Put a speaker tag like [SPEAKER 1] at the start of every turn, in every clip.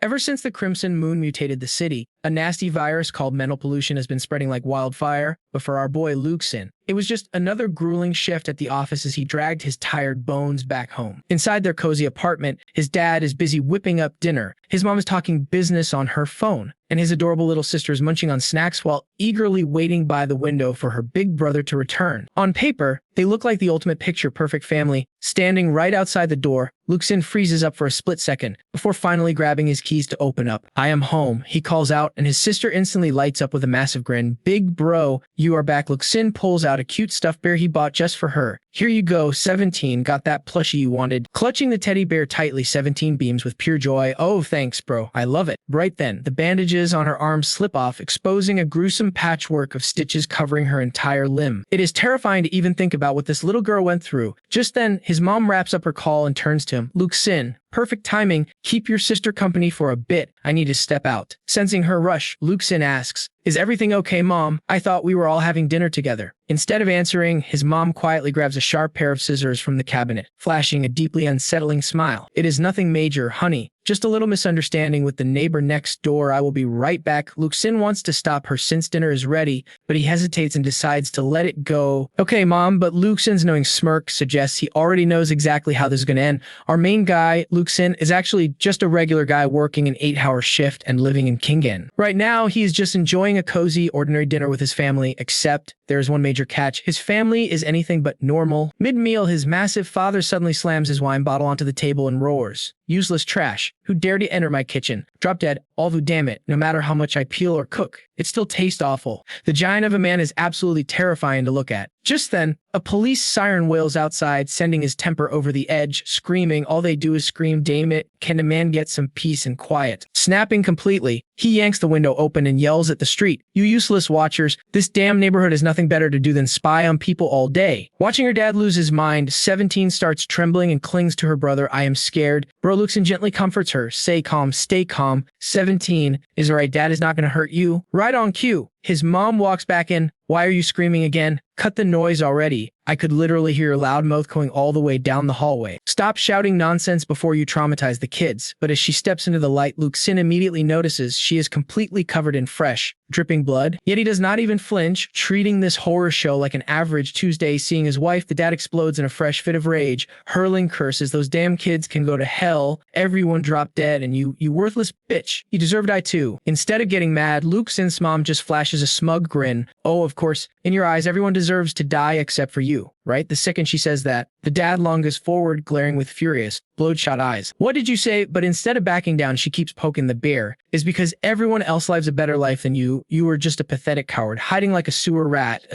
[SPEAKER 1] Ever since the Crimson Moon mutated the city, a nasty virus called mental pollution has been spreading like wildfire, but for our boy Lu Xin, it was just another grueling shift at the office as he dragged his tired bones back home. Inside their cozy apartment, his dad is busy whipping up dinner, his mom is talking business on her phone, and his adorable little sister is munching on snacks while eagerly waiting by the window for her big brother to return. On paper, they look like the ultimate picture-perfect family. Standing right outside the door, Lu Xin freezes up for a split second before finally grabbing his keys to open up. "I am home," he calls out, and his sister instantly lights up with a massive grin. "Big bro, you are back." Lu Xin pulls out a cute stuffed bear he bought just for her. "Here you go, 17, got that plushie you wanted." Clutching the teddy bear tightly, 17 beams with pure joy. "Oh, thanks, bro. I love it." Right then, the bandages on her arms slip off, exposing a gruesome patchwork of stitches covering her entire limb. It is terrifying to even think about what this little girl went through. Just then, his mom wraps up her call and turns to him. "Lu Xin, perfect timing. Keep your sister company for a bit. I need to step out." Sensing her rush, Lu Xin asks, "Is everything okay, Mom? I thought we were all having dinner together." Instead of answering, his mom quietly grabs a sharp pair of scissors from the cabinet, flashing a deeply unsettling smile. "It is nothing major, honey. Just a little misunderstanding with the neighbor next door. I will be right back." Lu Xin wants to stop her since dinner is ready, but he hesitates and decides to let it go. "Okay, Mom," but Lu Xin's knowing smirk suggests he already knows exactly how this is going to end. Our main guy, Lu Xin, is actually just a regular guy working an 8-hour shift and living in Qinggang. Right now, he is just enjoying a cozy, ordinary dinner with his family, except there is one major catch. His family is anything but normal. Mid-meal, his massive father suddenly slams his wine bottle onto the table and roars, "Useless trash. Who dare to enter my kitchen? Drop dead. All who damn it. No matter how much I peel or cook, it still tastes awful." The giant of a man is absolutely terrifying to look at. Just then, a police siren wails outside, sending his temper over the edge, screaming. All they do is scream, "Damn it, can a man get some peace and quiet?" Snapping completely, he yanks the window open and yells at the street, "You useless watchers, this damn neighborhood has nothing better to do than spy on people all day." Watching her dad lose his mind, 17 starts trembling and clings to her brother. "I am scared." Bro Lu Xin gently comforts her. "Stay calm, stay calm. 17 is alright, dad is not going to hurt you." Right on cue, his mom walks back in. "Why are you screaming again? Cut the noise already. I could literally hear your loud mouth going all the way down the hallway. Stop shouting nonsense before you traumatize the kids." But as she steps into the light, Lu Xin immediately notices she is completely covered in fresh, dripping blood. Yet he does not even flinch, treating this horror show like an average Tuesday. Seeing his wife, the dad explodes in a fresh fit of rage, hurling curses. "Those damn kids can go to hell. Everyone drop dead, and you worthless bitch. You deserve to die too." Instead of getting mad, Lu Xin's mom just flashes a smug grin. "Oh, of course, in your eyes, everyone deserves to die except for you, right?" The second she says that, the dad lunges forward, glaring with furious, bloodshot eyes. "What did you say?" But instead of backing down, she keeps poking the bear. "Is because everyone else lives a better life than you. You are just a pathetic coward, hiding like a sewer rat,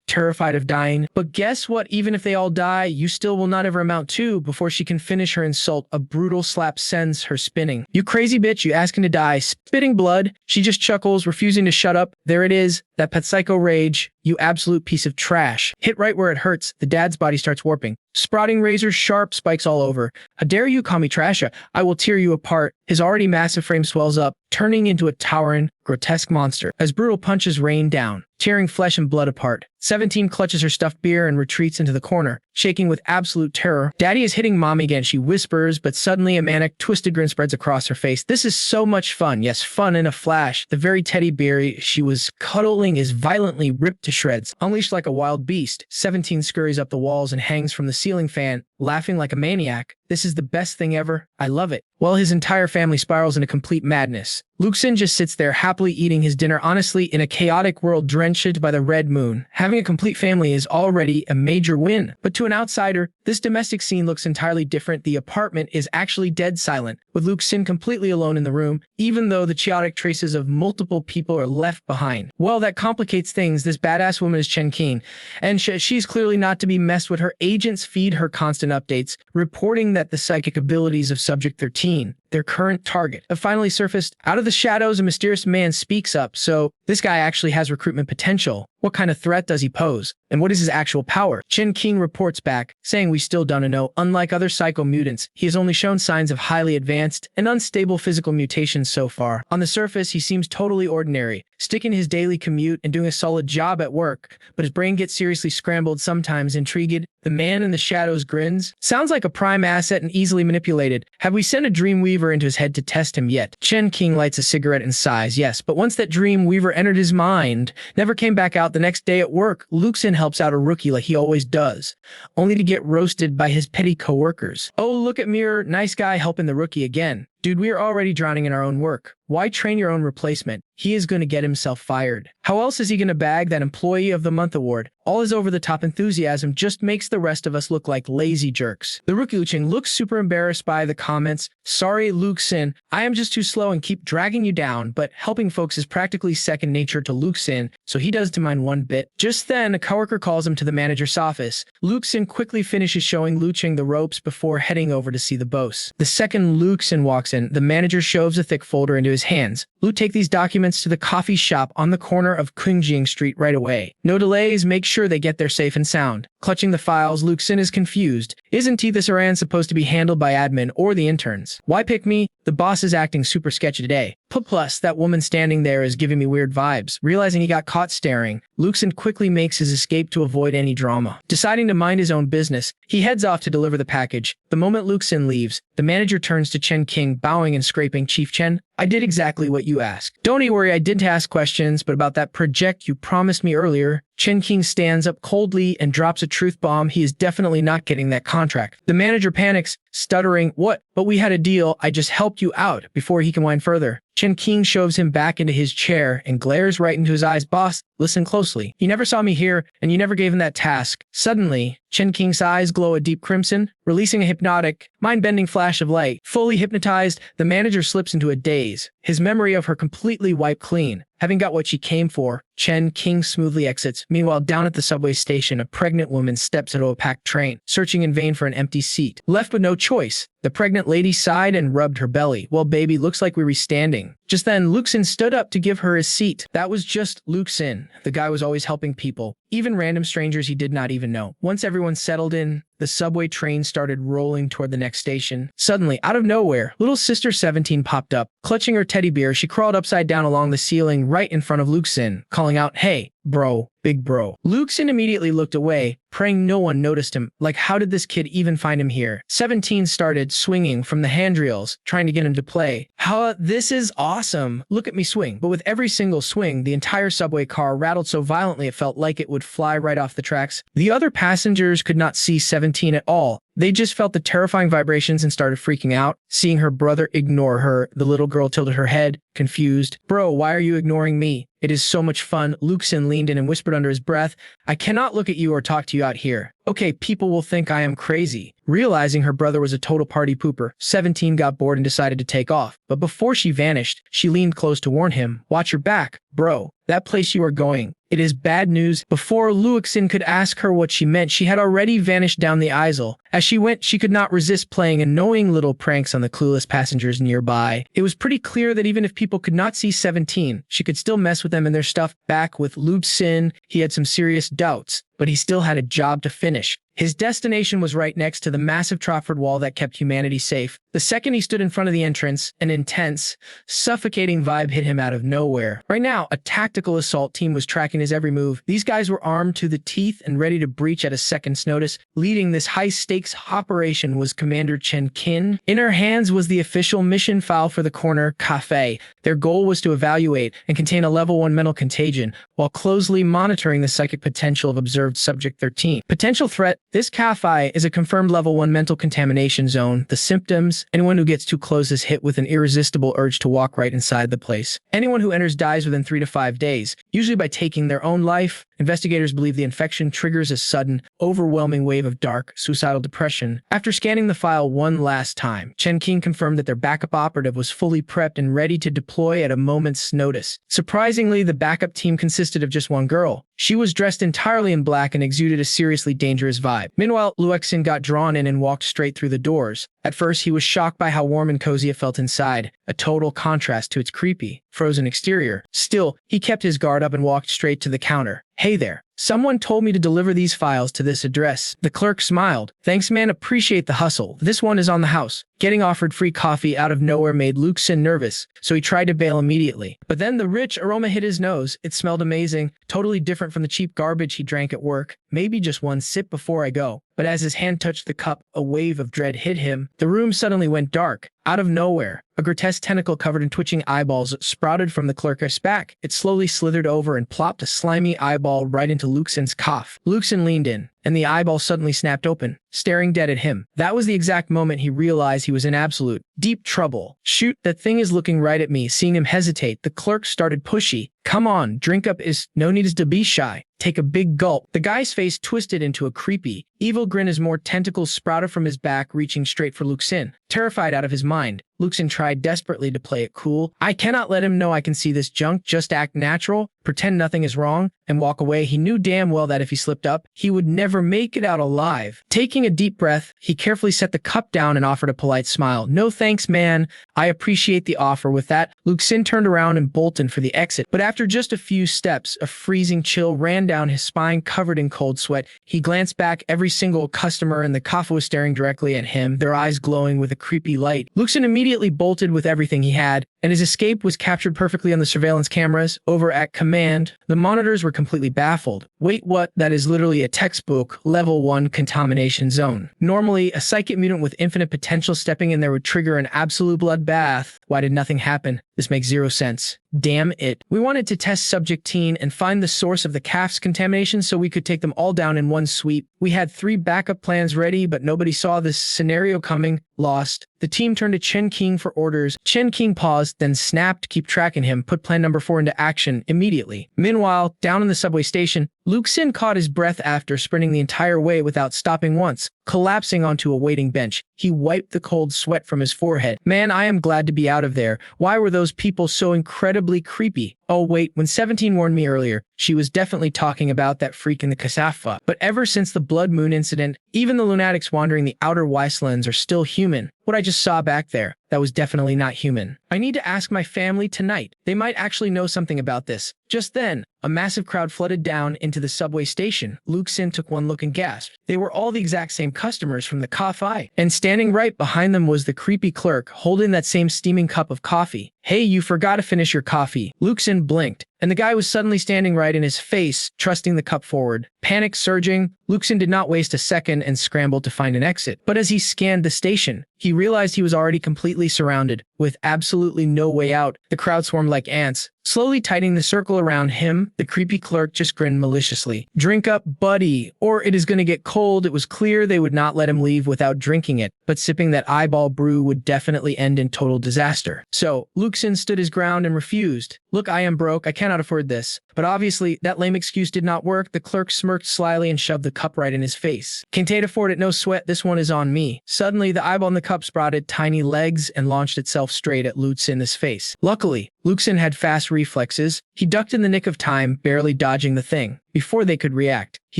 [SPEAKER 1] terrified of dying. But guess what? Even if they all die, you still will not ever amount to." Before she can finish her insult, a brutal slap sends her spinning. "You crazy bitch, you asking to die, spitting blood." She just chuckles, refusing to shut up. There it is, that pet psycho rage. "You absolute piece of trash." Hit right where it hurts, the dad's body starts warping, sprouting razor sharp spikes all over. "How dare you call me trash? I will tear you apart." His already massive frame swells up, turning into a towering, grotesque monster as brutal punches rain down, tearing flesh and blood apart. 17 clutches her stuffed beer and retreats into the corner, shaking with absolute terror. "Daddy is hitting Mommy again," she whispers, but suddenly a manic, twisted grin spreads across her face. This is so much fun. Yes, fun in a flash. The very teddy bear she was cuddling is violently ripped to shreds. Unleashed like a wild beast, 17 scurries up the walls and hangs from the ceiling fan, laughing like a maniac. "This is the best thing ever. I love it." While his entire family spirals into complete madness, Lu Xin just sits there happily eating his dinner. Honestly, in a chaotic world drenched by the red moon, having a complete family is already a major win. But to an outsider, this domestic scene looks entirely different. The apartment is actually dead silent, with Lu Xin completely alone in the room, even though the chaotic traces of multiple people are left behind. Well, that complicates things. This badass woman is Chen Qing, and she's clearly not to be messed with. Her agents feed her constant updates, reporting that the psychic abilities of Subject 13, their current target, have finally surfaced. Out of the shadows, a mysterious man speaks up. So this guy actually has recruitment potential. What kind of threat does he pose? And what is his actual power? Chen Qing reports back, saying we still don't know. Unlike other psycho-mutants, he has only shown signs of highly advanced and unstable physical mutations so far. On the surface, he seems totally ordinary, sticking his daily commute and doing a solid job at work, but his brain gets seriously scrambled sometimes. Intrigued, the man in the shadows grins. Sounds like a prime asset and easily manipulated. Have we sent a Dreamweaver into his head to test him yet? Chen Qing lights a cigarette and sighs. Yes, but once that Dreamweaver entered his mind, never came back out. The next day at work, Lu Xin helps out a rookie like he always does, only to get roasted by his petty coworkers. Oh, look at Mirror, nice guy helping the rookie again. Dude, we are already drowning in our own work. Why train your own replacement? He is going to get himself fired. How else is he going to bag that Employee of the Month award? All his over-the-top enthusiasm just makes the rest of us look like lazy jerks. The rookie Lu Xin looks super embarrassed by the comments. Sorry, Lu Xin, I am just too slow and keep dragging you down, but helping folks is practically second nature to Lu Xin, so he doesn't mind one bit. Just then, a coworker calls him to the manager's office. Lu Xin quickly finishes showing Lu Qing the ropes before heading over to see the boss. The second Lu Xin walks in, the manager shoves a thick folder into his hands. Lu, take these documents to the coffee shop on the corner of Qinggang Street right away. No delays, make sure they get there safe and sound. Clutching the files, Lu Xin is confused. Isn't this Iran supposed to be handled by admin or the interns? Why pick me? The boss is acting super sketchy today. Plus, that woman standing there is giving me weird vibes. Realizing he got caught staring, Lu Xin quickly makes his escape to avoid any drama. Deciding to mind his own business, he heads off to deliver the package. The moment Lu Xin leaves, the manager turns to Chen Qing, bowing and scraping. Chief Chen, I did exactly what you asked. Don't worry, I did ask questions, but about that project you promised me earlier. Chen Qing stands up coldly and drops a truth bomb. He is definitely not getting that contract. The manager panics, stuttering, what? But we had a deal, I just helped you out, before he can whine further. Chen Qing shoves him back into his chair and glares right into his eyes. Boss, listen closely. You never saw me here, and you never gave him that task. Suddenly, Chen Qing's eyes glow a deep crimson, releasing a hypnotic, mind-bending flash of light. Fully hypnotized, the manager slips into a daze, his memory of her completely wiped clean. Having got what she came for, Chen Qing smoothly exits. Meanwhile, down at the subway station, a pregnant woman steps into a packed train, searching in vain for an empty seat. Left with no choice, the pregnant lady sighed and rubbed her belly. Well, baby, looks like we were standing. Just then, Lu Xin stood up to give her his seat. That was just Lu Xin. The guy was always helping people, even random strangers he did not even know. Once everyone settled in, the subway train started rolling toward the next station. Suddenly, out of nowhere, little Sister 17 popped up. Clutching her teddy bear, she crawled upside down along the ceiling right in front of Lu Xin, calling out, "Hey, bro, big bro." Lu Xin immediately looked away, praying no one noticed him. Like, how did this kid even find him here? 17 started swinging from the handrails, trying to get him to play. How, this is awesome. Look at me swing. But with every single swing, the entire subway car rattled so violently it felt like it would fly right off the tracks. The other passengers could not see 17 at all. They just felt the terrifying vibrations and started freaking out. Seeing her brother ignore her, the little girl tilted her head, confused. Bro, why are you ignoring me? It is so much fun. Lu Xin leaned in and whispered under his breath, I cannot look at you or talk to you out here. Okay, people will think I am crazy. Realizing her brother was a total party pooper, 17 got bored and decided to take off. But before she vanished, she leaned close to warn him, watch your back, bro. That place you are going, it is bad news. Before Lu Xin could ask her what she meant, she had already vanished down the aisle. As she went, she could not resist playing annoying little pranks on the clueless passengers nearby. It was pretty clear that even if people could not see 17, she could still mess with them and their stuff. Back with Lu Xin, he had some serious doubts, but he still had a job to finish. His destination was right next to the massive Tropford wall that kept humanity safe. The second he stood in front of the entrance, an intense, suffocating vibe hit him out of nowhere. Right now, a tactical assault team was tracking his every move. These guys were armed to the teeth and ready to breach at a second's notice. Leading this high-stakes operation was Commander Chen Qing. In her hands was the official mission file for the corner cafe. Their goal was to evaluate and contain a level 1 mental contagion, while closely monitoring the psychic potential of observed Subject 13. Potential threat. This cafe is a confirmed level 1 mental contamination zone. The symptoms: anyone who gets too close is hit with an irresistible urge to walk right inside the place. Anyone who enters dies within 3 to 5 days, usually by taking their own life. Investigators believe the infection triggers a sudden, overwhelming wave of dark, suicidal depression. After scanning the file one last time, Chen Qing confirmed that their backup operative was fully prepped and ready to deploy at a moment's notice. Surprisingly, the backup team consisted of just one girl. She was dressed entirely in black and exuded a seriously dangerous vibe. Meanwhile, Lu Xin got drawn in and walked straight through the doors. At first, he was shocked by how warm and cozy it felt inside, a total contrast to its creepy, frozen exterior. Still, he kept his guard up and walked straight to the counter. "Hey there. Someone told me to deliver these files to this address." The clerk smiled. "Thanks, man. Appreciate the hustle. This one is on the house." Getting offered free coffee out of nowhere made Lu Xin nervous, so he tried to bail immediately. But then the rich aroma hit his nose. It smelled amazing, totally different from the cheap garbage he drank at work. "Maybe just one sip before I go." But as his hand touched the cup, a wave of dread hit him. The room suddenly went dark. Out of nowhere, a grotesque tentacle covered in twitching eyeballs sprouted from the clerk's back. It slowly slithered over and plopped a slimy eyeball right into Lu Xin's cough. Lu Xin leaned in, and the eyeball suddenly snapped open, staring dead at him. That was the exact moment he realized he was in absolute, deep trouble. "Shoot, that thing is looking right at me." Seeing him hesitate, the clerk started pushy. "Come on, drink up, is no need to be shy. Take a big gulp." The guy's face twisted into a creepy, evil grin as more tentacles sprouted from his back, reaching straight for Lu Xin. Terrified out of his mind, Lu Xin tried desperately to play it cool. "I cannot let him know I can see this junk. Just act natural, pretend nothing is wrong, and walk away." He knew damn well that if he slipped up, he would never make it out alive. Taking a deep breath, he carefully set the cup down and offered a polite smile. "No thanks, man. I appreciate the offer." With that, Lu Xin turned around and bolted for the exit. But after just a few steps, a freezing chill ran down his spine, covered in cold sweat. He glanced back. Every single customer in the cafe was staring directly at him, their eyes glowing with a creepy light. Lu Xin immediately bolted with everything he had, and his escape was captured perfectly on the surveillance cameras over at command. The monitors were completely baffled. "Wait, what? That is literally a textbook level 1 contamination zone. Normally, a psychic mutant with infinite potential stepping in there would trigger an absolute bloodbath. Why did nothing happen? This makes zero sense. Damn it. We wanted to test Subject Teen and find the source of the CAF's contamination so we could take them all down in one sweep. We had 3 backup plans ready, but nobody saw this scenario coming. Lost." The team turned to Chen Qing for orders. Chen Qing paused, then snapped, "Keep tracking him. Put plan number 4 into action immediately." Meanwhile, down in the subway station, Lu Xin caught his breath after sprinting the entire way without stopping once. Collapsing onto a waiting bench, he wiped the cold sweat from his forehead. "Man, I am glad to be out of there. Why were those people so incredibly creepy? Oh wait, when 17 warned me earlier, she was definitely talking about that freak in the Kasafa. But ever since the Blood Moon incident, even the lunatics wandering the outer wastelands are still human. What I just saw back there, that was definitely not human. I need to ask my family tonight. They might actually know something about this." Just then, a massive crowd flooded down into the subway station. Lu Xin took one look and gasped. They were all the exact same customers from the cafe. And standing right behind them was the creepy clerk, holding that same steaming cup of coffee. "Hey, you forgot to finish your coffee." Lu Xin blinked, and the guy was suddenly standing right in his face, thrusting the cup forward. Panic surging, Lu Xin did not waste a second and scrambled to find an exit. But as he scanned the station, he realized he was already completely surrounded, with absolutely no way out. The crowd swarmed like ants, slowly tightening the circle around him. The creepy clerk just grinned maliciously. "Drink up, buddy, or it is gonna get cold." It was clear they would not let him leave without drinking it, but sipping that eyeball brew would definitely end in total disaster. So, Lu Xin stood his ground and refused. "Look, I am broke. I cannot afford this." But obviously, that lame excuse did not work. The clerk smirked slyly and shoved the cup right in his face. "Can't afford it, no sweat. This one is on me." Suddenly, the eyeball in the cup sprouted tiny legs and launched itself straight at Lu Xin's face. Luckily, Lu Xin had fast reflexes. He ducked in the nick of time, barely dodging the thing. Before they could react, he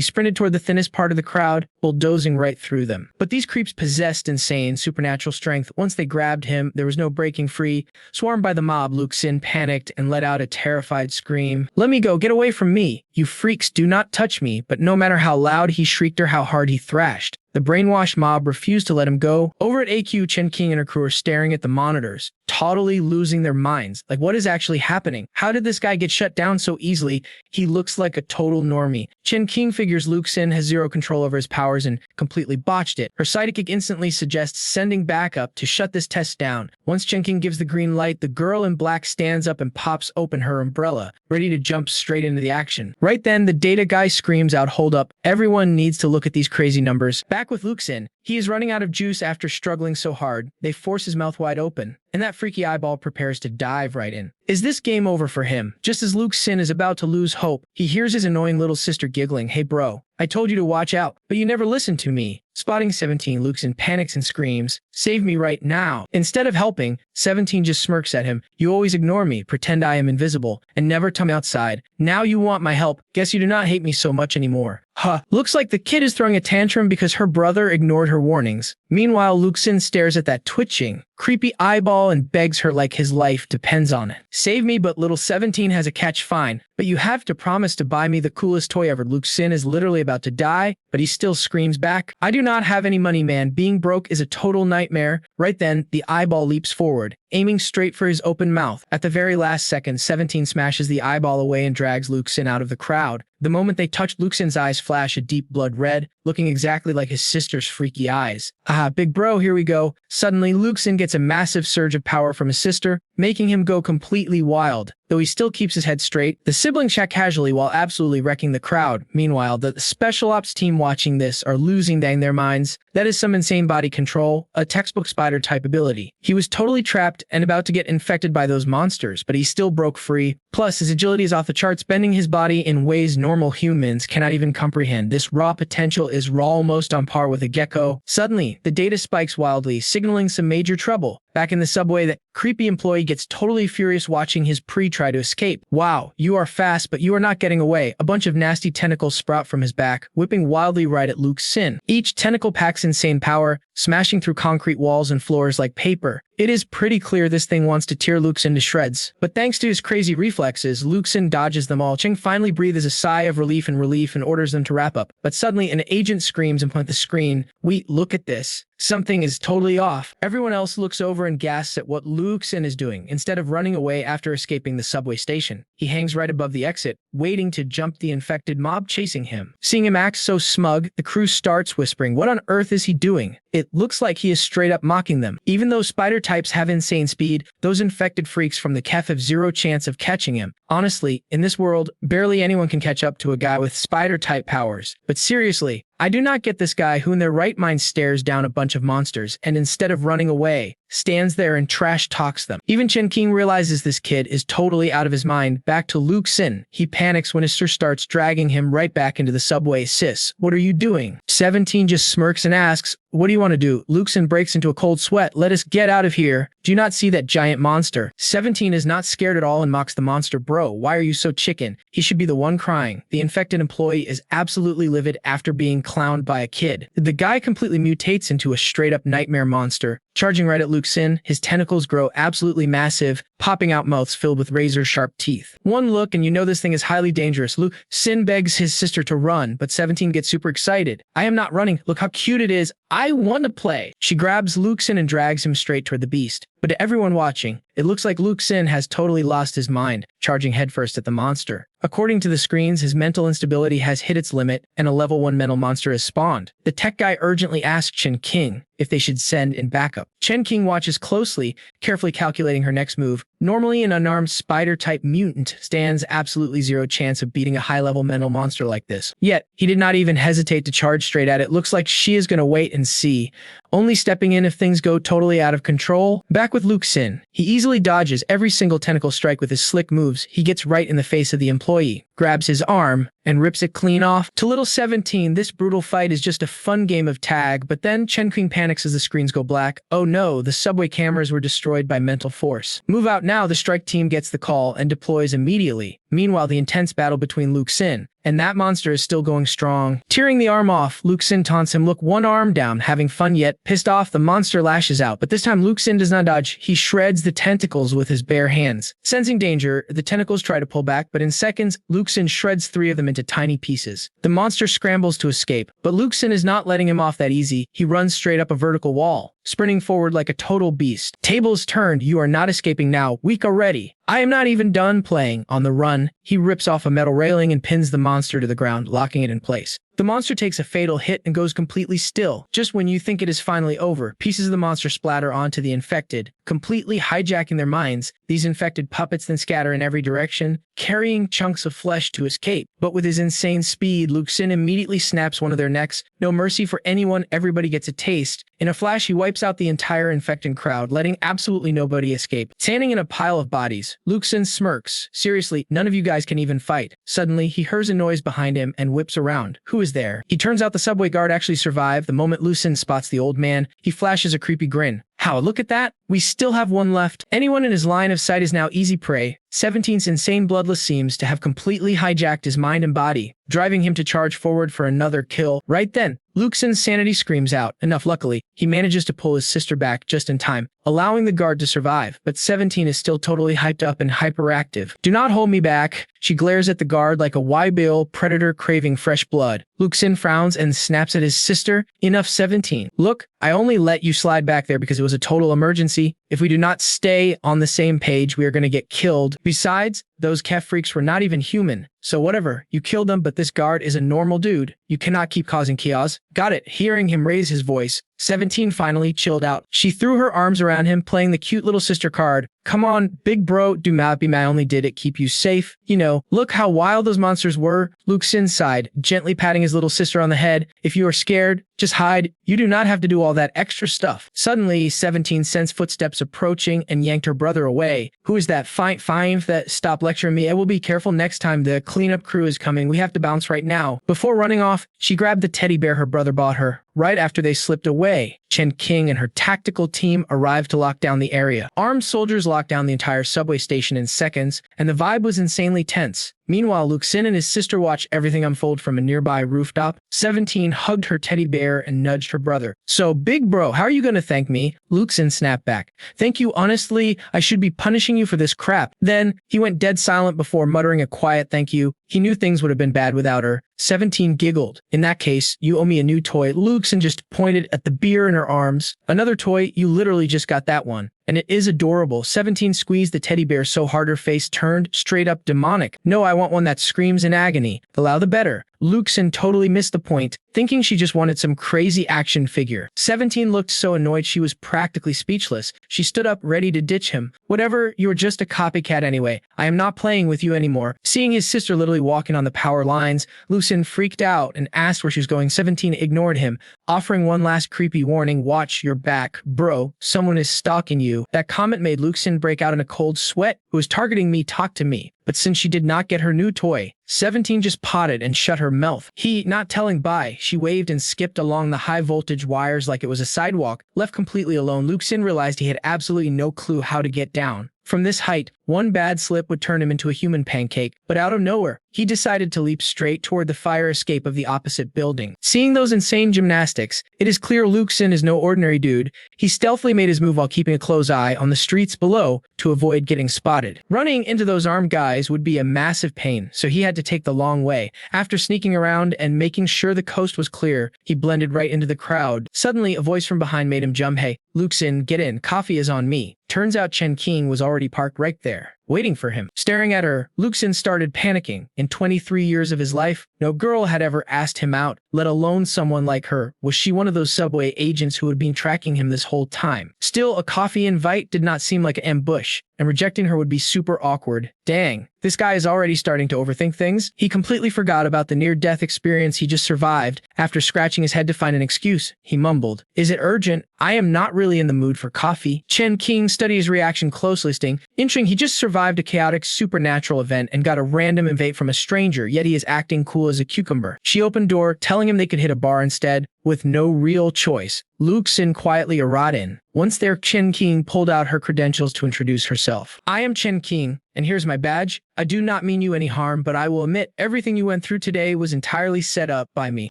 [SPEAKER 1] sprinted toward the thinnest part of the crowd, bulldozing right through them. But these creeps possessed insane, supernatural strength. Once they grabbed him, there was no breaking free. Swarmed by the mob, Lu Xin panicked and let out a terrified scream. "Let me go, get away from me! You freaks, do not touch me!" But no matter how loud he shrieked or how hard he thrashed, the brainwashed mob refused to let him go. Over at AQ, Chen Qing and her crew are staring at the monitors, totally losing their minds. Like, what is actually happening? How did this guy get shut down so easily? He looks like a total normie. Chen Qing figures Lu Xin has zero control over his powers and completely botched it. Her sidekick instantly suggests sending backup to shut this test down. Once Chen Qing gives the green light, the girl in black stands up and pops open her umbrella, ready to jump straight into the action. Right then, the data guy screams out, "Hold up, everyone needs to look at these crazy numbers." Back with Lu Xin, he is running out of juice after struggling so hard. They force his mouth wide open, and that freaky eyeball prepares to dive right in. Is this game over for him? Just as Lu Xin is about to lose hope, he hears his annoying little sister giggling. "Hey bro, I told you to watch out, but you never listened to me." Spotting 17, Lu Xin panics and screams, "Save me right now." Instead of helping, 17 just smirks at him. "You always ignore me, pretend I am invisible, and never tell me outside. Now you want my help. Guess you do not hate me so much anymore." Huh, looks like the kid is throwing a tantrum because her brother ignored her warnings. Meanwhile, Lu Xin stares at that twitching, creepy eyeball and begs her like his life depends on it. Save me, but little 17 has a catch fine. But you have to promise to buy me the coolest toy ever. Lu Xin is literally about to die, but he still screams back, I do not have any money, man. Being broke is a total nightmare. Right then, the eyeball leaps forward, aiming straight for his open mouth. At the very last second, 17 smashes the eyeball away and drags Lu Xin out of the crowd. The moment they touch, Lu Xin's eyes flash a deep blood red, looking exactly like his sister's freaky eyes. Aha, big bro, here we go. Suddenly, Lu Xin gets a massive surge of power from his sister, making him go completely wild. Though he still keeps his head straight, the siblings chat casually while absolutely wrecking the crowd. Meanwhile, the special ops team watching this are losing their minds. That is some insane body control, a textbook spider-type ability. He was totally trapped and about to get infected by those monsters, but he still broke free. Plus, his agility is off the charts, bending his body in ways normal humans cannot even comprehend. This raw potential is almost on par with a gecko. Suddenly, the data spikes wildly, signaling some major trouble. Back in the subway, that creepy employee gets totally furious watching his pre try to escape. Wow, you are fast, but you are not getting away. A bunch of nasty tentacles sprout from his back, whipping wildly right at Lu Xin. Each tentacle packs insane power, smashing through concrete walls and floors like paper. It is pretty clear this thing wants to tear Lu Xin to shreds. But thanks to his crazy reflexes, Lu Xin dodges them all. Qing finally breathes a sigh of relief and orders them to wrap up. But suddenly, an agent screams and points the screen. Wait, look at this. Something is totally off. Everyone else looks over and gasps at what Lu Xin is doing. Instead of running away after escaping the subway station, he hangs right above the exit, waiting to jump the infected mob chasing him. Seeing him act so smug, the crew starts whispering, what on earth is he doing? It looks like he is straight up mocking them. Even though spider types have insane speed, those infected freaks from the Kef have zero chance of catching him. Honestly, in this world, barely anyone can catch up to a guy with spider type powers. But seriously, I do not get this guy who in their right mind stares down a bunch of monsters and instead of running away, stands there and trash talks them. Even Chen Qing realizes this kid is totally out of his mind. Back to Lu Xin. He panics when his sister starts dragging him right back into the subway. Sis, what are you doing? 17 just smirks and asks, what do you want to do? Lu Xin breaks into a cold sweat. Let us get out of here. Do you not see that giant monster? 17 is not scared at all and mocks the monster. Bro, why are you so chicken? He should be the one crying. The infected employee is absolutely livid after being clowned by a kid. The guy completely mutates into a straight-up nightmare monster. Charging right at Lu Xin, his tentacles grow absolutely massive, popping out mouths filled with razor-sharp teeth. One look and you know this thing is highly dangerous. Lu Xin begs his sister to run, but 17 gets super excited. I am not running. Look how cute it is. I want to play. She grabs Lu Xin and drags him straight toward the beast. But to everyone watching, it looks like Lu Xin has totally lost his mind, charging headfirst at the monster. According to the screens, his mental instability has hit its limit, and a level 1 mental monster has spawned. The tech guy urgently asks Chen Qing if they should send in backup. Chen Qing watches closely, carefully calculating her next move. Normally, an unarmed spider-type mutant stands absolutely zero chance of beating a high-level mental monster like this. Yet, he did not even hesitate to charge straight at it. Looks like she is going to wait and see, only stepping in if things go totally out of control. Back with Lu Xin. He easily dodges every single tentacle strike with his slick moves. He gets right in the face of the employee, grabs his arm, and rips it clean off. To little 17, this brutal fight is just a fun game of tag, but then Chen Qing panics as the screens go black. Oh no, the subway cameras were destroyed by mental force. Move out now, the strike team gets the call and deploys immediately. Meanwhile, the intense battle between Lu Xin and that monster is still going strong. Tearing the arm off, Lu Xin taunts him, look, one arm down, having fun yet. Pissed off, the monster lashes out, but this time Lu Xin does not dodge. He shreds the tentacles with his bare hands. Sensing danger, the tentacles try to pull back, but in seconds, Lu Xin shreds 3 of them into tiny pieces. The monster scrambles to escape, but Lu Xin is not letting him off that easy. He runs straight up a vertical wall, sprinting forward like a total beast. Tables turned, you are not escaping now, weak already. I am not even done playing. On the run, he rips off a metal railing and pins the monster to the ground, locking it in place. The monster takes a fatal hit and goes completely still. Just when you think it is finally over, pieces of the monster splatter onto the infected, completely hijacking their minds. These infected puppets then scatter in every direction, carrying chunks of flesh to escape. But with his insane speed, Lu Xin immediately snaps one of their necks. No mercy for anyone, everybody gets a taste. In a flash, he wipes out the entire infected crowd, letting absolutely nobody escape. Standing in a pile of bodies, Lu Xin smirks. Seriously, none of you guys can even fight. Suddenly, he hears a noise behind him and whips around. Who is there? He turns out the subway guard actually survived. The moment Lu Xin spots the old man, he flashes a creepy grin. How, look at that? We still have one left. Anyone in his line of sight is now easy prey. 17's insane bloodless seems to have completely hijacked his mind and body, driving him to charge forward for another kill. Right then, Lu Xin's sanity screams out. Enough, luckily, he manages to pull his sister back just in time, allowing the guard to survive. But 17 is still totally hyped up and hyperactive. Do not hold me back. She glares at the guard like a wild predator craving fresh blood. Lu Xin frowns and snaps at his sister. Enough, 17. Look, I only let you slide back there because it was a total emergency. If we do not stay on the same page, we are going to get killed. Besides, those Kef freaks were not even human. So whatever, you killed them, but this guard is a normal dude. You cannot keep causing chaos. Got it. Hearing him raise his voice, 17 finally chilled out. She threw her arms around him, playing the cute little sister card. Come on, big bro, do not be mad, I only did it keep you safe. You know, look how wild those monsters were. Lu Xin sighed, gently patting his little sister on the head. If you are scared, just hide. You do not have to do all that extra stuff. Suddenly, 17 sensed footsteps approaching and yanked her brother away. Who is that? Fine, that stop lecturing me. I will be careful next time. The cleanup crew is coming. We have to bounce right now. Before running off, she grabbed the teddy bear her brother bought her. Right after they slipped away, Chen Qing and her tactical team arrived to lock down the area. Armed soldiers locked down the entire subway station in seconds, and the vibe was insanely tense. Meanwhile, Lu Xin and his sister watched everything unfold from a nearby rooftop. 17 hugged her teddy bear and nudged her brother. So, big bro, how are you gonna thank me? Lu Xin snapped back. Thank you, honestly, I should be punishing you for this crap. Then, he went dead silent before muttering a quiet thank you. He knew things would have been bad without her. 17 giggled. In that case, you owe me a new toy. Lu Xin just pointed at the beer in her arms. Another toy? You literally just got that one. And it is adorable. 17 squeezed the teddy bear so hard her face turned straight up demonic. No, I want one that screams in agony. The louder the better. Lu Xin totally missed the point, thinking she just wanted some crazy action figure. 17 looked so annoyed she was practically speechless. She stood up ready to ditch him. Whatever, you're just a copycat anyway. I am not playing with you anymore. Seeing his sister literally walking on the power lines, Lu Xin freaked out and asked where she was going. 17 ignored him, offering one last creepy warning. Watch your back, bro. Someone is stalking you. That comment made Lu Xin break out in a cold sweat. Who is targeting me? Talk to me. But since she did not get her new toy, 17 just potted and shut her mouth. He, not telling bye, she waved and skipped along the high-voltage wires like it was a sidewalk. Left completely alone, Lu Xin realized he had absolutely no clue how to get down. From this height, one bad slip would turn him into a human pancake, but out of nowhere, he decided to leap straight toward the fire escape of the opposite building. Seeing those insane gymnastics, it is clear Lu Xin is no ordinary dude. He stealthily made his move while keeping a close eye on the streets below to avoid getting spotted. Running into those armed guys would be a massive pain, so he had to take the long way. After sneaking around and making sure the coast was clear, he blended right into the crowd. Suddenly, a voice from behind made him jump. Hey, Lu Xin, get in. Coffee is on me. Turns out Chen Qing was already parked right there, waiting for him. Staring at her, Lu Xin started panicking. In 23 years of his life, no girl had ever asked him out, let alone someone like her. Was she one of those subway agents who had been tracking him this whole time? Still, a coffee invite did not seem like an ambush, and rejecting her would be super awkward. Dang, this guy is already starting to overthink things. He completely forgot about the near-death experience he just survived. After scratching his head to find an excuse, he mumbled, "Is it urgent? I am not really in the mood for coffee." Chen Qing studied his reaction closely, sting. Interesting, he just survived a chaotic supernatural event and got a random invite from a stranger, yet he is acting cool as a cucumber. She opened door, telling him they could hit a bar instead. With no real choice, Lu Xin quietly arrived in. Once there, Chen Qing pulled out her credentials to introduce herself. I am Chen Qing, and here's my badge. I do not mean you any harm, but I will admit everything you went through today was entirely set up by me.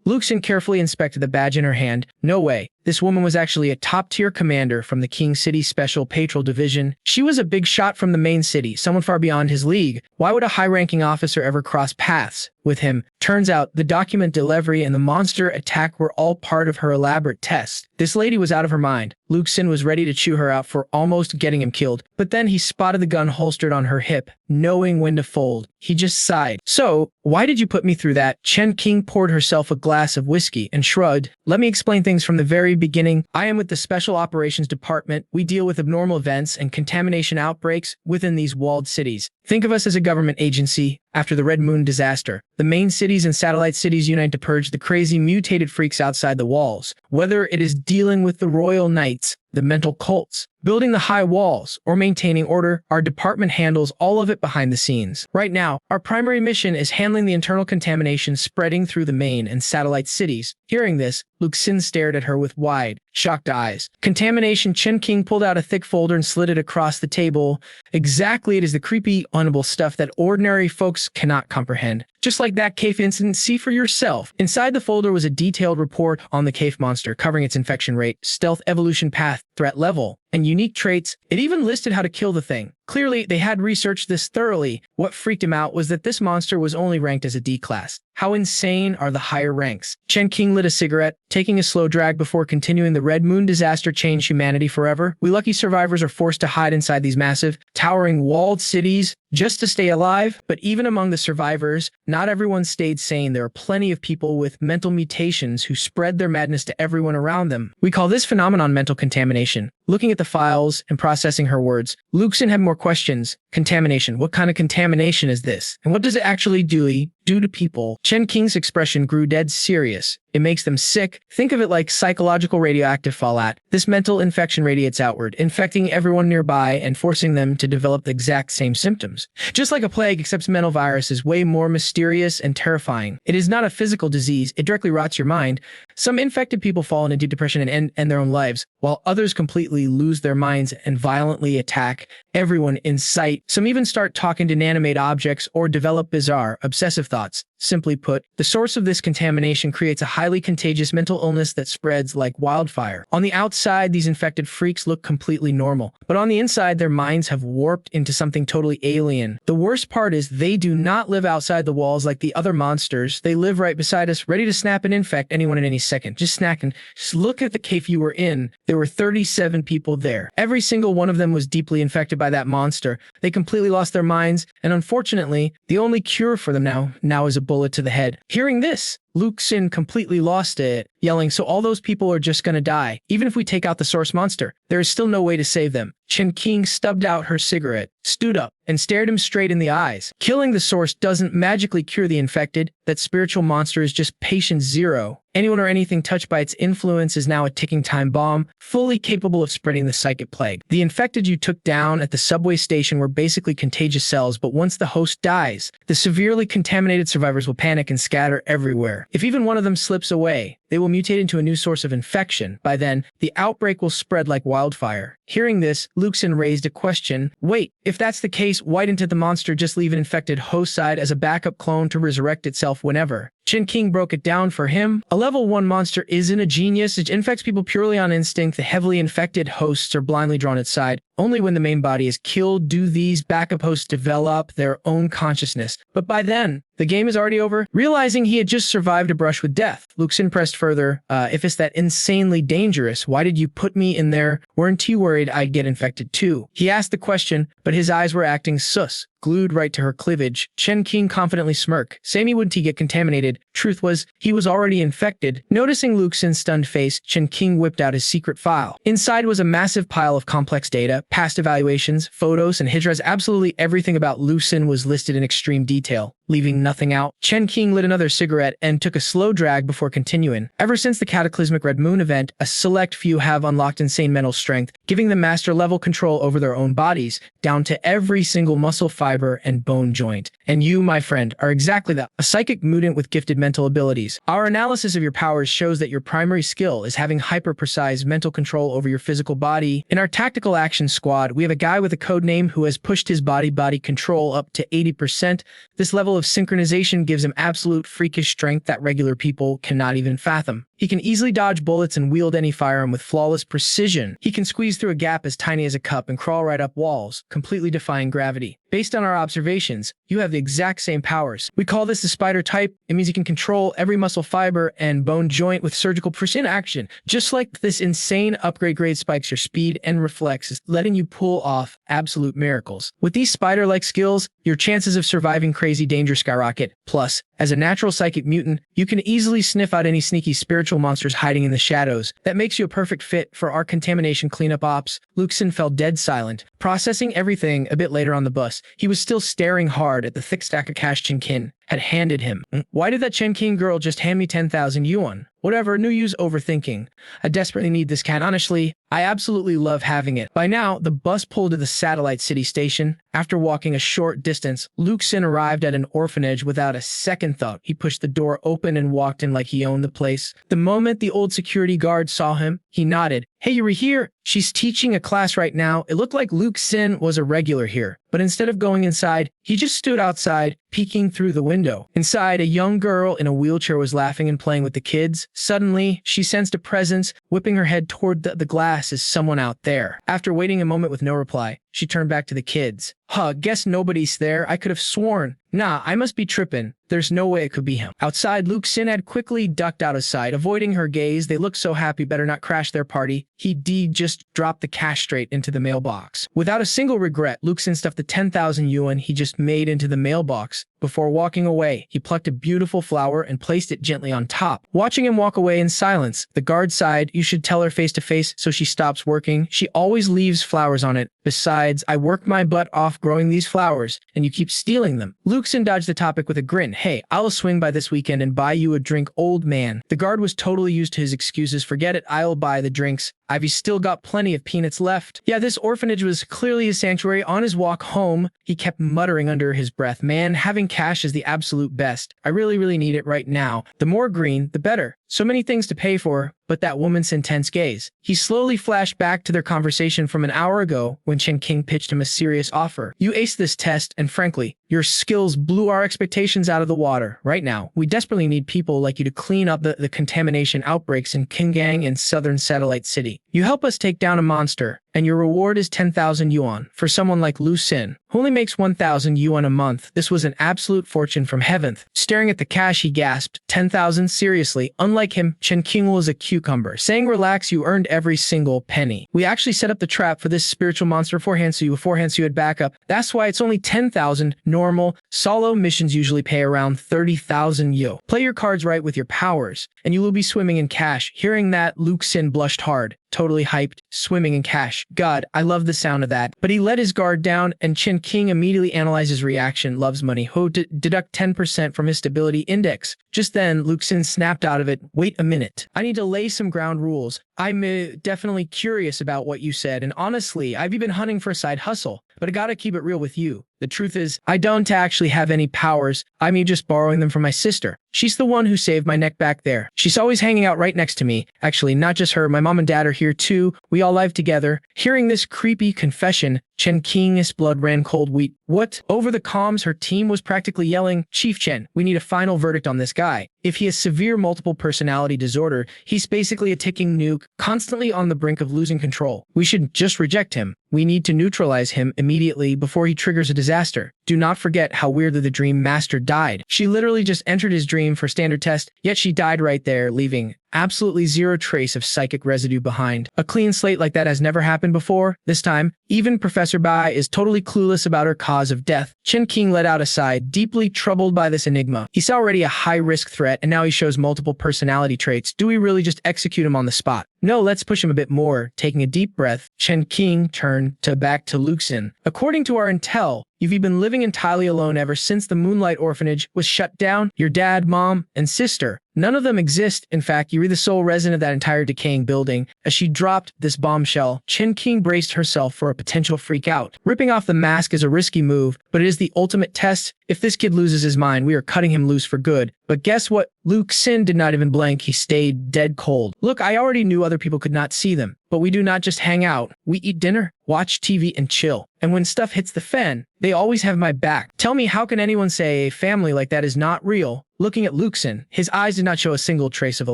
[SPEAKER 1] Lu Xin carefully inspected the badge in her hand. No way. This woman was actually a top-tier commander from the King City Special Patrol Division. She was a big shot from the main city, someone far beyond his league. Why would a high-ranking officer ever cross paths with him? Turns out, the document delivery and the monster attack were all part of her elaborate test. This lady was out of her mind. Lu Xin was ready to chew her out for almost getting him killed, but then he spotted the gun holstered on her hip. Knowing when to fold, he just sighed. So, why did you put me through that? Chen Qing poured herself a glass of whiskey and shrugged. Let me explain things from the very beginning. I am with the Special Operations Department. We deal with abnormal events and contamination outbreaks within these walled cities. Think of us as a government agency. After the Red Moon disaster, the main cities and satellite cities unite to purge the crazy mutated freaks outside the walls. Whether it is dealing with the royal knights, the mental cults, building the high walls, or maintaining order, our department handles all of it behind the scenes. Right now, our primary mission is handling the internal contamination spreading through the main and satellite cities. Hearing this, Lu Xin stared at her with wide, shocked eyes. Contamination. Chen Qing pulled out a thick folder and slid it across the table. Exactly, it is the creepy, unknowable stuff that ordinary folks cannot comprehend. Just like that cave incident, see for yourself. Inside the folder was a detailed report on the cave monster, covering its infection rate, stealth evolution path, threat level, and unique traits. It even listed how to kill the thing. Clearly, they had researched this thoroughly. What freaked him out was that this monster was only ranked as a D class. How insane are the higher ranks? Chen Qing lit a cigarette, taking a slow drag before continuing. The Red Moon disaster changed humanity forever. We lucky survivors are forced to hide inside these massive, towering walled cities just to stay alive. But even among the survivors, not everyone stayed sane. There are plenty of people with mental mutations who spread their madness to everyone around them. We call this phenomenon mental contamination. Looking at the files and processing her words, Lu Xin had more questions. Contamination. What kind of contamination is this? And what does it actually do to people? Chen Qing's expression grew dead serious. It makes them sick. Think of it like psychological radioactive fallout. This mental infection radiates outward, infecting everyone nearby and forcing them to develop the exact same symptoms. Just like a plague, except mental virus is way more mysterious and terrifying. It is not a physical disease. It directly rots your mind. Some infected people fall into deep depression and end their own lives, while others completely lose their minds and violently attack everyone in sight. Some even start talking to inanimate objects or develop bizarre, obsessive thoughts. Simply put, the source of this contamination creates a highly contagious mental illness that spreads like wildfire. On the outside, these infected freaks look completely normal, but on the inside, their minds have warped into something totally alien. The worst part is they do not live outside the walls like the other monsters. They live right beside us, ready to snap and infect anyone at any second. Just snacking. Just look at the cave you were in. There were 37 people there. Every single one of them was deeply infected by that monster. They completely lost their minds, and unfortunately, the only cure for them now is a bullet to the head. Hearing this, Lu Xin completely lost it, yelling, so all those people are just gonna die. Even if we take out the source monster, there is still no way to save them. Chen Qing stubbed out her cigarette, stood up, and stared him straight in the eyes. Killing the source doesn't magically cure the infected. That spiritual monster is just patient zero. Anyone or anything touched by its influence is now a ticking time bomb, fully capable of spreading the psychic plague. The infected you took down at the subway station were basically contagious cells, but once the host dies, the severely contaminated survivors will panic and scatter everywhere. If even one of them slips away, they will mutate into a new source of infection. By then, the outbreak will spread like wildfire. Hearing this, Lu Xin raised a question. Wait, if that's the case, why didn't the monster just leave an infected host side as a backup clone to resurrect itself whenever? Chen Qing broke it down for him. A level 1 monster isn't a genius. It infects people purely on instinct. The heavily infected hosts are blindly drawn its side. Only when the main body is killed do these backup hosts develop their own consciousness. But by then, the game is already over. Realizing he had just survived a brush with death, Lu Xin pressed further. If it's that insanely dangerous, why did you put me in there? Weren't you worried I'd get infected too? He asked the question, but his eyes were acting sus, glued right to her cleavage. Chen Qing confidently smirked. Same wouldn't he get contaminated? Truth was, he was already infected. Noticing Lu Xin's stunned face, Chen Qing whipped out his secret file. Inside was a massive pile of complex data, past evaluations, photos, and hijras. Absolutely everything about Lu Xin was listed in extreme detail, leaving nothing out. Chen Qing lit another cigarette and took a slow drag before continuing. Ever since the cataclysmic Red Moon event, a select few have unlocked insane mental strength, giving them master-level control over their own bodies, down to every single muscle fiber and bone joint. And you, my friend, are exactly that, a psychic mutant with gifted mental abilities. Our analysis of your powers shows that your primary skill is having hyper-precise mental control over your physical body. In our tactical action squad, we have a guy with a code name who has pushed his body control up to 80%. This level of synchronization gives him absolute freakish strength that regular people cannot even fathom. He can easily dodge bullets and wield any firearm with flawless precision. He can squeeze through a gap as tiny as a cup and crawl right up walls, completely defying gravity. Based on our observations, you have the exact same powers. We call this the spider type. It means you can control every muscle fiber and bone joint with surgical precision action. Just like this insane upgrade grade spikes your speed and reflexes, letting you pull off absolute miracles. With these spider-like skills, your chances of surviving crazy danger skyrocket. Plus, as a natural psychic mutant, you can easily sniff out any sneaky spiritual monsters hiding in the shadows. That makes you a perfect fit for our contamination cleanup ops. Lu Xin fell dead silent, processing everything. A bit later on the bus, he was still staring hard at the thick stack of cash Chen Qing had handed him. Why did that Chen Qing girl just hand me 10,000 yuan? Whatever, no use overthinking. I desperately need this cat. Honestly, I absolutely love having it. By now, the bus pulled to the satellite city station. After walking a short distance, Lu Xin arrived at an orphanage without a second thought. He pushed the door open and walked in like he owned the place. The moment the old security guard saw him, he nodded. Hey, you were here? She's teaching a class right now. It looked like Lu Xin was a regular here. But instead of going inside, he just stood outside, peeking through the window. Inside, a young girl in a wheelchair was laughing and playing with the kids. Suddenly, she sensed a presence, whipping her head toward the glass as someone out there. After waiting a moment with no reply, she turned back to the kids. Huh, guess nobody's there. I could have sworn. Nah, I must be tripping. There's no way it could be him. Outside, Lu Xin had quickly ducked out of sight, avoiding her gaze. They looked so happy, better not crash their party. He just dropped the cash straight into the mailbox. Without a single regret, Lu Xin stuffed the 10,000 yuan he just made into the mailbox. Before walking away, he plucked a beautiful flower and placed it gently on top. Watching him walk away in silence, the guard sighed. You should tell her face to face so she stops working. She always leaves flowers on it. Besides, I worked my butt off growing these flowers, and you keep stealing them. Lu Xin dodged the topic with a grin. Hey, I'll swing by this weekend and buy you a drink, old man. The guard was totally used to his excuses. Forget it, I'll buy the drinks. I've still got plenty of peanuts left. Yeah, this orphanage was clearly his sanctuary. On his walk home, he kept muttering under his breath, man, having cash is the absolute best. I really need it right now. The more green, the better. So many things to pay for, but that woman's intense gaze. He slowly flashed back to their conversation from an hour ago when Chen Qing pitched him a serious offer. You aced this test, and frankly, your skills blew our expectations out of the water. Right now, we desperately need people like you to clean up the contamination outbreaks in Qinggang and southern satellite city. You help us take down a monster, and your reward is 10,000 yuan. For someone like Lu Xin, who only makes 1,000 yuan a month, this was an absolute fortune from heaven. Staring at the cash, he gasped, 10,000? Seriously? Unlike him, Chen Qing was a cucumber, saying relax, you earned every single penny. We actually set up the trap for this spiritual monster beforehand so you had backup. That's why it's only 10,000. Normal, solo missions usually pay around 30,000 yo. Play your cards right with your powers, and you will be swimming in cash. Hearing that, Lu Xin blushed hard. Totally hyped, swimming in cash. God, I love the sound of that. But he let his guard down, and Chen Qing immediately analyzed his reaction. Loves money. Deduct 10% from his stability index. Just then, Lu Xin snapped out of it. Wait a minute. I need to lay some ground rules. I'm definitely curious about what you said, and honestly, I've been hunting for a side hustle, but I gotta keep it real with you. The truth is, I don't actually have any powers. I'm just borrowing them from my sister. She's the one who saved my neck back there. She's always hanging out right next to me. Actually, not just her, my mom and dad are here too. We all live together. Hearing this creepy confession, Chen Qing's blood ran cold. What? Over the comms, her team was practically yelling, Chief Chen, we need a final verdict on this guy. If he has severe multiple personality disorder, he's basically a ticking nuke, constantly on the brink of losing control. We should just reject him. We need to neutralize him immediately before he triggers a disaster. Do not forget how weirdly the Dream Master died. She literally just entered his dream for standard test, yet she died right there, leaving absolutely zero trace of psychic residue behind. A clean slate like that has never happened before. This time, even Professor Bai is totally clueless about her cause of death. Chen Qing let out a sigh, deeply troubled by this enigma. He's already a high-risk threat, and now he shows multiple personality traits. Do we really just execute him on the spot? No, let's push him a bit more. Taking a deep breath, Chen Qing turned back to Lu Xin. According to our intel, you've been living entirely alone ever since the Moonlight Orphanage was shut down. Your dad, mom, and sister, none of them exist. In fact, you're the sole resident of that entire decaying building. As she dropped this bombshell, Chen Qing braced herself for a potential freak out. Ripping off the mask is a risky move, but it is the ultimate test. If this kid loses his mind, we are cutting him loose for good. But guess what? Lu Xin did not even blink. He stayed dead cold. Look, I already knew other people could not see them, but we do not just hang out. We eat dinner, watch TV, and chill. And when stuff hits the fan, they always have my back. Tell me, how can anyone say a family like that is not real? Looking at Lu Xin, his eyes did not show a single trace of a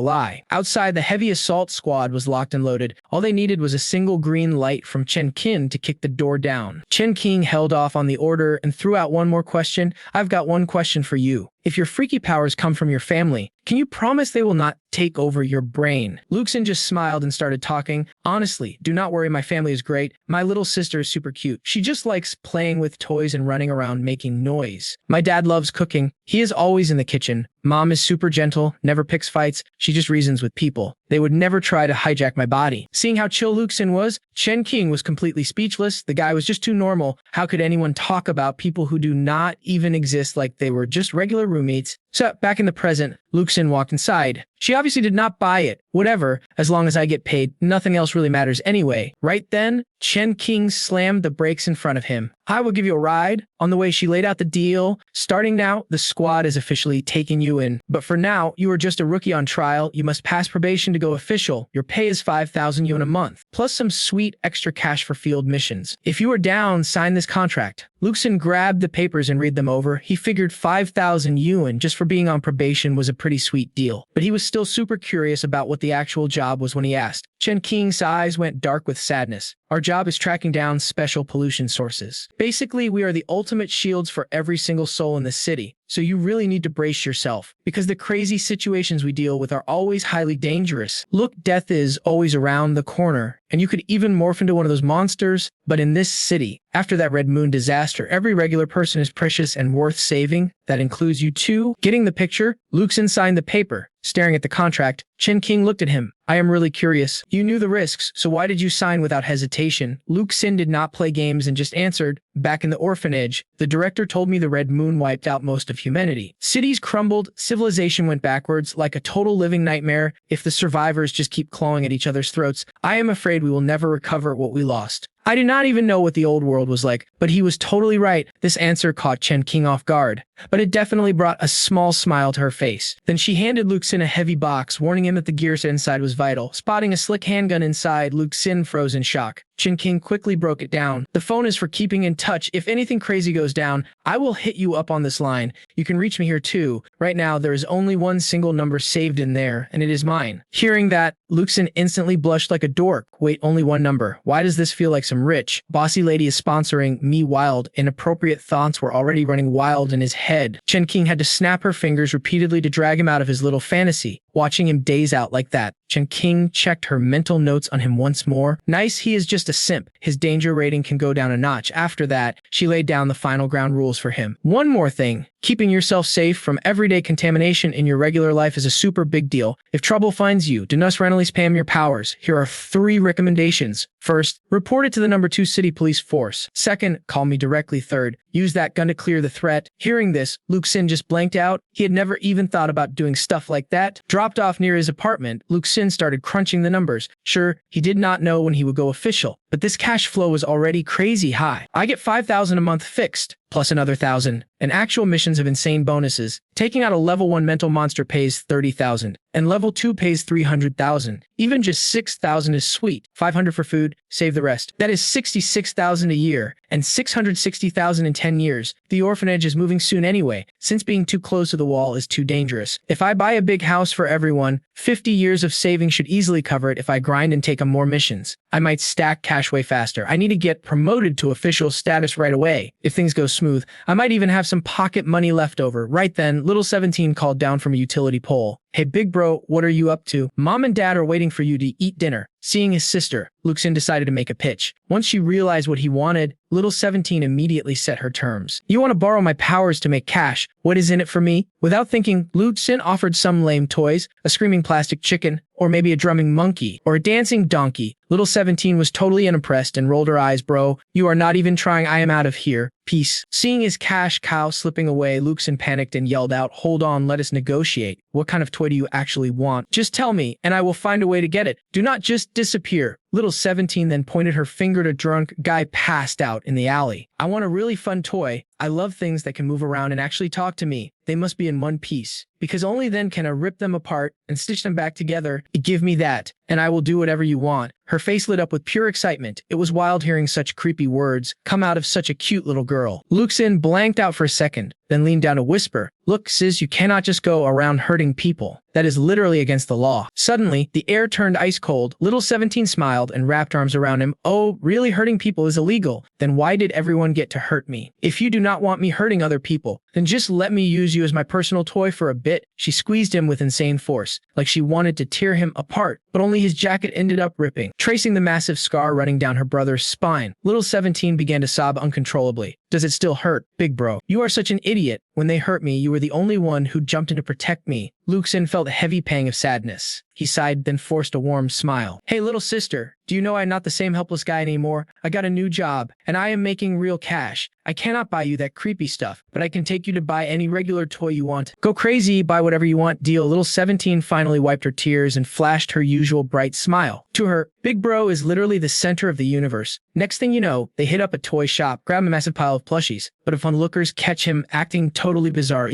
[SPEAKER 1] lie. Outside, the heavy assault squad was locked and loaded. All they needed was a single green light from Chen Qing to kick the door down. Chen Qing held off on the order and threw out one more question. I've got one question for you. If your freaky powers come from your family, Can you promise they will not take over your brain? Lu Xin just smiled and started talking. Honestly, do not worry, my family is great. My little sister is super cute. She just likes playing with toys and running around making noise. My dad loves cooking. He is always in the kitchen. Mom is super gentle, never picks fights. She just reasons with people. They would never try to hijack my body. Seeing how chill Lu Xin was, Chen Qing was completely speechless. The guy was just too normal. How could anyone talk about people who do not even exist like they were just regular roommates? So, back in the present, Lu Xin walked inside. She obviously did not buy it. Whatever, as long as I get paid, nothing else really matters anyway. Right then, Chen Qing slammed the brakes in front of him. I will give you a ride. On the way, she laid out the deal. Starting now, the squad is officially taking you in. But for now, you are just a rookie on trial. You must pass probation to go official. Your pay is 5,000 yuan a month, plus some sweet extra cash for field missions. If you are down, sign this contract. Lu Xin grabbed the papers and read them over. He figured 5,000 yuan just for being on probation was a pretty sweet deal. But he was still super curious about what the actual job was when he asked. Chen Qing's eyes went dark with sadness. Our job is tracking down special pollution sources. Basically, we are the ultimate shields for every single soul in the city. So you really need to brace yourself, because the crazy situations we deal with are always highly dangerous. Look, death is always around the corner, and you could even morph into one of those monsters. But in this city, after that Red Moon disaster, every regular person is precious and worth saving. That includes you too. Getting the picture, Lu Xin signed the paper. Staring at the contract, Chen Qing looked at him. I am really curious. You knew the risks, so why did you sign without hesitation? Lu Xin did not play games and just answered, back in the orphanage, the director told me the Red Moon wiped out most of humanity. Cities crumbled, civilization went backwards, like a total living nightmare. If the survivors just keep clawing at each other's throats, I am afraid we will never recover what we lost. I do not even know what the old world was like, but he was totally right. This answer caught Chen Qing off guard, but it definitely brought a small smile to her face. Then she handed Lu Xin a heavy box, warning him that the gear inside was vital. Spotting a slick handgun inside, Lu Xin froze in shock. Chen Qing quickly broke it down. The phone is for keeping in touch. If anything crazy goes down, I will hit you up on this line. You can reach me here too. Right now, there is only one single number saved in there, and it is mine. Hearing that, Lu Xin instantly blushed like a dork. Wait, only one number. Why does this feel like some rich, bossy lady is sponsoring me? Wild, inappropriate thoughts were already running wild in his head. Chen Qing had to snap her fingers repeatedly to drag him out of his little fantasy. Watching him daze out like that, Chen Qing checked her mental notes on him once more. Nice, he is just a simp. His danger rating can go down a notch. After that, she laid down the final ground rules for him. One more thing. Keeping yourself safe from everyday contamination in your regular life is a super big deal. If trouble finds you, do not randomly spam your powers. Here are 3 recommendations. First, report it to the number 2 city police force. Second, call me directly. Third, use that gun to clear the threat. Hearing this, Lu Xin just blanked out. He had never even thought about doing stuff like that. Dropped off near his apartment, Lu Xin started crunching the numbers. Sure, he did not know when he would go official, but this cash flow was already crazy high. I get 5,000 a month fixed, plus another 1,000, and actual missions have insane bonuses. Taking out a level 1 mental monster pays 30,000, and level 2 pays 300,000. Even just 6,000 is sweet. 500 for food, save the rest. That is 66,000 a year, and 660,000 in 10 years. The orphanage is moving soon anyway, since being too close to the wall is too dangerous. If I buy a big house for everyone, 50 years of saving should easily cover it if I grind and take on more missions. I might stack cash way faster. I need to get promoted to official status right away. If things go smooth, I might even have some pocket money left over. Right then, little 17 called down from a utility pole. Hey big bro, what are you up to? Mom and dad are waiting for you to eat dinner. Seeing his sister, Lu Xin decided to make a pitch. Once she realized what he wanted, little 17 immediately set her terms. You want to borrow my powers to make cash? What is in it for me? Without thinking, Lu Xin offered some lame toys, a screaming plastic chicken, or maybe a drumming monkey, or a dancing donkey. Little 17 was totally unimpressed and rolled her eyes. Bro, you are not even trying. I am out of here. Peace. Seeing his cash cow slipping away, Lu Xin panicked and yelled out, hold on, let us negotiate. What kind of toy do you actually want? Just tell me, and I will find a way to get it. Do not just disappear. Little 17 then pointed her finger at a drunk guy passed out in the alley. I want a really fun toy. I love things that can move around and actually talk to me. They must be in one piece, because only then can I rip them apart and stitch them back together. Give me that, and I will do whatever you want. Her face lit up with pure excitement. It was wild hearing such creepy words come out of such a cute little girl. Lu Xin blanked out for a second, then leaned down to whisper, look, sis, you cannot just go around hurting people. That is literally against the law. Suddenly, the air turned ice cold. Little 17 smiled and wrapped arms around him. Oh, really? Hurting people is illegal. Then why did everyone anyone get to hurt me. If you do not want me hurting other people, then just let me use you as my personal toy for a bit." She squeezed him with insane force, like she wanted to tear him apart, but only his jacket ended up ripping, tracing the massive scar running down her brother's spine. Little 17 began to sob uncontrollably. "Does it still hurt, big bro? You are such an idiot. When they hurt me, you were the only one who jumped in to protect me." Lu Xin felt a heavy pang of sadness. He sighed, then forced a warm smile. "Hey, little sister, do you know I'm not the same helpless guy anymore? I got a new job, and I am making real cash. I cannot buy you that creepy stuff, but I can take you to buy any regular toy you want. Go crazy, buy whatever you want, deal." Little 17 finally wiped her tears and flashed her usual bright smile. To her, big bro is literally the center of the universe. Next thing you know, they hit up a toy shop, grab a massive pile of plushies, but if onlookers catch him acting totally bizarre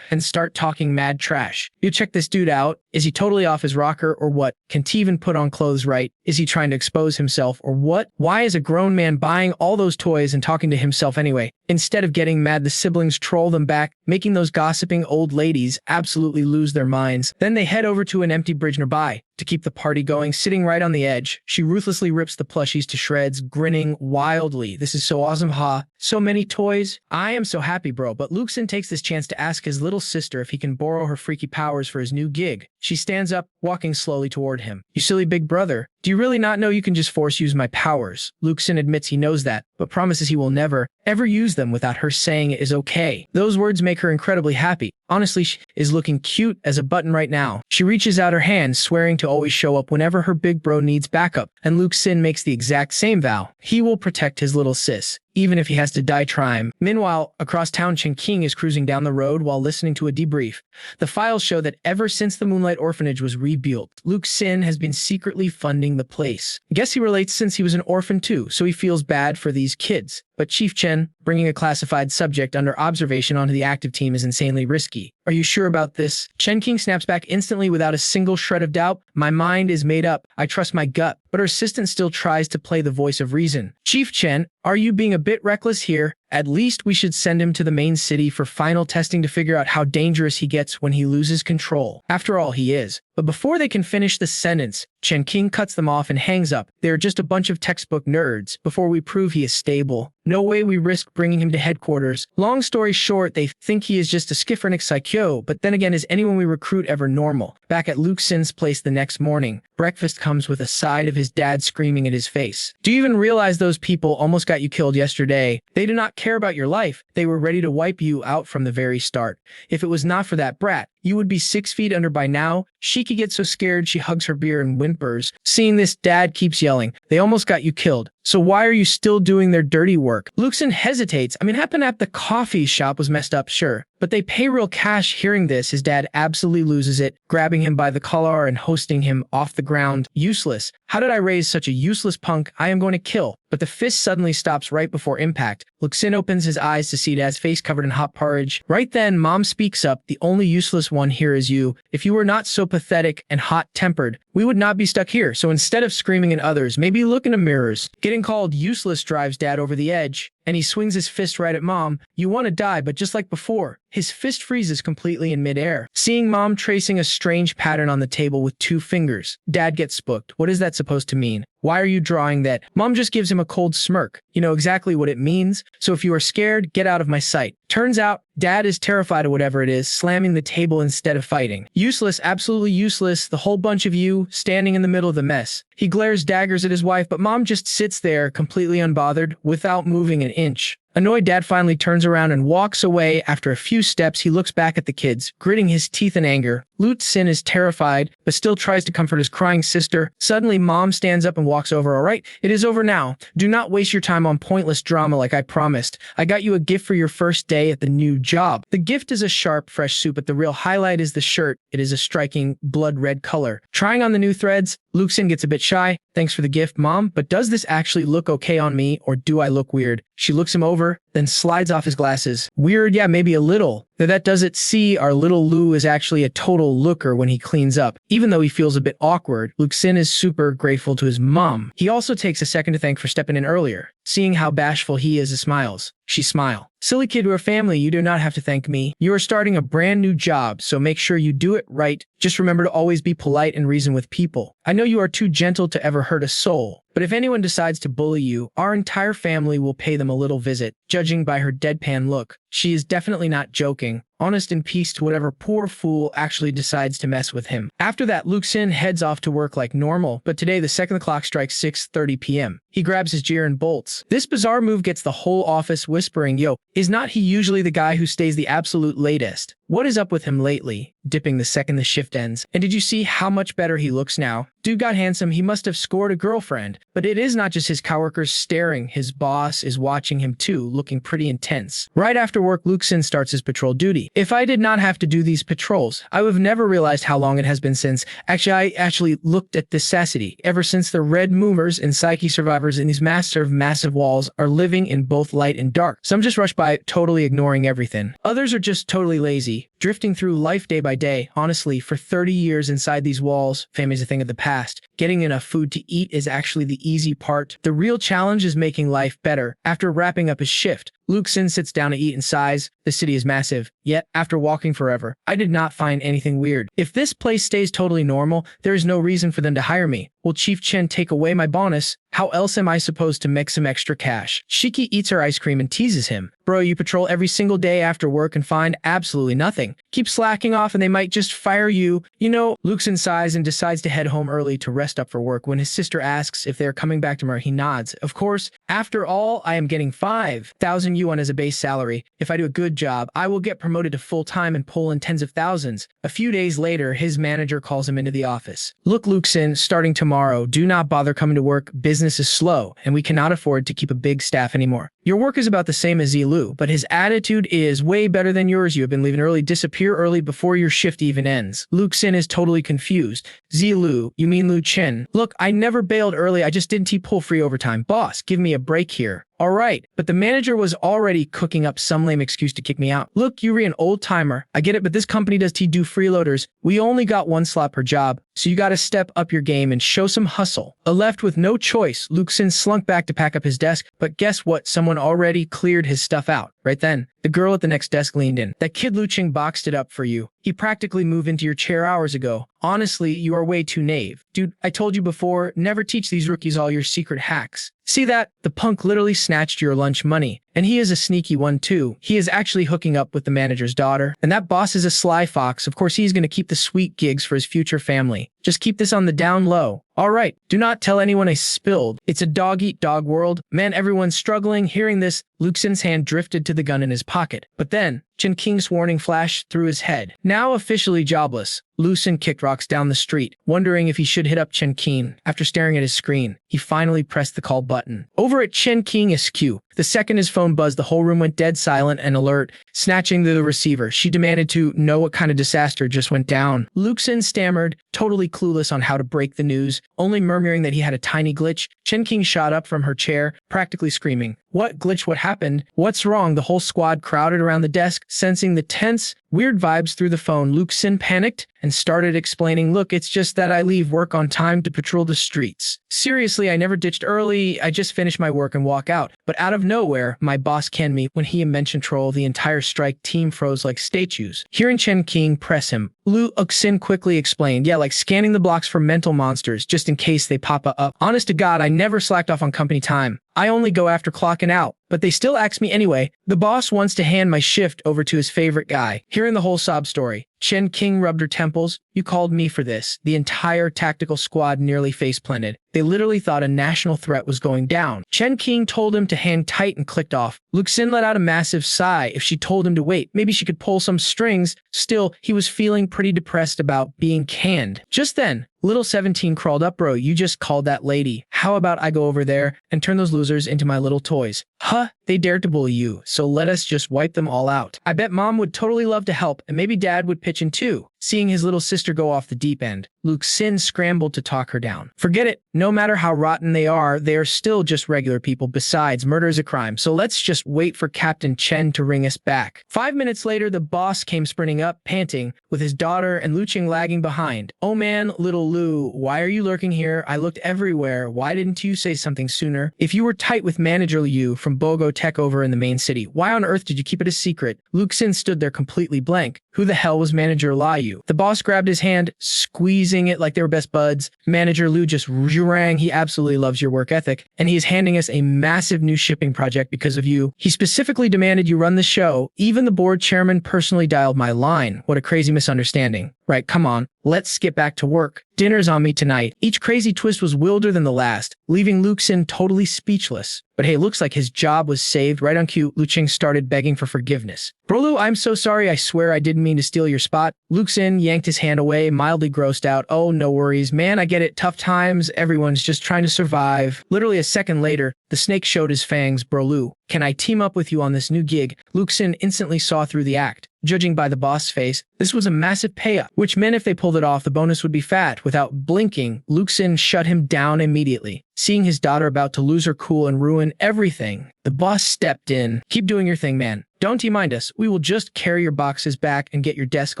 [SPEAKER 1] and start talking mad trash. You check this dude out. Is he totally off his rocker or what? Can't he even put on clothes right? Is he trying to expose himself or what? Why is a grown man buying all those toys and talking to himself anyway? Instead of getting mad, the siblings troll them back, making those gossiping old ladies absolutely lose their minds. Then they head over to an empty bridge nearby. To keep the party going, sitting right on the edge, she ruthlessly rips the plushies to shreds, grinning wildly. "This is so awesome, ha. So many toys. I am so happy, bro." But Lu Xin takes this chance to ask his little sister if he can borrow her freaky powers for his new gig. She stands up, walking slowly toward him. "You silly big brother. Do you really not know you can just force use my powers?" Lu Xin admits he knows that, but promises he will never, ever use them without her saying it is okay. Those words make her incredibly happy. Honestly, she is looking cute as a button right now. She reaches out her hand, swearing to always show up whenever her big bro needs backup, and Lu Xin makes the exact same vow. He will protect his little sis, even if he has to die trying. Meanwhile, across town, Qinggang is cruising down the road while listening to a debrief. The files show that ever since the Moonlight Orphanage was rebuilt, Lu Xin has been secretly funding the place. I guess he relates since he was an orphan too, so he feels bad for these kids. But Chief Chen, bringing a classified subject under observation onto the active team is insanely risky. "Are you sure about this?" Chen Qing snaps back instantly without a single shred of doubt. "My mind is made up. I trust my gut." But her assistant still tries to play the voice of reason. "Chief Chen, are you being a bit reckless here? At least we should send him to the main city for final testing to figure out how dangerous he gets when he loses control. After all, he is." But before they can finish the sentence, Chen Qing cuts them off and hangs up. "They are just a bunch of textbook nerds. Before we prove he is stable, no way we risk bringing him to headquarters." Long story short, they think he is just a schizophrenic psycho, but then again, is anyone we recruit ever normal? Back at Lu Xin's place the next morning, breakfast comes with a side of his dad screaming at his face. "Do you even realize those people almost got you killed yesterday? They do not care about your life. They were ready to wipe you out from the very start. If it was not for that brat, you would be 6 feet under by now." Shiki gets so scared she hugs her beer and whimpers. Seeing this, Dad keeps yelling, "They almost got you killed. So why are you still doing their dirty work?" Lu Xin hesitates. Happened at the coffee shop was messed up, sure. But they pay real cash. Hearing this, his dad absolutely loses it, grabbing him by the collar and hoisting him off the ground. "Useless. How did I raise such a useless punk? I am going to kill." But the fist suddenly stops right before impact. Lu Xin opens his eyes to see Dad's face covered in hot porridge. Right then, Mom speaks up. "The only useless one here is you. If you were not so pathetic and hot-tempered, we would not be stuck here. So instead of screaming at others, maybe look in the mirrors." Getting called useless drives Dad over the edge, and he swings his fist right at Mom. "You want to die, but just like before." His fist freezes completely in midair. Seeing Mom tracing a strange pattern on the table with 2 fingers, Dad gets spooked. What is that supposed to mean? Why are you drawing that? Mom just gives him a cold smirk. "You know exactly what it means, so if you are scared, get out of my sight." Turns out, Dad is terrified of whatever it is, slamming the table instead of fighting. "Useless, absolutely useless, the whole bunch of you, standing in the middle of the mess." He glares daggers at his wife, but Mom just sits there, completely unbothered, without moving an inch. Annoyed, Dad finally turns around and walks away. After a few steps, he looks back at the kids, gritting his teeth in anger. Lu Xin is terrified, but still tries to comfort his crying sister. Suddenly, Mom stands up and walks over. "All right, it is over now. Do not waste your time on pointless drama like I promised. I got you a gift for your first day at the new job." The gift is a sharp, fresh suit, but the real highlight is the shirt. It is a striking, blood-red color. Trying on the new threads, Lu Xin gets a bit shy. "Thanks for the gift, Mom, but does this actually look okay on me, or do I look weird?" She looks him over, then slides off his glasses. "Weird, yeah, maybe a little. Though that does it. See, our little Lu is actually a total looker when he cleans up. Even though he feels a bit awkward, Lu Xin is super grateful to his mom. He also takes a second to thank for stepping in earlier. Seeing how bashful he is, smiles. She smile. "Silly kid, we're family. You do not have to thank me. You are starting a brand new job, so make sure you do it right. Just remember to always be polite and reason with people. I know you are too gentle to ever hurt a soul, But if anyone decides to bully you, our entire family will pay them a little visit. Judging by her deadpan look, she is definitely not joking. Honest in peace to whatever poor fool actually decides to mess with him. After that, Lu Xin heads off to work like normal, but today the second the clock strikes 6:30 p.m. He grabs his gear and bolts. This bizarre move gets the whole office whispering, yo, is not he usually the guy who stays the absolute latest? What is up with him lately? Dipping the second the shift ends. And did you see how much better he looks now? Dude got handsome, he must have scored a girlfriend. But it is not just his coworkers staring, his boss is watching him too, looking pretty intense. Right after work, Lu Xin starts his patrol duty. If I did not have to do these patrols, I would have never realized how long it has been since. I actually looked at this satiety. Ever since the red movers and psyche survivors in these massive walls are living in both light and dark. Some just rush by, totally ignoring everything. Others are just totally lazy, drifting through life day by day. Honestly, for 30 years inside these walls, fame is a thing of the past. Getting enough food to eat is actually the easy part. The real challenge is making life better. After wrapping up his shift, Lu Xin sits down to eat and sighs. The city is massive. Yet, after walking forever, I did not find anything weird. If this place stays totally normal, there is no reason for them to hire me. Will Chief Chen take away my bonus? How else am I supposed to make some extra cash? Shiki eats her ice cream and teases him. Bro, you patrol every single day after work and find absolutely nothing. Keep slacking off and they might just fire you. You know, Lu Xin sighs and decides to head home early to rest up for work. When his sister asks if they are coming back tomorrow, he nods. Of course, after all, I am getting 5,000 yuan as a base salary. If I do a good job, I will get promoted to full-time and pull in tens of thousands. A few days later, his manager calls him into the office. Look, Lu Xin, starting tomorrow, do not bother coming to work. Business is slow, and we cannot afford to keep a big staff anymore. Your work is about the same as Zilu, but his attitude is way better than yours. You have been leaving early, disappear early before your shift even ends. Lu Xin is totally confused. Zilu, you mean Lu Chen? Look, I never bailed early, I just didn't pull free overtime. Boss, give me a break here. All right, but the manager was already cooking up some lame excuse to kick me out. Look, Yuri, an old-timer. I get it, but this company does do freeloaders. We only got one slot per job, so you gotta step up your game and show some hustle. Left with no choice, Lu Xin slunk back to pack up his desk, but guess what? Someone already cleared his stuff out. Right then, the girl at the next desk leaned in. That kid Lu Qing boxed it up for you. He practically moved into your chair hours ago. Honestly, you are way too naive. Dude, I told you before, never teach these rookies all your secret hacks. See that? The punk literally snatched your lunch money. And he is a sneaky one too. He is actually hooking up with the manager's daughter. And that boss is a sly fox. Of course, he's going to keep the sweet gigs for his future family. Just keep this on the down low. All right, do not tell anyone I spilled. It's a dog-eat-dog world. Man, everyone's struggling. Hearing this, Lu Xin's hand drifted to the gun in his pocket. But then, Chen Qing's warning flashed through his head. Now officially jobless, Lu Xin kicked rocks down the street, wondering if he should hit up Chen Qing. After staring at his screen, he finally pressed the call button. Over at Chen Qing SQ, the second his phone buzzed, the whole room went dead silent and alert. Snatching the receiver, she demanded to know what kind of disaster just went down. Lu Xin stammered, totally clueless on how to break the news, only murmuring that he had a tiny glitch. Chen Qing shot up from her chair, practically screaming. What glitch? What happened? What's wrong? The whole squad crowded around the desk, sensing the tense, weird vibes through the phone. Lu Xin panicked and started explaining, look, it's just that I leave work on time to patrol the streets. Seriously, I never ditched early. I just finished my work and walk out. But out of nowhere, my boss canned me. When he mentioned troll, the entire strike team froze like statues. Hearing Chen Qing press him, Lu Xin quickly explained, yeah, like scanning the blocks for mental monsters, just in case they pop up. Honest to God, I never slacked off on company time. I only go after clocking out, but they still ask me anyway. The boss wants to hand my shift over to his favorite guy. Hearing the whole sob story, Chen Qing rubbed her temples. You called me for this. The entire tactical squad nearly face-planted. They literally thought a national threat was going down. Chen Qing told him to hang tight and clicked off. Lu Xin let out a massive sigh. If she told him to wait, maybe she could pull some strings. Still, he was feeling pretty depressed about being canned. Just then, Little 17 crawled up. Bro, you just called that lady. How about I go over there and turn those losers into my little toys? Huh? They dared to bully you, so let us just wipe them all out. I bet mom would totally love to help, and maybe dad would pitch in too. Seeing his little sister go off the deep end, Lu Xin scrambled to talk her down. Forget it. No matter how rotten they are still just regular people. Besides, murder is a crime, so let's just wait for Captain Chen to ring us back. 5 minutes later, the boss came sprinting up, panting, with his daughter and Lu Qing lagging behind. Oh man, little Lu, why are you lurking here? I looked everywhere. Why didn't you say something sooner? If you were tight with Manager Liu from Bogo Tech over in the main city, why on earth did you keep it a secret? Lu Xin stood there completely blank. Who the hell was Manager Liu? you. The boss grabbed his hand, squeezing it like they were best buds. Manager Lu just rang. He absolutely loves your work ethic, and he is handing us a massive new shipping project because of you. He specifically demanded you run the show. Even the board chairman personally dialed my line. What a crazy misunderstanding. Right, come on, let's get back to work. Dinner's on me tonight. Each crazy twist was wilder than the last, leaving Lu Xin totally speechless. But hey, looks like his job was saved. Right on cue, Lu Qing started begging for forgiveness. Bro Lu, I'm so sorry. I swear I didn't mean to steal your spot. Lu Xin yanked his hand away, mildly grossed out. Oh, no worries. Man, I get it. Tough times. Everyone's just trying to survive. Literally a second later, the snake showed his fangs. Bro Lu, can I team up with you on this new gig? Lu Xin instantly saw through the act. Judging by the boss face, this was a massive payout, which meant if they pulled it off, the bonus would be fat. Without blinking, Lu Xin shut him down immediately. Seeing his daughter about to lose her cool and ruin everything, the boss stepped in. Keep doing your thing, man. Don't mind us. We will just carry your boxes back and get your desk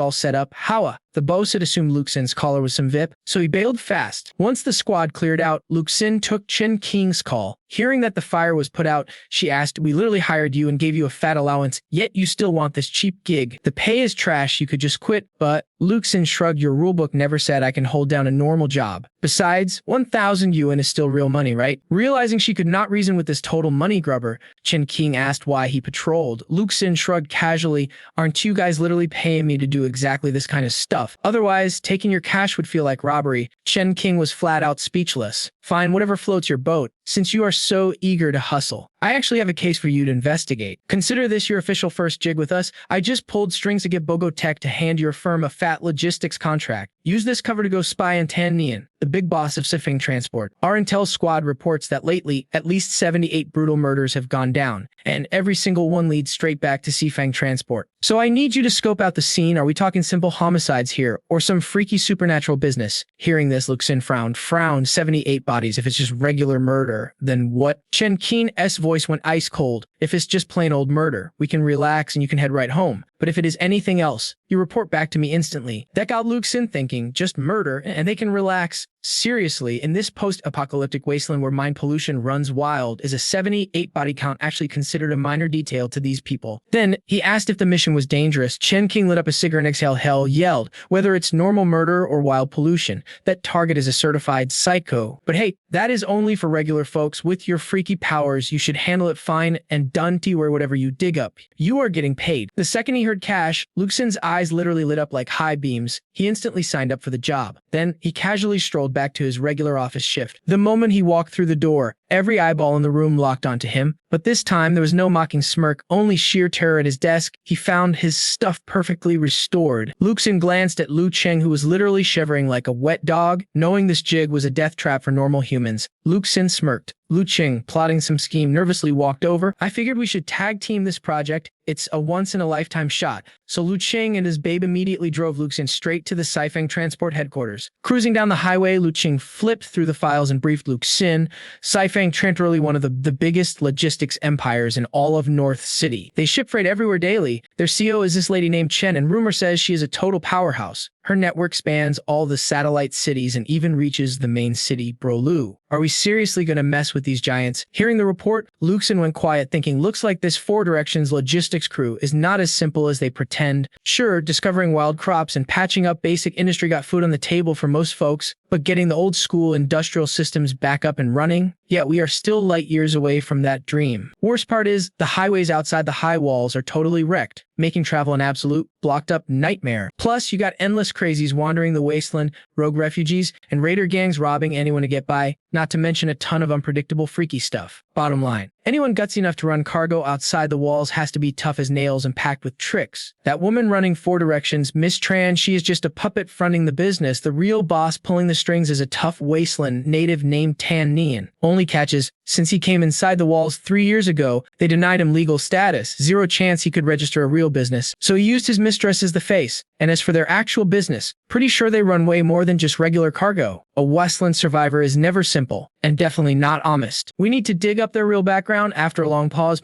[SPEAKER 1] all set up. Howa. The boss had assumed Lu Xin's collar was some VIP, so he bailed fast. Once the squad cleared out, Lu Xin took Chen Qing's call. Hearing that the fire was put out, she asked, "We literally hired you and gave you a fat allowance, yet you still want this cheap gig. The pay is trash, you could just quit." But Lu Xin shrugged. Your rulebook never said I can hold down a normal job. Besides, 1,000 yuan is still real money, right? Realizing she could not reason with this total money grubber, Chen Qing asked why he patrolled. Lu Xin shrugged casually. Aren't you guys literally paying me to do exactly this kind of stuff? Otherwise, taking your cash would feel like robbery. Chen Qing was flat out speechless. Fine, whatever floats your boat, since you are so eager to hustle. I actually have a case for you to investigate. Consider this your official first jig with us. I just pulled strings to get Bogo Tech to hand your firm a fat logistics contract. Use this cover to go spy in Tannian, the big boss of Sifeng Transport. Our intel squad reports that lately, at least 78 brutal murders have gone down, and every single one leads straight back to Sifeng Transport. So I need you to scope out the scene. Are we talking simple homicides here, or some freaky supernatural business? Hearing this, Lu Xin frowned. 78 bodies. If it's just regular murder, then what? Chen Qing's voice went ice cold. If it's just plain old murder, we can relax and you can head right home. But if it is anything else, you report back to me instantly. That got Lu Xin thinking, just murder, and they can relax. Seriously, in this post-apocalyptic wasteland where mind pollution runs wild, is a 78 body count actually considered a minor detail to these people? Then, he asked if the mission was dangerous. Chen Qing lit up a cigarette and exhaled, yelled, whether it's normal murder or wild pollution, that target is a certified psycho. But hey, that is only for regular folks. With your freaky powers, you should handle it fine and done to where whatever you dig up. You are getting paid. The second he heard cash, Lu Xin's eyes literally lit up like high beams. He instantly signed up for the job. Then, he casually strolled back to his regular office shift. The moment he walked through the door, every eyeball in the room locked onto him. But this time, there was no mocking smirk, only sheer terror at his desk. He found his stuff perfectly restored. Lu Xin glanced at Lu Cheng, who was literally shivering like a wet dog. Knowing this jig was a death trap for normal humans, Lu Xin smirked. Lu Qing, plotting some scheme, nervously walked over. I figured we should tag team this project. It's a once-in-a-lifetime shot. So Lu Qing and his babe immediately drove Lu Xin straight to the Sifeng Transport headquarters. Cruising down the highway, Lu Qing flipped through the files and briefed Lu Xin. Sifeng Transport, one of the biggest logistics empires in all of North City. They ship freight everywhere daily. Their CEO is this lady named Chen, and rumor says she is a total powerhouse. Her network spans all the satellite cities and even reaches the main city, Bro Lu. Are we seriously going to mess with these giants? Hearing the report, Lu Xin went quiet, thinking, looks like this Four Directions logistics crew is not as simple as they pretend. Sure, discovering wild crops and patching up basic industry got food on the table for most folks, but getting the old school industrial systems back up and running? Yet we are still light years away from that dream. Worst part is, the highways outside the high walls are totally wrecked, making travel an absolute blocked-up nightmare. Plus, you got endless crazies wandering the wasteland, rogue refugees, and raider gangs robbing anyone to get by, not to mention a ton of unpredictable freaky stuff. Bottom line, anyone gutsy enough to run cargo outside the walls has to be tough as nails and packed with tricks. That woman running Four Directions, Miss Tran, she is just a puppet fronting the business. The real boss pulling the strings is a tough wasteland native named Tan Nian. Only catches, since he came inside the walls 3 years ago, they denied him legal status. Zero chance he could register a real business. So he used his mistress as the face. And as for their actual business, pretty sure they run way more than just regular cargo. A wasteland survivor is never simple, and definitely not honest. We need to dig up their real background. After a long pause,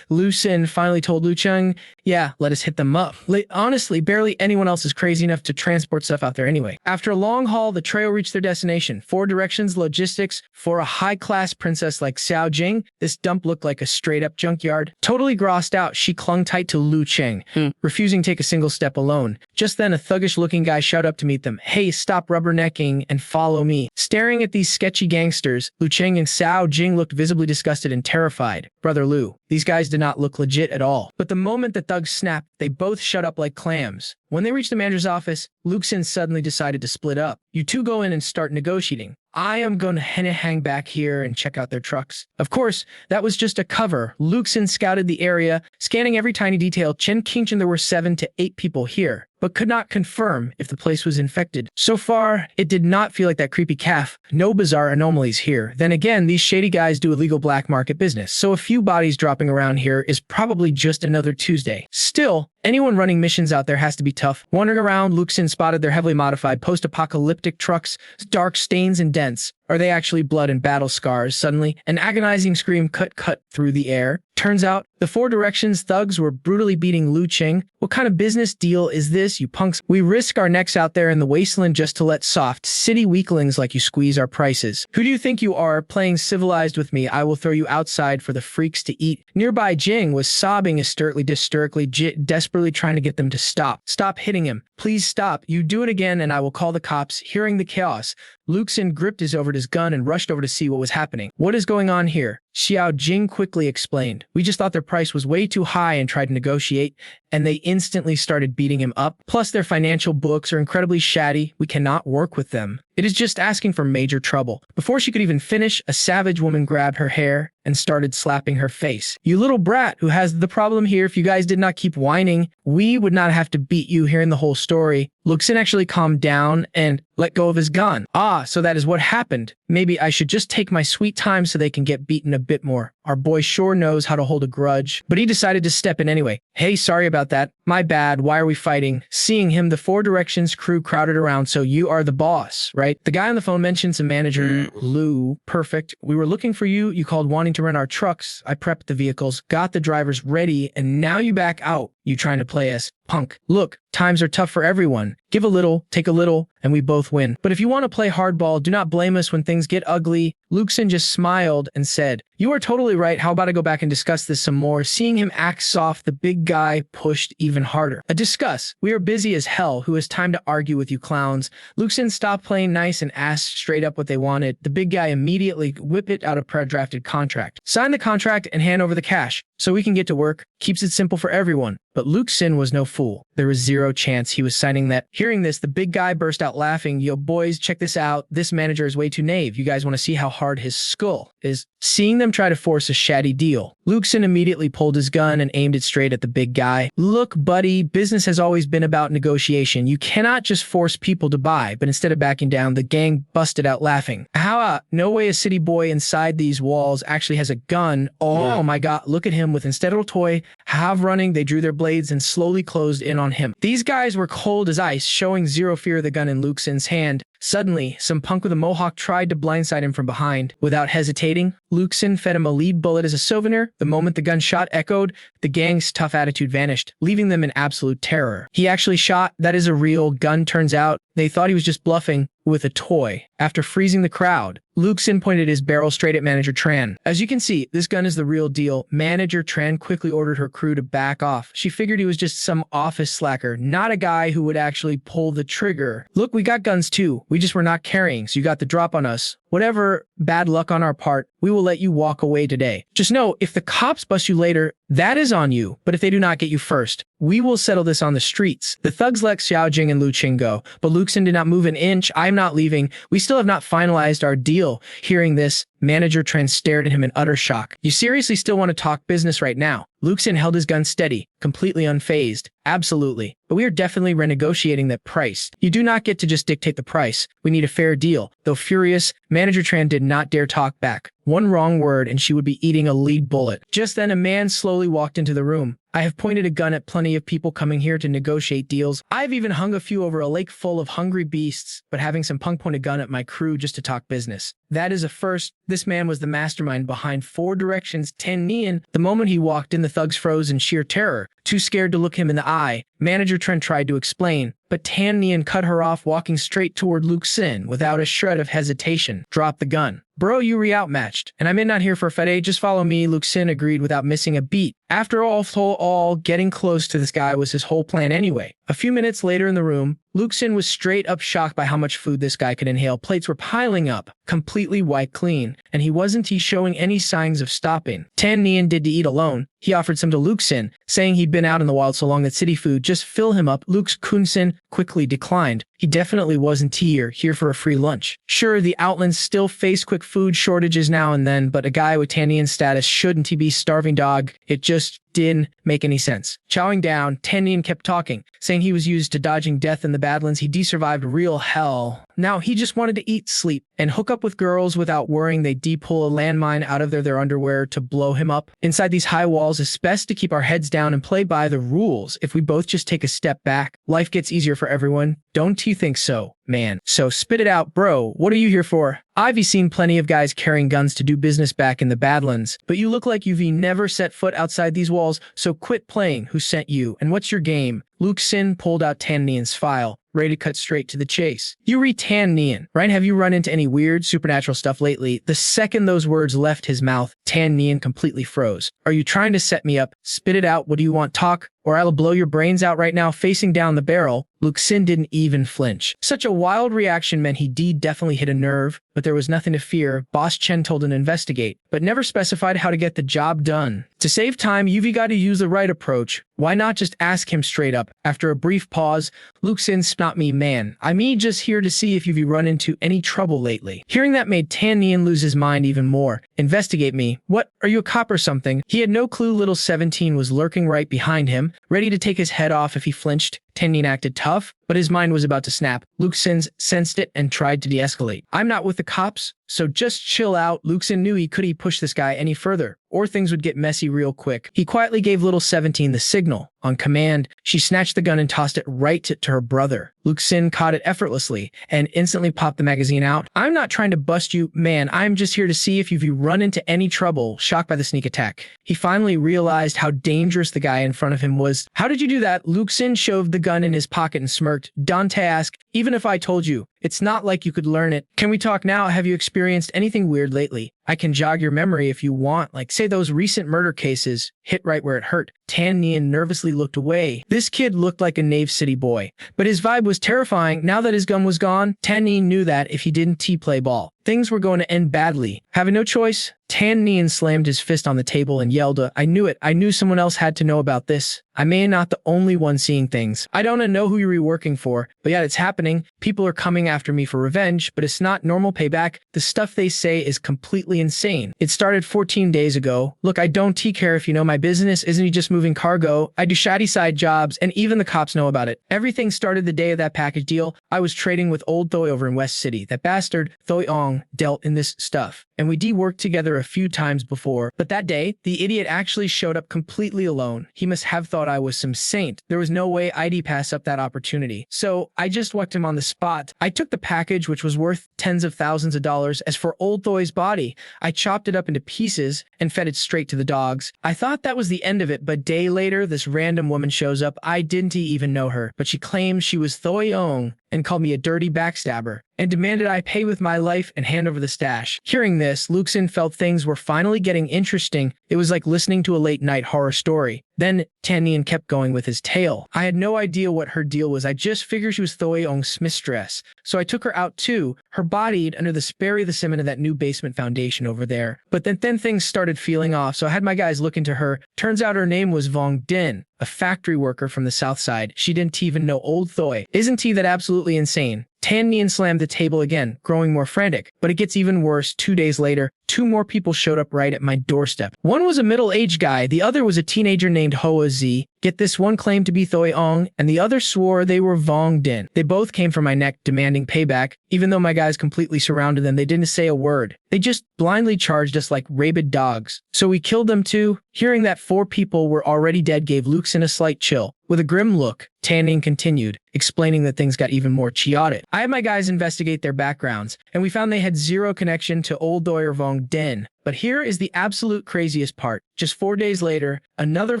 [SPEAKER 1] Lu Xin finally told Lu Cheng, yeah, let us hit them up. Honestly, barely anyone else is crazy enough to transport stuff out there anyway. After a long haul, the trio reached their destination. Four Directions Logistics. For a high-class princess like Xiao Jing, this dump looked like a straight-up junkyard. Totally grossed out, she clung tight to Lu Cheng, refusing to take a single step alone. Just then, a thuggish-looking guy shouted up to meet them. Hey, stop rubbernecking and follow me. Staring at these sketchy gangsters, Lu Xin and Cao Jing looked visibly disgusted and terrified. Brother Lu, these guys did not look legit at all. But the moment the thugs snapped, they both shut up like clams. When they reached the manager's office, Lu Xin suddenly decided to split up. You two go in and start negotiating. I am going to hang back here and check out their trucks. Of course, that was just a cover. Lu Xin scouted the area, scanning every tiny detail. Chen Qing, there were 7 to 8 people here, but could not confirm if the place was infected. So far, it did not feel like that creepy calf. No bizarre anomalies here. Then again, these shady guys do illegal black market business, so a few bodies dropping around here is probably just another Tuesday. Still, anyone running missions out there has to be tough. Wandering around, Lu Xin spotted their heavily modified post-apocalyptic trucks, dark stains and dents. Are they actually blood and battle scars? Suddenly, an agonizing scream cut through the air. Turns out, the 4 Directions thugs were brutally beating Lu Qing. What kind of business deal is this, you punks? We risk our necks out there in the wasteland just to let soft city weaklings like you squeeze our prices. Who do you think you are, playing civilized with me? I will throw you outside for the freaks to eat. Nearby Jing was sobbing hysterically, desperately trying to get them to stop. Stop hitting him. Please stop. You do it again and I will call the cops. Hearing the chaos, Lu Xin gripped his gun and rushed over to see what was happening. What is going on here? Xiao Jing quickly explained. We just thought their price was way too high and tried to negotiate, and they instantly started beating him up. Plus, their financial books are incredibly shoddy. We cannot work with them. It is just asking for major trouble. Before she could even finish, a savage woman grabbed her hair and started slapping her face. You little brat, who has the problem here? If you guys did not keep whining, we would not have to beat you. Hearing the whole story, Lu Xin actually calmed down and let go of his gun. Ah, so that is what happened. Maybe I should just take my sweet time so they can get beaten a bit more. Our boy sure knows how to hold a grudge, but he decided to step in anyway. Hey, sorry about that. My bad. Why are we fighting? Seeing him, the 4 Directions crew crowded around. So you are the boss, right? The guy on the phone mentions a manager, Lu. Perfect. We were looking for you. You called wanting to rent our trucks. I prepped the vehicles, got the drivers ready, and now you back out. You trying to play us? Punk. Look, times are tough for everyone. Give a little, take a little, and we both win. But if you want to play hardball, do not blame us when things get ugly. Lu Xin just smiled and said, you are totally right. How about I go back and discuss this some more? Seeing him act soft, the big guy pushed even harder. A discuss. We are busy as hell. Who has time to argue with you clowns? Lu Xin stopped playing nice and asked straight up what they wanted. The big guy immediately whipped it out a pre-drafted contract. Sign the contract and hand over the cash so we can get to work. Keeps it simple for everyone. But Lu Xin was no fool. There was zero chance he was signing that. Hearing this, the big guy burst out laughing. Yo, boys, check this out. This manager is way too naive. You guys want to see how hard his skull is? Seeing them try to force a shady deal, Lu Xin immediately pulled his gun and aimed it straight at the big guy. Look, buddy, business has always been about negotiation. You cannot just force people to buy, but instead of backing down, the gang busted out laughing. How? No way a city boy inside these walls actually has a gun. Oh my god, look at him with instead of a toy, have running, they drew their blades and slowly closed in on him. These guys were cold as ice, showing zero fear of the gun in Lu Xin's hand. Suddenly, some punk with a mohawk tried to blindside him from behind. Without hesitating, Lu Xin fed him a lead bullet as a souvenir. The moment the gunshot echoed, the gang's tough attitude vanished, leaving them in absolute terror. He actually shot. That is a real gun, turns out. They thought he was just bluffing with a toy. After freezing the crowd, Lu Xin pointed his barrel straight at Manager Tran. As you can see, this gun is the real deal. Manager Tran quickly ordered her crew to back off. She figured he was just some office slacker, not a guy who would actually pull the trigger. Look, we got guns too. We just were not carrying, so you got the drop on us. Whatever bad luck on our part, we will let you walk away today. Just know, if the cops bust you later, that is on you. But if they do not get you first, we will settle this on the streets. The thugs let Xiao Jing and Lu Qing go, but Lu Xin did not move an inch. I'm not leaving. We still have not finalized our deal. Hearing this, Manager Tran stared at him in utter shock. You seriously still want to talk business right now? Lu Xin held his gun steady, completely unfazed. Absolutely. But we are definitely renegotiating that price. You do not get to just dictate the price. We need a fair deal. Though furious, Manager Tran did not dare talk back. One wrong word and she would be eating a lead bullet. Just then a man slowly walked into the room. I have pointed a gun at plenty of people coming here to negotiate deals. I've even hung a few over a lake full of hungry beasts, but having some punk point a gun at my crew just to talk business. That is a first. This man was the mastermind behind 4 Directions 10 Nian. The moment he walked in, the thugs froze in sheer terror. Too scared to look him in the eye, Manager Trent tried to explain, but Tan Nian cut her off, walking straight toward Lu Xin without a shred of hesitation. Drop the gun. Bro, you re-outmatched, and I'm in not here for a fete, just follow me. Lu Xin agreed without missing a beat. After all, getting close to this guy was his whole plan anyway. A few minutes later in the room, Lu Xin was straight up shocked by how much food this guy could inhale. Plates were piling up, completely wiped clean, and he wasn't showing any signs of stopping. Tan Nian did to eat alone. He offered some to Lu Xin, saying he'd been out in the wild so long that city food just fill him up. Lu Xin quickly declined. He definitely wasn't here for a free lunch. Sure, the outlands still face quick food shortages now and then, but a guy with Tan Nian's status, shouldn't he be starving, dog? It just didn't make any sense. Chowing down, Tan Nian kept talking, saying he was used to dodging death in the Badlands. He survived real hell. Now he just wanted to eat, sleep, and hook up with girls without worrying they'd pull a landmine out of their underwear to blow him up. Inside these high walls, it's best to keep our heads down and play by the rules. If we both just take a step back, life gets easier for everyone. Don't you think so, man? So spit it out, bro. What are you here for? I've seen plenty of guys carrying guns to do business back in the Badlands, but you look like you've never set foot outside these walls, so quit playing. Who sent you, and what's your game? Lu Xin pulled out Tan Nian's file, ready to cut straight to the chase. You read Tan Nian, right? Have you run into any weird supernatural stuff lately? The second those words left his mouth, Tan Nian completely froze. Are you trying to set me up? Spit it out. What do you want? Talk, or I'll blow your brains out right now. Facing down the barrel, Lu Xin didn't even flinch. Such a wild reaction meant he definitely hit a nerve, but there was nothing to fear. Boss Chen told him to investigate, but never specified how to get the job done. To save time, you've got to use the right approach. Why not just ask him straight up? After a brief pause, Lu Xin snapped, me, man. I'm just here to see if you've run into any trouble lately. Hearing that made Tan Nian lose his mind even more. Investigate me? What? Are you a cop or something? He had no clue little 17 was lurking right behind him, ready to take his head off if he flinched. Tan Nian acted tough, but his mind was about to snap. Lu Xin sensed it and tried to de-escalate. I'm not with the cops, so just chill out. Lu Xin knew he couldn't push this guy any further, or things would get messy real quick. He quietly gave little 17 the signal. On command, she snatched the gun and tossed it right to her brother. Lu Xin caught it effortlessly and instantly popped the magazine out. I'm not trying to bust you, man. I'm just here to see if you've run into any trouble. Shocked by the sneak attack, he finally realized how dangerous the guy in front of him was. How did you do that? Lu Xin shoved the gun in his pocket and smirked. Dante asked, even if I told you, it's not like you could learn it. Can we talk now? Have you experienced anything weird lately? I can jog your memory if you want, like say those recent murder cases. Hit right where it hurt. Tan Nian nervously looked away. This kid looked like a Nave City boy, but his vibe was terrifying. Now that his gun was gone, Tan Nian knew that if he didn't play ball, things were going to end badly. Having no choice, Tan Nian slammed his fist on the table and yelled, I knew it. I knew someone else had to know about this. I may not the only one seeing things. I don't know who you're working for, but yeah, it's happening. People are coming after me for revenge, but it's not normal payback. The stuff they say is completely insane. It started 14 days ago. Look, I don't care if you know my business. Isn't he just moving cargo? I do shady side jobs, and even the cops know about it. Everything started the day of that package deal. I was trading with old Thoi over in West City. That bastard, Thoi Ong, dealt in this stuff, and we worked together a few times before, but that day, the idiot actually showed up completely alone. He must have thought I was some saint. There was no way I'd pass up that opportunity. So I just whacked him on the spot. I took the package, which was worth tens of thousands of dollars. As for old Thoi's body, I chopped it up into pieces and fed it straight to the dogs. I thought that was the end of it, but a day later, this random woman shows up. I didn't even know her, but she claimed she was Thoi Ong and called me a dirty backstabber and demanded I pay with my life and hand over the stash. Hearing this, Lu Xin felt things were finally getting interesting. It was like listening to a late-night horror story. Then Tan Nian kept going with his tale. I had no idea what her deal was. I just figured she was Thoi Ong's mistress. So I took her out too, her bodied under the Sperry the cement of that new basement foundation over there. But then things started feeling off, so I had my guys look into her. Turns out her name was Vong Din, a factory worker from the south side. She didn't even know old Thoi. Isn't he that absolutely insane? Tan Nian slammed the table again, growing more frantic. But it gets even worse. 2 days later, 2 more people showed up right at my doorstep. One was a middle-aged guy, the other was a teenager named Hoa Zi. Get this, one claimed to be Thoi Ong, and the other swore they were Vong Din. They both came for my neck, demanding payback. Even though my guys completely surrounded them, they didn't say a word. They just blindly charged us like rabid dogs. So we killed them too. Hearing that 4 people were already dead gave Lu Xin a slight chill. With a grim look, Tan Nian continued, explaining that things got even more chaotic. I had my guys investigate their backgrounds, and we found they had zero connection to old Doi or Vong Din. But here is the absolute craziest part. Just 4 days later, another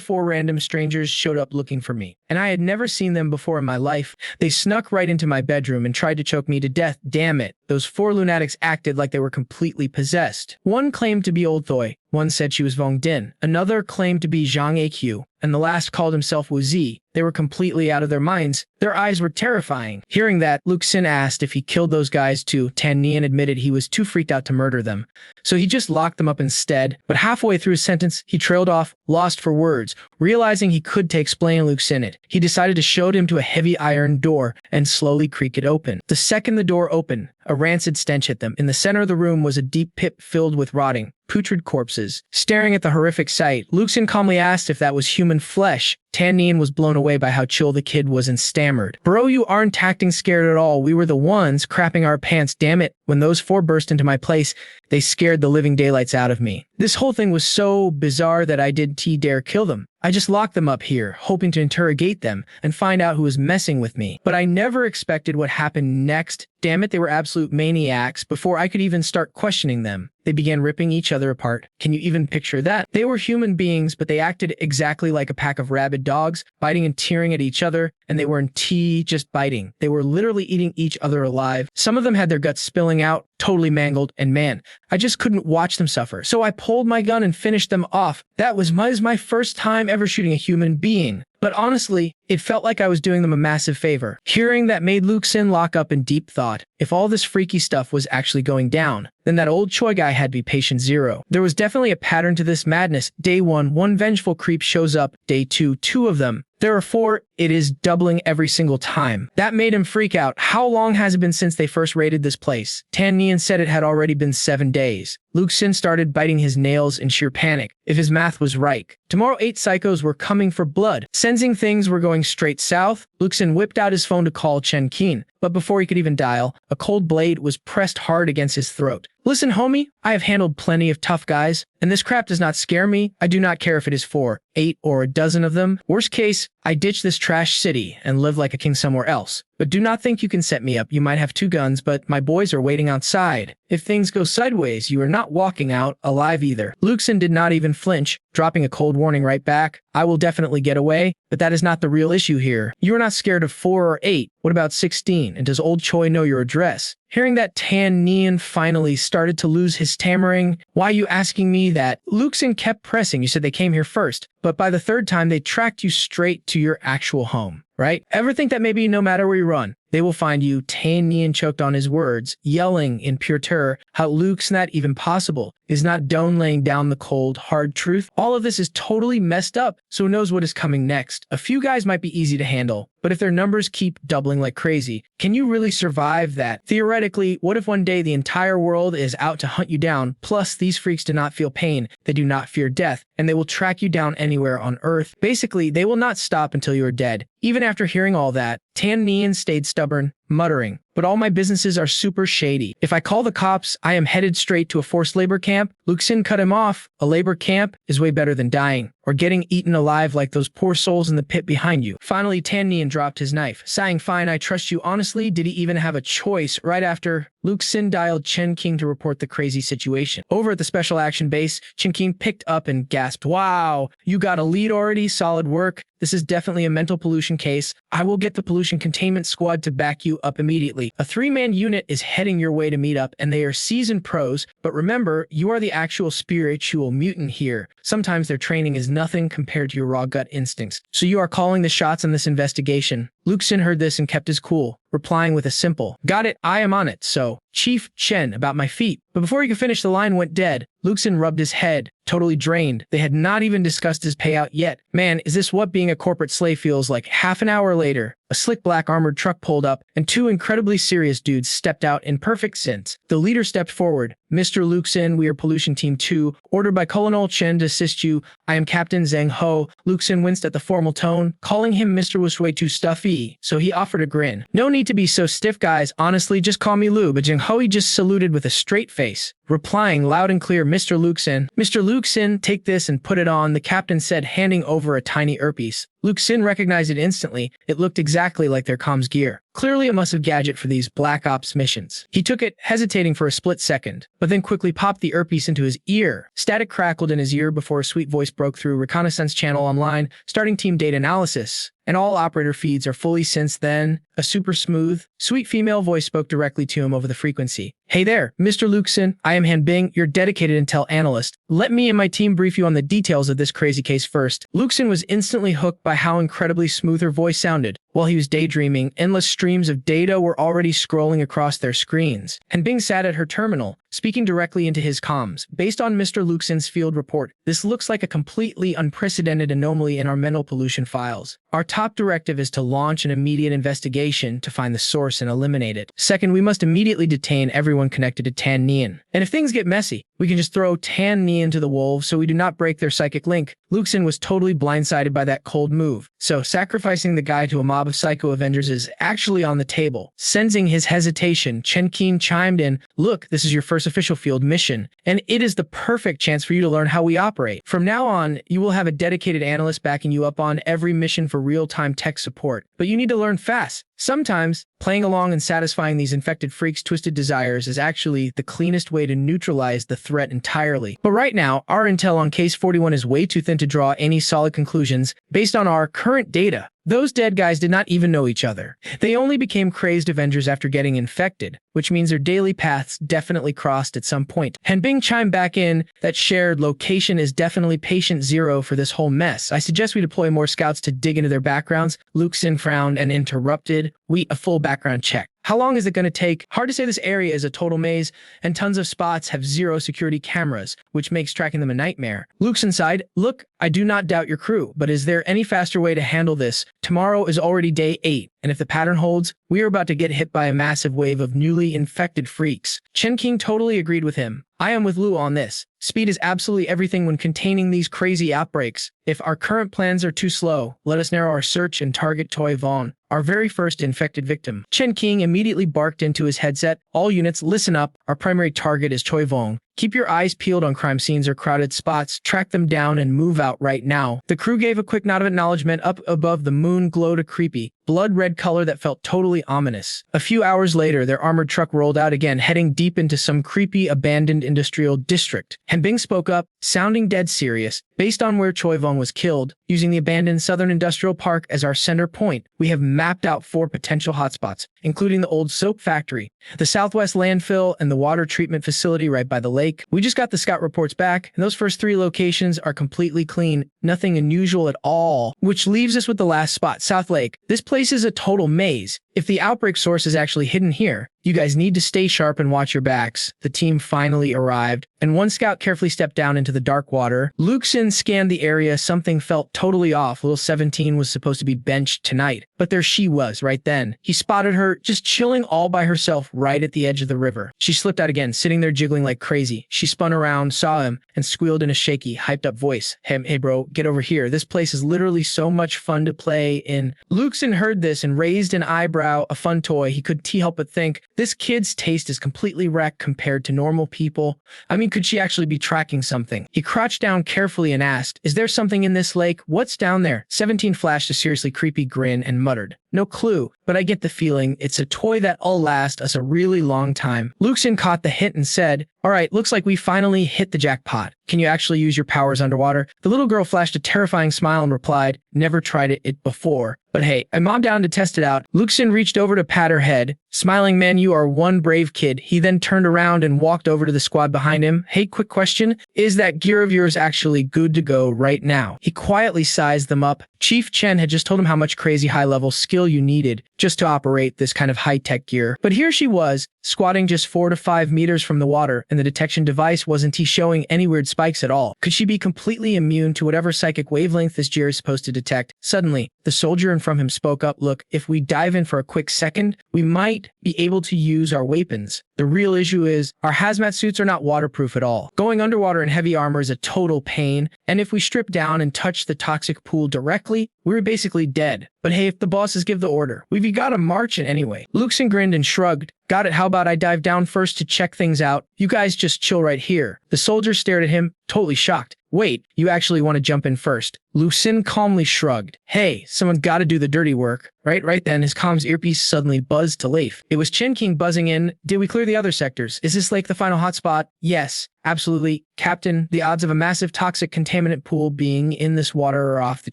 [SPEAKER 1] 4 random strangers showed up looking for me, and I had never seen them before in my life. They snuck right into my bedroom and tried to choke me to death. Damn it. Those 4 lunatics acted like they were completely possessed. One claimed to be old Thoi, one said she was Vong Din, another claimed to be Zhang AQ, and the last called himself Wu Zi. They were completely out of their minds. Their eyes were terrifying. Hearing that, Lu Xin asked if he killed those guys too. Tan Nian admitted he was too freaked out to murder them, so he just locked them up instead. But halfway through his sentence, he trailed off, lost for words. Realizing he could explain Lu Xin it, he decided to show him to a heavy iron door and slowly creak it open. The second the door opened, a rancid stench hit them. In the center of the room was a deep pit filled with rotting, putrid corpses. Staring at the horrific sight, Lu Xin calmly asked if that was human flesh. Tan Nian was blown away by how chill the kid was and stammered, "Bro, you aren't acting scared at all. We were the ones crapping our pants, damn it. When those four burst into my place, they scared the living daylights out of me. This whole thing was so bizarre that I didn't dare kill them. I just locked them up here, hoping to interrogate them and find out who was messing with me. But I never expected what happened next. Damn it, they were absolute maniacs. Before I could even start questioning them, they began ripping each other apart. Can you even picture that? They were human beings, but they acted exactly like a pack of rabid dogs, biting and tearing at each other, and they weren't just biting. They were literally eating each other alive. Some of them had their guts spilling out, totally mangled, and man, I just couldn't watch them suffer. So I pulled my gun and finished them off. That was my first time ever shooting a human being. But honestly, it felt like I was doing them a massive favor. Hearing that made Lu Xin lock up in deep thought. If all this freaky stuff was actually going down, then that old Choi guy had to be patient zero. There was definitely a pattern to this madness. Day 1, one vengeful creep shows up. Day 2, 2 of them. There are 4, it is doubling every single time. That made him freak out. How long has it been since they first raided this place? Tan Nian said it had already been 7 days. Lu Xin started biting his nails in sheer panic. If his math was right, tomorrow 8 psychos were coming for blood. Sensing things were going straight south, Lu Xin whipped out his phone to call Chen Qing. But before he could even dial, a cold blade was pressed hard against his throat. Listen, homie, I have handled plenty of tough guys, and this crap does not scare me. I do not care if it is 4, 8, or a dozen of them. Worst case, I ditch this trash city and live like a king somewhere else. But do not think you can set me up. You might have 2 guns, but my boys are waiting outside. If things go sideways, you are not walking out alive either. Lu Xin did not even flinch, dropping a cold warning right back. I will definitely get away, but that is not the real issue here. You are not scared of 4 or 8. What about 16? And does old Choi know your address? Hearing that, Tan Nian finally started to lose his stammering. Why are you asking me that? Lu Xin kept pressing. You said they came here first, but by the 3rd time, they tracked you straight to your actual home, right? Ever think that maybe no matter where you run, they will find you? Tan Nian choked on his words, yelling in pure terror. How Luke's not even possible? Is not Doan laying down the cold, hard truth? All of this is totally messed up, so who knows what is coming next? A few guys might be easy to handle, but if their numbers keep doubling like crazy, can you really survive that? Theoretically, what if one day the entire world is out to hunt you down? Plus, these freaks do not feel pain, they do not fear death, and they will track you down anywhere on Earth. Basically, they will not stop until you are dead. Even after hearing all that, Tan Nian stayed stubborn, muttering, "But all my businesses are super shady. If I call the cops, I am headed straight to a forced labor camp." Lu Xin cut him off. A labor camp is way better than dying, or getting eaten alive like those poor souls in the pit behind you. Finally, Tan Nian dropped his knife, sighing, "Fine, I trust you." Honestly, did he even have a choice? Right after, Lu Xin dialed Chen Qing to report the crazy situation. Over at the special action base, Chen Qing picked up and gasped, "Wow, you got a lead already? Solid work. This is definitely a mental pollution case. I will get the pollution containment squad to back you up immediately. A 3-man unit is heading your way to meet up, and they are seasoned pros, but remember, you are the actual spiritual mutant here. Sometimes their training is nothing compared to your raw gut instincts. So you are calling the shots on this investigation." Lu Xin heard this and kept his cool, replying with a simple, "Got it, I am on it, so, Chief Chen, about my feet." But before he could finish, the line went dead. Lu Xin rubbed his head, totally drained. They had not even discussed his payout yet. Man, is this what being a corporate slave feels like? Half an hour later, a slick black armored truck pulled up, and 2 incredibly serious dudes stepped out in perfect sync. The leader stepped forward. "Mr. Lu Xin, we are Pollution Team 2, ordered by Colonel Chen to assist you. I am Captain Zheng Ho." Lu Xin winced at the formal tone. Calling him Mr. was way too stuffy, so he offered a grin. "No need to be so stiff, guys. Honestly, just call me Lu." But Zheng Ho just saluted with a straight face, replying loud and clear, "Mr. Lu Xin." "Mr. Lu Xin, take this and put it on," the captain said, handing over a tiny earpiece. Lu Xin recognized it instantly. It looked exactly like their comms gear. Clearly a must-have gadget for these Black Ops missions. He took it, hesitating for a split second, but then quickly popped the earpiece into his ear. Static crackled in his ear before a sweet voice broke through. "Reconnaissance channel online, starting team data analysis. And all operator feeds are fully synced." Then, a super smooth, sweet female voice spoke directly to him over the frequency. "Hey there, Mr. Lu Xin. I am Han Bing, your dedicated intel analyst. Let me and my team brief you on the details of this crazy case first. Lu Xin was instantly hooked by how incredibly smooth her voice sounded. While he was daydreaming, endless streams of data were already scrolling across their screens. Han Bing sat at her terminal, speaking directly into his comms. Based on Mr. Lu Xin's field report, this looks like a completely unprecedented anomaly in our mental pollution files. Our top directive is to launch an immediate investigation to find the source and eliminate it. Second, we must immediately detain everyone connected to Tan Nian. And if things get messy, we can just throw Tan Nian to the wolves so we do not break their psychic link. Lu Xin was totally blindsided by that cold move, so sacrificing the guy to a mob of psycho Avengers is actually on the table. Sensing his hesitation, Chen Qing chimed in, "Look, this is your first official field mission, and it is the perfect chance for you to learn how we operate. From now on, you will have a dedicated analyst backing you up on every mission for real-time tech support, but you need to learn fast. Sometimes, playing along and satisfying these infected freaks' twisted desires is actually the cleanest way to neutralize the threat entirely. But right now, our intel on Case 41 is way too thin to draw any solid conclusions based on our current data. Those dead guys did not even know each other. They only became crazed Avengers after getting infected, which means their daily paths definitely crossed at some point." Han Bing chimed back in that shared location is definitely patient zero for this whole mess. "I suggest we deploy more scouts to dig into their backgrounds." Lu Xin frowned and interrupted. "A full background check. How long is it going to take? Hard to say. This area is a total maze, and tons of spots have zero security cameras, which makes tracking them a nightmare." Lu Xin sighed. "Look, I do not doubt your crew, but is there any faster way to handle this? Tomorrow is already day 8, and if the pattern holds, we are about to get hit by a massive wave of newly infected freaks." Chen Qing totally agreed with him. "I am with Lu on this. Speed is absolutely everything when containing these crazy outbreaks. If our current plans are too slow, let us narrow our search and target Toy Vaughn, our very first infected victim." Chen Qing immediately barked into his headset. "All units, listen up. Our primary target is Choi Vong. Keep your eyes peeled on crime scenes or crowded spots, track them down and move out right now." The crew gave a quick nod of acknowledgement. Up above, the moon glowed a creepy, blood-red color that felt totally ominous. A few hours later, their armored truck rolled out again, heading deep into some creepy, abandoned industrial district. Han Bing spoke up, sounding dead serious. "Based on where Choi Vong was killed, using the abandoned Southern Industrial Park as our center point, we have mapped out 4 potential hotspots, including the old soap factory, the Southwest landfill, and the water treatment facility right by the lake. We just got the scout reports back, and those first 3 locations are completely clean, nothing unusual at all, which leaves us with the last spot, South Lake. This place is a total maze. If the outbreak source is actually hidden here, you guys need to stay sharp and watch your backs." The team finally arrived, and one scout carefully stepped down into the dark water. Lu Xin scanned the area. Something felt totally off. Little 17 was supposed to be benched tonight, but there she was right then. He spotted her, just chilling all by herself right at the edge of the river. She slipped out again, sitting there jiggling like crazy. She spun around, saw him, and squealed in a shaky, hyped-up voice. Hey bro, get over here. This place is literally so much fun to play in." Lu Xin heard this and raised an eyebrow. A fun toy. He couldn't help but think, this kid's taste is completely wrecked compared to normal people. I mean, could she actually be tracking something? He crouched down carefully and asked, "Is there something in this lake? What's down there?" 17 flashed a seriously creepy grin and muttered, "No clue, but I get the feeling it's a toy that'll last us a really long time." Lu Xin caught the hint and said, "All right, looks like we finally hit the jackpot. Can you actually use your powers underwater?" The little girl flashed a terrifying smile and replied, "Never tried it before. But hey, I'm on down to test it out." Lu Xin reached over to pat her head, smiling. "Man, you are one brave kid." He then turned around and walked over to the squad behind him. "Hey, quick question. Is that gear of yours actually good to go right now?" He quietly sized them up. Chief Chen had just told him how much crazy high-level skill you needed just to operate this kind of high-tech gear. But here she was, squatting just 4 to 5 meters from the water, and the detection device wasn't showing any weird spikes at all. Could she be completely immune to whatever psychic wavelength this gear is supposed to detect? Suddenly, the soldier in front of him spoke up. "Look, if we dive in for a quick second, we might be able to use our weapons. The real issue is, our hazmat suits are not waterproof at all. Going underwater in heavy armor is a total pain, and if we strip down and touch the toxic pool directly, we're basically dead. But hey, if the bosses give the order, we've got to march in anyway." Lu Xin grinned and shrugged. "Got it, how about I dive down first to check things out? You guys just chill right here." The soldier stared at him, totally shocked. "Wait, you actually want to jump in first?" Lu Xin calmly shrugged. "Hey, someone gotta do the dirty work." Right then, his comms earpiece suddenly buzzed to life. It was Chen Qing buzzing in. "Did we clear the other sectors? Is this lake the final hotspot?" "Yes, absolutely. Captain, the odds of a massive toxic contaminant pool being in this water are off the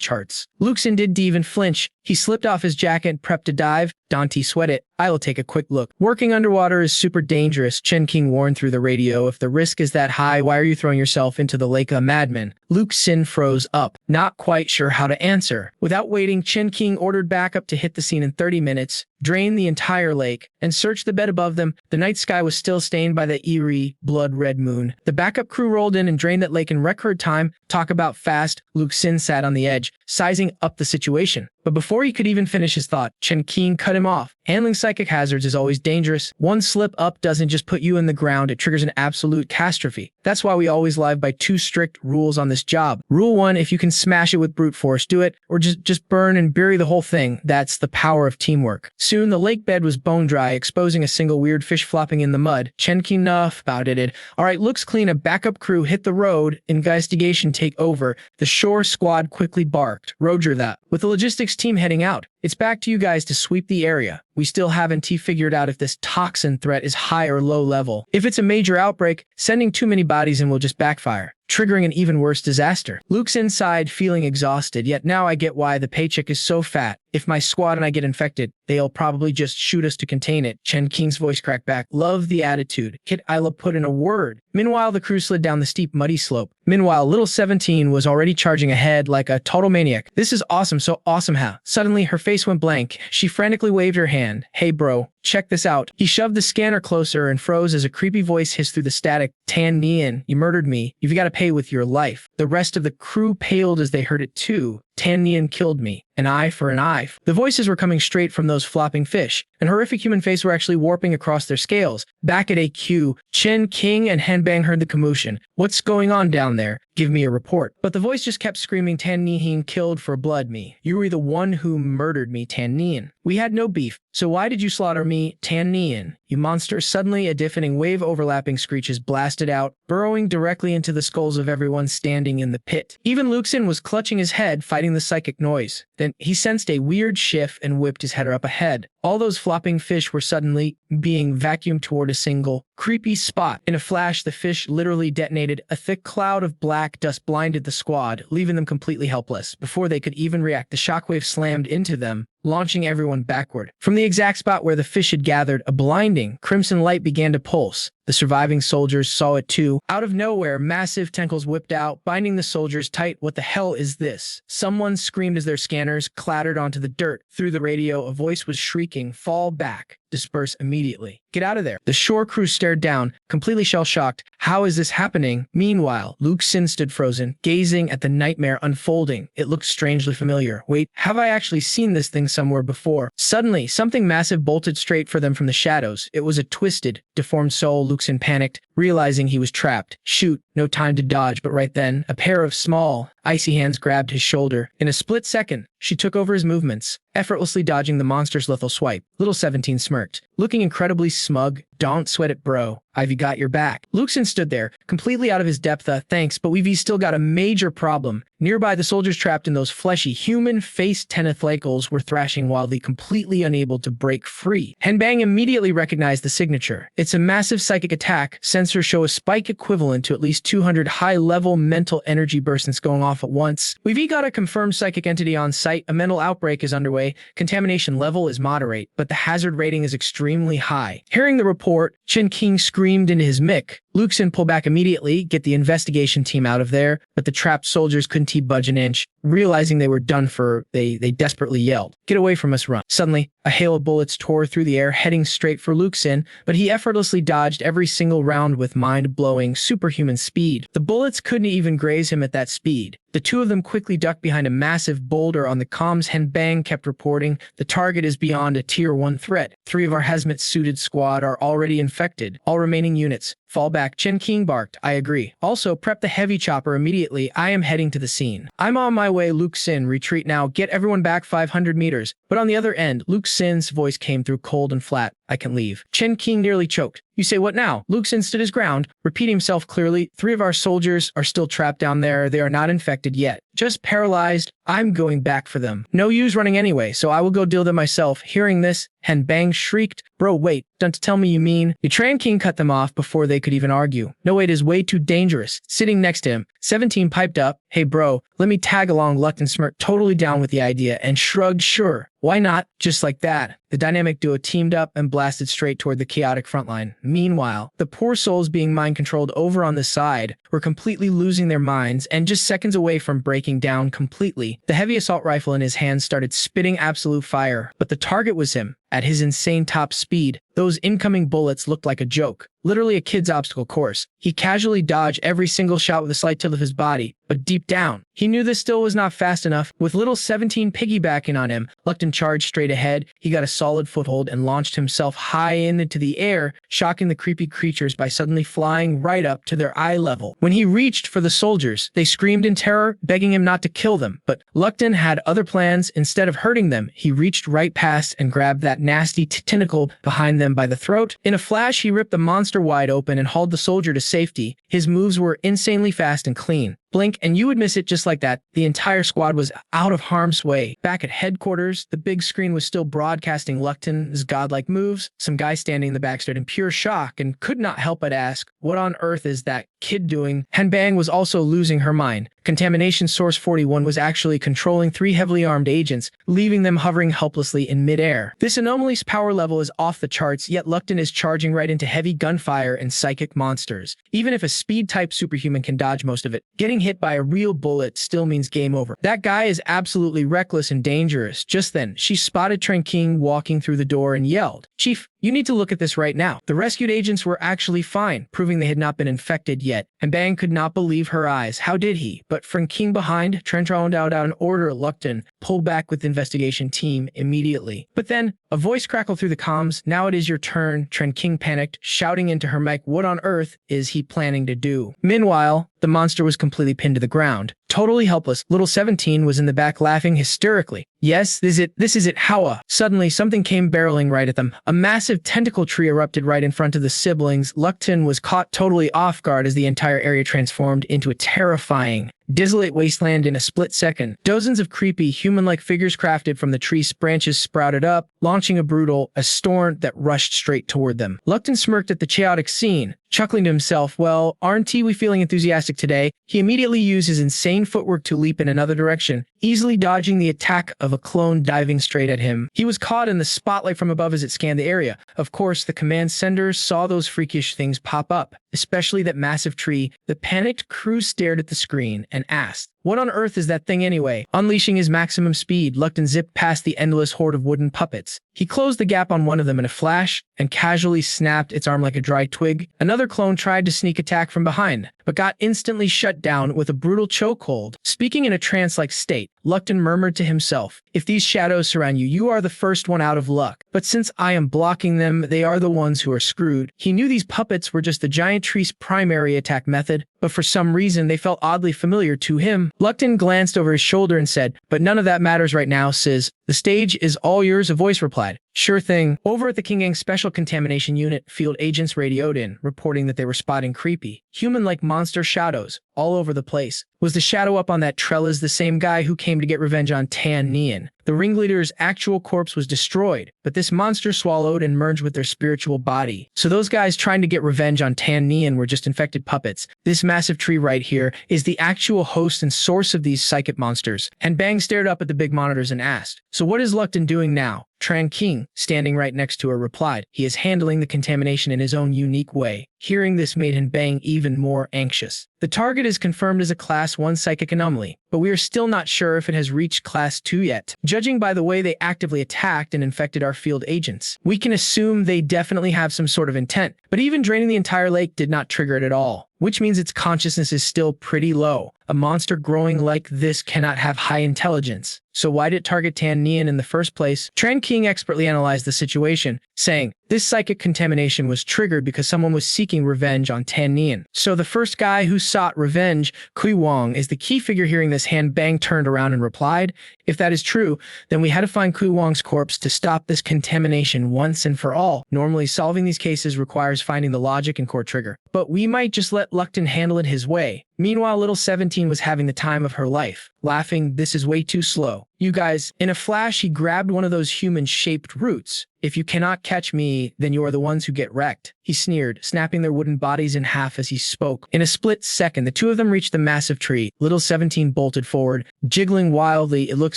[SPEAKER 1] charts." Lu Xin didn't even flinch. He slipped off his jacket and prepped to dive. Dante sweat it. I'll take a quick look. Working underwater is super dangerous, Chen Qing warned through the radio. If the risk is that high, why are you throwing yourself into the lake? A madman. Lu Xin froze up, not quite sure how to answer. Without waiting, Chen Qing ordered backup to hit the scene in 30 minutes, drain the entire lake, and search the bed above them. The night sky was still stained by the eerie, blood-red moon. The backup crew rolled in and drained that lake in record time. Talk about fast. Lu Xin sat on the edge, sizing up the situation. But before he could even finish his thought, Chen Qing cut him off. Handling psychic hazards is always dangerous. One slip up doesn't just put you in the ground, it triggers an absolute catastrophe. That's why we always live by 2 strict rules on this job. Rule 1, if you can smash it with brute force, do it, or just burn and bury the whole thing. That's the power of teamwork. Soon, the lake bed was bone dry, exposing a single weird fish flopping in the mud. Chen Qing, enough about it. Alright, looks clean. A backup crew hit the road. Investigation take over. The shore squad quickly barked. Roger that. With the logistics team heading out, it's back to you guys to sweep the area. We still haven't figured out if this toxin threat is high or low level. If it's a major outbreak, sending too many bodies in will just backfire, triggering an even worse disaster. Luke's inside, feeling exhausted, yet now I get why the paycheck is so fat. If my squad and I get infected, they'll probably just shoot us to contain it. Chen Qing's voice cracked back. Love the attitude. Kit Isla put in a word. Meanwhile, the crew slid down the steep, muddy slope. Meanwhile, little 17 was already charging ahead like a total maniac. This is awesome, so awesome how. Suddenly, her face went blank. She frantically waved her hand. Hey bro, check this out. He shoved the scanner closer and froze as a creepy voice hissed through the static. Tan Nian, you murdered me. You've got to pay with your life. The rest of the crew paled as they heard it too. Tan Nian killed me. An eye for an eye. The voices were coming straight from those flopping fish. An horrific human face were actually warping across their scales. Back at AQ, Chen Qing and Hanbang heard the commotion. What's going on down there? Give me a report. But the voice just kept screaming, Tan Nian killed for blood me. You were the one who murdered me, Tan Nian. We had no beef, so why did you slaughter me, Tan Nian? You monster. Suddenly, a deafening wave overlapping screeches blasted out, burrowing directly into the skulls of everyone standing in the pit. Even Lu Xin was clutching his head, fighting the psychic noise. Then he sensed a weird shift and whipped his head up ahead. All those flopping fish were suddenly being vacuumed toward a single, creepy spot. In a flash, the fish literally detonated. A thick cloud of black dust blinded the squad, leaving them completely helpless. Before they could even react, the shockwave slammed into them, launching everyone backward. From the exact spot where the fish had gathered, a blinding, crimson light began to pulse. The surviving soldiers saw it too. Out of nowhere, massive tentacles whipped out, binding the soldiers tight. What the hell is this? Someone screamed as their scanners clattered onto the dirt. Through the radio, a voice was shrieking, fall back. Disperse immediately. Get out of there. The shore crew stared down, completely shell-shocked. How is this happening? Meanwhile, Lu Xin stood frozen, gazing at the nightmare unfolding. It looked strangely familiar. Wait, have I actually seen this thing somewhere before? Suddenly, something massive bolted straight for them from the shadows. It was a twisted, deformed soul. Lu Xin panicked, realizing he was trapped. Shoot, no time to dodge, but right then, a pair of small, icy hands grabbed his shoulder. In a split second, she took over his movements, effortlessly dodging the monster's lethal swipe. Little 17 smirked, looking incredibly smug. Don't sweat it, bro. Ivy got your back. Lu Xin stood there, completely out of his depth. Thanks, but we've still got a major problem. Nearby, the soldiers trapped in those fleshy, human-faced tentacles were thrashing wildly, completely unable to break free. Hanbang immediately recognized the signature. It's a massive psychic attack. Sensors show a spike equivalent to at least 200 high-level mental energy bursts going off at once. We've got a confirmed psychic entity on site. A mental outbreak is underway. Contamination level is moderate, but the hazard rating is extremely high. Hearing the report, Chen Qing screamed into his mic. Lu Xin pulled back immediately, get the investigation team out of there, but the trapped soldiers couldn't budge an inch. Realizing they were done for, they desperately yelled, get away from us, run. Suddenly, a hail of bullets tore through the air, heading straight for Lu Xin, but he effortlessly dodged every single round with mind-blowing, superhuman speed. The bullets couldn't even graze him at that speed. The two of them quickly ducked behind a massive boulder on the comms. Hanbang kept reporting, the target is beyond a tier 1 threat. 3 of our hazmat-suited squad are already infected. All remaining units, fall back. Chen Qing barked, I agree. Also, prep the heavy chopper immediately. I am heading to the scene. I'm on my way, Lu Xin. Retreat now. Get everyone back 500 meters. But on the other end, Lu Xin's voice came through cold and flat. I can leave. Chen Qing nearly choked. You say what now? Lu Xin stood his ground, repeating himself clearly. 3 of our soldiers are still trapped down there. They are not infected yet. Just paralyzed. I'm going back for them. No use running anyway, so I will go deal them myself. Hearing this, Hanbang shrieked, bro, wait, don't tell me you mean. Chen Qing cut them off before they could even argue. No, it is way too dangerous. Sitting next to him, 17 piped up, hey bro, let me tag along. Lu Xin smirked, totally down with the idea, and shrugged, sure. Why not? Just like that, the dynamic duo teamed up and blasted straight toward the chaotic front line. Meanwhile, the poor souls being mind-controlled over on the side were completely losing their minds and just seconds away from breaking down completely. The heavy assault rifle in his hand started spitting absolute fire, but the target was him. At his insane top speed, those incoming bullets looked like a joke. Literally a kid's obstacle course. He casually dodged every single shot with a slight tilt of his body, but deep down, he knew this still was not fast enough. With little 17 piggybacking on him, Lu Xin charged straight ahead. He got a solid foothold and launched himself high into the air, shocking the creepy creatures by suddenly flying right up to their eye level. When he reached for the soldiers, they screamed in terror, begging him not to kill them. But Lu Xin had other plans. Instead of hurting them, he reached right past and grabbed that nasty tentacle behind them by the throat. In a flash, he ripped the monster wide open and hauled the soldier to safety. His moves were insanely fast and clean. Blink and you would miss it. Just like that, the entire squad was out of harm's way. Back at headquarters, the big screen was still broadcasting Lu Xin's godlike moves. Some guy standing in the back stood in pure shock and could not help but ask, what on earth is that kid doing? Han Bang was also losing her mind. Contamination Source 41 was actually controlling 3 heavily armed agents, leaving them hovering helplessly in midair. This anomaly's power level is off the charts, yet Lu Xin is charging right into heavy gunfire and psychic monsters. Even if a speed-type superhuman can dodge most of it, getting hit by a real bullet still means game over. That guy is absolutely reckless and dangerous. Just then, she spotted Chen Qing walking through the door and yelled, "Chief, you need to look at this right now." The rescued agents were actually fine, proving they had not been infected yet, and Bang could not believe her eyes. How did he? But Chen Qing behind, Chen rounded out an order. Lu Xin pulled back with the investigation team immediately. But then, a voice crackled through the comms. "Now it is your turn." Chen Qing panicked, shouting into her mic, what on earth is he planning to do? Meanwhile, the monster was completely pinned to the ground. Totally helpless, little 17 was in the back laughing hysterically. Yes, this is it, Howa. Suddenly, something came barreling right at them. A massive tentacle tree erupted right in front of the siblings. Lu Xin was caught totally off guard as the entire area transformed into a terrifying, desolate wasteland in a split second. Dozens of creepy, human-like figures crafted from the tree's branches sprouted up, launching a storm that rushed straight toward them. Lu Xin smirked at the chaotic scene, chuckling to himself, well, aren't we feeling enthusiastic today? He immediately used his insane footwork to leap in another direction, easily dodging the attack of a clone diving straight at him. He was caught in the spotlight from above as it scanned the area. Of course, the command senders saw those freakish things pop up, especially that massive tree. The panicked crew stared at the screen and asked, what on earth is that thing anyway? Unleashing his maximum speed, Lu Xin zipped past the endless horde of wooden puppets. He closed the gap on one of them in a flash and casually snapped its arm like a dry twig. Another clone tried to sneak attack from behind, but got instantly shut down with a brutal chokehold. Speaking in a trance-like state, Lu Xin murmured to himself, if these shadows surround you, you are the first one out of luck. But since I am blocking them, they are the ones who are screwed. He knew these puppets were just the giant tree's primary attack method, but for some reason they felt oddly familiar to him. Lu Xin glanced over his shoulder and said, but none of that matters right now, Sis. The stage is all yours, a voice replied. Sure thing. Over at the Qinggang Special Contamination Unit, field agents radioed in, reporting that they were spotting creepy, human-like monster shadows all over the place. Was the shadow up on that trellis the same guy who came to get revenge on Tan Nian? The ringleader's actual corpse was destroyed, but this monster swallowed and merged with their spiritual body. So those guys trying to get revenge on Tan Nian were just infected puppets. This massive tree right here is the actual host and source of these psychic monsters. And Bang stared up at the big monitors and asked, so what is Lu Xin doing now? Chen Qing, standing right next to her, replied, he is handling the contamination in his own unique way. Hearing this made him Bang even more anxious. The target is confirmed as a Class 1 psychic anomaly, but we are still not sure if it has reached Class 2 yet. Judging by the way they actively attacked and infected our field agents, we can assume they definitely have some sort of intent, but even draining the entire lake did not trigger it at all, which means its consciousness is still pretty low. A monster growing like this cannot have high intelligence. So why did it target Tan Nian in the first place? Chen Qing expertly analyzed the situation, saying, this psychic contamination was triggered because someone was seeking revenge on Tan Nian. So the first guy who sought revenge, Qinggang, is the key figure. Hearing this, Han Bang turned around and replied, if that is true, then we had to find Qingang's corpse to stop this contamination once and for all. Normally, solving these cases requires finding the logic and core trigger, but we might just let Lu Xin handle it his way. Meanwhile, little 17 was having the time of her life, laughing, "This is way too slow. You guys," in a flash, he grabbed one of those human-shaped roots. "If you cannot catch me, then you are the ones who get wrecked," he sneered, snapping their wooden bodies in half as he spoke. In a split second, the two of them reached the massive tree. Little 17 bolted forward, jiggling wildly. It looked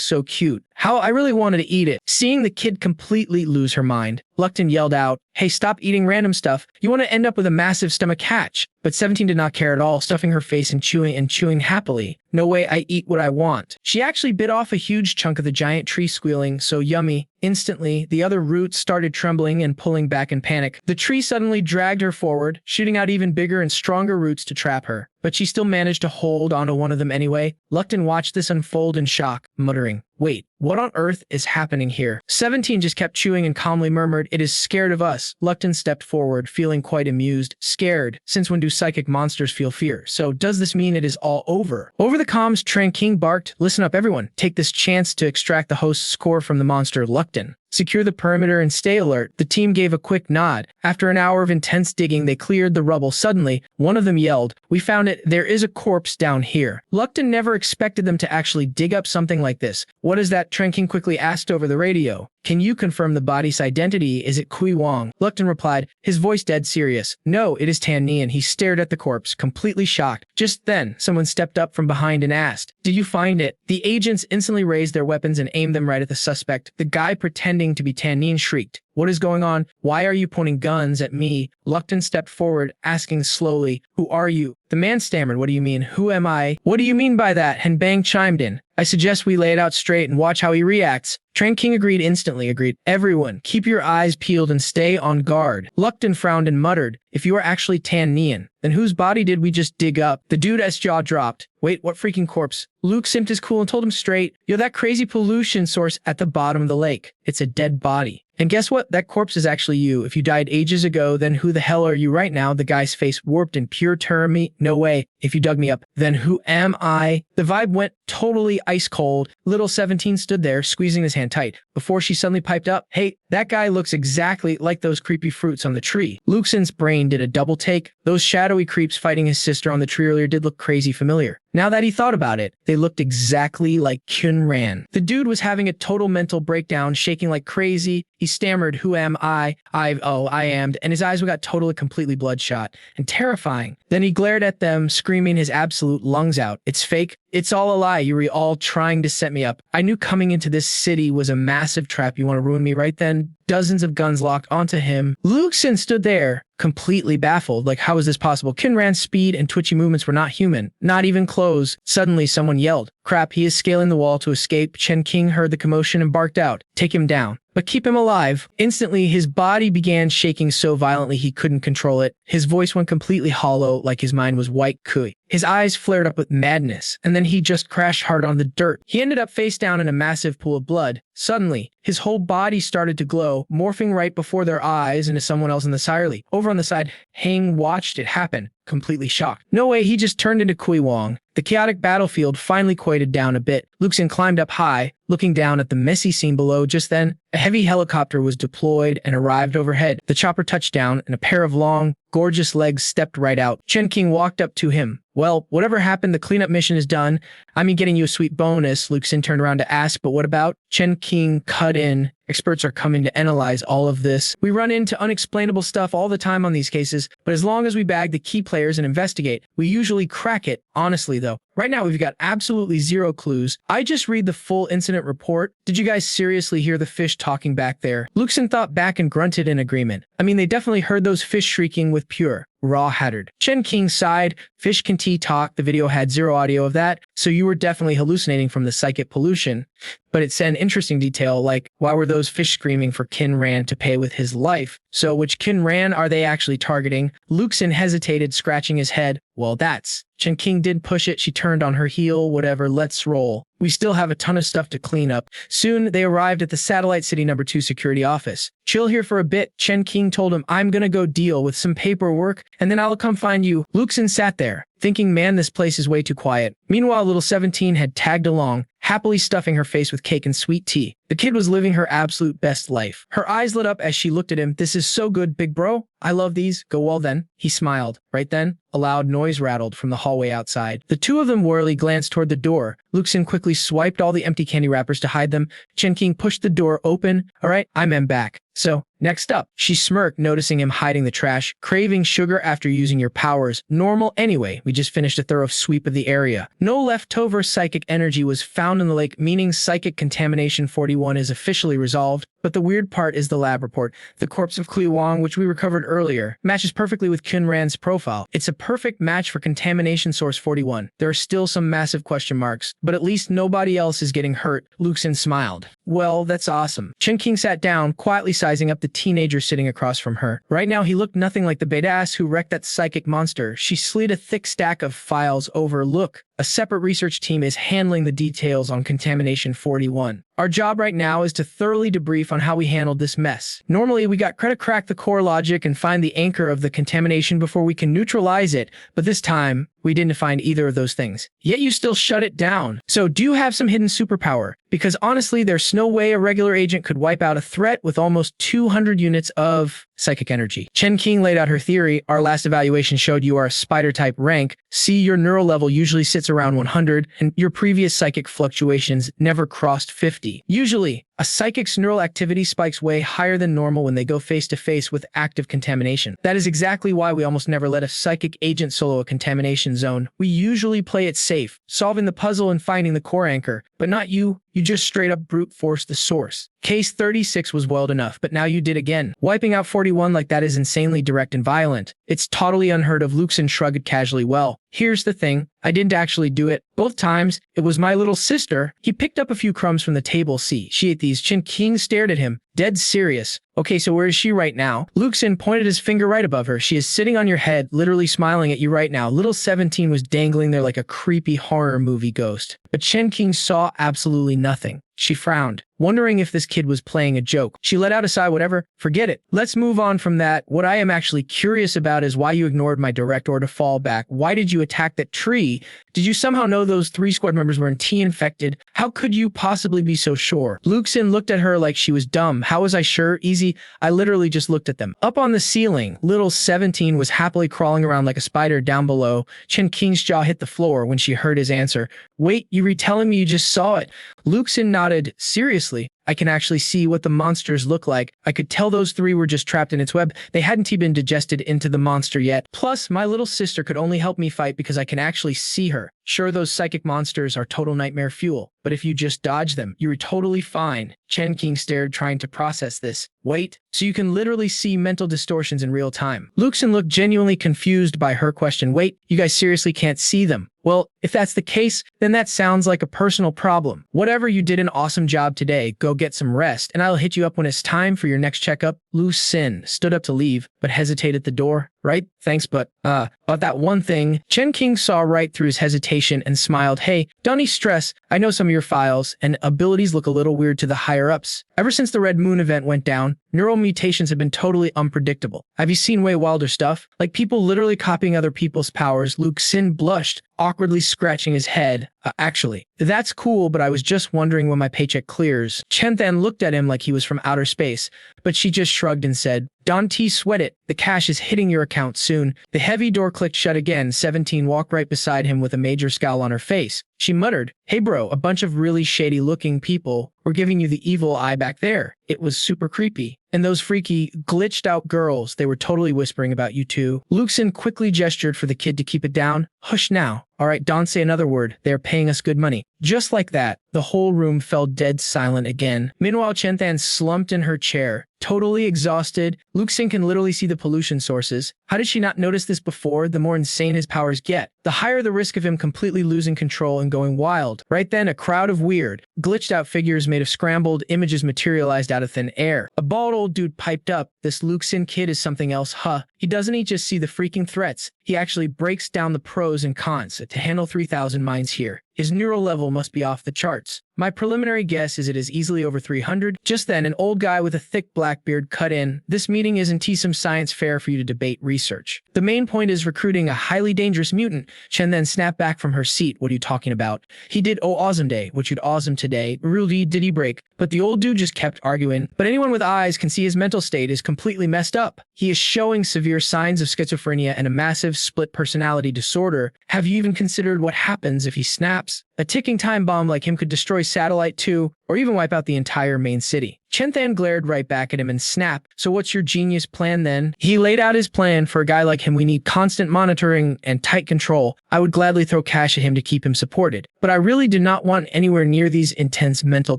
[SPEAKER 1] so cute. How I really wanted to eat it. Seeing the kid completely lose her mind, Lukton yelled out, "Hey, stop eating random stuff. You want to end up with a massive stomach hatch." But 17 did not care at all, stuffing her face and chewing happily. "No way, I eat what I want." She actually bit off a huge chunk of the giant tree, squealing, "So yummy." Instantly, the other roots started trembling and pulling back in panic. The tree suddenly dragged her forward, shooting out even bigger and stronger roots to trap her. But she still managed to hold onto one of them anyway. Lukton watched this unfold in shock, muttering, "Wait, what on earth is happening here?" 17 just kept chewing and calmly murmured, "It is scared of us." Lukton stepped forward, feeling quite amused. Scared? Since when do psychic monsters feel fear? So does this mean it is all over? Over the comms, Chen Qing barked, "Listen up everyone, take this chance to extract the host's core from the monster Lukton. Secure the perimeter and stay alert." The team gave a quick nod. After an hour of intense digging, they cleared the rubble. Suddenly, one of them yelled, "We found it. There is a corpse down here." Lukton never expected them to actually dig up something like this. "What is that?" Chen Qing quickly asked over the radio. "Can you confirm the body's identity? Is it Qinggang?" Lukton replied, his voice dead serious. "No, it is Tan Nian." He stared at the corpse, completely shocked. Just then, someone stepped up from behind and asked, "Did you find it?" The agents instantly raised their weapons and aimed them right at the suspect. The guy pretending to be Tan Nian shrieked, "What is going on? Why are you pointing guns at me?" Lukton stepped forward, asking slowly, "Who are you?" The man stammered, "What do you mean? Who am I?" "What do you mean by that?" And Bang chimed in, "I suggest we lay it out straight and watch how he reacts." Chen Qing agreed instantly. "Everyone, keep your eyes peeled and stay on guard." Lukton frowned and muttered, "If you are actually Tan Nian, then whose body did we just dig up?" The dude's jaw dropped. "Wait, what freaking corpse?" Luke simped his cool and told him straight, "You're that crazy pollution source at the bottom of the lake. It's a dead body. And guess what? That corpse is actually you. If you died ages ago, then who the hell are you right now?" The guy's face warped in pure terror. "Me? No way. If you dug me up, then who am I?" The vibe went totally ice cold. Little 17 stood there, squeezing his hand tight, before she suddenly piped up, "Hey, that guy looks exactly like those creepy fruits on the tree." Lu Xin's brain did a double take. Those shadowy creeps fighting his sister on the tree earlier did look crazy familiar. Now that he thought about it, they looked exactly like Qinggang. The dude was having a total mental breakdown, shaking like crazy. He stammered, "Who am I? I am," and his eyes got totally completely bloodshot and terrifying. Then he glared at them, screaming his absolute lungs out, "It's fake. It's all a lie. You were all trying to set me up. I knew coming into this city was a massive trap. You want to ruin me right then?" Dozens of guns locked onto him. Lu Xin stood there, completely baffled. Like, how is this possible? Qingrang's speed and twitchy movements were not human, not even close. Suddenly, someone yelled, "Crap, he is scaling the wall to escape." Chen Qing heard the commotion and barked out, "Take him down, but keep him alive." Instantly, his body began shaking so violently he couldn't control it. His voice went completely hollow, like his mind was white kui. His eyes flared up with madness, and then he just crashed hard on the dirt. He ended up face down in a massive pool of blood. Suddenly, his whole body started to glow, morphing right before their eyes into someone else entirely. Over on the side, Hang watched it happen, completely shocked. No way, he just turned into Qinggang. The chaotic battlefield finally quieted down a bit. Lu Xin climbed up high, looking down at the messy scene below. Just then, a heavy helicopter was deployed and arrived overhead. The chopper touched down, and a pair of long, gorgeous legs stepped right out. Chen Qing walked up to him. "Well, whatever happened, the cleanup mission is done. I'm getting you a sweet bonus." Lu Xin turned around to ask, "But what about?" Chen Qing cut in. "Experts are coming to analyze all of this. We run into unexplainable stuff all the time on these cases, but as long as we bag the key players and investigate, we usually crack it. Honestly, though, right now we've got absolutely zero clues. I just read the full incident report. Did you guys seriously hear the fish talking back there?" Lu Xin thought back and grunted in agreement. I mean, they definitely heard those fish shrieking with pure, raw hatred. Chen Qing sighed. "Fish can talk. The video had zero audio of that, so you were definitely hallucinating from the psychic pollution." But it said an interesting detail, like, why were those fish screaming for Qingrang to pay with his life? So which Qingrang are they actually targeting? Lu Xin hesitated, scratching his head. "Well, that's..." Chen Qing did push it. She turned on her heel. "Whatever, let's roll. We still have a ton of stuff to clean up." Soon, they arrived at the Satellite City No. 2 security office. "Chill here for a bit," Chen Qing told him. "I'm gonna go deal with some paperwork, and then I'll come find you." Lu Xin sat there, thinking, man, this place is way too quiet. Meanwhile, little 17 had tagged along, happily stuffing her face with cake and sweet tea. The kid was living her absolute best life. Her eyes lit up as she looked at him. "This is so good, big bro. I love these. Go well then." He smiled. Right then, a loud noise rattled from the hallway outside. The two of them warily glanced toward the door. Lu Xin quickly swiped all the empty candy wrappers to hide them. Chen Qing pushed the door open. "All right, I'm back. So, next up." She smirked, noticing him hiding the trash. "Craving sugar after using your powers. Normal anyway. We just finished a thorough sweep of the area. No leftover psychic energy was found in the lake, meaning psychic contamination 41 is officially resolved. But the weird part is the lab report. The corpse of Qinggang, which we recovered earlier, matches perfectly with Qinran's profile. It's a perfect match for contamination source 41. There are still some massive question marks, but at least nobody else is getting hurt." Lu Xin smiled. "Well, that's awesome." Chen Qing sat down, quietly sizing up the teenager sitting across from her. Right now, he looked nothing like the badass who wrecked that psychic monster. She slid a thick stack of files over. "Look, a separate research team is handling the details on contamination 41. Our job right now is to thoroughly debrief on how we handled this mess. Normally, we got to crack the core logic and find the anchor of the contamination before we can neutralize it, but this time, we didn't find either of those things. Yet you still shut it down. So do you have some hidden superpower? Because honestly, there's no way a regular agent could wipe out a threat with almost 200 units of psychic energy." Chen Qing laid out her theory. "Our last evaluation showed you are a spider-type rank. See, your neural level usually sits around 100, and your previous psychic fluctuations never crossed 50. Usually, a psychic's neural activity spikes way higher than normal when they go face-to-face with active contamination. That is exactly why we almost never let a psychic agent solo a contamination zone. We usually play it safe, solving the puzzle and finding the core anchor. But not you. You just straight up brute force the source. Case 36 was well enough, but now you did again. Wiping out 41 like that is insanely direct and violent. It's totally unheard of." Lu Xin shrugged casually. "Well, here's the thing. I didn't actually do it. Both times, it was my little sister." He picked up a few crumbs from the table. "See, she ate these." Chen Qing stared at him, dead serious. "Okay, so where is she right now?" Lu Xin pointed his finger right above her. "She is sitting on your head, literally smiling at you right now." Little 17 was dangling there like a creepy horror movie ghost. But Chen Qing saw absolutely nothing. She frowned, wondering if this kid was playing a joke. She let out a sigh. "Whatever, forget it. Let's move on from that. What I am actually curious about is why you ignored my direct order to fall back. Why did you attack that tree? Did you somehow know those 3 squad members were infected? How could you possibly be so sure?" Lu Xin looked at her like she was dumb. "How was I sure? Easy. I literally just looked at them." Up on the ceiling, little 17 was happily crawling around like a spider down below. Chen Qing's jaw hit the floor when she heard his answer. "Wait, you retelling me you just saw it?" Lu Xin nodded. "Seriously? I can actually see what the monsters look like. I could tell those 3 were just trapped in its web. They hadn't even digested into the monster yet. Plus, my little sister could only help me fight because I can actually see her. Sure, those psychic monsters are total nightmare fuel, but if you just dodge them, you're totally fine." Chen Qing stared, trying to process this. "Wait, so you can literally see mental distortions in real time?" Lu Xin looked genuinely confused by her question. "Wait, you guys seriously can't see them? Well, if that's the case, then that sounds like a personal problem. Whatever, you did an awesome job today. Go get some rest, and I'll hit you up when it's time for your next checkup." Lu Xin stood up to leave, but hesitated at the door. "Right? Thanks, but, about that one thing." Chen Qing saw right through his hesitation and smiled. "Hey, don't stress. I know some of your files and abilities look a little weird to the higher-ups. Ever since the Red Moon event went down, neural mutations have been totally unpredictable. Have you seen way wilder stuff? Like people literally copying other people's powers." Lu Xin blushed, awkwardly scratching his head. Actually, that's cool, but I was just wondering when my paycheck clears." Chen then looked at him like he was from outer space, but she just shrugged and said, "Don't sweat it. The cash is hitting your account soon." The heavy door clicked shut again. 17 walked right beside him with a major scowl on her face. She muttered, "Hey bro, a bunch of really shady-looking people were giving you the evil eye back there. It was super creepy. And those freaky, glitched-out girls, they were totally whispering about you too." Lu Xin quickly gestured for the kid to keep it down. "Hush now. All right, don't say another word. They are paying us good money." Just like that, the whole room fell dead silent again. Meanwhile, Chen Than slumped in her chair, totally exhausted. Lu Xin can literally see the pollution sources. How did she not notice this before? The more insane his powers get, the higher the risk of him completely losing control and going wild. Right then, a crowd of weird, glitched-out figures made of scrambled images materialized out of thin air. A bald old dude piped up, "This Lu Xin kid is something else, huh? He doesn't just see the freaking threats, he actually breaks down the pros and cons to handle 3,000 minds here. His neural level must be off the charts. My preliminary guess is it is easily over 300. Just then, an old guy with a thick black beard cut in. This meeting isn't some science fair for you to debate research. The main point is recruiting a highly dangerous mutant. Chen then snapped back from her seat. What are you talking about? He did awesome day, which you'd awesome today. Really did he break? But the old dude just kept arguing. But anyone with eyes can see his mental state is completely messed up. He is showing severe signs of schizophrenia and a massive split personality disorder. Have you even considered what happens if he snaps? A ticking time bomb like him could destroy Satellite 2 or even wipe out the entire main city. Chen Than glared right back at him and snapped, so what's your genius plan then? He laid out his plan. For a guy like him, we need constant monitoring and tight control. I would gladly throw cash at him to keep him supported. But I really do not want anywhere near these intense mental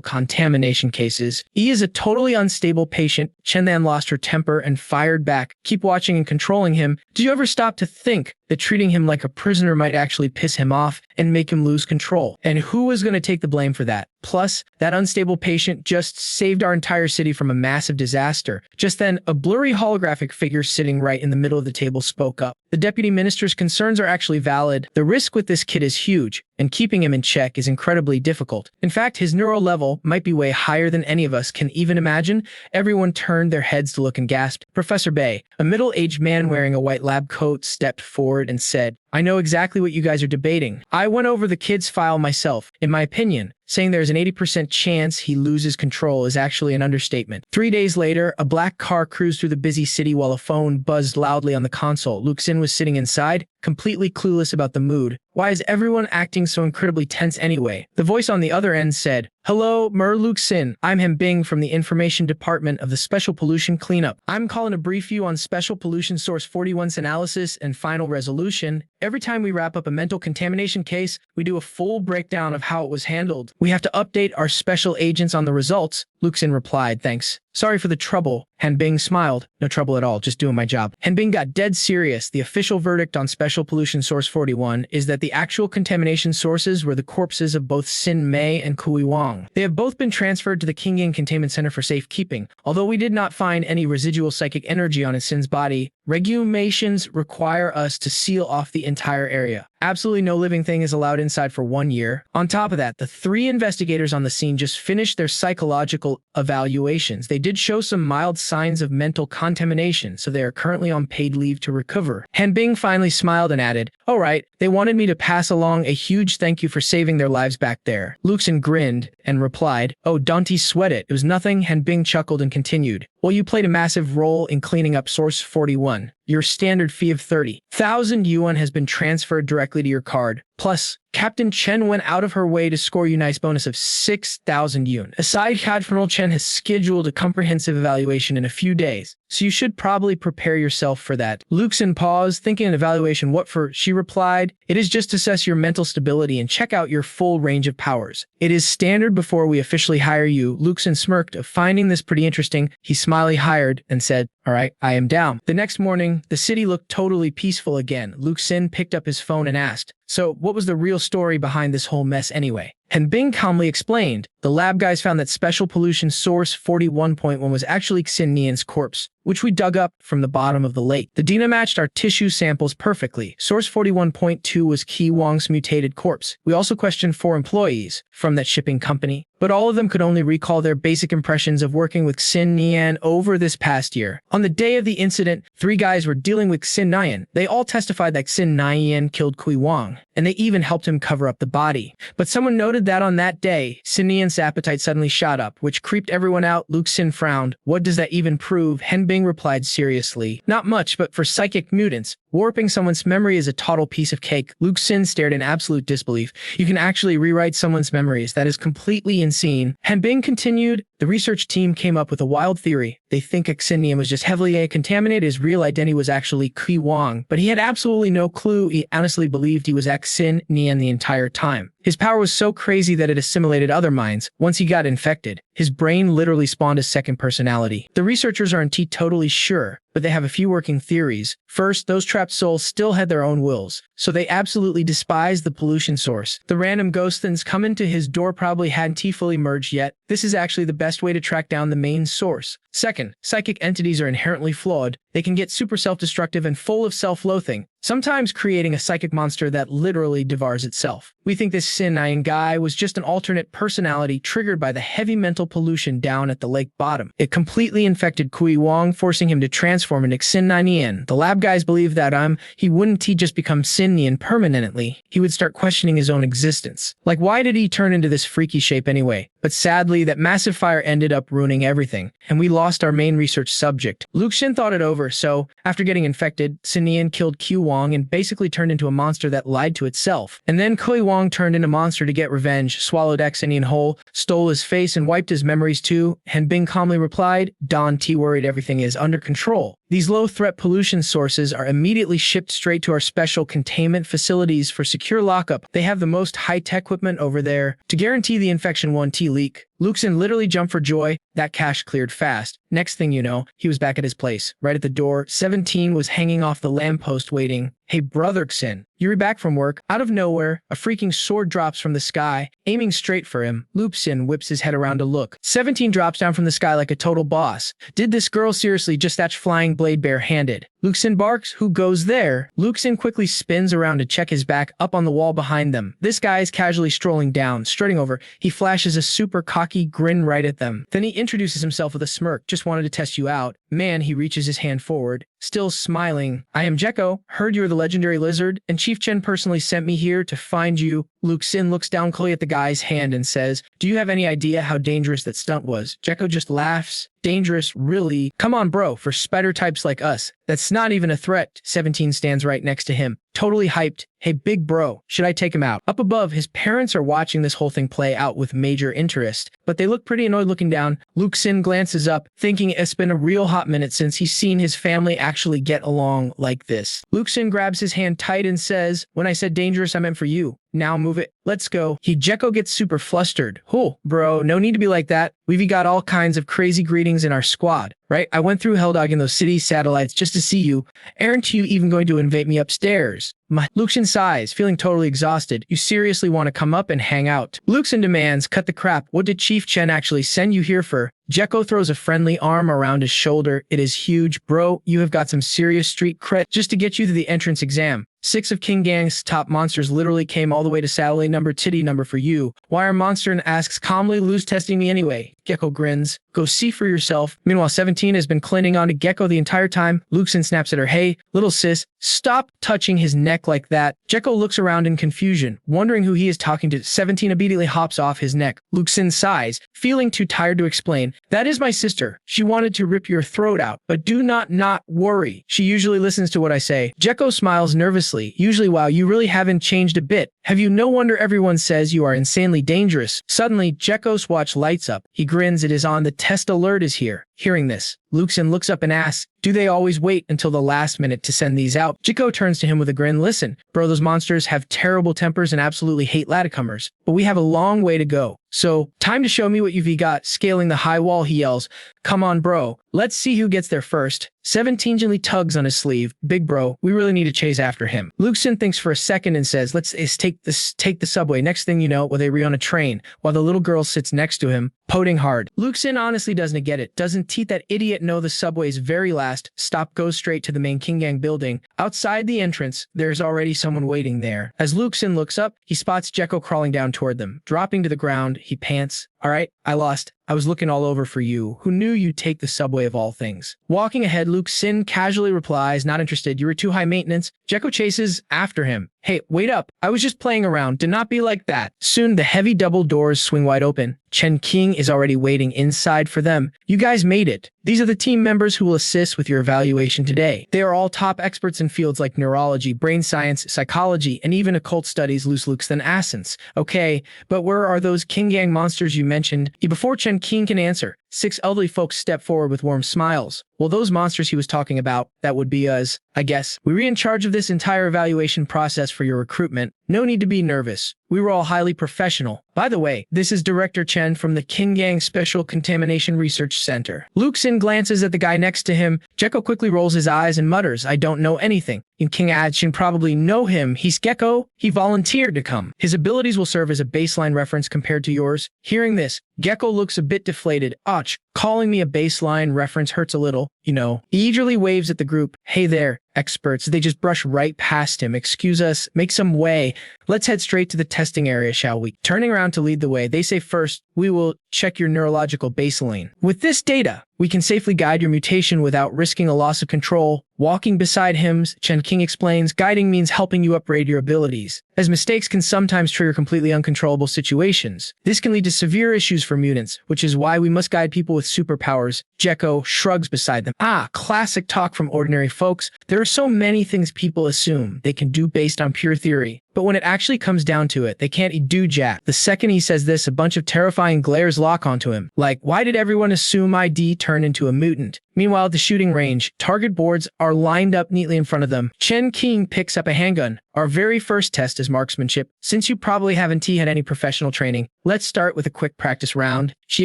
[SPEAKER 1] contamination cases. He is a totally unstable patient. Chen Than lost her temper and fired back. Keep watching and controlling him. Do you ever stop to think that treating him like a prisoner might actually piss him off and make him lose control? And who is going to take the blame for that? Plus, that unstable patient just saved our entire city from a massive disaster. Just then, a blurry holographic figure sitting right in the middle of the table spoke up. The deputy minister's concerns are actually valid. The risk with this kid is huge, and keeping him in check is incredibly difficult. In fact, his neural level might be way higher than any of us can even imagine. Everyone turned their heads to look and gasped. Professor Bay, a middle-aged man wearing a white lab coat, stepped forward and said, I know exactly what you guys are debating. I went over the kid's file myself. In my opinion, saying there's an 80% chance he loses control is actually an understatement. 3 days later, a black car cruised through the busy city while a phone buzzed loudly on the console. Lu Xin was sitting inside, completely clueless about the mood. Why is everyone acting so incredibly tense anyway? The voice on the other end said, Hello, Lu Xin. I'm Bing from the Information Department of the Special Pollution Cleanup. I'm calling to brief you on Special Pollution Source 41's analysis and final resolution. Every time we wrap up a mental contamination case, we do a full breakdown of how it was handled. We have to update our special agents on the results. Lu Xin replied, thanks. Sorry for the trouble. Bing smiled. No trouble at all, just doing my job. Bing got dead serious. The official verdict on Special Pollution Source 41 is that the actual contamination sources were the corpses of both Xin Mei and Kui Wang. They have both been transferred to the Qinggang Containment Center for safekeeping. Although we did not find any residual psychic energy on Xin's body, regulations require us to seal off the entire area. Absolutely no living thing is allowed inside for 1 year. On top of that, the 3 investigators on the scene just finished their psychological evaluations. They did show some mild signs of mental contamination, so they are currently on paid leave to recover. Bing finally smiled and added, all right, they wanted me to pass along a huge thank you for saving their lives back there. Lu Xin grinned and replied, oh, don't sweat it. It was nothing. Bing chuckled and continued, well, you played a massive role in cleaning up Source 41. Your standard fee of 30,000 yuan has been transferred directly to your card. Plus, Captain Chen went out of her way to score you a nice bonus of 6,000 yuan. Aside, Admiral Chen has scheduled a comprehensive evaluation in a few days, so you should probably prepare yourself for that. Lu Xin paused, thinking an evaluation what for? She replied, it is just to assess your mental stability and check out your full range of powers. It is standard before we officially hire you. Lu Xin smirked, finding this pretty interesting. He smiley hired and said, all right, I am down. The next morning, the city looked totally peaceful again. Lu Xin picked up his phone and asked, so what was the real story behind this whole mess anyway? Bing calmly explained, the lab guys found that Special Pollution Source 41.1 was actually Xin Nian's corpse, which we dug up from the bottom of the lake. The DNA matched our tissue samples perfectly. Source 41.2 was Qi Wang's mutated corpse. We also questioned 4 employees from that shipping company, but all of them could only recall their basic impressions of working with Xin Nian over this past year. On the day of the incident, 3 guys were dealing with Xin Nian. They all testified that Xin Nian killed Kui Wang, and they even helped him cover up the body. But someone noted that on that day, Xin Nian's appetite suddenly shot up, which creeped everyone out. Lu Xin frowned. What does that even prove? Bing replied seriously, not much, but for psychic mutants, warping someone's memory is a total piece of cake. Lu Xin stared in absolute disbelief. You can actually rewrite someone's memories. That is completely insane. Bing continued, the research team came up with a wild theory. They think Xin Nian was just heavily contaminated. His real identity was actually Kui Wang, but he had absolutely no clue. He honestly believed he was Xin Nian the entire time. His power was so crazy that it assimilated other minds. Once he got infected, his brain literally spawned a second personality. The researchers aren't totally sure, but they have a few working theories. First, those trapped souls still had their own wills, so they absolutely despised the pollution source. The random ghost things coming to his door probably hadn't fully merged yet. This is actually the best way to track down the main source. Second, psychic entities are inherently flawed. They can get super self-destructive and full of self-loathing, sometimes creating a psychic monster that literally devours itself. We think this Xin guy was just an alternate personality triggered by the heavy mental pollution down at the lake bottom. It completely infected Qinggang, forcing him to transform into Xin. The lab guys believe that he wouldn't just become Xin permanently. He would start questioning his own existence. Like, why did he turn into this freaky shape anyway? But sadly, that massive fire ended up ruining everything, and we lost our main research subject. Lu Xin thought it over, so after getting infected, Xin killed Qinggang and basically turned into a monster that lied to itself. And then Qinggang turned into a monster to get revenge, swallowed Xin whole, stole his face and wiped his memories too, and Bing calmly replied, "Don't worried, everything is under control." These low-threat pollution sources are immediately shipped straight to our special containment facilities for secure lockup. They have the most high-tech equipment over there to guarantee the infection won't leak. Lu Xin literally jumped for joy. That cache cleared fast. Next thing you know, he was back at his place. Right at the door, 17 was hanging off the lamppost waiting. "Hey, brother Xin, you're back from work." Out of nowhere, a freaking sword drops from the sky, aiming straight for him. Lu Xin whips his head around to look. 17 drops down from the sky like a total boss. Did this girl seriously just that flying blade barehanded? Lu Xin barks, "Who goes there?" Lu Xin quickly spins around to check his back up on the wall behind them. This guy is casually strolling down, strutting over. He flashes a super cocky grin right at them. Then he introduces himself with a smirk. "Just wanted to test you out." Man, he reaches his hand forward, still smiling. "I am Jekko. Heard you're the legendary lizard, and Chief Chen personally sent me here to find you." Lu Xin looks down closely at the guy's hand and says, "Do you have any idea how dangerous that stunt was?" Jekko just laughs. "Dangerous? Really? Come on, bro, for spider types like us. That's not even a threat." 17 stands right next to him, totally hyped. "Hey, big bro, should I take him out?" Up above, his parents are watching this whole thing play out with major interest, but they look pretty annoyed looking down. Lu Xin glances up, thinking it's been a real hot minute since he's seen his family actually get along like this. Lu Xin grabs his hand tight and says, "When I said dangerous, I meant for you. Now move it. Let's go." Jekko gets super flustered. "Oh, bro, no need to be like that. We've got all kinds of crazy greetings in our squad, right? I went through Helldog in those city satellites just to see you. Aren't you even going to invite me upstairs?" Lu Xin sighs, feeling totally exhausted. "You seriously want to come up and hang out?" Lu Xin demands, "Cut the crap. What did Chief Chen actually send you here for?" Jekko throws a friendly arm around his shoulder. "It is huge, bro. You have got some serious street cred just to get you to the entrance exam. 6 of Qinggang's top monsters literally came all the way to satellite number titty number for you. Why are monster and asks calmly, Lu's testing me anyway?" Gecko grins. "Go see for yourself." Meanwhile, 17 has been clinging on to Gecko the entire time. Lu Xin snaps at her. "Hey, little sis, stop touching his neck like that." Gecko looks around in confusion, wondering who he is talking to. 17 immediately hops off his neck. Lu Xin sighs, feeling too tired to explain. "That is my sister. She wanted to rip your throat out, but do not worry. She usually listens to what I say." Gecko smiles nervously. "Usually, wow, you really haven't changed a bit. Have you? No wonder everyone says you are insanely dangerous." Suddenly, Jekko's watch lights up. He grins. It is on. The test alert is here. Hearing this, Lu Xin looks up and asks, "Do they always wait until the last minute to send these out?" Jekko turns to him with a grin. "Listen, bro, those monsters have terrible tempers and absolutely hate latecomers, but we have a long way to go. So, time to show me what you've got." Scaling the high wall, he yells, "Come on, bro. Let's see who gets there first." 17 gently tugs on his sleeve. "Big bro, we really need to chase after him." Lu Xin thinks for a second and says, let's take the subway." Next thing you know, they re on a train, while the little girl sits next to him, pouting hard. Lu Xin honestly doesn't get it. Doesn't that idiot know the subway's very last stop goes straight to the main Qinggang building? Outside the entrance, there's already someone waiting there. As Lu Xin looks up, he spots Jekko crawling down toward them. Dropping to the ground, he pants. "All right, I lost. I was looking all over for you. Who knew you'd take the subway of all things?" Walking ahead, Lu Xin casually replies, "Not interested. You were too high maintenance." Jekko chases after him. "Hey, wait up. I was just playing around. Do not be like that." Soon, the heavy double doors swing wide open. Chen Qing is already waiting inside for them. "You guys made it. These are the team members who will assist with your evaluation today. They are all top experts in fields like neurology, brain science, psychology, and even occult studies." Lukes then asks, "Okay, but where are those Qinggang monsters you mentioned?" Before Chen Qing can answer, 6 elderly folks step forward with warm smiles. "Well, those monsters he was talking about, that would be us, I guess. We're in charge of this entire evaluation process for your recruitment. No need to be nervous. We were all highly professional. By the way, this is Director Chen from the Qinggang Special Contamination Research Center." Lu Xin glances at the guy next to him. Jekko quickly rolls his eyes and mutters, "I don't know anything." Qinggang probably know him. He's Gecko. He volunteered to come. His abilities will serve as a baseline reference compared to yours. Hearing this, Gecko looks a bit deflated. Ouch, calling me a baseline reference hurts a little, you know. He eagerly waves at the group. Hey there, experts. They just brush right past him. Excuse us, make some way. Let's head straight to the testing area, shall we? Turning around to lead the way, they say first, we will check your neurological baseline. With this data, we can safely guide your mutation without risking a loss of control. Walking beside him, Chen Qing explains, guiding means helping you upgrade your abilities, as mistakes can sometimes trigger completely uncontrollable situations. This can lead to severe issues for mutants, which is why we must guide people with superpowers. Gecko shrugs beside them. Classic talk from ordinary folks. There are so many things people assume they can do based on pure theory. But when it actually comes down to it, they can't do jack. The second he says this, a bunch of terrifying glares lock onto him. Like, why did everyone assume ID turned into a mutant? Meanwhile, at the shooting range, target boards are lined up neatly in front of them. Chen Qing picks up a handgun. Our very first test is marksmanship. Since you probably haven't had any professional training, let's start with a quick practice round. She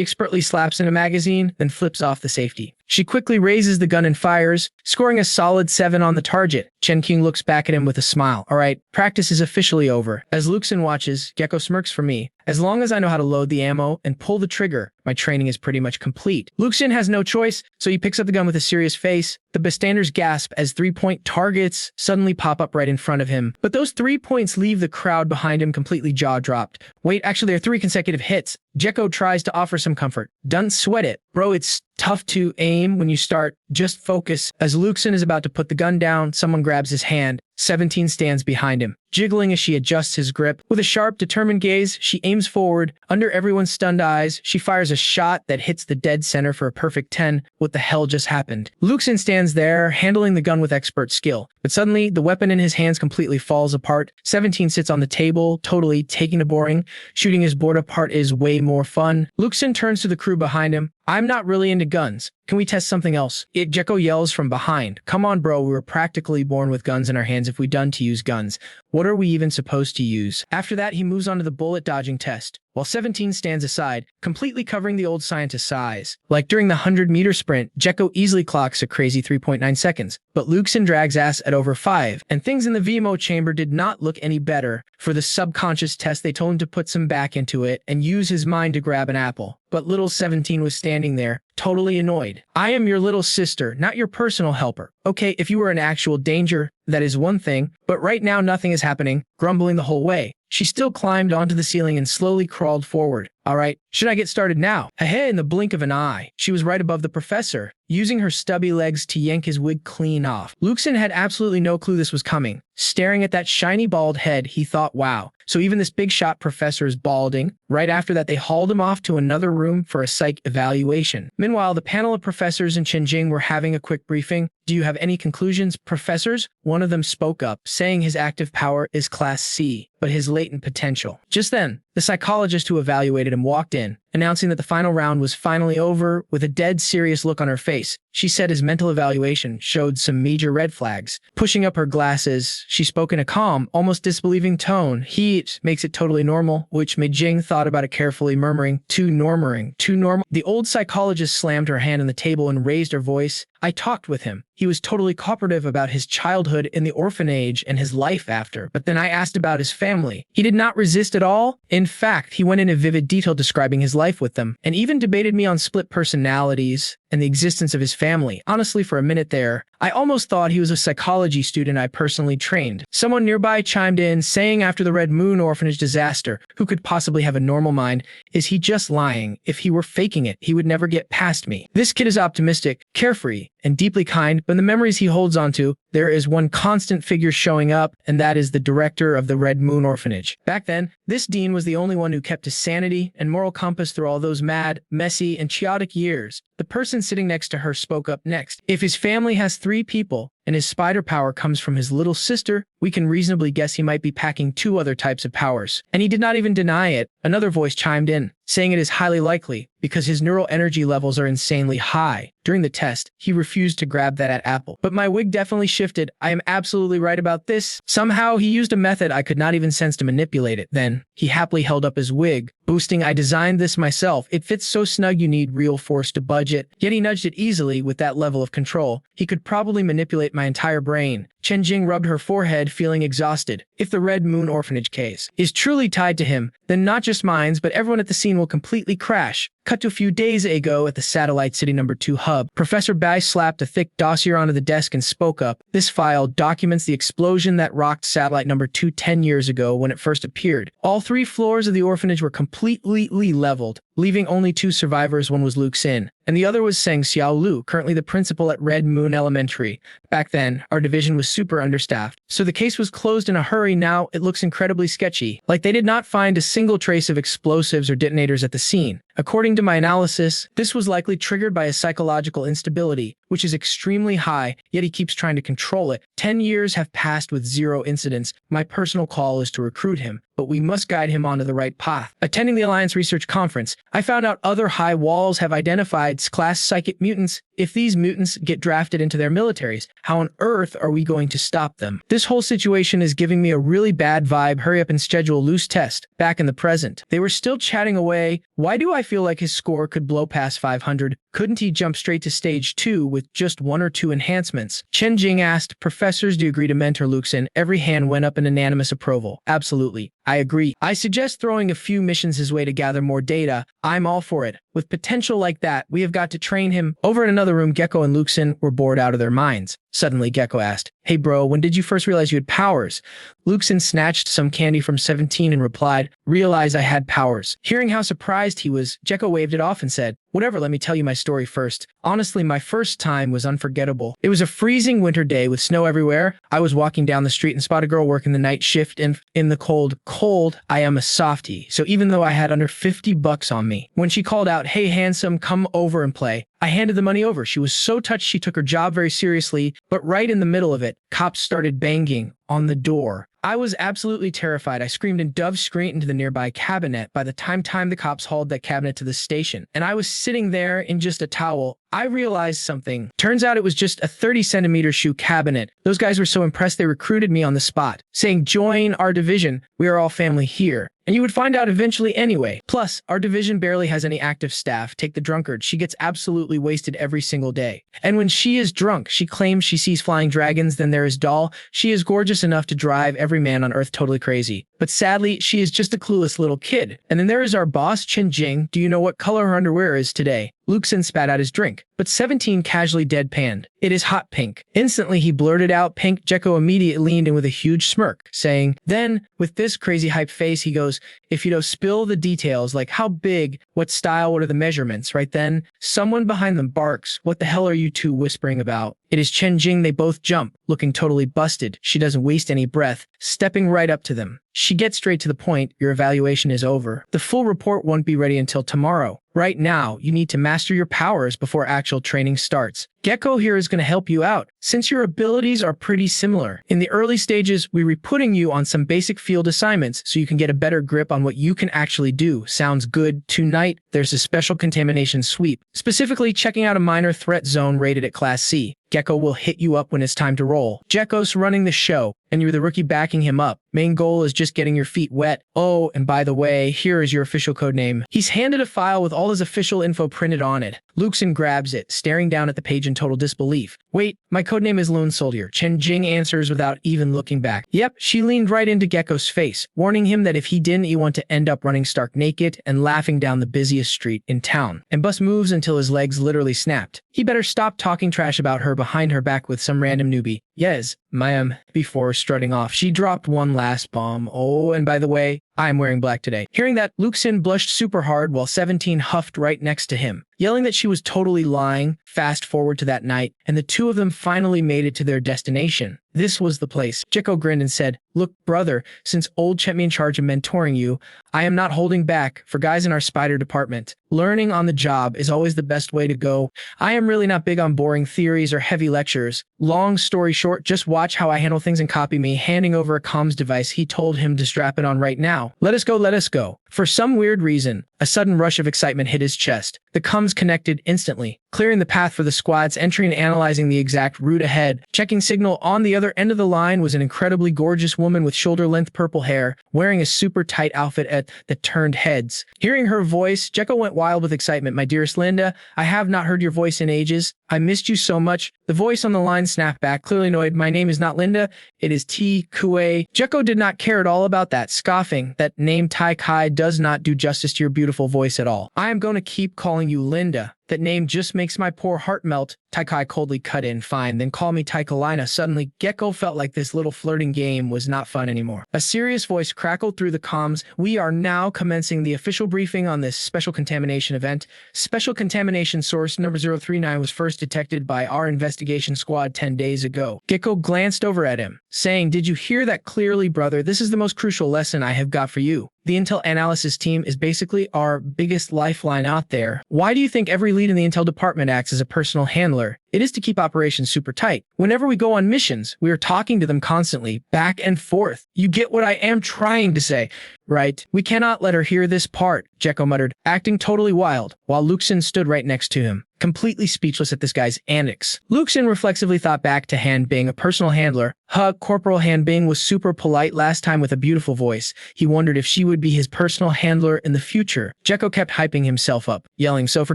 [SPEAKER 1] expertly slaps in a magazine, then flips off the safety. She quickly raises the gun and fires, scoring a solid 7 on the target. Chen Qing looks back at him with a smile. All right, practice is officially over. As Lu Xin watches, Gecko smirks for me. As long as I know how to load the ammo and pull the trigger, my training is pretty much complete. Lu Xin has no choice, so he picks up the gun with a serious face. The bystanders gasp as 3-point targets suddenly pop up right in front of him. But those 3 points leave the crowd behind him completely jaw-dropped. Wait, actually there are 3 consecutive hits. Gecko tries to offer some comfort. Don't sweat it. Bro, it's tough to aim when you start. Just focus. As Lu Xin is about to put the gun down, someone grabs his hand. 17 stands behind him, jiggling as she adjusts his grip. With a sharp, determined gaze, she aims forward. Under everyone's stunned eyes, she fires a shot that hits the dead center for a perfect 10. What the hell just happened? Lu Xin stands there, handling the gun with expert skill. But suddenly, the weapon in his hands completely falls apart. 17 sits on the table, totally taking to boring. Shooting his board apart is way more fun. Lu Xin turns to the crew behind him. I'm not really into guns. Can we test something else? Gecko yells from behind. Come on, bro, we were practically born with guns in our hands if we done to use guns. What are we even supposed to use? After that, he moves on to the bullet dodging test, while 17 stands aside, completely covering the old scientist's eyes. Like during the 100-meter sprint, Gecko easily clocks a crazy 3.9 seconds, but Lu Xin drags ass at over 5, and things in the VMO chamber did not look any better. For the subconscious test, they told him to put some back into it and use his mind to grab an apple. But little 17 was standing there, totally annoyed. I am your little sister, not your personal helper. Okay, if you were in actual danger, that is one thing, but right now nothing is happening, grumbling the whole way. She still climbed onto the ceiling and slowly crawled forward. All right, should I get started now? Ahead in the blink of an eye, she was right above the professor, using her stubby legs to yank his wig clean off. Lu Xin had absolutely no clue this was coming. Staring at that shiny bald head, he thought, wow, so even this big shot professor is balding. Right after that, they hauled him off to another room for a psych evaluation. Meanwhile, the panel of professors in Qinggang were having a quick briefing. Do you have any conclusions, professors? One of them spoke up, saying his active power is Class C, but his latent potential. Just then, the psychologist who evaluated him walked in, announcing that the final round was finally over. With a dead serious look on her face, she said his mental evaluation showed some major red flags. Pushing up her glasses, she spoke in a calm, almost disbelieving tone. He makes it totally normal, which made Jing thought about it carefully, murmuring, too normal. The old psychologist slammed her hand on the table and raised her voice. I talked with him. He was totally cooperative about his childhood in the orphanage and his life after, but then I asked about his family. He did not resist at all. In fact, he went into vivid detail describing his life with them, and even debated me on split personalities and the existence of his family. Honestly, for a minute there, I almost thought he was a psychology student I personally trained. Someone nearby chimed in, saying after the Red Moon orphanage disaster, who could possibly have a normal mind? Is he just lying? If he were faking it, he would never get past me. This kid is optimistic, carefree, and deeply kind, but in the memories he holds onto, there is one constant figure showing up, and that is the director of the Red Moon orphanage. Back then, this dean was the only one who kept his sanity and moral compass through all those mad, messy, and chaotic years. The person sitting next to her spoke up next. If his family has 3 people, and his spider power comes from his little sister, we can reasonably guess he might be packing 2 other types of powers. And he did not even deny it. Another voice chimed in, saying it is highly likely, because his neural energy levels are insanely high. During the test, he refused to grab that apple. But my wig definitely shifted. I am absolutely right about this. Somehow, he used a method I could not even sense to manipulate it. Then, he happily held up his wig, boosting, I designed this myself. It fits so snug you need real force to budge it. Yet he nudged it easily with that level of control. He could probably manipulate my entire brain. Chen Qing rubbed her forehead, feeling exhausted. If the Red Moon orphanage case is truly tied to him, then not just minds but everyone at the scene will completely crash. Cut to a few days ago at the Satellite City number 2 hub. Professor Bai slapped a thick dossier onto the desk and spoke up. This file documents the explosion that rocked Satellite number 2 10 years ago when it first appeared. All 3 floors of the orphanage were completely leveled, leaving only 2 survivors. One was Lu Xin, and the other was Seng Xiao Lu, currently the principal at Red Moon Elementary. Back then, our division was super understaffed, so the case was closed in a hurry. Now it looks incredibly sketchy, like they did not find a single trace of explosives or detonators at the scene. According to my analysis, this was likely triggered by a psychological instability, which is extremely high, yet he keeps trying to control it. 10 years have passed with 0 incidents. My personal call is to recruit him, but we must guide him onto the right path. Attending the Alliance Research Conference, I found out other high walls have identified class psychic mutants. If these mutants get drafted into their militaries, how on earth are we going to stop them? This whole situation is giving me a really bad vibe. Hurry up and schedule loose test. Back in the present, they were still chatting away. Why do I feel like his score could blow past 500? Couldn't he jump straight to stage 2 with just 1 or 2 enhancements? Chen Qing asked, professors, do you agree to mentor Lu Xin? Every hand went up in unanimous approval. Absolutely. I agree. I suggest throwing a few missions his way to gather more data. I'm all for it. With potential like that, we have got to train him. Over in another room, Gecko and Lu Xin were bored out of their minds. Suddenly, Gecko asked, hey bro, when did you first realize you had powers? Lu Xin snatched some candy from 17 and replied, realized I had powers. Hearing how surprised he was, Gecko waved it off and said, whatever, let me tell you my story first. Honestly, my first time was unforgettable. It was a freezing winter day with snow everywhere. I was walking down the street and spotted a girl working the night shift, and in the cold, I am a softie, so even though I had under $50 on me, when she called out, hey handsome, come over and play, I handed the money over. She was so touched she took her job very seriously, but right in the middle of it, cops started banging on the door. I was absolutely terrified. I screamed and dove straight into the nearby cabinet. By the time the cops hauled that cabinet to the station, and I was sitting there in just a towel, I realized something. Turns out it was just a 30-centimeter shoe cabinet. Those guys were so impressed they recruited me on the spot, saying, join our division. We are all family here. And you would find out eventually anyway. Plus, our division barely has any active staff. Take the drunkard. She gets absolutely wasted every single day. And when she is drunk, she claims she sees flying dragons. Then there is Doll. She is gorgeous enough to drive every man on earth totally crazy. But sadly, she is just a clueless little kid. And then there is our boss, Qinggang. Do you know what color her underwear is today? Lu Xin spat out his drink, but 17 casually deadpanned. It is hot pink. Instantly, he blurted out pink. Gecko immediately leaned in with a huge smirk, saying, then, with this crazy hype face, he goes, if you don't spill the details, like how big, what style, what are the measurements, right then, someone behind them barks, what the hell are you two whispering about? It is Chen Qing. They both jump, looking totally busted. She doesn't waste any breath, stepping right up to them. She gets straight to the point. Your evaluation is over. The full report won't be ready until tomorrow. Right now, you need to master your powers before actual training starts. Gecko here is going to help you out, since your abilities are pretty similar. In the early stages, we're putting you on some basic field assignments so you can get a better grip on what you can actually do. Sounds good? Tonight, there's a special contamination sweep, specifically checking out a minor threat zone rated at Class C. Gecko will hit you up when it's time to roll. Gecko's running the show, and you're the rookie backing him up. Main goal is just getting your feet wet. Oh, and by the way, here is your official codename. He's handed a file with all his official info printed on it. Lu Xin grabs it, staring down at the page in total disbelief. Wait, my codename is Lone Soldier. Chen Qing answers without even looking back. Yep, she leaned right into Gecko's face, warning him that if he didn't, he want to end up running stark naked and laughing down the busiest street in town, and bust moves until his legs literally snapped. He better stop talking trash about her behind her back with some random newbie. Yes, ma'am. Before strutting off, she dropped one last bomb. Oh, and by the way, I'm wearing black today. Hearing that, Lu Xin blushed super hard while 17 huffed right next to him, yelling that she was totally lying. Fast forward to that night, and the two of them finally made it to their destination. This was the place. Gecko grinned and said, look, brother, since old Chet me in charge of mentoring you, I am not holding back. For guys in our spider department, learning on the job is always the best way to go. I am really not big on boring theories or heavy lectures. Long story short, just watch how I handle things and copy me. Handing over a comms device, he told him to strap it on right now. Let us go, let us go. For some weird reason, a sudden rush of excitement hit his chest. The comms connected instantly, clearing the path for the squad's entry and analyzing the exact route ahead. Checking signal on the other end of the line was an incredibly gorgeous woman with shoulder-length purple hair, wearing a super tight outfit that turned heads. Hearing her voice, Gecko went wild with excitement. My dearest Linda, I have not heard your voice in ages. I missed you so much. The voice on the line snapped back, clearly annoyed. My name is not Linda, it is T. Kue. Gecko did not care at all about that, scoffing. That name Tai Kai does not do justice to your beautiful voice at all. I am going to keep calling you Linda. That name just makes my poor heart melt. Taikai coldly cut in. Fine, then call me Taikalina. Suddenly, Gecko felt like this little flirting game was not fun anymore. A serious voice crackled through the comms. We are now commencing the official briefing on this special contamination event. Special contamination source number 039 was first detected by our investigation squad 10 days ago. Gecko glanced over at him, saying, "Did you hear that clearly, brother? This is the most crucial lesson I have got for you. The Intel analysis team is basically our biggest lifeline out there. Why do you think every lead in the Intel department acts as a personal handler? It is to keep operations super tight. Whenever we go on missions, we are talking to them constantly, back and forth. You get what I am trying to say, right? We cannot let her hear this part," Gecko muttered, acting totally wild, while Lu Xin stood right next to him, completely speechless at this guy's antics. Lu Xin reflexively thought back to Han Bing, a personal handler. Corporal Han Bing was super polite last time with a beautiful voice. He wondered if she would be his personal handler in the future. Gecko kept hyping himself up, yelling, "So for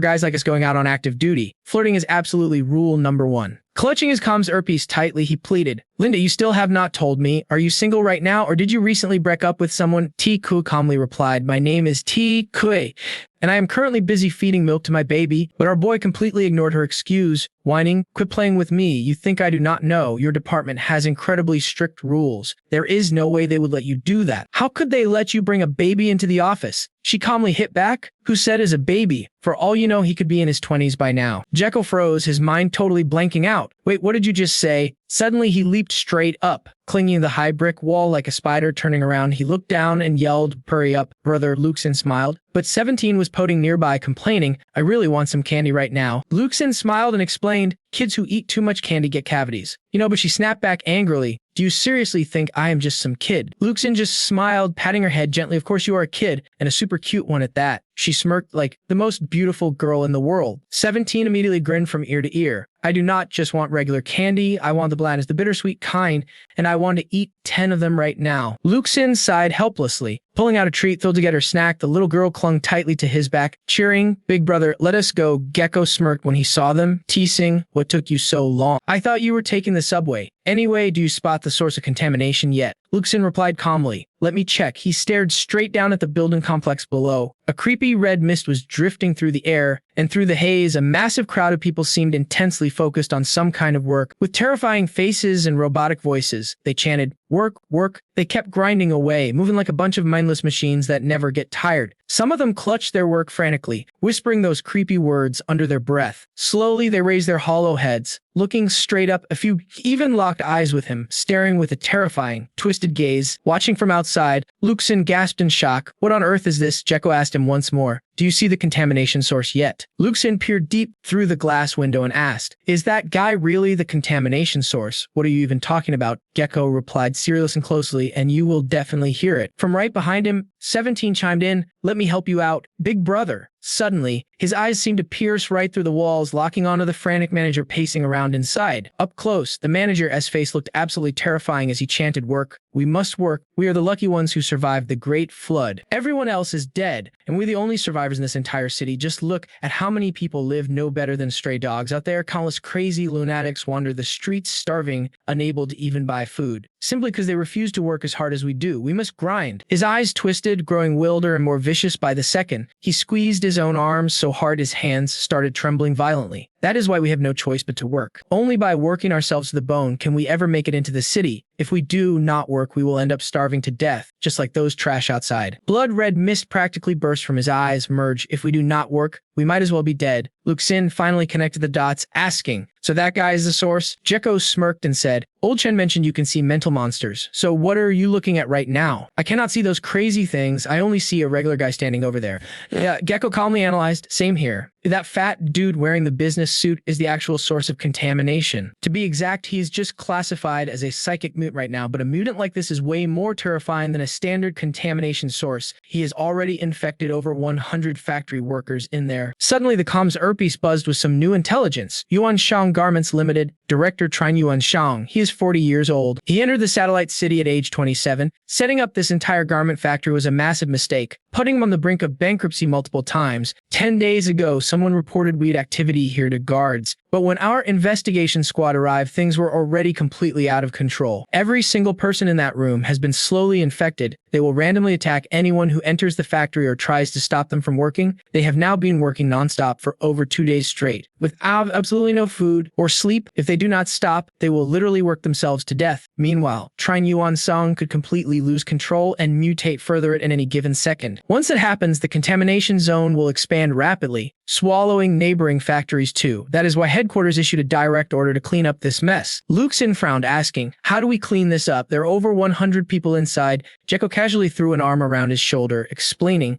[SPEAKER 1] guys like us going out on active duty, flirting is absolutely rule number one." Clutching his comms earpiece tightly, he pleaded, "Linda, you still have not told me. Are you single right now, or did you recently break up with someone?" T Kui calmly replied, "My name is T Kui, and I am currently busy feeding milk to my baby." But our boy completely ignored her excuse, whining, "Quit playing with me. You think I do not know? Your department has incredibly strict rules. There is no way they would let you do that. How could they let you bring a baby into the office?" She calmly hit back, "Who said is a baby? For all you know, he could be in his 20s by now." Gecko froze, his mind totally blanking out. "Wait, what did you just say?" Suddenly, he leaped straight up, clinging to the high brick wall like a spider. Turning around, he looked down and yelled, "Hurry up, brother." Lu Xin smiled, but 17 was poting nearby, complaining, "I really want some candy right now." Lu Xin smiled and explained, "Kids who eat too much candy get cavities. You know," but she snapped back angrily, "Do you seriously think I am just some kid?" Lu Xin just smiled, patting her head gently. "Of course you are a kid, and a super cute one at that." She smirked like the most beautiful girl in the world. 17 immediately grinned from ear to ear. "I do not just want regular candy. I want the bland, the bittersweet kind, and I want to eat 10 of them right now." Lu Xin sighed helplessly. Pulling out a treat filled to get her snack, the little girl clung tightly to his back, cheering, "Big brother, let us go." Gecko smirked when he saw them, teasing, "What took you so long? I thought you were taking the subway. Anyway, do you spot the source of contamination yet?" Lu Xin replied calmly, "Let me check." He stared straight down at the building complex below. A creepy red mist was drifting through the air, and through the haze, a massive crowd of people seemed intensely focused on some kind of work. With terrifying faces and robotic voices, they chanted, "Work, work." They kept grinding away, moving like a bunch of mindless machines that never get tired. Some of them clutched their work frantically, whispering those creepy words under their breath. Slowly, they raised their hollow heads, looking straight up. A few even locked eyes with him, staring with a terrifying, twisted gaze. Watching from outside, Lu Xin gasped in shock. "What on earth is this?" Gecko asked him once more. "Do you see the contamination source yet?" Lu Xin peered deep through the glass window and asked, "Is that guy really the contamination source?" "What are you even talking about?" Gecko replied, "Serious and closely, and you will definitely hear it." From right behind him, 17 chimed in, "Let me help you out, big brother." Suddenly, his eyes seemed to pierce right through the walls, locking onto the frantic manager pacing around inside. Up close, the manager's face looked absolutely terrifying as he chanted, "Work. We must work. We are the lucky ones who survived the Great Flood. Everyone else is dead, and we're the only survivors in this entire city. Just look at how many people live no better than stray dogs out there. Countless crazy lunatics wander the streets starving, unable to even buy food, simply because they refuse to work as hard as we do. We must grind." His eyes twisted, growing wilder and more vicious by the second. He squeezed his own arms so hard his hands started trembling violently. "That is why we have no choice but to work. Only by working ourselves to the bone can we ever make it into the city. If we do not work, we will end up starving to death, just like those trash outside." Blood-red mist practically burst from his eyes. "Merge. If we do not work, we might as well be dead." Lu Xin finally connected the dots, asking, "So that guy is the source?" Gecko smirked and said, "Old Chen mentioned you can see mental monsters. So what are you looking at right now?" "I cannot see those crazy things. I only see a regular guy standing over there." Yeah, Gecko calmly analyzed, "Same here. That fat dude wearing the business suit is the actual source of contamination. To be exact, he is just classified as a psychic mutant right now, but a mutant like this is way more terrifying than a standard contamination source. He has already infected over 100 factory workers in there." Suddenly, the comms earpiece buzzed with some new intelligence. "Yuan Shang Garments Limited, Director Trine Yuan Shang. He is 40 years old. He entered the satellite city at age 27. Setting up this entire garment factory was a massive mistake, putting him on the brink of bankruptcy multiple times. 10 days ago, someone reported weird activity here to guards. But when our investigation squad arrived, things were already completely out of control. Every single person in that room has been slowly infected. They will randomly attack anyone who enters the factory or tries to stop them from working. They have now been working nonstop for over 2 days straight, without absolutely no food or sleep. If they do not stop, they will literally work themselves to death. Meanwhile, Trine Yuan-sung could completely lose control and mutate further at any given second. Once it happens, the contamination zone will expand rapidly, swallowing neighboring factories too. That is why headquarters issued a direct order to clean up this mess. Lu Xin frowned, asking, "How do we clean this up? There are over 100 people inside." Gekko casually threw an arm around his shoulder, explaining,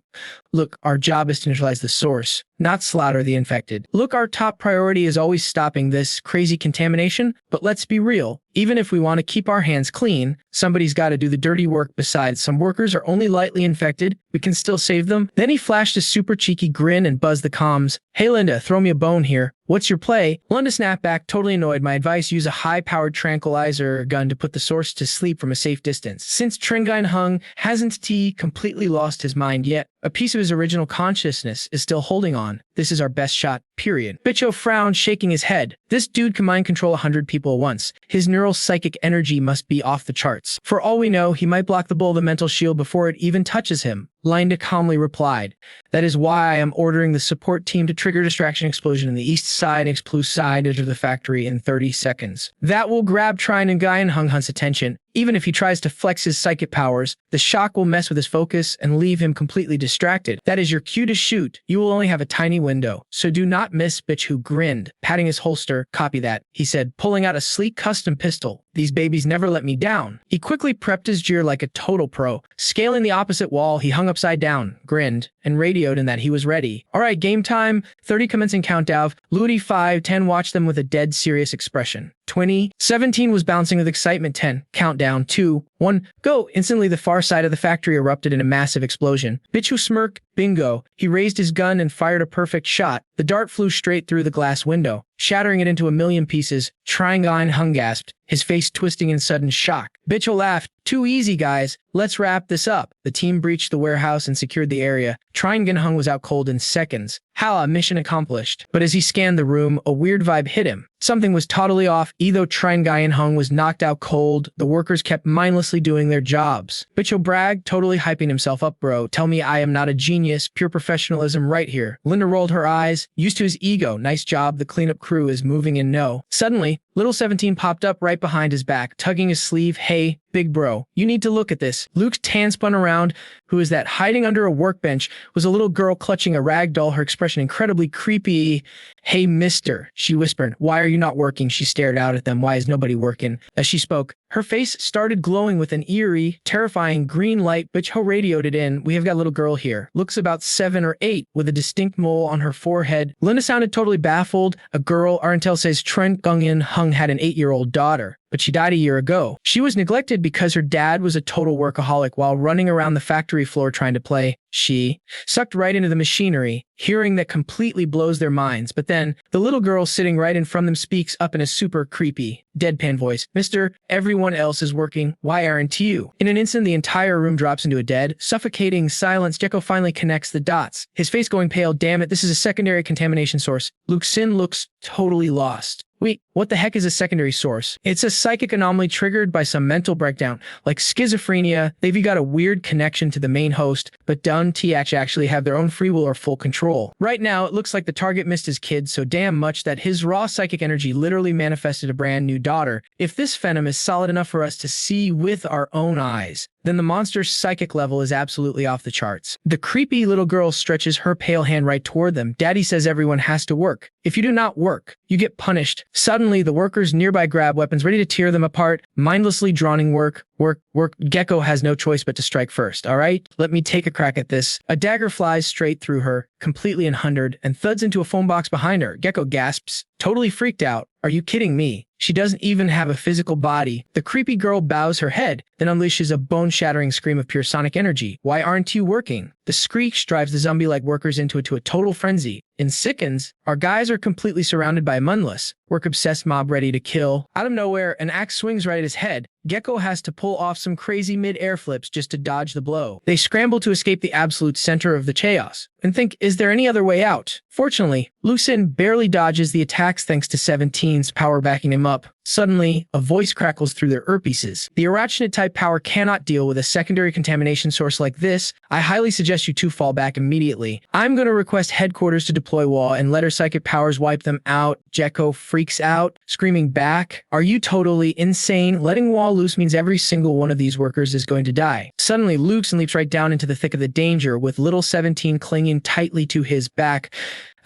[SPEAKER 1] "Look, our job is to neutralize the source, not slaughter the infected. Look, our top priority is always stopping this crazy contamination, but let's be real. Even if we want to keep our hands clean, somebody's got to do the dirty work. Besides, some workers are only lightly infected. We can still save them." Then he flashed a super cheeky grin and buzzed the comms. "Hey Linda, throw me a bone here. What's your play?" Linda snapped back, totally annoyed. "My advice, use a high-powered tranquilizer gun to put the source to sleep from a safe distance. Since Qinggang hasn't completely lost his mind yet, a piece of his original consciousness is still holding on. This is our best shot, period." Bicho frowned, shaking his head. This dude can mind control 100 people at once. His neural psychic energy must be off the charts. For all we know, he might block the bull of the mental shield before it even touches him. Linda calmly replied, "That is why I am ordering the support team to trigger distraction explosion in the east side side edge of the factory in 30 seconds. That will grab Trine and Guy and Hung Hun's attention. Even if he tries to flex his psychic powers, the shock will mess with his focus and leave him completely distracted. That is your cue to shoot. You will only have a tiny window, so do not miss." Bitch, who grinned, patting his holster. "Copy that," he said, pulling out a sleek custom pistol. "These babies never let me down." He quickly prepped his gear like a total pro. Scaling the opposite wall, he hung upside down, grinned, and radioed in that he was ready. "All right, game time. 30 commencing countdown." Ludi 5-10 watched them with a dead serious expression. 20. 17 was bouncing with excitement. 10. Countdown. 2. 1. Go! Instantly, the far side of the factory erupted in a massive explosion. Bichu smirked. Bingo. He raised his gun and fired a perfect shot. The dart flew straight through the glass window, shattering it into a million pieces. Qinggang Hung gasped, his face twisting in sudden shock. Bicho laughed. "Too easy, guys. Let's wrap this up." The team breached the warehouse and secured the area. Qinggang Hung was out cold in seconds. Hala, mission accomplished. But as he scanned the room, a weird vibe hit him. Something was totally off. Either Qinggang Hung was knocked out cold, the workers kept mindlessly doing their jobs. Bicho bragged, totally hyping himself up. "Bro, tell me I am not a genius. Pure professionalism right here." Linda rolled her eyes, used to his ego. "Nice job. The cleanup crew is moving in no." Suddenly, little 17 popped up right behind his back, tugging his sleeve. "Hey, big bro, you need to look at this." Luke's tan spun around. Who is that? Hiding under a workbench was a little girl clutching a rag doll, her expression incredibly creepy. "Hey, mister," she whispered. "Why are you not working?" She stared out at them. "Why is nobody working?" As she spoke, her face started glowing with an eerie, terrifying green light. Bicho radioed it in. "We have got a little girl here. Looks about 7 or 8, with a distinct mole on her forehead." Linda sounded totally baffled. "A girl? Our intel says Qinggang Hung had an 8-year-old daughter, but she died a year ago. She was neglected because her dad was a total workaholic while running around the factory floor trying to play." She sucked right into the machinery, hearing that completely blows their minds. But then, the little girl sitting right in front of them speaks up in a super creepy, deadpan voice. "Mister, everyone else is working. Why aren't you?" In an instant, the entire room drops into a dead, suffocating silence. Gekko finally connects the dots, his face going pale. "Damn it, this is a secondary contamination source." Lu Xin looks totally lost. "Wait, what the heck is a secondary source?" "It's a psychic anomaly triggered by some mental breakdown, like schizophrenia. They've got a weird connection to the main host, but don't actually have their own free will or full control. Right now, it looks like the target missed his kid so damn much that his raw psychic energy literally manifested a brand new daughter. If this venom is solid enough for us to see with our own eyes, then the monster's psychic level is absolutely off the charts." The creepy little girl stretches her pale hand right toward them. "Daddy says everyone has to work. If you do not work, you get punished." Suddenly, the workers nearby grab weapons, ready to tear them apart, mindlessly droning work. Gekko has no choice but to strike first. "All right, let me take a crack at this." A dagger flies straight through her, completely unhindered, and thuds into a foam box behind her. Gekko gasps, totally freaked out. "Are you kidding me?" She doesn't even have a physical body. The creepy girl bows her head, then unleashes a bone-shattering scream of pure sonic energy. Why aren't you working? The screech drives the zombie-like workers into a total frenzy. In Sickens, our guys are completely surrounded by Munless, work-obsessed mob ready to kill. Out of nowhere, an axe swings right at his head. Gecko has to pull off some crazy mid-air flips just to dodge the blow. They scramble to escape the absolute center of the chaos and think, is there any other way out? Fortunately, Lu Xin barely dodges the attacks thanks to 17's power backing him up. Suddenly, a voice crackles through their earpieces. The arachnid-type power cannot deal with a secondary contamination source like this. I highly suggest you two fall back immediately. I'm going to request headquarters to deploy Wall and let her psychic powers wipe them out. Gecko freaks out, screaming back, "Are you totally insane? Letting Wall loose means every single one of these workers is going to die." Suddenly, Lu Xin leaps right down into the thick of the danger, with little 17 clinging tightly to his back.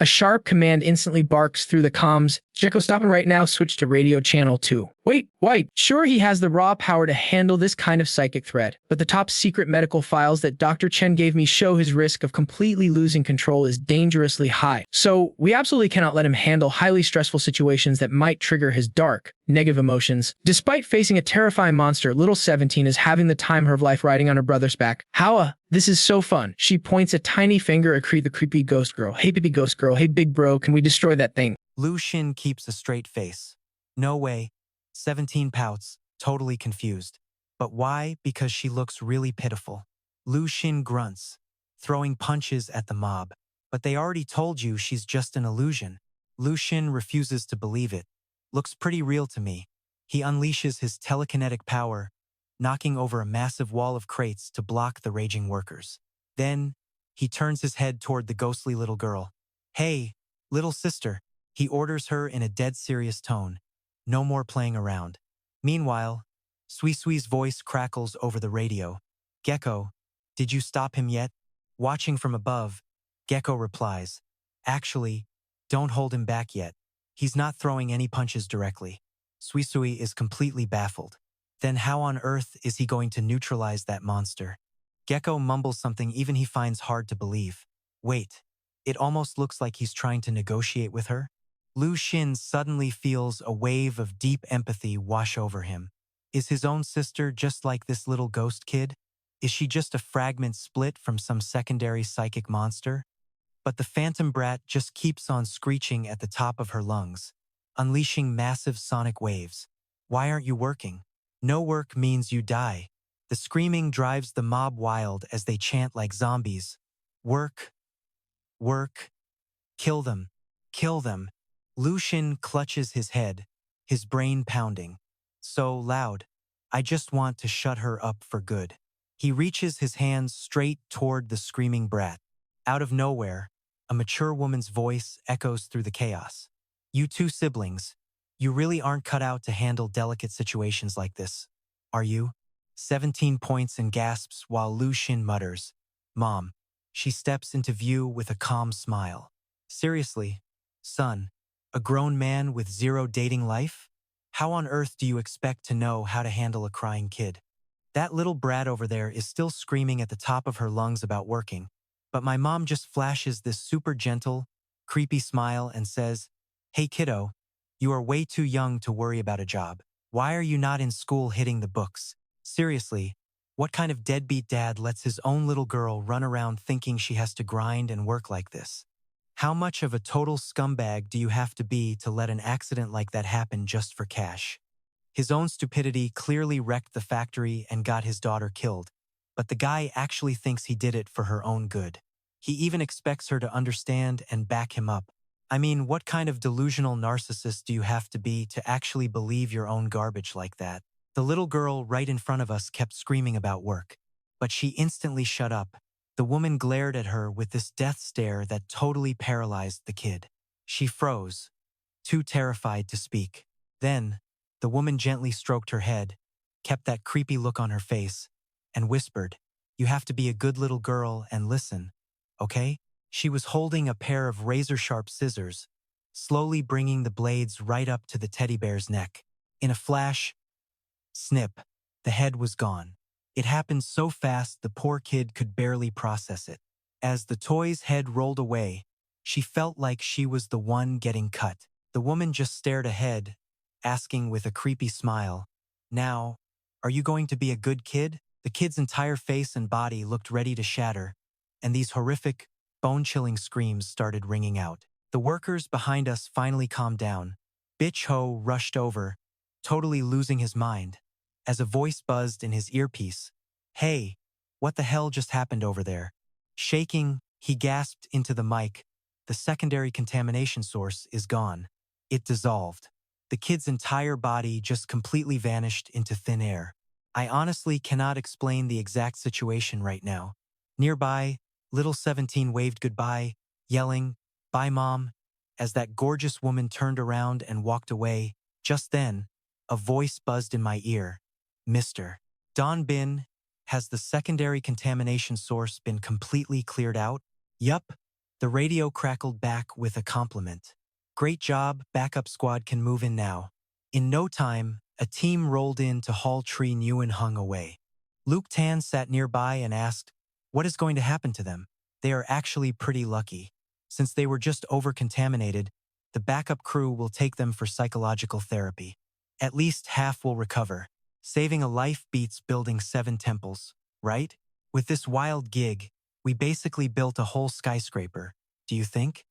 [SPEAKER 1] A sharp command instantly barks through the comms. Gecko, stopping right now, switch to radio channel 2. Wait. Sure, he has the raw power to handle this kind of psychic threat, but the top secret medical files that Dr. Chen gave me show his risk of completely losing control is dangerously high. So we absolutely cannot let him handle highly stressful situations that might trigger his dark, negative emotions. Despite facing a terrifying monster, little 17 is having the time of her life riding on her brother's back. How this is so fun. She points a tiny finger at the creepy ghost girl. Hey, baby ghost girl. Hey, big bro, can we destroy that thing?
[SPEAKER 2] Lu Xin keeps a straight face. No way. 17 pouts, totally confused. But why? Because she looks really pitiful. Lu Xin grunts, throwing punches at the mob. But they already told you she's just an illusion. Lu Xin refuses to believe it. Looks pretty real to me. He unleashes his telekinetic power, knocking over a massive wall of crates to block the raging workers. Then, he turns his head toward the ghostly little girl. "Hey, little sister," he orders her in a dead serious tone. No more playing around. Meanwhile, Sui Sui's voice crackles over the radio. "Gecko, did you stop him yet?" Watching from above, Gecko replies, "Actually, don't hold him back yet. He's not throwing any punches directly." Sui Sui is completely baffled. Then how on earth is he going to neutralize that monster? Gecko mumbles something even he finds hard to believe. Wait, it almost looks like he's trying to negotiate with her? Lu Xin suddenly feels a wave of deep empathy wash over him. Is his own sister just like this little ghost kid? Is she just a fragment split from some secondary psychic monster? But the phantom brat just keeps on screeching at the top of her lungs, unleashing massive sonic waves. Why aren't you working? No work means you die. The screaming drives the mob wild as they chant like zombies. Work. Work. Kill them. Kill them. Lu Xin clutches his head, his brain pounding. So loud. I just want to shut her up for good. He reaches his hands straight toward the screaming brat. Out of nowhere, a mature woman's voice echoes through the chaos. "You two siblings, you really aren't cut out to handle delicate situations like this, are you?" 17 points and gasps while Lu Xin mutters, "Mom." She steps into view with a calm smile. "Seriously, son, a grown man with zero dating life? How on earth do you expect to know how to handle a crying kid? That little brat over there is still screaming at the top of her lungs about working, but my mom just flashes this super gentle, creepy smile and says, 'Hey kiddo, you are way too young to worry about a job. Why are you not in school hitting the books?' Seriously, what kind of deadbeat dad lets his own little girl run around thinking she has to grind and work like this? How much of a total scumbag do you have to be to let an accident like that happen just for cash?" His own stupidity clearly wrecked the factory and got his daughter killed, but the guy actually thinks he did it for her own good. He even expects her to understand and back him up. I mean, what kind of delusional narcissist do you have to be to actually believe your own garbage like that? The little girl right in front of us kept screaming about work, but she instantly shut up. The woman glared at her with this death stare that totally paralyzed the kid. She froze, too terrified to speak. Then, the woman gently stroked her head, kept that creepy look on her face, and whispered, "You have to be a good little girl and listen, okay?" She was holding a pair of razor-sharp scissors, slowly bringing the blades right up to the teddy bear's neck. In a flash, snip, the head was gone. It happened so fast the poor kid could barely process it. As the toy's head rolled away, she felt like she was the one getting cut. The woman just stared ahead, asking with a creepy smile, "Now, are you going to be a good kid?" The kid's entire face and body looked ready to shatter, and these horrific, bone-chilling screams started ringing out. The workers behind us finally calmed down. Bitch Ho rushed over, totally losing his mind, as a voice buzzed in his earpiece. "Hey, what the hell just happened over there?" Shaking, he gasped into the mic. "The secondary contamination source is gone." It dissolved. The kid's entire body just completely vanished into thin air. I honestly cannot explain the exact situation right now. Nearby, little 17 waved goodbye, yelling, "Bye, Mom," as that gorgeous woman turned around and walked away. Just then, a voice buzzed in my ear. "Mr. Don Bin, has the secondary contamination source been completely cleared out?" "Yup," the radio crackled back with a compliment. "Great job, backup squad can move in now." In no time, a team rolled in to haul Tree Nguyen Hung away. Luke Tan sat nearby and asked, "What is going to happen to them?" "They are actually pretty lucky. Since they were just over-contaminated, the backup crew will take them for psychological therapy. At least half will recover. Saving a life beats building 7 temples, right? With this wild gig, we basically built a whole skyscraper, do you think?"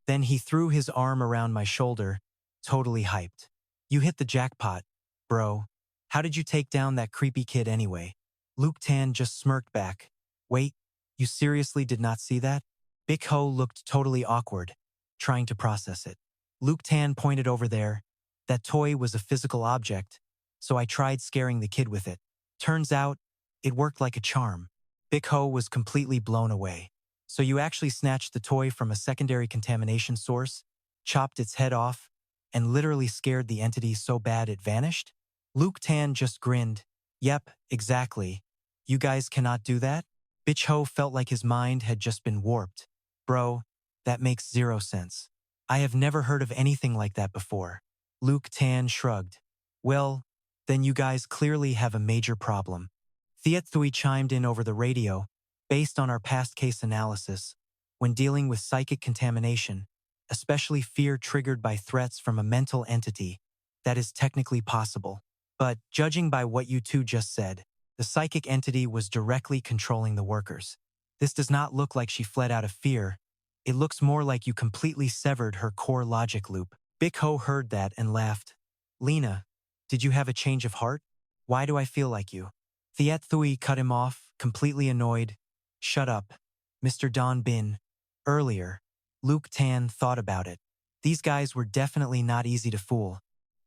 [SPEAKER 2] Then he threw his arm around my shoulder, totally hyped. "You hit the jackpot, bro. How did you take down that creepy kid anyway?" Luke Tan just smirked back. "Wait, you seriously did not see that?" Big Ho looked totally awkward, trying to process it. Luke Tan pointed over there. That toy was a physical object, so I tried scaring the kid with it. Turns out, it worked like a charm. Big Ho was completely blown away. "So you actually snatched the toy from a secondary contamination source, chopped its head off, and literally scared the entity so bad it vanished?" Luke Tan just grinned. "Yep, exactly. You guys cannot do that?" Bitch Ho felt like his mind had just been warped. "Bro, that makes 0 sense. I have never heard of anything like that before." Luke Tan shrugged. "Well, then you guys clearly have a major problem." Thiet Thuy chimed in over the radio. "Based on our past case analysis, when dealing with psychic contamination, especially fear triggered by threats from a mental entity, that is technically possible. But judging by what you two just said, the psychic entity was directly controlling the workers. This does not look like she fled out of fear. It looks more like you completely severed her core logic loop." Big Ho heard that and laughed. "Lena, did you have a change of heart? Why do I feel like you?" Thiet Thuy cut him off, completely annoyed. "Shut up, Mr. Don Bin." Earlier, Luke Tan thought about it. These guys were definitely not easy to fool.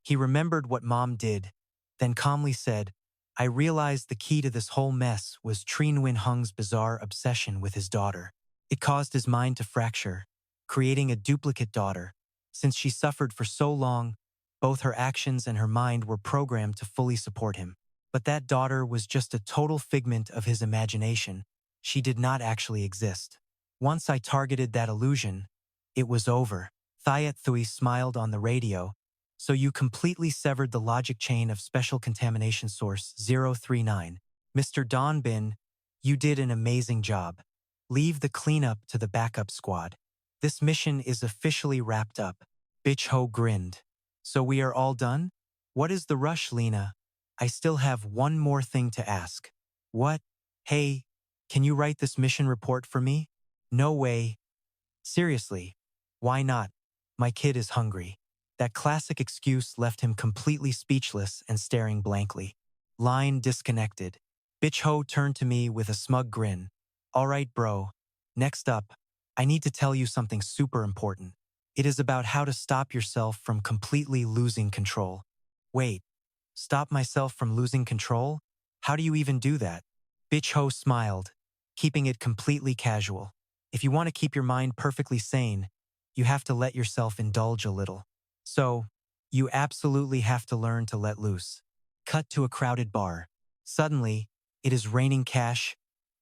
[SPEAKER 2] He remembered what Mom did, then calmly said, "I realized the key to this whole mess was Tree Nguyen Hung's bizarre obsession with his daughter. It caused his mind to fracture, creating a duplicate daughter. Since she suffered for so long, both her actions and her mind were programmed to fully support him. But that daughter was just a total figment of his imagination. She did not actually exist. Once I targeted that illusion, it was over." Thiet Thuy smiled on the radio. "So you completely severed the logic chain of Special Contamination Source 039. Mr. Don Bin, you did an amazing job. Leave the cleanup to the backup squad. This mission is officially wrapped up." Bitch Ho grinned. "So we are all done? What is the rush, Lena? I still have one more thing to ask." "What? Hey, can you write this mission report for me?" "No way. Seriously, why not? My kid is hungry." That classic excuse left him completely speechless and staring blankly. Line disconnected. Bitch Ho turned to me with a smug grin. "All right, bro. Next up, I need to tell you something super important. It is about how to stop yourself from completely losing control." "Wait, stop myself from losing control? How do you even do that?" Bitch Ho smiled, keeping it completely casual. "If you want to keep your mind perfectly sane, you have to let yourself indulge a little. So, you absolutely have to learn to let loose." Cut to a crowded bar. Suddenly, it is raining cash,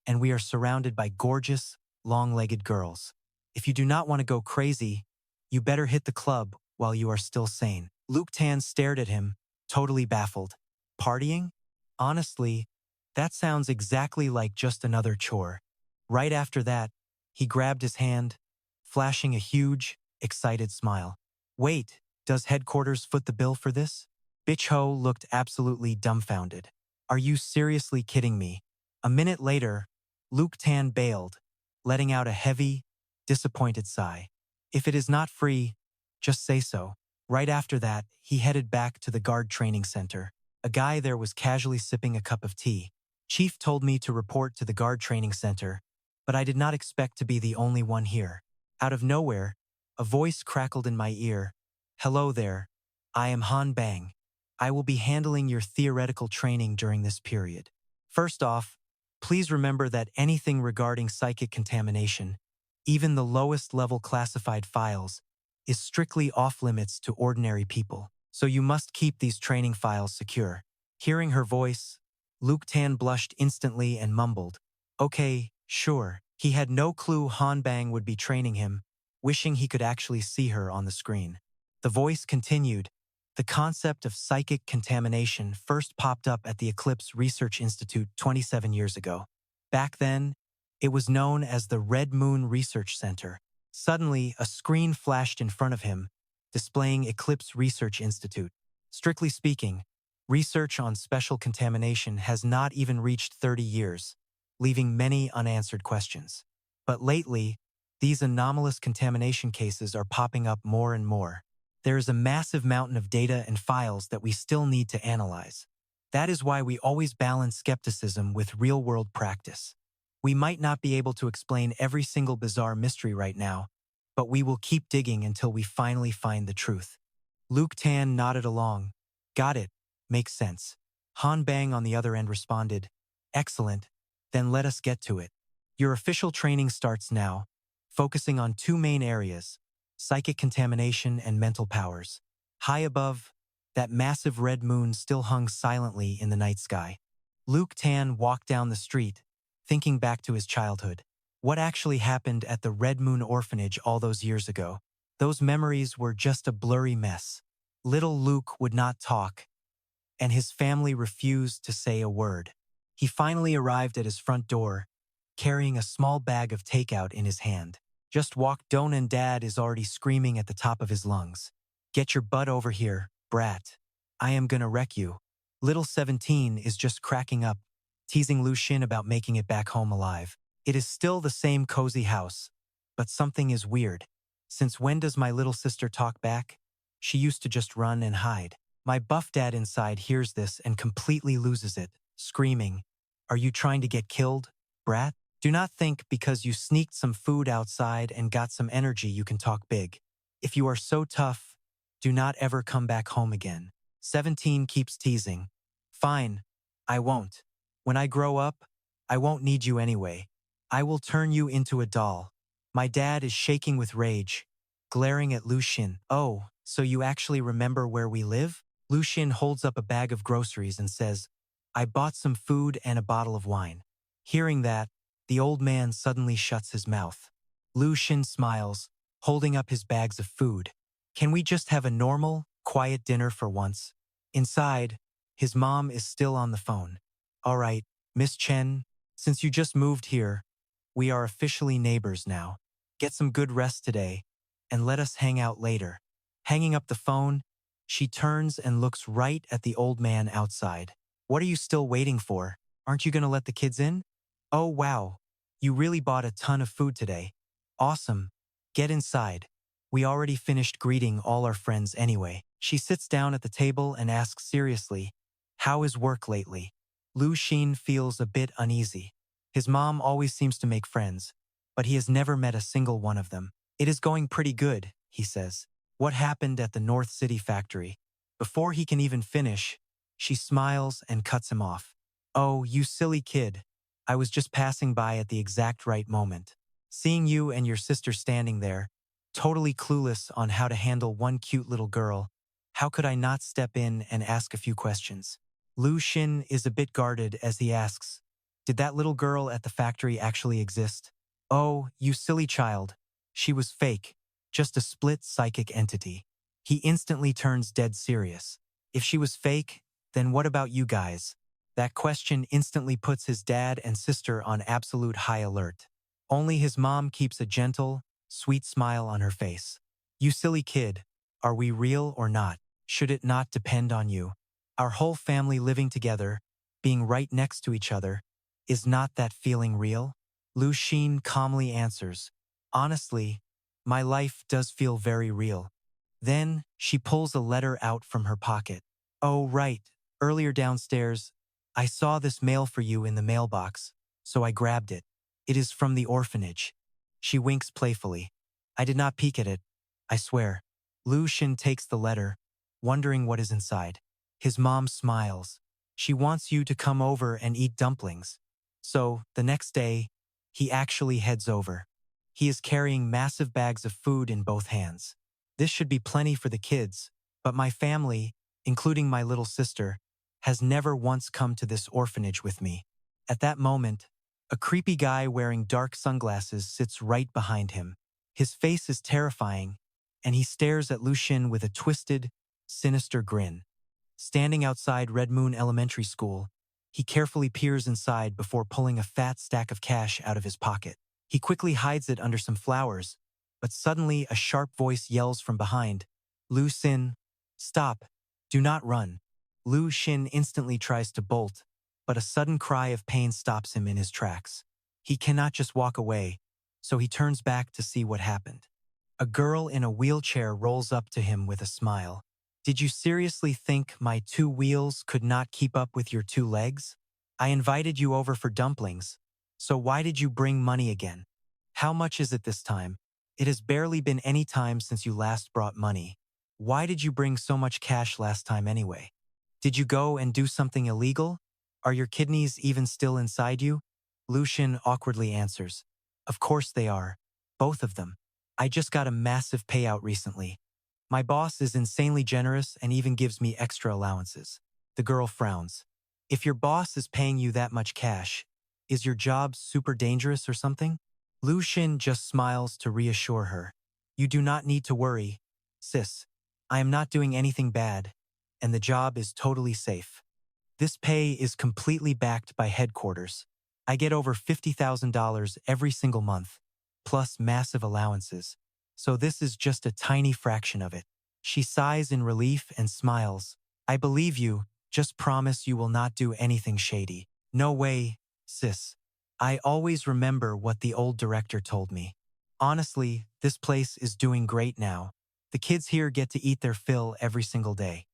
[SPEAKER 2] and we are surrounded by gorgeous, long-legged girls. If you do not want to go crazy, you better hit the club while you are still sane. Luke Tan stared at him, totally baffled. "Partying? Honestly, that sounds exactly like just another chore." Right after that, he grabbed his hand, flashing a huge, excited smile. "Wait, does headquarters foot the bill for this?" Bitch Ho looked absolutely dumbfounded. Are you seriously kidding me? A minute later, Luke Tan bailed, letting out a heavy, disappointed sigh. If it is not free, just say so. Right after that, he headed back to the guard training center. A guy there was casually sipping a cup of tea. Chief told me to report to the guard training center, but I did not expect to be the only one here. Out of nowhere, a voice crackled in my ear. Hello there. I am Han Bang. I will be handling your theoretical training during this period. First off, please remember that anything regarding psychic contamination, even the lowest level classified files, is strictly off-limits to ordinary people, so you must keep these training files secure. Hearing her voice, Luke Tan blushed instantly and mumbled, Okay, sure. He had no clue Han Bang would be training him, wishing he could actually see her on the screen. The voice continued, The concept of psychic contamination first popped up at the Eclipse Research Institute 27 years ago. Back then, it was known as the Red Moon Research Center. Suddenly, a screen flashed in front of him, displaying Eclipse Research Institute. Strictly speaking, research on special contamination has not even reached 30 years, leaving many unanswered questions. But lately, these anomalous contamination cases are popping up more and more. There is a massive mountain of data and files that we still need to analyze. That is why we always balance skepticism with real-world practice. We might not be able to explain every single bizarre mystery right now, but we will keep digging until we finally find the truth. Luke Tan nodded along. Got it. Makes sense. Han Bang on the other end responded, Excellent. Then let us get to it. Your official training starts now, focusing on two main areas, psychic contamination and mental powers. High above, that massive red moon still hung silently in the night sky. Luke Tan walked down the street, thinking back to his childhood. What actually happened at the Red Moon Orphanage all those years ago? Those memories were just a blurry mess. Little Luke would not talk, and his family refused to say a word. He finally arrived at his front door, carrying a small bag of takeout in his hand. Just walk. Don and Dad is already screaming at the top of his lungs. Get your butt over here, brat. I am gonna wreck you. Little 17 is just cracking up, teasing Lu Xin about making it back home alive. It is still the same cozy house, but something is weird. Since when does my little sister talk back? She used to just run and hide. My buff dad inside hears this and completely loses it, screaming, Are you trying to get killed, brat? Do not think because you sneaked some food outside and got some energy you can talk big. If you are so tough, do not ever come back home again. 17 keeps teasing. Fine, I won't. When I grow up, I won't need you anyway. I will turn you into a doll. My dad is shaking with rage, glaring at Lu Xin. Oh, so you actually remember where we live? Lu Xin holds up a bag of groceries and says, I bought some food and a bottle of wine. Hearing that, the old man suddenly shuts his mouth. Lu Xin smiles, holding up his bags of food. Can we just have a normal, quiet dinner for once? Inside, his mom is still on the phone. All right, Miss Chen, since you just moved here, we are officially neighbors now. Get some good rest today, and let us hang out later. Hanging up the phone, she turns and looks right at the old man outside. What are you still waiting for? Aren't you gonna let the kids in? Oh wow, you really bought a ton of food today. Awesome. Get inside. We already finished greeting all our friends anyway. She sits down at the table and asks seriously, How is work lately? Lu Xin feels a bit uneasy. His mom always seems to make friends, but he has never met a single one of them. It is going pretty good, he says. What happened at the North City factory? Before he can even finish, she smiles and cuts him off. Oh, you silly kid. I was just passing by at the exact right moment. Seeing you and your sister standing there, totally clueless on how to handle one cute little girl, how could I not step in and ask a few questions? Lu Xin is a bit guarded as he asks, Did that little girl at the factory actually exist? Oh, you silly child. She was fake, just a split psychic entity. He instantly turns dead serious. If she was fake, then what about you guys? That question instantly puts his dad and sister on absolute high alert. Only his mom keeps a gentle, sweet smile on her face. You silly kid, are we real or not? Should it not depend on you? Our whole family living together, being right next to each other, is not that feeling real? Lu Xin calmly answers, honestly, my life does feel very real. Then she pulls a letter out from her pocket. Oh, right, earlier downstairs, I saw this mail for you in the mailbox, so I grabbed it. It is from the orphanage. She winks playfully. I did not peek at it, I swear. Lu Xin takes the letter, wondering what is inside. His mom smiles. She wants you to come over and eat dumplings. So, the next day, he actually heads over. He is carrying massive bags of food in both hands. This should be plenty for the kids, but my family, including my little sister, has never once come to this orphanage with me. At that moment, a creepy guy wearing dark sunglasses sits right behind him. His face is terrifying, and he stares at Lu Xin with a twisted, sinister grin. Standing outside Red Moon Elementary School, he carefully peers inside before pulling a fat stack of cash out of his pocket. He quickly hides it under some flowers, but suddenly a sharp voice yells from behind, Lu Xin, stop, do not run. Lu Xin instantly tries to bolt, but a sudden cry of pain stops him in his tracks. He cannot just walk away, so he turns back to see what happened. A girl in a wheelchair rolls up to him with a smile. Did you seriously think my 2 wheels could not keep up with your 2 legs? I invited you over for dumplings, so why did you bring money again? How much is it this time? It has barely been any time since you last brought money. Why did you bring so much cash last time anyway? Did you go and do something illegal? Are your kidneys even still inside you? Lu Xin awkwardly answers. Of course they are. Both of them. I just got a massive payout recently. My boss is insanely generous and even gives me extra allowances. The girl frowns. If your boss is paying you that much cash, is your job super dangerous or something? Lu Xin just smiles to reassure her. You do not need to worry, sis. I am not doing anything bad, and the job is totally safe. This pay is completely backed by headquarters. I get over $50,000 every single month, plus massive allowances. So this is just a tiny fraction of it. She sighs in relief and smiles. I believe you, just promise you will not do anything shady. No way, sis. I always remember what the old director told me. Honestly, this place is doing great now. The kids here get to eat their fill every single day.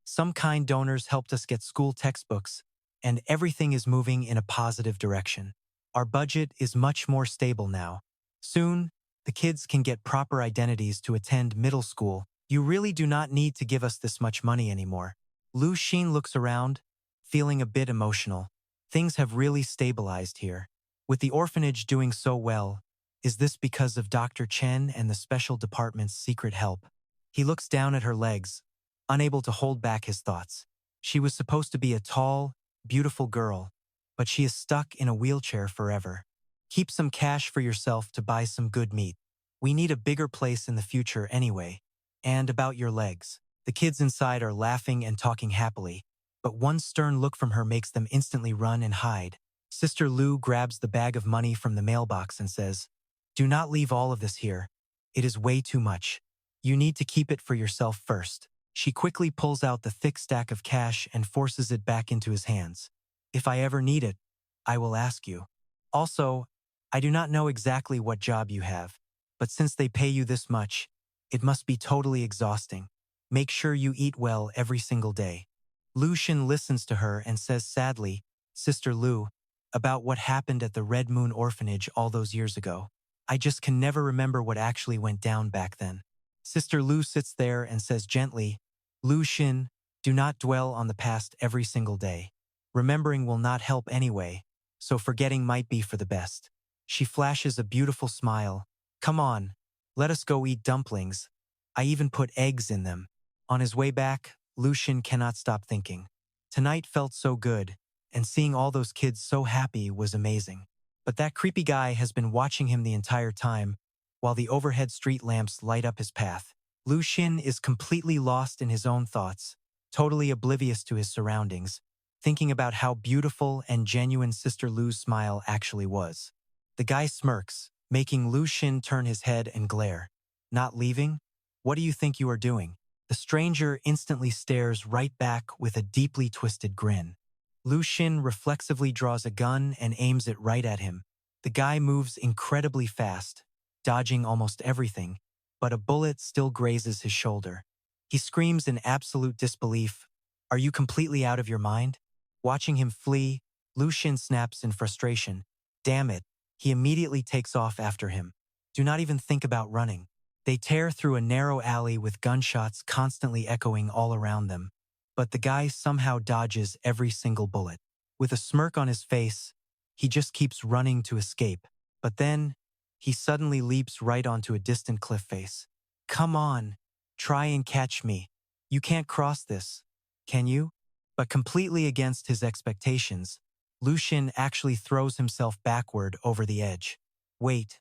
[SPEAKER 2] Some kind donors helped us get school textbooks, and everything is moving in a positive direction. Our budget is much more stable now. Soon, the kids can get proper identities to attend middle school. You really do not need to give us this much money anymore. Lu Xin looks around, feeling a bit emotional. Things have really stabilized here. With the orphanage doing so well, is this because of Dr. Chen and the special department's secret help? He looks down at her legs, unable to hold back his thoughts. She was supposed to be a tall, beautiful girl, but she is stuck in a wheelchair forever. Keep some cash for yourself to buy some good meat. We need a bigger place in the future anyway. And about your legs. The kids inside are laughing and talking happily, but one stern look from her makes them instantly run and hide. Sister Lu grabs the bag of money from the mailbox and says, do not leave all of this here. It is way too much. You need to keep it for yourself first. She quickly pulls out the thick stack of cash and forces it back into his hands. If I ever need it, I will ask you. Also, I do not know exactly what job you have, but since they pay you this much, it must be totally exhausting. Make sure you eat well every single day. Lu Xin listens to her and says sadly, Sister Lu, about what happened at the Red Moon Orphanage all those years ago. I just can never remember what actually went down back then. Sister Lu sits there and says gently, Lu Xin, do not dwell on the past every single day. Remembering will not help anyway, so forgetting might be for the best. She flashes a beautiful smile. Come on, let us go eat dumplings. I even put eggs in them. On his way back, Lu Xin cannot stop thinking. Tonight felt so good, and seeing all those kids so happy was amazing. But that creepy guy has been watching him the entire time, while the overhead street lamps light up his path. Lu Xin is completely lost in his own thoughts, totally oblivious to his surroundings, thinking about how beautiful and genuine Sister Lu's smile actually was. The guy smirks, making Lu Xin turn his head and glare. Not leaving? What do you think you are doing? The stranger instantly stares right back with a deeply twisted grin. Lu Xin reflexively draws a gun and aims it right at him. The guy moves incredibly fast, dodging almost everything, but a bullet still grazes his shoulder. He screams in absolute disbelief, "Are you completely out of your mind?" Watching him flee, Lu Xin snaps in frustration. Damn it, he immediately takes off after him. Do not even think about running. They tear through a narrow alley with gunshots constantly echoing all around them. But the guy somehow dodges every single bullet. With a smirk on his face, he just keeps running to escape. But then, he suddenly leaps right onto a distant cliff face. Come on, try and catch me. You can't cross this, can you? But completely against his expectations, Lu Xin actually throws himself backward over the edge. Wait,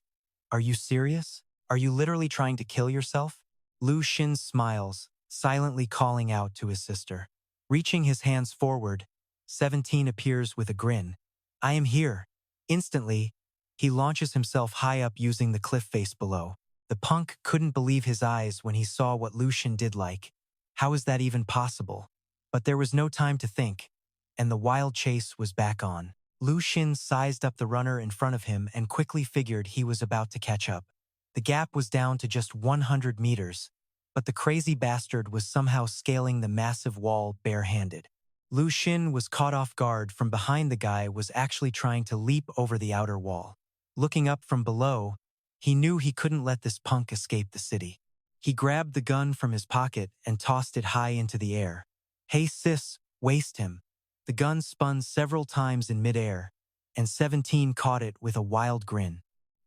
[SPEAKER 2] are you serious? Are you literally trying to kill yourself? Lu Xin smiles, silently calling out to his sister. Reaching his hands forward, 17 appears with a grin. I am here. Instantly, he launches himself high up using the cliff face below. The punk couldn't believe his eyes when he saw what Lu Xin did like. How is that even possible? But there was no time to think, and the wild chase was back on. Lu Xin sized up the runner in front of him and quickly figured he was about to catch up. The gap was down to just 100 meters, but the crazy bastard was somehow scaling the massive wall barehanded. Lu Xin was caught off guard from behind. The guy was actually trying to leap over the outer wall. Looking up from below, he knew he couldn't let this punk escape the city. He grabbed the gun from his pocket and tossed it high into the air. Hey sis, waste him. The gun spun several times in midair, and 17 caught it with a wild grin.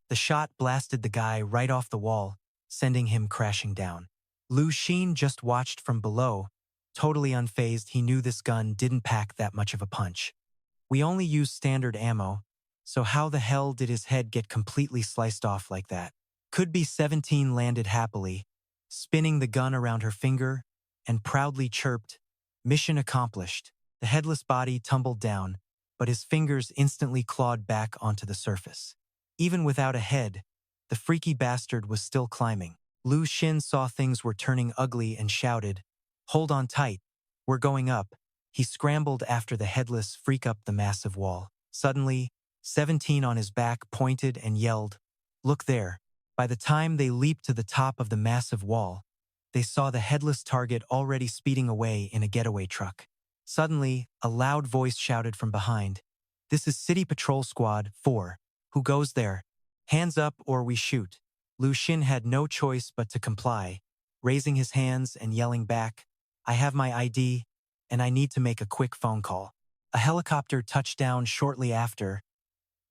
[SPEAKER 2] The shot blasted the guy right off the wall, sending him crashing down. Lu Xin just watched from below. Totally unfazed, he knew this gun didn't pack that much of a punch. We only use standard ammo, so how the hell did his head get completely sliced off like that? Could be 17 landed happily, spinning the gun around her finger, and proudly chirped, "Mission accomplished." The headless body tumbled down, but his fingers instantly clawed back onto the surface. Even without a head, the freaky bastard was still climbing. Lu Xin saw things were turning ugly and shouted, "Hold on tight, we're going up." He scrambled after the headless freak up the massive wall. Suddenly, 17 on his back pointed and yelled, "Look there." By the time they leaped to the top of the massive wall, they saw the headless target already speeding away in a getaway truck. Suddenly, a loud voice shouted from behind, "This is City Patrol Squad 4. Who goes there? Hands up or we shoot." Lu Xin had no choice but to comply, raising his hands and yelling back, "I have my ID, and I need to make a quick phone call." A helicopter touched down shortly after,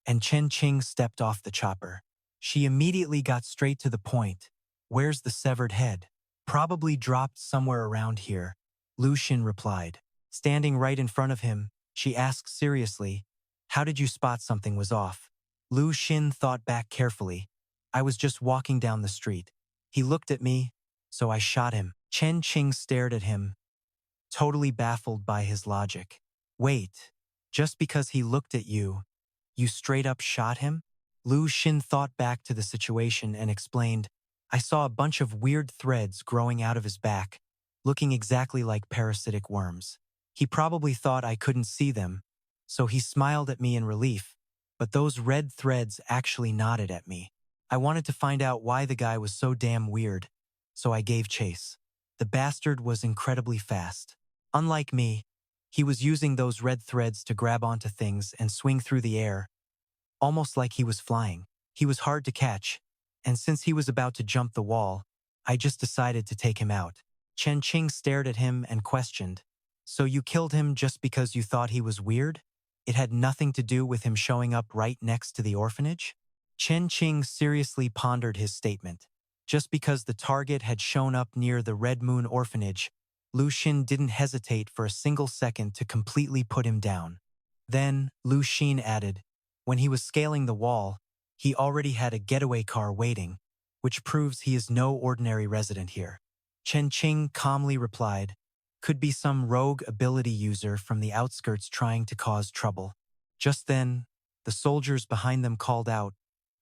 [SPEAKER 2] and Chen Qing stepped off the chopper. She immediately got straight to the point. "Where's the severed head?" "Probably dropped somewhere around here," Lu Xin replied. Standing right in front of him, she asked seriously, "How did you spot something was off?" Lu Xin thought back carefully. "I was just walking down the street. He looked at me, so I shot him." Chen Qing stared at him, totally baffled by his logic. "Wait, just because he looked at you, you straight up shot him?" Lu Xin thought back to the situation and explained, "I saw a bunch of weird threads growing out of his back, looking exactly like parasitic worms. He probably thought I couldn't see them, so he smiled at me in relief, but those red threads actually nodded at me. I wanted to find out why the guy was so damn weird, so I gave chase. The bastard was incredibly fast. Unlike me, he was using those red threads to grab onto things and swing through the air, almost like he was flying. He was hard to catch, and since he was about to jump the wall, I just decided to take him out." Chen Qing stared at him and questioned, "So you killed him just because you thought he was weird? It had nothing to do with him showing up right next to the orphanage?" Chen Qing seriously pondered his statement. Just because the target had shown up near the Red Moon orphanage, Lu Xin didn't hesitate for a single second to completely put him down. Then, Lu Xin added, "When he was scaling the wall, he already had a getaway car waiting, which proves he is no ordinary resident here." Chen Qing calmly replied, "Could be some rogue ability user from the outskirts trying to cause trouble." Just then, the soldiers behind them called out,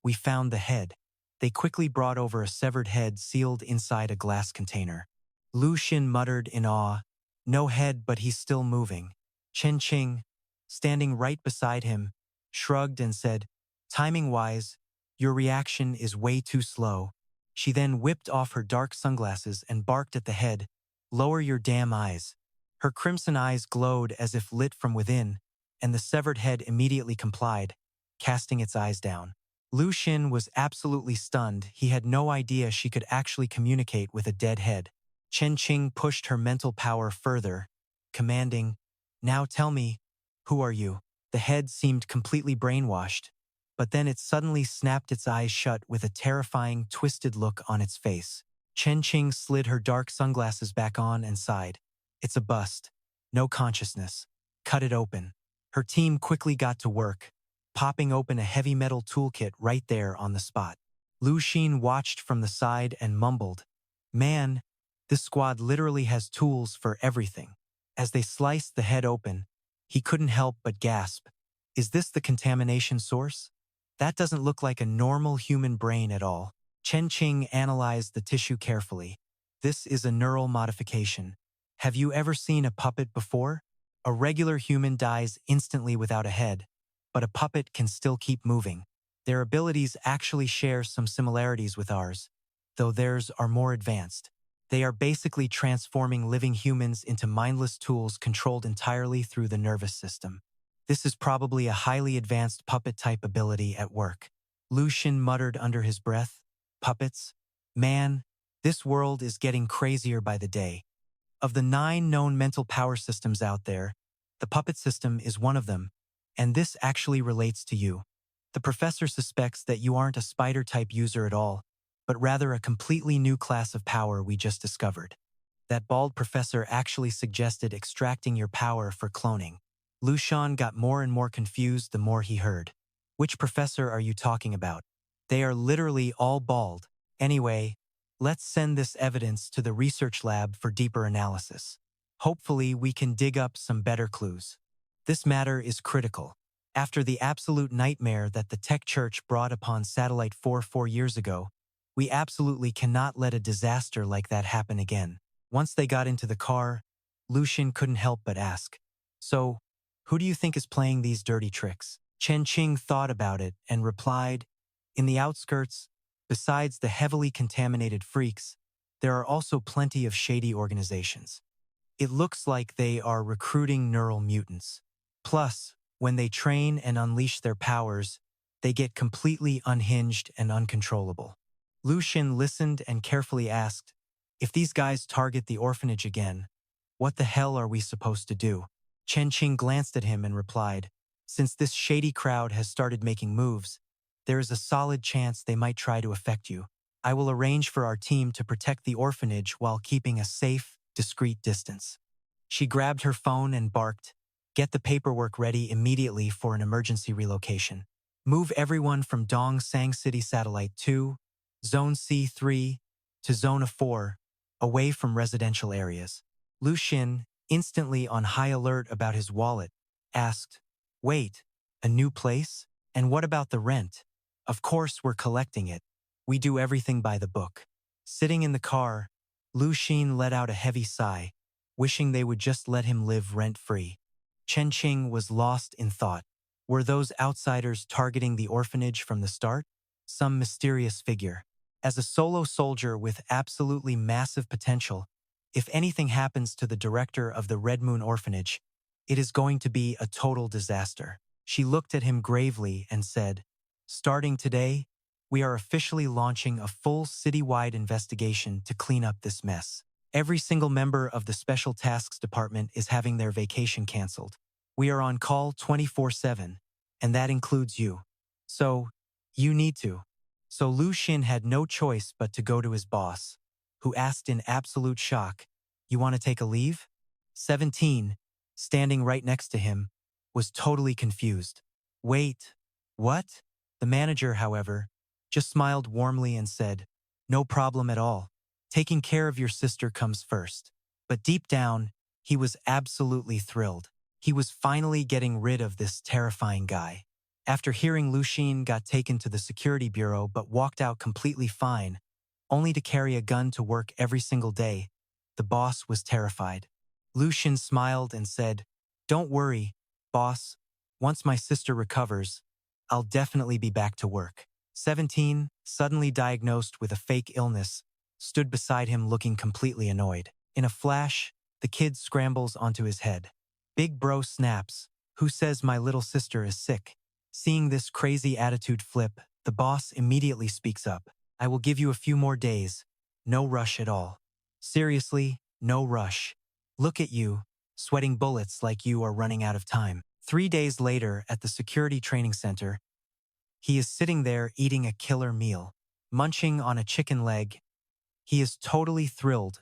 [SPEAKER 2] "We found the head." They quickly brought over a severed head sealed inside a glass container. Lu Xin muttered in awe. No head, but he's still moving. Chen Qing, standing right beside him, shrugged and said, "Timing-wise, your reaction is way too slow." She then whipped off her dark sunglasses and barked at the head, "Lower your damn eyes." Her crimson eyes glowed as if lit from within, and the severed head immediately complied, casting its eyes down. Lu Xin was absolutely stunned. He had no idea she could actually communicate with a dead head. Chen Qing pushed her mental power further, commanding, "Now tell me, who are you?" The head seemed completely brainwashed, but then it suddenly snapped its eyes shut with a terrifying, twisted look on its face. Chen Qing slid her dark sunglasses back on and sighed. "It's a bust. No consciousness. Cut it open." Her team quickly got to work, popping open a heavy metal toolkit right there on the spot. Lu Xin watched from the side and mumbled, "Man, this squad literally has tools for everything." As they sliced the head open, he couldn't help but gasp. "Is this the contamination source? That doesn't look like a normal human brain at all." Chen Qing analyzed the tissue carefully. "This is a neural modification. Have you ever seen a puppet before? A regular human dies instantly without a head, but a puppet can still keep moving. Their abilities actually share some similarities with ours, though theirs are more advanced. They are basically transforming living humans into mindless tools controlled entirely through the nervous system. This is probably a highly advanced puppet-type ability at work." Lu Xin muttered under his breath, "Puppets? Man, this world is getting crazier by the day. Of the 9 known mental power systems out there, the puppet system is one of them, and this actually relates to you. The professor suspects that you aren't a spider-type user at all, but rather a completely new class of power we just discovered. That bald professor actually suggested extracting your power for cloning." Lu Xin got more and more confused the more he heard. "Which professor are you talking about? They are literally all bald. Anyway, let's send this evidence to the research lab for deeper analysis. Hopefully, we can dig up some better clues. This matter is critical. After the absolute nightmare that the tech church brought upon Satellite 4 years ago, we absolutely cannot let a disaster like that happen again." Once they got into the car, Lu Xin couldn't help but ask, "So, who do you think is playing these dirty tricks?" Chen Qing thought about it and replied, "In the outskirts, besides the heavily contaminated freaks, there are also plenty of shady organizations. It looks like they are recruiting neural mutants. Plus, when they train and unleash their powers, they get completely unhinged and uncontrollable." Lu Xin listened and carefully asked, "If these guys target the orphanage again, what the hell are we supposed to do?" Chen Qing glanced at him and replied, "Since this shady crowd has started making moves, there is a solid chance they might try to affect you. I will arrange for our team to protect the orphanage while keeping a safe, discreet distance." She grabbed her phone and barked, "Get the paperwork ready immediately for an emergency relocation. Move everyone from Dong Sang City Satellite 2, Zone C3, to Zone 4, away from residential areas." Lu Xin, instantly on high alert about his wallet, asked, "Wait, a new place? And what about the rent?" "Of course we're collecting it. We do everything by the book." Sitting in the car, Lu Xin let out a heavy sigh, wishing they would just let him live rent-free. Chen Qing was lost in thought. Were those outsiders targeting the orphanage from the start? Some mysterious figure? As a solo soldier with absolutely massive potential, if anything happens to the director of the Red Moon Orphanage, it is going to be a total disaster. She looked at him gravely and said, "Starting today, we are officially launching a full citywide investigation to clean up this mess. Every single member of the Special Tasks Department is having their vacation canceled. We are on call 24/7, and that includes you. So, you need to." So Lu Xin had no choice but to go to his boss, who asked in absolute shock, "You want to take a leave?" 17, standing right next to him, was totally confused. "Wait, what?" The manager, however, just smiled warmly and said, "No problem at all. Taking care of your sister comes first." But deep down, he was absolutely thrilled. He was finally getting rid of this terrifying guy. After hearing Lu Xin got taken to the security bureau but walked out completely fine, only to carry a gun to work every single day, the boss was terrified. Lu Xin smiled and said, "Don't worry, boss. Once my sister recovers, I'll definitely be back to work." 17, suddenly diagnosed with a fake illness, stood beside him looking completely annoyed. In a flash, the kid scrambles onto his head. Big bro snaps, "Who says my little sister is sick?" Seeing this crazy attitude flip, the boss immediately speaks up. "I will give you a few more days. No rush at all. Seriously, no rush. Look at you, sweating bullets like you are running out of time." 3 days later, at the security training center, he is sitting there eating a killer meal, munching on a chicken leg. He is totally thrilled,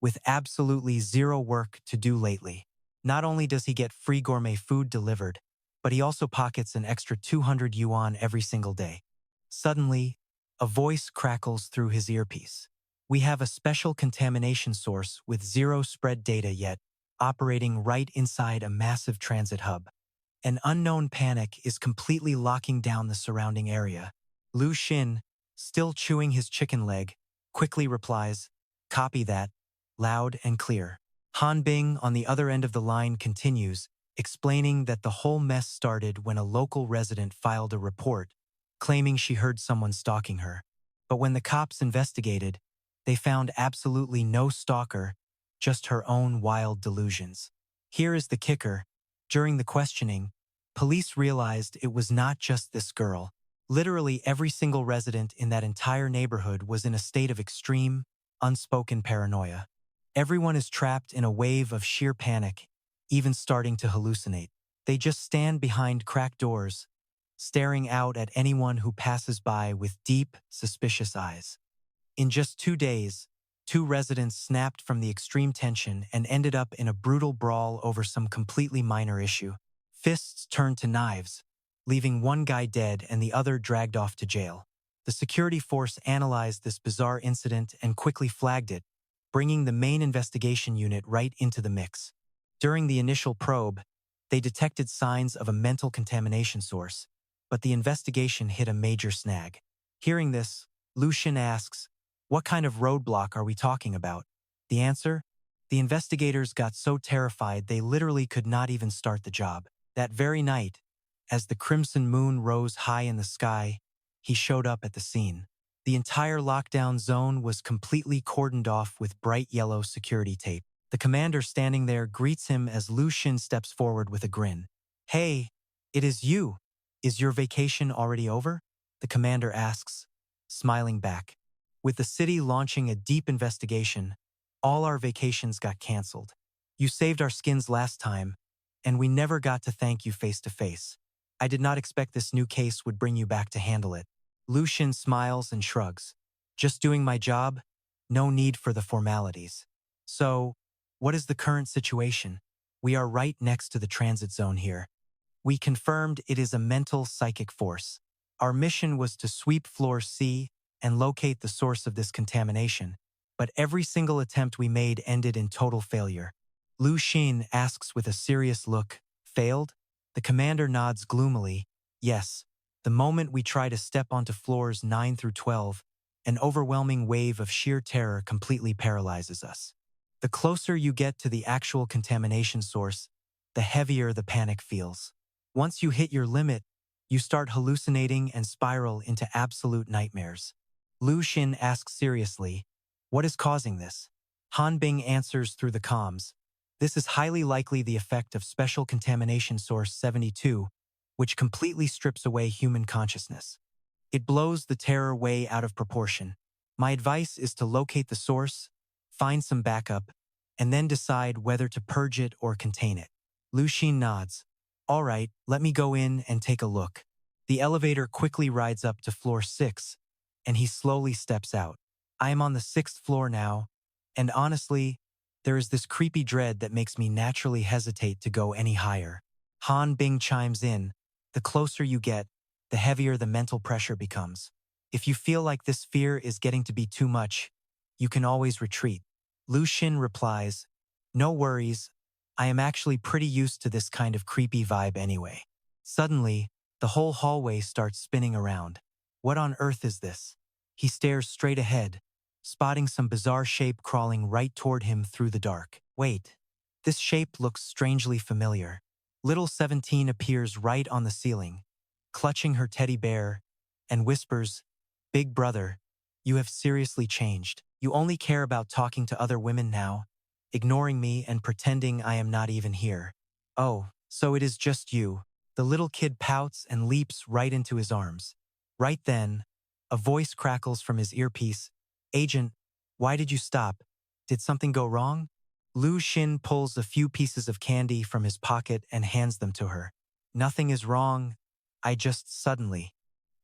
[SPEAKER 2] with absolutely zero work to do lately. Not only does he get free gourmet food delivered, but he also pockets an extra 200 yuan every single day. Suddenly, a voice crackles through his earpiece. "We have a special contamination source with zero spread data yet, operating right inside a massive transit hub. An unknown panic is completely locking down the surrounding area." Lu Xin, still chewing his chicken leg, quickly replies, "Copy that, loud and clear." Han Bing, on the other end of the line, continues, explaining that the whole mess started when a local resident filed a report, claiming she heard someone stalking her. But when the cops investigated, they found absolutely no stalker, just her own wild delusions. Here is the kicker. During the questioning, police realized it was not just this girl. Literally every single resident in that entire neighborhood was in a state of extreme, unspoken paranoia. Everyone is trapped in a wave of sheer panic, even starting to hallucinate. They just stand behind cracked doors, staring out at anyone who passes by with deep, suspicious eyes. In just 2 days, 2 residents snapped from the extreme tension and ended up in a brutal brawl over some completely minor issue. Fists turned to knives, leaving one guy dead and the other dragged off to jail. The security force analyzed this bizarre incident and quickly flagged it, bringing the main investigation unit right into the mix. During the initial probe, they detected signs of a mental contamination source, but the investigation hit a major snag. Hearing this, Lu Xin asks, "What kind of roadblock are we talking about?" The answer? The investigators got so terrified they literally could not even start the job. That very night, as the crimson moon rose high in the sky, he showed up at the scene. The entire lockdown zone was completely cordoned off with bright yellow security tape. The commander standing there greets him as Lu Xin steps forward with a grin. "Hey, it is you. Is your vacation already over?" the commander asks, smiling back. "With the city launching a deep investigation, all our vacations got canceled. You saved our skins last time, and we never got to thank you face to face. I did not expect this new case would bring you back to handle it." Lu Xin smiles and shrugs. "Just doing my job, no need for the formalities." "So, what is the current situation?" "We are right next to the transit zone here. We confirmed it is a mental psychic force. Our mission was to sweep floor C and locate the source of this contamination, but every single attempt we made ended in total failure." Lu Xin asks with a serious look, "Failed?" The commander nods gloomily, "Yes. The moment we try to step onto floors 9 through 12, an overwhelming wave of sheer terror completely paralyzes us. The closer you get to the actual contamination source, the heavier the panic feels. Once you hit your limit, you start hallucinating and spiral into absolute nightmares." Lu Xin asks seriously, "What is causing this?" Han Bing answers through the comms, "This is highly likely the effect of Special Contamination Source 72, which completely strips away human consciousness. It blows the terror way out of proportion. My advice is to locate the source, find some backup, and then decide whether to purge it or contain it." Lu Xin nods. "All right, let me go in and take a look." The elevator quickly rides up to floor 6, and he slowly steps out. "I am on the 6th floor now, and honestly, there is this creepy dread that makes me naturally hesitate to go any higher." Han Bing chimes in, "The closer you get, the heavier the mental pressure becomes. If you feel like this fear is getting to be too much, you can always retreat." Lu Xin replies, "No worries, I am actually pretty used to this kind of creepy vibe anyway." Suddenly, the whole hallway starts spinning around. What on earth is this? He stares straight ahead, spotting some bizarre shape crawling right toward him through the dark. Wait, this shape looks strangely familiar. Little 17 appears right on the ceiling, clutching her teddy bear, and whispers, "Big brother, you have seriously changed. You only care about talking to other women now, ignoring me and pretending I am not even here. Oh, so it is just you." The little kid pouts and leaps right into his arms. Right then, a voice crackles from his earpiece. "Agent, why did you stop? Did something go wrong?" Lu Xin pulls a few pieces of candy from his pocket and hands them to her. "Nothing is wrong. I just suddenly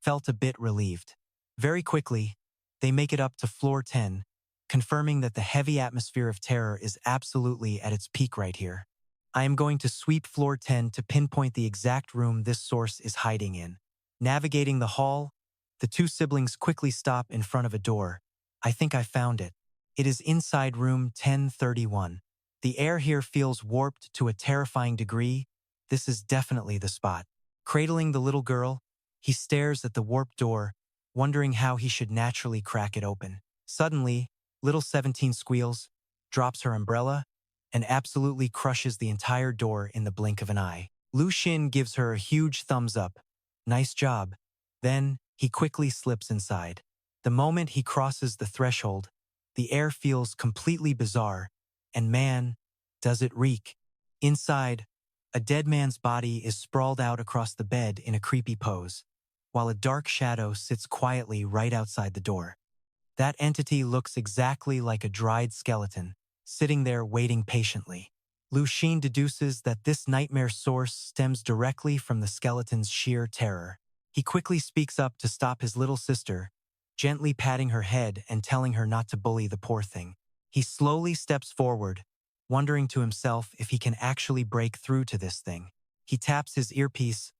[SPEAKER 2] felt a bit relieved." Very quickly, they make it up to floor 10, confirming that the heavy atmosphere of terror is absolutely at its peak right here. "I am going to sweep floor 10 to pinpoint the exact room this source is hiding in." Navigating the hall, the two siblings quickly stop in front of a door. "I think I found it. It is inside room 1031. The air here feels warped to a terrifying degree. This is definitely the spot." Cradling the little girl, he stares at the warped door, wondering how he should naturally crack it open. Suddenly, little 17 squeals, drops her umbrella, and absolutely crushes the entire door in the blink of an eye. Lu Xin gives her a huge thumbs up. "Nice job." Then, he quickly slips inside. The moment he crosses the threshold, the air feels completely bizarre, and man, does it reek. Inside, a dead man's body is sprawled out across the bed in a creepy pose, while a dark shadow sits quietly right outside the door. That entity looks exactly like a dried skeleton, sitting there waiting patiently. Lu Xin deduces that this nightmare source stems directly from the skeleton's sheer terror. He quickly speaks up to stop his little sister, gently patting her head and telling her not to bully the poor thing. He slowly steps forward, wondering to himself if he can actually break through to this thing. He taps his earpiece,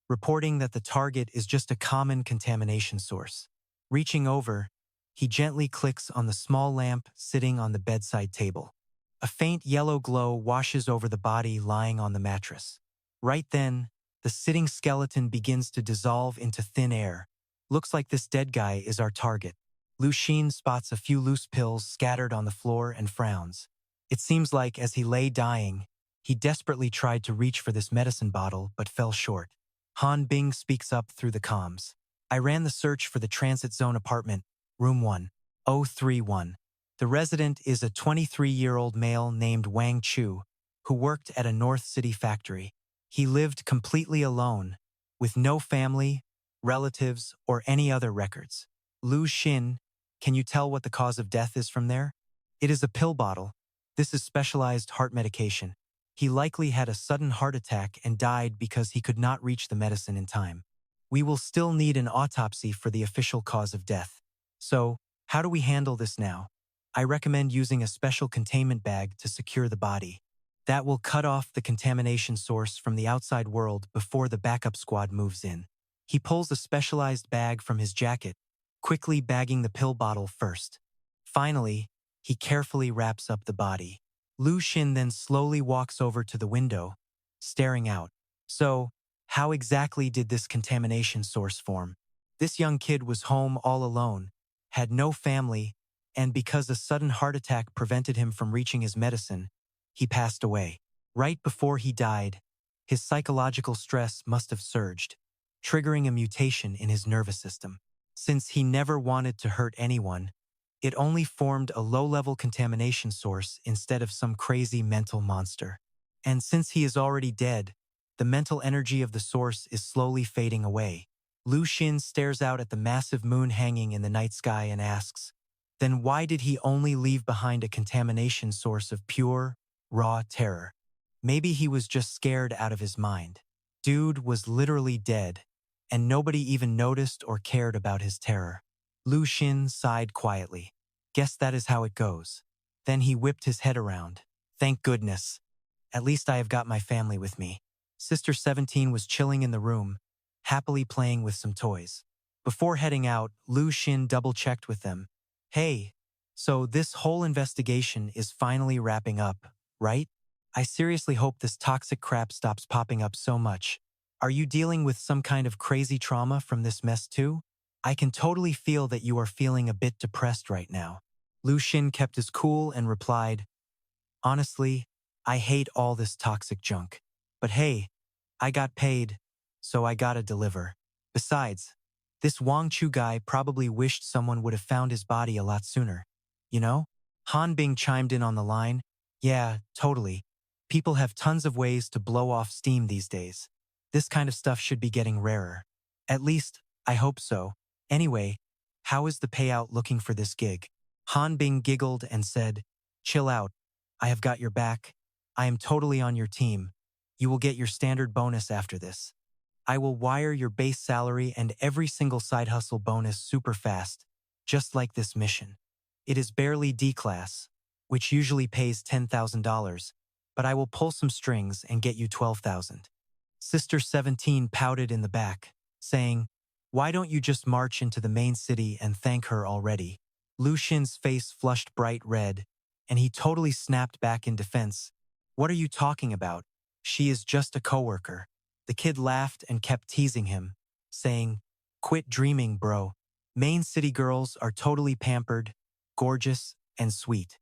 [SPEAKER 2] reporting that the target is just a common contamination source. Reaching over, he gently clicks on the small lamp sitting on the bedside table. A faint yellow glow washes over the body lying on the mattress. Right then, the sitting skeleton begins to dissolve into thin air. "Looks like this dead guy is our target." Lu Xin spots a few loose pills scattered on the floor and frowns. It seems like as he lay dying, he desperately tried to reach for this medicine bottle but fell short. Han Bing speaks up through the comms. "I ran the search for the transit zone apartment, room 1031. The resident is a 23-year-old male named Wang Chu, who worked at a North City factory. He lived completely alone, with no family, relatives, or any other records." Lu Xin, "Can you tell what the cause of death is from there?" "It is a pill bottle. This is specialized heart medication. He likely had a sudden heart attack and died because he could not reach the medicine in time. We will still need an autopsy for the official cause of death. So, how do we handle this now? I recommend using a special containment bag to secure the body. That will cut off the contamination source from the outside world before the backup squad moves in." He pulls a specialized bag from his jacket, quickly bagging the pill bottle first. Finally, he carefully wraps up the body. Lu Xin then slowly walks over to the window, staring out. "So, how exactly did this contamination source form?" This young kid was home all alone, had no family, and because a sudden heart attack prevented him from reaching his medicine, he passed away. Right before he died, his psychological stress must have surged, triggering a mutation in his nervous system. Since he never wanted to hurt anyone, it only formed a low-level contamination source instead of some crazy mental monster. And since he is already dead, the mental energy of the source is slowly fading away. Lu Xin stares out at the massive moon hanging in the night sky and asks, "Then why did he only leave behind a contamination source of pure, raw terror? Maybe he was just scared out of his mind." Dude was literally dead, and nobody even noticed or cared about his terror. Lu Xin sighed quietly. "Guess that is how it goes." Then he whipped his head around. "Thank goodness. At least I have got my family with me." Sister 17 was chilling in the room, happily playing with some toys. Before heading out, Lu Xin double-checked with them. "Hey, so this whole investigation is finally wrapping up, right? I seriously hope this toxic crap stops popping up so much. Are you dealing with some kind of crazy trauma from this mess too? I can totally feel that you are feeling a bit depressed right now." Lu Xin kept his cool and replied, "Honestly, I hate all this toxic junk. But hey, I got paid, so I gotta deliver. Besides, this Wang Chu guy probably wished someone would have found his body a lot sooner. You know?" Han Bing chimed in on the line. "Yeah, totally. People have tons of ways to blow off steam these days. This kind of stuff should be getting rarer. At least, I hope so. Anyway, how is the payout looking for this gig?" Han Bing giggled and said, "Chill out. I have got your back. I am totally on your team. You will get your standard bonus after this. I will wire your base salary and every single side hustle bonus super fast, just like this mission. It is barely D-class, which usually pays $10,000, but I will pull some strings and get you 12,000. Sister 17 pouted in the back, saying, "Why don't you just march into the main city and thank her already?" Lu Xin's face flushed bright red, and he totally snapped back in defense. "What are you talking about? She is just a coworker." The kid laughed and kept teasing him, saying, "Quit dreaming, bro. Main city girls are totally pampered, gorgeous, and sweet.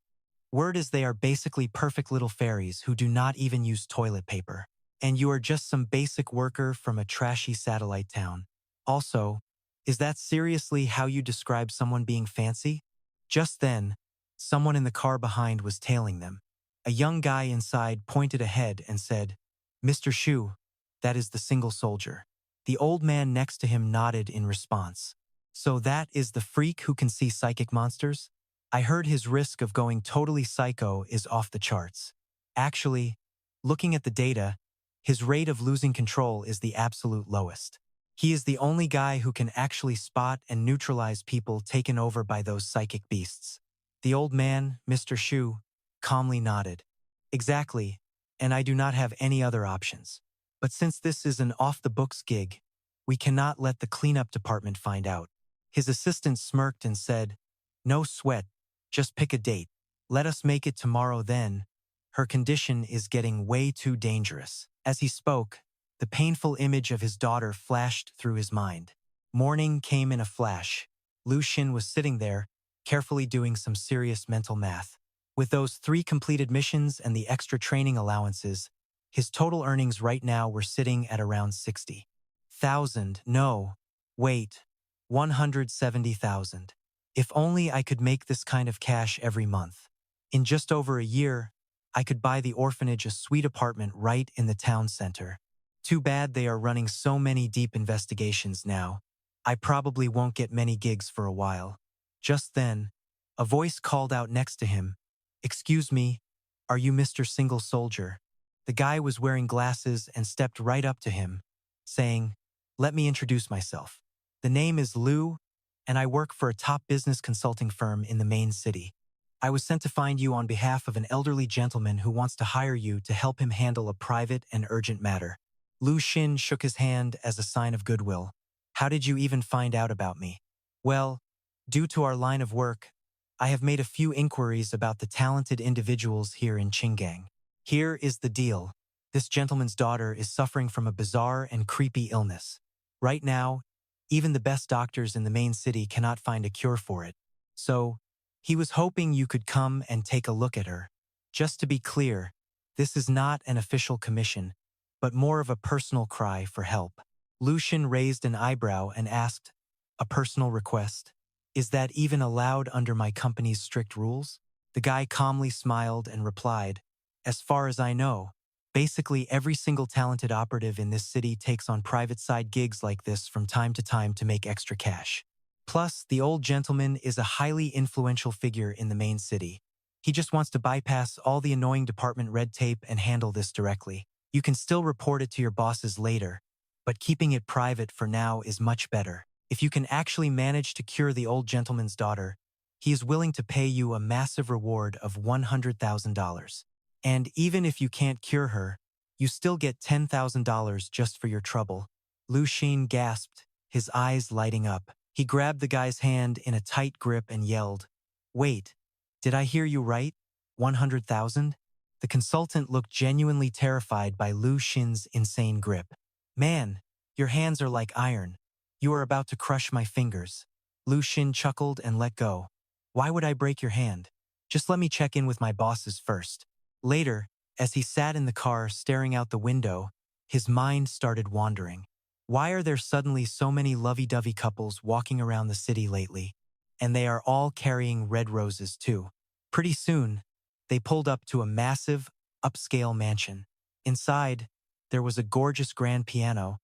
[SPEAKER 2] Word is they are basically perfect little fairies who do not even use toilet paper. And you are just some basic worker from a trashy satellite town. Also, is that seriously how you describe someone being fancy?" Just then, someone in the car behind was tailing them. A young guy inside pointed ahead and said, "Mr. Shu, that is the single soldier." The old man next to him nodded in response. "So that is the freak who can see psychic monsters? I heard his risk of going totally psycho is off the charts. Actually, looking at the data, his rate of losing control is the absolute lowest. He is the only guy who can actually spot and neutralize people taken over by those psychic beasts." The old man, Mr. Shu, calmly nodded. "Exactly, and I do not have any other options. But since this is an off-the-books gig, we cannot let the cleanup department find out." His assistant smirked and said, "No sweat, just pick a date. Let us make it tomorrow then. Her condition is getting way too dangerous." As he spoke, the painful image of his daughter flashed through his mind. Morning came in a flash. Lu Xin was sitting there, carefully doing some serious mental math. With those 3 completed missions and the extra training allowances, his total earnings right now were sitting at around 60,000. No, wait, 170,000. If only I could make this kind of cash every month. In just over a year, I could buy the orphanage a sweet apartment right in the town center. Too bad they are running so many deep investigations now. I probably won't get many gigs for a while. Just then, a voice called out next to him, "Excuse me, are you Mr. Single Soldier?" The guy was wearing glasses and stepped right up to him, saying, "Let me introduce myself. The name is Lu, and I work for a top business consulting firm in the main city. I was sent to find you on behalf of an elderly gentleman who wants to hire you to help him handle a private and urgent matter." Lu Xin shook his hand as a sign of goodwill. "How did you even find out about me?" "Well, due to our line of work, I have made a few inquiries about the talented individuals here in Qinggang. Here is the deal. This gentleman's daughter is suffering from a bizarre and creepy illness. Right now, even the best doctors in the main city cannot find a cure for it. So, he was hoping you could come and take a look at her. Just to be clear, this is not an official commission, but more of a personal cry for help." Lu Xin raised an eyebrow and asked, "A personal request? Is that even allowed under my company's strict rules?" The guy calmly smiled and replied, "As far as I know, basically every single talented operative in this city takes on private side gigs like this from time to make extra cash. Plus, the old gentleman is a highly influential figure in the main city. He just wants to bypass all the annoying department red tape and handle this directly. You can still report it to your bosses later, but keeping it private for now is much better. If you can actually manage to cure the old gentleman's daughter, he is willing to pay you a massive reward of $100,000. And even if you can't cure her, you still get $10,000 just for your trouble." Lu Xin gasped, his eyes lighting up. He grabbed the guy's hand in a tight grip and yelled, "Wait, did I hear you right? 100,000? The consultant looked genuinely terrified by Lu Xin's insane grip. "Man, your hands are like iron. You are about to crush my fingers." Lu Xin chuckled and let go. Why would I break your hand? Just let me check in with my bosses first. Later, as he sat in the car staring out the window, his mind started wandering. Why are there suddenly so many lovey-dovey couples walking around the city lately? And they are all carrying red roses too. Pretty soon, they pulled up to a massive, upscale mansion. Inside, there was a gorgeous grand piano,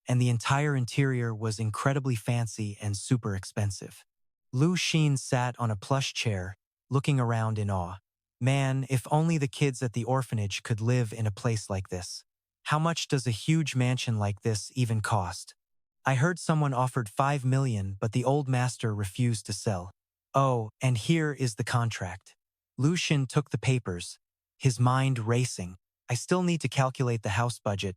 [SPEAKER 2] and the entire interior was incredibly fancy and super expensive. Lu Xin sat on a plush chair, looking around in awe. Man, if only the kids at the orphanage could live in a place like this. How much does a huge mansion like this even cost? I heard someone offered 5 million, but the old master refused to sell. Oh, and here is the contract. Lu Xin took the papers, his mind racing. I still need to calculate the house budget,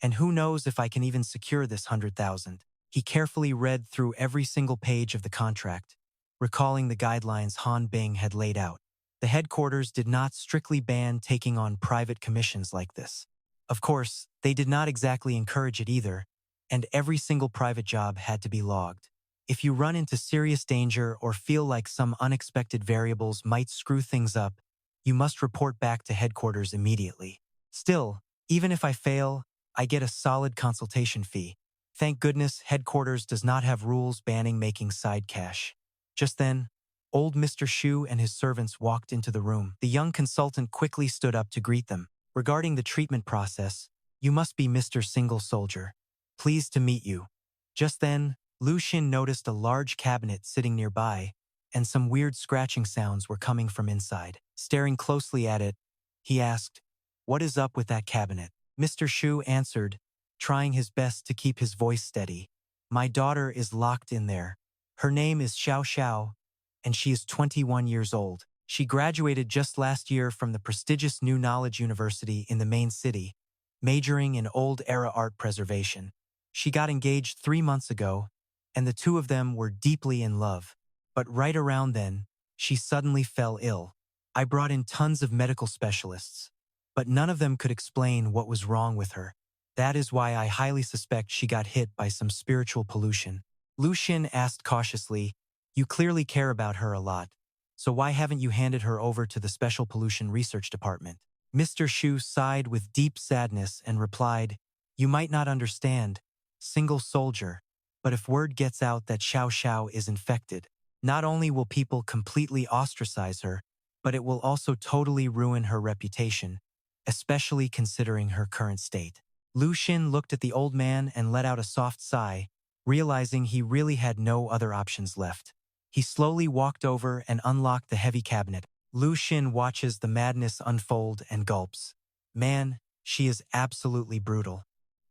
[SPEAKER 2] and who knows if I can even secure this 100,000. He carefully read through every single page of the contract, recalling the guidelines Han Bing had laid out. The headquarters did not strictly ban taking on private commissions like this. Of course, they did not exactly encourage it either, and every single private job had to be logged. If you run into serious danger or feel like some unexpected variables might screw things up, you must report back to headquarters immediately. Still, even if I fail, I get a solid consultation fee. Thank goodness headquarters does not have rules banning making side cash. Just then, old Mr. Shu and his servants walked into the room. The young consultant quickly stood up to greet them. Regarding the treatment process, you must be Mr. Single Soldier. Pleased to meet you. Just then, Lu Xin noticed a large cabinet sitting nearby, and some weird scratching sounds were coming from inside. Staring closely at it, he asked, "What is up with that cabinet?" Mr. Shu answered, trying his best to keep his voice steady. "My daughter is locked in there. Her name is Xiao Xiao, and she is 21 years old. She graduated just last year from the prestigious New Knowledge University in the main city, majoring in old-era art preservation. She got engaged 3 months ago, and the two of them were deeply in love. But right around then, she suddenly fell ill. I brought in tons of medical specialists, but none of them could explain what was wrong with her. That is why I highly suspect she got hit by some spiritual pollution." Lu Xin asked cautiously, "You clearly care about her a lot, so why haven't you handed her over to the Special Pollution Research Department?" Mr. Shu sighed with deep sadness and replied, "You might not understand, Single Soldier, but if word gets out that Xiao Xiao is infected, not only will people completely ostracize her, but it will also totally ruin her reputation, especially considering her current state." Lu Xin looked at the old man and let out a soft sigh, realizing he really had no other options left. He slowly walked over and unlocked the heavy cabinet. Lu Xin watches the madness unfold and gulps. "Man, she is absolutely brutal."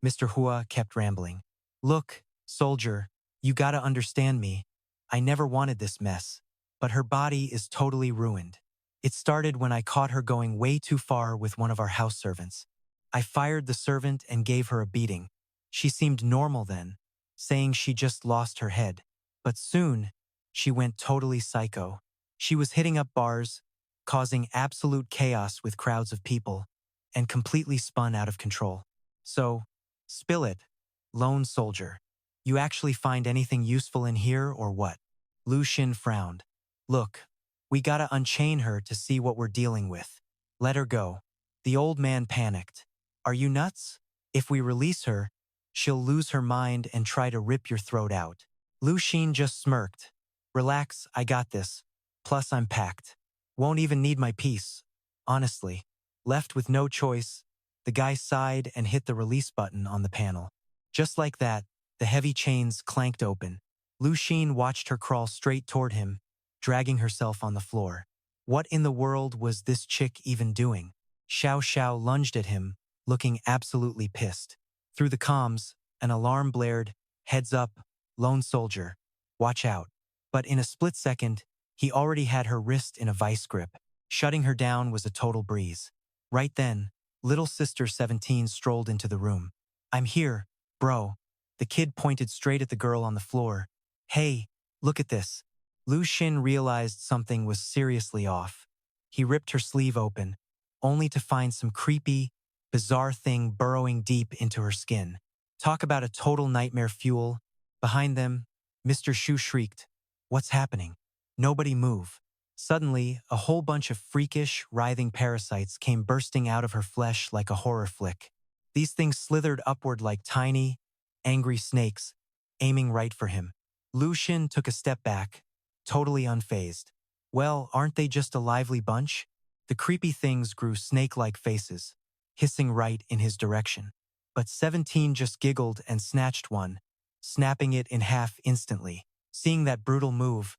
[SPEAKER 2] Mr. Hua kept rambling. "Look, soldier, you gotta understand me. I never wanted this mess, but her body is totally ruined. It started when I caught her going way too far with one of our house servants. I fired the servant and gave her a beating. She seemed normal then, saying she just lost her head. But soon, she went totally psycho. She was hitting up bars, causing absolute chaos with crowds of people, and completely spun out of control. So, spill it, lone soldier. You actually find anything useful in here or what?" Lu Xin frowned. "Look, we gotta unchain her to see what we're dealing with. Let her go." The old man panicked. "Are you nuts? If we release her, she'll lose her mind and try to rip your throat out." Lu Xin just smirked. "Relax, I got this. Plus I'm packed. Won't even need my piece. Honestly." Left with no choice, the guy sighed and hit the release button on the panel. Just like that, the heavy chains clanked open. Lu Xin watched her crawl straight toward him, dragging herself on the floor. What in the world was this chick even doing? Xiao Xiao lunged at him, looking absolutely pissed. Through the comms, an alarm blared, "Heads up, lone soldier. Watch out." But in a split second, he already had her wrist in a vice grip. Shutting her down was a total breeze. Right then, little sister 17 strolled into the room. "I'm here, bro." The kid pointed straight at the girl on the floor. "Hey, look at this." Lu Xin realized something was seriously off. He ripped her sleeve open, only to find some creepy, bizarre thing burrowing deep into her skin. Talk about a total nightmare fuel. Behind them, Mr. Shu shrieked, "What's happening? Nobody move." Suddenly, a whole bunch of freakish, writhing parasites came bursting out of her flesh like a horror flick. These things slithered upward like tiny, angry snakes, aiming right for him. Lu Xin took a step back, totally unfazed. Well, aren't they just a lively bunch? The creepy things grew snake-like faces, hissing right in his direction. But 17 just giggled and snatched one, snapping it in half instantly. Seeing that brutal move,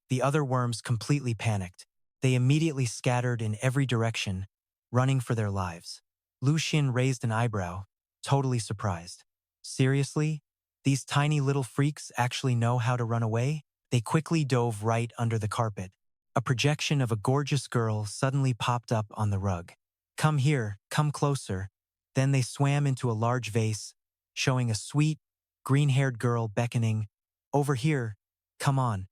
[SPEAKER 2] the other worms completely panicked. They immediately scattered in every direction, running for their lives. Lu Xin raised an eyebrow, totally surprised. Seriously? These tiny little freaks actually know how to run away? They quickly dove right under the carpet. A projection of a gorgeous girl suddenly popped up on the rug. Come here, come closer. Then they swam into a large vase, showing a sweet, green-haired girl beckoning, over here, come on.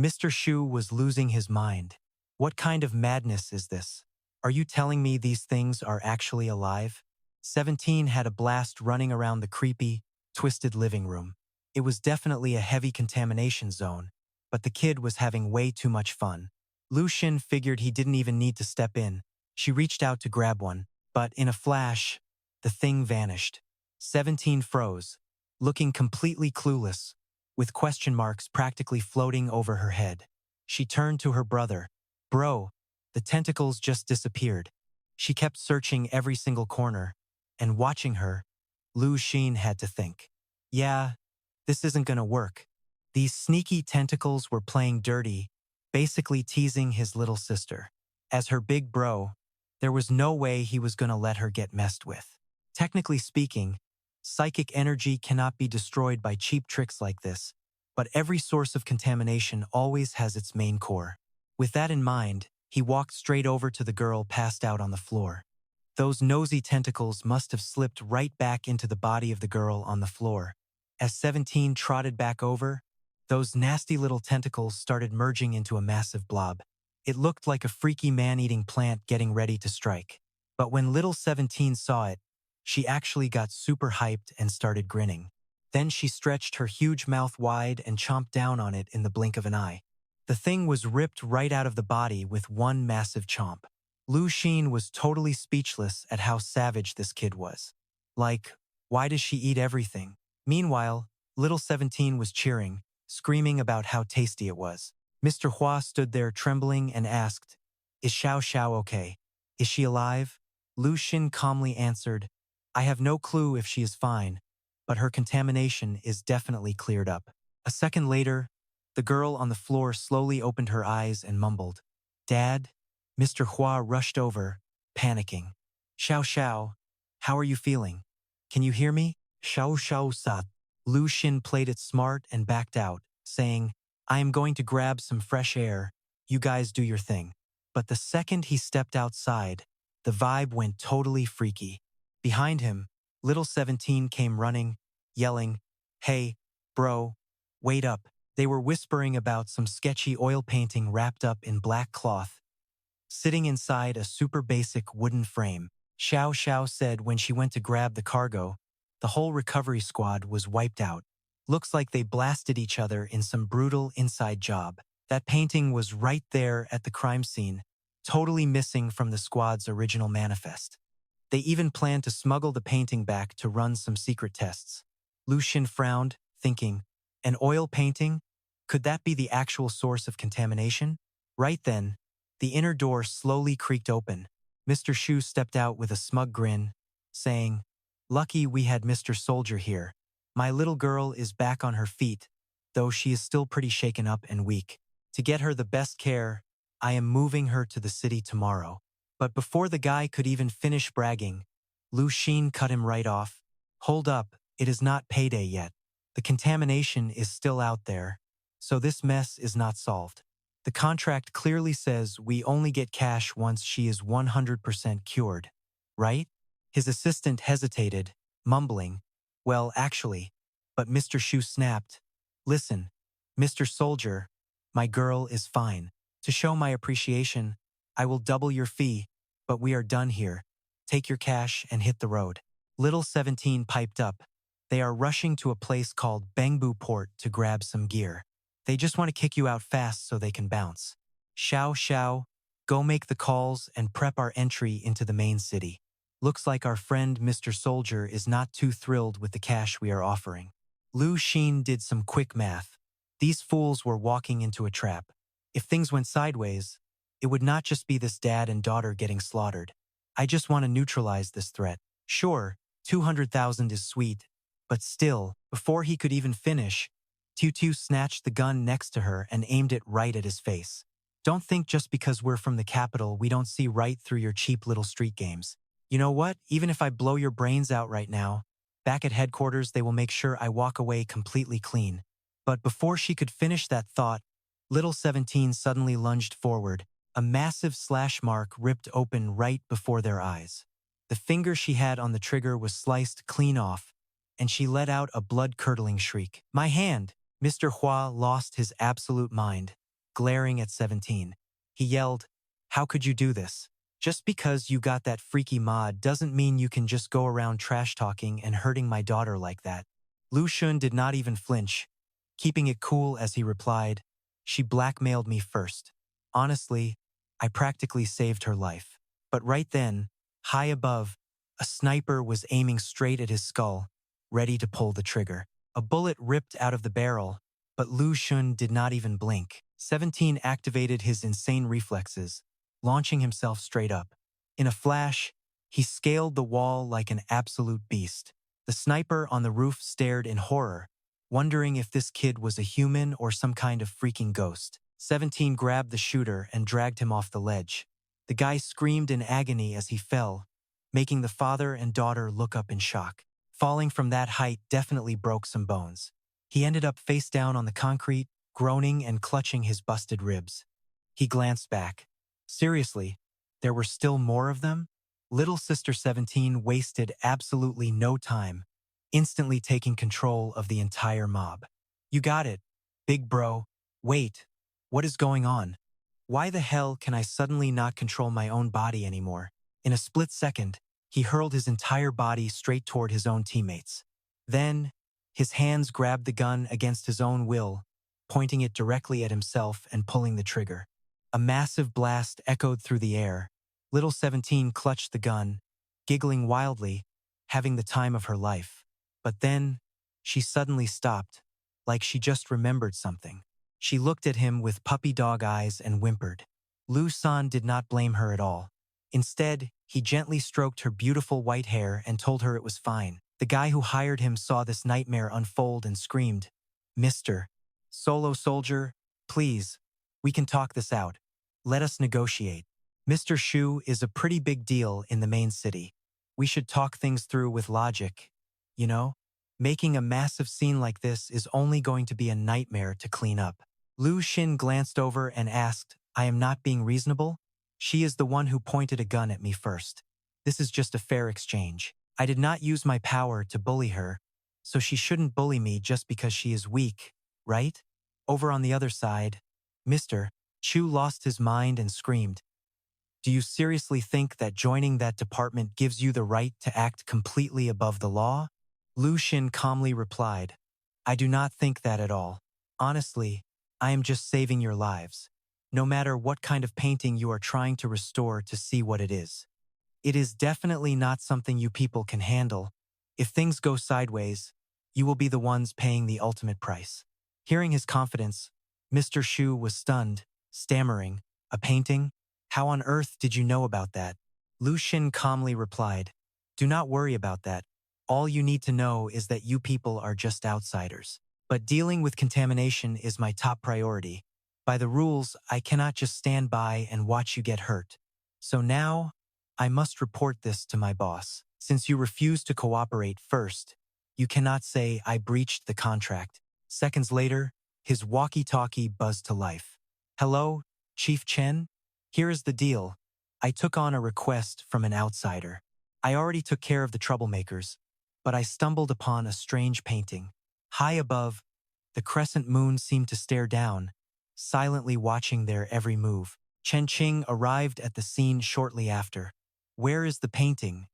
[SPEAKER 2] Mr. Shu was losing his mind. What kind of madness is this? Are you telling me these things are actually alive? 17 had a blast running around the creepy, twisted living room. It was definitely a heavy contamination zone, but the kid was having way too much fun. Lu Xin figured he didn't even need to step in. She reached out to grab one, but in a flash, the thing vanished. 17 froze, looking completely clueless, with question marks practically floating over her head. She turned to her brother. Bro, the tentacles just disappeared. She kept searching every single corner, and watching her, Lu Xin had to think. Yeah, this isn't gonna work. These sneaky tentacles were playing dirty, basically teasing his little sister. As her big bro, there was no way he was gonna let her get messed with. Technically speaking, psychic energy cannot be destroyed by cheap tricks like this, but every source of contamination always has its main core. With that in mind, he walked straight over to the girl passed out on the floor. Those nosy tentacles must have slipped right back into the body of the girl on the floor. As 17 trotted back over, those nasty little tentacles started merging into a massive blob. It looked like a freaky man-eating plant getting ready to strike. But when little 17 saw it, she actually got super hyped and started grinning. Then she stretched her huge mouth wide and chomped down on it in the blink of an eye. The thing was ripped right out of the body with one massive chomp. Lu Xin was totally speechless at how savage this kid was. Like, why does she eat everything? Meanwhile, little 17 was cheering, screaming about how tasty it was. Mr. Hua stood there trembling and asked, Is Xiao Xiao okay? Is she alive? Lu Xin calmly answered, I have no clue if she is fine, but her contamination is definitely cleared up. A second later, the girl on the floor slowly opened her eyes and mumbled, Dad? Mr. Hua rushed over, panicking. Xiao Xiao, how are you feeling? Can you hear me? Xiao Xiao sat. Lu Xin played it smart and backed out, saying, I am going to grab some fresh air. You guys do your thing. But the second he stepped outside, the vibe went totally freaky. Behind him, little 17 came running, yelling, Hey, bro, wait up. They were whispering about some sketchy oil painting wrapped up in black cloth, sitting inside a super basic wooden frame. Xiao Xiao said when she went to grab the cargo, the whole recovery squad was wiped out. Looks like they blasted each other in some brutal inside job. That painting was right there at the crime scene, totally missing from the squad's original manifest. They even planned to smuggle the painting back to run some secret tests. Lu Xin frowned, thinking, an oil painting? Could that be the actual source of contamination? Right then, the inner door slowly creaked open. Mr. Shu stepped out with a smug grin, saying, Lucky we had Mr. Soldier here. My little girl is back on her feet, though she is still pretty shaken up and weak. To get her the best care, I am moving her to the city tomorrow. But before the guy could even finish bragging, Lu Xin cut him right off. Hold up, it is not payday yet. The contamination is still out there, so this mess is not solved. The contract clearly says we only get cash once she is 100% cured, right? His assistant hesitated, mumbling, Well, actually, but Mr. Shu snapped, Listen, Mr. Soldier, my girl is fine. To show my appreciation, I will double your fee, but we are done here. Take your cash and hit the road. Little 17 piped up. They are rushing to a place called Bangbu Port to grab some gear. They just want to kick you out fast so they can bounce. Xiao Xiao, go make the calls and prep our entry into the main city. Looks like our friend Mr. Soldier is not too thrilled with the cash we are offering. Lu Xin did some quick math. These fools were walking into a trap. If things went sideways, it would not just be this dad and daughter getting slaughtered. I just want to neutralize this threat. Sure, 200,000 is sweet, but still, before he could even finish, Tutu snatched the gun next to her and aimed it right at his face. Don't think just because we're from the capital we don't see right through your cheap little street games. You know what? Even if I blow your brains out right now, back at headquarters they will make sure I walk away completely clean. But before she could finish that thought, little 17 suddenly lunged forward. A massive slash mark ripped open right before their eyes. The finger she had on the trigger was sliced clean off, and she let out a blood-curdling shriek. My hand! Mr. Hua lost his absolute mind, glaring at 17. He yelled, how could you do this? Just because you got that freaky mod doesn't mean you can just go around trash-talking and hurting my daughter like that. Lu Xun did not even flinch, keeping it cool as he replied, she blackmailed me first. Honestly, I practically saved her life. But right then, high above, a sniper was aiming straight at his skull, ready to pull the trigger. A bullet ripped out of the barrel, but Lu Xun did not even blink. 17 activated his insane reflexes, launching himself straight up. In a flash, he scaled the wall like an absolute beast. The sniper on the roof stared in horror, wondering if this kid was a human or some kind of freaking ghost. 17 grabbed the shooter and dragged him off the ledge. The guy screamed in agony as he fell, making the father and daughter look up in shock. Falling from that height definitely broke some bones. He ended up face down on the concrete, groaning and clutching his busted ribs. He glanced back. Seriously, there were still more of them? Little Sister 17 wasted absolutely no time, instantly taking control of the entire mob. You got it, big bro. Wait, what is going on? Why the hell can I suddenly not control my own body anymore? In a split second, he hurled his entire body straight toward his own teammates. Then, his hands grabbed the gun against his own will, pointing it directly at himself and pulling the trigger. A massive blast echoed through the air. Little 17 clutched the gun, giggling wildly, having the time of her life. But then, she suddenly stopped, like she just remembered something. She looked at him with puppy dog eyes and whimpered. Lu San did not blame her at all. Instead, he gently stroked her beautiful white hair and told her it was fine. The guy who hired him saw this nightmare unfold and screamed, Mr. Solo Soldier, please, we can talk this out. Let us negotiate. Mr. Shu is a pretty big deal in the main city. We should talk things through with logic, you know? Making a massive scene like this is only going to be a nightmare to clean up. Lu Xin glanced over and asked, I am not being reasonable? She is the one who pointed a gun at me first. This is just a fair exchange. I did not use my power to bully her, so she shouldn't bully me just because she is weak, right? Over on the other side, Mr. Chu lost his mind and screamed, do you seriously think that joining that department gives you the right to act completely above the law? Lu Xin calmly replied, I do not think that at all. Honestly, I am just saving your lives, no matter what kind of painting you are trying to restore to see what it is. It is definitely not something you people can handle. If things go sideways, you will be the ones paying the ultimate price. Hearing his confidence, Mr. Shu was stunned, stammering, a painting? How on earth did you know about that? Lu Xin calmly replied, do not worry about that. All you need to know is that you people are just outsiders. But dealing with contamination is my top priority. By the rules, I cannot just stand by and watch you get hurt. So now, I must report this to my boss. Since you refused to cooperate first, you cannot say I breached the contract. Seconds later, his walkie-talkie buzzed to life. Hello, Chief Chen? Here is the deal. I took on a request from an outsider. I already took care of the troublemakers, but I stumbled upon a strange painting. High above, the crescent moon seemed to stare down, silently watching their every move. Chen Qing arrived at the scene shortly after. Where is the painting,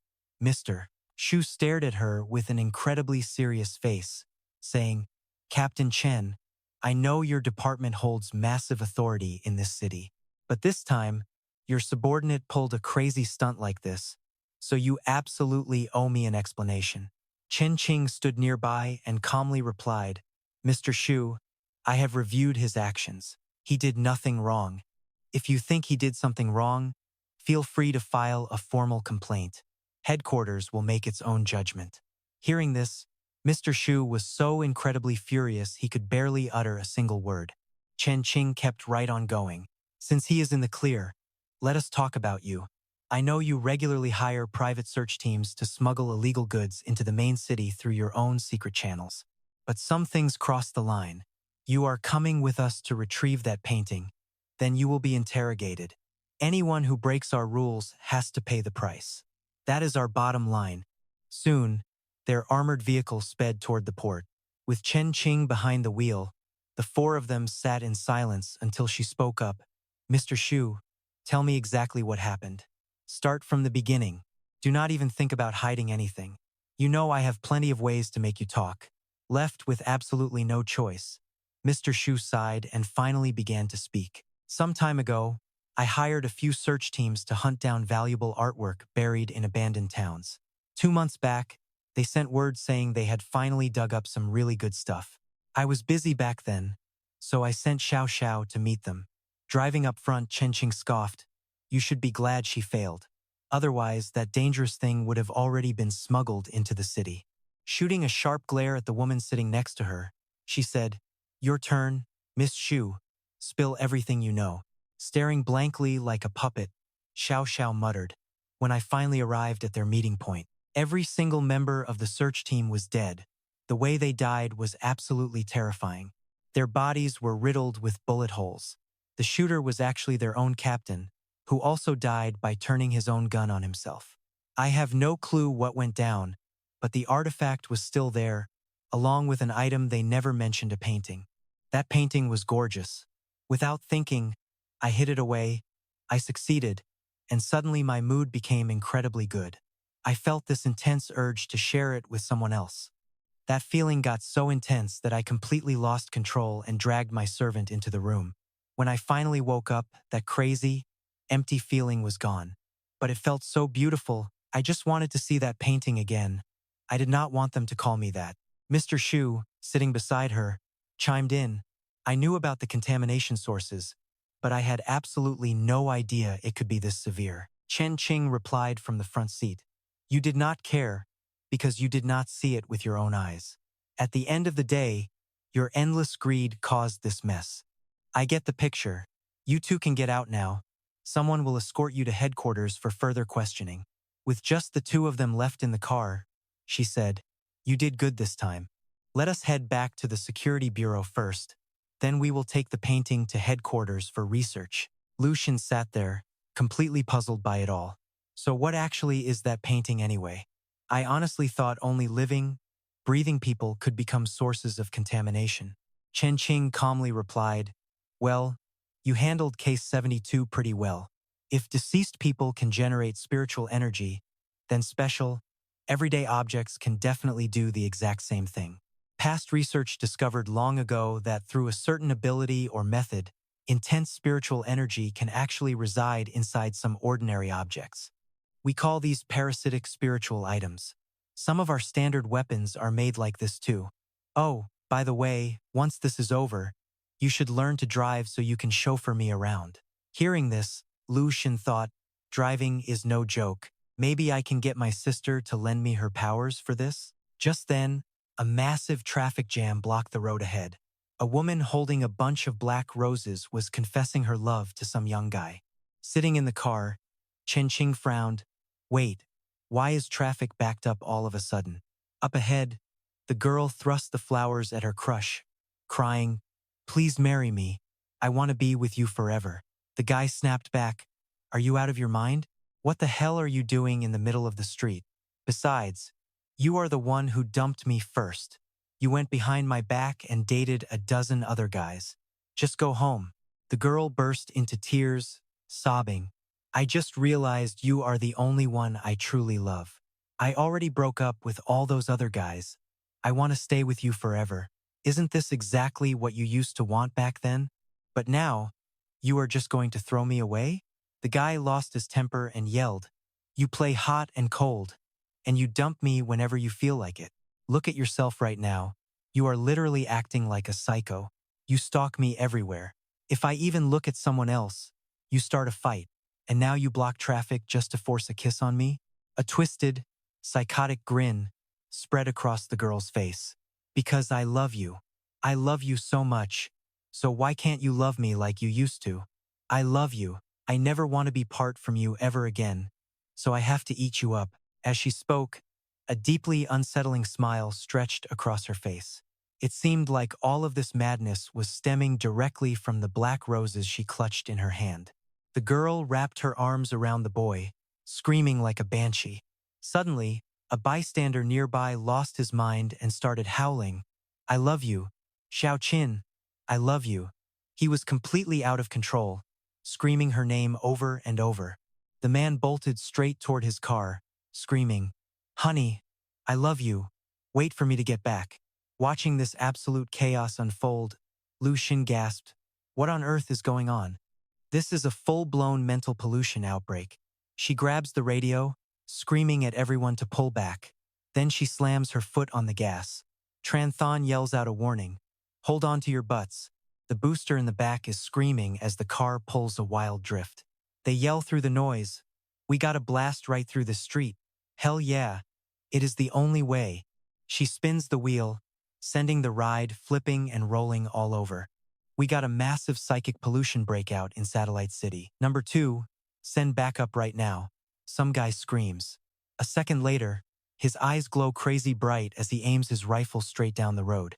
[SPEAKER 2] Mr. Shu stared at her with an incredibly serious face, saying, Captain Chen, I know your department holds massive authority in this city. But this time, your subordinate pulled a crazy stunt like this, so you absolutely owe me an explanation. Chen Qing stood nearby and calmly replied, Mr. Shu, I have reviewed his actions. He did nothing wrong. If you think he did something wrong, feel free to file a formal complaint. Headquarters will make its own judgment. Hearing this, Mr. Shu was so incredibly furious he could barely utter a single word. Chen Qing kept right on going. Since he is in the clear, let us talk about you. I know you regularly hire private search teams to smuggle illegal goods into the main city through your own secret channels. But some things cross the line. You are coming with us to retrieve that painting. Then you will be interrogated. Anyone who breaks our rules has to pay the price. That is our bottom line. Soon, their armored vehicle sped toward the port. With Chen Qing behind the wheel, the four of them sat in silence until she spoke up. Mr. Shu, tell me exactly what happened. Start from the beginning. Do not even think about hiding anything. You know I have plenty of ways to make you talk. Left with absolutely no choice, Mr. Shu sighed and finally began to speak. Some time ago, I hired a few search teams to hunt down valuable artwork buried in abandoned towns. 2 months back, they sent word saying they had finally dug up some really good stuff. I was busy back then, so I sent Xiao Xiao to meet them. Driving up front, Chen Qing scoffed. You should be glad she failed. Otherwise, that dangerous thing would have already been smuggled into the city. Shooting a sharp glare at the woman sitting next to her, she said, Your turn, Miss Shu. Spill everything you know. Staring blankly like a puppet, Xiao Xiao muttered. When I finally arrived at their meeting point, every single member of the search team was dead. The way they died was absolutely terrifying. Their bodies were riddled with bullet holes. The shooter was actually their own captain, who also died by turning his own gun on himself. I have no clue what went down, but the artifact was still there, along with an item they never mentioned, a painting. That painting was gorgeous. Without thinking, I hid it away, I succeeded, and suddenly my mood became incredibly good. I felt this intense urge to share it with someone else. That feeling got so intense that I completely lost control and dragged my servant into the room. When I finally woke up, that crazy, empty feeling was gone. But it felt so beautiful, I just wanted to see that painting again. I did not want them to call me that. Mr. Shu, sitting beside her, chimed in. I knew about the contamination sources, but I had absolutely no idea it could be this severe. Chen Qing replied from the front seat. You did not care, because you did not see it with your own eyes. At the end of the day, your endless greed caused this mess. I get the picture. You two can get out now. Someone will escort you to headquarters for further questioning. With just the two of them left in the car, she said, You did good this time. Let us head back to the security bureau first. Then we will take the painting to headquarters for research. Lu Xin sat there, completely puzzled by it all. So what actually is that painting anyway? I honestly thought only living, breathing people could become sources of contamination. Chen Qing calmly replied, Well, you handled case 72 pretty well. If deceased people can generate spiritual energy, then special, everyday objects can definitely do the exact same thing. Past research discovered long ago that through a certain ability or method, intense spiritual energy can actually reside inside some ordinary objects. We call these parasitic spiritual items. Some of our standard weapons are made like this too. Oh, by the way, once this is over, you should learn to drive so you can chauffeur me around. Hearing this, Lu Xin thought, driving is no joke. Maybe I can get my sister to lend me her powers for this? Just then, a massive traffic jam blocked the road ahead. A woman holding a bunch of black roses was confessing her love to some young guy. Sitting in the car, Chen Qing frowned. Wait, why is traffic backed up all of a sudden? Up ahead, the girl thrust the flowers at her crush, crying, Please marry me. I want to be with you forever. The guy snapped back. Are you out of your mind? What the hell are you doing in the middle of the street? Besides, you are the one who dumped me first. You went behind my back and dated a dozen other guys. Just go home. The girl burst into tears, sobbing. I just realized you are the only one I truly love. I already broke up with all those other guys. I want to stay with you forever. Isn't this exactly what you used to want back then? But now, You are just going to throw me away? The guy lost his temper and yelled, You play hot and cold, and you dump me whenever you feel like it. Look at yourself right now. You are literally acting like a psycho. You stalk me everywhere. If I even look at someone else, you start a fight, and now you block traffic just to force a kiss on me? A twisted, psychotic grin spread across the girl's face. Because I love you. I love you so much. So why can't you love me like you used to? I love you. I never want to be part from you ever again. So I have to eat you up. As she spoke, a deeply unsettling smile stretched across her face. It seemed like all of this madness was stemming directly from the black roses she clutched in her hand. The girl wrapped her arms around the boy, screaming like a banshee. Suddenly, a bystander nearby lost his mind and started howling, I love you. Xiao Qin, I love you. He was completely out of control, screaming her name over and over. The man bolted straight toward his car, screaming, Honey, I love you. Wait for me to get back. Watching this absolute chaos unfold, Lu Xin gasped, What on earth is going on? This is a full-blown mental pollution outbreak. She grabs the radio, screaming at everyone to pull back. Then she slams her foot on the gas. Tranthon yells out a warning. Hold on to your butts. The booster in the back is screaming as the car pulls a wild drift. They yell through the noise. We gotta blast right through the street. Hell yeah. It is the only way. She spins the wheel, sending the ride flipping and rolling all over. We got a massive psychic pollution breakout in Satellite City. Number 2, send backup right now. Some guy screams. A second later, his eyes glow crazy bright as he aims his rifle straight down the road.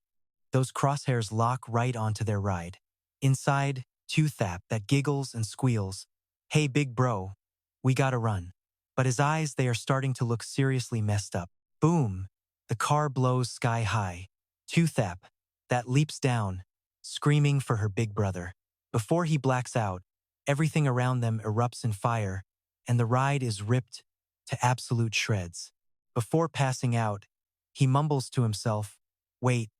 [SPEAKER 2] Those crosshairs lock right onto their ride. Inside, Thap that giggles and squeals. Hey big bro, we gotta run. But his eyes, they are starting to look seriously messed up. Boom! The car blows sky high. Thap that leaps down, screaming for her big brother. Before he blacks out, everything around them erupts in fire, and the ride is ripped to absolute shreds. Before passing out, he mumbles to himself, Wait,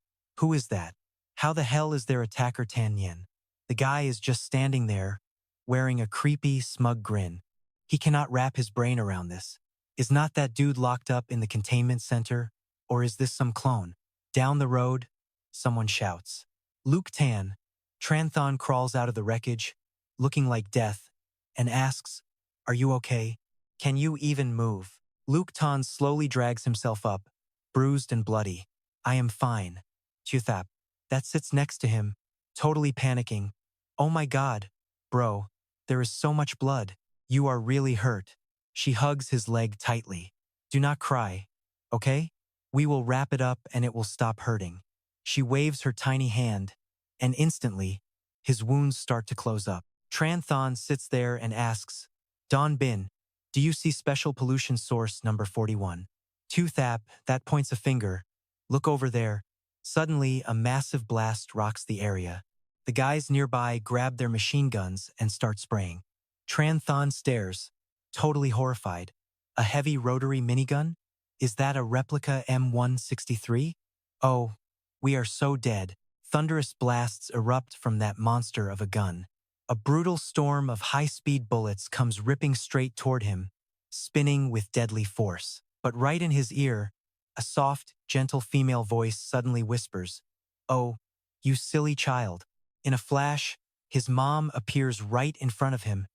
[SPEAKER 2] who is that? How the hell is their attacker Tan Yen? The guy is just standing there, wearing a creepy, smug grin. He cannot wrap his brain around this. Is not that dude locked up in the containment center, or is this some clone? Down the road, someone shouts. Luke Tan, Tranthon crawls out of the wreckage, looking like death, and asks, Are you okay? Can you even move? Luke Tan slowly drags himself up, bruised and bloody. I am fine. Thap, that sits next to him, totally panicking. Oh my god, bro, there is so much blood. You are really hurt. She hugs his leg tightly. Do not cry, okay? We will wrap it up and it will stop hurting. She waves her tiny hand, and instantly, his wounds start to close up. Tranthon sits there and asks, Don Bin, do you see special pollution source number 41? Thap, that points a finger. Look over there. Suddenly, a massive blast rocks the area. The guys nearby grab their machine guns and start spraying. Tranthon stares, totally horrified. A heavy rotary minigun? Is that a replica M163? Oh, we are so dead. Thunderous blasts erupt from that monster of a gun. A brutal storm of high-speed bullets comes ripping straight toward him, spinning with deadly force. But right in his ear, a soft, gentle female voice suddenly whispers, Oh, you silly child. In a flash, his mom appears right in front of him,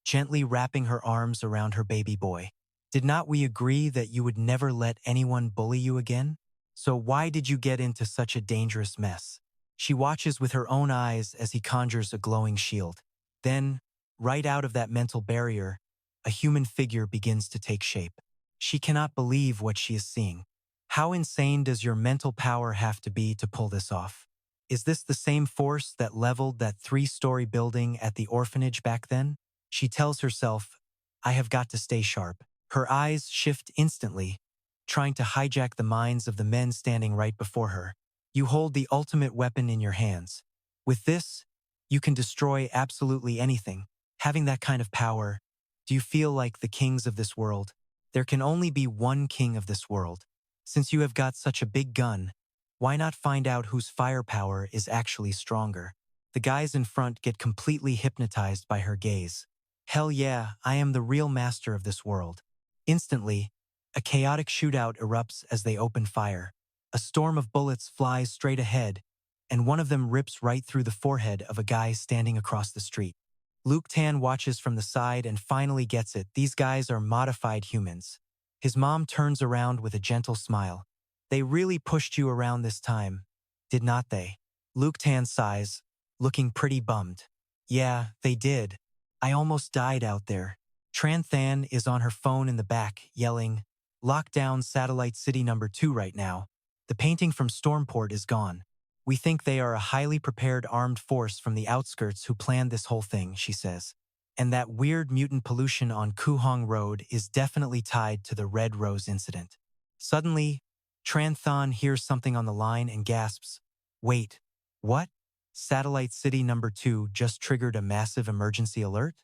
[SPEAKER 2] gently wrapping her arms around her baby boy. Did not we agree that you would never let anyone bully you again? So why did you get into such a dangerous mess? She watches with her own eyes as he conjures a glowing shield. Then, right out of that mental barrier, a human figure begins to take shape. She cannot believe what she is seeing. How insane does your mental power have to be to pull this off? Is this the same force that leveled that 3-story building at the orphanage back then? She tells herself, I have got to stay sharp. Her eyes shift instantly, trying to hijack the minds of the men standing right before her. You hold the ultimate weapon in your hands. With this, you can destroy absolutely anything. Having that kind of power, do you feel like the kings of this world? There can only be one king of this world. Since you have got such a big gun, why not find out whose firepower is actually stronger? The guys in front get completely hypnotized by her gaze. Hell yeah, I am the real master of this world. Instantly, a chaotic shootout erupts as they open fire. A storm of bullets flies straight ahead, and one of them rips right through the forehead of a guy standing across the street. Luke Tan watches from the side and finally gets it. These guys are modified humans. His mom turns around with a gentle smile. They really pushed you around this time, did not they? Luke Tan sighs, looking pretty bummed. Yeah, they did. I almost died out there. Tran Than is on her phone in the back, yelling, "Lock down Satellite City number 2 right now. The painting from Stormport is gone. We think they are a highly prepared armed force from the outskirts who planned this whole thing," she says. And that weird mutant pollution on Qinggang Road is definitely tied to the Red Rose incident. Suddenly, Tran Than hears something on the line and gasps, "Wait, what? Satellite City number 2 just triggered a massive emergency alert?"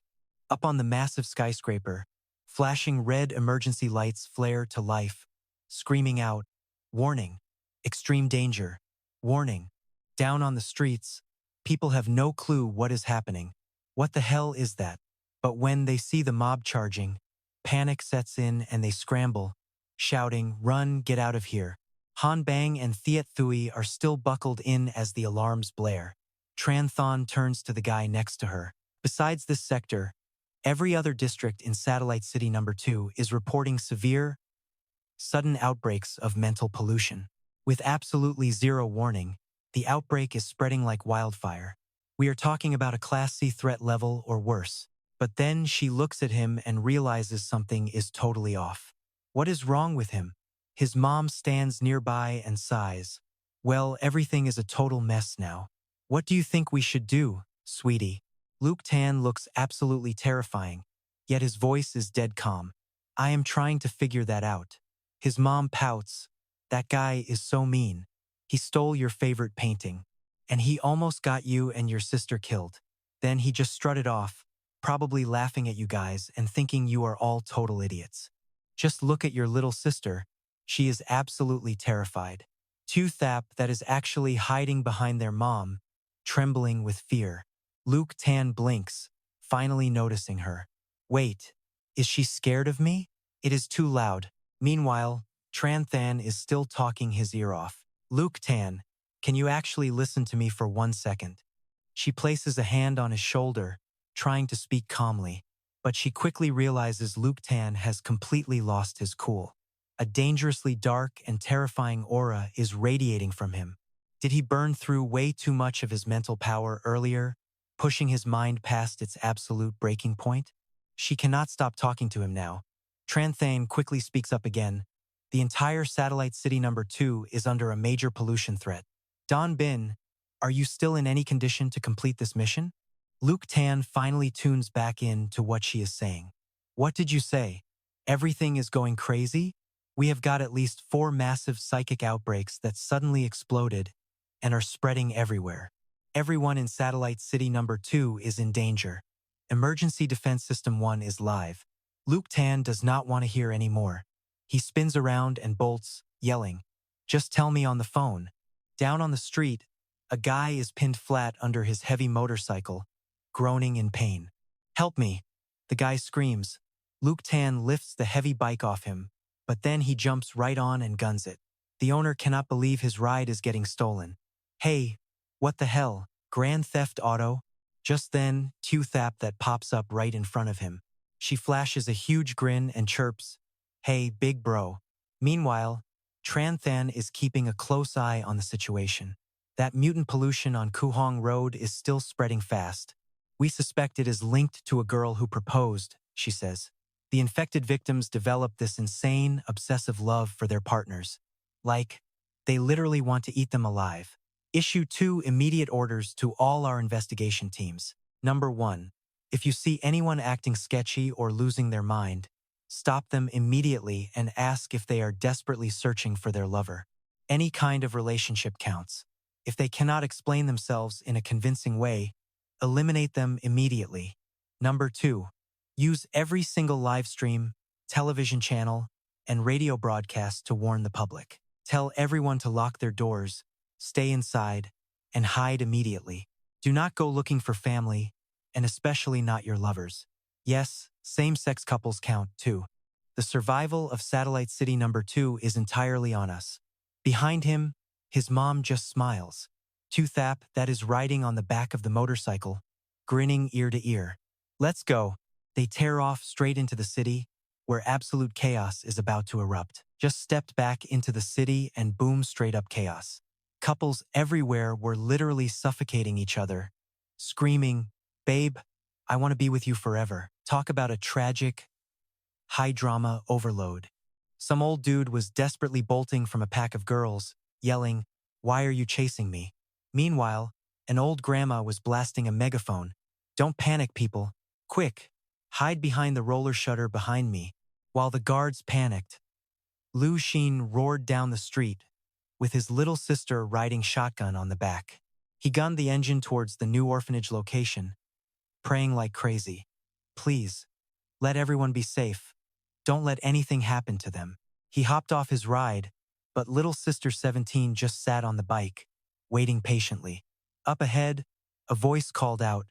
[SPEAKER 2] Up on the massive skyscraper, flashing red emergency lights flare to life, screaming out, "Warning! Extreme danger! Warning!" Down on the streets, people have no clue what is happening. What the hell is that? But when they see the mob charging, panic sets in and they scramble, shouting, "Run, get out of here." Han Bang and Thiet Thui are still buckled in as the alarms blare. Tran Than turns to the guy next to her. Besides this sector, every other district in Satellite City number 2 is reporting severe, sudden outbreaks of mental pollution. With absolutely zero warning, the outbreak is spreading like wildfire. We are talking about a Class C threat level or worse. But then she looks at him and realizes something is totally off. What is wrong with him? His mom stands nearby and sighs. "Well, everything is a total mess now. What do you think we should do, sweetie?" Luke Tan looks absolutely terrifying, yet his voice is dead calm. "I am trying to figure that out." His mom pouts. "That guy is so mean. He stole your favorite painting, and he almost got you and your sister killed. Then he just strutted off, probably laughing at you guys and thinking you are all total idiots. Just look at your little sister. She is absolutely terrified." Tu Thap that is actually hiding behind their mom, trembling with fear. Luke Tan blinks, finally noticing her. "Wait, is she scared of me?" It is too loud. Meanwhile, Tran Than is still talking his ear off. "Luke Tan, can you actually listen to me for 1 second?" She places a hand on his shoulder, trying to speak calmly, but she quickly realizes Luke Tan has completely lost his cool. A dangerously dark and terrifying aura is radiating from him. Did he burn through way too much of his mental power earlier, pushing his mind past its absolute breaking point? She cannot stop talking to him now. Tran Than quickly speaks up again. "The entire Satellite City number 2 is under a major pollution threat. Don Bin, are you still in any condition to complete this mission?" Luke Tan finally tunes back in to what she is saying. "What did you say? Everything is going crazy? We have got at least 4 massive psychic outbreaks that suddenly exploded and are spreading everywhere. Everyone in Satellite City number 2 is in danger. Emergency Defense System 1 is live." Luke Tan does not want to hear any more. He spins around and bolts, yelling, "Just tell me on the phone." Down on the street, a guy is pinned flat under his heavy motorcycle, groaning in pain. "Help me," the guy screams. Luke Tan lifts the heavy bike off him, but then he jumps right on and guns it. The owner cannot believe his ride is getting stolen. "Hey, what the hell? Grand Theft Auto?" Just then, Tu Thap that pops up right in front of him. She flashes a huge grin and chirps, "Hey, big bro." Meanwhile, Tran Than is keeping a close eye on the situation. That mutant pollution on Qinggang Road is still spreading fast. "We suspect it is linked to a girl who proposed," she says. "The infected victims develop this insane, obsessive love for their partners. Like, they literally want to eat them alive. Issue 2 immediate orders to all our investigation teams. Number 1, if you see anyone acting sketchy or losing their mind, stop them immediately and ask if they are desperately searching for their lover. Any kind of relationship counts. If they cannot explain themselves in a convincing way, eliminate them immediately. Number 2, use every single live stream, television channel, and radio broadcast to warn the public. Tell everyone to lock their doors, stay inside, and hide immediately. Do not go looking for family, and especially not your lovers. Yes, same-sex couples count, too. The survival of Satellite City number 2 is entirely on us. Behind him, his mom just smiles. Toothap, that is riding on the back of the motorcycle, grinning ear to ear. Let's go. They tear off straight into the city, where absolute chaos is about to erupt. Just stepped back into the city and boom, straight up chaos. Couples everywhere were literally suffocating each other, screaming, "Babe, I want to be with you forever." Talk about a tragic, high-drama overload. Some old dude was desperately bolting from a pack of girls, yelling, "Why are you chasing me?" Meanwhile, an old grandma was blasting a megaphone. "Don't panic, people. Quick, hide behind the roller shutter behind me." While the guards panicked, Lu Xin roared down the street, with his little sister riding shotgun on the back. He gunned the engine towards the new orphanage location, praying like crazy. "Please, let everyone be safe. Don't let anything happen to them." He hopped off his ride, but little sister 17 just sat on the bike, waiting patiently. Up ahead, a voice called out,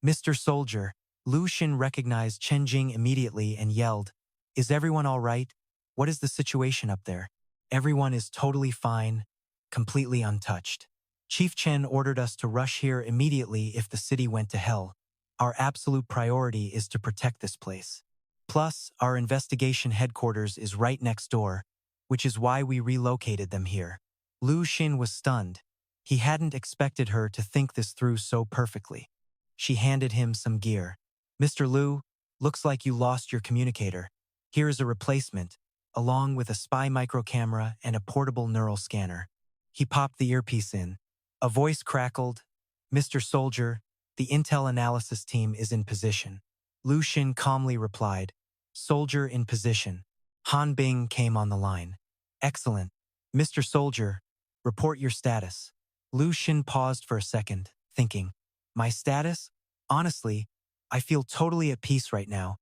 [SPEAKER 2] "Mr. Soldier." Lu Xin recognized Chen Qing immediately and yelled, "Is everyone all right? What is the situation up there?" "Everyone is totally fine, completely untouched. Chief Chen ordered us to rush here immediately if the city went to hell. Our absolute priority is to protect this place. Plus, our investigation headquarters is right next door, which is why we relocated them here." Lu Xin was stunned. He hadn't expected her to think this through so perfectly. She handed him some gear. "Mr. Lu, looks like you lost your communicator. Here is a replacement, along with a spy microcamera and a portable neural scanner." He popped the earpiece in. A voice crackled, "Mr. Soldier, the intel analysis team is in position." Lu Xin calmly replied, "Soldier in position." Han Bing came on the line. "Excellent. Mr. Soldier, report your status." Lu Xin paused for a second, thinking, "My status? Honestly, I feel totally at peace right now."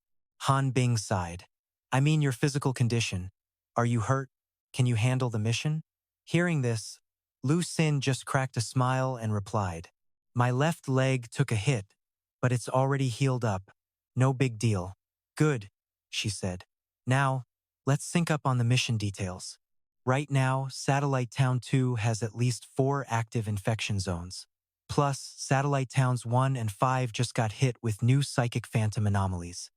[SPEAKER 2] Han Bing sighed. "I mean your physical condition. Are you hurt? Can you handle the mission?" Hearing this, Lu Xin just cracked a smile and replied, "My left leg took a hit, but it's already healed up. No big deal." "Good," she said. "Now, let's sync up on the mission details. Right now, Satellite Town 2 has at least 4 active infection zones. Plus, Satellite Towns 1 and 5 just got hit with new psychic phantom anomalies.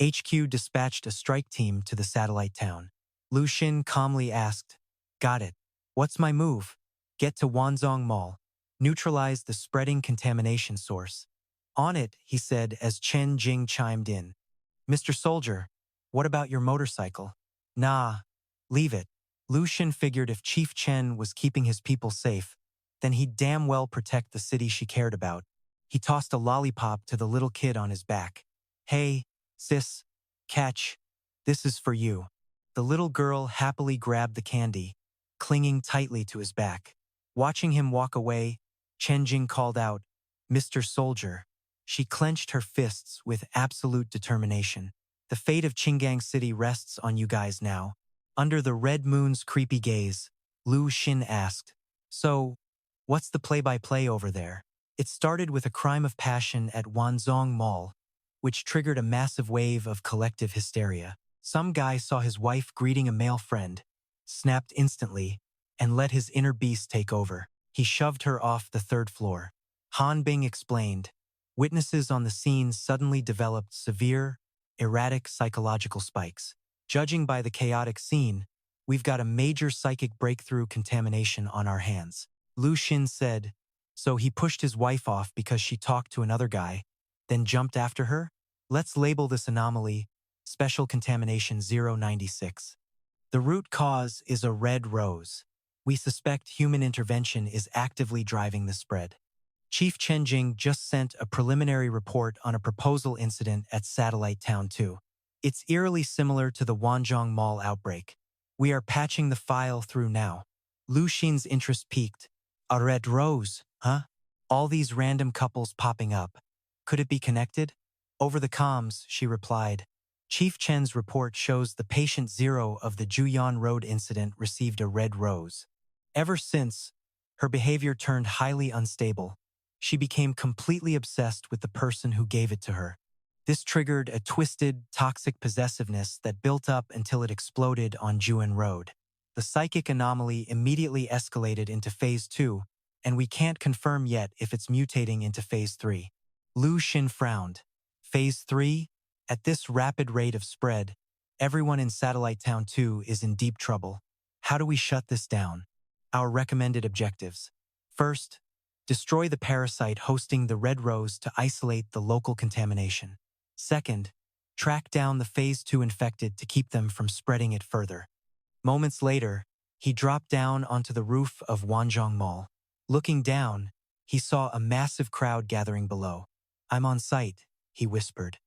[SPEAKER 2] HQ dispatched a strike team to the satellite town." Lu Xin calmly asked, "Got it. What's my move?" "Get to Wanzhong Mall. Neutralize the spreading contamination source." "On it," he said as Chen Jing chimed in. "Mr. Soldier, what about your motorcycle?" "Nah, leave it." Lu Xin figured if Chief Chen was keeping his people safe, then he'd damn well protect the city she cared about. He tossed a lollipop to the little kid on his back. "Hey, sis, catch. This is for you." The little girl happily grabbed the candy, clinging tightly to his back. Watching him walk away, Chen Jing called out, "Mr. Soldier." She clenched her fists with absolute determination. "The fate of Qinggang City rests on you guys now." Under the red moon's creepy gaze, Lu Xin asked, "So, what's the play-by-play over there?" It started with a crime of passion at Wanzhong Mall, which triggered a massive wave of collective hysteria. Some guy saw his wife greeting a male friend, snapped instantly, and let his inner beast take over. He shoved her off the 3rd floor. Han Bing explained, "Witnesses on the scene suddenly developed severe, erratic psychological spikes. Judging by the chaotic scene, we've got a major psychic breakthrough contamination on our hands." Lu Xin said, "So he pushed his wife off because she talked to another guy, then jumped after her? Let's label this anomaly Special Contamination 096. The root cause is a red rose. We suspect human intervention is actively driving the spread. Chief Chen Jing just sent a preliminary report on a proposal incident at Satellite Town 2. It's eerily similar to the Wanzhong Mall outbreak. We are patching the file through now." Lu Xin's interest peaked. "A red rose, huh? All these random couples popping up. Could it be connected?" Over the comms, she replied, "Chief Chen's report shows the patient 0 of the Juyan Road incident received a red rose. Ever since, her behavior turned highly unstable. she became completely obsessed with the person who gave it to her. This triggered a twisted, toxic possessiveness that built up until it exploded on Juan Road. The psychic anomaly immediately escalated into Phase 2, and we can't confirm yet if it's mutating into Phase 3. Lu Xin frowned. Phase 3? At this rapid rate of spread, everyone in Satellite Town 2 is in deep trouble. How do we shut this down? Our recommended objectives. First, destroy the parasite hosting the red rose to isolate the local contamination. Second, track down the Phase 2 infected to keep them from spreading it further. Moments later, he dropped down onto the roof of Wanzhong Mall. Looking down, he saw a massive crowd gathering below. "I'm on site," he whispered.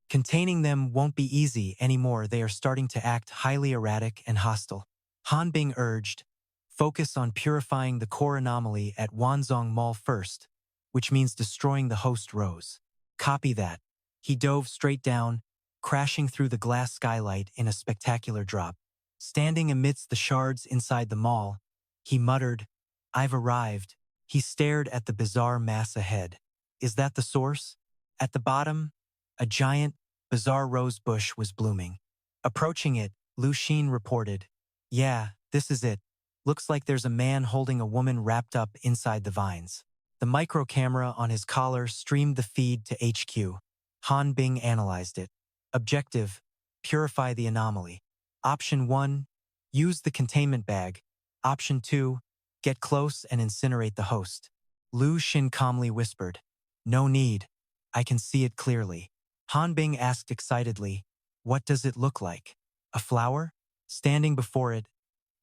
[SPEAKER 2] "Containing them won't be easy anymore. They are starting to act highly erratic and hostile." Han Bing urged, "Focus on purifying the core anomaly at Wanzhong Mall first, which means destroying the host rose." "Copy that." He dove straight down, crashing through the glass skylight in a spectacular drop. Standing amidst the shards inside the mall, he muttered, "I've arrived." He stared at the bizarre mass ahead. Is that the source? At the bottom, a giant, bizarre rose bush was blooming. Approaching it, Lu Xin reported, "Yeah, this is it. Looks like there's a man holding a woman wrapped up inside the vines." The micro camera on his collar streamed the feed to HQ. Han Bing analyzed it. Objective: purify the anomaly. Option 1, use the containment bag. Option 2, get close and incinerate the host. Lu Xin calmly whispered, "No need. I can see it clearly." Han Bing asked excitedly, "What does it look like? A flower?" Standing before it,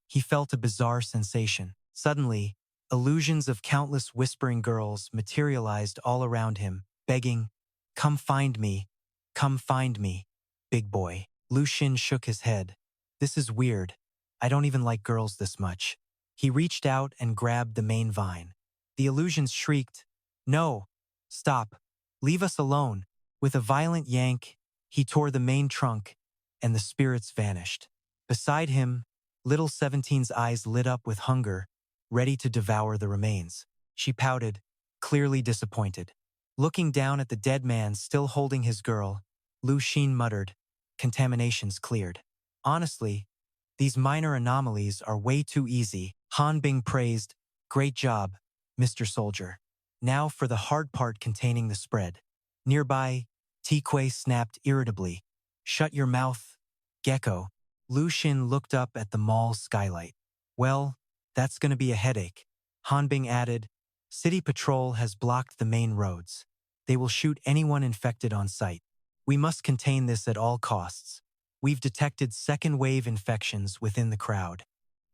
[SPEAKER 2] he felt a bizarre sensation. Suddenly, illusions of countless whispering girls materialized all around him, begging, "Come find me. Come find me, big boy." Lu Xin shook his head. "This is weird. I don't even like girls this much." He reached out and grabbed the main vine. The illusions shrieked, "No! Stop! Leave us alone!" With a violent yank, he tore the main trunk, and the spirits vanished. Beside him, little 17's eyes lit up with hunger, ready to devour the remains. She pouted, clearly disappointed. Looking down at the dead man still holding his girl, Lu Xin muttered, "Contamination's cleared." Honestly, these minor anomalies are way too easy. Han Bing praised, "Great job, Mr. Soldier. Now for the hard part, containing the spread." Nearby, Tikui snapped irritably, "Shut your mouth, gecko." Lu Xin looked up at the mall's skylight. "Well, that's gonna be a headache." Han Bing added, "City Patrol has blocked the main roads. They will shoot anyone infected on sight. We must contain this at all costs. We've detected second-wave infections within the crowd.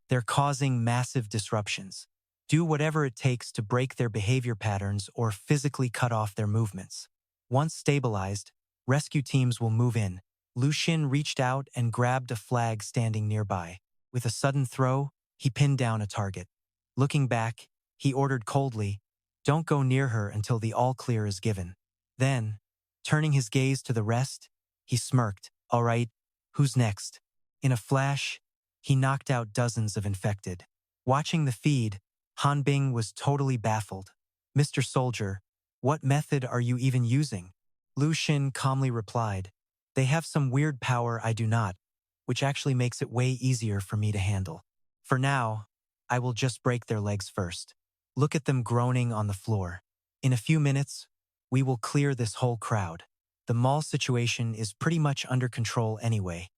[SPEAKER 2] They're causing massive disruptions. Do whatever it takes to break their behavior patterns or physically cut off their movements. Once stabilized, rescue teams will move in." Lu Xin reached out and grabbed a flag standing nearby. With a sudden throw, he pinned down a target. Looking back, he ordered coldly, "Don't go near her until the all-clear is given." Then, turning his gaze to the rest, he smirked, "All right, who's next?" In a flash, he knocked out dozens of infected. Watching the feed, Han Bing was totally baffled. "Mr. Soldier, what method are you even using?" Lu Xin calmly replied, "They have some weird power I do not, which actually makes it way easier for me to handle. For now, I will just break their legs first. Look at them groaning on the floor. In a few minutes, we will clear this whole crowd. The mall situation is pretty much under control anyway.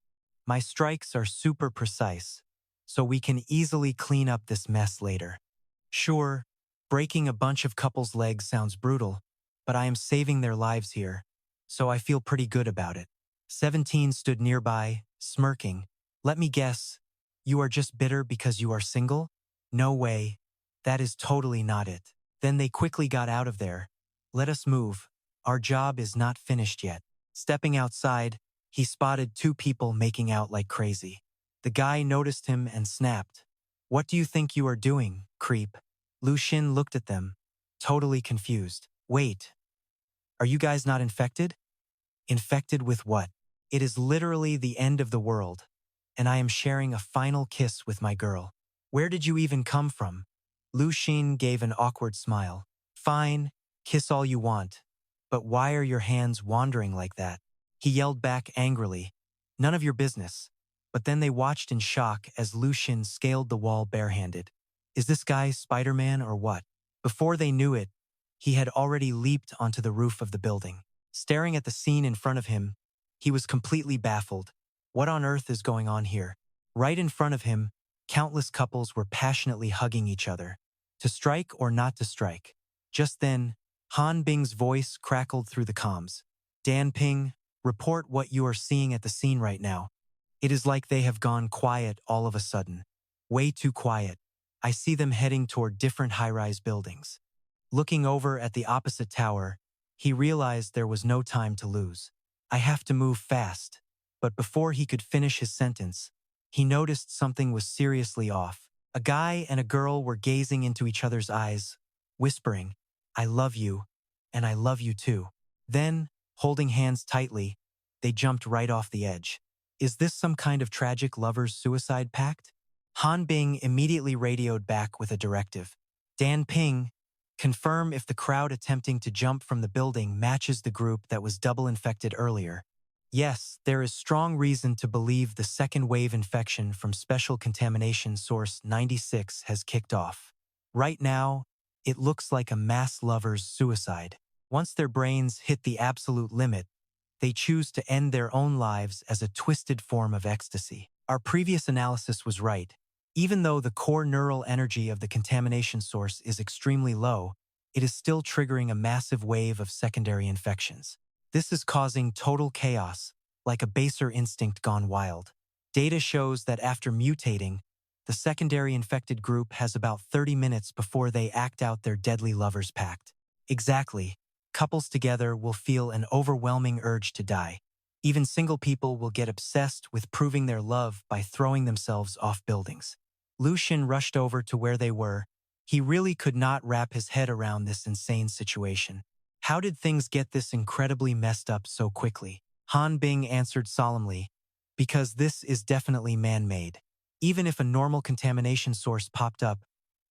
[SPEAKER 2] My strikes are super precise, so we can easily clean up this mess later. Sure, breaking a bunch of couples' legs sounds brutal, but I am saving their lives here, so I feel pretty good about it." 17 stood nearby, smirking. "Let me guess, you are just bitter because you are single?" "No way. That is totally not it." Then they quickly got out of there. "Let us move. Our job is not finished yet." Stepping outside, he spotted 2 people making out like crazy. The guy noticed him and snapped, "What do you think you are doing, creep?" Lu Xin looked at them, totally confused. "Wait. Are you guys not infected?" "Infected with what?" "It is literally the end of the world, and I am sharing a final kiss with my girl." "Where did you even come from?" Lu Xin gave an awkward smile. "Fine, Kiss all you want. But why are your hands wandering like that? He yelled back angrily. None of your business. But then they watched in shock as Lu Xin scaled the wall barehanded. Is this guy Spider-Man or what? Before they knew it, he had already leaped onto the roof of the building. Staring at the scene in front of him, he was completely baffled. What on earth is going on here? Right in front of him, countless couples were passionately hugging each other. To strike or not to strike? Just then, Han Bing's voice crackled through the comms. Dan Ping, report what you are seeing at the scene right now. It is like they have gone quiet all of a sudden. Way too quiet. I see them heading toward different high-rise buildings. Looking over at the opposite tower, he realized there was no time to lose. I have to move fast. But before he could finish his sentence, he noticed something was seriously off. A guy and a girl were gazing into each other's eyes, whispering, I love you, and I love you too. Then, holding hands tightly, they jumped right off the edge. Is this some kind of tragic lover's suicide pact? Han Bing immediately radioed back with a directive. Dan Ping, confirm if the crowd attempting to jump from the building matches the group that was double infected earlier. Yes, there is strong reason to believe the second wave infection from special contamination source 96 has kicked off. Right now, it looks like a mass lover's suicide. Once their brains hit the absolute limit, they choose to end their own lives as a twisted form of ecstasy. Our previous analysis was right. Even though the core neural energy of the contamination source is extremely low, it is still triggering a massive wave of secondary infections. This is causing total chaos, like a baser instinct gone wild. Data shows that after mutating, the secondary infected group has about 30 minutes before they act out their deadly lovers pact. Exactly. Couples together will feel an overwhelming urge to die. Even single people will get obsessed with proving their love by throwing themselves off buildings. Lu Xin rushed over to where they were. He really could not wrap his head around this insane situation. How did things get this incredibly messed up so quickly? Han Bing answered solemnly, because this is definitely man-made. Even if a normal contamination source popped up,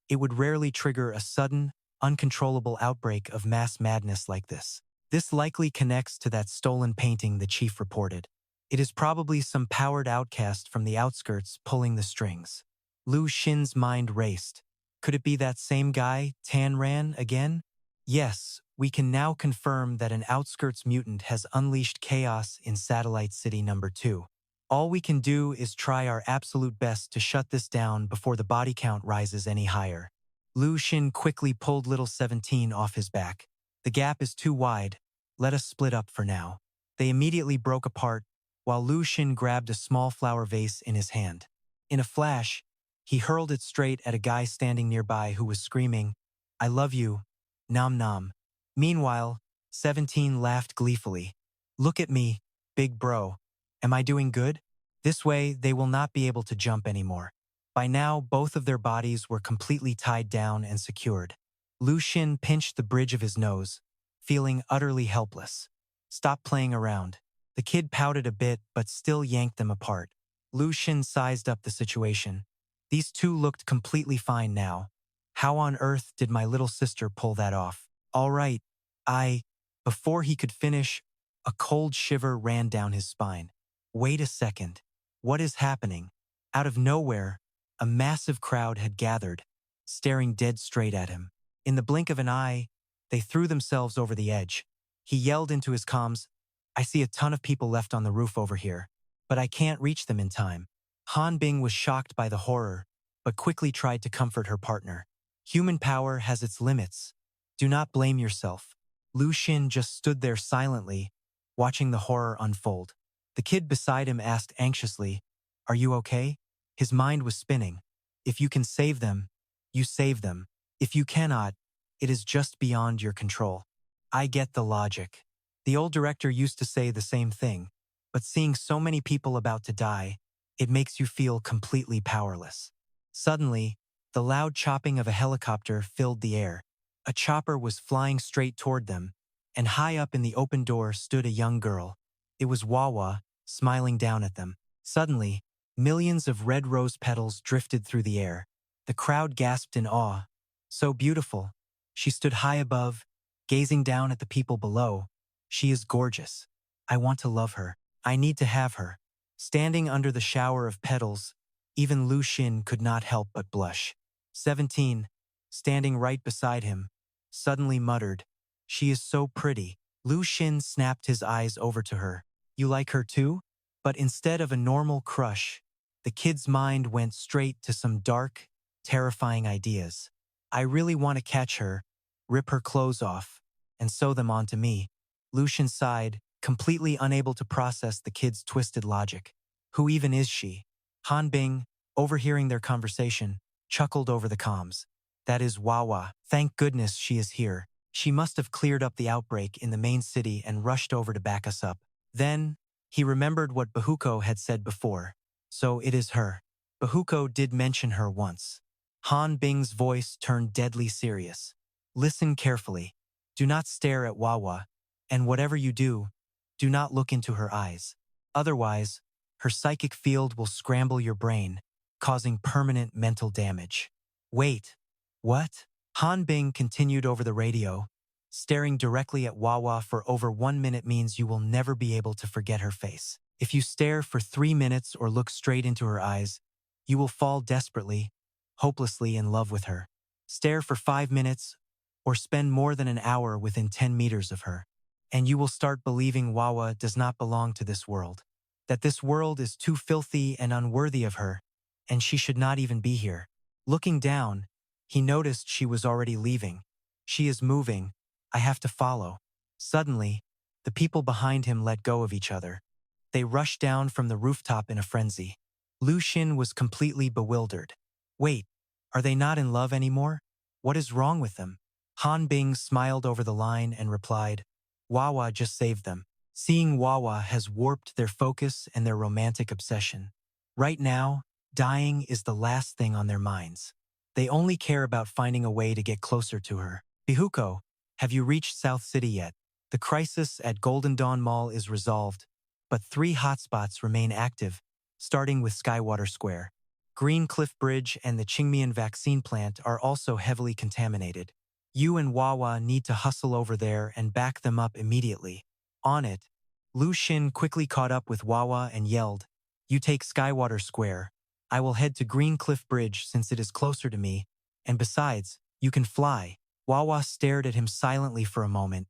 [SPEAKER 2] it would rarely trigger a sudden, uncontrollable outbreak of mass madness like this. This likely connects to that stolen painting the chief reported. It is probably some powered outcast from the outskirts pulling the strings. Lu Xin's mind raced. Could it be that same guy, Tan Ran, again? Yes, we can now confirm that an outskirts mutant has unleashed chaos in Satellite City number 2. All we can do is try our absolute best to shut this down before the body count rises any higher. Lu Xin quickly pulled little 17 off his back. The gap is too wide. Let us split up for now. They immediately broke apart, while Lu Xin grabbed a small flower vase in his hand. In a flash, he hurled it straight at a guy standing nearby who was screaming, I love you, nom nom. Meanwhile, 17 laughed gleefully. Look at me, big bro. Am I doing good? This way, they will not be able to jump anymore. By now, both of their bodies were completely tied down and secured. Lu Xin pinched the bridge of his nose, feeling utterly helpless. Stop playing around. The kid pouted a bit but still yanked them apart. Lu Xin sized up the situation. These two looked completely fine now. How on earth did my little sister pull that off? All right, Before he could finish, a cold shiver ran down his spine. Wait a second. What is happening? Out of nowhere, a massive crowd had gathered, staring dead straight at him. In the blink of an eye, they threw themselves over the edge. He yelled into his comms, I see a ton of people left on the roof over here, but I can't reach them in time. Han Bing was shocked by the horror, but quickly tried to comfort her partner. Human power has its limits. Do not blame yourself. Lu Xin just stood there silently, watching the horror unfold. The kid beside him asked anxiously, Are you okay? His mind was spinning. If you can save them, you save them. If you cannot, it is just beyond your control. I get the logic. The old director used to say the same thing, but seeing so many people about to die, it makes you feel completely powerless. Suddenly, the loud chopping of a helicopter filled the air. A chopper was flying straight toward them, and high up in the open door stood a young girl. It was Wawa, smiling down at them. Suddenly, millions of red rose petals drifted through the air. The crowd gasped in awe. So beautiful. She stood high above, gazing down at the people below. She is gorgeous. I want to love her. I need to have her. Standing under the shower of petals, even Lu Xin could not help but blush. 17, standing right beside him, suddenly muttered, "She is so pretty." Lu Xin snapped his eyes over to her. "You like her too?" But instead of a normal crush, the kid's mind went straight to some dark, terrifying ideas. "I really want to catch her, rip her clothes off, and sew them onto me." Lu Xin sighed, completely unable to process the kid's twisted logic. Who even is she? Han Bing, overhearing their conversation, chuckled over the comms. "That is Wawa. Thank goodness she is here. She must have cleared up the outbreak in the main city and rushed over to back us up." Then, he remembered what Bahuko had said before. So it is her. Bahuko did mention her once. Han Bing's voice turned deadly serious. "Listen carefully. Do not stare at Wawa, and whatever you do not look into her eyes. Otherwise, her psychic field will scramble your brain, causing permanent mental damage." "Wait, what?" Han Bing continued over the radio. "Staring directly at Wawa for over 1 minute means you will never be able to forget her face. If you stare for 3 minutes or look straight into her eyes, you will fall desperately, hopelessly in love with her. Stare for 5 minutes or spend more than an hour within 10 meters of her, and you will start believing Wawa does not belong to this world, that this world is too filthy and unworthy of her, and she should not even be here." Looking down, he noticed she was already leaving. "She is moving. I have to follow." Suddenly, the people behind him let go of each other. They rushed down from the rooftop in a frenzy. Lu Xin was completely bewildered. "Wait, are they not in love anymore? What is wrong with them?" Han Bing smiled over the line and replied, "Wawa just saved them. Seeing Wawa has warped their focus and their romantic obsession. Right now, dying is the last thing on their minds. They only care about finding a way to get closer to her." "Bihuko, have you reached South City yet? The crisis at Golden Dawn Mall is resolved, but 3 hotspots remain active, starting with Skywater Square. Green Cliff Bridge and the Qingmian vaccine plant are also heavily contaminated. You and Wawa need to hustle over there and back them up immediately." On it, Lu Xin quickly caught up with Wawa and yelled, "You take Skywater Square. I will head to Green Cliff Bridge since it is closer to me, and besides, you can fly." Wawa stared at him silently for a moment,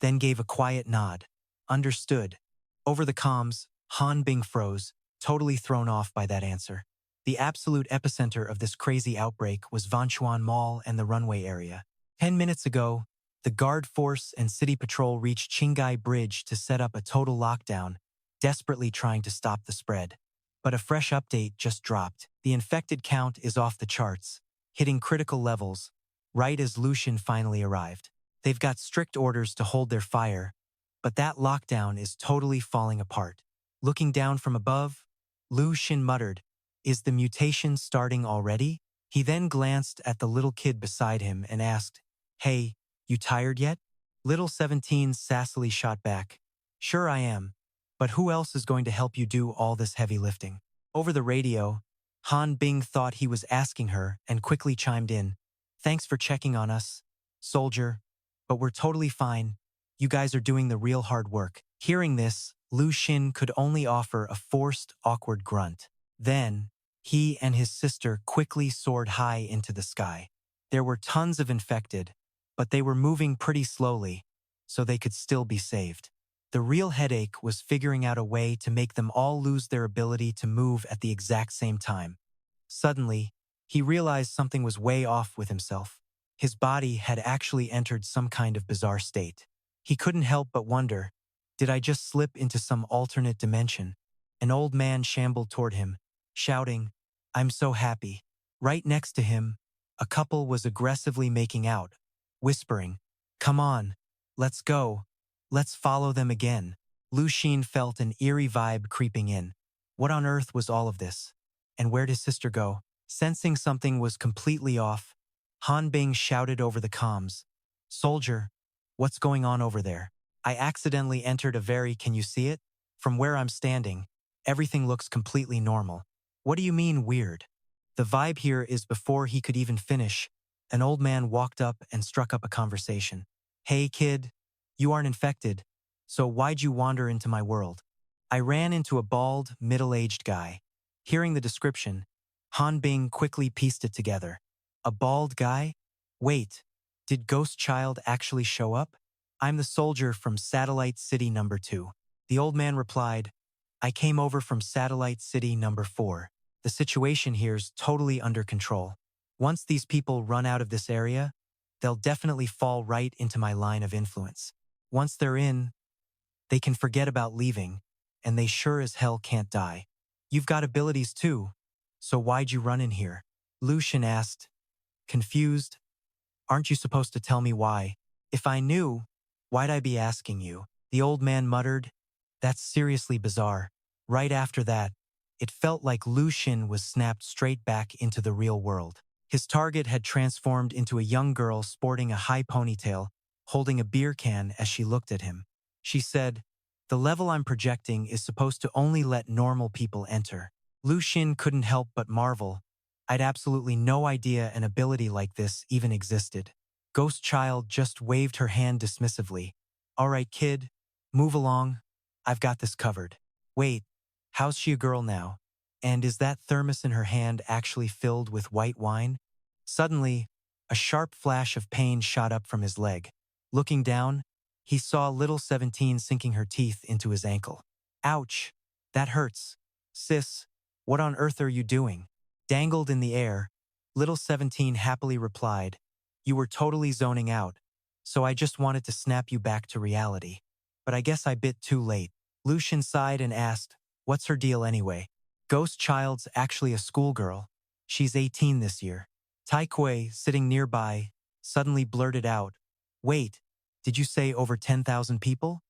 [SPEAKER 2] then gave a quiet nod. "Understood." Over the comms, Han Bing froze, totally thrown off by that answer. The absolute epicenter of this crazy outbreak was Vanchuan Mall and the runway area. 10 minutes ago, the guard force and city patrol reached Qinggang Bridge to set up a total lockdown, desperately trying to stop the spread. But a fresh update just dropped. The infected count is off the charts, hitting critical levels, right as Lu Xin finally arrived. They've got strict orders to hold their fire, but that lockdown is totally falling apart. Looking down from above, Lu Xin muttered, "Is the mutation starting already?" He then glanced at the little kid beside him and asked, "Hey, you tired yet?" Little 17 sassily shot back, "Sure I am, but who else is going to help you do all this heavy lifting?" Over the radio, Han Bing thought he was asking her and quickly chimed in, "Thanks for checking on us, soldier, but we're totally fine. You guys are doing the real hard work." Hearing this, Lu Xin could only offer a forced, awkward grunt. Then, he and his sister quickly soared high into the sky. There were tons of infected, but they were moving pretty slowly, so they could still be saved. The real headache was figuring out a way to make them all lose their ability to move at the exact same time. Suddenly, he realized something was way off with himself. His body had actually entered some kind of bizarre state. He couldn't help but wonder, did I just slip into some alternate dimension? An old man shambled toward him, shouting, "I'm so happy." Right next to him, a couple was aggressively making out, whispering, "Come on, let's go. Let's follow them again." Lu Xin felt an eerie vibe creeping in. What on earth was all of this? And where'd his sister go? Sensing something was completely off, Han Bing shouted over the comms, "Soldier, what's going on over there? I accidentally entered a can you see it? From where I'm standing, everything looks completely normal." "What do you mean weird?" The vibe here is before he could even finish, an old man walked up and struck up a conversation. Hey kid, you aren't infected, so why'd you wander into my world? I ran into a bald, middle-aged guy. Hearing the description, Han Bing quickly pieced it together. A bald guy? Wait, did Ghost Child actually show up? I'm the soldier from Satellite City number 2. The old man replied, I came over from Satellite City number 4. The situation here's totally under control. Once these people run out of this area, they'll definitely fall right into my line of influence. Once they're in, they can forget about leaving, and they sure as hell can't die. You've got abilities too, so why'd you run in here? Lu Xin asked, confused. Aren't you supposed to tell me why? If I knew, why'd I be asking you? The old man muttered, that's seriously bizarre. Right after that, it felt like Lu Xin was snapped straight back into the real world. His target had transformed into a young girl sporting a high ponytail, holding a beer can as she looked at him. She said, the level I'm projecting is supposed to only let normal people enter. Lu Xin couldn't help but marvel. I'd absolutely no idea an ability like this even existed. Ghost Child just waved her hand dismissively. All right, kid, move along. I've got this covered. Wait, how's she a girl now? And is that thermos in her hand actually filled with white wine? Suddenly, a sharp flash of pain shot up from his leg. Looking down, he saw little 17 sinking her teeth into his ankle. Ouch, that hurts. Sis, what on earth are you doing? Dangled in the air, little 17 happily replied, you were totally zoning out, so I just wanted to snap you back to reality. But I guess I bit too late. Lu Xin sighed and asked, what's her deal anyway? Ghost Child's actually a schoolgirl. She's 18 this year. Tai Kui, sitting nearby, suddenly blurted out, wait, did you say over 10,000 people?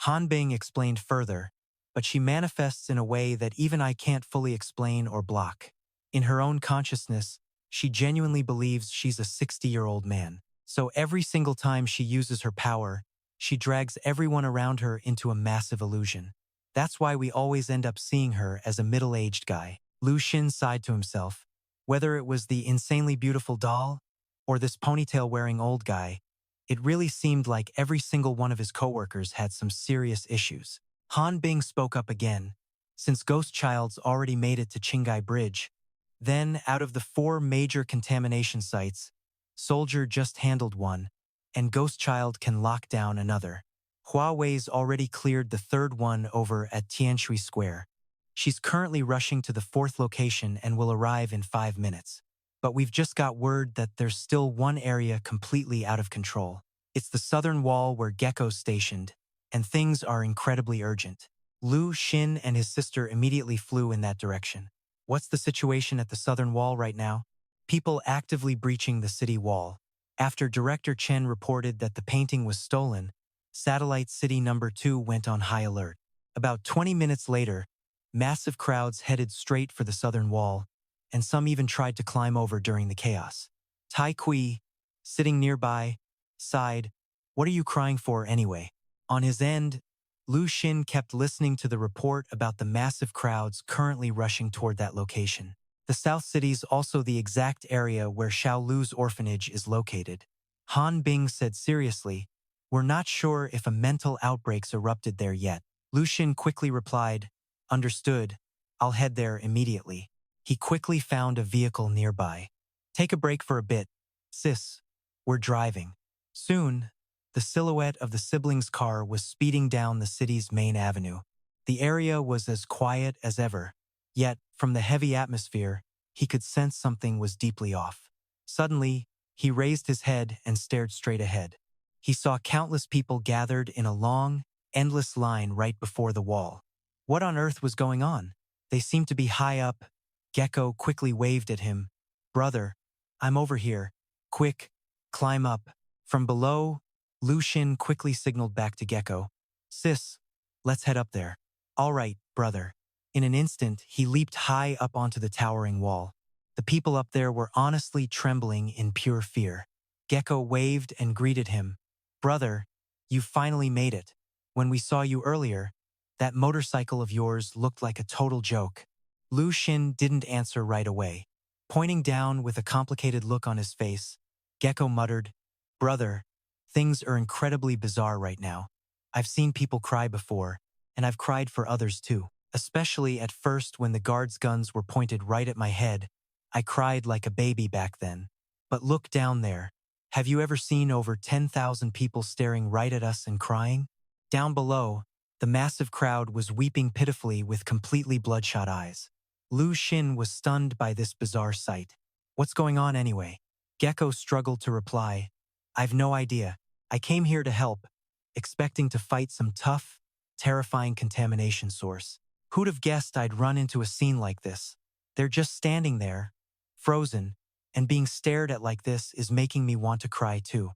[SPEAKER 2] Han Bing explained further, but she manifests in a way that even I can't fully explain or block. In her own consciousness, she genuinely believes she's a 60-year-old man. So every single time she uses her power, she drags everyone around her into a massive illusion. That's why we always end up seeing her as a middle-aged guy. Lu Xin sighed to himself. Whether it was the insanely beautiful doll or this ponytail-wearing old guy, it really seemed like every single one of his coworkers had some serious issues. Han Bing spoke up again. Since Ghost Child's already made it to Qinggang Bridge, then out of the 4 major contamination sites, Soldier just handled one, and Ghost Child can lock down another. Huawei's already cleared the 3rd one over at Tianshui Square. She's currently rushing to the 4th location and will arrive in 5 minutes. But we've just got word that there's still one area completely out of control. It's the southern wall where Gecko's stationed, and things are incredibly urgent. Lu Xin and his sister immediately flew in that direction. What's the situation at the southern wall right now? People actively breaching the city wall. After Director Chen reported that the painting was stolen, Satellite City number 2 went on high alert. About 20 minutes later, massive crowds headed straight for the southern wall, and some even tried to climb over during the chaos. Tai Kui, sitting nearby, sighed, what are you crying for anyway? On his end, Lu Xin kept listening to the report about the massive crowds currently rushing toward that location. The South City's also the exact area where Xiao Lu's orphanage is located. Han Bing said seriously, we're not sure if a mental outbreak's erupted there yet. Lu Xin quickly replied, understood, I'll head there immediately. He quickly found a vehicle nearby. Take a break for a bit. Sis, we're driving. Soon, the silhouette of the siblings' car was speeding down the city's main avenue. The area was as quiet as ever, yet, from the heavy atmosphere, he could sense something was deeply off. Suddenly, he raised his head and stared straight ahead. He saw countless people gathered in a long, endless line right before the wall. What on earth was going on? They seemed to be high up. Gecko quickly waved at him. Brother, I'm over here. Quick, climb up. From below, Lu Xin quickly signaled back to Gecko. Sis, let's head up there. All right, brother. In an instant, he leaped high up onto the towering wall. The people up there were honestly trembling in pure fear. Gecko waved and greeted him. Brother, you finally made it. When we saw you earlier, that motorcycle of yours looked like a total joke. Lu Xin didn't answer right away. Pointing down with a complicated look on his face, Gecko muttered, Brother, Things are incredibly bizarre right now. I've seen people cry before, and I've cried for others too. Especially at first when the guards' guns were pointed right at my head. I cried like a baby back then. But look down there. Have you ever seen over 10,000 people staring right at us and crying? Down below, the massive crowd was weeping pitifully with completely bloodshot eyes. Lu Xin was stunned by this bizarre sight. What's going on anyway? Gecko struggled to reply. I've no idea. I came here to help, expecting to fight some tough, terrifying contamination source. Who'd have guessed I'd run into a scene like this? They're just standing there, frozen, and being stared at like this is making me want to cry too.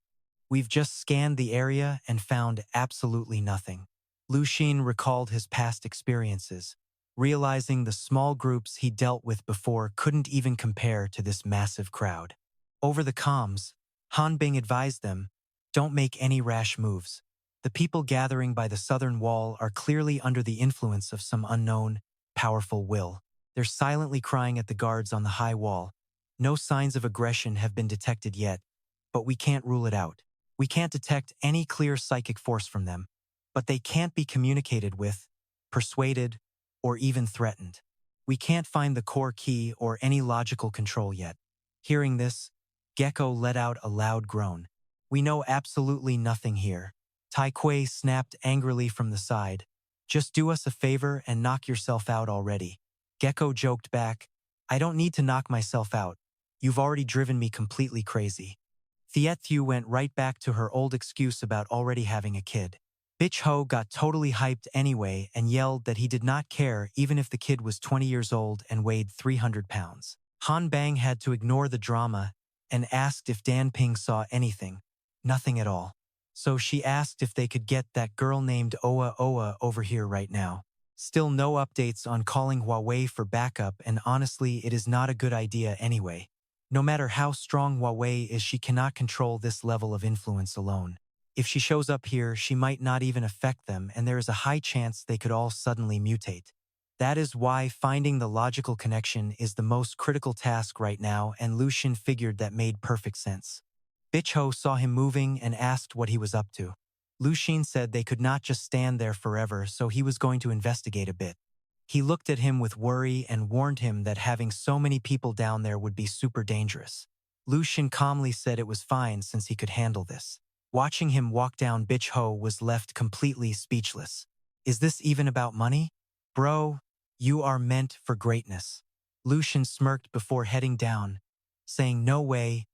[SPEAKER 2] We've just scanned the area and found absolutely nothing. Lu Xin recalled his past experiences, realizing the small groups he dealt with before couldn't even compare to this massive crowd. Over the comms, Han Bing advised them, don't make any rash moves. The people gathering by the southern wall are clearly under the influence of some unknown, powerful will. They're silently crying at the guards on the high wall. No signs of aggression have been detected yet, but we can't rule it out. We can't detect any clear psychic force from them, but they can't be communicated with, persuaded, or even threatened. We can't find the core key or any logical control yet. Hearing this, Gecko let out a loud groan. We know absolutely nothing here. Tai Kui snapped angrily from the side. Just do us a favor and knock yourself out already. Gecko joked back, I don't need to knock myself out. You've already driven me completely crazy. Thiethu went right back to her old excuse about already having a kid. Bitch Ho got totally hyped anyway and yelled that he did not care even if the kid was 20 years old and weighed 300 pounds. Han Bang had to ignore the drama and asked if Dan Ping saw anything. Nothing at all. So she asked if they could get that girl named Oa Oa over here right now. Still no updates on calling Huawei for backup, and honestly it is not a good idea anyway. No matter how strong Huawei is, she cannot control this level of influence alone. If she shows up here, she might not even affect them, and there is a high chance they could all suddenly mutate. That is why finding the logical connection is the most critical task right now, and Lu Xin figured that made perfect sense. Bitch Ho saw him moving and asked what he was up to. Lu Xin said they could not just stand there forever, so he was going to investigate a bit. He looked at him with worry and warned him that having so many people down there would be super dangerous. Lu Xin calmly said it was fine since he could handle this. Watching him walk down, Bitch Ho was left completely speechless. Is this even about money? Bro, you are meant for greatness. Lu Xin smirked before heading down, saying no way,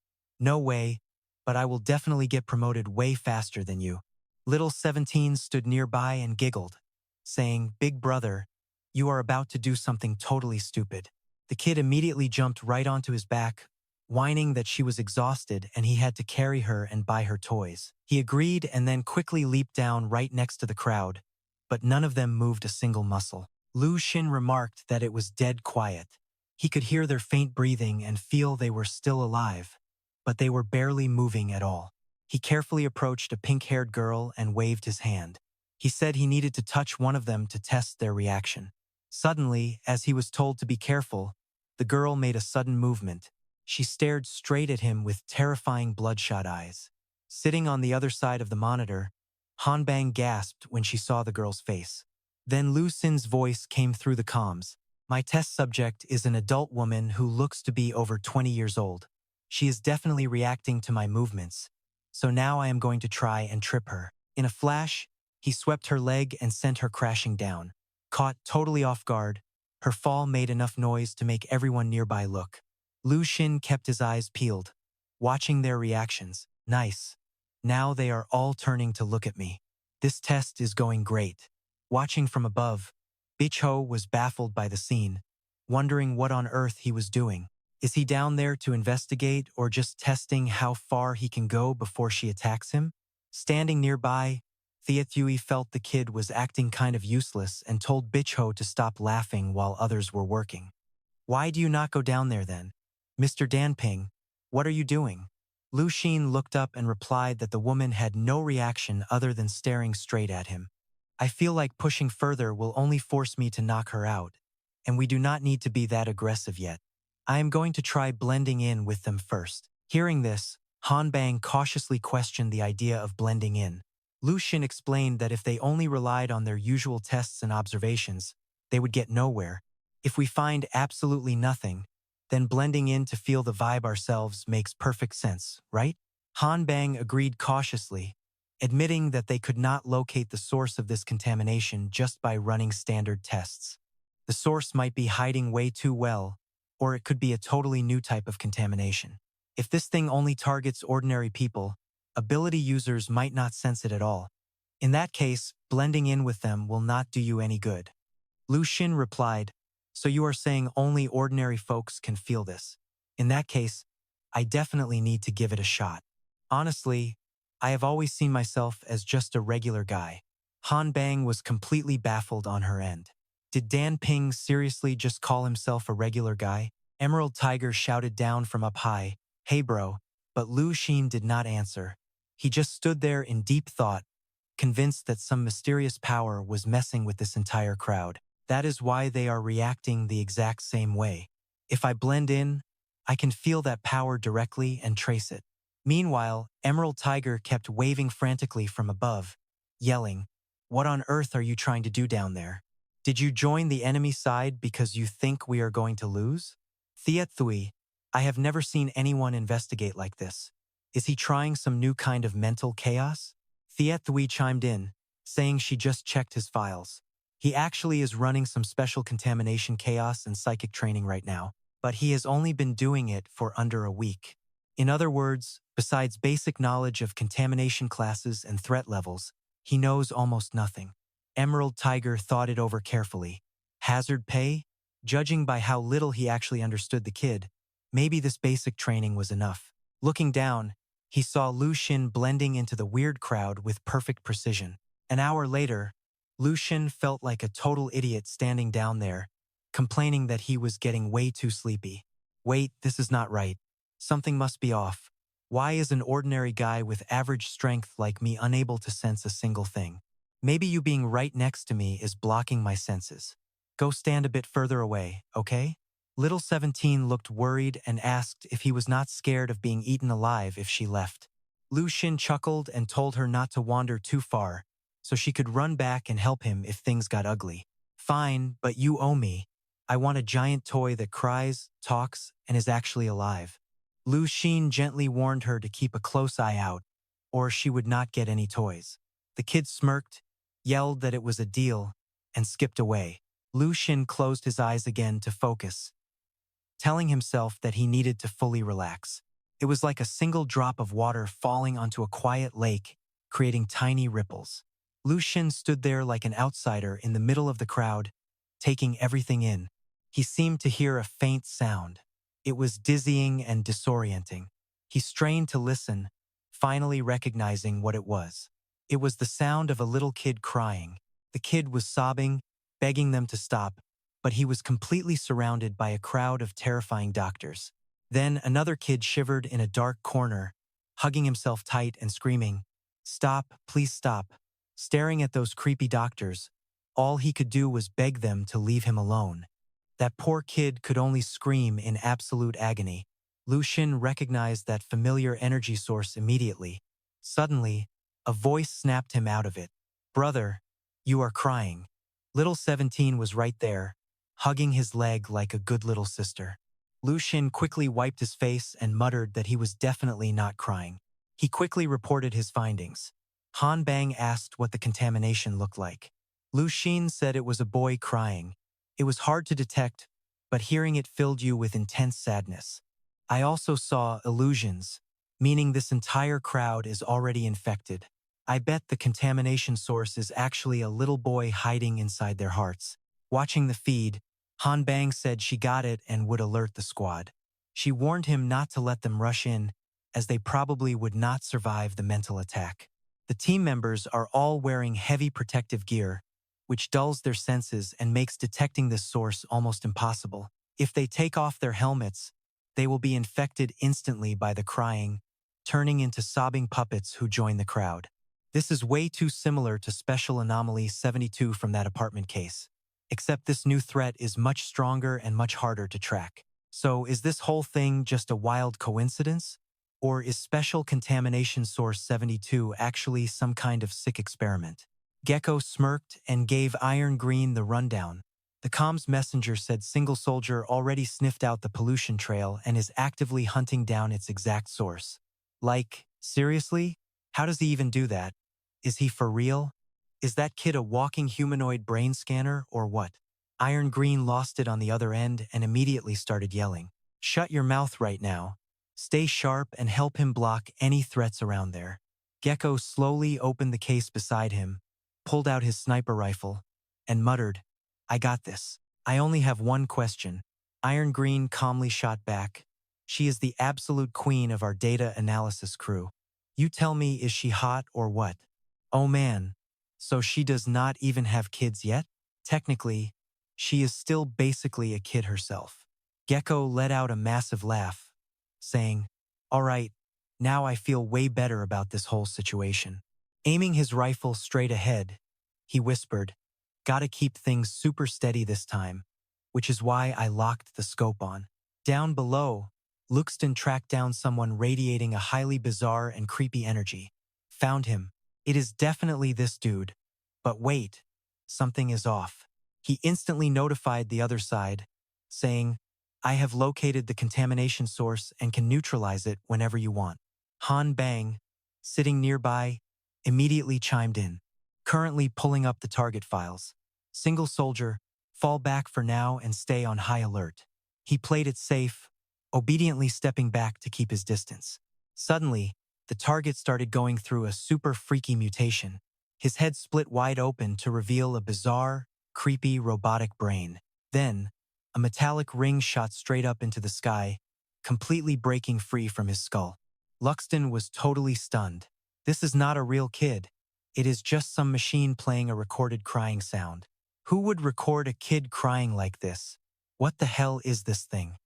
[SPEAKER 2] but I will definitely get promoted way faster than you. Little 17 stood nearby and giggled, saying, Big brother, you are about to do something totally stupid. The kid immediately jumped right onto his back, whining that she was exhausted and he had to carry her and buy her toys. He agreed and then quickly leaped down right next to the crowd, but none of them moved a single muscle. Lu Xin remarked that it was dead quiet. He could hear their faint breathing and feel they were still alive, but they were barely moving at all. He carefully approached a pink-haired girl and waved his hand. He said he needed to touch one of them to test their reaction. Suddenly, as he was told to be careful, the girl made a sudden movement. She stared straight at him with terrifying bloodshot eyes. Sitting on the other side of the monitor, Han Bang gasped when she saw the girl's face. Then Lu Xin's voice came through the comms. My test subject is an adult woman who looks to be over 20 years old. She is definitely reacting to my movements, so now I am going to try and trip her. In a flash, he swept her leg and sent her crashing down. Caught totally off guard, her fall made enough noise to make everyone nearby look. Lu Xin kept his eyes peeled, watching their reactions. Nice. Now they are all turning to look at me. This test is going great. Watching from above, Bitch Ho was baffled by the scene, wondering what on earth he was doing. Is he down there to investigate or just testing how far he can go before she attacks him? Standing nearby, Thiethui felt the kid was acting kind of useless and told Bitch Ho to stop laughing while others were working. Why do you not go down there then? Mr. Danping, what are you doing? Lu Xin looked up and replied that the woman had no reaction other than staring straight at him. I feel like pushing further will only force me to knock her out, and we do not need to be that aggressive yet. I am going to try blending in with them first. Hearing this, Han Bang cautiously questioned the idea of blending in. Lu Xin explained that if they only relied on their usual tests and observations, they would get nowhere. If we find absolutely nothing, then blending in to feel the vibe ourselves makes perfect sense, right? Han Bang agreed cautiously, admitting that they could not locate the source of this contamination just by running standard tests. The source might be hiding way too well, or it could be a totally new type of contamination. If this thing only targets ordinary people, ability users might not sense it at all. In that case, blending in with them will not do you any good. Lu Xin replied, "So you are saying only ordinary folks can feel this? In that case, I definitely need to give it a shot. Honestly, I have always seen myself as just a regular guy." Han Bang was completely baffled on her end. Did Dan Ping seriously just call himself a regular guy? Emerald Tiger shouted down from up high, "Hey bro," but Lu Xin did not answer. He just stood there in deep thought, convinced that some mysterious power was messing with this entire crowd. That is why they are reacting the exact same way. If I blend in, I can feel that power directly and trace it. Meanwhile, Emerald Tiger kept waving frantically from above, yelling, "What on earth are you trying to do down there? Did you join the enemy side because you think we are going to lose?" "Thea Thui, I have never seen anyone investigate like this. Is he trying some new kind of mental chaos?" Thea Thui chimed in, saying she just checked his files. He actually is running some special contamination chaos and psychic training right now, but he has only been doing it for under a week. In other words, besides basic knowledge of contamination classes and threat levels, he knows almost nothing. Emerald Tiger thought it over carefully. Hazard pay? Judging by how little he actually understood the kid, maybe this basic training was enough. Looking down, he saw Lu Xin blending into the weird crowd with perfect precision. An hour later, Lu Xin felt like a total idiot standing down there, complaining that he was getting way too sleepy. "Wait, this is not right. Something must be off. Why is an ordinary guy with average strength like me unable to sense a single thing? Maybe you being right next to me is blocking my senses. Go stand a bit further away, okay?" Little 17 looked worried and asked if he was not scared of being eaten alive if she left. Lu Xin chuckled and told her not to wander too far, so she could run back and help him if things got ugly. "Fine, but you owe me. I want a giant toy that cries, talks, and is actually alive." Lu Xin gently warned her to keep a close eye out, or she would not get any toys. The kid smirked, yelled that it was a deal, and skipped away. Lu Xin closed his eyes again to focus, telling himself that he needed to fully relax. It was like a single drop of water falling onto a quiet lake, creating tiny ripples. Lu Xin stood there like an outsider in the middle of the crowd, taking everything in. He seemed to hear a faint sound. It was dizzying and disorienting. He strained to listen, finally recognizing what it was. It was the sound of a little kid crying. The kid was sobbing, begging them to stop, but he was completely surrounded by a crowd of terrifying doctors. Then another kid shivered in a dark corner, hugging himself tight and screaming, "Stop, please stop." Staring at those creepy doctors, all he could do was beg them to leave him alone. That poor kid could only scream in absolute agony. Lu Xin recognized that familiar energy source immediately. Suddenly, a voice snapped him out of it. "Brother, you are crying." Little 17 was right there, hugging his leg like a good little sister. Lu Xin quickly wiped his face and muttered that he was definitely not crying. He quickly reported his findings. Han Bang asked what the contamination looked like. Lu Xin said it was a boy crying. It was hard to detect, but hearing it filled you with intense sadness. "I also saw illusions, meaning this entire crowd is already infected. I bet the contamination source is actually a little boy hiding inside their hearts." Watching the feed, Han Bang said she got it and would alert the squad. She warned him not to let them rush in, as they probably would not survive the mental attack. The team members are all wearing heavy protective gear, which dulls their senses and makes detecting this source almost impossible. If they take off their helmets, they will be infected instantly by the crying, turning into sobbing puppets who join the crowd. This is way too similar to Special Anomaly 72 from that apartment case, except this new threat is much stronger and much harder to track. So is this whole thing just a wild coincidence? Or is special contamination source 72 actually some kind of sick experiment? Gecko smirked and gave Iron Green the rundown. The comms messenger said Single Soldier already sniffed out the pollution trail and is actively hunting down its exact source. Like, seriously? How does he even do that? Is he for real? Is that kid a walking humanoid brain scanner or what? Iron Green lost it on the other end and immediately started yelling. Shut your mouth right now. Stay sharp and help him block any threats around there. Gecko slowly opened the case beside him, pulled out his sniper rifle, and muttered, I got this. I only have one question. Iron Green calmly shot back. She is the absolute queen of our data analysis crew. You tell me, is she hot or what? Oh man, so she does not even have kids yet? Technically, she is still basically a kid herself. Gecko let out a massive laugh, saying, all right, now I feel way better about this whole situation. Aiming his rifle straight ahead, he whispered, gotta keep things super steady this time, which is why I locked the scope on. Down below, Lu Xin tracked down someone radiating a highly bizarre and creepy energy. Found him. It is definitely this dude. But wait, something is off. He instantly notified the other side, saying, I have located the contamination source and can neutralize it whenever you want. Han Bang, sitting nearby, immediately chimed in, currently pulling up the target files. Single Soldier, fall back for now and stay on high alert. He played it safe, obediently stepping back to keep his distance. Suddenly, the target started going through a super freaky mutation. His head split wide open to reveal a bizarre, creepy robotic brain. Then, a metallic ring shot straight up into the sky, completely breaking free from his skull. Luxton was totally stunned. This is not a real kid. It is just some machine playing a recorded crying sound. Who would record a kid crying like this? What the hell is this thing?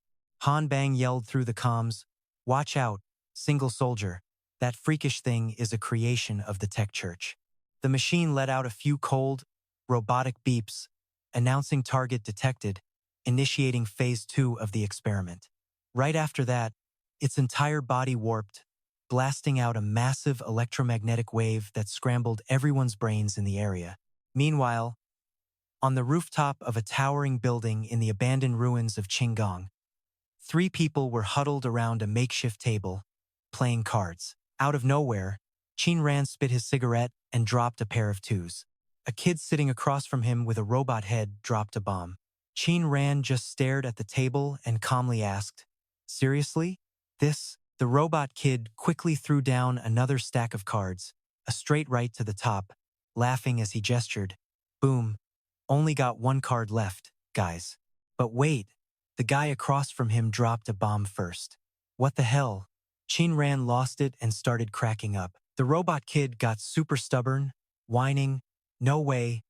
[SPEAKER 2] Han Bang yelled through the comms, watch out, Single Soldier. That freakish thing is a creation of the tech church. The machine let out a few cold, robotic beeps, announcing target detected, initiating phase 2 of the experiment. Right after that, its entire body warped, blasting out a massive electromagnetic wave that scrambled everyone's brains in the area. Meanwhile, on the rooftop of a towering building in the abandoned ruins of Qinggang, 3 people were huddled around a makeshift table, playing cards. Out of nowhere, Qin Ran spit his cigarette and dropped a pair of twos. A kid sitting across from him with a robot head dropped a bomb. Qin Ran just stared at the table and calmly asked, seriously? This? The robot kid quickly threw down another stack of cards, a straight right to the top, laughing as he gestured. Boom. Only got 1 card left, guys. But wait, the guy across from him dropped a bomb first. What the hell? Qin Ran lost it and started cracking up. The robot kid got super stubborn, whining, no way,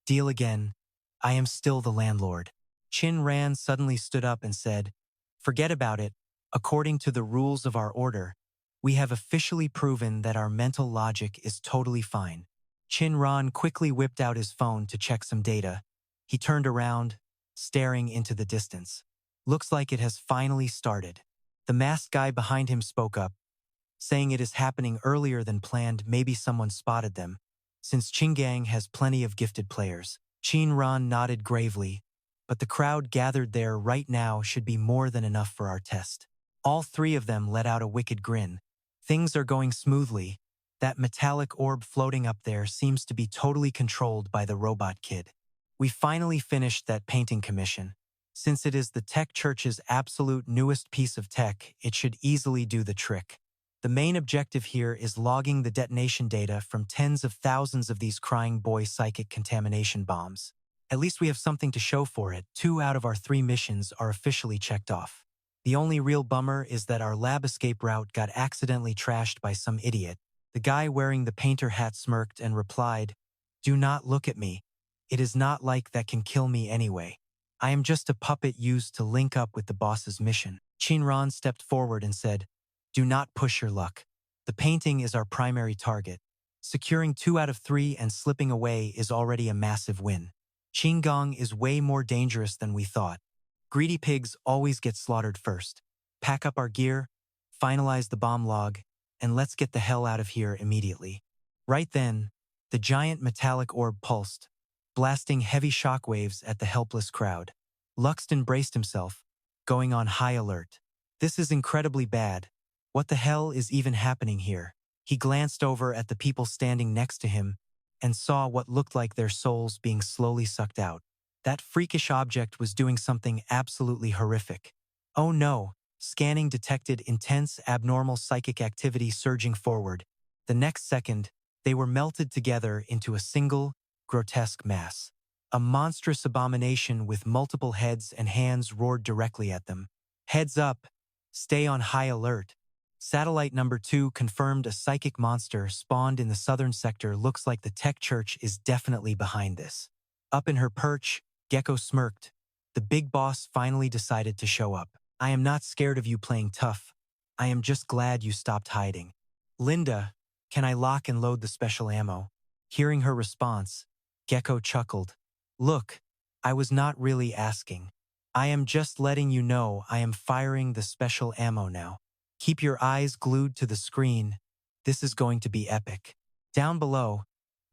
[SPEAKER 2] deal again. I am still the landlord. Qin Ran suddenly stood up and said, forget about it. According to the rules of our order, we have officially proven that our mental logic is totally fine. Qin Ran quickly whipped out his phone to check some data. He turned around, staring into the distance. Looks like it has finally started. The masked guy behind him spoke up, saying it is happening earlier than planned. Maybe someone spotted them, since Qinggang has plenty of gifted players. Qin Ran nodded gravely, but the crowd gathered there right now should be more than enough for our test. All 3 of them let out a wicked grin. Things are going smoothly. That metallic orb floating up there seems to be totally controlled by the robot kid. We finally finished that painting commission. Since it is the tech church's absolute newest piece of tech, it should easily do the trick. The main objective here is logging the detonation data from tens of thousands of these crying boy psychic contamination bombs. At least we have something to show for it. 2 out of our 3 missions are officially checked off. The only real bummer is that our lab escape route got accidentally trashed by some idiot. The guy wearing the painter hat smirked and replied, do not look at me. It is not like that can kill me anyway. I am just a puppet used to link up with the boss's mission. Qin Ran stepped forward and said, do not push your luck. The painting is our primary target. Securing 2 out of 3 and slipping away is already a massive win. Qinggang is way more dangerous than we thought. Greedy pigs always get slaughtered first. Pack up our gear, finalize the bomb log, and let's get the hell out of here immediately. Right then, the giant metallic orb pulsed, blasting heavy shockwaves at the helpless crowd. Luxton braced himself, going on high alert. This is incredibly bad. What the hell is even happening here? He glanced over at the people standing next to him and saw what looked like their souls being slowly sucked out. That freakish object was doing something absolutely horrific. Oh no, scanning detected intense abnormal psychic activity surging forward. The next second, they were melted together into a single, grotesque mass. A monstrous abomination with multiple heads and hands roared directly at them. Heads up! Stay on high alert. Satellite number 2 confirmed a psychic monster spawned in the southern sector. Looks like the tech church is definitely behind this. Up in her perch, Gecko smirked. The big boss finally decided to show up. I am not scared of you playing tough. I am just glad you stopped hiding. Linda, can I lock and load the special ammo? Hearing her response, Gecko chuckled. Look, I was not really asking. I am just letting you know I am firing the special ammo now. Keep your eyes glued to the screen. This is going to be epic. Down below,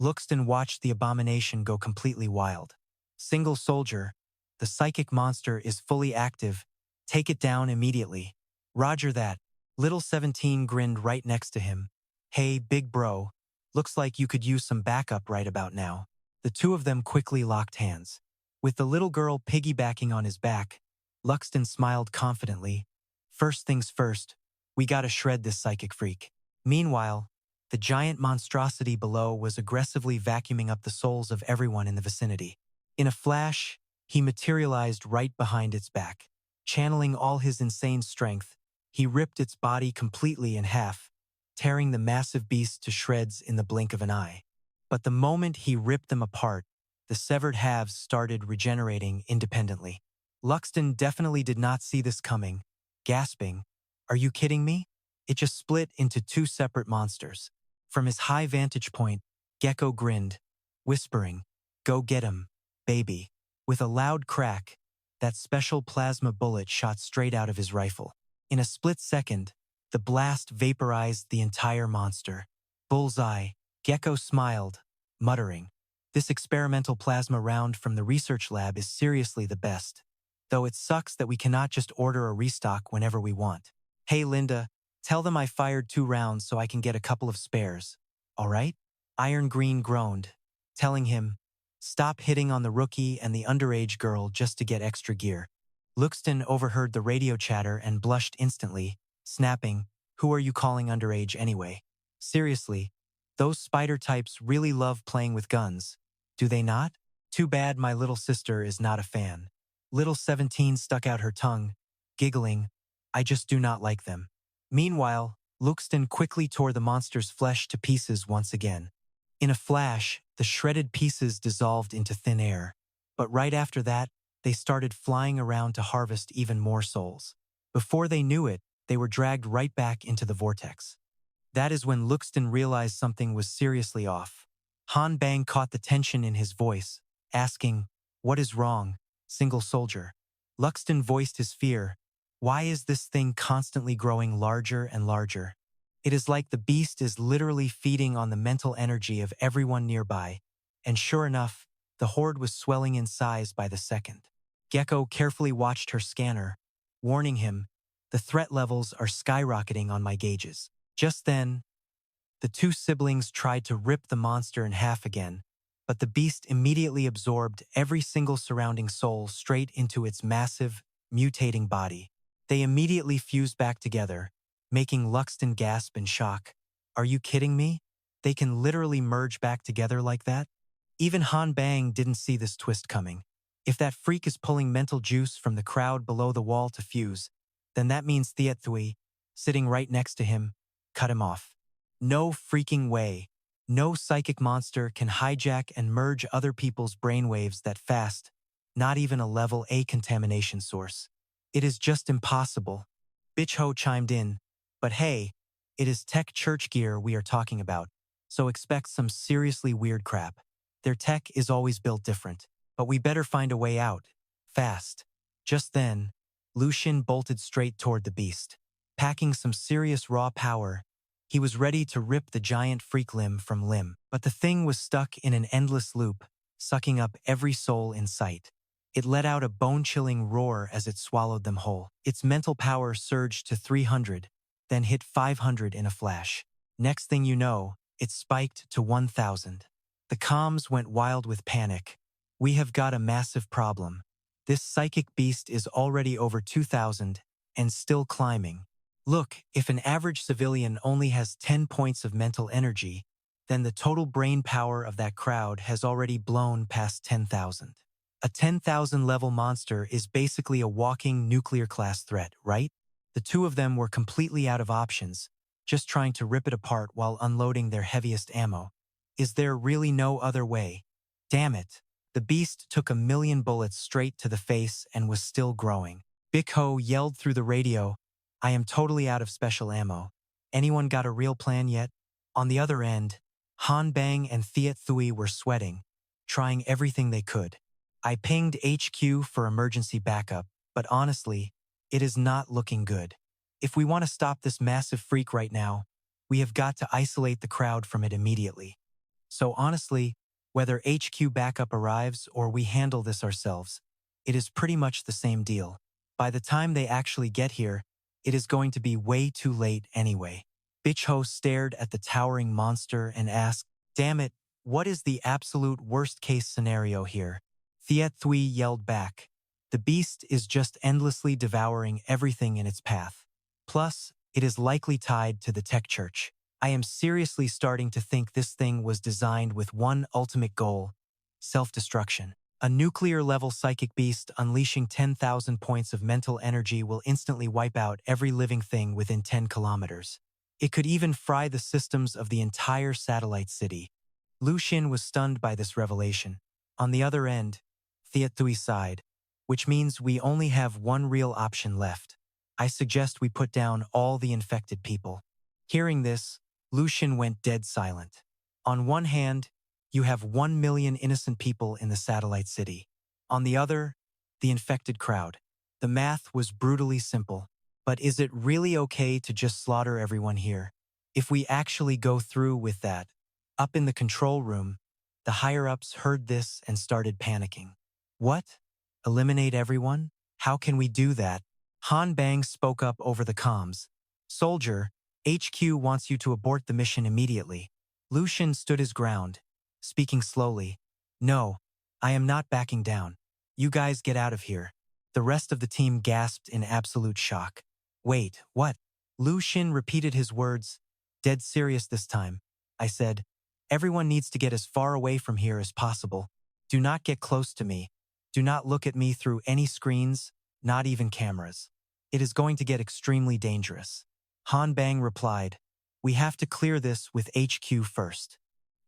[SPEAKER 2] Luxton watched the abomination go completely wild. Single soldier, the psychic monster is fully active. Take it down immediately. Roger that. Little 17 grinned right next to him. Hey, big bro. Looks like you could use some backup right about now. The two of them quickly locked hands. With the little girl piggybacking on his back, Luxton smiled confidently. First things first, we gotta shred this psychic freak. Meanwhile, the giant monstrosity below was aggressively vacuuming up the souls of everyone in the vicinity. In a flash, he materialized right behind its back. Channeling all his insane strength, he ripped its body completely in half, tearing the massive beast to shreds in the blink of an eye. But the moment he ripped them apart, the severed halves started regenerating independently. Luxton definitely did not see this coming, gasping, "Are you kidding me?" It just split into two separate monsters. From his high vantage point, Gecko grinned, whispering, "Go get him, baby." With a loud crack, that special plasma bullet shot straight out of his rifle. In a split second, the blast vaporized the entire monster. Bullseye, Gecko smiled, muttering, "This experimental plasma round from the research lab is seriously the best. Though it sucks that we cannot just order a restock whenever we want. Hey Linda, tell them I fired 2 rounds so I can get a couple of spares. All right?" Iron Green groaned, telling him, "Stop hitting on the rookie and the underage girl just to get extra gear." Luxton overheard the radio chatter and blushed instantly, snapping, "Who are you calling underage anyway? Seriously, those spider types really love playing with guns, do they not? Too bad my little sister is not a fan." Little 17 stuck out her tongue, giggling, "I just do not like them." Meanwhile, Luxton quickly tore the monster's flesh to pieces once again. In a flash, the shredded pieces dissolved into thin air. But right after that, they started flying around to harvest even more souls. Before they knew it, they were dragged right back into the vortex. That is when Luxton realized something was seriously off. Han Bang caught the tension in his voice, asking, "What is wrong, single soldier?" Luxton voiced his fear. "Why is this thing constantly growing larger and larger? It is like the beast is literally feeding on the mental energy of everyone nearby." And sure enough, the horde was swelling in size by the second. Gecko carefully watched her scanner, warning him, "The threat levels are skyrocketing on my gauges." Just then, the two siblings tried to rip the monster in half again, but the beast immediately absorbed every single surrounding soul straight into its massive, mutating body. They immediately fused back together, making Luxton gasp in shock. "Are you kidding me? They can literally merge back together like that?" Even Han Bang didn't see this twist coming. If that freak is pulling mental juice from the crowd below the wall to fuse, then that means Thiet Thui, sitting right next to him, cut him off. No freaking way. No psychic monster can hijack and merge other people's brainwaves that fast, not even a level A contamination source. It is just impossible. Bitch Ho chimed in, "But hey, it is tech church gear we are talking about, so expect some seriously weird crap. Their tech is always built different, but we better find a way out, fast." Just then, Lu Xin bolted straight toward the beast. Packing some serious raw power, he was ready to rip the giant freak limb from limb. But the thing was stuck in an endless loop, sucking up every soul in sight. It let out a bone-chilling roar as it swallowed them whole. Its mental power surged to 300, then hit 500 in a flash. Next thing you know, it spiked to 1,000. The comms went wild with panic. We have got a massive problem. This psychic beast is already over 2,000 and still climbing. Look, if an average civilian only has 10 points of mental energy, then the total brain power of that crowd has already blown past 10,000. A 10,000 level monster is basically a walking nuclear-class threat, right? The two of them were completely out of options, just trying to rip it apart while unloading their heaviest ammo. Is there really no other way? Damn it. The beast took 1,000,000 bullets straight to the face and was still growing. Big Ho yelled through the radio, "I am totally out of special ammo. Anyone got a real plan yet?" On the other end, Han Bang and Thiet Thuy were sweating, trying everything they could. I pinged HQ for emergency backup, but honestly, it is not looking good. If we want to stop this massive freak right now, we have got to isolate the crowd from it immediately. So honestly, whether HQ backup arrives or we handle this ourselves, it is pretty much the same deal. By the time they actually get here, it is going to be way too late anyway. Bitch Ho stared at the towering monster and asked, "Damn it, what is the absolute worst-case scenario here?" Thiet Thuy yelled back, "The beast is just endlessly devouring everything in its path. Plus, it is likely tied to the tech church. I am seriously starting to think this thing was designed with one ultimate goal: self-destruction. A nuclear-level psychic beast unleashing 10,000 points of mental energy will instantly wipe out every living thing within 10 kilometers. It could even fry the systems of the entire satellite city." Lu Xin was stunned by this revelation. On the other end, Thiet Thuy sighed, "Which means we only have one real option left. I suggest we put down all the infected people." Hearing this, Lu Xin went dead silent. On one hand, you have 1,000,000 innocent people in the satellite city. On the other, the infected crowd. The math was brutally simple. But is it really okay to just slaughter everyone here? If we actually go through with that, up in the control room, the higher-ups heard this and started panicking. What? Eliminate everyone? How can we do that? Han Bang spoke up over the comms. "Soldier, HQ wants you to abort the mission immediately." Lu Xin stood his ground, speaking slowly. "No, I am not backing down. You guys get out of here." The rest of the team gasped in absolute shock. "Wait, what?" Lu Xin repeated his words, dead serious this time. I said, "Everyone needs to get as far away from here as possible. Do not get close to me. Do not look at me through any screens, not even cameras. It is going to get extremely dangerous." Han Bang replied, "We have to clear this with HQ first."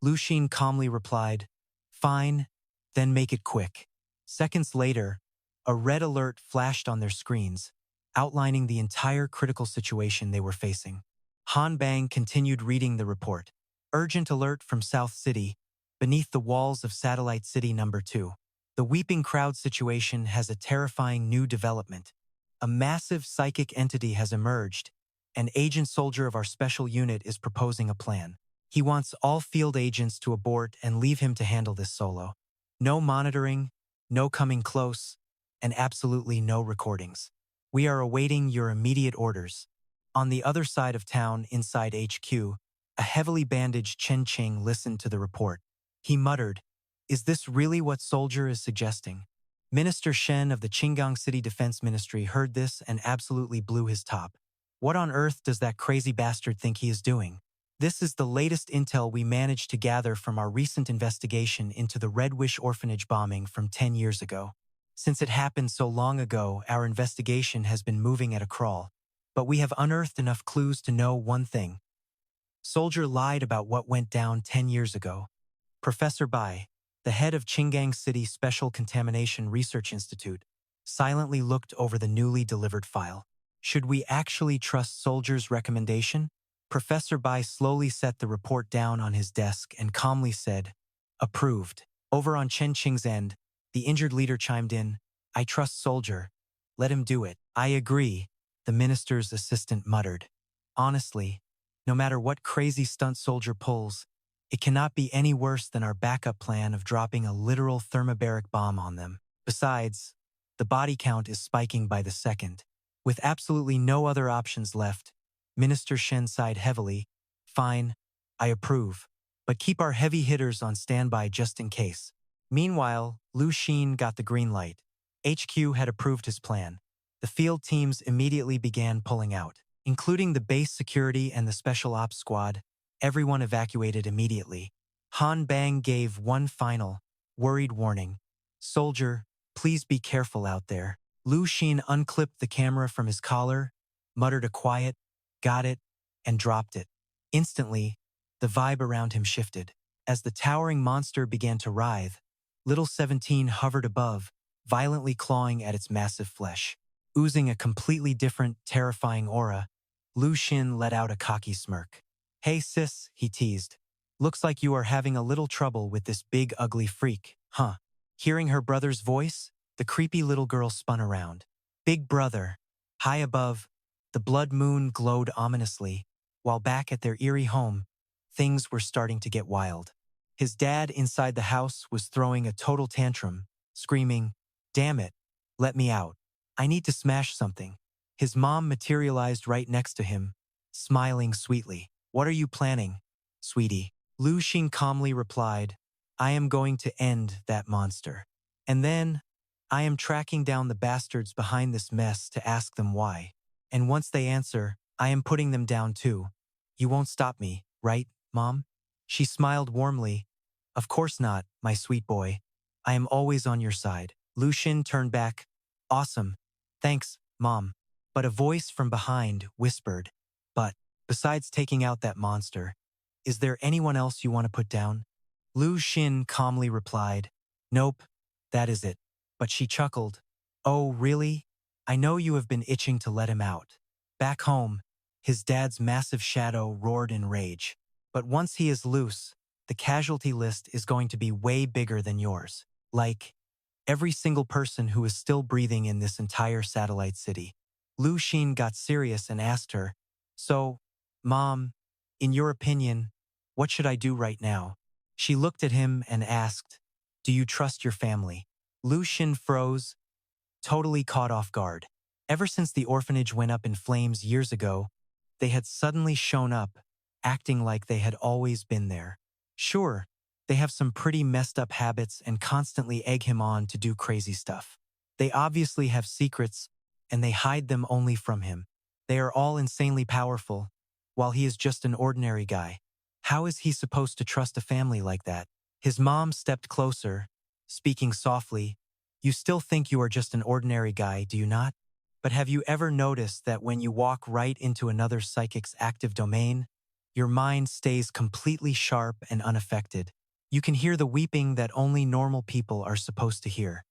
[SPEAKER 2] Lu Xin calmly replied, "Fine, then make it quick." Seconds later, a red alert flashed on their screens, outlining the entire critical situation they were facing. Han Bang continued reading the report. "Urgent alert from South City, beneath the walls of Satellite City Number 2. The weeping crowd situation has a terrifying new development. A massive psychic entity has emerged. An agent soldier of our special unit is proposing a plan. He wants all field agents to abort and leave him to handle this solo. No monitoring, no coming close, and absolutely no recordings. We are awaiting your immediate orders." On the other side of town, inside HQ, a heavily bandaged Chen Qing listened to the report. He muttered, "Is this really what Soldier is suggesting?" Minister Shen of the Qinggang City Defense Ministry heard this and absolutely blew his top. What on earth does that crazy bastard think he is doing? This is the latest intel we managed to gather from our recent investigation into the Red Wish orphanage bombing from 10 years ago. Since it happened so long ago, our investigation has been moving at a crawl. But we have unearthed enough clues to know one thing. Soldier lied about what went down 10 years ago. Professor Bai, the head of Qinggang City Special Contamination Research Institute, silently looked over the newly delivered file. Should we actually trust Soldier's recommendation? Professor Bai slowly set the report down on his desk and calmly said, "Approved." Over on Chen Qing's end, the injured leader chimed in, "I trust Soldier. Let him do it." "I agree. the minister's assistant muttered. Honestly, no matter what crazy stunt soldier pulls, it cannot be any worse than our backup plan of dropping a literal thermobaric bomb on them. Besides, the body count is spiking by the second. With absolutely no other options left, Minister Shen sighed heavily. Fine, I approve, but keep our heavy hitters on standby just in case. Meanwhile, Lu Xin got the green light. HQ had approved his plan. The field teams immediately began pulling out, including the base security and the special ops squad. Everyone evacuated immediately. Han Bang gave one final, worried warning. Soldier, please be careful out there. Lu Xin unclipped the camera from his collar, muttered a quiet, got it, and dropped it. Instantly, the vibe around him shifted. As the towering monster began to writhe, Little 17 hovered above, violently clawing at its massive flesh. Oozing a completely different, terrifying aura, Lu Xin let out a cocky smirk. Hey sis, he teased. Looks like you are having a little trouble with this big ugly freak, huh? Hearing her brother's voice, the creepy little girl spun around. Big brother. High above, the blood moon glowed ominously, while back at their eerie home, things were starting to get wild. His dad inside the house was throwing a total tantrum, screaming, "Damn it, let me out. I need to smash something." His mom materialized right next to him, smiling sweetly. "What are you planning, sweetie?" Lu Xing calmly replied, "I am going to end that monster. And then, I am tracking down the bastards behind this mess to ask them why. And once they answer, I am putting them down too. You won't stop me, right, Mom?" She smiled warmly. "Of course not, my sweet boy. I am always on your side." Lu Xin turned back. "Awesome. Thanks, Mom." But a voice from behind whispered, "But, besides taking out that monster, is there anyone else you want to put down?" Lu Xin calmly replied, "Nope, that is it." But she chuckled. "Oh, really? I know you have been itching to let him out." Back home, his dad's massive shadow roared in rage. "But once he is loose, the casualty list is going to be way bigger than yours. Like, every single person who is still breathing in this entire satellite city." Lu Xin got serious and asked her, "So, Mom, in your opinion, what should I do right now?" She looked at him and asked, "Do you trust your family?" Lu Xin froze, totally caught off guard. Ever since the orphanage went up in flames years ago, they had suddenly shown up, acting like they had always been there. Sure, they have some pretty messed up habits and constantly egg him on to do crazy stuff. They obviously have secrets, and they hide them only from him. They are all insanely powerful, while he is just an ordinary guy. How is he supposed to trust a family like that? His mom stepped closer, speaking softly. "You still think you are just an ordinary guy, do you not? But have you ever noticed that when you walk right into another psychic's active domain, your mind stays completely sharp and unaffected? You can hear the weeping that only normal people are supposed to hear.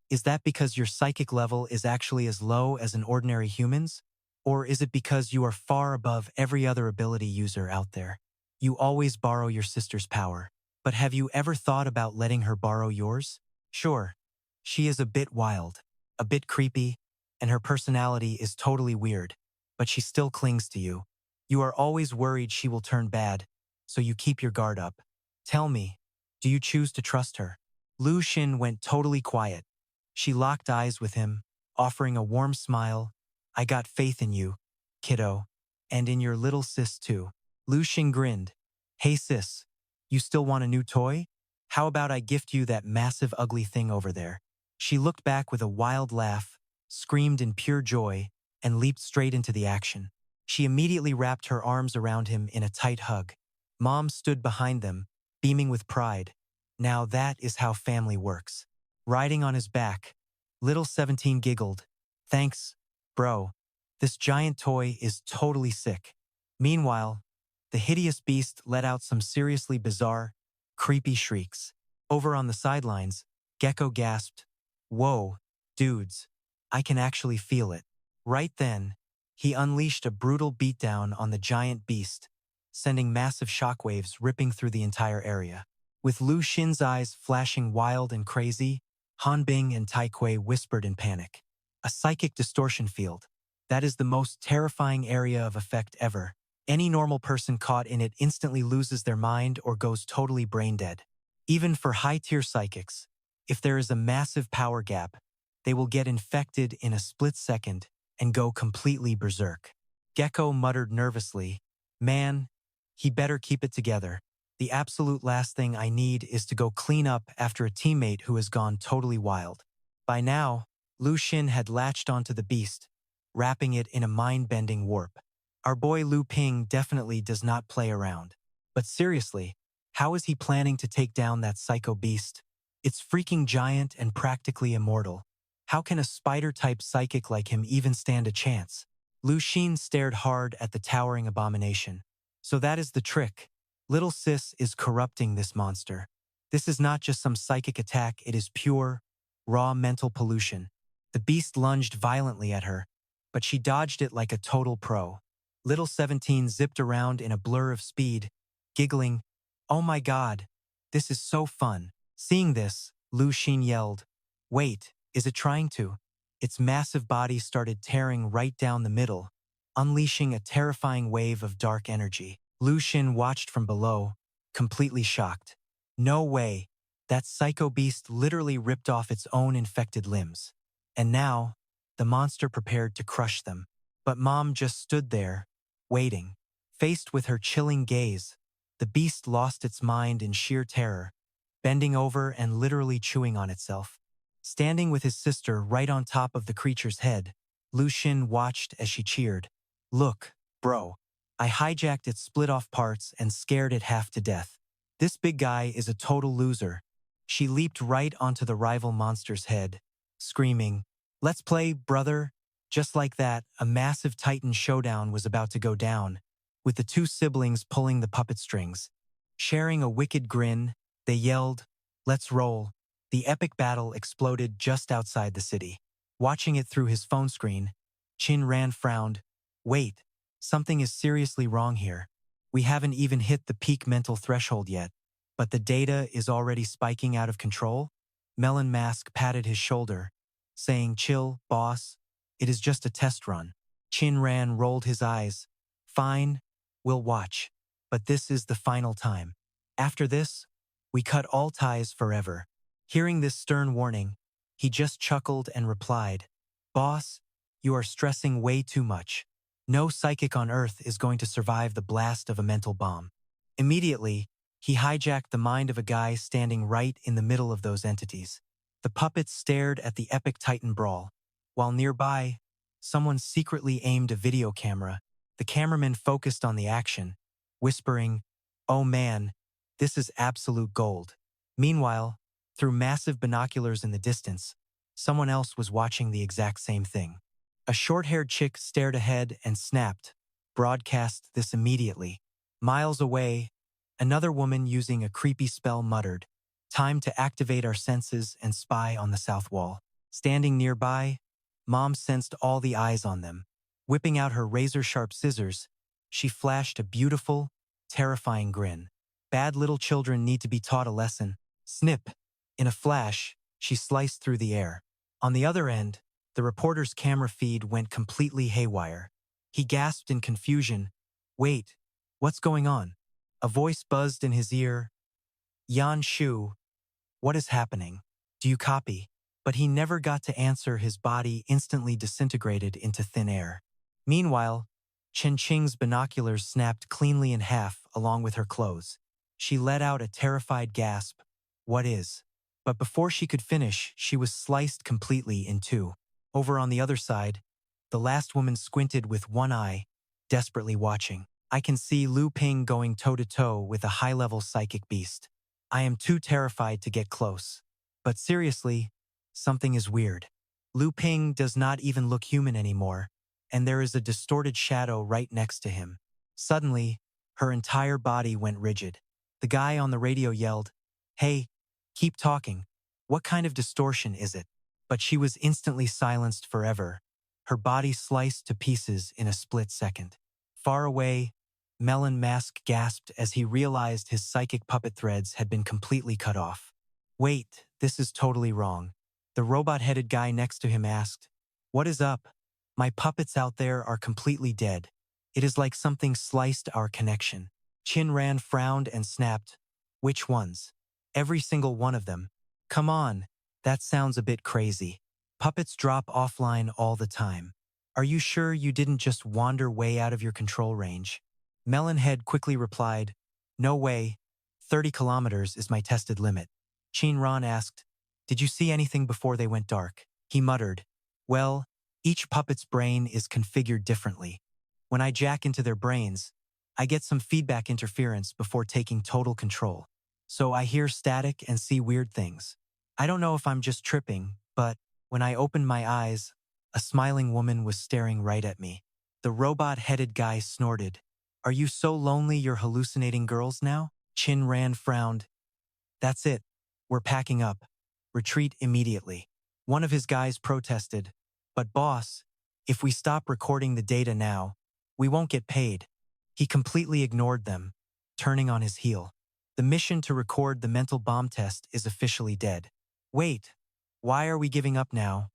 [SPEAKER 2] Is that because your psychic level is actually as low as an ordinary human's? Or is it because you are far above every other ability user out there? You always borrow your sister's power. But have you ever thought about letting her borrow yours? Sure, she is a bit wild, a bit creepy, and her personality is totally weird, but she still clings to you. You are always worried she will turn bad, so you keep your guard up. Tell me, do you choose to trust her?" Lu Xin went totally quiet. She locked eyes with him, offering a warm smile. "I got faith in you, kiddo, and in your little sis too." Lu Xin grinned. "Hey sis, you still want a new toy? How about I gift you that massive ugly thing over there?" She looked back with a wild laugh, screamed in pure joy, and leaped straight into the action. She immediately wrapped her arms around him in a tight hug. Mom stood behind them, beaming with pride. Now that is how family works. Riding on his back, little 17 giggled. "Thanks, bro. This giant toy is totally sick." Meanwhile, the hideous beast let out some seriously bizarre, creepy shrieks. Over on the sidelines, Gecko gasped, "Whoa, dudes, I can actually feel it." Right then, he unleashed a brutal beatdown on the giant beast, sending massive shockwaves ripping through the entire area. With Lu Xin's eyes flashing wild and crazy, Han Bing and Tai Kui whispered in panic. A psychic distortion field. That is the most terrifying area of effect ever. Any normal person caught in it instantly loses their mind or goes totally brain dead. Even for high-tier psychics, if there is a massive power gap, they will get infected in a split second and go completely berserk. Gecko muttered nervously, "Man, he better keep it together. The absolute last thing I need is to go clean up after a teammate who has gone totally wild." By now, Lu Xin had latched onto the beast, wrapping it in a mind-bending warp. Our boy Lu Ping definitely does not play around. But seriously, how is he planning to take down that psycho beast? It's freaking giant and practically immortal. How can a spider-type psychic like him even stand a chance? Lu Xin stared hard at the towering abomination. So that is the trick. Little sis is corrupting this monster. This is not just some psychic attack, it is pure, raw mental pollution. The beast lunged violently at her, but she dodged it like a total pro. Little 17 zipped around in a blur of speed, giggling, "Oh my god, this is so fun." Seeing this, Lu Xin yelled, "Wait, is it trying to?" Its massive body started tearing right down the middle, unleashing a terrifying wave of dark energy. Lu Xin watched from below, completely shocked. No way, that psycho beast literally ripped off its own infected limbs. And now, the monster prepared to crush them. But Mom just stood there, waiting. Faced with her chilling gaze, the beast lost its mind in sheer terror, bending over and literally chewing on itself. Standing with his sister right on top of the creature's head, Lu Xin watched as she cheered. "Look, bro, I hijacked its split-off parts and scared it half to death. This big guy is a total loser." She leaped right onto the rival monster's head, screaming, "Let's play, brother." Just like that, a massive Titan showdown was about to go down, with the two siblings pulling the puppet strings. Sharing a wicked grin, they yelled, "Let's roll." The epic battle exploded just outside the city. Watching it through his phone screen, Qin Ran frowned. "Wait, something is seriously wrong here. We haven't even hit the peak mental threshold yet, but the data is already spiking out of control?" Melon Mask patted his shoulder, saying, "Chill, boss. It is just a test run." Qin Ran rolled his eyes. "Fine, we'll watch. But this is the final time. After this, we cut all ties forever." Hearing this stern warning, he just chuckled and replied, "Boss, you are stressing way too much. No psychic on Earth is going to survive the blast of a mental bomb." Immediately, he hijacked the mind of a guy standing right in the middle of those entities. The puppets stared at the epic Titan brawl, while nearby, someone secretly aimed a video camera. The cameraman focused on the action, whispering, "Oh man, this is absolute gold." Meanwhile, through massive binoculars in the distance, someone else was watching the exact same thing. A short-haired chick stared ahead and snapped, "Broadcast this immediately." Miles away, another woman using a creepy spell muttered, "Time to activate our senses and spy on the south wall." Standing nearby, Mom sensed all the eyes on them. Whipping out her razor-sharp scissors, she flashed a beautiful, terrifying grin. Bad little children need to be taught a lesson. Snip! In a flash, she sliced through the air. On the other end, the reporter's camera feed went completely haywire. He gasped in confusion. "Wait, what's going on?" A voice buzzed in his ear. "Yan Shu, what is happening? Do you copy?" But he never got to answer. His body instantly disintegrated into thin air. Meanwhile, Chen Qing's binoculars snapped cleanly in half along with her clothes. She let out a terrified gasp. "What is?" But before she could finish, she was sliced completely in two. Over on the other side, the last woman squinted with one eye, desperately watching. "I can see Lu Ping going toe-to-toe with a high-level psychic beast. I am too terrified to get close. But seriously, something is weird. Lu Ping does not even look human anymore, and there is a distorted shadow right next to him." Suddenly, her entire body went rigid. The guy on the radio yelled, "Hey, keep talking. What kind of distortion is it?" But she was instantly silenced forever, her body sliced to pieces in a split second. Far away, Melon Mask gasped as he realized his psychic puppet threads had been completely cut off. "Wait, this is totally wrong." The robot-headed guy next to him asked, "What is up?" My puppets out there are completely dead. It is like something sliced our connection. Qinran frowned and snapped. Which ones? Every single one of them. Come on, that sounds a bit crazy. Puppets drop offline all the time. Are you sure you didn't just wander way out of your control range? Melonhead quickly replied, no way, 30 kilometers is my tested limit. Qinran asked, did you see anything before they went dark? He muttered, well, each puppet's brain is configured differently. When I jack into their brains, I get some feedback interference before taking total control. So I hear static and see weird things. I don't know if I'm just tripping, but when I opened my eyes, a smiling woman was staring right at me. The robot-headed guy snorted. Are you so lonely you're hallucinating girls now? Qinran frowned. That's it. We're packing up. Retreat immediately. One of his guys protested. But boss, if we stop recording the data now, we won't get paid. He completely ignored them, turning on his heel. The mission to record the mental bomb test is officially dead. Wait, why are we giving up now?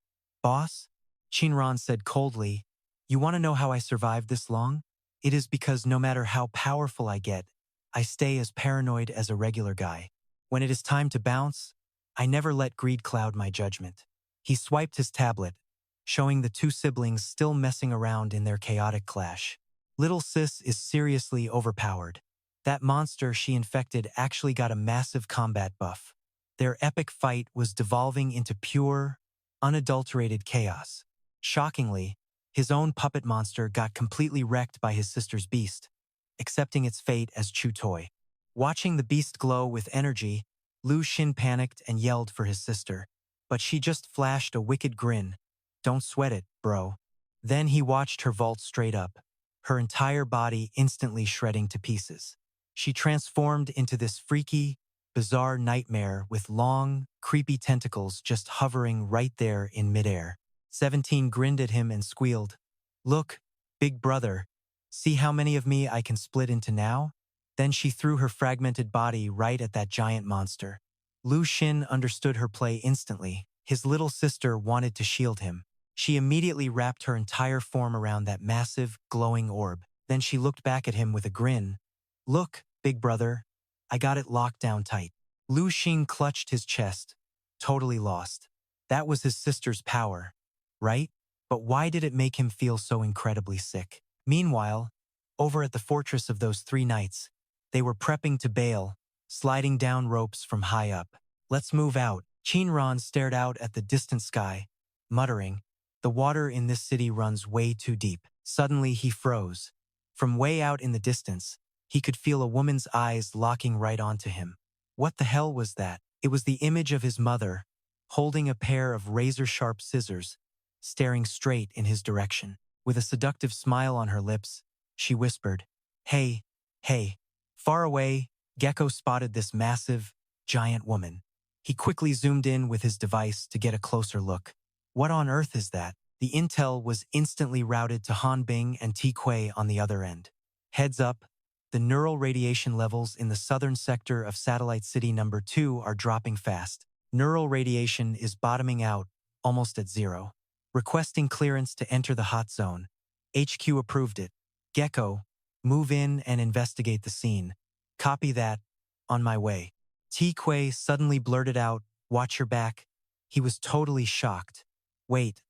[SPEAKER 2] Boss? Qinran said coldly, you want to know how I survived this long? It is because no matter how powerful I get, I stay as paranoid as a regular guy. When it is time to bounce, I never let greed cloud my judgment. He swiped his tablet, showing the two siblings still messing around in their chaotic clash. Little sis is seriously overpowered. That monster she infected actually got a massive combat buff. Their epic fight was devolving into pure, unadulterated chaos. Shockingly, his own puppet monster got completely wrecked by his sister's beast, accepting its fate as chew toy. Watching the beast glow with energy, Lu Xin panicked and yelled for his sister, but she just flashed a wicked grin. Don't sweat it, bro. Then he watched her vault straight up, her entire body instantly shredding to pieces. She transformed into this freaky, bizarre nightmare with long, creepy tentacles just hovering right there in midair. 17 grinned at him and squealed, look, big brother, see how many of me I can split into now? Then she threw her fragmented body right at that giant monster. Lu Xin understood her play instantly. His little sister wanted to shield him. She immediately wrapped her entire form around that massive, glowing orb. Then she looked back at him with a grin. Look, big brother, I got it locked down tight. Lu Xin clutched his chest, totally lost. That was his sister's power, right? But why did it make him feel so incredibly sick? Meanwhile, over at the fortress of those 3 knights, they were prepping to bail, sliding down ropes from high up. Let's move out. Qinran stared out at the distant sky, muttering, the water in this city runs way too deep. Suddenly he froze. From way out in the distance, he could feel a woman's eyes locking right onto him. What the hell was that? It was the image of his mother, holding a pair of razor-sharp scissors, staring straight in his direction. With a seductive smile on her lips, she whispered, hey, hey. Far away, Gecko spotted this massive, giant woman. He quickly zoomed in with his device to get a closer look. What on earth is that? The intel was instantly routed to Han Bing and Ti Kui on the other end. Heads up, the neural radiation levels in the southern sector of Satellite City number 2 are dropping fast. Neural radiation is bottoming out, almost at 0. Requesting clearance to enter the hot zone. HQ approved it. Gecko, move in and investigate the scene. Copy that. On my way. Ti Kui suddenly blurted out, watch your back. He was totally shocked. Wait,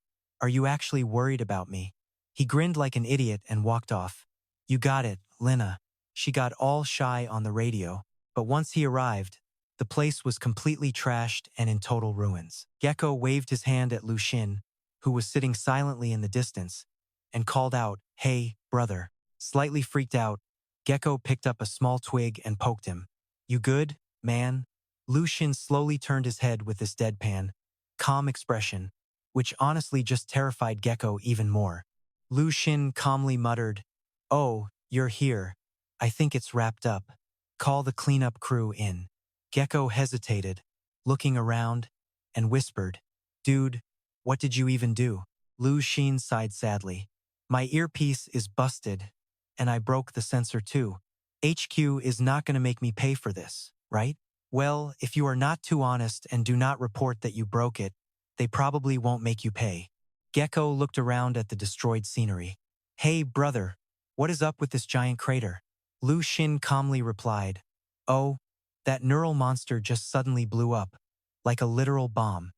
[SPEAKER 2] are you actually worried about me? He grinned like an idiot and walked off. You got it, Lina. She got all shy on the radio, but once he arrived, the place was completely trashed and in total ruins. Gecko waved his hand at Lu Xin, who was sitting silently in the distance, and called out, hey, brother. Slightly freaked out, Gecko picked up a small twig and poked him. You good, man? Lu Xin slowly turned his head with this deadpan, calm expression, which honestly just terrified Gecko even more. Lu Xin calmly muttered, oh, you're here. I think it's wrapped up. Call the cleanup crew in. Gecko hesitated, looking around, and whispered, dude, what did you even do? Lu Xin sighed sadly. My earpiece is busted, and I broke the sensor too. HQ is not going to make me pay for this, right? Well, if you are not too honest and do not report that you broke it, they probably won't make you pay. Gecko looked around at the destroyed scenery. Hey, brother, what is up with this giant crater? Lu Xin calmly replied, Oh, that neural monster just suddenly blew up, like a literal bomb.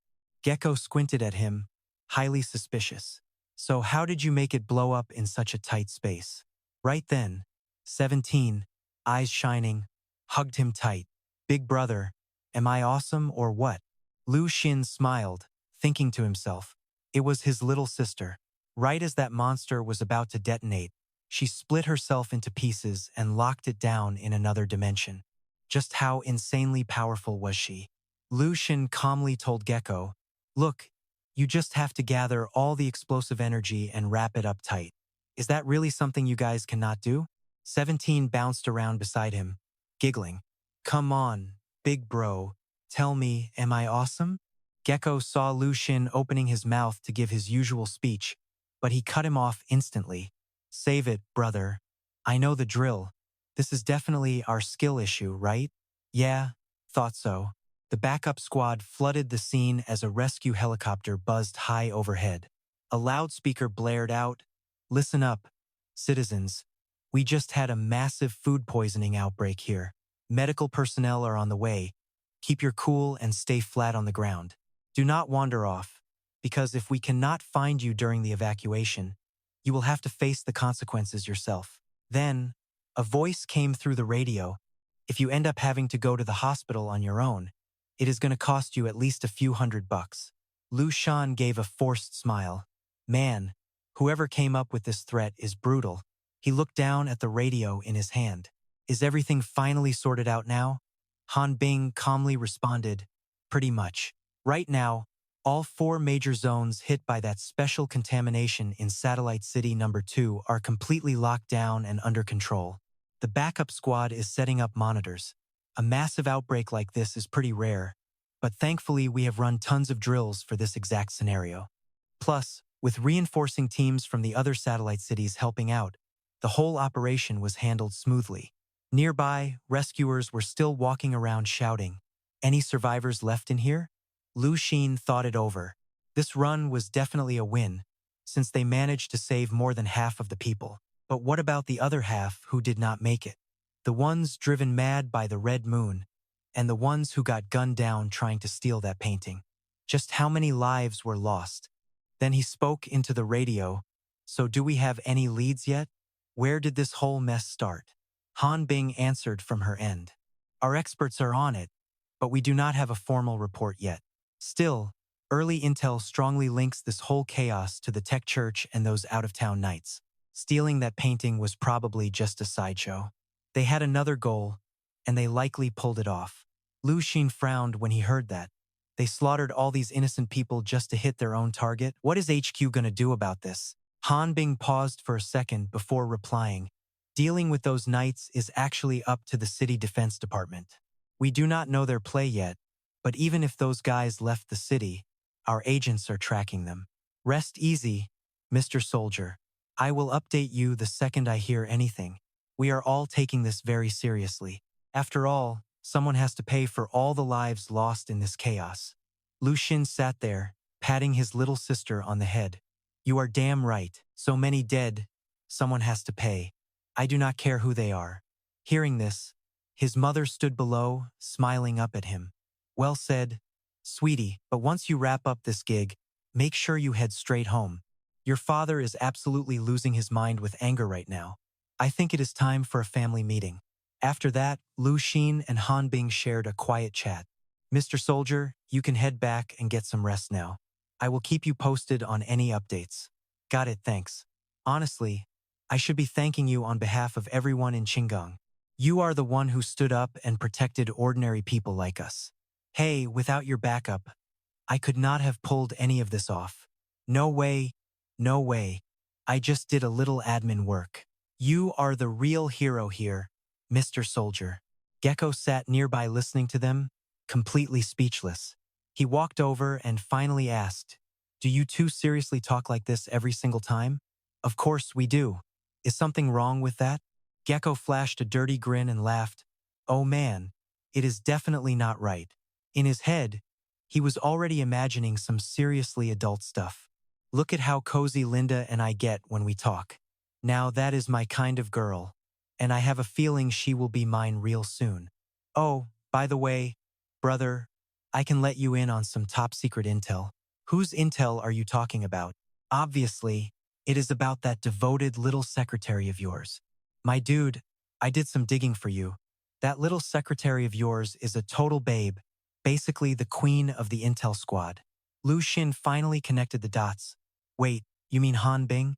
[SPEAKER 2] Gecko squinted at him, highly suspicious. So how did you make it blow up in such a tight space? Right then, 17, eyes shining, hugged him tight. Big brother, am I awesome or what? Lu Xin smiled, thinking to himself. It was his little sister. Right as that monster was about to detonate, she split herself into pieces and locked it down in another dimension. Just how insanely powerful was she? Lu Xin calmly told Gecko, Look, you just have to gather all the explosive energy and wrap it up tight. Is that really something you guys cannot do? 17 bounced around beside him, giggling. Come on, big bro, tell me, am I awesome? Gecko saw Lu Xin opening his mouth to give his usual speech, but he cut him off instantly. Save it, brother. I know the drill. This is definitely our skill issue, right? Yeah, thought so. The backup squad flooded the scene as a rescue helicopter buzzed high overhead. A loudspeaker blared out, Listen up, citizens. We just had a massive food poisoning outbreak here. Medical personnel are on the way. Keep your cool and stay flat on the ground. Do not wander off, because if we cannot find you during the evacuation, you will have to face the consequences yourself. Then, a voice came through the radio. If you end up having to go to the hospital on your own, it is going to cost you at least a few $100. Lu Shan gave a forced smile. Man, whoever came up with this threat is brutal. He looked down at the radio in his hand. Is everything finally sorted out now? Han Bing calmly responded, Pretty much. Right now, all 4 major zones hit by that special contamination in Satellite City number 2 are completely locked down and under control. The backup squad is setting up monitors. A massive outbreak like this is pretty rare, but thankfully we have run tons of drills for this exact scenario. Plus, with reinforcing teams from the other satellite cities helping out, the whole operation was handled smoothly. Nearby, rescuers were still walking around shouting, Any survivors left in here? Lu Xin thought it over. This run was definitely a win, since they managed to save more than half of the people. But what about the other half who did not make it? The ones driven mad by the red moon, and the ones who got gunned down trying to steal that painting. Just how many lives were lost? Then he spoke into the radio. So do we have any leads yet? Where did this whole mess start? Han Bing answered from her end. Our experts are on it, but we do not have a formal report yet. Still, early intel strongly links this whole chaos to the tech church and those out-of-town knights. Stealing that painting was probably just a sideshow. They had another goal, and they likely pulled it off. Lu Xin frowned when he heard that. They slaughtered all these innocent people just to hit their own target? What is HQ gonna do about this? Han Bing paused for a second before replying. Dealing with those knights is actually up to the city defense department. We do not know their play yet, but even if those guys left the city, our agents are tracking them. Rest easy, Mr. Soldier. I will update you the second I hear anything. We are all taking this very seriously. After all, someone has to pay for all the lives lost in this chaos. Lu Xin sat there, patting his little sister on the head. You are damn right. So many dead. Someone has to pay. I do not care who they are. Hearing this, his mother stood below, smiling up at him. Well said, sweetie, but once you wrap up this gig, make sure you head straight home. Your father is absolutely losing his mind with anger right now. I think it is time for a family meeting. After that, Lu Xin and Han Bing shared a quiet chat. Mr. Soldier, you can head back and get some rest now. I will keep you posted on any updates. Got it, thanks. Honestly, I should be thanking you on behalf of everyone in Qinggang. You are the one who stood up and protected ordinary people like us. Hey, without your backup, I could not have pulled any of this off. No way, no way. I just did a little admin work. You are the real hero here, Mr. Soldier. Gecko sat nearby listening to them, completely speechless. He walked over and finally asked, Do you two seriously talk like this every single time? Of course we do. Is something wrong with that? Gecko flashed a dirty grin and laughed. Oh man, it is definitely not right. In his head, he was already imagining some seriously adult stuff. Look at how cozy Linda and I get when we talk. Now that is my kind of girl, and I have a feeling she will be mine real soon. Oh, by the way, brother, I can let you in on some top secret intel. Whose intel are you talking about? Obviously, it is about that devoted little secretary of yours. My dude, I did some digging for you. That little secretary of yours is a total babe, basically the queen of the intel squad. Lu Xin finally connected the dots. Wait, you mean Han Bing?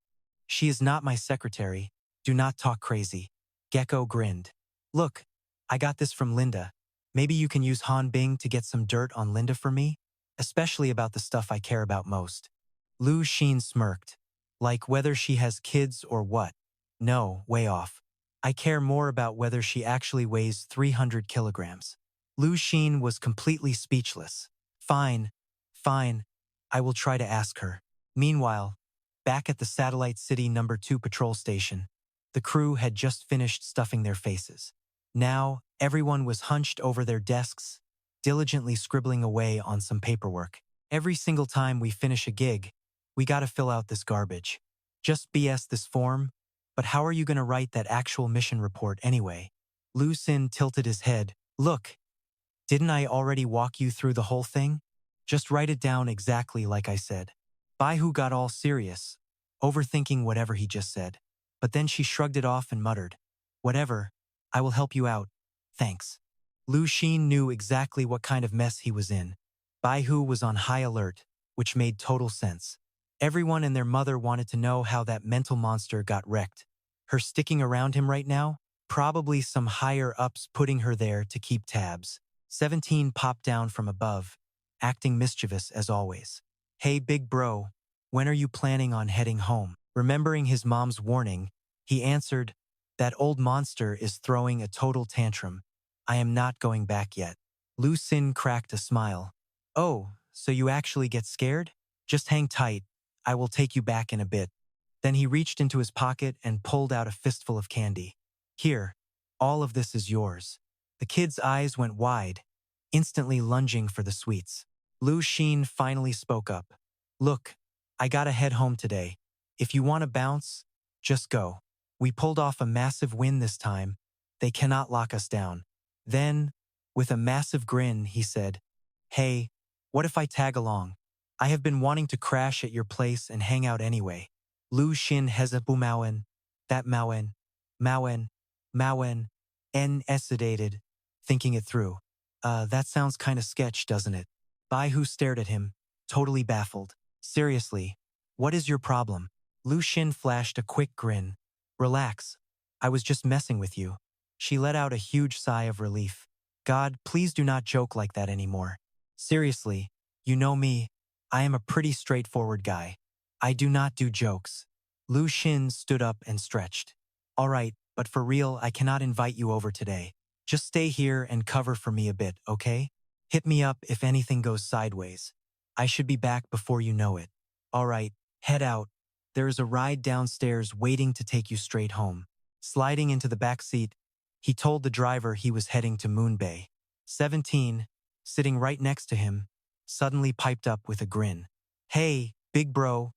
[SPEAKER 2] She is not my secretary. Do not talk crazy. Gecko grinned. Look, I got this from Linda. Maybe you can use Han Bing to get some dirt on Linda for me, especially about the stuff I care about most. Lu Xin smirked. Like whether she has kids or what? No, way off. I care more about whether she actually weighs 300 kilograms. Lu Xin was completely speechless. Fine, fine. I will try to ask her. Meanwhile, back at the Satellite City No. 2 patrol station, the crew had just finished stuffing their faces. Now, everyone was hunched over their desks, diligently scribbling away on some paperwork. Every single time we finish a gig, we gotta fill out this garbage. Just BS this form, but how are you gonna write that actual mission report anyway? Lu Xin tilted his head. Look, didn't I already walk you through the whole thing? Just write it down exactly like I said. Baihu got all serious, overthinking whatever he just said. But then she shrugged it off and muttered, whatever, I will help you out. Thanks. Lu Xin knew exactly what kind of mess he was in. Baihu was on high alert, which made total sense. Everyone and their mother wanted to know how that mental monster got wrecked. Her sticking around him right now? Probably some higher-ups putting her there to keep tabs. 17 popped down from above, acting mischievous as always. Hey big bro, when are you planning on heading home? Remembering his mom's warning, he answered, that old monster is throwing a total tantrum. I am not going back yet. Lu Xin cracked a smile. Oh, so you actually get scared? Just hang tight. I will take you back in a bit. Then he reached into his pocket and pulled out a fistful of candy. Here, all of this is yours. The kid's eyes went wide, instantly lunging for the sweets. Lu Xin finally spoke up. Look, I gotta head home today. If you want to bounce, just go. We pulled off a massive win this time. They cannot lock us down. Then, with a massive grin, he said, Hey, what if I tag along? I have been wanting to crash at your place and hang out anyway. Lu Xin hezabu Mauen, that Mauen, sedated, thinking it through. That sounds kinda sketch, doesn't it? Baihu stared at him, totally baffled. Seriously, what is your problem? Lu Xin flashed a quick grin. Relax, I was just messing with you. She let out a huge sigh of relief. God, please do not joke like that anymore. Seriously, you know me, I am a pretty straightforward guy. I do not do jokes. Lu Xin stood up and stretched. All right, but for real, I cannot invite you over today. Just stay here and cover for me a bit, okay? Hit me up if anything goes sideways. I should be back before you know it. All right, head out. There is a ride downstairs waiting to take you straight home. Sliding into the back seat, he told the driver he was heading to Moon Bay. 17, sitting right next to him, suddenly piped up with a grin. Hey, big bro,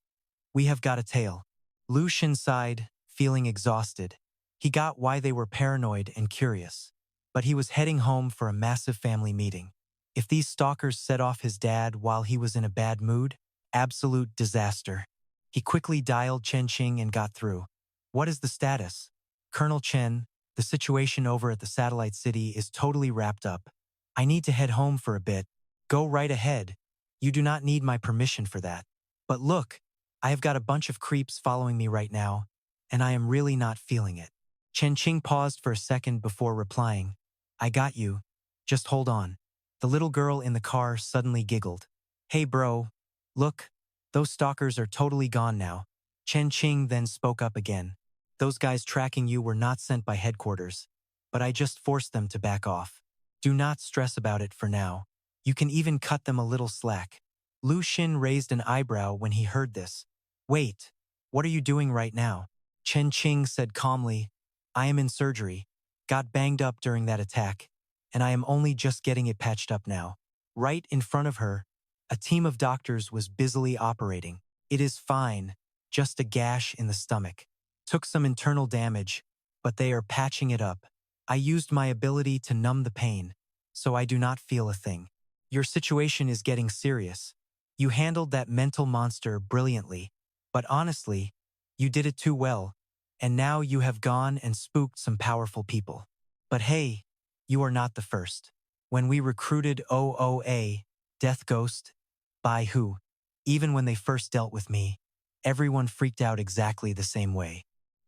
[SPEAKER 2] we have got a tail. Lu Xin sighed, feeling exhausted. He got why they were paranoid and curious. But he was heading home for a massive family meeting. If these stalkers set off his dad while he was in a bad mood, absolute disaster. He quickly dialed Chen Qing and got through. What is the status? Colonel Chen, the situation over at the Satellite City is totally wrapped up. I need to head home for a bit. Go right ahead. You do not need my permission for that. But look, I have got a bunch of creeps following me right now, and I am really not feeling it. Chen Qing paused for a second before replying. I got you. Just hold on. The little girl in the car suddenly giggled. Hey bro, look, those stalkers are totally gone now. Chen Qing then spoke up again. Those guys tracking you were not sent by headquarters, but I just forced them to back off. Do not stress about it for now. You can even cut them a little slack. Lu Xin raised an eyebrow when he heard this. Wait, what are you doing right now? Chen Qing said calmly, I am in surgery. Got banged up during that attack, and I am only just getting it patched up now. Right in front of her, a team of doctors was busily operating. It is fine, just a gash in the stomach. Took some internal damage, but they are patching it up. I used my ability to numb the pain, so I do not feel a thing. Your situation is getting serious. You handled that mental monster brilliantly, but honestly, you did it too well, and now you have gone and spooked some powerful people. But hey, you are not the first. When we recruited OOA, Death Ghost, by who? Even when they first dealt with me, everyone freaked out exactly the same way.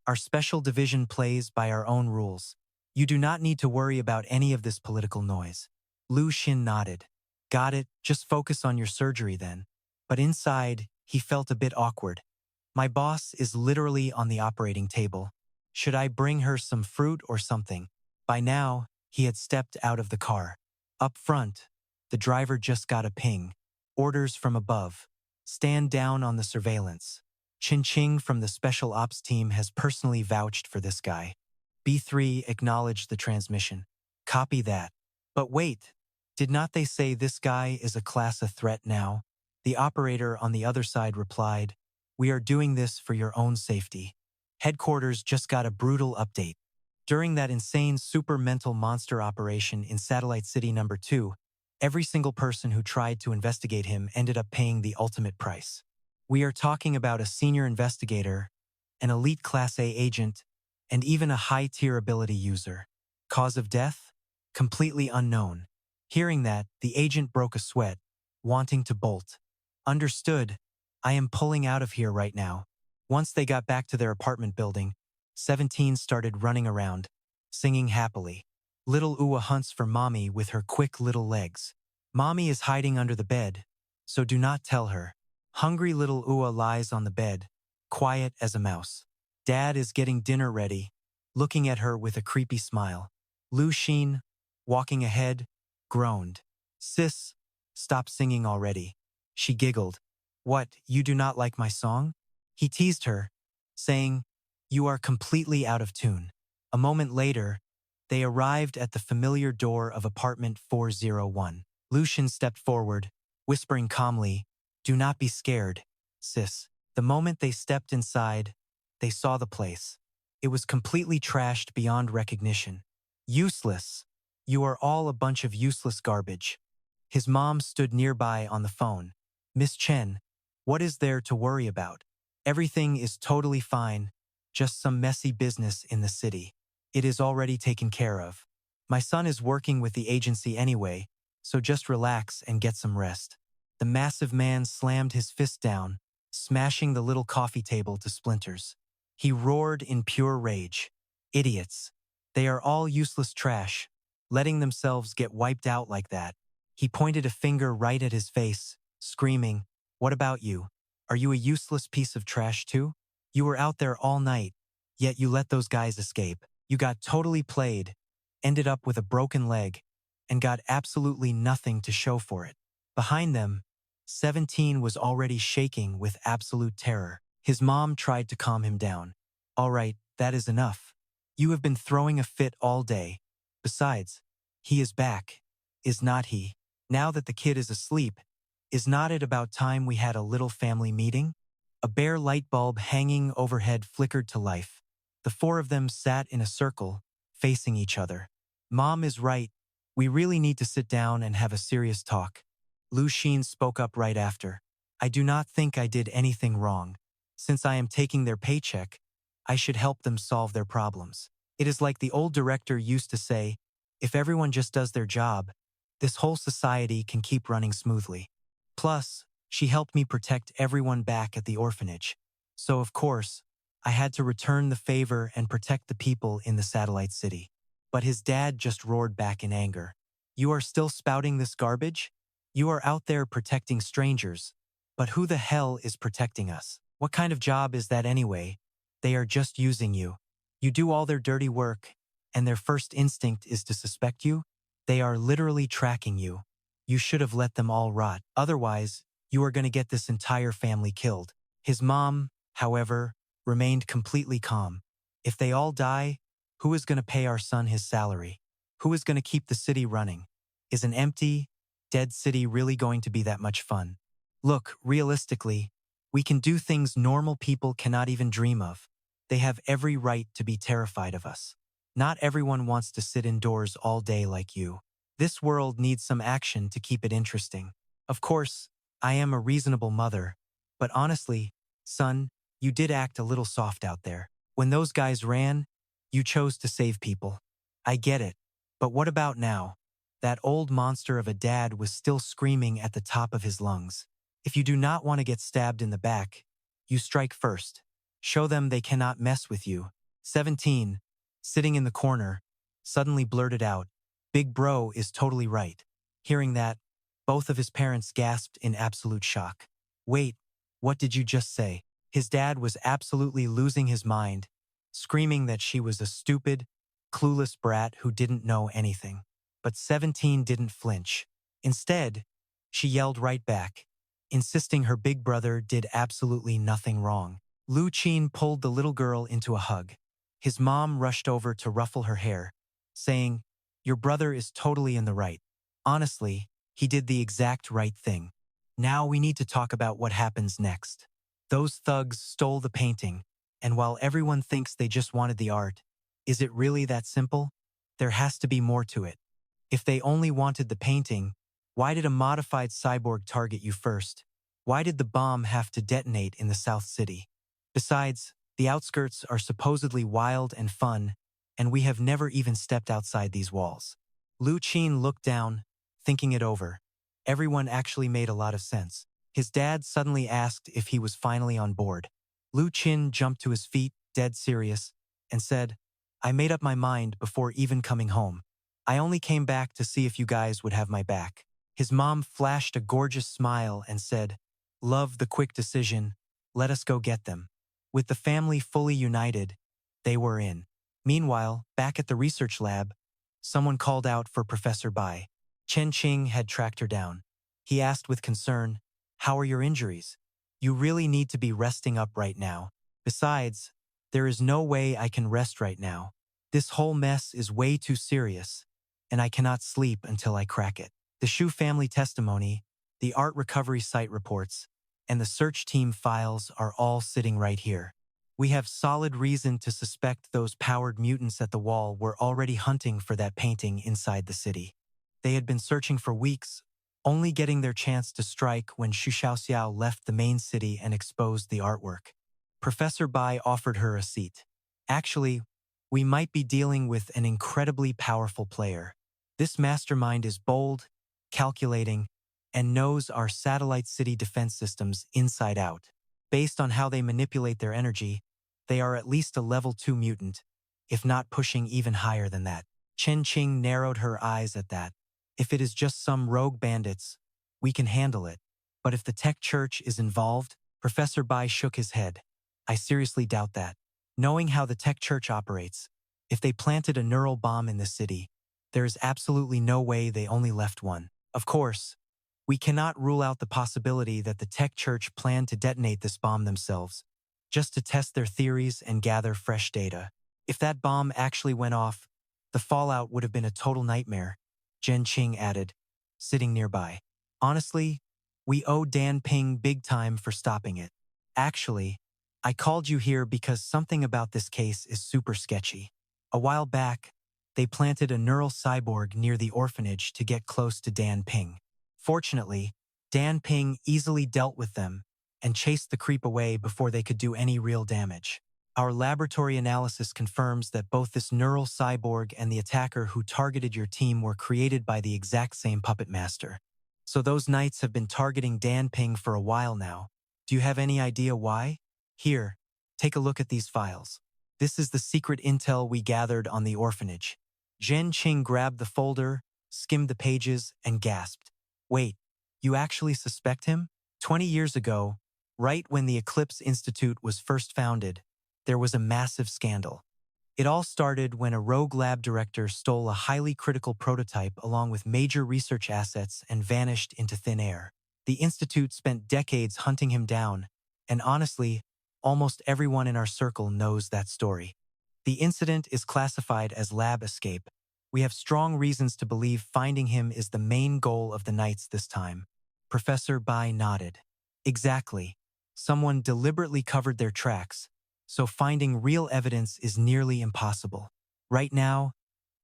[SPEAKER 2] Our special division plays by our own rules. You do not need to worry about any of this political noise. Lu Xin nodded. Got it, just focus on your surgery then. But inside, he felt a bit awkward. My boss is literally on the operating table. Should I bring her some fruit or something? By now, he had stepped out of the car. Up front, the driver just got a ping. Orders from above. Stand down on the surveillance. Chen Qing from the Special Ops team has personally vouched for this guy. B3 acknowledged the transmission. Copy that. But wait, did not they say this guy is a class of threat now? The operator on the other side replied, we are doing this for your own safety. Headquarters just got a brutal update. During that insane super mental monster operation in Satellite City number 2, every single person who tried to investigate him ended up paying the ultimate price. We are talking about a senior investigator, an elite Class A agent, and even a high-tier ability user. Cause of death? Completely unknown. Hearing that, the agent broke a sweat, wanting to bolt. Understood. I am pulling out of here right now. Once they got back to their apartment building, 17 started running around, singing happily. Little Ua hunts for Mommy with her quick little legs. Mommy is hiding under the bed, so do not tell her. Hungry little Ua lies on the bed, quiet as a mouse. Dad is getting dinner ready, looking at her with a creepy smile. Lu Xin, walking ahead, groaned. Sis, stop singing already. She giggled. What, you do not like my song? He teased her, saying, you are completely out of tune. A moment later, they arrived at the familiar door of apartment 401. Lu Xin stepped forward, whispering calmly, do not be scared, sis. The moment they stepped inside, they saw the place. It was completely trashed beyond recognition. Useless. You are all a bunch of useless garbage. His mom stood nearby on the phone. Miss Chen, what is there to worry about? Everything is totally fine, just some messy business in the city. It is already taken care of. My son is working with the agency anyway, so just relax and get some rest. The massive man slammed his fist down, smashing the little coffee table to splinters. He roared in pure rage. Idiots. They are all useless trash, letting themselves get wiped out like that. He pointed a finger right at his face, screaming, what about you? Are you a useless piece of trash too? You were out there all night, yet you let those guys escape. You got totally played, ended up with a broken leg, and got absolutely nothing to show for it. Behind them, 17 was already shaking with absolute terror. His mom tried to calm him down. All right, that is enough. You have been throwing a fit all day. Besides, he is back, is not he? Now that the kid is asleep, is not it about time we had a little family meeting? A bare light bulb hanging overhead flickered to life. The four of them sat in a circle, facing each other. Mom is right. We really need to sit down and have a serious talk. Lu Xin spoke up right after. I do not think I did anything wrong. Since I am taking their paycheck, I should help them solve their problems. It is like the old director used to say, if everyone just does their job, this whole society can keep running smoothly. Plus, she helped me protect everyone back at the orphanage. So of course, I had to return the favor and protect the people in the satellite city. But his dad just roared back in anger. You are still spouting this garbage? You are out there protecting strangers. But who the hell is protecting us? What kind of job is that anyway? They are just using you. You do all their dirty work, and their first instinct is to suspect you? They are literally tracking you. You should have let them all rot. Otherwise, you are going to get this entire family killed. His mom, however, remained completely calm. If they all die, who is going to pay our son his salary? Who is going to keep the city running? Is an empty, dead city really going to be that much fun? Look, realistically, We can do things normal people cannot even dream of. They have every right to be terrified of us. Not everyone wants to sit indoors all day like you. This world needs some action to keep it interesting. Of course, I am a reasonable mother, but honestly, son, you did act a little soft out there. When those guys ran, you chose to save people. I get it, but what about now? That old monster of a dad was still screaming at the top of his lungs. If you do not want to get stabbed in the back, you strike first. Show them they cannot mess with you. 17, sitting in the corner, suddenly blurted out, "Big bro is totally right." Hearing that, both of his parents gasped in absolute shock. Wait, what did you just say? His dad was absolutely losing his mind, screaming that she was a stupid, clueless brat who didn't know anything. But 17 didn't flinch. Instead, she yelled right back, insisting her big brother did absolutely nothing wrong. Lu Xin pulled the little girl into a hug. His mom rushed over to ruffle her hair, saying, "Your brother is totally in the right. Honestly, he did the exact right thing. Now we need to talk about what happens next." Those thugs stole the painting, and while everyone thinks they just wanted the art, is it really that simple? There has to be more to it. If they only wanted the painting, why did a modified cyborg target you first? Why did the bomb have to detonate in the South City? Besides, the outskirts are supposedly wild and fun, and we have never even stepped outside these walls. Lu Xin looked down, thinking it over. Everyone actually made a lot of sense. His dad suddenly asked if he was finally on board. Lu Xin jumped to his feet, dead serious, and said, "I made up my mind before even coming home. I only came back to see if you guys would have my back." His mom flashed a gorgeous smile and said, "Love the quick decision. Let us go get them." With the family fully united, they were in. Meanwhile, back at the research lab, someone called out for Professor Bai. Chen Qing had tracked her down. He asked with concern, "How are your injuries? You really need to be resting up right now. Besides, there is no way I can rest right now. This whole mess is way too serious, and I cannot sleep until I crack it." The Shu family testimony, the art recovery site reports, and the search team files are all sitting right here. We have solid reason to suspect those powered mutants at the wall were already hunting for that painting inside the city. They had been searching for weeks, only getting their chance to strike when Xu Xiaoxiao left the main city and exposed the artwork. Professor Bai offered her a seat. "Actually, we might be dealing with an incredibly powerful player. This mastermind is bold, calculating, and knows our satellite city defense systems inside out. Based on how they manipulate their energy, they are at least a level 2 mutant, if not pushing even higher than that." Chen Qing narrowed her eyes at that. "If it is just some rogue bandits, we can handle it. But if the tech church is involved," Professor Bai shook his head. "I seriously doubt that. Knowing how the tech church operates, if they planted a neural bomb in the city, there is absolutely no way they only left one. Of course, we cannot rule out the possibility that the tech church planned to detonate this bomb themselves, just to test their theories and gather fresh data. If that bomb actually went off, the fallout would have been a total nightmare," Chen Qing added, sitting nearby. "Honestly, we owe Dan Ping big time for stopping it. Actually, I called you here because something about this case is super sketchy. A while back, they planted a neural cyborg near the orphanage to get close to Dan Ping. Fortunately, Dan Ping easily dealt with them and chased the creep away before they could do any real damage. Our laboratory analysis confirms that both this neural cyborg and the attacker who targeted your team were created by the exact same puppet master. So those knights have been targeting Dan Ping for a while now. Do you have any idea why? Here, take a look at these files. This is the secret intel we gathered on the orphanage." Chen Qing grabbed the folder, skimmed the pages, and gasped. "Wait, you actually suspect him?" 20 years ago, right when the Eclipse Institute was first founded, there was a massive scandal. It all started when a rogue lab director stole a highly critical prototype along with major research assets and vanished into thin air. The Institute spent decades hunting him down, and honestly, almost everyone in our circle knows that story. The incident is classified as lab escape. We have strong reasons to believe finding him is the main goal of the Knights this time. Professor Bai nodded. "Exactly. Someone deliberately covered their tracks, so finding real evidence is nearly impossible. Right now,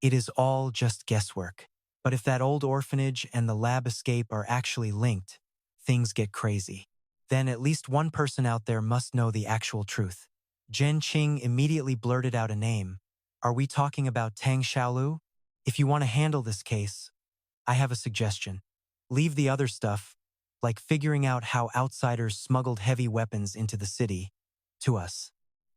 [SPEAKER 2] it is all just guesswork. But if that old orphanage and the lab escape are actually linked, things get crazy. Then at least one person out there must know the actual truth. Chen Qing immediately blurted out a name. Are we talking about Tang Xiaolu? If you want to handle this case, I have a suggestion. Leave the other stuff, like figuring out how outsiders smuggled heavy weapons into the city, to us.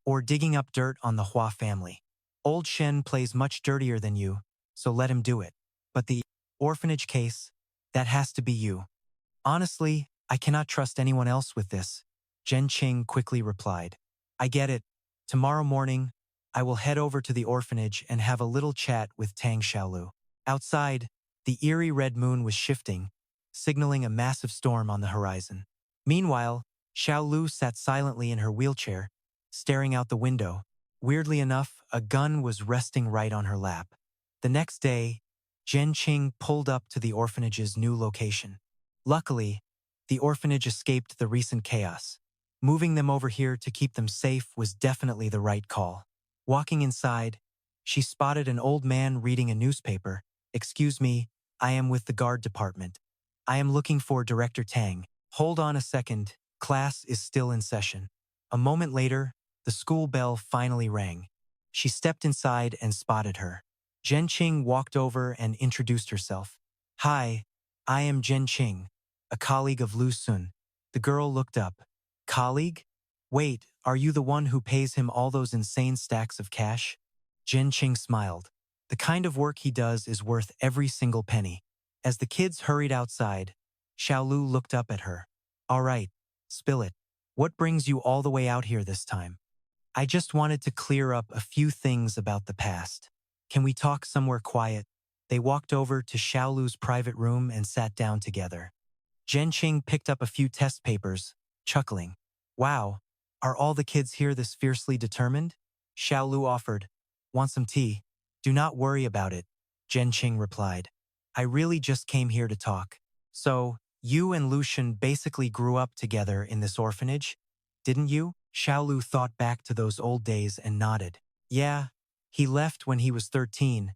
[SPEAKER 2] Or digging up dirt on the Hua family. Old Shen plays much dirtier than you, so let him do it. But the orphanage case, that has to be you. Honestly, I cannot trust anyone else with this, Chen Qing quickly replied. I get it. Tomorrow morning, I will head over to the orphanage and have a little chat with Tang Xiaolu. Outside, the eerie red moon was shifting, signaling a massive storm on the horizon. Meanwhile, Xiaolu sat silently in her wheelchair, staring out the window. Weirdly enough, a gun was resting right on her lap. The next day, Chen Qing pulled up to the orphanage's new location. Luckily, the orphanage escaped the recent chaos. Moving them over here to keep them safe was definitely the right call. Walking inside, she spotted an old man reading a newspaper. Excuse me, I am with the guard department. I am looking for Director Tang. Hold on a second, class is still in session. A moment later, the school bell finally rang. She stepped inside and spotted her. Chen Qing walked over and introduced herself. Hi, I am Chen Qing, a colleague of Lu Xin. The girl looked up. Colleague? Wait, are you the one who pays him all those insane stacks of cash? Chen Qing smiled. The kind of work he does is worth every single penny. As the kids hurried outside, Xiaolu looked up at her. All right, spill it. What brings you all the way out here this time? I just wanted to clear up a few things about the past. Can we talk somewhere quiet? They walked over to Xiaolu's private room and sat down together. Chen Qing picked up a few test papers, chuckling. Wow, are all the kids here this fiercely determined? Xiaolu offered. Want some tea? Do not worry about it, Chen Qing replied. I really just came here to talk. So, you and Lu Xin basically grew up together in this orphanage, didn't you? Xiaolu thought back to those old days and nodded. Yeah, he left when he was 13,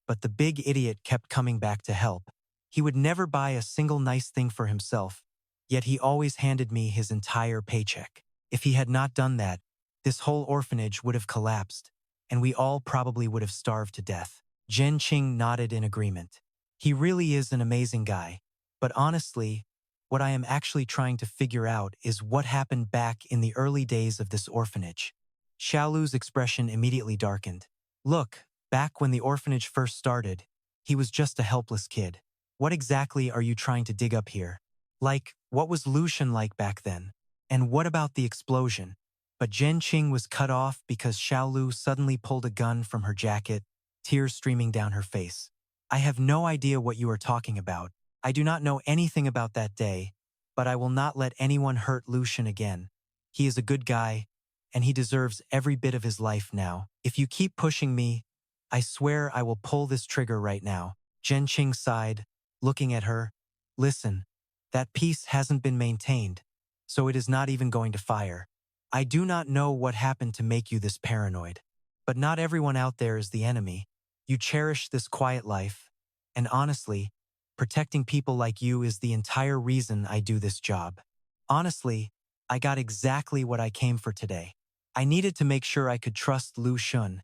[SPEAKER 2] but the big idiot kept coming back to help. He would never buy a single nice thing for himself, yet he always handed me his entire paycheck. If he had not done that, this whole orphanage would have collapsed, and we all probably would have starved to death. Chen Qing nodded in agreement. He really is an amazing guy, but honestly, what I am actually trying to figure out is what happened back in the early days of this orphanage. Xiaolu's expression immediately darkened. Look, back when the orphanage first started, he was just a helpless kid. What exactly are you trying to dig up here? Like, what was Lu Xin like back then? And what about the explosion? But Chen Qing was cut off because Xiaolu suddenly pulled a gun from her jacket, tears streaming down her face. I have no idea what you are talking about. I do not know anything about that day, but I will not let anyone hurt Lu Xin again. He is a good guy, and he deserves every bit of his life now. If you keep pushing me, I swear I will pull this trigger right now. Chen Qing sighed, looking at her. Listen, that piece hasn't been maintained, so it is not even going to fire. I do not know what happened to make you this paranoid, but not everyone out there is the enemy. You cherish this quiet life, and honestly, protecting people like you is the entire reason I do this job. Honestly, I got exactly what I came for today. I needed to make sure I could trust Lu Xin,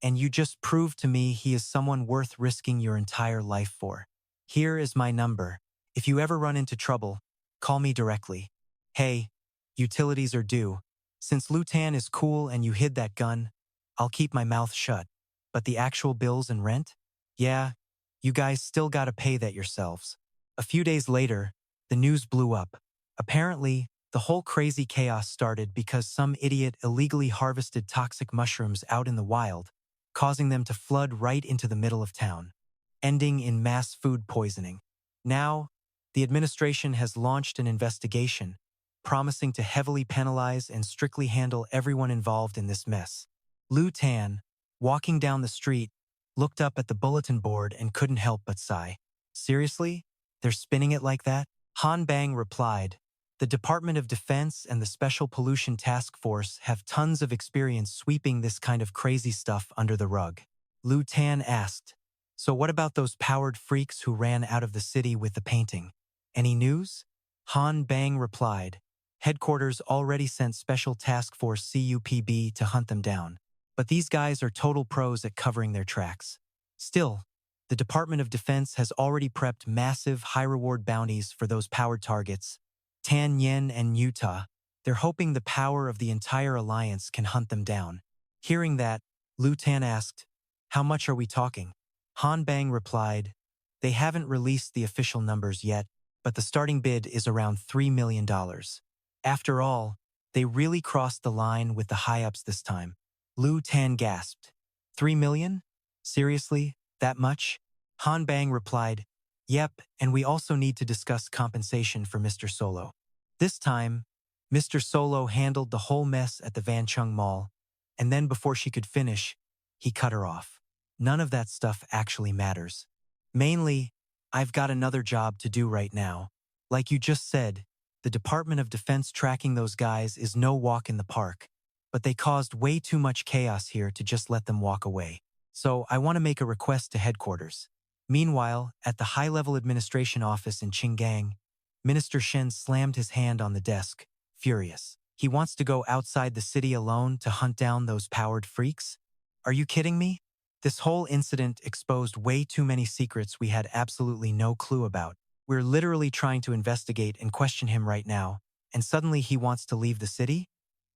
[SPEAKER 2] and you just proved to me he is someone worth risking your entire life for. Here is my number. If you ever run into trouble, call me directly. Hey, utilities are due. Since Lu Tan is cool and you hid that gun, I'll keep my mouth shut. But the actual bills and rent? Yeah, you guys still gotta pay that yourselves. A few days later, the news blew up. Apparently, the whole crazy chaos started because some idiot illegally harvested toxic mushrooms out in the wild, causing them to flood right into the middle of town, ending in mass food poisoning. Now, the administration has launched an investigation, promising to heavily penalize and strictly handle everyone involved in this mess. Lu Tan, walking down the street, looked up at the bulletin board and couldn't help but sigh. Seriously? They're spinning it like that? Han Bang replied, The Department of Defense and the Special Pollution Task Force have tons of experience sweeping this kind of crazy stuff under the rug. Lu Tan asked, "So what about those powered freaks who ran out of the city with the painting? Any news?" Han Bang replied, "Headquarters already sent Special Task Force CUPB to hunt them down. But these guys are total pros at covering their tracks. Still, the Department of Defense has already prepped massive high-reward bounties for those powered targets, Tan Yen and Utah. They're hoping the power of the entire alliance can hunt them down." Hearing that, Lu Tan asked, "How much are we talking?" Han Bang replied, "They haven't released the official numbers yet, but the starting bid is around $3 million. After all, they really crossed the line with the high-ups this time." Lu Tan gasped, "3 million? Seriously? That much?" Han Bang replied, "Yep, and we also need to discuss compensation for Mr. Solo." This time, Mr. Solo handled the whole mess at the Van Chung Mall, and then before she could finish, he cut her off. "None of that stuff actually matters. Mainly, I've got another job to do right now. Like you just said, the Department of Defense tracking those guys is no walk in the park, but they caused way too much chaos here to just let them walk away. So I want to make a request to headquarters." Meanwhile, at the high-level administration office in Qinggang, Minister Shen slammed his hand on the desk, furious. He wants to go outside the city alone to hunt down those powered freaks? Are you kidding me? This whole incident exposed way too many secrets we had absolutely no clue about. We're literally trying to investigate and question him right now, and suddenly he wants to leave the city?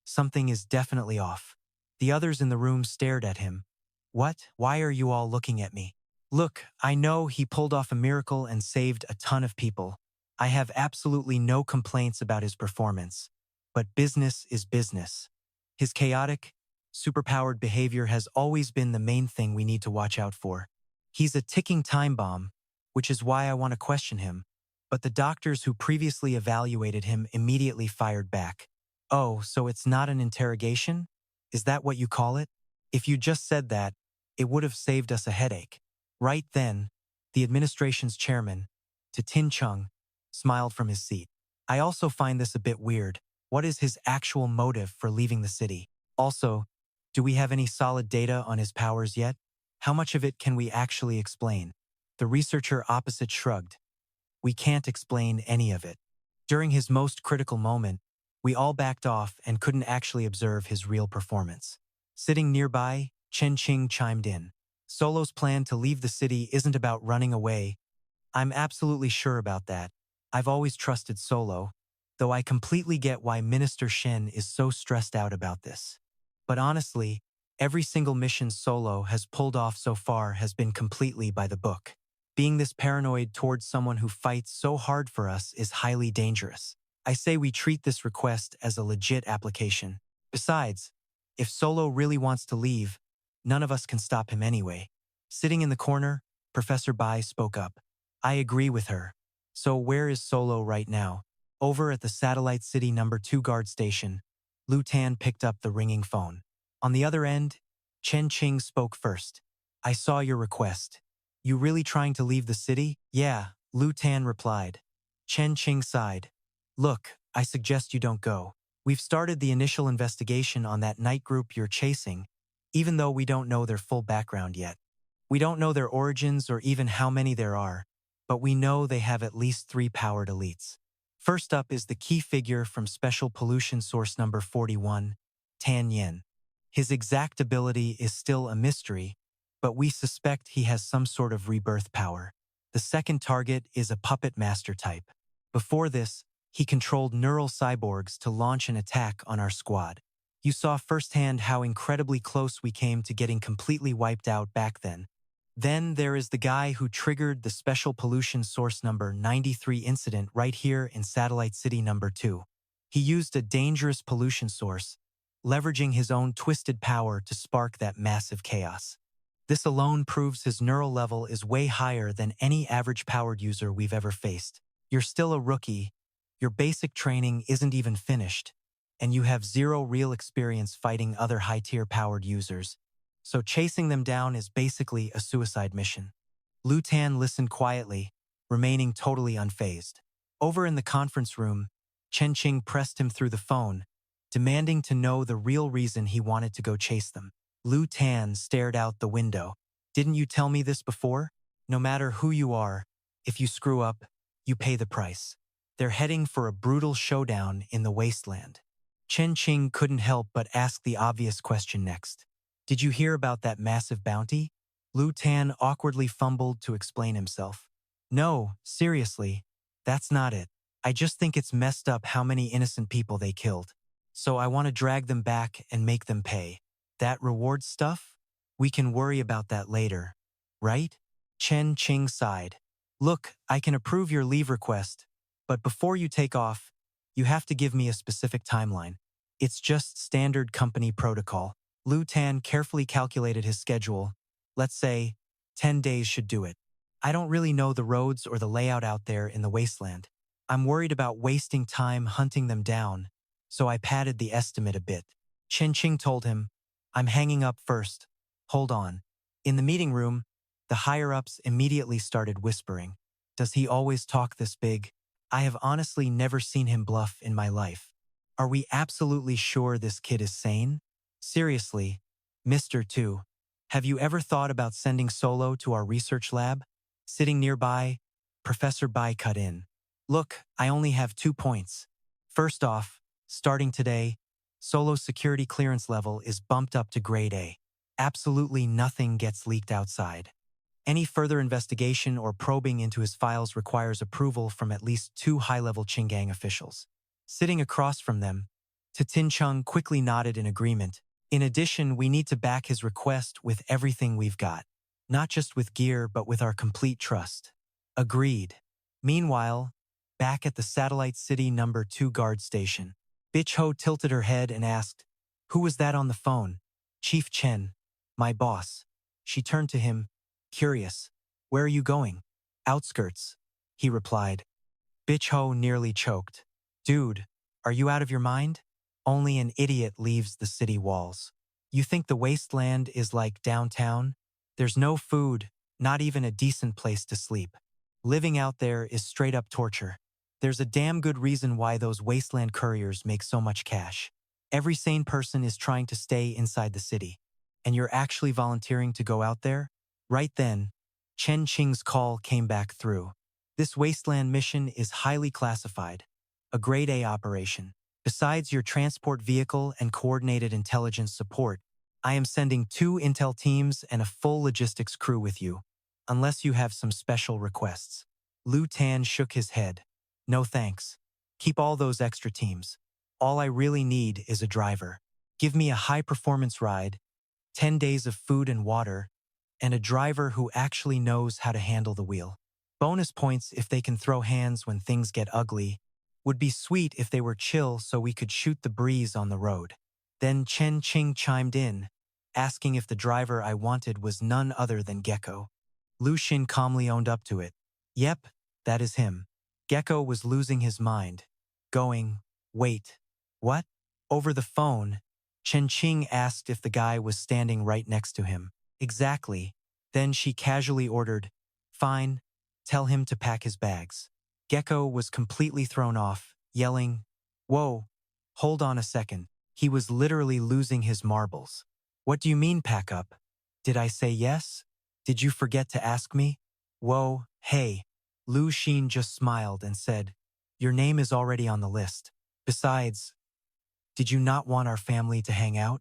[SPEAKER 2] Something is definitely off. The others in the room stared at him. "What? Why are you all looking at me?" "Look, I know he pulled off a miracle and saved a ton of people. I have absolutely no complaints about his performance. But business is business. His chaotic, superpowered behavior has always been the main thing we need to watch out for. He's a ticking time bomb, which is why I want to question him." But the doctors who previously evaluated him immediately fired back. "Oh, so it's not an interrogation? Is that what you call it? If you just said that, it would have saved us a headache." Right then, the administration's chairman, Tin Chung, smiled from his seat. "I also find this a bit weird. What is his actual motive for leaving the city? Also, do we have any solid data on his powers yet? How much of it can we actually explain?" The researcher opposite shrugged. "We can't explain any of it. During his most critical moment, we all backed off and couldn't actually observe his real performance." Sitting nearby, Chen Qing chimed in. "Solo's plan to leave the city isn't about running away. I'm absolutely sure about that. I've always trusted Solo, though I completely get why Minister Shen is so stressed out about this. But honestly, every single mission Solo has pulled off so far has been completely by the book. Being this paranoid towards someone who fights so hard for us is highly dangerous. I say we treat this request as a legit application. Besides, if Solo really wants to leave, none of us can stop him anyway." Sitting in the corner, Professor Bai spoke up. "I agree with her. So where is Solo right now?" Over at the Satellite City No. 2 guard station, Lu Tan picked up the ringing phone. On the other end, Chen Qing spoke first. "I saw your request. You really trying to leave the city?" "Yeah," Lu Tan replied. Chen Qing sighed. "Look, I suggest you don't go. We've started the initial investigation on that night group you're chasing, even though we don't know their full background yet. We don't know their origins or even how many there are, but we know they have at least 3 powered elites. First up is the key figure from Special Pollution Source number 41, Tan Yen. His exact ability is still a mystery, but we suspect he has some sort of rebirth power. The second target is a puppet master type. Before this, he controlled neural cyborgs to launch an attack on our squad. You saw firsthand how incredibly close we came to getting completely wiped out back then. Then there is the guy who triggered the Special Pollution Source number 93 incident right here in Satellite City No. 2. He used a dangerous pollution source, leveraging his own twisted power to spark that massive chaos. This alone proves his neural level is way higher than any average powered user we've ever faced. You're still a rookie, your basic training isn't even finished, and you have zero real experience fighting other high-tier powered users. So chasing them down is basically a suicide mission." Lu Tan listened quietly, remaining totally unfazed. Over in the conference room, Chen Qing pressed him through the phone, demanding to know the real reason he wanted to go chase them. Lu Tan stared out the window. Didn't you tell me this before? No matter who you are, if you screw up, you pay the price. They're heading for a brutal showdown in the wasteland. Chen Qing couldn't help but ask the obvious question next. Did you hear about that massive bounty? Lu Tan awkwardly fumbled to explain himself. No, seriously, that's not it. I just think it's messed up how many innocent people they killed. So I want to drag them back and make them pay. That reward stuff? We can worry about that later, right? Chen Qing sighed. Look, I can approve your leave request, but before you take off, you have to give me a specific timeline. It's just standard company protocol. Lu Tan carefully calculated his schedule. Let's say 10 days should do it. I don't really know the roads or the layout out there in the wasteland. I'm worried about wasting time hunting them down, so I padded the estimate a bit. Chen Qing told him, I'm hanging up first. Hold on. In the meeting room, the higher-ups immediately started whispering. Does he always talk this big? I have honestly never seen him bluff in my life. Are we absolutely sure this kid is sane? Seriously, Mr. 2, have you ever thought about sending Solo to our research lab? Sitting nearby, Professor Bai cut in. Look, I only have 2 points. First off, starting today, Solo's security clearance level is bumped up to grade A. Absolutely nothing gets leaked outside. Any further investigation or probing into his files requires approval from at least 2 high-level Qinggang officials. Sitting across from them, Tin Chung quickly nodded in agreement. In addition, we need to back his request with everything we've got. Not just with gear, but with our complete trust. Agreed. Meanwhile, back at the Satellite City number 2 guard station, Bitch Ho tilted her head and asked, Who was that on the phone? Chief Chen, my boss. She turned to him, curious. Where are you going? Outskirts, he replied. Bitch Ho nearly choked. Dude, are you out of your mind? Only an idiot leaves the city walls. You think the wasteland is like downtown? There's no food, not even a decent place to sleep. Living out there is straight up torture. There's a damn good reason why those wasteland couriers make so much cash. Every sane person is trying to stay inside the city. And you're actually volunteering to go out there? Right then, Chen Qing's call came back through. This wasteland mission is highly classified. A grade A operation. Besides your transport vehicle and coordinated intelligence support, I am sending 2 intel teams and a full logistics crew with you, unless you have some special requests. Lu Tan shook his head. No thanks. Keep all those extra teams. All I really need is a driver. Give me a high-performance ride, 10 days of food and water, and a driver who actually knows how to handle the wheel. Bonus points if they can throw hands when things get ugly. Would be sweet if they were chill so we could shoot the breeze on the road. Then Chen Qing chimed in, asking if the driver I wanted was none other than Gecko. Lu Xin calmly owned up to it. Yep, that is him. Gecko was losing his mind. Going, wait, what? Over the phone, Chen Qing asked if the guy was standing right next to him. Exactly. Then she casually ordered, Fine, tell him to pack his bags. Gecko was completely thrown off, yelling, Whoa, hold on a second. He was literally losing his marbles. What do you mean pack up? Did I say yes? Did you forget to ask me? Whoa, hey. Lu Xin just smiled and said, Your name is already on the list. Besides, did you not want our family to hang out?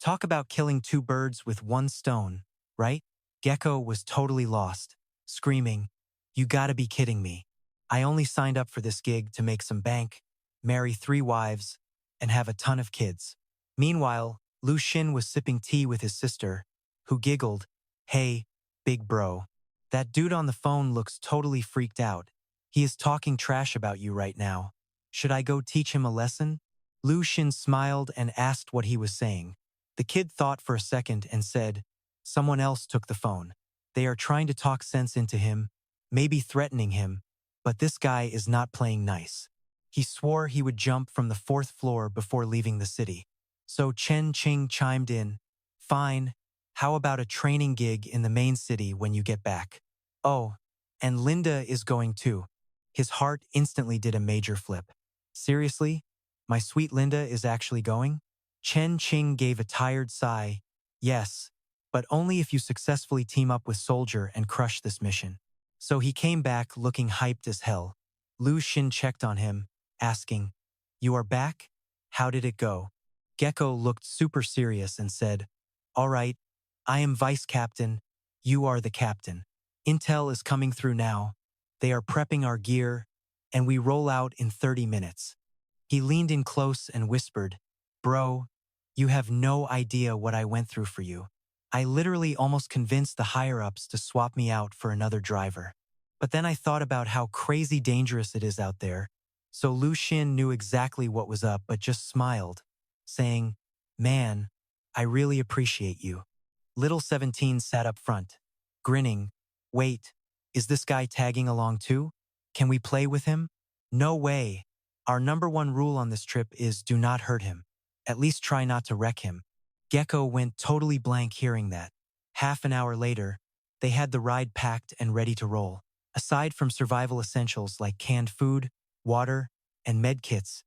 [SPEAKER 2] Talk about killing 2 birds with 1 stone, right? Gecko was totally lost, screaming, You gotta be kidding me. I only signed up for this gig to make some bank, marry 3 wives, and have a ton of kids. Meanwhile, Lu Xin was sipping tea with his sister, who giggled, Hey, big bro. That dude on the phone looks totally freaked out. He is talking trash about you right now. Should I go teach him a lesson? Lu Xin smiled and asked what he was saying. The kid thought for a second and said, Someone else took the phone. They are trying to talk sense into him, maybe threatening him, but this guy is not playing nice. He swore he would jump from the 4th floor before leaving the city. So Chen Qing chimed in, Fine, how about a training gig in the main city when you get back? Oh, and Linda is going too. His heart instantly did a major flip. Seriously? My sweet Linda is actually going? Chen Qing gave a tired sigh. Yes, but only if you successfully team up with Soldier and crush this mission. So he came back looking hyped as hell. Lu Xin checked on him, asking, "You are back? How did it go?" Gecko looked super serious and said, "All right, I am vice captain. You are the captain. Intel is coming through now. They are prepping our gear, and we roll out in 30 minutes." He leaned in close and whispered, "Bro, you have no idea what I went through for you. I literally almost convinced the higher-ups to swap me out for another driver. But then I thought about how crazy dangerous it is out there, so Lu Xin knew exactly what was up but just smiled, saying, "Man, I really appreciate you." Little 17 sat up front, grinning. "Wait, is this guy tagging along too? Can we play with him?" "No way. Our #1 rule on this trip is do not hurt him. At least try not to wreck him." Gecko went totally blank hearing that. Half an hour later, they had the ride packed and ready to roll. Aside from survival essentials like canned food, water, and med kits,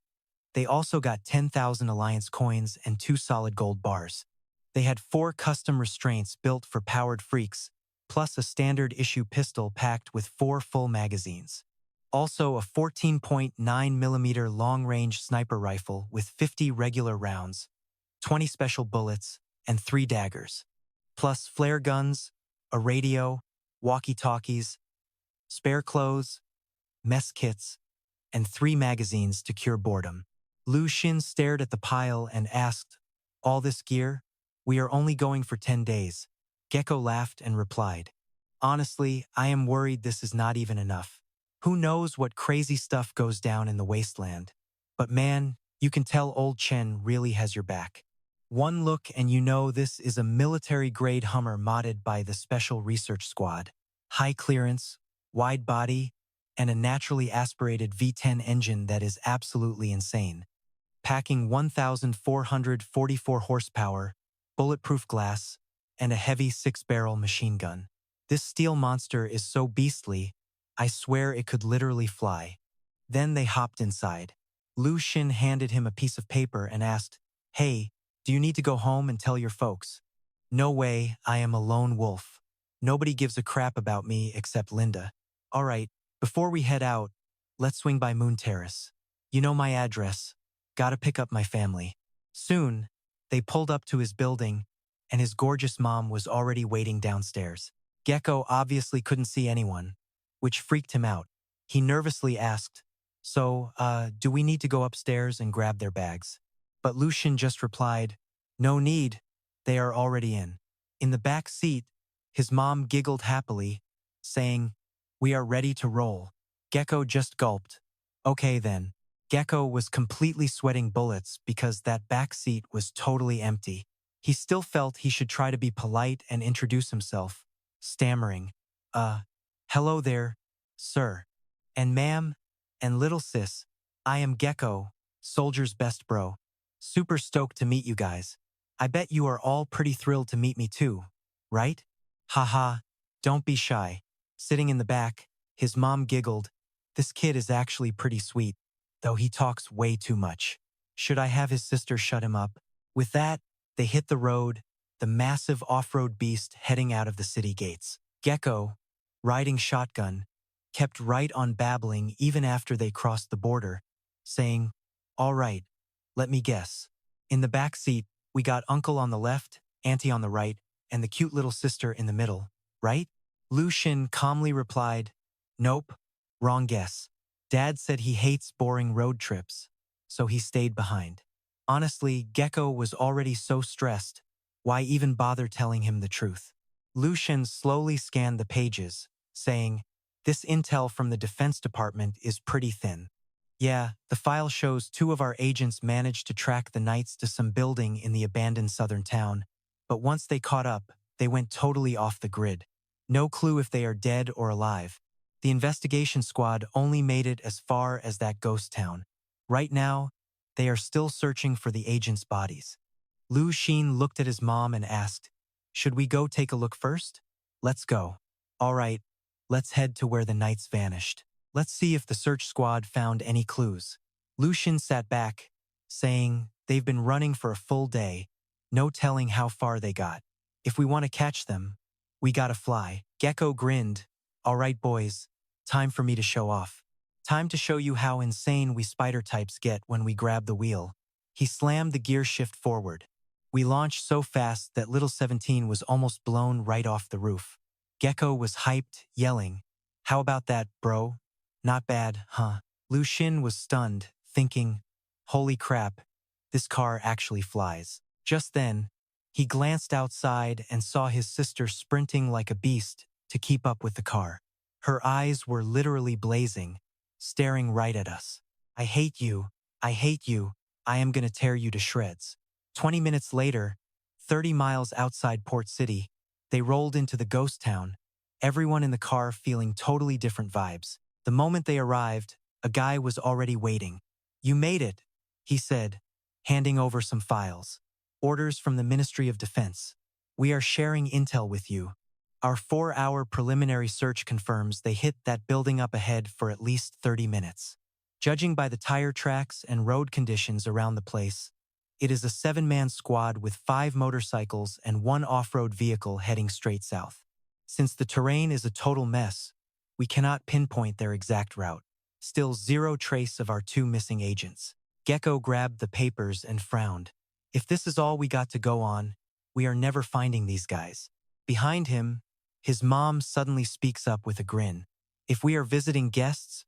[SPEAKER 2] they also got 10,000 Alliance coins and 2 solid gold bars. They had 4 custom restraints built for powered freaks, plus a standard issue pistol packed with 4 full magazines. Also a 14.9mm long-range sniper rifle with 50 regular rounds, 20 special bullets, and 3 daggers. Plus flare guns, a radio, walkie-talkies, spare clothes, mess kits, and 3 magazines to cure boredom. Lu Xin stared at the pile and asked, "All this gear? We are only going for 10 days. Gecko laughed and replied, "Honestly, I am worried this is not even enough. Who knows what crazy stuff goes down in the wasteland? But man, you can tell old Chen really has your back. One look and you know this is a military-grade Hummer modded by the Special Research Squad. High clearance, wide body, and a naturally aspirated V10 engine that is absolutely insane. Packing 1,444 horsepower, bulletproof glass, and a heavy 6-barrel machine gun. This steel monster is so beastly, I swear it could literally fly." Then they hopped inside. Lu Xin handed him a piece of paper and asked, "Hey, do you need to go home and tell your folks?" "No way, I am a lone wolf. Nobody gives a crap about me except Linda. All right, before we head out, let's swing by Moon Terrace. You know my address. Gotta pick up my family." Soon, they pulled up to his building, and his gorgeous mom was already waiting downstairs. Gecko obviously couldn't see anyone, which freaked him out. He nervously asked, "So, do we need to go upstairs and grab their bags?" But Lu Xin just replied, "No need, they are already in." In the back seat, his mom giggled happily, saying, "We are ready to roll." Gecko just gulped. Okay then. Gecko was completely sweating bullets because that back seat was totally empty. He still felt he should try to be polite and introduce himself, stammering, "Hello there, sir. And ma'am, and little sis. I am Gecko, Soldier's best bro. Super stoked to meet you guys. I bet you are all pretty thrilled to meet me too, right? Haha, don't be shy." Sitting in the back, his mom giggled, "This kid is actually pretty sweet, though he talks way too much. Should I have his sister shut him up?" With that, they hit the road, the massive off-road beast heading out of the city gates. Gecko, riding shotgun, kept right on babbling even after they crossed the border, saying, "All right, let me guess. In the back seat, we got uncle on the left, auntie on the right, and the cute little sister in the middle, right?" Lu Xin calmly replied, "Nope, wrong guess. Dad said he hates boring road trips, so he stayed behind." Honestly, Gecko was already so stressed, why even bother telling him the truth? Lu Xin slowly scanned the pages, saying, "This intel from the Defense Department is pretty thin. Yeah, the file shows 2 of our agents managed to track the Knights to some building in the abandoned southern town, but once they caught up, they went totally off the grid. No clue if they are dead or alive. The investigation squad only made it as far as that ghost town. Right now, they are still searching for the agents' bodies." Lu Xin looked at his mom and asked, "Should we go take a look first?" "Let's go." "All right, let's head to where the Knights vanished. Let's see if the search squad found any clues." Lu Xin sat back, saying, they've been running for a full day, no telling how far they got. If we want to catch them, we gotta fly. Gecko grinned. All right, boys, time for me to show off. Time to show you how insane we spider types get when we grab the wheel. He slammed the gear shift forward. We launched so fast that little 17 was almost blown right off the roof. Gecko was hyped, yelling, how about that, bro? Not bad, huh? Lu Xin was stunned, thinking, holy crap, this car actually flies. Just then, he glanced outside and saw his sister sprinting like a beast to keep up with the car. Her eyes were literally blazing, staring right at us. I hate you, I am gonna tear you to shreds. 20 minutes later, 30 miles outside Port City, they rolled into the ghost town, everyone in the car feeling totally different vibes. The moment they arrived, a guy was already waiting. You made it, he said, handing over some files. Orders from the Ministry of Defense. We are sharing intel with you. Our 4-hour preliminary search confirms they hit that building up ahead for at least 30 minutes. Judging by the tire tracks and road conditions around the place, it is a 7-man squad with 5 motorcycles and 1 off-road vehicle heading straight south. Since the terrain is a total mess, we cannot pinpoint their exact route. Still zero trace of our 2 missing agents. Gecko grabbed the papers and frowned. If this is all we got to go on, we are never finding these guys. Behind him, his mom suddenly speaks up with a grin. If we are visiting guests,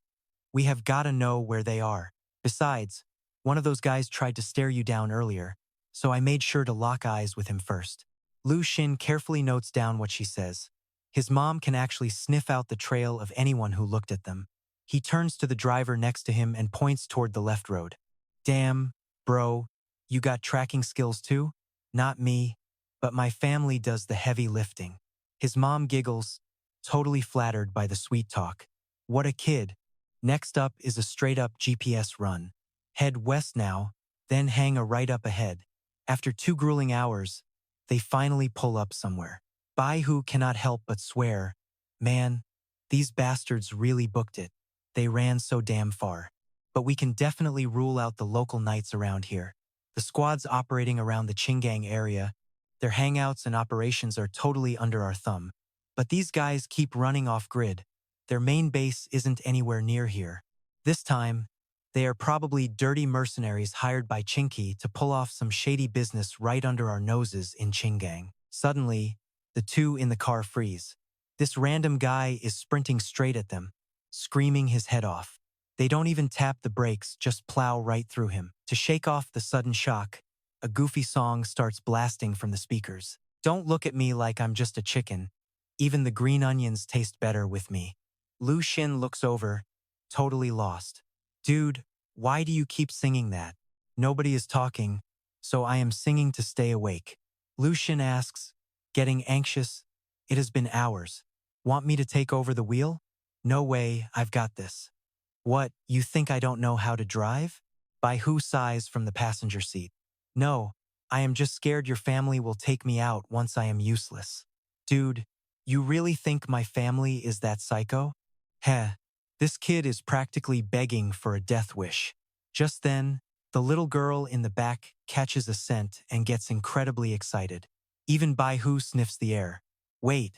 [SPEAKER 2] we have gotta know where they are. Besides, one of those guys tried to stare you down earlier, so I made sure to lock eyes with him first. Lu Xin carefully notes down what she says. His mom can actually sniff out the trail of anyone who looked at them. He turns to the driver next to him and points toward the left road. Damn, bro, you got tracking skills too? Not me, but my family does the heavy lifting. His mom giggles, totally flattered by the sweet talk. What a kid. Next up is a straight-up GPS run. Head west now, then hang a right up ahead. After 2 grueling hours, they finally pull up somewhere. Baihu cannot help but swear, man, these bastards really booked it. They ran so damn far. But we can definitely rule out the local knights around here. The squads operating around the Qinggang area, their hangouts and operations are totally under our thumb. But these guys keep running off-grid. Their main base isn't anywhere near here. This time, they are probably dirty mercenaries hired by Qingki to pull off some shady business right under our noses in Qinggang. Suddenly, the 2 in the car freeze. This random guy is sprinting straight at them, screaming his head off. They don't even tap the brakes, just plow right through him. To shake off the sudden shock, a goofy song starts blasting from the speakers. Don't look at me like I'm just a chicken. Even the green onions taste better with me. Lu Xin looks over, totally lost. Dude, why do you keep singing that? Nobody is talking, so I am singing to stay awake. Lu Xin asks, getting anxious. It has been hours. Want me to take over the wheel? No way, I've got this. What, you think I don't know how to drive? Baihu sighs from the passenger seat. No, I am just scared your family will take me out once I am useless. Dude, you really think my family is that psycho? Heh, this kid is practically begging for a death wish. Just then, the little girl in the back catches a scent and gets incredibly excited. Even Baihu sniffs the air. Wait,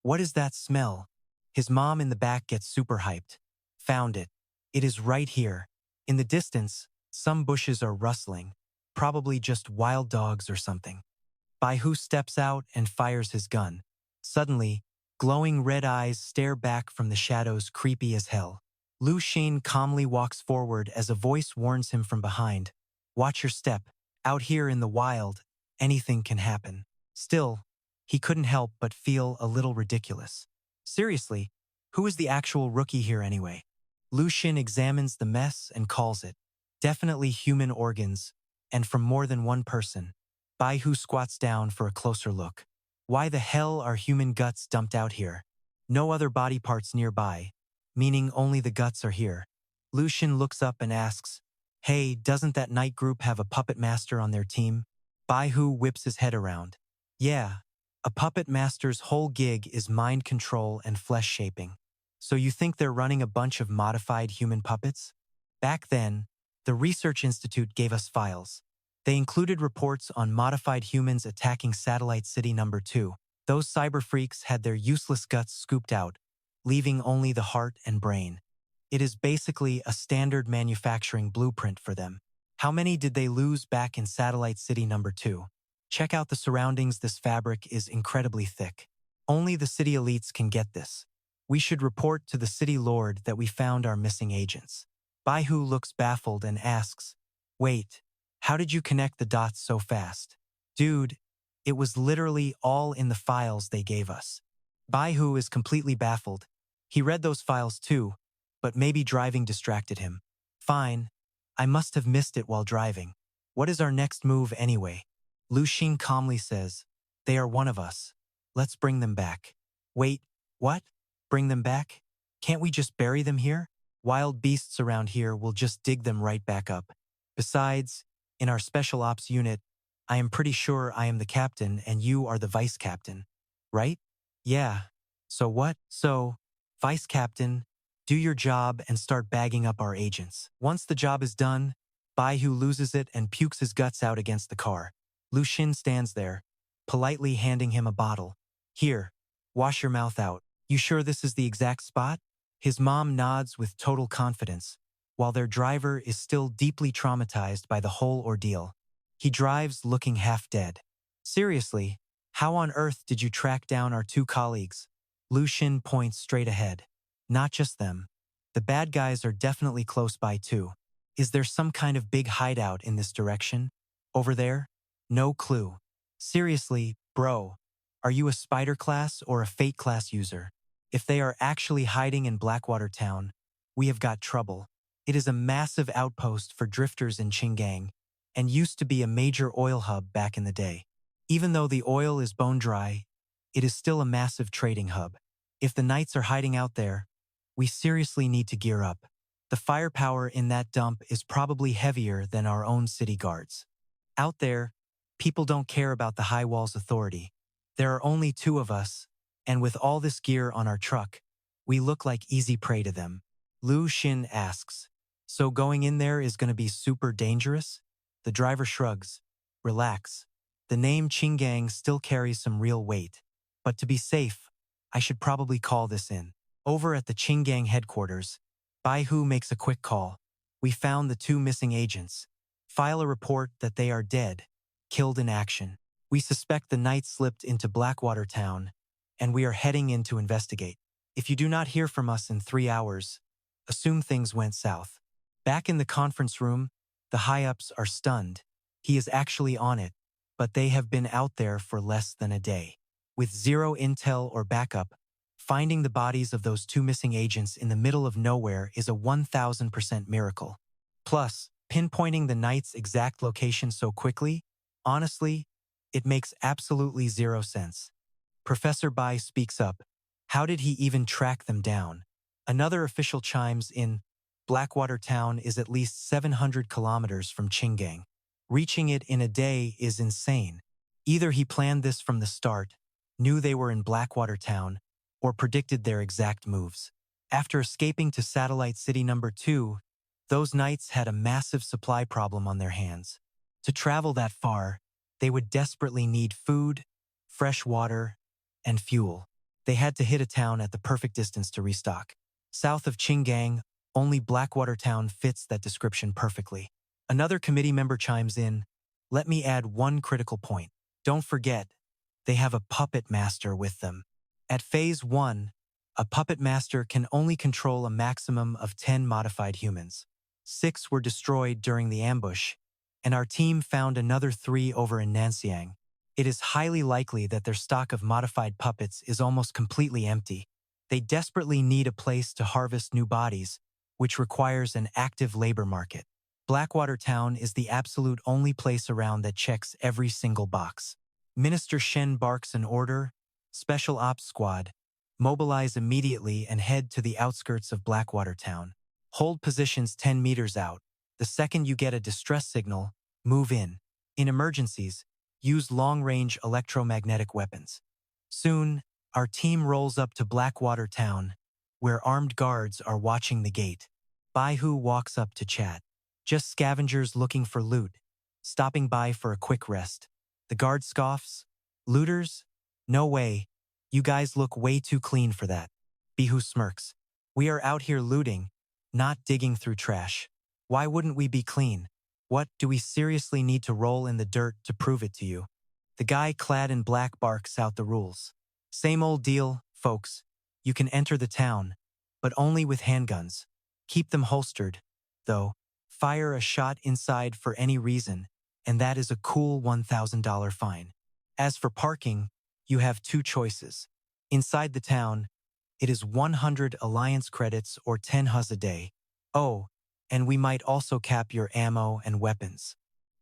[SPEAKER 2] what is that smell? His mom in the back gets super hyped. Found it. It is right here. In the distance, some bushes are rustling, probably just wild dogs or something. Baihu steps out and fires his gun. Suddenly, glowing red eyes stare back from the shadows, creepy as hell. Lu Xin calmly walks forward as a voice warns him from behind. Watch your step. Out here in the wild, anything can happen. Still, he couldn't help but feel a little ridiculous. Seriously, who is the actual rookie here anyway? Lu Xin examines the mess and calls it. Definitely human organs, and from more than one person. Baihu squats down for a closer look. Why the hell are human guts dumped out here? No other body parts nearby, meaning only the guts are here. Lu Xin looks up and asks, hey, doesn't that night group have a puppet master on their team? Baihu whips his head around. Yeah, a puppet master's whole gig is mind control and flesh shaping. So you think they're running a bunch of modified human puppets? Back then, The Research Institute gave us files. They included reports on modified humans attacking Satellite City Number 2. Those cyber freaks had their useless guts scooped out, leaving only the heart and brain. It is basically a standard manufacturing blueprint for them. How many did they lose back in Satellite City Number 2? Check out the surroundings. This fabric is incredibly thick. Only the city elites can get this. We should report to the city lord that we found our missing agents. Baihu looks baffled and asks, "Wait, how did you connect the dots so fast?" "Dude, it was literally all in the files they gave us." Baihu is completely baffled. He read those files too, but maybe driving distracted him. "Fine, I must have missed it while driving. What is our next move anyway?" Lu Xin calmly says, "They are one of us. Let's bring them back." "Wait, what? Bring them back? Can't we just bury them here? Wild beasts around here will just dig them right back up. Besides, in our special ops unit, I am pretty sure I am the captain and you are the vice captain. Right?" "Yeah. So what?" "So, vice captain, do your job and start bagging up our agents." Once the job is done, Baihu loses it and pukes his guts out against the car. Lu Xin stands there, politely handing him a bottle. "Here, wash your mouth out. You sure this is the exact spot?" His mom nods with total confidence, while their driver is still deeply traumatized by the whole ordeal. He drives looking half dead. "Seriously, how on earth did you track down our two colleagues?" Lu Xin points straight ahead. "Not just them. The bad guys are definitely close by too. Is there some kind of big hideout in this direction? Over there? No clue. Seriously, bro, are you a spider class or a fate class user? If they are actually hiding in Blackwater Town, we have got trouble. It is a massive outpost for drifters in Qinggang and used to be a major oil hub back in the day. Even though the oil is bone dry, it is still a massive trading hub. If the knights are hiding out there, we seriously need to gear up. The firepower in that dump is probably heavier than our own city guards. Out there, people don't care about the High Wall's authority. There are only two of us, and with all this gear on our truck, we look like easy prey to them." Lu Xin asks, "So going in there is going to be super dangerous?" The driver shrugs. "Relax. The name Qinggang still carries some real weight. But to be safe, I should probably call this in." Over at the Qinggang headquarters, Baihu makes a quick call. "We found the two missing agents. File a report that they are dead, killed in action. We suspect the knights slipped into Blackwater Town, and we are heading in to investigate. If you do not hear from us in 3 hours, assume things went south." Back in the conference room, the high-ups are stunned. He is actually on it, but they have been out there for less than a day. With zero intel or backup, finding the bodies of those two missing agents in the middle of nowhere is a 1000% miracle. Plus, pinpointing the knights' exact location so quickly, honestly, it makes absolutely zero sense. Professor Bai speaks up. How did he even track them down? Another official chimes in. Blackwater Town is at least 700 kilometers from Qinggang. Reaching it in a day is insane. Either he planned this from the start, knew they were in Blackwater Town, or predicted their exact moves. After escaping to Satellite City Number 2, those knights had a massive supply problem on their hands. To travel that far, they would desperately need food, fresh water, and fuel. They had to hit a town at the perfect distance to restock. South of Qinggang, only Blackwater Town fits that description perfectly. Another committee member chimes in. "Let me add one critical point. Don't forget, they have a puppet master with them. At Phase 1, a puppet master can only control a maximum of 10 modified humans. 6 were destroyed during the ambush, and our team found another 3 over in Nanxiang. It is highly likely that their stock of modified puppets is almost completely empty. They desperately need a place to harvest new bodies, which requires an active labor market. Blackwater Town is the absolute only place around that checks every single box." Minister Shen barks an order. "Special Ops Squad, mobilize immediately and head to the outskirts of Blackwater Town. Hold positions 10 meters out. The second you get a distress signal, move in. In emergencies, use long-range electromagnetic weapons." Soon, our team rolls up to Blackwater Town, where armed guards are watching the gate. Baihu walks up to chat. Just scavengers looking for loot, stopping by for a quick rest. The guard scoffs. Looters? No way. You guys look way too clean for that. Bihu smirks. We are out here looting, not digging through trash. Why wouldn't we be clean? What, do we seriously need to roll in the dirt to prove it to you? The guy clad in black barks out the rules. Same old deal, folks. You can enter the town, but only with handguns. Keep them holstered, though. Fire a shot inside for any reason, and that is a cool $1,000 fine. As for parking, you have two choices. Inside the town, it is 100 alliance credits or 10 huz a day. Oh, and we might also cap your ammo and weapons.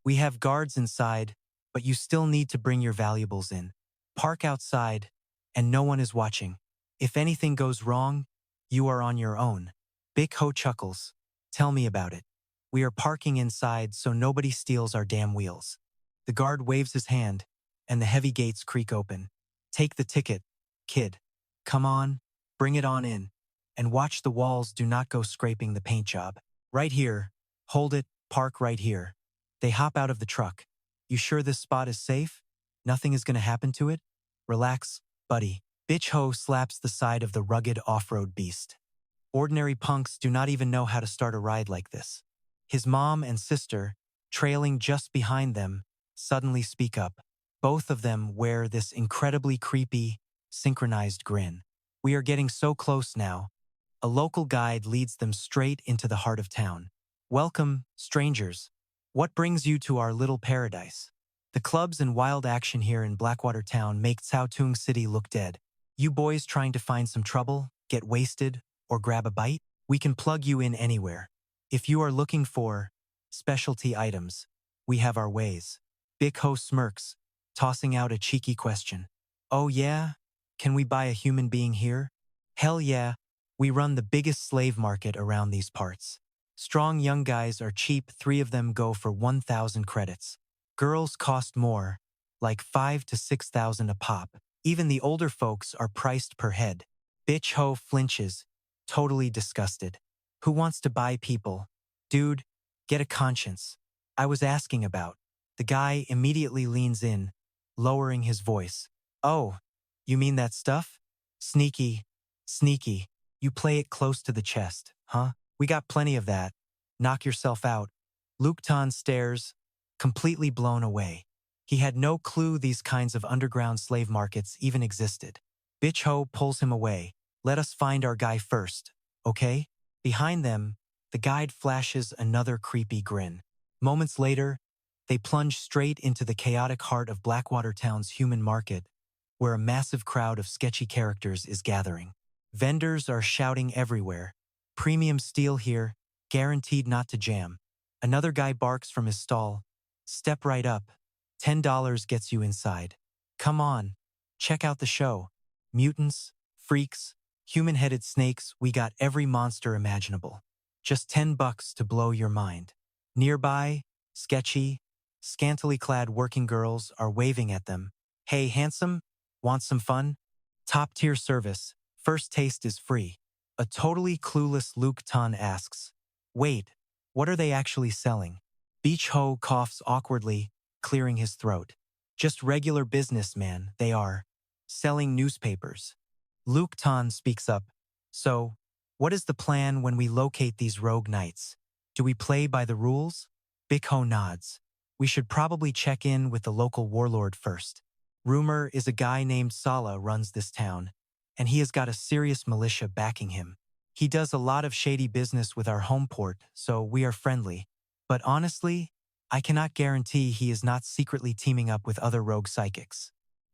[SPEAKER 2] We have guards inside, but you still need to bring your valuables in. Park outside, and no one is watching. If anything goes wrong, you are on your own. Big Ho chuckles. Tell me about it. We are parking inside so nobody steals our damn wheels. The guard waves his hand, and the heavy gates creak open. Take the ticket, kid. Come on, bring it on in. And watch the walls do not go scraping the paint job. Right here. Hold it, park right here. They hop out of the truck. You sure this spot is safe? Nothing is gonna happen to it? Relax, buddy. Bitch Ho slaps the side of the rugged off-road beast. Ordinary punks do not even know how to start a ride like this. His mom and sister, trailing just behind them, suddenly speak up. Both of them wear this incredibly creepy, synchronized grin. We are getting so close now. A local guide leads them straight into the heart of town. Welcome, strangers. What brings you to our little paradise? The clubs and wild action here in Blackwater Town make Caotung City look dead. You boys trying to find some trouble, get wasted, or grab a bite? We can plug you in anywhere. If you are looking for specialty items, we have our ways. Big Ho smirks, tossing out a cheeky question. Oh yeah? Can we buy a human being here? Hell yeah, we run the biggest slave market around these parts. Strong young guys are cheap, 3 of them go for 1,000 credits. Girls cost more, like 5 to 6,000 a pop. Even the older folks are priced per head. Bitch Ho flinches, totally disgusted. Who wants to buy people? Dude, get a conscience. I was asking about. The guy immediately leans in, lowering his voice. Oh, you mean that stuff? Sneaky, sneaky. You play it close to the chest, huh? We got plenty of that. Knock yourself out. Luktan stares, completely blown away. He had no clue these kinds of underground slave markets even existed. Bitch Ho pulls him away. Let us find our guy first, okay? Behind them, the guide flashes another creepy grin. Moments later, they plunge straight into the chaotic heart of Blackwater Town's human market, where a massive crowd of sketchy characters is gathering. Vendors are shouting everywhere. Premium steel here, guaranteed not to jam. Another guy barks from his stall. Step right up. $10 gets you inside. Come on, check out the show. Mutants, freaks, human-headed snakes, we got every monster imaginable. Just $10 to blow your mind. Nearby, sketchy, scantily clad working girls are waving at them. Hey, handsome, want some fun? Top-tier service, first taste is free. A totally clueless Luke Tan asks, wait, what are they actually selling? Beach Ho coughs awkwardly, clearing his throat. Just regular business, man, they are. Selling newspapers. Luke Tan speaks up. So, what is the plan when we locate these rogue knights? Do we play by the rules? Big Ho nods. We should probably check in with the local warlord first. Rumor is a guy named Sala runs this town, and he has got a serious militia backing him. He does a lot of shady business with our home port, so we are friendly. But honestly, I cannot guarantee he is not secretly teaming up with other rogue psychics.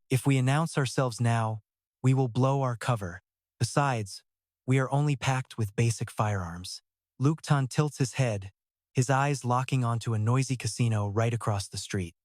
[SPEAKER 2] If we announce ourselves now, we will blow our cover. Besides, we are only packed with basic firearms. Luktan tilts his head, his eyes locking onto a noisy casino right across the street.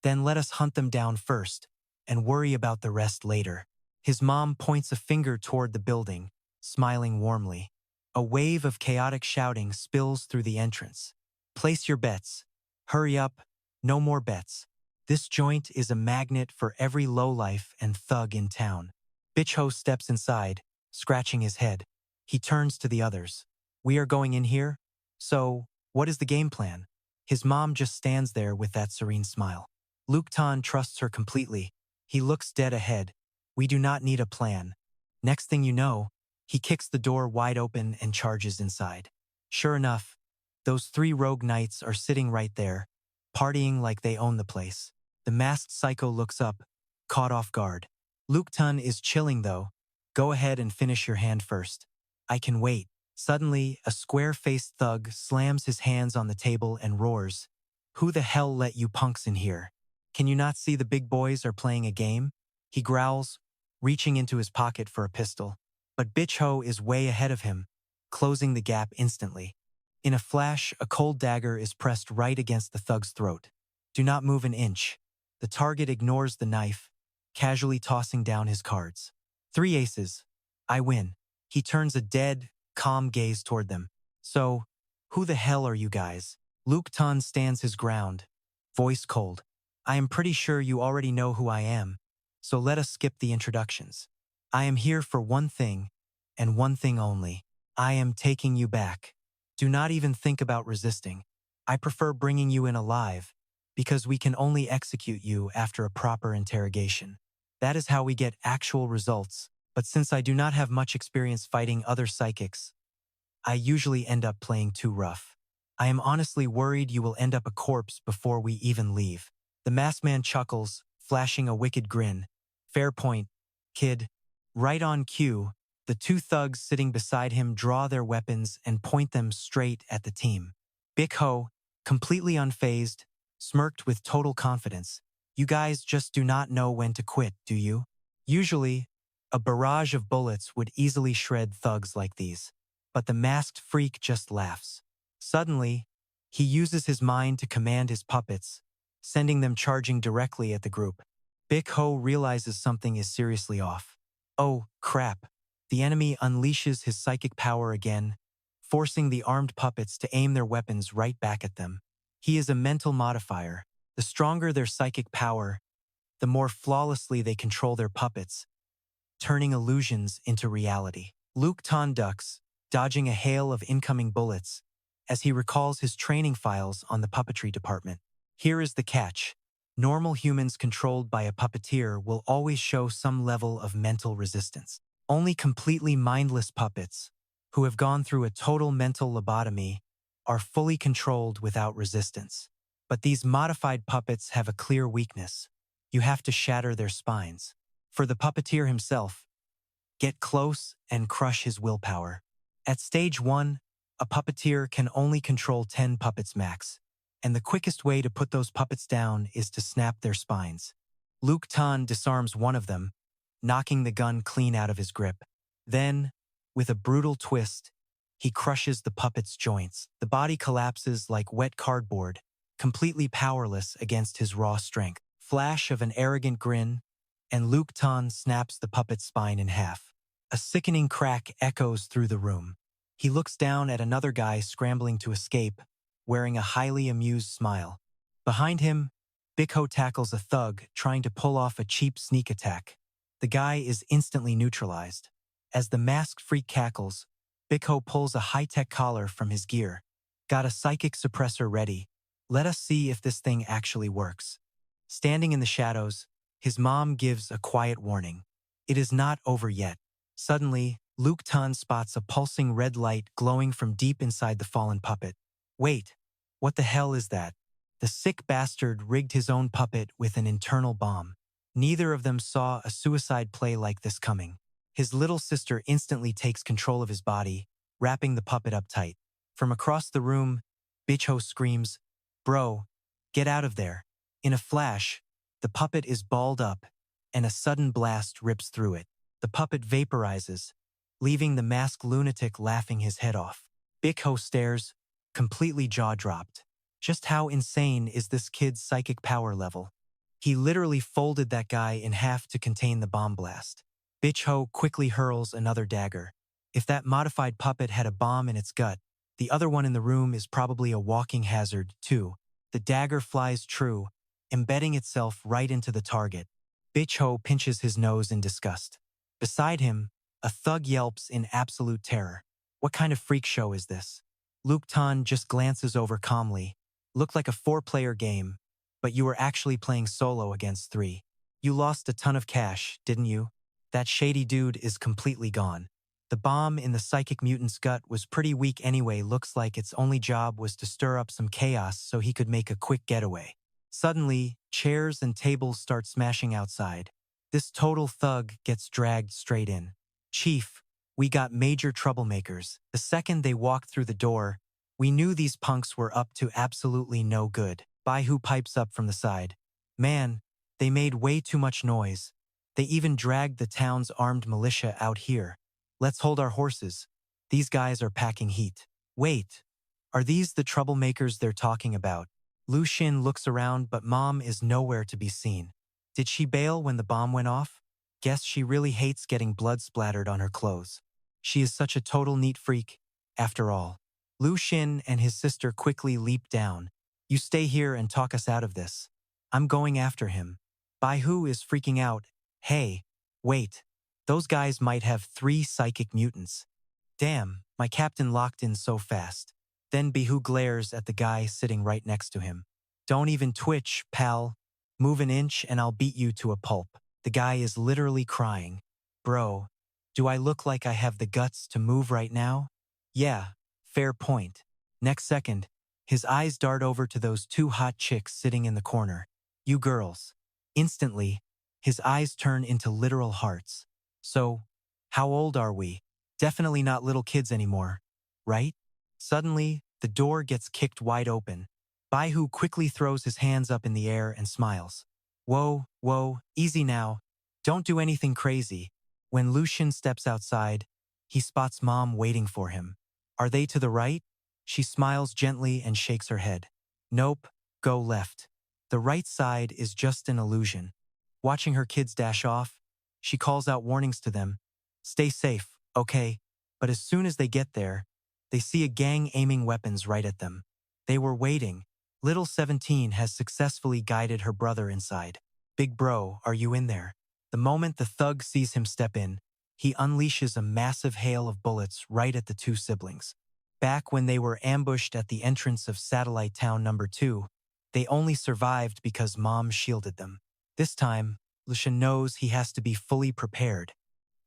[SPEAKER 2] Then let us hunt them down first, and worry about the rest later. His mom points a finger toward the building, smiling warmly. A wave of chaotic shouting spills through the entrance. Place your bets. Hurry up, no more bets. This joint is a magnet for every lowlife and thug in town. Bitch Ho steps inside, scratching his head. He turns to the others. We are going in here? So, What is the game plan? His mom just stands there with that serene smile. Lu Tan trusts her completely. He looks dead ahead. We do not need a plan. Next thing you know, he kicks the door wide open and charges inside. Sure enough, those 3 rogue knights are sitting right there, partying like they own the place. The masked psycho looks up, caught off guard. Lu Tan is chilling though. Go ahead and finish your hand first. I can wait. Suddenly, a square-faced thug slams his hands on the table and roars. Who the hell let you punks in here? Can you not see the big boys are playing a game? He growls, reaching into his pocket for a pistol. But Bitch Ho is way ahead of him, closing the gap instantly. In a flash, a cold dagger is pressed right against the thug's throat. Do not move an inch. The target ignores the knife, casually tossing down his cards. 3 aces. I win. He turns a dead, calm gaze toward them. So, who the hell are you guys? Lu Tan stands his ground, voice cold. I am pretty sure you already know who I am, so let us skip the introductions. I am here for one thing, and one thing only. I am taking you back. Do not even think about resisting. I prefer bringing you in alive, because we can only execute you after a proper interrogation. That is how we get actual results, but since I do not have much experience fighting other psychics, I usually end up playing too rough. I am honestly worried you will end up a corpse before we even leave. The masked man chuckles, flashing a wicked grin. Fair point, kid. Right on cue, the 2 thugs sitting beside him draw their weapons and point them straight at the team. Big Ho, completely unfazed, smirked with total confidence. You guys just do not know when to quit, do you? Usually, a barrage of bullets would easily shred thugs like these. But the masked freak just laughs. Suddenly, he uses his mind to command his puppets, sending them charging directly at the group. Big Ho realizes something is seriously off. Oh, crap. The enemy unleashes his psychic power again, forcing the armed puppets to aim their weapons right back at them. He is a mental modifier. The stronger their psychic power, the more flawlessly they control their puppets, turning illusions into reality. Lu Tan ducks, dodging a hail of incoming bullets, as he recalls his training files on the puppetry department. Here is the catch. Normal humans controlled by a puppeteer will always show some level of mental resistance. Only completely mindless puppets, who have gone through a total mental lobotomy, are fully controlled without resistance. But these modified puppets have a clear weakness. You have to shatter their spines. For the puppeteer himself, get close and crush his willpower. At stage 1, a puppeteer can only control 10 puppets max, and the quickest way to put those puppets down is to snap their spines. Lu Tan disarms one of them, knocking the gun clean out of his grip. Then, with a brutal twist, he crushes the puppet's joints. The body collapses like wet cardboard, completely powerless against his raw strength. Flash of an arrogant grin, and Lu Tan snaps the puppet's spine in half. A sickening crack echoes through the room. He looks down at another guy scrambling to escape, wearing a highly amused smile. Behind him, Big Ho tackles a thug trying to pull off a cheap sneak attack. The guy is instantly neutralized. As the masked freak cackles, Big Ho pulls a high-tech collar from his gear. Got a psychic suppressor ready. Let us see if this thing actually works. Standing in the shadows, his mom gives a quiet warning. It is not over yet. Suddenly, Lu Tan spots a pulsing red light glowing from deep inside the fallen puppet. Wait, what the hell is that? The sick bastard rigged his own puppet with an internal bomb. Neither of them saw a suicide play like this coming. His little sister instantly takes control of his body, wrapping the puppet up tight. From across the room, Bitch Ho screams, "Bro, get out of there." In a flash, the puppet is balled up, and a sudden blast rips through it. The puppet vaporizes, leaving the masked lunatic laughing his head off. Big Ho stares, completely jaw-dropped. Just how insane is this kid's psychic power level? He literally folded that guy in half to contain the bomb blast. Bitch Ho quickly hurls another dagger. If that modified puppet had a bomb in its gut, the other one in the room is probably a walking hazard, too. The dagger flies true, embedding itself right into the target. Bitch Ho pinches his nose in disgust. Beside him, a thug yelps in absolute terror. What kind of freak show is this? Luke Tan just glances over calmly. Looked like a 4-player game, but you were actually playing solo against 3. You lost a ton of cash, didn't you? That shady dude is completely gone. The bomb in the psychic mutant's gut was pretty weak anyway. Looks like its only job was to stir up some chaos so he could make a quick getaway. Suddenly, chairs and tables start smashing outside. This total thug gets dragged straight in. Chief, we got major troublemakers. The second they walked through the door, we knew these punks were up to absolutely no good. Bai-Hu pipes up from the side. Man, they made way too much noise. They even dragged the town's armed militia out here. Let's hold our horses. These guys are packing heat. Wait, are these the troublemakers they're talking about? Lu Xin looks around, but Mom is nowhere to be seen. Did she bail when the bomb went off? Guess she really hates getting blood splattered on her clothes. She is such a total neat freak, after all. Lu Xin and his sister quickly leap down. You stay here and talk us out of this. I'm going after him. Bai-Hu is freaking out. Hey, wait. Those guys might have 3 psychic mutants. Damn, my captain locked in so fast. Then Bai-Hu glares at the guy sitting right next to him. Don't even twitch, pal. Move an inch and I'll beat you to a pulp. The guy is literally crying. Bro, do I look like I have the guts to move right now? Yeah, fair point. Next second, his eyes dart over to those 2 hot chicks sitting in the corner. You girls. Instantly, his eyes turn into literal hearts. So, how old are we? Definitely not little kids anymore, right? Suddenly, the door gets kicked wide open. Bai-Hu quickly throws his hands up in the air and smiles. Whoa, easy now. Don't do anything crazy. When Lu Xin steps outside, he spots Mom waiting for him. Are they to the right? She smiles gently and shakes her head. Nope, go left. The right side is just an illusion. Watching her kids dash off, she calls out warnings to them. Stay safe, okay? But as soon as they get there, they see a gang aiming weapons right at them. They were waiting. Little 17 has successfully guided her brother inside. Big bro, are you in there? The moment the thug sees him step in, he unleashes a massive hail of bullets right at the 2 siblings. Back when they were ambushed at the entrance of Satellite Town number 2, they only survived because Mom shielded them. This time, Lu Xin knows he has to be fully prepared.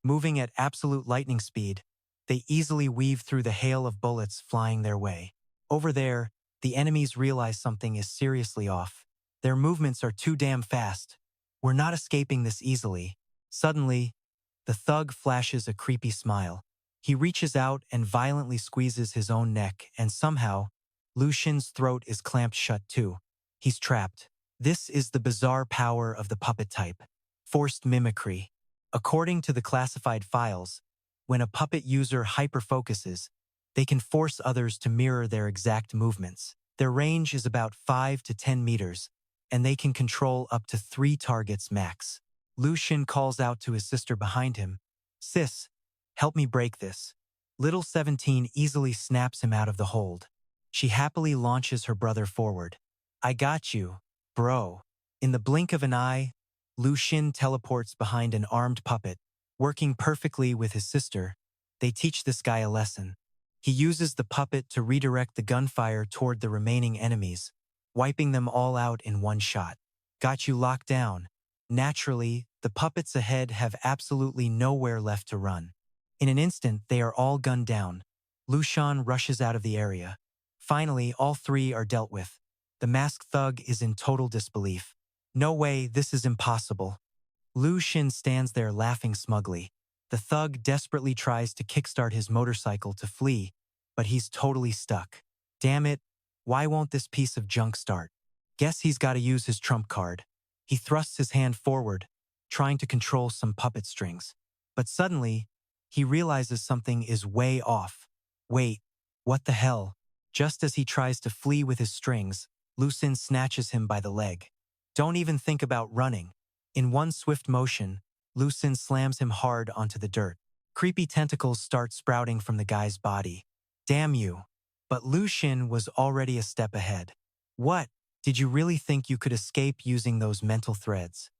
[SPEAKER 2] Moving at absolute lightning speed, they easily weave through the hail of bullets flying their way. Over there, the enemies realize something is seriously off. Their movements are too damn fast. We're not escaping this easily. Suddenly, the thug flashes a creepy smile. He reaches out and violently squeezes his own neck, and somehow, Lu Xin's throat is clamped shut too. He's trapped. This is the bizarre power of the puppet type. Forced mimicry. According to the classified files, when a puppet user hyperfocuses, they can force others to mirror their exact movements. Their range is about 5 to 10 meters, and they can control up to 3 targets max. Lu Xin calls out to his sister behind him. Sis, help me break this. Little 17 easily snaps him out of the hold. She happily launches her brother forward. I got you, bro. In the blink of an eye, Lu Xin teleports behind an armed puppet. Working perfectly with his sister, they teach this guy a lesson. He uses the puppet to redirect the gunfire toward the remaining enemies, wiping them all out in one shot. Got you locked down. Naturally, the puppets ahead have absolutely nowhere left to run. In an instant, they are all gunned down. Lu Xan rushes out of the area. Finally, all 3 are dealt with. The masked thug is in total disbelief. No way, this is impossible. Lu Xin stands there laughing smugly. The thug desperately tries to kickstart his motorcycle to flee, but he's totally stuck. Damn it, why won't this piece of junk start? Guess he's got to use his trump card. He thrusts his hand forward, trying to control some puppet strings. But suddenly, he realizes something is way off. Wait, what the hell? Just as he tries to flee with his strings, Lu Xin snatches him by the leg. Don't even think about running. In one swift motion, Lu Xin slams him hard onto the dirt. Creepy tentacles start sprouting from the guy's body. Damn you. But Lu Xin was already a step ahead. What? Did you really think you could escape using those mental threads?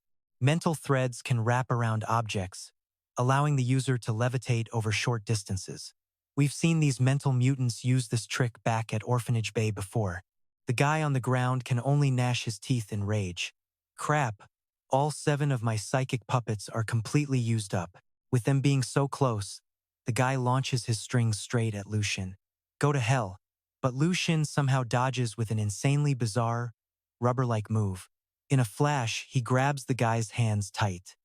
[SPEAKER 2] Mental threads can wrap around objects, allowing the user to levitate over short distances. We've seen these mental mutants use this trick back at Orphanage Bay before. The guy on the ground can only gnash his teeth in rage. Crap, all 7 of my psychic puppets are completely used up. With them being so close, the guy launches his strings straight at Lu Xin. Go to hell. But Lu Xin somehow dodges with an insanely bizarre, rubber-like move. In a flash, he grabs the guy's hands tight.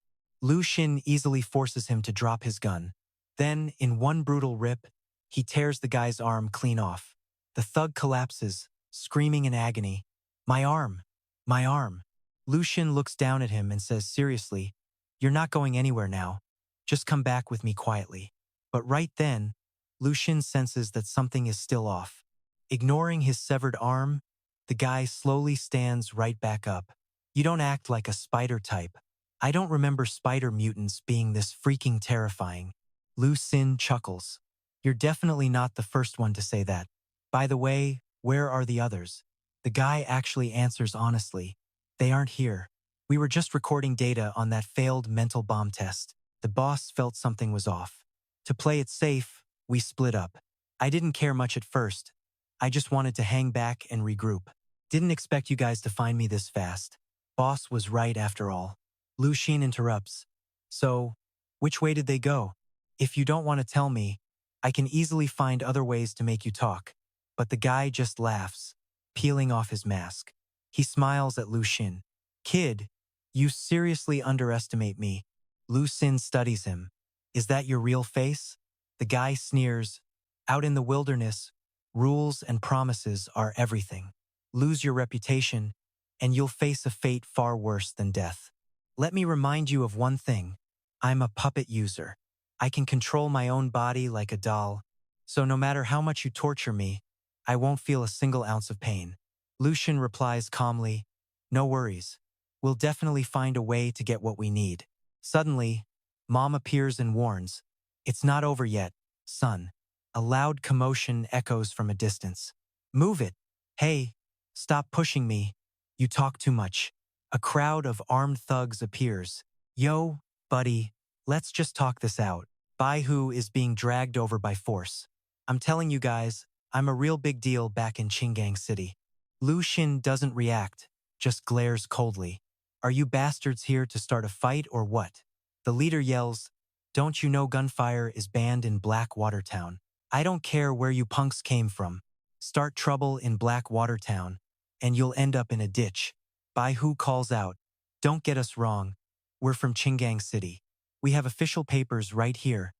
[SPEAKER 2] Lu Xin easily forces him to drop his gun. Then, in one brutal rip, he tears the guy's arm clean off. The thug collapses, screaming in agony. My arm! My arm! Lu Xin looks down at him and says seriously, "You're not going anywhere now. Just come back with me quietly." But right then, Lu Xin senses that something is still off. Ignoring his severed arm, the guy slowly stands right back up. You don't act like a spider type. I don't remember spider mutants being this freaking terrifying. Lu Xin chuckles. You're definitely not the first one to say that. By the way, where are the others? The guy actually answers honestly. They aren't here. We were just recording data on that failed mental bomb test. The boss felt something was off. To play it safe, we split up. I didn't care much at first. I just wanted to hang back and regroup. Didn't expect you guys to find me this fast. Boss was right after all. Lu Xin interrupts. So, which way did they go? If you don't want to tell me, I can easily find other ways to make you talk. But the guy just laughs, peeling off his mask. He smiles at Lu Xin. Kid, you seriously underestimate me. Lu Xin studies him. Is that your real face? The guy sneers. Out in the wilderness, rules and promises are everything. Lose your reputation, and you'll face a fate far worse than death. Let me remind you of one thing. I'm a puppet user. I can control my own body like a doll, so no matter how much you torture me, I won't feel a single ounce of pain. Lu Xin replies calmly, no worries. We'll definitely find a way to get what we need. Suddenly, Mom appears and warns, it's not over yet, son. A loud commotion echoes from a distance. Move it. Hey, stop pushing me. You talk too much. A crowd of armed thugs appears. Yo, buddy, let's just talk this out. Baihu is being dragged over by force. I'm telling you guys, I'm a real big deal back in Qinggang City. Lu Xin doesn't react, just glares coldly. Are you bastards here to start a fight or what? The leader yells, don't you know gunfire is banned in Blackwater Town? I don't care where you punks came from. Start trouble in Blackwater Town, and you'll end up in a ditch. Baihu calls out, don't get us wrong. We're from Qinggang City. We have official papers right here.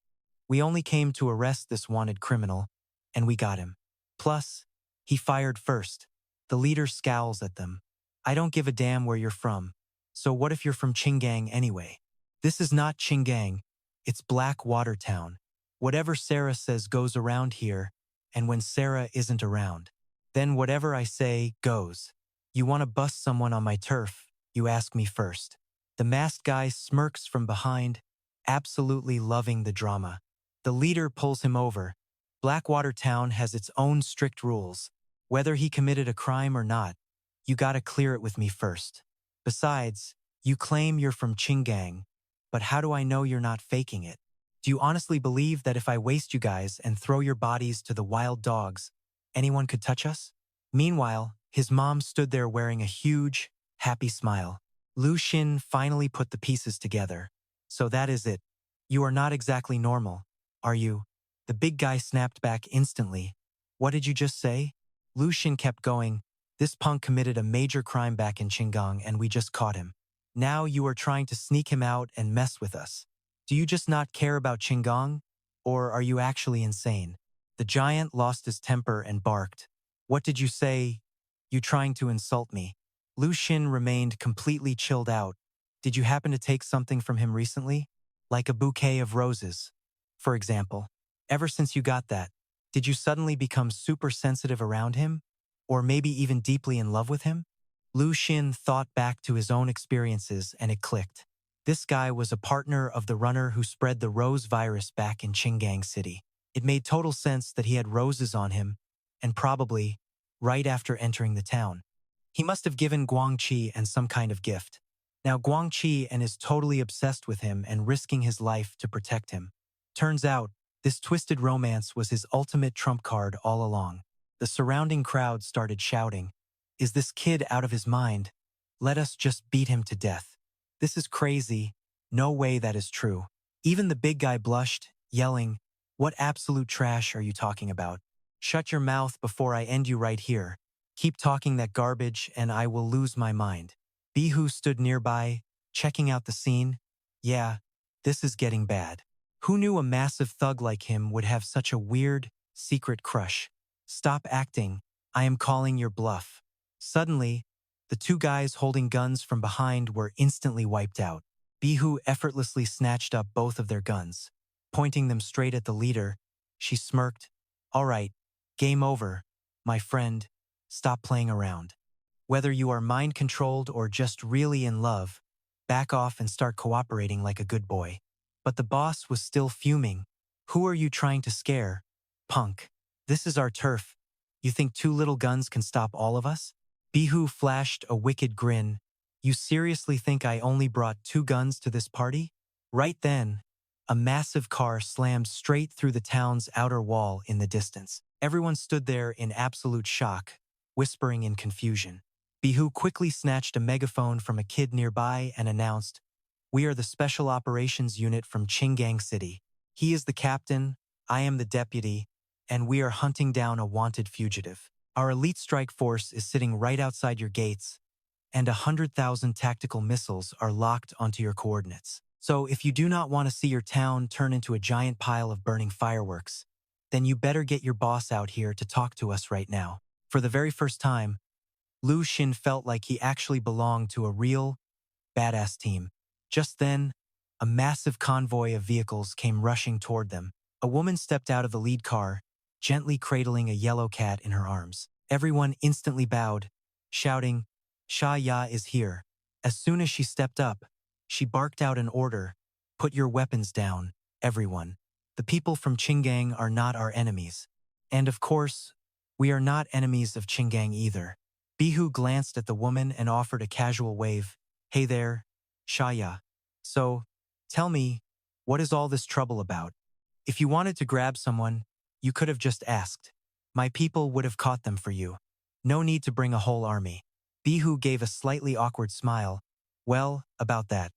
[SPEAKER 2] We only came to arrest this wanted criminal, and we got him. Plus, he fired first. The leader scowls at them. I don't give a damn where you're from. So what if you're from Qinggang anyway? This is not Qinggang. It's Blackwater Town. Whatever Sarah says goes around here, and when Sarah isn't around, then whatever I say goes. You want to bust someone on my turf, you ask me first. The masked guy smirks from behind, absolutely loving the drama. The leader pulls him over. Blackwater Town has its own strict rules. Whether he committed a crime or not, you gotta clear it with me first. Besides, you claim you're from Qinggang, but how do I know you're not faking it? Do you honestly believe that if I waste you guys and throw your bodies to the wild dogs, anyone could touch us? Meanwhile, his mom stood there wearing a huge, happy smile. Lu Xin finally put the pieces together. So that is it. You are not exactly normal, are you? The big guy snapped back instantly. What did you just say? Lu Xin kept going. This punk committed a major crime back in Qinggang and we just caught him. Now you are trying to sneak him out and mess with us. Do you just not care about Qinggang? Or are you actually insane? The giant lost his temper and barked. What did you say? You trying to insult me? Lu Xin remained completely chilled out. Did you happen to take something from him recently? Like a bouquet of roses, for example. Ever since you got that, did you suddenly become super sensitive around him? Or maybe even deeply in love with him? Lu Xin thought back to his own experiences and it clicked. This guy was a partner of the runner who spread the rose virus back in Qinggang City. It made total sense that he had roses on him, and probably right after entering the town. He must have given Guangqi and some kind of gift. Now Guangqi and is totally obsessed with him and risking his life to protect him. Turns out, This twisted romance was his ultimate trump card all along. The surrounding crowd started shouting, "Is this kid out of his mind? Let us just beat him to death. This is crazy. No way that is true." Even the big guy blushed, yelling, "What absolute trash are you talking about? Shut your mouth before I end you right here. Keep talking that garbage and I will lose my mind." Bihu stood nearby, checking out the scene. Yeah, this is getting bad. Who knew a massive thug like him would have such a weird, secret crush? "Stop acting. I am calling your bluff." Suddenly, the two guys holding guns from behind were instantly wiped out. Bihu effortlessly snatched up both of their guns. Pointing them straight at the leader, she smirked. "All right, game over, my friend. Stop playing around. Whether you are mind-controlled or just really in love, back off and start cooperating like a good boy." But the boss was still fuming. "Who are you trying to scare, punk? This is our turf. You think two little guns can stop all of us?" Bihu flashed a wicked grin. "You seriously think I only brought two guns to this party?" Right then, a massive car slammed straight through the town's outer wall in the distance. Everyone stood there in absolute shock, whispering in confusion. Bihu quickly snatched a megaphone from a kid nearby and announced, "We are the Special Operations Unit from Qinggang City. He is the captain, I am the deputy, and we are hunting down a wanted fugitive. Our elite strike force is sitting right outside your gates, and 100,000 tactical missiles are locked onto your coordinates. So if you do not want to see your town turn into a giant pile of burning fireworks, then you better get your boss out here to talk to us right now." For the very first time, Lu Xin felt like he actually belonged to a real, badass team. Just then, a massive convoy of vehicles came rushing toward them. A woman stepped out of the lead car, gently cradling a yellow cat in her arms. Everyone instantly bowed, shouting, "Sha Ya is here." As soon as she stepped up, she barked out an order, "Put your weapons down, everyone. The people from Qinggang are not our enemies. And of course, we are not enemies of Qinggang either." Bihu glanced at the woman and offered a casual wave. "Hey there, Sha Ya. So, tell me, what is all this trouble about? If you wanted to grab someone, you could have just asked. My people would have caught them for you. No need to bring a whole army." Bihu gave a slightly awkward smile. "Well, about that."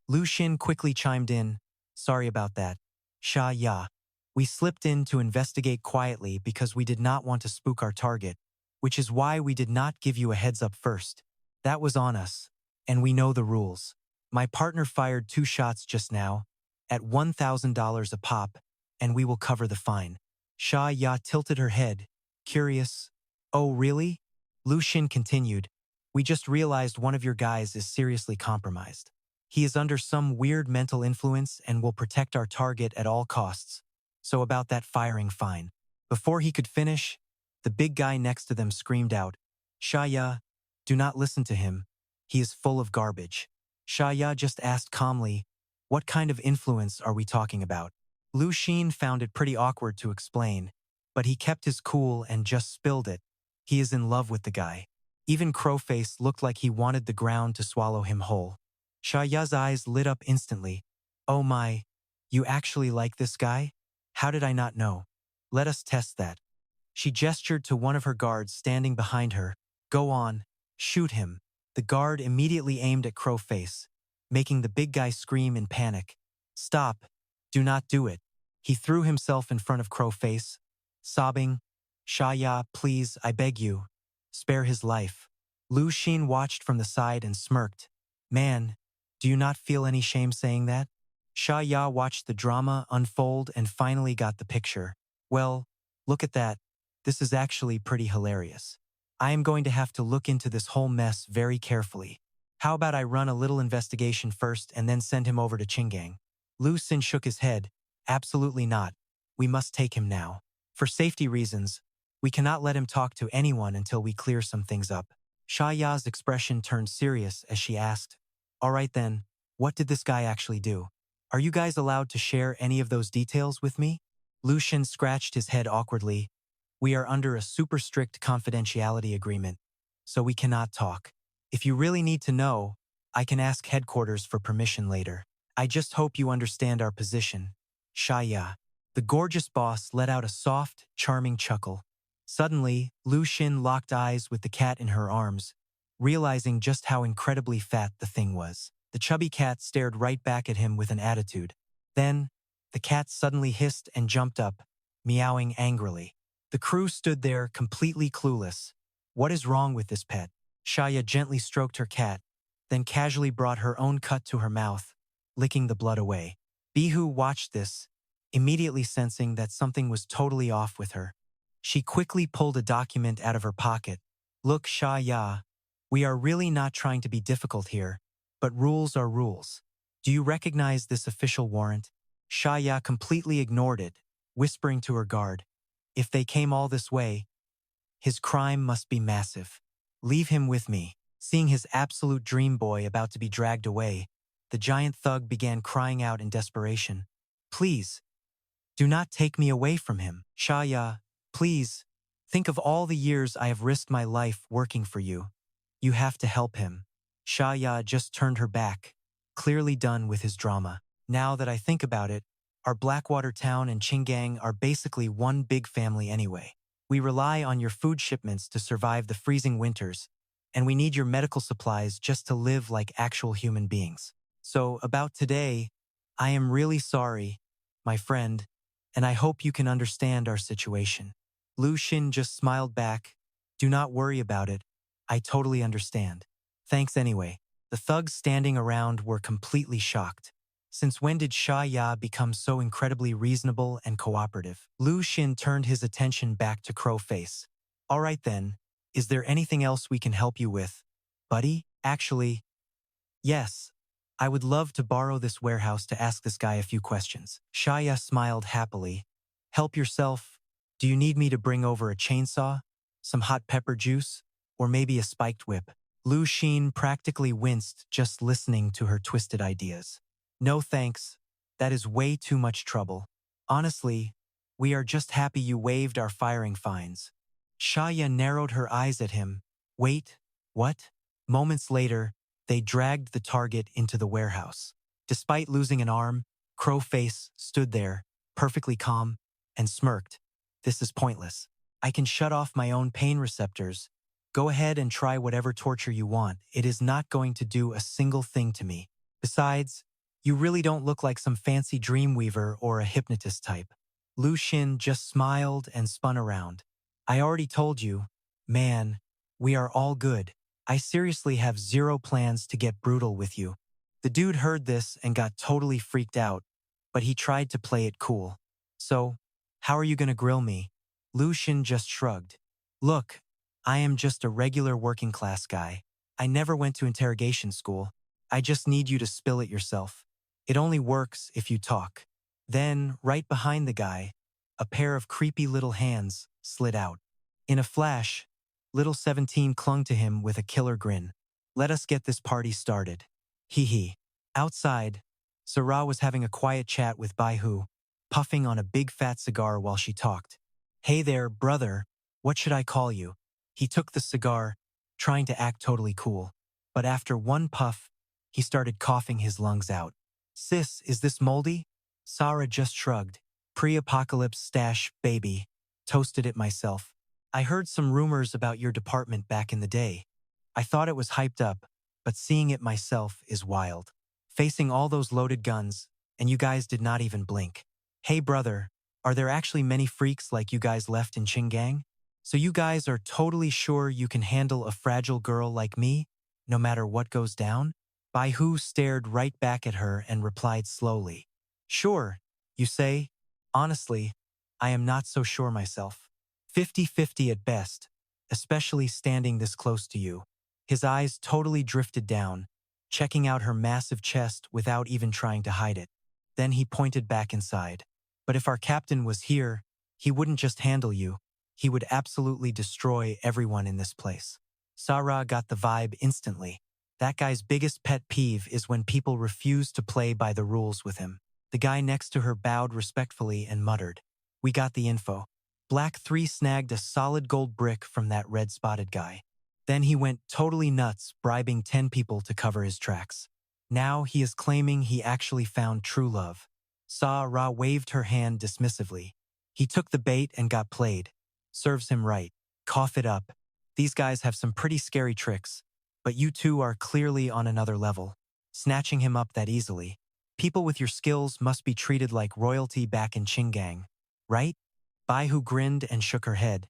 [SPEAKER 2] Lu Xin quickly chimed in, "Sorry about that, Sha Ya. We slipped in to investigate quietly because we did not want to spook our target, which is why we did not give you a heads up first. That was on us, and we know the rules. My partner fired 2 shots just now, at $1,000 a pop, and we will cover the fine." Sha Ya tilted her head, curious. "Oh, really?" Lu Xin continued, "We just realized one of your guys is seriously compromised. He is under some weird mental influence and will protect our target at all costs. So about that firing fine." Before he could finish, the big guy next to them screamed out, "Sha Ya, do not listen to him. He is full of garbage." Sha Ya just asked calmly, "What kind of influence are we talking about?" Lu Xin found it pretty awkward to explain, but he kept his cool and just spilled it. He is in love with the guy. Even Crowface looked like he wanted the ground to swallow him whole. Sha Ya's eyes lit up instantly. "Oh my, you actually like this guy? How did I not know? Let us test that." She gestured to one of her guards standing behind her. "Go on, shoot him." The guard immediately aimed at Crowface, making the big guy scream in panic. "Stop, do not do it." He threw himself in front of Crowface, sobbing, "Sha Ya, please, I beg you, spare his life." Lu Xin watched from the side and smirked. "Man, do you not feel any shame saying that?" Sha Ya watched the drama unfold and finally got the picture. "Well, look at that. This is actually pretty hilarious. I am going to have to look into this whole mess very carefully. How about I run a little investigation first and then send him over to Qinggang?" Lu Xin shook his head. "Absolutely not. We must take him now. For safety reasons, we cannot let him talk to anyone until we clear some things up." Sha Ya's expression turned serious as she asked, "All right then, what did this guy actually do? Are you guys allowed to share any of those details with me?" Lu Xin scratched his head awkwardly. "We are under a super strict confidentiality agreement, so we cannot talk. If you really need to know, I can ask headquarters for permission later. I just hope you understand our position, Sha Ya." The gorgeous boss let out a soft, charming chuckle. Suddenly, Lu Xin locked eyes with the cat in her arms, realizing just how incredibly fat the thing was. The chubby cat stared right back at him with an attitude. Then, the cat suddenly hissed and jumped up, meowing angrily. The crew stood there completely clueless. What is wrong with this pet? Shaya gently stroked her cat, then casually brought her own cut to her mouth, licking the blood away. Bihu watched this, immediately sensing that something was totally off with her. She quickly pulled a document out of her pocket. Look, Shaya, we are really not trying to be difficult here, but rules are rules. Do you recognize this official warrant? Shaya completely ignored it, whispering to her guard. If they came all this way, his crime must be massive. Leave him with me. Seeing his absolute dream boy about to be dragged away, the giant thug began crying out in desperation. Please, do not take me away from him. Shaya, please, think of all the years I have risked my life working for you. You have to help him. Shaya just turned her back, clearly done with his drama. Now that I think about it, our Blackwater town and Qinggang are basically one big family anyway. We rely on your food shipments to survive the freezing winters, and we need your medical supplies just to live like actual human beings. So, about today, I am really sorry, my friend, and I hope you can understand our situation. Lu Xin just smiled back. Do not worry about it. I totally understand. Thanks anyway. The thugs standing around were completely shocked. Since when did Shaya become so incredibly reasonable and cooperative? Lu Xin turned his attention back to Crowface. All right then, is there anything else we can help you with? Buddy, actually, yes. I would love to borrow this warehouse to ask this guy a few questions. Shaya smiled happily. Help yourself. Do you need me to bring over a chainsaw, some hot pepper juice, or maybe a spiked whip? Lu Xin practically winced just listening to her twisted ideas. No thanks. That is way too much trouble. Honestly, we are just happy you waived our firing fines. Shaya narrowed her eyes at him. Wait, what? Moments later, they dragged the target into the warehouse. Despite losing an arm, Crowface stood there, perfectly calm, and smirked. This is pointless. I can shut off my own pain receptors. Go ahead and try whatever torture you want. It is not going to do a single thing to me. Besides, you really don't look like some fancy dreamweaver or a hypnotist type. Lu Xin just smiled and spun around. I already told you, man, we are all good. I seriously have zero plans to get brutal with you. The dude heard this and got totally freaked out, but he tried to play it cool. So, how are you gonna grill me? Lu Xin just shrugged. Look, I am just a regular working class guy. I never went to interrogation school. I just need you to spill it yourself. It only works if you talk. Then, right behind the guy, a pair of creepy little hands slid out. In a flash, little 17 clung to him with a killer grin. Let us get this party started. Hee hee. Outside, Sarah was having a quiet chat with Baihu, puffing on a big fat cigar while she talked. Hey there, brother. What should I call you? He took the cigar, trying to act totally cool. But after one puff, he started coughing his lungs out. Sis, is this moldy? Sarah just shrugged. Pre-apocalypse stash, baby. Toasted it myself. I heard some rumors about your department back in the day. I thought it was hyped up, but seeing it myself is wild. Facing all those loaded guns, and you guys did not even blink. Hey brother, are there actually many freaks like you guys left in Qinggang? So you guys are totally sure you can handle a fragile girl like me, no matter what goes down? Baihu stared right back at her and replied slowly. Sure, you say? Honestly, I am not so sure myself. 50-50 at best, especially standing this close to you. His eyes totally drifted down, checking out her massive chest without even trying to hide it. Then he pointed back inside. But if our captain was here, he wouldn't just handle you. He would absolutely destroy everyone in this place. Sarah got the vibe instantly. That guy's biggest pet peeve is when people refuse to play by the rules with him. The guy next to her bowed respectfully and muttered, We got the info. Black 3 snagged a solid gold brick from that red-spotted guy. Then he went totally nuts, bribing 10 people to cover his tracks. Now he is claiming he actually found true love. Sa-Ra waved her hand dismissively. He took the bait and got played. Serves him right. Cough it up. These guys have some pretty scary tricks, but you two are clearly on another level. Snatching him up that easily. People with your skills must be treated like royalty back in Qinggang, right? Baihu grinned and shook her head.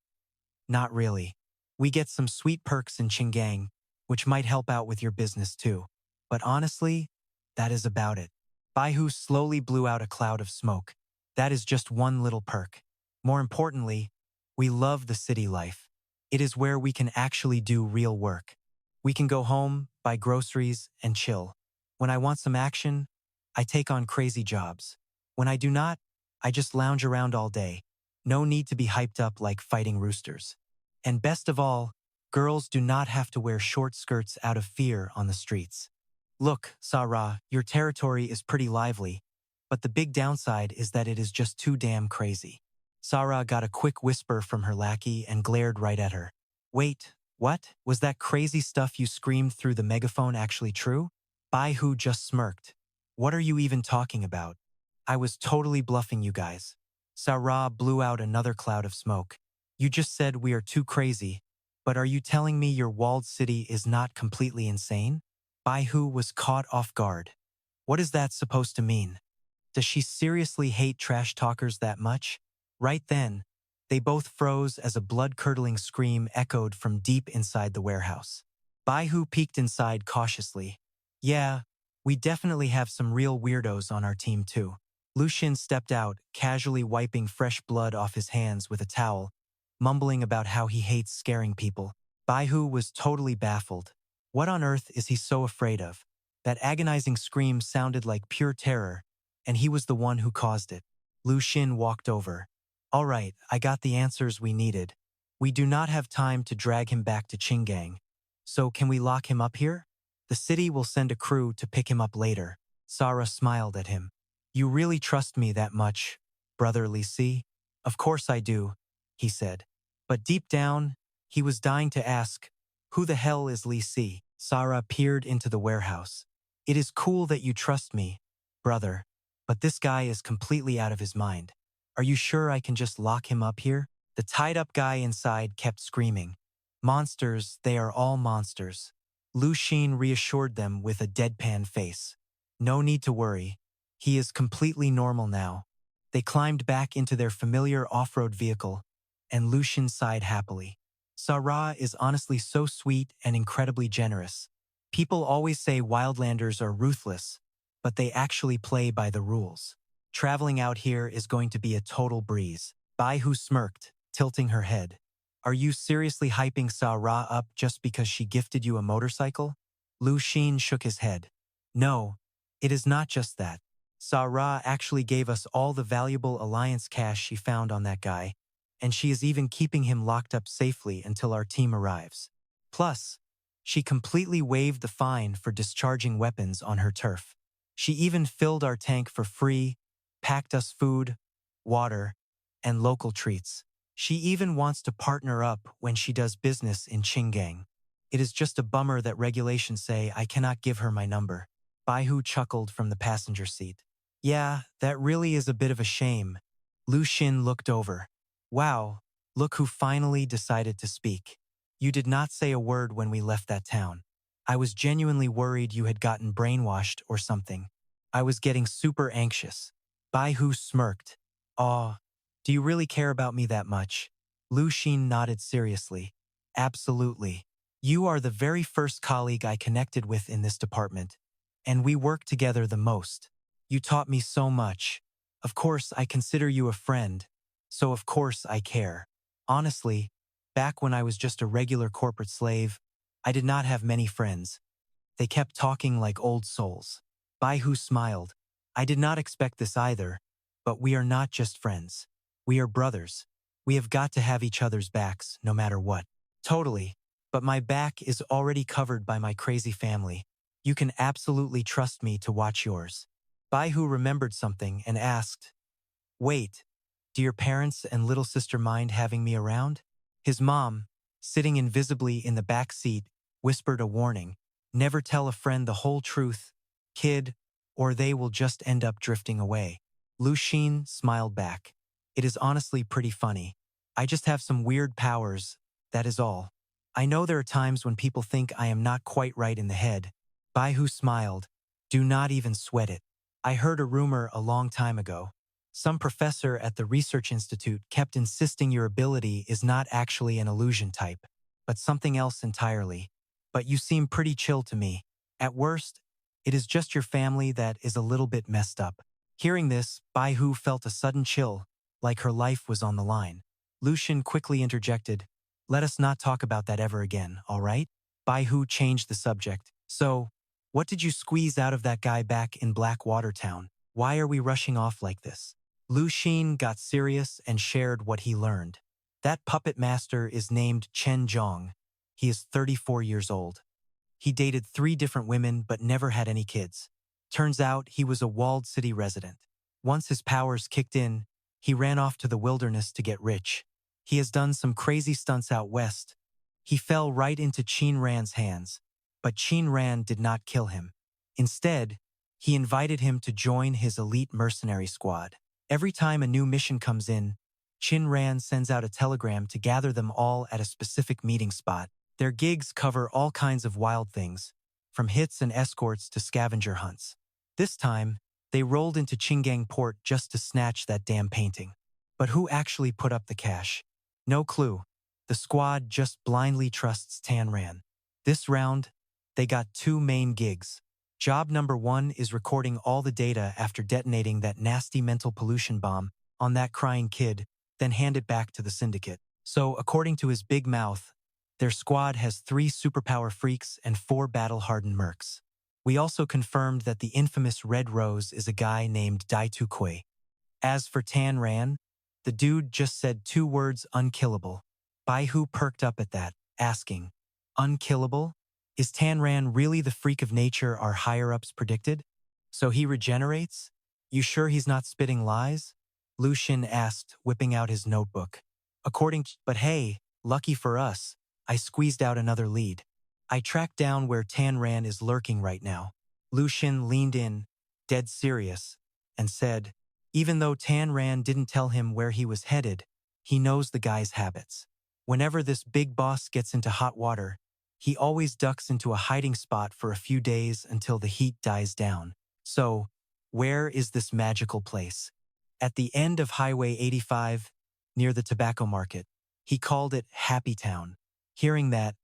[SPEAKER 2] Not really. We get some sweet perks in Qinggang, which might help out with your business too. But honestly, that is about it. Baihu slowly blew out a cloud of smoke. That is just one little perk. More importantly, we love the city life. It is where we can actually do real work. We can go home, buy groceries, and chill. When I want some action, I take on crazy jobs. When I do not, I just lounge around all day. No need to be hyped up like fighting roosters. And best of all, girls do not have to wear short skirts out of fear on the streets. Look, Sa-Ra, your territory is pretty lively, but the big downside is that it is just too damn crazy. Sa-Ra got a quick whisper from her lackey and glared right at her. Wait, what? Was that crazy stuff you screamed through the megaphone actually true? Baihu just smirked. What are you even talking about? I was totally bluffing you guys. Sa-Ra blew out another cloud of smoke. You just said we are too crazy, but are you telling me your walled city is not completely insane? Baihu was caught off guard. What is that supposed to mean? Does she seriously hate trash talkers that much? Right then, they both froze as a blood-curdling scream echoed from deep inside the warehouse. Baihu peeked inside cautiously. Yeah, we definitely have some real weirdos on our team too. Lu Xin stepped out, casually wiping fresh blood off his hands with a towel, mumbling about how he hates scaring people. Baihu was totally baffled. What on earth is he so afraid of? That agonizing scream sounded like pure terror, and he was the one who caused it. Lu Xin walked over. All right, I got the answers we needed. We do not have time to drag him back to Qinggang. So can we lock him up here? The city will send a crew to pick him up later. Sa-Ra smiled at him. You really trust me that much, brother Lu Xin? Of course I do, he said. But deep down, he was dying to ask, who the hell is Lu Xin? Sa-Ra peered into the warehouse. It is cool that you trust me, brother, but this guy is completely out of his mind. Are you sure I can just lock him up here? The tied-up guy inside kept screaming. Monsters, they are all monsters. Lu Xin reassured them with a deadpan face. No need to worry. He is completely normal now. They climbed back into their familiar off-road vehicle, and Lu Xin sighed happily. Sa-Ra is honestly so sweet and incredibly generous. People always say wildlanders are ruthless, but they actually play by the rules. Traveling out here is going to be a total breeze. Baihu smirked, tilting her head. Are you seriously hyping Sa-Ra up just because she gifted you a motorcycle? Lu Xin shook his head. No, it is not just that. Sa-Ra actually gave us all the valuable alliance cash she found on that guy, and she is even keeping him locked up safely until our team arrives. Plus, she completely waived the fine for discharging weapons on her turf. She even filled our tank for free, packed us food, water, and local treats. She even wants to partner up when she does business in Qinggang. It is just a bummer that regulations say I cannot give her my number. Baihu chuckled from the passenger seat. Yeah, that really is a bit of a shame. Lu Xin looked over. Wow, look who finally decided to speak. You did not say a word when we left that town. I was genuinely worried you had gotten brainwashed or something. I was getting super anxious. Baihu smirked. Aw, do you really care about me that much? Lu Xin nodded seriously. Absolutely. You are the very first colleague I connected with in this department, and we work together the most. You taught me so much. Of course, I consider you a friend, so of course I care. Honestly, back when I was just a regular corporate slave, I did not have many friends. They kept talking like old souls. Baihu smiled. I did not expect this either, but we are not just friends. We are brothers. We have got to have each other's backs, no matter what. Totally, but my back is already covered by my crazy family. You can absolutely trust me to watch yours. Baihu remembered something and asked, Wait, do your parents and little sister mind having me around? His mom, sitting invisibly in the back seat, whispered a warning. Never tell a friend the whole truth, kid, or they will just end up drifting away. Lu Xin smiled back. It is honestly pretty funny. I just have some weird powers, that is all. I know there are times when people think I am not quite right in the head. Bai Hu smiled. Do not even sweat it. I heard a rumor a long time ago. Some professor at the research institute kept insisting your ability is not actually an illusion type, but something else entirely. But you seem pretty chill to me. At worst, it is just your family that is a little bit messed up. Hearing this, Bai Hu felt a sudden chill, like her life was on the line. Lu Xin quickly interjected, let us not talk about that ever again, all right? Bai Hu changed the subject. So, what did you squeeze out of that guy back in Blackwater Town? Why are we rushing off like this? Lu Xin got serious and shared what he learned. That puppet master is named Chen Qing. He is 34 years old. He dated 3 different women but never had any kids. Turns out he was a walled city resident. Once his powers kicked in, he ran off to the wilderness to get rich. He has done some crazy stunts out west. He fell right into Qin Ran's hands, but Qin Ran did not kill him. Instead, he invited him to join his elite mercenary squad. Every time a new mission comes in, Qin Ran sends out a telegram to gather them all at a specific meeting spot. Their gigs cover all kinds of wild things, from hits and escorts to scavenger hunts. This time, they rolled into Qinggang port just to snatch that damn painting. But who actually put up the cash? No clue. The squad just blindly trusts Tan Ran. This round, they got 2 main gigs. Job number 1 is recording all the data after detonating that nasty mental pollution bomb on that crying kid, then hand it back to the syndicate. So, according to his big mouth, their squad has 3 superpower freaks and 4 battle-hardened mercs. We also confirmed that the infamous Red Rose is a guy named Dai Tu Kui. As for Tan Ran, the dude just said 2 words, unkillable. Bai Hu perked up at that, asking, unkillable? Is Tan Ran really the freak of nature our higher-ups predicted? So he regenerates? You sure he's not spitting lies? Lu Xin asked, whipping out his notebook. But hey, lucky for us, I squeezed out another lead. I tracked down where Tan Ran is lurking right now. Lu Xin leaned in, dead serious, and said, even though Tan Ran didn't tell him where he was headed, he knows the guy's habits. Whenever this big boss gets into hot water, he always ducks into a hiding spot for a few days until the heat dies down. So, where is this magical place? At the end of Highway 85, near the tobacco market. He called it Happy Town. Hearing that,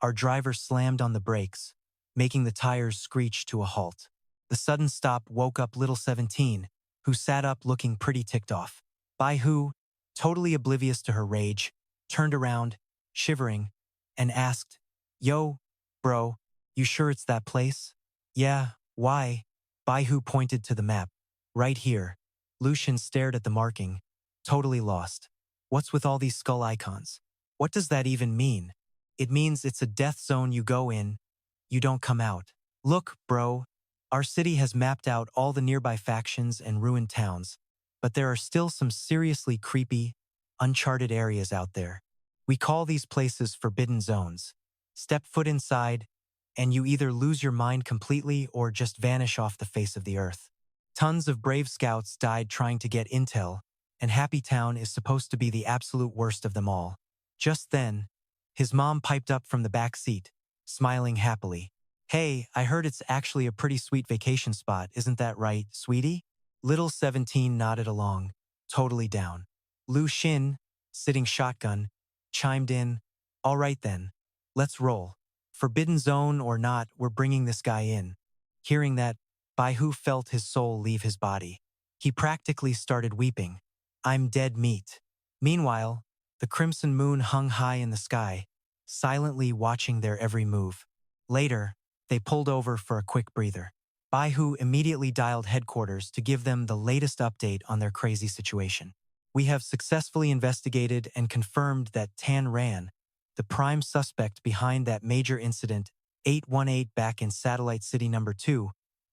[SPEAKER 2] our driver slammed on the brakes, making the tires screech to a halt. The sudden stop woke up little 17, who sat up looking pretty ticked off. Bai Hu, totally oblivious to her rage, turned around, shivering, and asked, yo, bro, you sure it's that place? Yeah, why? Bai Hu pointed to the map. Right here. Lu Xin stared at the marking, totally lost. What's with all these skull icons? What does that even mean? It means it's a death zone you go in, you don't come out. Look, bro, our city has mapped out all the nearby factions and ruined towns, but there are still some seriously creepy, uncharted areas out there. We call these places forbidden zones. Step foot inside, and you either lose your mind completely or just vanish off the face of the earth. Tons of brave scouts died trying to get intel, and Happy Town is supposed to be the absolute worst of them all. Just then, his mom piped up from the back seat, smiling happily. Hey, I heard it's actually a pretty sweet vacation spot, isn't that right, sweetie? Little 17 nodded along, totally down. Lu Xin, sitting shotgun, chimed in, all right then, let's roll. Forbidden zone or not, we're bringing this guy in. Hearing that, Bai Hu felt his soul leave his body. He practically started weeping. I'm dead meat. Meanwhile, the crimson moon hung high in the sky, silently watching their every move. Later, they pulled over for a quick breather. Bai Hu immediately dialed headquarters to give them the latest update on their crazy situation. We have successfully investigated and confirmed that Tan Ran, the prime suspect behind that major incident 818 back in Satellite City number 2,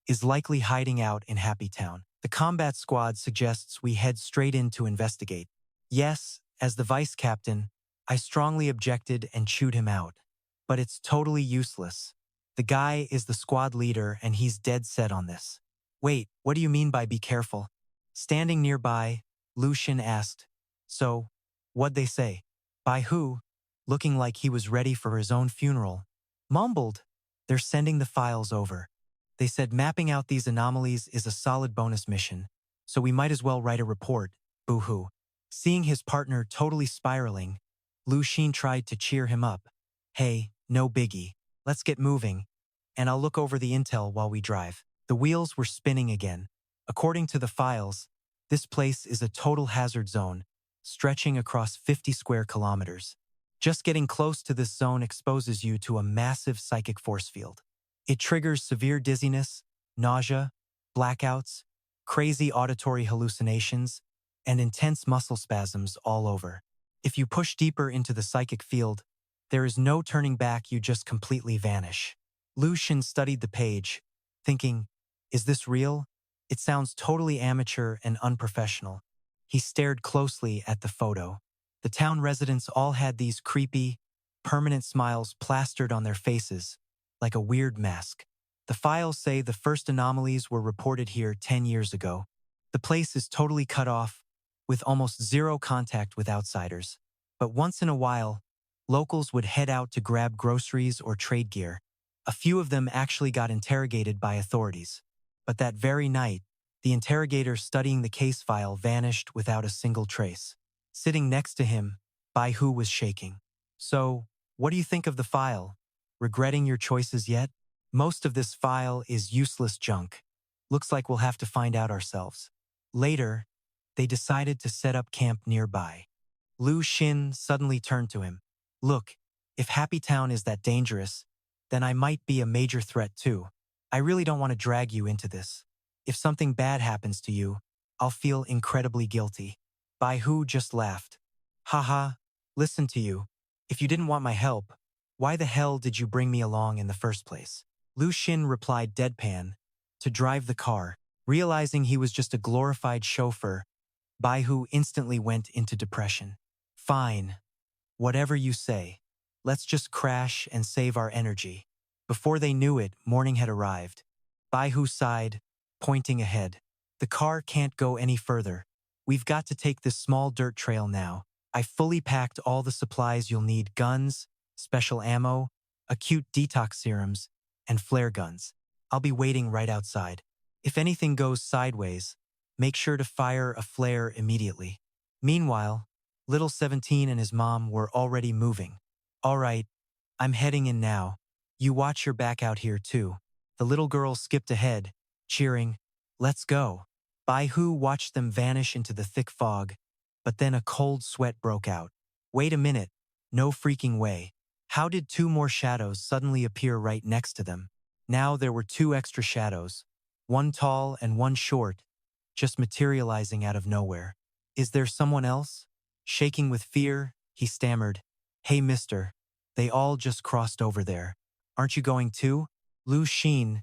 [SPEAKER 2] is likely hiding out in Happy Town. The combat squad suggests we head straight in to investigate. Yes, as the vice captain, I strongly objected and chewed him out. But it's totally useless. The guy is the squad leader and he's dead set on this. Wait, what do you mean by be careful? Standing nearby, Lu Xin asked, "So, what'd they say?" Bai Hu, looking like he was ready for his own funeral, mumbled, "They're sending the files over. They said mapping out these anomalies is a solid bonus mission, so we might as well write a report, boo-hoo." Seeing his partner totally spiraling, Lu Xin tried to cheer him up. "Hey, no biggie. Let's get moving, and I'll look over the intel while we drive." The wheels were spinning again. According to the files, this place is a total hazard zone, stretching across 50 square kilometers. Just getting close to this zone exposes you to a massive psychic force field. It triggers severe dizziness, nausea, blackouts, crazy auditory hallucinations, and intense muscle spasms all over. If you push deeper into the psychic field, there is no turning back, you just completely vanish. Lu Xin studied the page, thinking, is this real? It sounds totally amateur and unprofessional. He stared closely at the photo. The town residents all had these creepy, permanent smiles plastered on their faces, like a weird mask. The files say the first anomalies were reported here 10 years ago. The place is totally cut off, with almost zero contact with outsiders. But once in a while, locals would head out to grab groceries or trade gear. A few of them actually got interrogated by authorities. But that very night, the interrogator studying the case file vanished without a single trace. Sitting next to him, Bai Hu was shaking. "So, what do you think of the file? Regretting your choices yet?" "Most of this file is useless junk. Looks like we'll have to find out ourselves." Later, they decided to set up camp nearby. Lu Xin suddenly turned to him. "Look, if Happy Town is that dangerous, then I might be a major threat too. I really don't want to drag you into this. If something bad happens to you, I'll feel incredibly guilty." Bai Hu just laughed. "Haha, listen to you. If you didn't want my help, why the hell did you bring me along in the first place?" Lu Xin replied deadpan, "To drive the car." Realizing he was just a glorified chauffeur, Bai Hu instantly went into depression. "Fine. Whatever you say. Let's just crash and save our energy." Before they knew it, morning had arrived. Bai Hu sighed, pointing ahead. "The car can't go any further. We've got to take this small dirt trail now. I fully packed all the supplies you'll need: guns, special ammo, acute detox serums, and flare guns. I'll be waiting right outside. If anything goes sideways, make sure to fire a flare immediately." Meanwhile, little 17 and his mom were already moving. "All right, I'm heading in now. You watch your back out here too." The little girl skipped ahead, cheering, "Let's go." Bai Hu watched them vanish into the thick fog, but then a cold sweat broke out. Wait a minute, no freaking way. How did two more shadows suddenly appear right next to them? Now there were two extra shadows, one tall and one short, just materializing out of nowhere. "Is there someone else?" Shaking with fear, he stammered, "Hey mister, they all just crossed over there. Aren't you going too?" Lu Xin,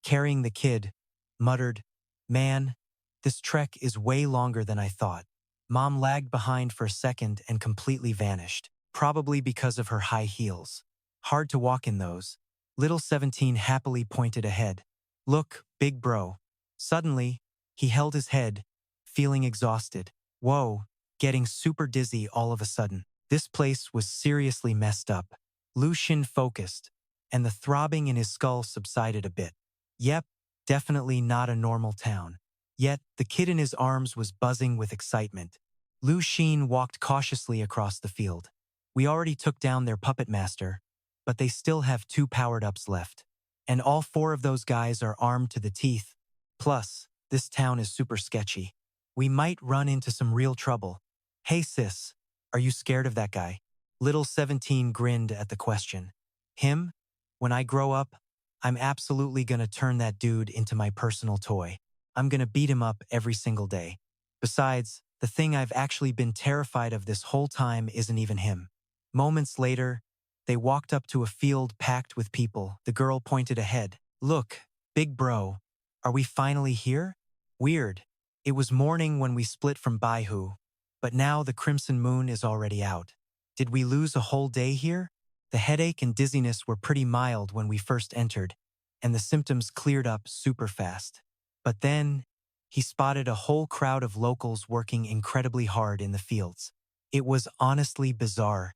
[SPEAKER 2] carrying the kid, muttered, "Man, this trek is way longer than I thought." Mom lagged behind for a second and completely vanished, probably because of her high heels. Hard to walk in those. Little 17 happily pointed ahead. "Look, big bro." Suddenly, he held his head, feeling exhausted. Whoa, getting super dizzy all of a sudden. This place was seriously messed up. Lu Xin focused, and the throbbing in his skull subsided a bit. Yep, definitely not a normal town. Yet, the kid in his arms was buzzing with excitement. Lu Xin walked cautiously across the field. "We already took down their puppet master, but they still have 2 powered-ups left. And all 4 of those guys are armed to the teeth. Plus, this town is super sketchy. We might run into some real trouble. Hey sis, are you scared of that guy?" Little 17 grinned at the question. "Him? When I grow up, I'm absolutely gonna turn that dude into my personal toy. I'm gonna beat him up every single day. Besides, the thing I've actually been terrified of this whole time isn't even him." Moments later, they walked up to a field packed with people. The girl pointed ahead. "Look, big bro, are we finally here? Weird. It was morning when we split from Bai Hu, but now the crimson moon is already out. Did we lose a whole day here?" The headache and dizziness were pretty mild when we first entered, and the symptoms cleared up super fast. But then, he spotted a whole crowd of locals working incredibly hard in the fields. It was honestly bizarre.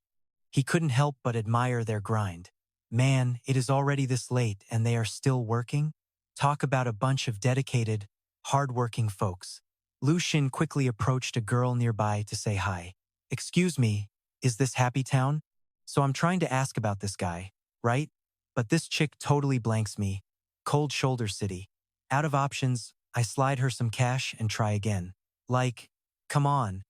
[SPEAKER 2] He couldn't help but admire their grind. Man, it is already this late and they are still working? Talk about a bunch of dedicated, hard-working folks. Lu Xin quickly approached a girl nearby to say hi. Excuse me, is this Happy Town? So I'm trying to ask about this guy, right? But this chick totally blanks me. Cold shoulder city. Out of options, I slide her some cash and try again. Like, come on.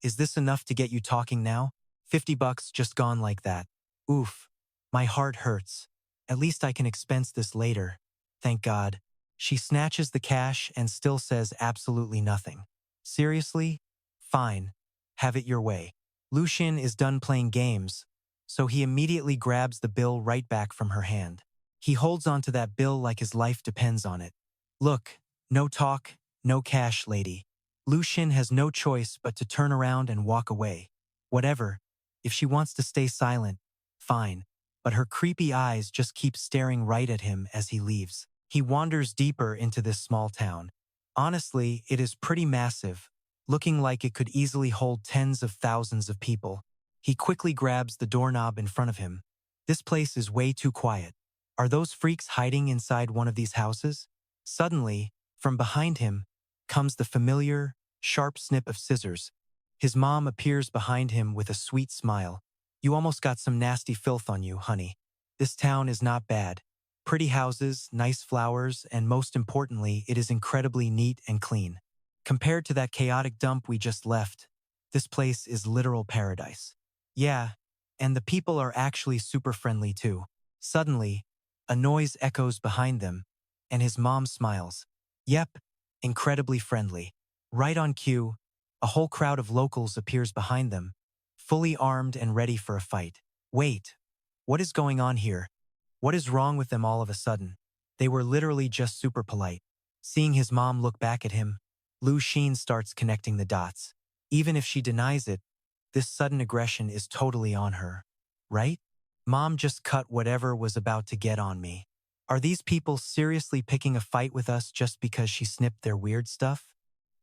[SPEAKER 2] Is this enough to get you talking now? $50 just gone like that. Oof. My heart hurts. At least I can expense this later. Thank God. She snatches the cash and still says absolutely nothing. Seriously? Fine. Have it your way. Lu Xin is done playing games, so he immediately grabs the bill right back from her hand. He holds onto that bill like his life depends on it. Look, no talk, no cash, lady. Lu Xin has no choice but to turn around and walk away. Whatever. If she wants to stay silent, fine. But her creepy eyes just keep staring right at him as he leaves. He wanders deeper into this small town. Honestly, it is pretty massive, looking like it could easily hold tens of thousands of people. He quickly grabs the doorknob in front of him. This place is way too quiet. Are those freaks hiding inside one of these houses? Suddenly, from behind him, comes the familiar, sharp snip of scissors. His mom appears behind him with a sweet smile. You almost got some nasty filth on you, honey. This town is not bad. Pretty houses, nice flowers, and most importantly, it is incredibly neat and clean. Compared to that chaotic dump we just left, this place is literal paradise. Yeah, and the people are actually super friendly too. Suddenly, a noise echoes behind them, and his mom smiles. Yep, incredibly friendly. Right on cue, a whole crowd of locals appears behind them, fully armed and ready for a fight. Wait, what is going on here? What is wrong with them all of a sudden? They were literally just super polite. Seeing his mom look back at him, Lu Xin starts connecting the dots. Even if she denies it, this sudden aggression is totally on her. Right? Mom just cut whatever was about to get on me. Are these people seriously picking a fight with us just because she snipped their weird stuff?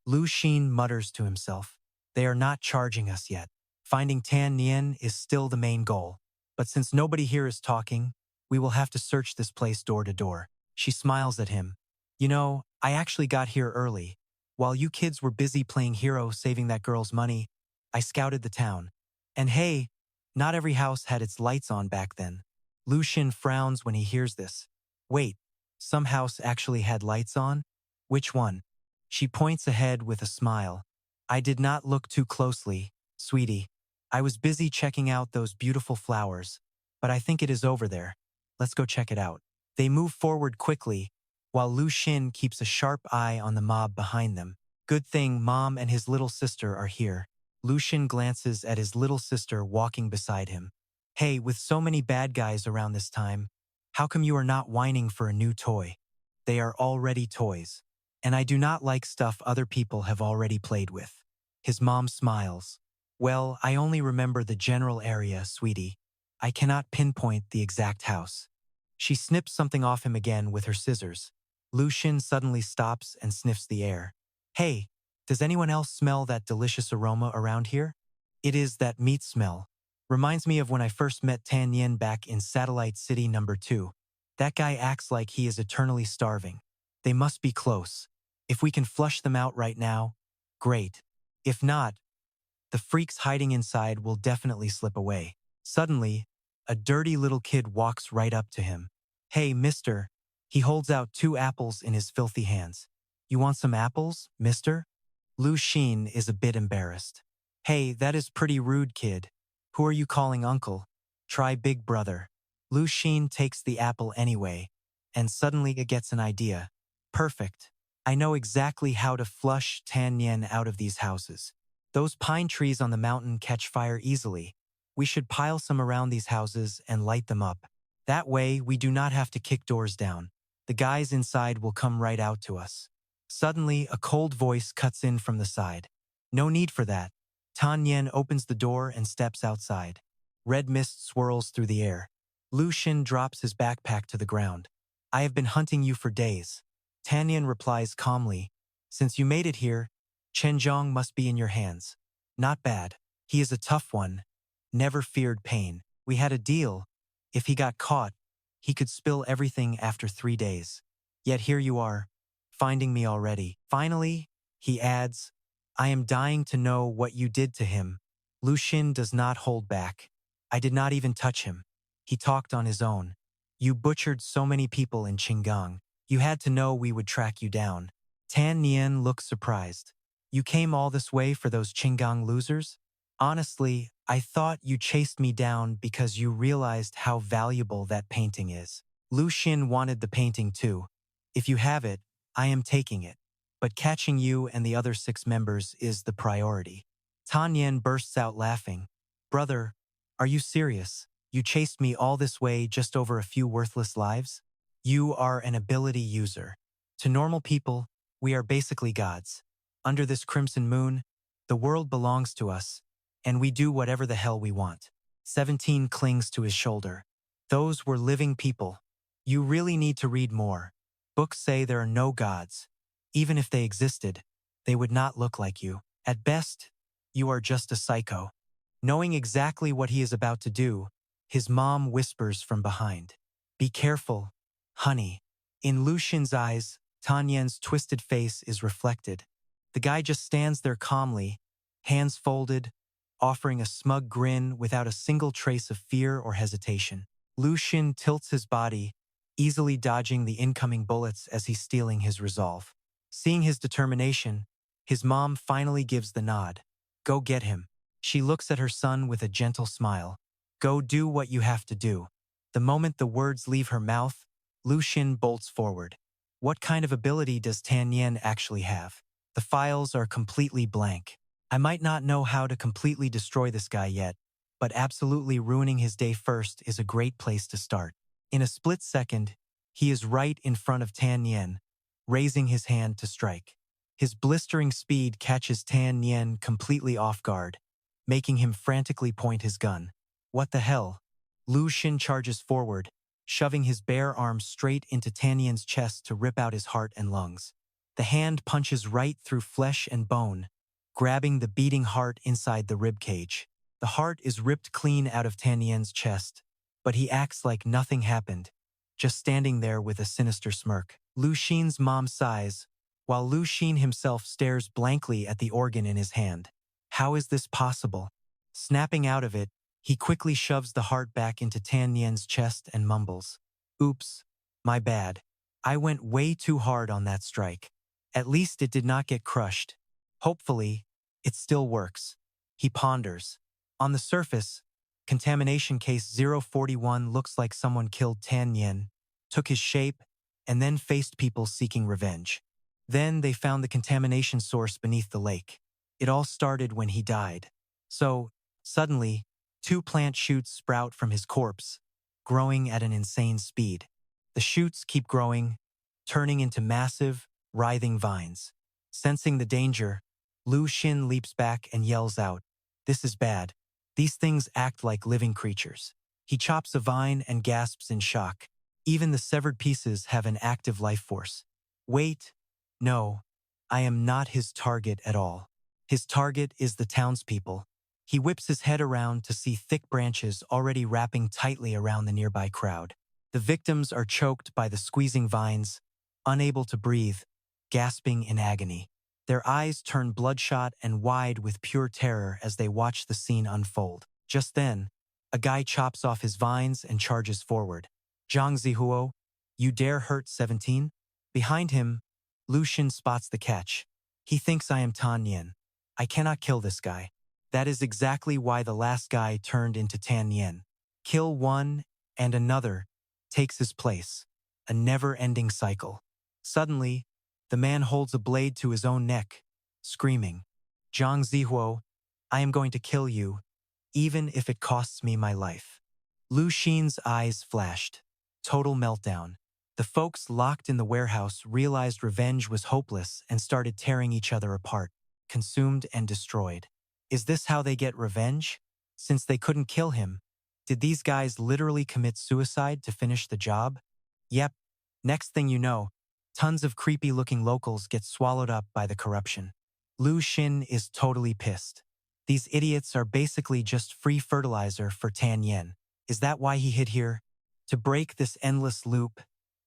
[SPEAKER 2] Lu Xin mutters to himself. They are not charging us yet. Finding Tan Nian is still the main goal. But since nobody here is talking, we will have to search this place door to door. She smiles at him. You know, I actually got here early. While you kids were busy playing hero saving that girl's money, I scouted the town. And hey, not every house had its lights on back then. Lu Xin frowns when he hears this. Wait, some house actually had lights on? Which one? She points ahead with a smile. I did not look too closely, sweetie. I was busy checking out those beautiful flowers, but I think it is over there. Let's go check it out. They move forward quickly, while Lu Xin keeps a sharp eye on the mob behind them. Good thing Mom and his little sister are here. Lu Xin glances at his little sister walking beside him. Hey, with so many bad guys around this time, how come you are not whining for a new toy? They are already toys. And I do not like stuff other people have already played with. His mom smiles. Well, I only remember the general area, sweetie. I cannot pinpoint the exact house. She snips something off him again with her scissors. Lu Xin suddenly stops and sniffs the air. Hey, does anyone else smell that delicious aroma around here? It is that meat smell. Reminds me of when I first met Tan Yin back in Satellite City number 2. That guy acts like he is eternally starving. They must be close. If we can flush them out right now, great. If not, the freaks hiding inside will definitely slip away. Suddenly, a dirty little kid walks right up to him. Hey, mister. He holds out 2 apples in his filthy hands. You want some apples, mister? Lu Xin is a bit embarrassed. Hey, that is pretty rude, kid. Who are you calling uncle? Try big brother. Lu Xin takes the apple anyway, and suddenly it gets an idea. Perfect. I know exactly how to flush Tan Yen out of these houses. Those pine trees on the mountain catch fire easily. We should pile some around these houses and light them up. That way, we do not have to kick doors down. The guys inside will come right out to us. Suddenly, a cold voice cuts in from the side. No need for that. Tan Yen opens the door and steps outside. Red mist swirls through the air. Lu Xin drops his backpack to the ground. I have been hunting you for days. Tan Yen replies calmly. Since you made it here, Qinggang must be in your hands. Not bad. He is a tough one. Never feared pain. We had a deal. If he got caught, he could spill everything after 3 days. Yet here you are, finding me already. Finally, he adds, I am dying to know what you did to him. Lu Xin does not hold back. I did not even touch him. He talked on his own. You butchered so many people in Qinggang. You had to know we would track you down. Tan Nian looked surprised. You came all this way for those Qinggang losers? Honestly, I thought you chased me down because you realized how valuable that painting is. Lu Xin wanted the painting too. If you have it, I am taking it. But catching you and the other 6 members is the priority. Tan Yen bursts out laughing. Brother, are you serious? You chased me all this way just over a few worthless lives? You are an ability user. To normal people, we are basically gods. Under this crimson moon, the world belongs to us, and we do whatever the hell we want. 17 clings to his shoulder. Those were living people. You really need to read more. Books say there are no gods. Even if they existed, they would not look like you. At best, you are just a psycho. Knowing exactly what he is about to do, his mom whispers from behind. Be careful, honey. In Lu Xin's eyes, Tan Yan's twisted face is reflected. The guy just stands there calmly, hands folded, offering a smug grin without a single trace of fear or hesitation. Lu Xin tilts his body, easily dodging the incoming bullets as he's stealing his resolve. Seeing his determination, his mom finally gives the nod. Go get him. She looks at her son with a gentle smile. Go do what you have to do. The moment the words leave her mouth, Lu Xin bolts forward. What kind of ability does Tan Yan actually have? The files are completely blank. I might not know how to completely destroy this guy yet, but absolutely ruining his day first is a great place to start. In a split second, he is right in front of Tan Yan, raising his hand to strike. His blistering speed catches Tan Yan completely off guard, making him frantically point his gun. What the hell? Lu Xin charges forward, shoving his bare arm straight into Tan Yan's chest to rip out his heart and lungs. The hand punches right through flesh and bone, grabbing the beating heart inside the rib cage. The heart is ripped clean out of Tan Yan's chest, but he acts like nothing happened, just standing there with a sinister smirk. Lu Xin's mom sighs, while Lu Xin himself stares blankly at the organ in his hand. How is this possible? Snapping out of it, he quickly shoves the heart back into Tan Yan's chest and mumbles. Oops, my bad. I went way too hard on that strike. At least it did not get crushed. Hopefully, it still works. He ponders. On the surface, contamination case 041 looks like someone killed Tan Yan, took his shape, and then faced people seeking revenge. Then they found the contamination source beneath the lake. It all started when he died. So, suddenly, 2 plant shoots sprout from his corpse, growing at an insane speed. The shoots keep growing, turning into massive, writhing vines. Sensing the danger, Lu Xin leaps back and yells out, This is bad. These things act like living creatures. He chops a vine and gasps in shock. Even the severed pieces have an active life force. Wait, no, I am not his target at all. His target is the townspeople. He whips his head around to see thick branches already wrapping tightly around the nearby crowd. The victims are choked by the squeezing vines, unable to breathe, gasping in agony. Their eyes turn bloodshot and wide with pure terror as they watch the scene unfold. Just then, a guy chops off his vines and charges forward. Zhang Zihuo, you dare hurt 17? Behind him, Lu Xin spots the catch. He thinks I am Tan Yan. I cannot kill this guy. That is exactly why the last guy turned into Tan Yan. Kill one, and another takes his place. A never-ending cycle. Suddenly, the man holds a blade to his own neck, screaming, Zhang Zihuo, I am going to kill you, even if it costs me my life. Lu Xin's eyes flashed. Total meltdown. The folks locked in the warehouse realized revenge was hopeless and started tearing each other apart, consumed and destroyed. Is this how they get revenge? Since they couldn't kill him, did these guys literally commit suicide to finish the job? Yep. Next thing you know, Tons of creepy-looking locals get swallowed up by the corruption. Lu Xin is totally pissed. These idiots are basically just free fertilizer for Tan Yen. Is that why he hid here? To break this endless loop,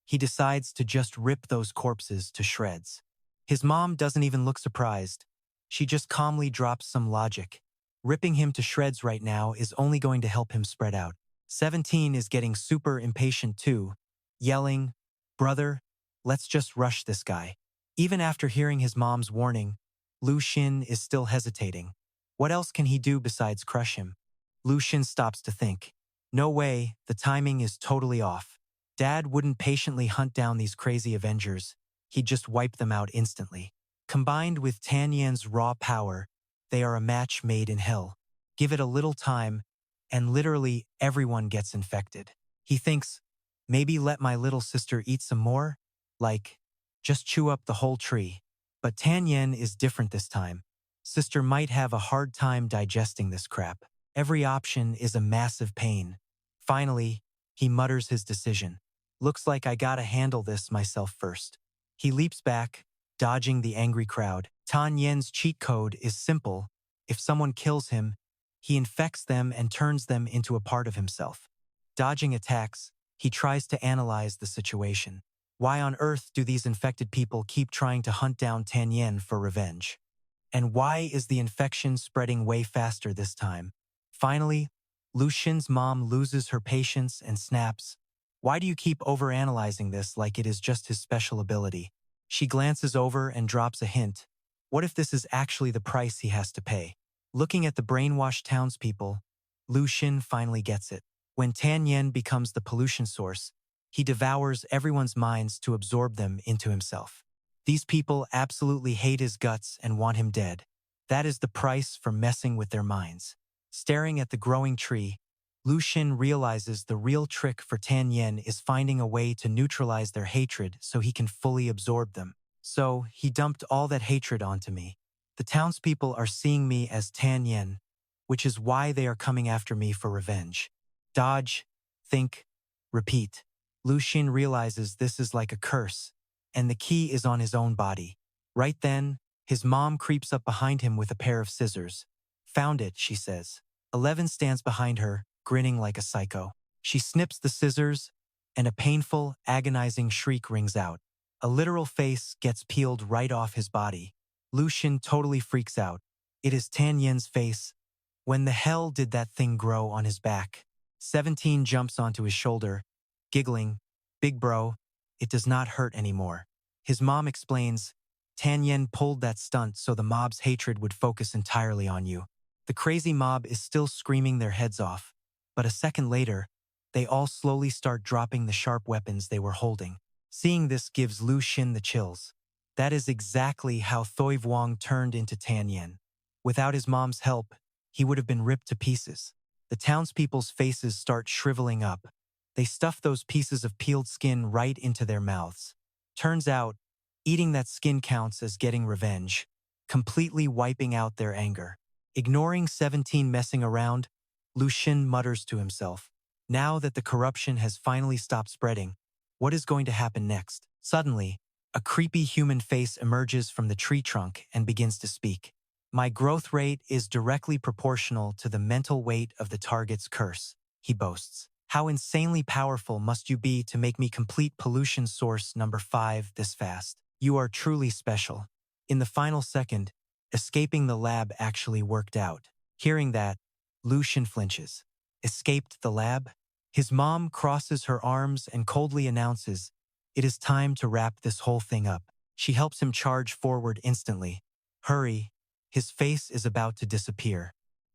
[SPEAKER 2] he decides to just rip those corpses to shreds. His mom doesn't even look surprised. She just calmly drops some logic. Ripping him to shreds right now is only going to help him spread out. 17 is getting super impatient too, yelling, "Brother, let's just rush this guy." Even after hearing his mom's warning, Lu Xin is still hesitating. What else can he do besides crush him? Lu Xin stops to think. No way, the timing is totally off. Dad wouldn't patiently hunt down these crazy Avengers. He'd just wipe them out instantly. Combined with Tan Yan's raw power, they are a match made in hell. Give it a little time, and literally everyone gets infected. He thinks, maybe let my little sister eat some more? Like, just chew up the whole tree. But Tan Yan is different this time. Sister might have a hard time digesting this crap. Every option is a massive pain. Finally, he mutters his decision. Looks like I gotta handle this myself first. He leaps back, dodging the angry crowd. Tan Yan's cheat code is simple. If someone kills him, he infects them and turns them into a part of himself. Dodging attacks, he tries to analyze the situation. Why on earth do these infected people keep trying to hunt down Tan Yan for revenge? And why is the infection spreading way faster this time? Finally, Lu Xin's mom loses her patience and snaps. Why do you keep overanalyzing this like it is just his special ability? She glances over and drops a hint. What if this is actually the price he has to pay? Looking at the brainwashed townspeople, Lu Xin finally gets it. When Tan Yan becomes the pollution source, he devours everyone's minds to absorb them into himself. These people absolutely hate his guts and want him dead. That is the price for messing with their minds. Staring at the growing tree, Lu Xin realizes the real trick for Tan Yan is finding a way to neutralize their hatred so he can fully absorb them. So, he dumped all that hatred onto me. The townspeople are seeing me as Tan Yan, which is why they are coming after me for revenge. Dodge, think, repeat. Lu Xin realizes this is like a curse, and the key is on his own body. Right then, his mom creeps up behind him with a pair of scissors. Found it, she says. 11 stands behind her, grinning like a psycho. She snips the scissors, and a painful, agonizing shriek rings out. A literal face gets peeled right off his body. Lu Xin totally freaks out. It is Tan Yan's face. When the hell did that thing grow on his back? 17 jumps onto his shoulder, giggling, "Big bro, it does not hurt anymore." His mom explains, Tan Yan pulled that stunt so the mob's hatred would focus entirely on you. The crazy mob is still screaming their heads off, but a second later, they all slowly start dropping the sharp weapons they were holding. Seeing this gives Lu Xin the chills. That is exactly how Thoi Vuong turned into Tan Yan. Without his mom's help, he would have been ripped to pieces. The townspeople's faces start shriveling up. They stuff those pieces of peeled skin right into their mouths. Turns out, eating that skin counts as getting revenge, completely wiping out their anger. Ignoring 17 messing around, Lu Xin mutters to himself, now that the corruption has finally stopped spreading, what is going to happen next? Suddenly, a creepy human face emerges from the tree trunk and begins to speak. My growth rate is directly proportional to the mental weight of the target's curse, he boasts. How insanely powerful must you be to make me complete pollution source number 5 this fast? You are truly special. In the final second, escaping the lab actually worked out. Hearing that, Lu Xin flinches. Escaped the lab? His mom crosses her arms and coldly announces, it is time to wrap this whole thing up. She helps him charge forward instantly. Hurry, his face is about to disappear.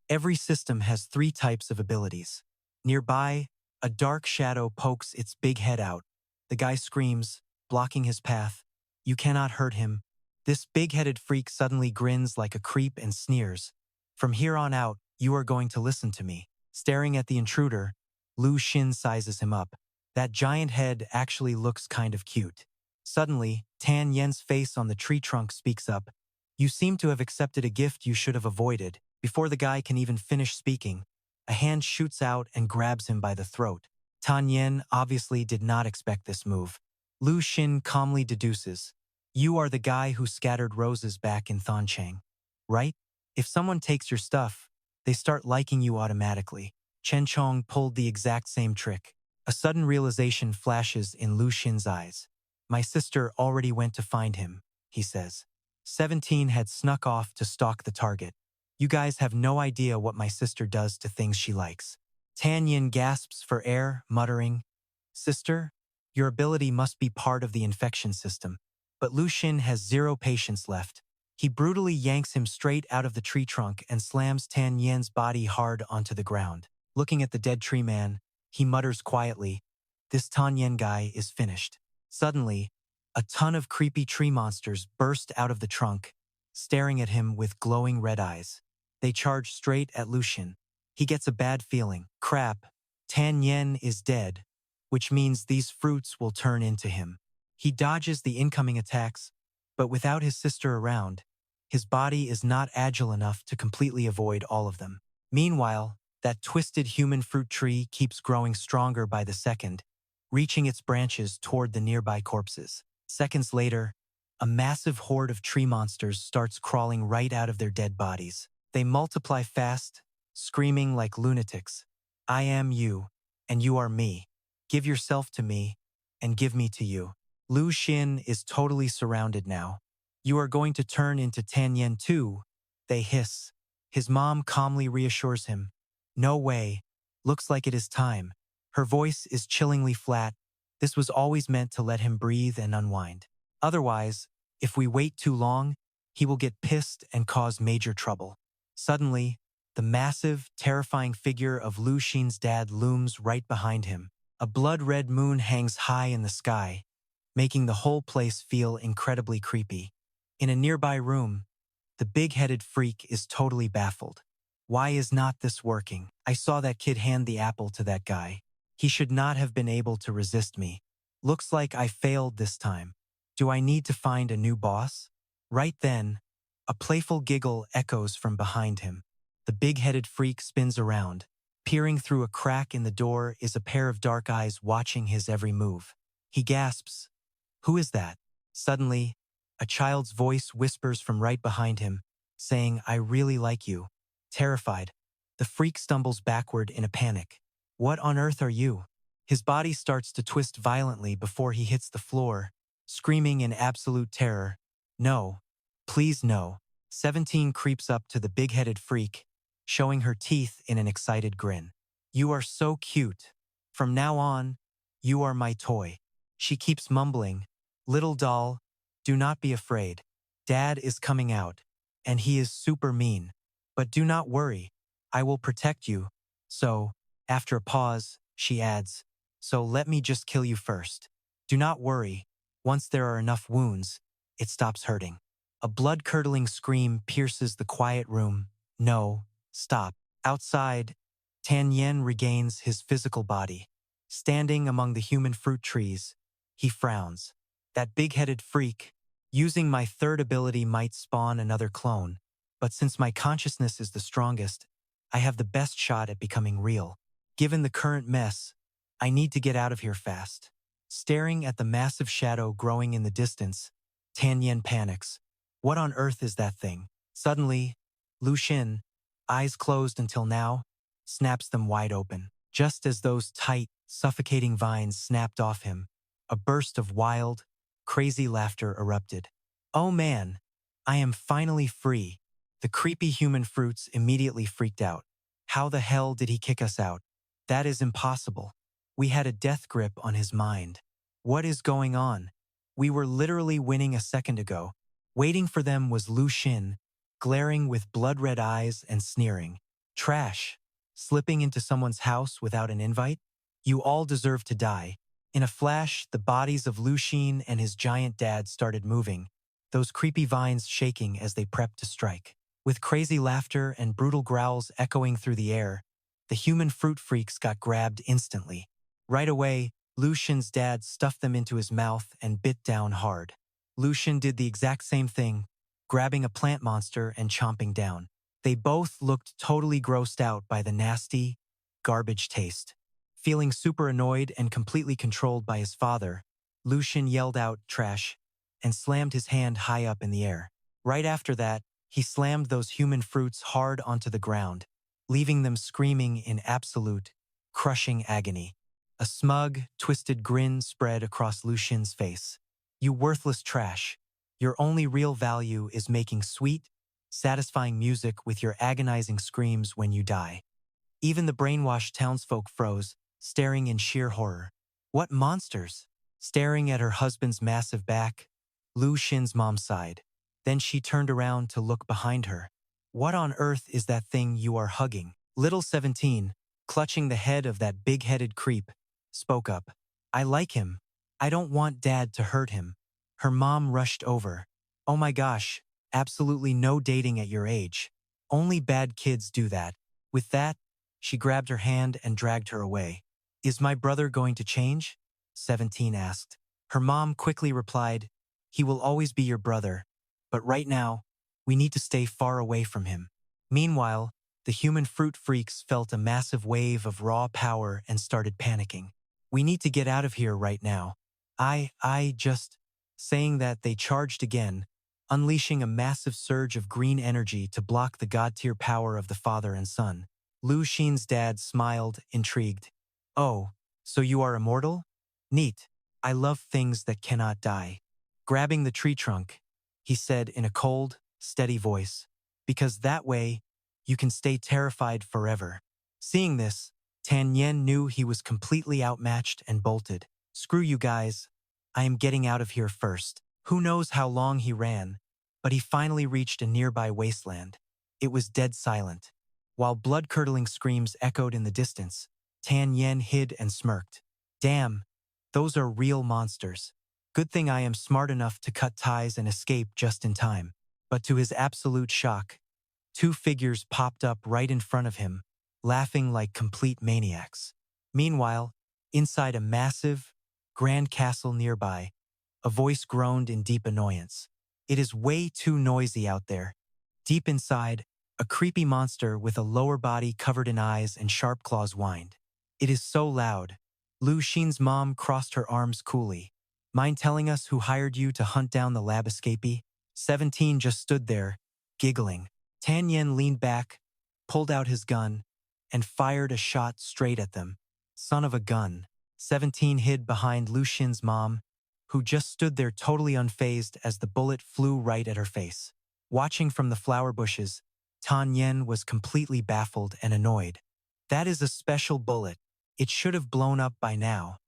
[SPEAKER 2] Every system has 3 types of abilities. Nearby, a dark shadow pokes its big head out. The guy screams, blocking his path. You cannot hurt him. This big-headed freak suddenly grins like a creep and sneers. From here on out, you are going to listen to me. Staring at the intruder, Lu Xin sizes him up. That giant head actually looks kind of cute. Suddenly, Tan Yan's face on the tree trunk speaks up. You seem to have accepted a gift you should have avoided. Before the guy can even finish speaking, a hand shoots out and grabs him by the throat. Tan Yan obviously did not expect this move. Lu Xin calmly deduces, "You are the guy who scattered roses back in Thonchang, right? If someone takes your stuff, they start liking you automatically." Chen Qing pulled the exact same trick. A sudden realization flashes in Lu Xin's eyes. "My sister already went to find him," he says. 17 had snuck off to stalk the target. "You guys have no idea what my sister does to things she likes." Tan Yin gasps for air, muttering, "Sister, your ability must be part of the infection system." But Lu Xin has zero patience left. He brutally yanks him straight out of the tree trunk and slams Tan Yin's body hard onto the ground. Looking at the dead tree man, he mutters quietly, "This Tan Yin guy is finished." Suddenly, a ton of creepy tree monsters burst out of the trunk, staring at him with glowing red eyes. They charge straight at Lu Xin. He gets a bad feeling. Crap, Tan Yin is dead, which means these fruits will turn into him. He dodges the incoming attacks, but without his sister around, his body is not agile enough to completely avoid all of them. Meanwhile, that twisted human fruit tree keeps growing stronger by the second, reaching its branches toward the nearby corpses. Seconds later, a massive horde of tree monsters starts crawling right out of their dead bodies. They multiply fast, screaming like lunatics. "I am you, and you are me. Give yourself to me, and give me to you." Lu Xin is totally surrounded now. "You are going to turn into Tan Yen too," they hiss. His mom calmly reassures him, "No way. Looks like it is time." Her voice is chillingly flat. This was always meant to let him breathe and unwind. Otherwise, if we wait too long, he will get pissed and cause major trouble. Suddenly, the massive, terrifying figure of Lu Xin's dad looms right behind him. A blood-red moon hangs high in the sky, making the whole place feel incredibly creepy. In a nearby room, the big-headed freak is totally baffled. "Why is not this working? I saw that kid hand the apple to that guy. He should not have been able to resist me. Looks like I failed this time. Do I need to find a new boss?" Right then, a playful giggle echoes from behind him. The big-headed freak spins around. Peering through a crack in the door is a pair of dark eyes watching his every move. He gasps, "Who is that?" Suddenly, a child's voice whispers from right behind him, saying, "I really like you." Terrified, the freak stumbles backward in a panic. "What on earth are you?" His body starts to twist violently before he hits the floor, screaming in absolute terror, "No, please no." 17 creeps up to the big-headed freak, showing her teeth in an excited grin. "You are so cute. From now on, you are my toy." She keeps mumbling, "Little doll, do not be afraid. Dad is coming out, and he is super mean. But do not worry, I will protect you." So, after a pause, she adds, "So let me just kill you first. Do not worry, once there are enough wounds, it stops hurting." A blood-curdling scream pierces the quiet room. "No, stop." Outside, Tan Yen regains his physical body. Standing among the human fruit trees, he frowns. "That big-headed freak, using my third ability might spawn another clone, but since my consciousness is the strongest, I have the best shot at becoming real. Given the current mess, I need to get out of here fast." Staring at the massive shadow growing in the distance, Tan Yen panics. What on earth is that thing? Suddenly, Lu Xin, eyes closed until now, snaps them wide open. Just as those tight, suffocating vines snapped off him, a burst of wild, crazy laughter erupted. "Oh man, I am finally free." The creepy human fruits immediately freaked out. "How the hell did he kick us out? That is impossible. We had a death grip on his mind. What is going on? We were literally winning a second ago." Waiting for them was Lu Xin, glaring with blood-red eyes and sneering. "Trash. Slipping into someone's house without an invite? You all deserve to die." In a flash, the bodies of Lu Xin and his giant dad started moving, those creepy vines shaking as they prepped to strike. With crazy laughter and brutal growls echoing through the air, the human fruit freaks got grabbed instantly. Right away, Lu Xin's dad stuffed them into his mouth and bit down hard. Lu Xin did the exact same thing, grabbing a plant monster and chomping down. They both looked totally grossed out by the nasty, garbage taste. Feeling super annoyed and completely controlled by his father, Lu Xin yelled out, "Trash," and slammed his hand high up in the air. Right after that, he slammed those human fruits hard onto the ground, leaving them screaming in absolute, crushing agony. A smug, twisted grin spread across Lu Xin's face. "You worthless trash. Your only real value is making sweet, satisfying music with your agonizing screams when you die." Even the brainwashed townsfolk froze, staring in sheer horror. What monsters? Staring at her husband's massive back, Lu Xin's mom sighed. Then she turned around to look behind her. "What on earth is that thing you are hugging?" Little 17, clutching the head of that big-headed creep, spoke up. "I like him. I don't want Dad to hurt him." Her mom rushed over. "Oh my gosh, absolutely no dating at your age. Only bad kids do that." With that, she grabbed her hand and dragged her away. "Is my brother going to change?" 17 asked. Her mom quickly replied, "He will always be your brother, but right now, we need to stay far away from him." Meanwhile, the human fruit freaks felt a massive wave of raw power and started panicking. "We need to get out of here right now. I just..." Saying that, they charged again, unleashing a massive surge of green energy to block the god-tier power of the father and son. Lu Xin's dad smiled, intrigued. "Oh, so you are immortal? Neat. I love things that cannot die." Grabbing the tree trunk, he said in a cold, steady voice, "Because that way, you can stay terrified forever." Seeing this, Tan Yen knew he was completely outmatched and bolted. "Screw you guys. I am getting out of here first." Who knows how long he ran, but he finally reached a nearby wasteland. It was dead silent. While blood-curdling screams echoed in the distance, Tan Yen hid and smirked. "Damn, those are real monsters. Good thing I am smart enough to cut ties and escape just in time." But to his absolute shock, two figures popped up right in front of him, laughing like complete maniacs. Meanwhile, inside a massive, grand castle nearby, a voice groaned in deep annoyance. "It is way too noisy out there." Deep inside, a creepy monster with a lower body covered in eyes and sharp claws whined. "It is so loud." Lu Xin's mom crossed her arms coolly. "Mind telling us who hired you to hunt down the lab escapee?" 17 just stood there, giggling. Tan Yen leaned back, pulled out his gun, and fired a shot straight at them. Son of a gun. 17 hid behind Lu Xin's mom, who just stood there totally unfazed as the bullet flew right at her face. Watching from the flower bushes, Tan Yen was completely baffled and annoyed. "That is a special bullet. It should have blown up by now.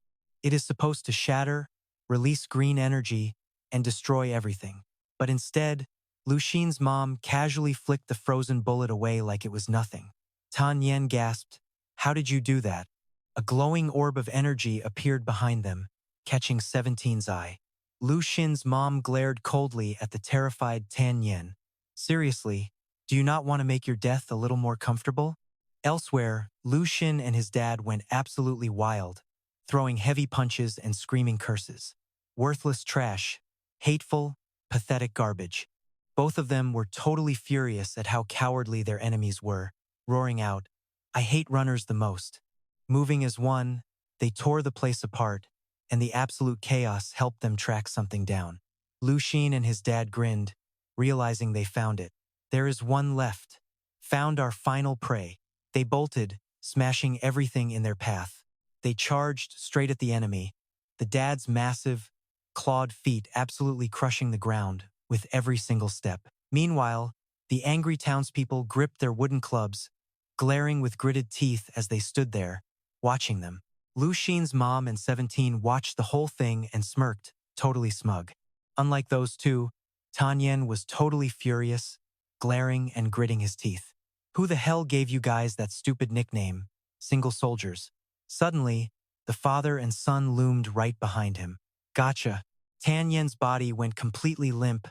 [SPEAKER 2] It is supposed to shatter, release green energy, and destroy everything." But instead, Lu Xin's mom casually flicked the frozen bullet away like it was nothing. Tan Yen gasped, "How did you do that?" A glowing orb of energy appeared behind them, catching 17's eye. Lu Xin's mom glared coldly at the terrified Tan Yen. "Seriously, do you not want to make your death a little more comfortable?" Elsewhere, Lu Xin and his dad went absolutely wild, throwing heavy punches and screaming curses. Worthless trash. Hateful, pathetic garbage. Both of them were totally furious at how cowardly their enemies were, roaring out, "I hate runners the most." Moving as one, they tore the place apart, and the absolute chaos helped them track something down. Lu Xin and his dad grinned, realizing they found it. "There is one left. Found our final prey." They bolted, smashing everything in their path. They charged straight at the enemy, the dad's massive, clawed feet absolutely crushing the ground with every single step. Meanwhile, the angry townspeople gripped their wooden clubs, glaring with gritted teeth as they stood there, watching them. Lu Xin's mom and 17 watched the whole thing and smirked, totally smug. Unlike those two, Tan Yen was totally furious, glaring and gritting his teeth. "Who the hell gave you guys that stupid nickname, single soldiers?" Suddenly, the father and son loomed right behind him. "Gotcha." Tan Yen's body went completely limp,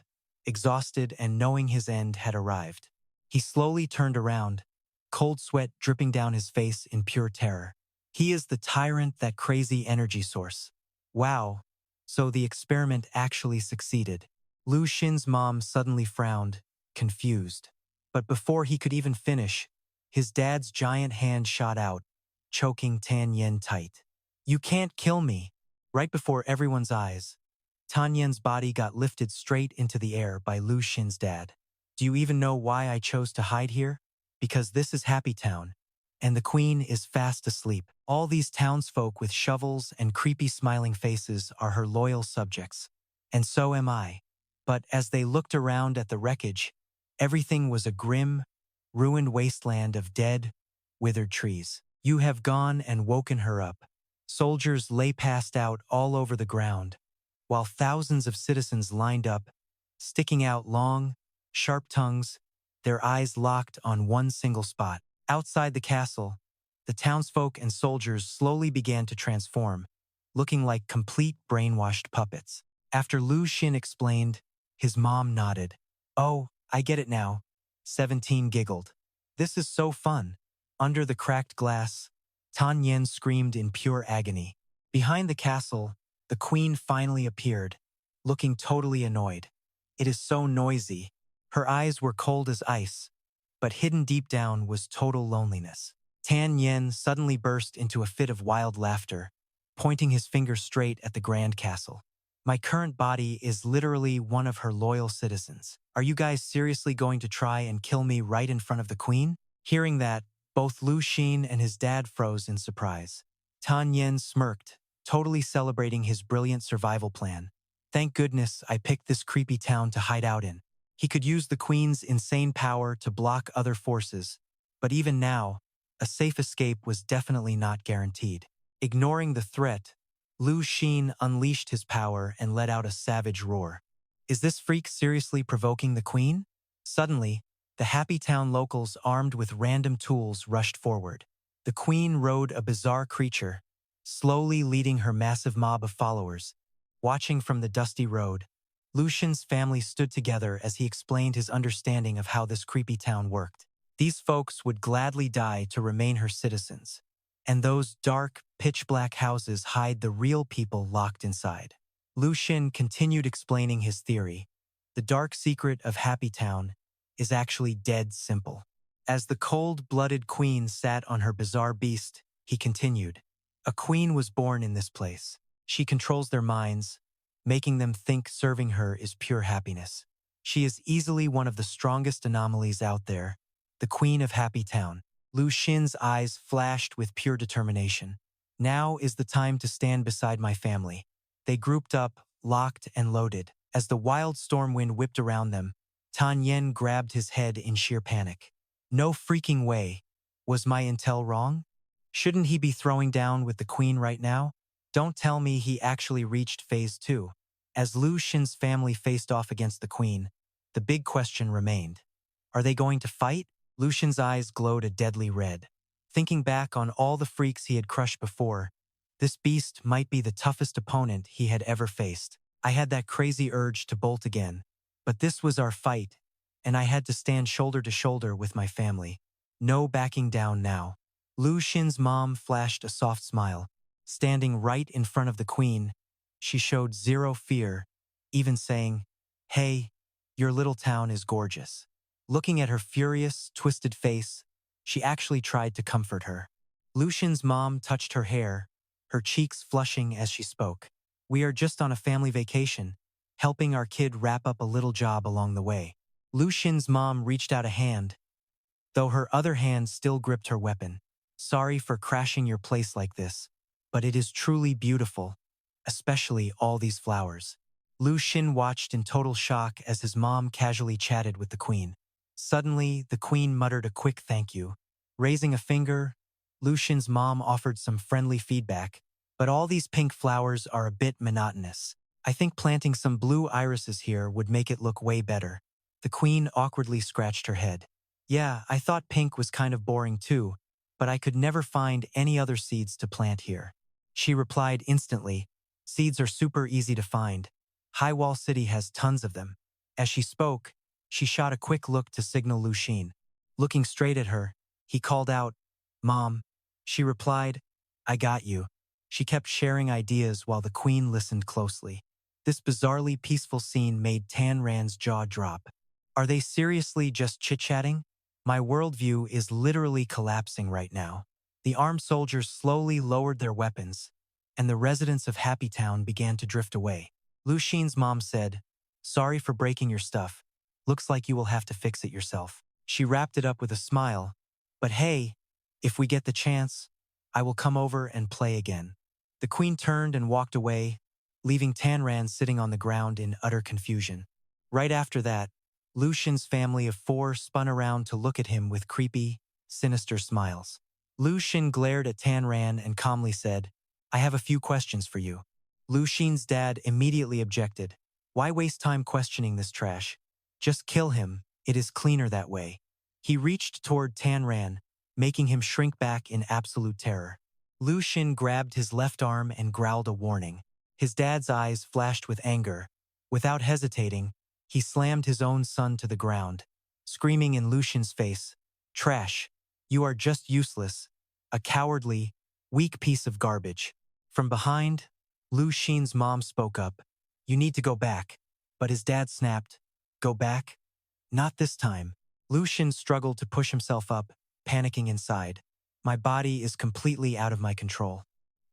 [SPEAKER 2] exhausted and knowing his end had arrived. He slowly turned around, cold sweat dripping down his face in pure terror. "He is the tyrant, that crazy energy source." Wow, so the experiment actually succeeded. Lu Xin's mom suddenly frowned, confused. But before he could even finish, his dad's giant hand shot out, choking Tan Yen tight. "You can't kill me." Right before everyone's eyes, Tan Yan's body got lifted straight into the air by Lu Xin's dad. Do you even know why I chose to hide here? Because this is Happy Town, and the queen is fast asleep. All these townsfolk with shovels and creepy smiling faces are her loyal subjects. And so am I. But as they looked around at the wreckage, everything was a grim, ruined wasteland of dead, withered trees. You have gone and woken her up. Soldiers lay passed out all over the ground, while thousands of citizens lined up, sticking out long, sharp tongues, their eyes locked on one single spot. Outside the castle, the townsfolk and soldiers slowly began to transform, looking like complete brainwashed puppets. After Lu Xin explained, his mom nodded. "Oh, I get it now." 17 giggled. "This is so fun." Under the cracked glass, Tan Yen screamed in pure agony. Behind the castle, the queen finally appeared, looking totally annoyed. "It is so noisy." Her eyes were cold as ice, but hidden deep down was total loneliness. Tan Yen suddenly burst into a fit of wild laughter, pointing his finger straight at the grand castle. "My current body is literally one of her loyal citizens. Are you guys seriously going to try and kill me right in front of the queen?" Hearing that, both Lu Xin and his dad froze in surprise. Tan Yen smirked, totally celebrating his brilliant survival plan. "Thank goodness I picked this creepy town to hide out in." He could use the queen's insane power to block other forces, but even now, a safe escape was definitely not guaranteed. Ignoring the threat, Lu Xin unleashed his power and let out a savage roar. Is this freak seriously provoking the queen? Suddenly, the Happy Town locals armed with random tools rushed forward. The queen rode a bizarre creature, slowly leading her massive mob of followers. Watching from the dusty road, Lu Xin's family stood together as he explained his understanding of how this creepy town worked. These folks would gladly die to remain her citizens, and those dark, pitch-black houses hide the real people locked inside. Lu Xin continued explaining his theory. The dark secret of Happy Town is actually dead simple. As the cold-blooded queen sat on her bizarre beast, he continued, "A queen was born in this place. She controls their minds, making them think serving her is pure happiness. She is easily one of the strongest anomalies out there, the queen of Happy Town." Lu Xin's eyes flashed with pure determination. "Now is the time to stand beside my family." They grouped up, locked and loaded. As the wild storm wind whipped around them, Tan Yen grabbed his head in sheer panic. No freaking way. Was my intel wrong? Shouldn't he be throwing down with the queen right now? Don't tell me he actually reached phase 2. As Lu Xin's family faced off against the queen, the big question remained. Are they going to fight? Lu Xin's eyes glowed a deadly red. Thinking back on all the freaks he had crushed before, this beast might be the toughest opponent he had ever faced. I had that crazy urge to bolt again, but this was our fight, and I had to stand shoulder to shoulder with my family. No backing down now. Lu Xin's mom flashed a soft smile. Standing right in front of the queen, she showed zero fear, even saying, "Hey, your little town is gorgeous." Looking at her furious, twisted face, she actually tried to comfort her. Lu Xin's mom touched her hair, her cheeks flushing as she spoke. "We are just on a family vacation, helping our kid wrap up a little job along the way." Lu Xin's mom reached out a hand, though her other hand still gripped her weapon. "Sorry for crashing your place like this, but it is truly beautiful, especially all these flowers." Lu Xin watched in total shock as his mom casually chatted with the queen. Suddenly, the queen muttered a quick thank you. Raising a finger, Lu Xin's mom offered some friendly feedback. "But all these pink flowers are a bit monotonous. I think planting some blue irises here would make it look way better." The queen awkwardly scratched her head. "Yeah, I thought pink was kind of boring too, but I could never find any other seeds to plant here." She replied instantly, "Seeds are super easy to find. Highwall City has tons of them." As she spoke, she shot a quick look to signal Lu Xin. Looking straight at her, he called out, "Mom." She replied, "I got you." She kept sharing ideas while the queen listened closely. This bizarrely peaceful scene made Tan Ran's jaw drop. Are they seriously just chit-chatting? My worldview is literally collapsing right now. The armed soldiers slowly lowered their weapons, and the residents of Happy Town began to drift away. Lu Xin's mom said, "Sorry for breaking your stuff. Looks like you will have to fix it yourself." She wrapped it up with a smile. "But hey, if we get the chance, I will come over and play again." The queen turned and walked away, leaving Tanran sitting on the ground in utter confusion. Right after that, Lu Xin's family of 4 spun around to look at him with creepy, sinister smiles. Lu Xin glared at Tanran and calmly said, "I have a few questions for you." Lu Xin's dad immediately objected. "Why waste time questioning this trash? Just kill him, it is cleaner that way." He reached toward Tanran, making him shrink back in absolute terror. Lu Xin grabbed his left arm and growled a warning. His dad's eyes flashed with anger. Without hesitating, he slammed his own son to the ground, screaming in Lu Xin's face, "Trash! You are just useless, a cowardly, weak piece of garbage." From behind, Lu Xin's mom spoke up, "You need to go back." But his dad snapped, "Go back? Not this time." Lu Xin struggled to push himself up, panicking inside. "My body is completely out of my control."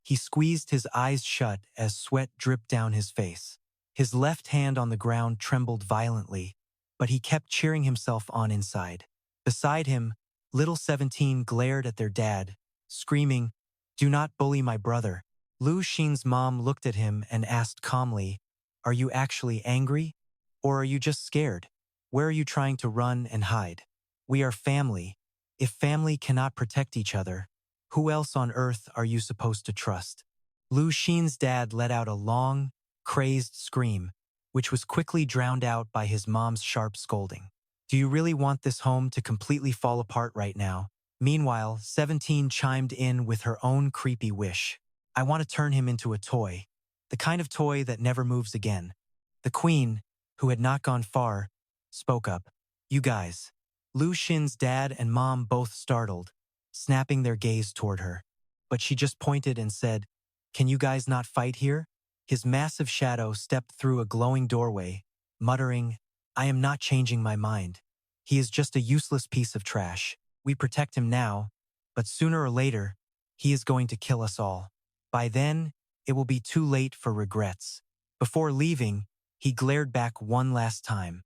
[SPEAKER 2] He squeezed his eyes shut as sweat dripped down his face. His left hand on the ground trembled violently, but he kept cheering himself on inside. Beside him, little 17 glared at their dad, screaming, "Do not bully my brother." Lu Xin's mom looked at him and asked calmly, "Are you actually angry? Or are you just scared? Where are you trying to run and hide? We are family. If family cannot protect each other, who else on earth are you supposed to trust?" Lu Xin's dad let out a long, crazed scream, which was quickly drowned out by his mom's sharp scolding. "Do you really want this home to completely fall apart right now?" Meanwhile, 17 chimed in with her own creepy wish. "I want to turn him into a toy, the kind of toy that never moves again." The queen, who had not gone far, spoke up. "You guys." Lu Xin's dad and mom both startled, snapping their gaze toward her. But she just pointed and said, "Can you guys not fight here?" His massive shadow stepped through a glowing doorway, muttering, "I am not changing my mind. He is just a useless piece of trash. We protect him now, but sooner or later, he is going to kill us all. By then, it will be too late for regrets." Before leaving, he glared back one last time.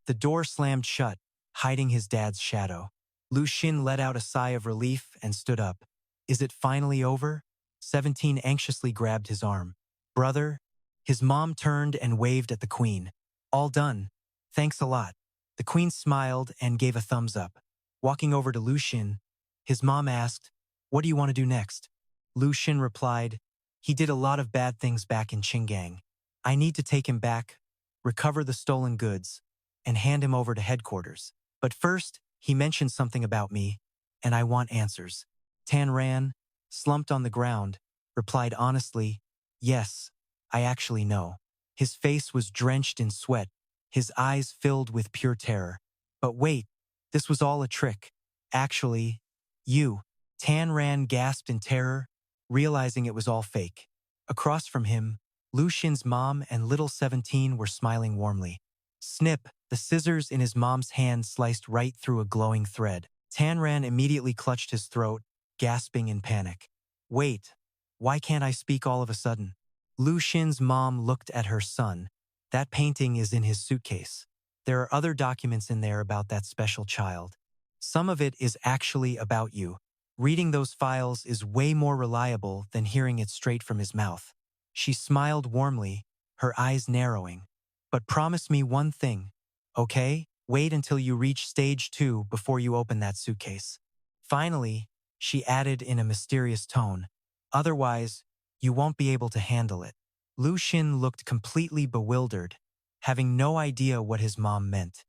[SPEAKER 2] The door slammed shut, hiding his dad's shadow. Lu Xin let out a sigh of relief and stood up. "Is it finally over?" 17 anxiously grabbed his arm. "Brother?" His mom turned and waved at the queen. "All done. Thanks a lot." The queen smiled and gave a thumbs up. Walking over to Lu Xin, his mom asked, "What do you want to do next?" Lu Xin replied, "He did a lot of bad things back in Qinggang. I need to take him back, recover the stolen goods, and hand him over to headquarters. But first, he mentioned something about me, and I want answers." Tanran, slumped on the ground, replied honestly, "Yes, I actually know." His face was drenched in sweat, his eyes filled with pure terror. "But wait, this was all a trick. Actually, you." Tanran gasped in terror, realizing it was all fake. Across from him, Lu Xin's mom and little 17 were smiling warmly. Snip, the scissors in his mom's hand sliced right through a glowing thread. Tanran immediately clutched his throat, gasping in panic. "Wait, why can't I speak all of a sudden?" Lu Xin's mom looked at her son. "That painting is in his suitcase. There are other documents in there about that special child. Some of it is actually about you. Reading those files is way more reliable than hearing it straight from his mouth." She smiled warmly, her eyes narrowing. "But promise me one thing, okay? Wait until you reach stage 2 before you open that suitcase." Finally, she added in a mysterious tone, "Otherwise, you won't be able to handle it." Lu Xin looked completely bewildered, having no idea what his mom meant.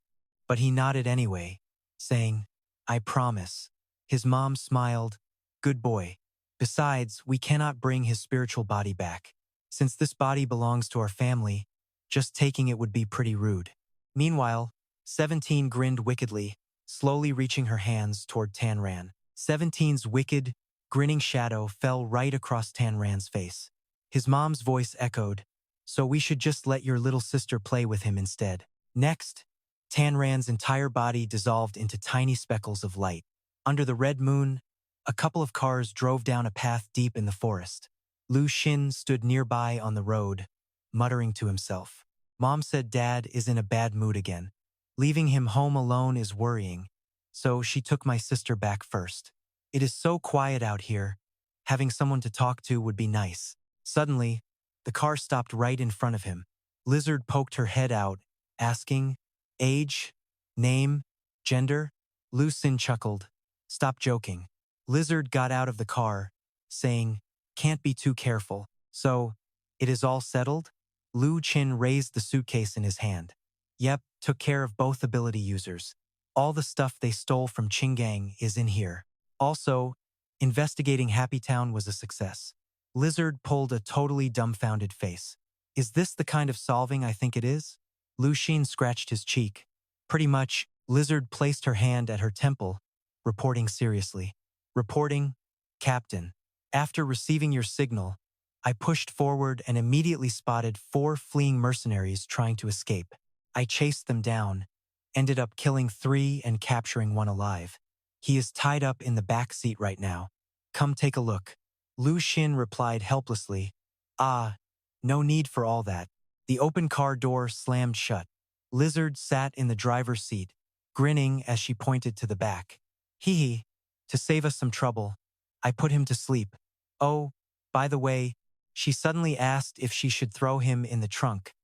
[SPEAKER 2] But he nodded anyway, saying, "I promise." His mom smiled, "Good boy. Besides, we cannot bring his spiritual body back. Since this body belongs to our family, just taking it would be pretty rude." Meanwhile, 17 grinned wickedly, slowly reaching her hands toward Tanran. 17's wicked, grinning shadow fell right across Tanran's face. His mom's voice echoed, "So we should just let your little sister play with him instead." Next, Tanran's entire body dissolved into tiny speckles of light. Under the red moon, a couple of cars drove down a path deep in the forest. Lu Xin stood nearby on the road, muttering to himself. Mom said Dad is in a bad mood again. Leaving him home alone is worrying, so she took my sister back first. It is so quiet out here. Having someone to talk to would be nice. Suddenly, the car stopped right in front of him. Lizard poked her head out, asking, "Age? Name? Gender?" Lu Xin chuckled. "Stop joking." Lizard got out of the car, saying, "Can't be too careful." "So, it is all settled?" Lu Xin raised the suitcase in his hand. "Yep, took care of both ability users. All the stuff they stole from Qinggang is in here. Also, investigating Happy Town was a success." Lizard pulled a totally dumbfounded face. "Is this the kind of solving I think it is?" Lu Xin scratched his cheek. "Pretty much." Lizard placed her hand at her temple, reporting seriously. "Reporting, Captain. After receiving your signal, I pushed forward and immediately spotted 4 fleeing mercenaries trying to escape. I chased them down, ended up killing 3 and capturing 1 alive. He is tied up in the back seat right now. Come take a look." Lu Xin replied helplessly, "Ah, no need for all that." The open car door slammed shut. Lizard sat in the driver's seat, grinning as she pointed to the back. "Hee hee, to save us some trouble, I put him to sleep. Oh, by the way," she suddenly asked if she should throw him in the trunk,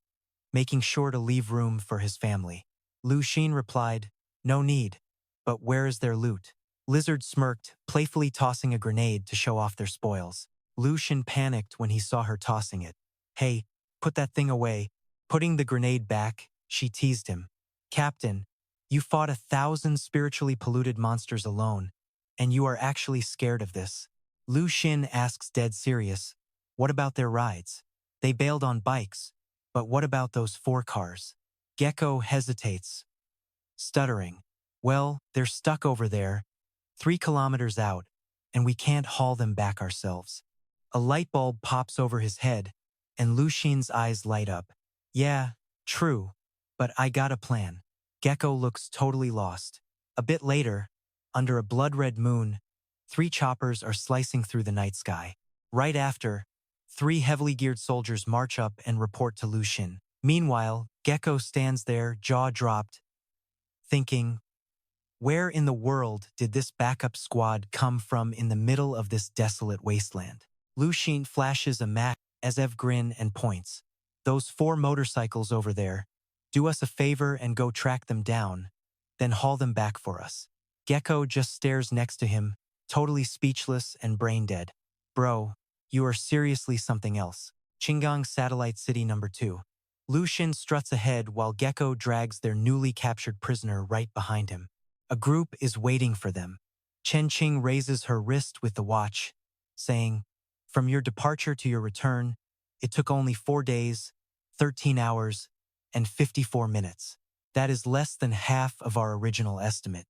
[SPEAKER 2] making sure to leave room for his family. Lu Xin replied, "No need. But where is their loot?" Lizard smirked, playfully tossing a grenade to show off their spoils. Lu Xin panicked when he saw her tossing it. "Hey, put that thing away." Putting the grenade back, she teased him. "Captain, you fought 1,000 spiritually polluted monsters alone, and you are actually scared of this." Lu Xin asks dead serious, "What about their rides? They bailed on bikes, but what about those 4 cars?" Gecko hesitates, stuttering. "Well, they're stuck over there, 3 kilometers out, and we can't haul them back ourselves." A light bulb pops over his head, and Lu Xin's eyes light up. "Yeah, true, but I got a plan." Gecko looks totally lost. A bit later, under a blood-red moon, 3 choppers are slicing through the night sky. Right after, 3 heavily geared soldiers march up and report to Lu Xin. Meanwhile, Gecko stands there, jaw dropped, thinking, where in the world did this backup squad come from in the middle of this desolate wasteland? Lu Xin flashes a map as Ev grin and points. "Those 4 motorcycles over there. Do us a favor and go track them down, then haul them back for us." Gecko just stares next to him, totally speechless and brain-dead. "Bro, you are seriously something else." Qinggang Satellite City number 2. Lu Xin struts ahead while Gecko drags their newly captured prisoner right behind him. A group is waiting for them. Chen Qing raises her wrist with the watch, saying, "From your departure to your return, it took only 4 days, 13 hours, and 54 minutes. That is less than half of our original estimate."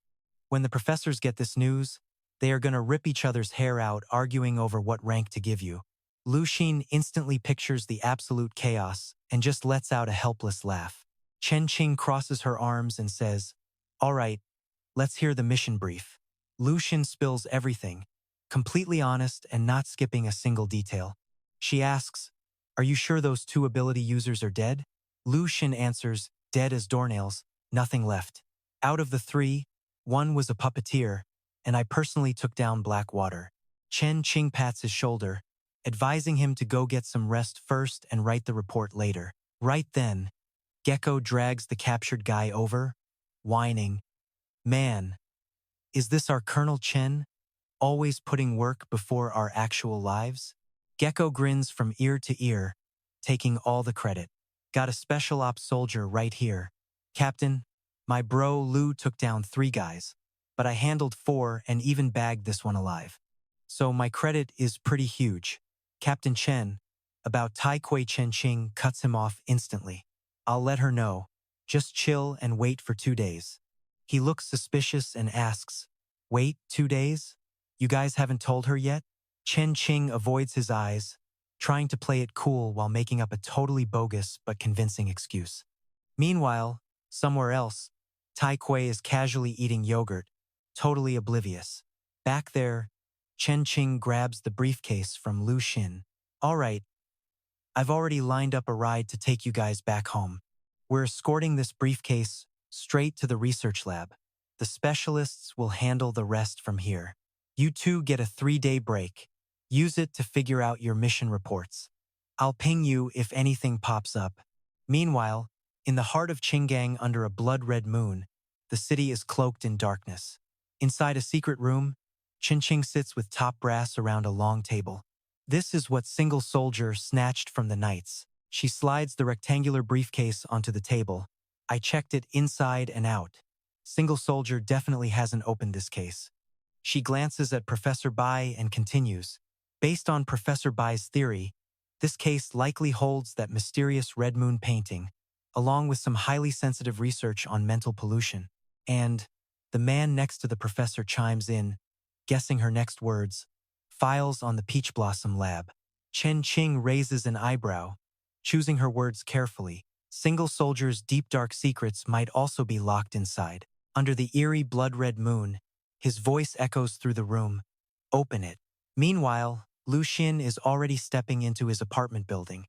[SPEAKER 2] When the professors get this news, they are gonna rip each other's hair out arguing over what rank to give you. Lu Xin instantly pictures the absolute chaos and just lets out a helpless laugh. Chen Qing crosses her arms and says, "All right, let's hear the mission brief." Lu Xin spills everything, completely honest and not skipping a single detail. She asks, "Are you sure those 2 ability users are dead?" Lu Xin answers, "Dead as doornails, nothing left. Out of the 3, 1 was a puppeteer, and I personally took down Blackwater." Chen Qing pats his shoulder, advising him to go get some rest first and write the report later. Right then, Gecko drags the captured guy over, whining, "Man, is this our Colonel Chen? Always putting work before our actual lives?" Gecko grins from ear to ear, taking all the credit. "Got a special ops soldier right here. Captain, my bro Lu took down 3 guys, but I handled 4 and even bagged this one alive. So my credit is pretty huge." Captain Chen, about Tai Kui Chen Qing, cuts him off instantly. "I'll let her know. Just chill and wait for 2 days." He looks suspicious and asks, "Wait, 2 days? You guys haven't told her yet?" Chen Qing avoids his eyes, trying to play it cool while making up a totally bogus but convincing excuse. Meanwhile, somewhere else, Tai Kui is casually eating yogurt, totally oblivious. Back there, Chen Qing grabs the briefcase from Lu Xin, All right, I've already lined up a ride to take you guys back home. We're escorting this briefcase straight to the research lab. The specialists will handle the rest from here. You two get a 3-day break. Use it to figure out your mission reports. I'll ping you if anything pops up. Meanwhile, in the heart of Qinggang under a blood-red moon, the city is cloaked in darkness. Inside a secret room, Chen Qing sits with top brass around a long table. This is what single soldier snatched from the knights. She slides the rectangular briefcase onto the table. I checked it inside and out. Single soldier definitely hasn't opened this case. She glances at Professor Bai and continues. Based on Professor Bai's theory, this case likely holds that mysterious red moon painting, along with some highly sensitive research on mental pollution. And the man next to the professor chimes in, guessing her next words, files on the Peach Blossom Lab. Chen Qing raises an eyebrow, choosing her words carefully. Single soldier's deep dark secrets might also be locked inside. Under the eerie blood-red moon, his voice echoes through the room. Open it. Meanwhile, Lu Xin is already stepping into his apartment building.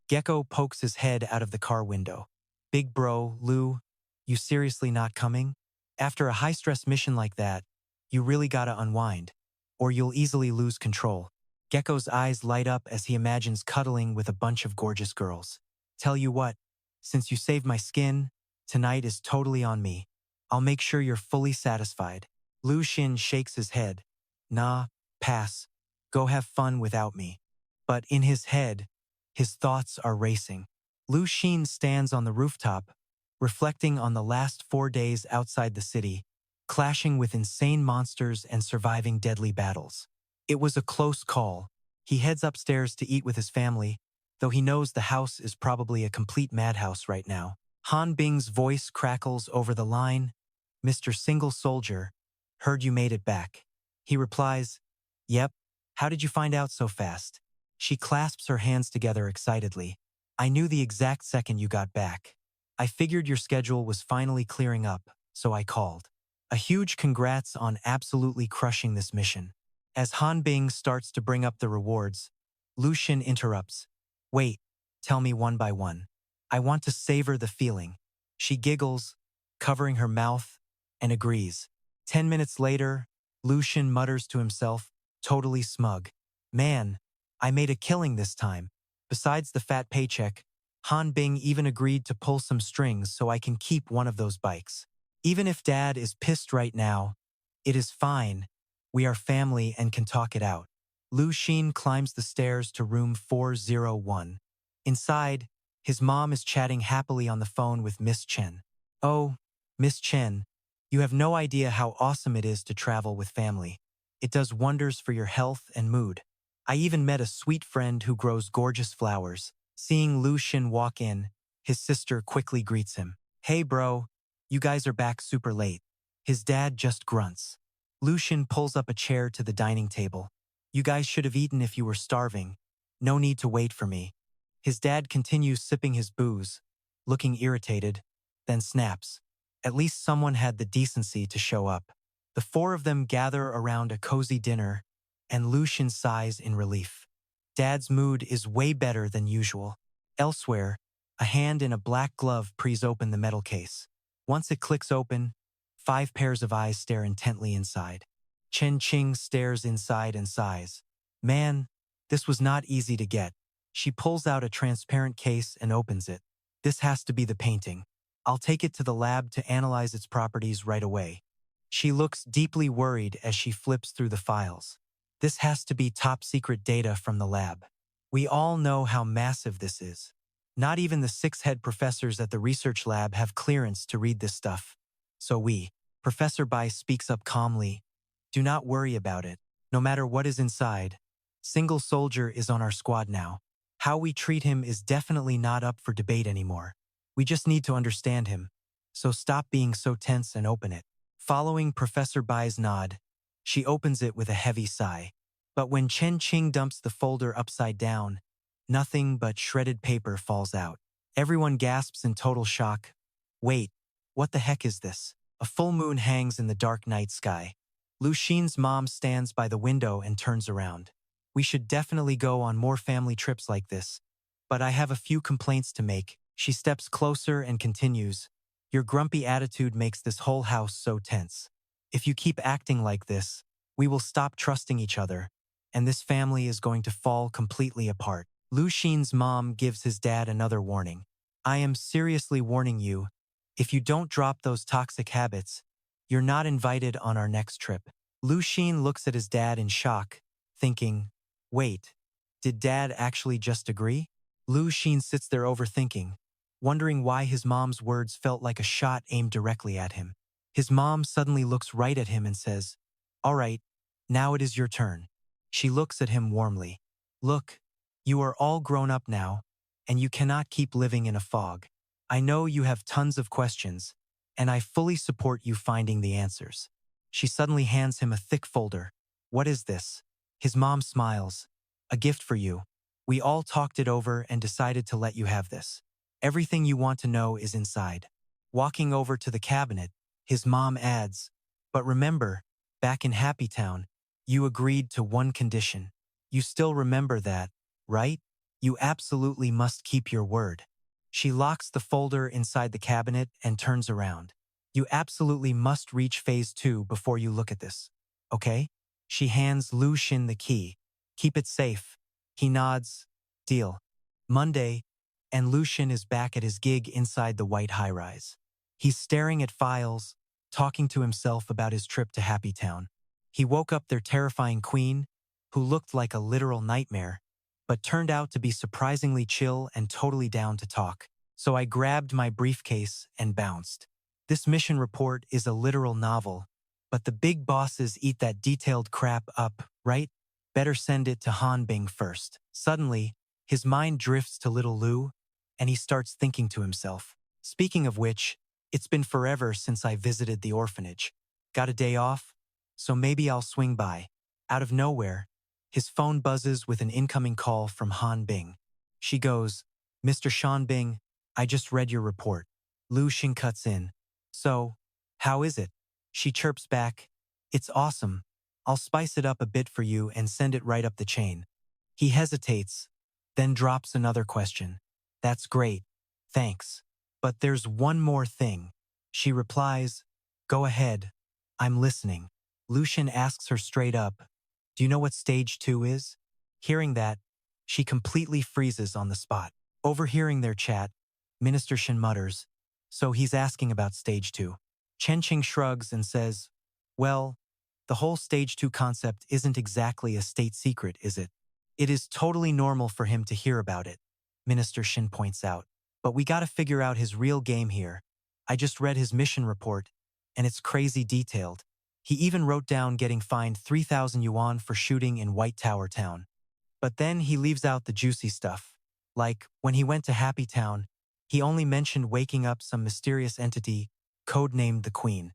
[SPEAKER 2] Gecko pokes his head out of the car window. Big bro, Lu, you seriously not coming? After a high-stress mission like that, you really gotta unwind, or you'll easily lose control. Gecko's eyes light up as he imagines cuddling with a bunch of gorgeous girls. Tell you what, since you saved my skin, tonight is totally on me. I'll make sure you're fully satisfied. Lu Xin shakes his head. Nah, pass. Go have fun without me. But in his head, his thoughts are racing. Lu Xin stands on the rooftop, reflecting on the last 4 days outside the city, clashing with insane monsters and surviving deadly battles. It was a close call. He heads upstairs to eat with his family, though he knows the house is probably a complete madhouse right now. Han Bing's voice crackles over the line, Mr. Single Soldier, heard you made it back. He replies, Yep, how did you find out so fast? She clasps her hands together excitedly. I knew the exact second you got back. I figured your schedule was finally clearing up, so I called. A huge congrats on absolutely crushing this mission. As Han Bing starts to bring up the rewards, Lu Xin interrupts. Wait, tell me one by one. I want to savor the feeling. She giggles, covering her mouth, and agrees. 10 minutes later, Lu Xin mutters to himself, totally smug. Man, I made a killing this time. Besides the fat paycheck, Han Bing even agreed to pull some strings so I can keep one of those bikes. Even if Dad is pissed right now, it is fine. We are family and can talk it out. Lu Xin climbs the stairs to room 401. Inside, his mom is chatting happily on the phone with Miss Chen. Oh, Miss Chen, you have no idea how awesome it is to travel with family. It does wonders for your health and mood. I even met a sweet friend who grows gorgeous flowers. Seeing Lu Xin walk in, his sister quickly greets him. Hey bro, you guys are back super late. His dad just grunts. Lu Xin pulls up a chair to the dining table. You guys should have eaten if you were starving. No need to wait for me. His dad continues sipping his booze, looking irritated, then snaps. At least someone had the decency to show up. The four of them gather around a cozy dinner, and Lu Xin sighs in relief. Dad's mood is way better than usual. Elsewhere, a hand in a black glove prees open the metal case. Once it clicks open, 5 pairs of eyes stare intently inside. Chen Qing stares inside and sighs. Man, this was not easy to get. She pulls out a transparent case and opens it. This has to be the painting. I'll take it to the lab to analyze its properties right away. She looks deeply worried as she flips through the files. This has to be top-secret data from the lab. We all know how massive this is. Not even the 6 head professors at the research lab have clearance to read this stuff. So Professor Bai speaks up calmly. Do not worry about it. No matter what is inside, Single Soldier is on our squad now. How we treat him is definitely not up for debate anymore. We just need to understand him. So stop being so tense and open it. Following Professor Bai's nod, she opens it with a heavy sigh. But when Chen Qing dumps the folder upside down, nothing but shredded paper falls out. Everyone gasps in total shock. Wait, what the heck is this? A full moon hangs in the dark night sky. Lu Xin's mom stands by the window and turns around. We should definitely go on more family trips like this. But I have a few complaints to make. She steps closer and continues. Your grumpy attitude makes this whole house so tense. If you keep acting like this, we will stop trusting each other, and this family is going to fall completely apart. Lu Xin's mom gives his dad another warning. I am seriously warning you, if you don't drop those toxic habits, you're not invited on our next trip. Lu Xin looks at his dad in shock, thinking, wait, did dad actually just agree? Lu Xin sits there overthinking, wondering why his mom's words felt like a shot aimed directly at him. His mom suddenly looks right at him and says, all right, now it is your turn. She looks at him warmly. Look, you are all grown up now, and you cannot keep living in a fog. I know you have tons of questions, and I fully support you finding the answers. She suddenly hands him a thick folder. What is this? His mom smiles. A gift for you. We all talked it over and decided to let you have this. Everything you want to know is inside. Walking over to the cabinet, his mom adds, but remember, back in Happy Town, you agreed to one condition. You still remember that, right? You absolutely must keep your word. She locks the folder inside the cabinet and turns around. You absolutely must reach phase 2 before you look at this. Okay? She hands Lu Xin the key. Keep it safe. He nods. Deal. Monday, and Lu Xin is back at his gig inside the white high-rise. He's staring at files, talking to himself about his trip to Happy Town. He woke up their terrifying queen, who looked like a literal nightmare, but turned out to be surprisingly chill and totally down to talk. So I grabbed my briefcase and bounced. This mission report is a literal novel, but the big bosses eat that detailed crap up, right? Better send it to Han Bing first. Suddenly, his mind drifts to little Lu, and he starts thinking to himself. Speaking of which, it's been forever since I visited the orphanage. Got a day off? So maybe I'll swing by. Out of nowhere, his phone buzzes with an incoming call from Han Bing. She goes, Mr. Shan Bing, I just read your report. Lu Xin cuts in. So, how is it? She chirps back. It's awesome. I'll spice it up a bit for you and send it right up the chain. He hesitates, then drops another question. That's great. Thanks. But there's one more thing. She replies, Go ahead. I'm listening. Lu Xin asks her straight up, Do you know what stage 2 is? Hearing that, she completely freezes on the spot. Overhearing their chat, Minister Shen mutters, So he's asking about stage 2. Chen Qing shrugs and says, Well, the whole stage 2 concept isn't exactly a state secret, is it? It is totally normal for him to hear about it, Minister Shen points out. But we gotta figure out his real game here. I just read his mission report, and it's crazy detailed. He even wrote down getting fined 3,000 yuan for shooting in White Tower Town. But then he leaves out the juicy stuff. Like, when he went to Happy Town, he only mentioned waking up some mysterious entity, codenamed the Queen.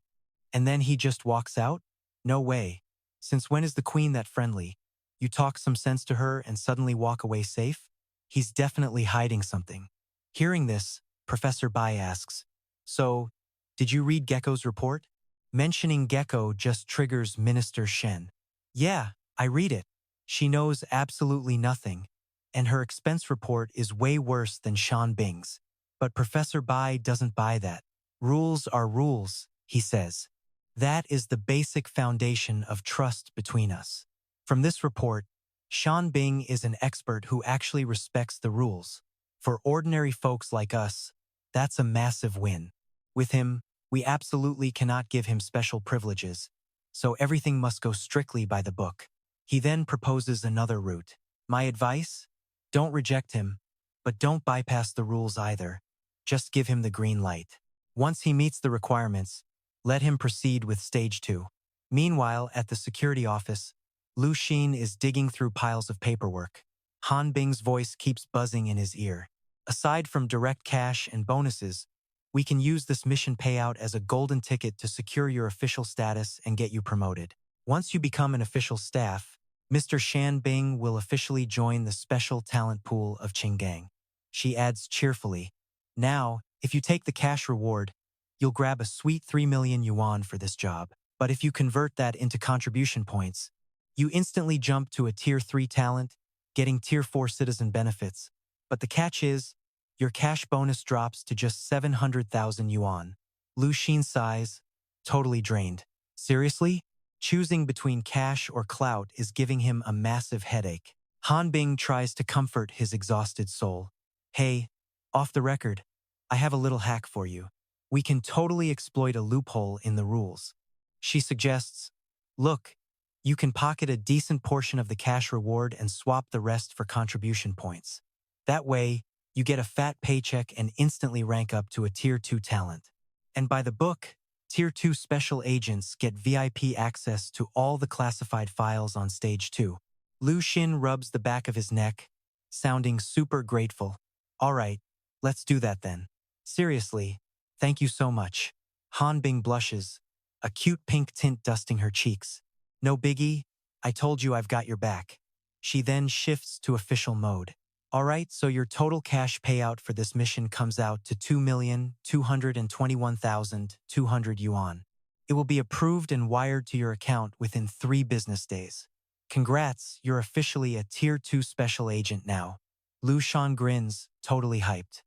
[SPEAKER 2] And then he just walks out? No way. Since when is the Queen that friendly? You talk some sense to her and suddenly walk away safe? He's definitely hiding something. Hearing this, Professor Bai asks, So, did you read Gecko's report? Mentioning Gecko just triggers Minister Shen. Yeah, I read it. She knows absolutely nothing, and her expense report is way worse than Shan Bing's. But Professor Bai doesn't buy that. Rules are rules, he says. That is the basic foundation of trust between us. From this report, Shan Bing is an expert who actually respects the rules. For ordinary folks like us, that's a massive win. With him, we absolutely cannot give him special privileges, so everything must go strictly by the book. He then proposes another route. My advice? Don't reject him, but don't bypass the rules either. Just give him the green light. Once he meets the requirements, let him proceed with stage 2. Meanwhile, at the security office, Lu Xin is digging through piles of paperwork. Han Bing's voice keeps buzzing in his ear. Aside from direct cash and bonuses, we can use this mission payout as a golden ticket to secure your official status and get you promoted. Once you become an official staff, Mr. Shan Bing will officially join the special talent pool of Qinggang. She adds cheerfully, Now, if you take the cash reward, you'll grab a sweet 3 million yuan for this job. But if you convert that into contribution points, You instantly jump to a Tier 3 talent, getting Tier 4 citizen benefits. But the catch is, your cash bonus drops to just 700,000 yuan. Lu Xin sighs, totally drained. Seriously? Choosing between cash or clout is giving him a massive headache. Han Bing tries to comfort his exhausted soul. Hey, off the record, I have a little hack for you. We can totally exploit a loophole in the rules. She suggests, look, you can pocket a decent portion of the cash reward and swap the rest for contribution points. That way, you get a fat paycheck and instantly rank up to a Tier 2 talent. And by the book, Tier 2 special agents get VIP access to all the classified files on Stage 2. Lu Xin rubs the back of his neck, sounding super grateful. All right, let's do that then. Seriously, thank you so much. Han Bing blushes, a cute pink tint dusting her cheeks. No biggie, I told you I've got your back. She then shifts to official mode. All right, so your total cash payout for this mission comes out to 2,221,200 yuan. It will be approved and wired to your account within 3 business days. Congrats, you're officially a Tier 2 special agent now. Lu Shan grins, totally hyped.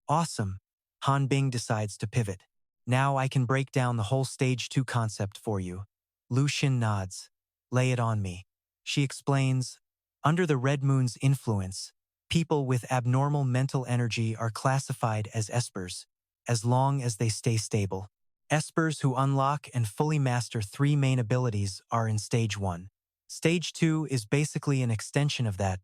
[SPEAKER 2] Awesome. Han Bing decides to pivot. Now I can break down the whole Stage 2 concept for you. Lu Xin nods. Lay it on me. She explains, under the Red Moon's influence, people with abnormal mental energy are classified as espers, as long as they stay stable. Espers who unlock and fully master 3 main abilities are in Stage 1. Stage 2 is basically an extension of that.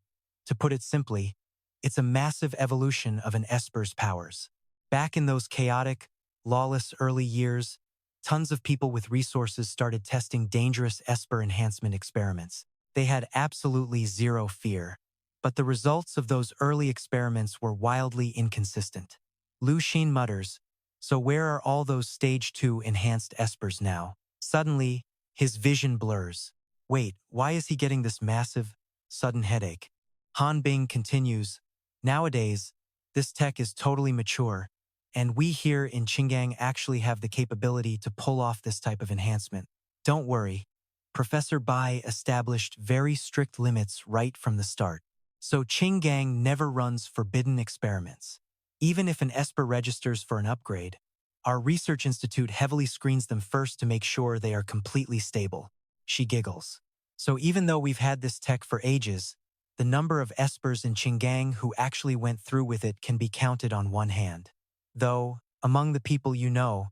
[SPEAKER 2] To put it simply, it's a massive evolution of an esper's powers. Back in those chaotic, lawless early years, tons of people with resources started testing dangerous esper enhancement experiments. They had absolutely zero fear. But the results of those early experiments were wildly inconsistent. Lu Xin mutters, so where are all those Stage 2 enhanced espers now? Suddenly, his vision blurs. Wait, why is he getting this massive, sudden headache? Han Bing continues, nowadays, this tech is totally mature, and we here in Qinggang actually have the capability to pull off this type of enhancement. Don't worry, Professor Bai established very strict limits right from the start. So Qinggang never runs forbidden experiments. Even if an esper registers for an upgrade, our research institute heavily screens them first to make sure they are completely stable. She giggles. So even though we've had this tech for ages, the number of espers in Qinggang who actually went through with it can be counted on one hand. Though, among the people you know,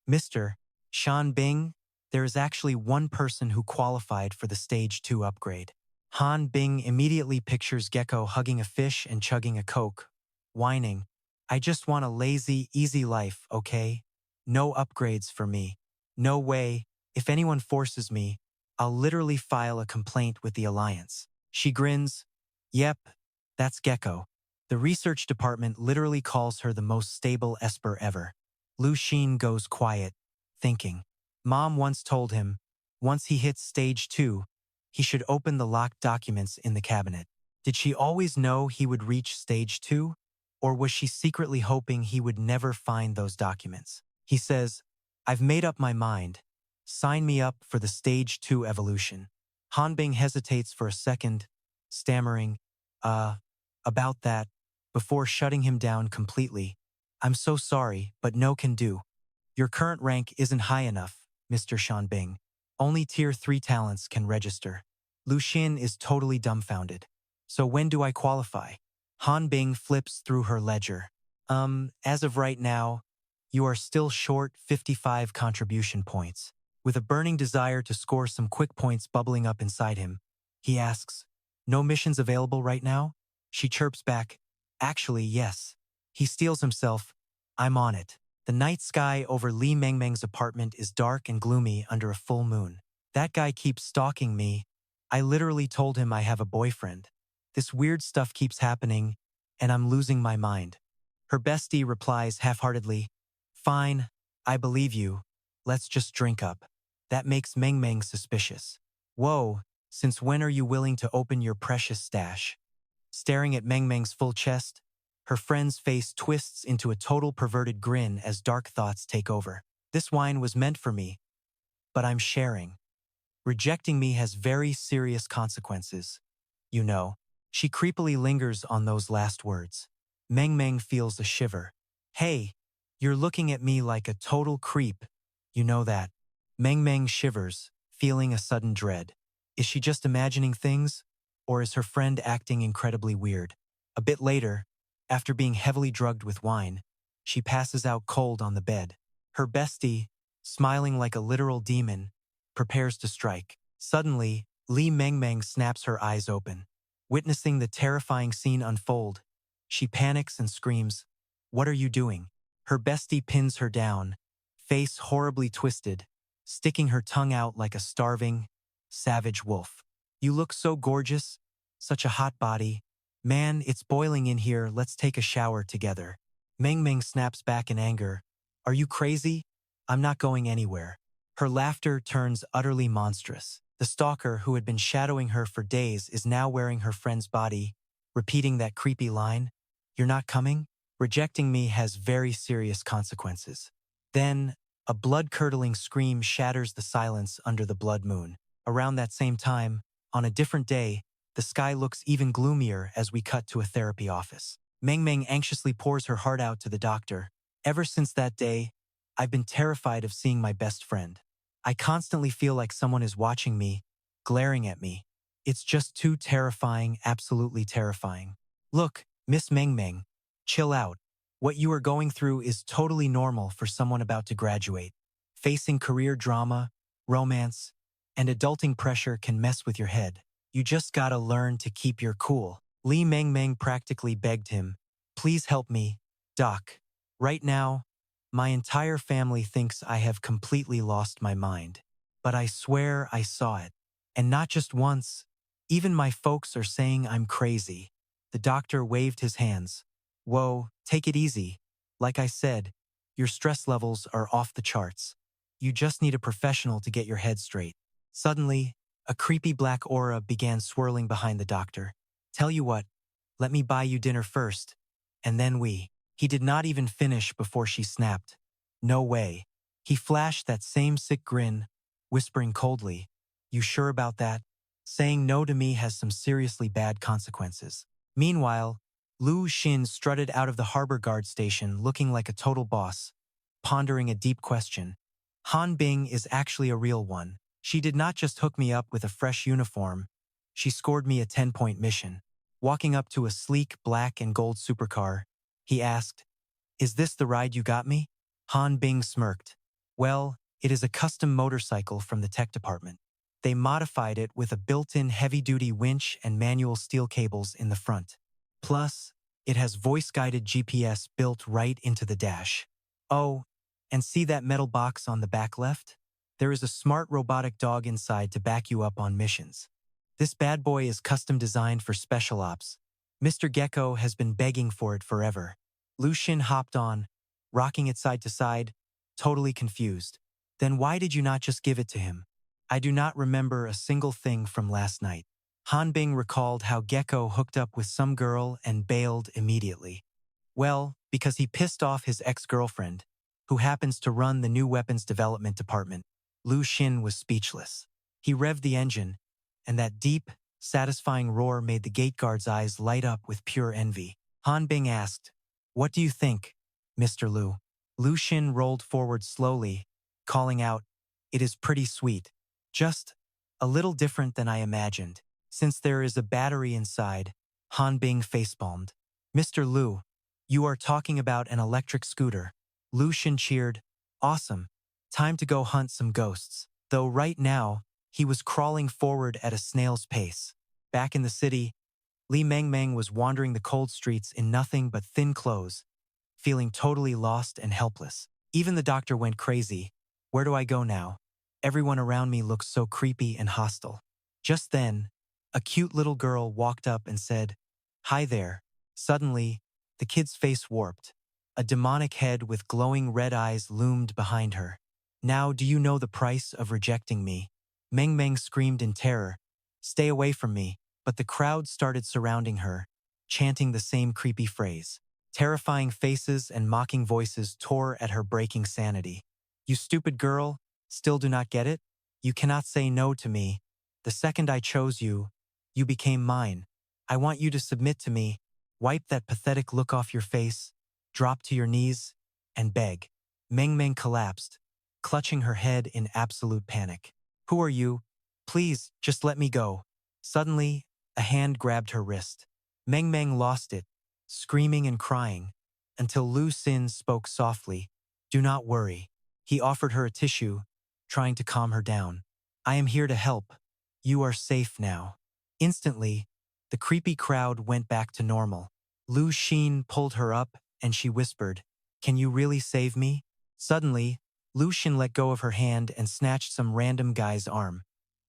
[SPEAKER 2] Mr. Shan Bing, there is actually one person who qualified for the Stage 2 upgrade. Han Bing immediately pictures Gecko hugging a fish and chugging a Coke, whining, I just want a lazy, easy life, okay? No upgrades for me. No way, if anyone forces me, I'll literally file a complaint with the Alliance. She grins, yep, that's Gecko. The research department literally calls her the most stable esper ever. Lu Xin goes quiet, thinking. Mom once told him, once he hits Stage 2, he should open the locked documents in the cabinet. Did she always know he would reach Stage 2? Or was she secretly hoping he would never find those documents? He says, I've made up my mind. Sign me up for the Stage 2 evolution. Han Bing hesitates for a second, stammering, about that, before shutting him down completely. I'm so sorry, but no can do. Your current rank isn't high enough, Mr. Shan Bing. Only Tier 3 talents can register. Lu Xin is totally dumbfounded. So when do I qualify? Han Bing flips through her ledger. As of right now, you are still short 55 contribution points. With a burning desire to score some quick points bubbling up inside him, he asks, no missions available right now? She chirps back, actually, yes. He steels himself, I'm on it. The night sky over Li Mengmeng's apartment is dark and gloomy under a full moon. That guy keeps stalking me. I literally told him I have a boyfriend. This weird stuff keeps happening, and I'm losing my mind. Her bestie replies half-heartedly, fine, I believe you. Let's just drink up. That makes Meng Meng suspicious. Whoa, since when are you willing to open your precious stash? Staring at Meng Meng's full chest, her friend's face twists into a total perverted grin as dark thoughts take over. This wine was meant for me, but I'm sharing. Rejecting me has very serious consequences. You know, she creepily lingers on those last words. Meng Meng feels a shiver. Hey, you're looking at me like a total creep. You know that. Meng Meng shivers, feeling a sudden dread. Is she just imagining things? Or is her friend acting incredibly weird? A bit later, after being heavily drugged with wine, she passes out cold on the bed. Her bestie, smiling like a literal demon, prepares to strike. Suddenly, Li Mengmeng snaps her eyes open. Witnessing the terrifying scene unfold, she panics and screams, "What are you doing?" Her bestie pins her down, face horribly twisted, sticking her tongue out like a starving, savage wolf. "You look so gorgeous, such a hot body. Man, it's boiling in here, let's take a shower together." Meng Meng snaps back in anger. "Are you crazy? I'm not going anywhere." Her laughter turns utterly monstrous. The stalker who had been shadowing her for days is now wearing her friend's body, repeating that creepy line, "You're not coming?" Rejecting me has very serious consequences. Then, a blood-curdling scream shatters the silence under the blood moon. Around that same time, on a different day, the sky looks even gloomier as we cut to a therapy office. Meng Meng anxiously pours her heart out to the doctor. "Ever since that day, I've been terrified of seeing my best friend. I constantly feel like someone is watching me, glaring at me. It's just too terrifying, absolutely terrifying." "Look, Miss Meng Meng, chill out. What you are going through is totally normal for someone about to graduate. Facing career drama, romance, and adulting pressure can mess with your head. You just gotta learn to keep your cool." Li Meng Meng practically begged him, "Please help me, Doc. Right now, my entire family thinks I have completely lost my mind. But I swear I saw it. And not just once. Even my folks are saying I'm crazy." The doctor waved his hands. "Whoa, take it easy. Like I said, your stress levels are off the charts. You just need a professional to get your head straight." Suddenly, a creepy black aura began swirling behind the doctor. "Tell you what, let me buy you dinner first, and then we." He did not even finish before she snapped. "No way." He flashed that same sick grin, whispering coldly, "You sure about that? Saying no to me has some seriously bad consequences." Meanwhile, Lu Xin strutted out of the harbor guard station looking like a total boss, pondering a deep question. Han Bing is actually a real one. She did not just hook me up with a fresh uniform, she scored me a 10-point mission. Walking up to a sleek black and gold supercar, he asked, "Is this the ride you got me?" Han Bing smirked. "Well, it is a custom motorcycle from the tech department. They modified it with a built-in heavy-duty winch and manual steel cables in the front. Plus, it has voice-guided GPS built right into the dash. Oh, and see that metal box on the back left? There is a smart robotic dog inside to back you up on missions. This bad boy is custom designed for special ops. Mr. Gecko has been begging for it forever." Lu Xin hopped on, rocking it side to side, totally confused. "Then why did you not just give it to him?" "I do not remember a single thing from last night." Han Bing recalled how Gecko hooked up with some girl and bailed immediately. "Well, because he pissed off his ex-girlfriend, who happens to run the new weapons development department." Lu Xin was speechless. He revved the engine, and that deep, satisfying roar made the gate guard's eyes light up with pure envy. Han Bing asked, "What do you think, Mr. Lu?" Lu Xin rolled forward slowly, calling out, "It is pretty sweet. Just a little different than I imagined." Since there is a battery inside, Han Bing facepalmed. "Mr. Lu, you are talking about an electric scooter." Lu Xin cheered, "Awesome. Time to go hunt some ghosts." Though right now, he was crawling forward at a snail's pace. Back in the city, Li Meng Meng was wandering the cold streets in nothing but thin clothes, feeling totally lost and helpless. Even the doctor went crazy. "Where do I go now? Everyone around me looks so creepy and hostile." Just then, a cute little girl walked up and said, "Hi there." Suddenly, the kid's face warped. A demonic head with glowing red eyes loomed behind her. "Now do you know the price of rejecting me?" Meng Meng screamed in terror, "Stay away from me." But the crowd started surrounding her, chanting the same creepy phrase. Terrifying faces and mocking voices tore at her breaking sanity. "You stupid girl, still do not get it? You cannot say no to me. The second I chose you, you became mine. I want you to submit to me. Wipe that pathetic look off your face, drop to your knees, and beg. Meng Meng collapsed, clutching her head in absolute panic. Who are you? Please, just let me go. Suddenly, a hand grabbed her wrist. Meng Meng lost it, screaming and crying, until Lu Xin spoke softly. Do not worry. He offered her a tissue, trying to calm her down. I am here to help. You are safe now. Instantly, the creepy crowd went back to normal. Lu Xin pulled her up and she whispered, Can you really save me? Suddenly, Lu Xin let go of her hand and snatched some random guy's arm.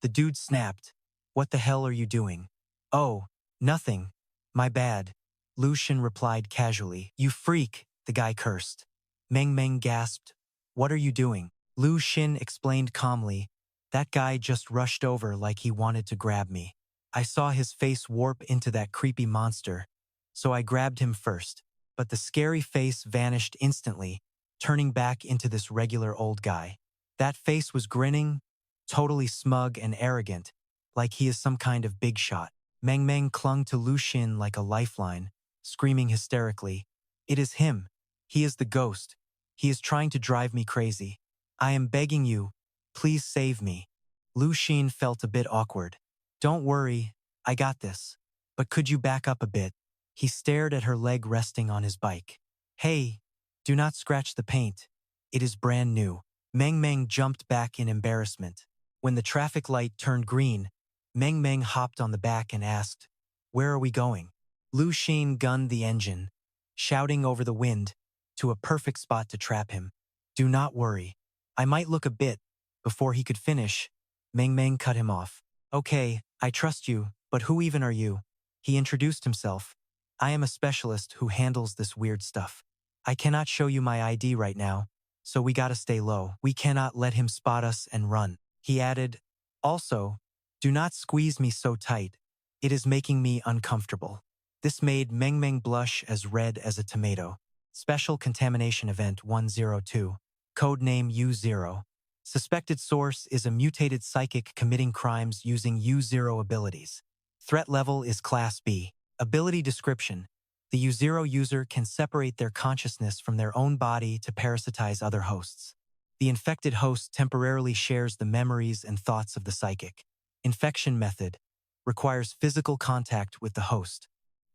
[SPEAKER 2] The dude snapped. What the hell are you doing? Oh, nothing. My bad. Lu Xin replied casually. You freak, the guy cursed. Meng Meng gasped. What are you doing? Lu Xin explained calmly. That guy just rushed over like he wanted to grab me. I saw his face warp into that creepy monster, so I grabbed him first. But the scary face vanished instantly, turning back into this regular old guy. That face was grinning, totally smug and arrogant, like he is some kind of big shot. Meng Meng clung to Lu Xin like a lifeline, screaming hysterically. It is him. He is the ghost. He is trying to drive me crazy. I am begging you, please save me. Lu Xin felt a bit awkward. Don't worry, I got this. But could you back up a bit? He stared at her leg resting on his bike. Hey, do not scratch the paint. It is brand new. Meng Meng jumped back in embarrassment. When the traffic light turned green, Meng Meng hopped on the back and asked, Where are we going? Lu Xin gunned the engine, shouting over the wind, to a perfect spot to trap him. Do not worry. I might look a bit. Before he could finish, Meng Meng cut him off. Okay, I trust you, but who even are you? He introduced himself. I am a specialist who handles this weird stuff. I cannot show you my ID right now, so we gotta stay low. We cannot let him spot us and run. He added, Also, do not squeeze me so tight. It is making me uncomfortable. This made Meng Meng blush as red as a tomato. Special Contamination Event 102. Codename U0. Suspected source is a mutated psychic committing crimes using U0 abilities. Threat level is Class B. Ability description. The U0 user can separate their consciousness from their own body to parasitize other hosts. The infected host temporarily shares the memories and thoughts of the psychic. Infection method. Requires physical contact with the host.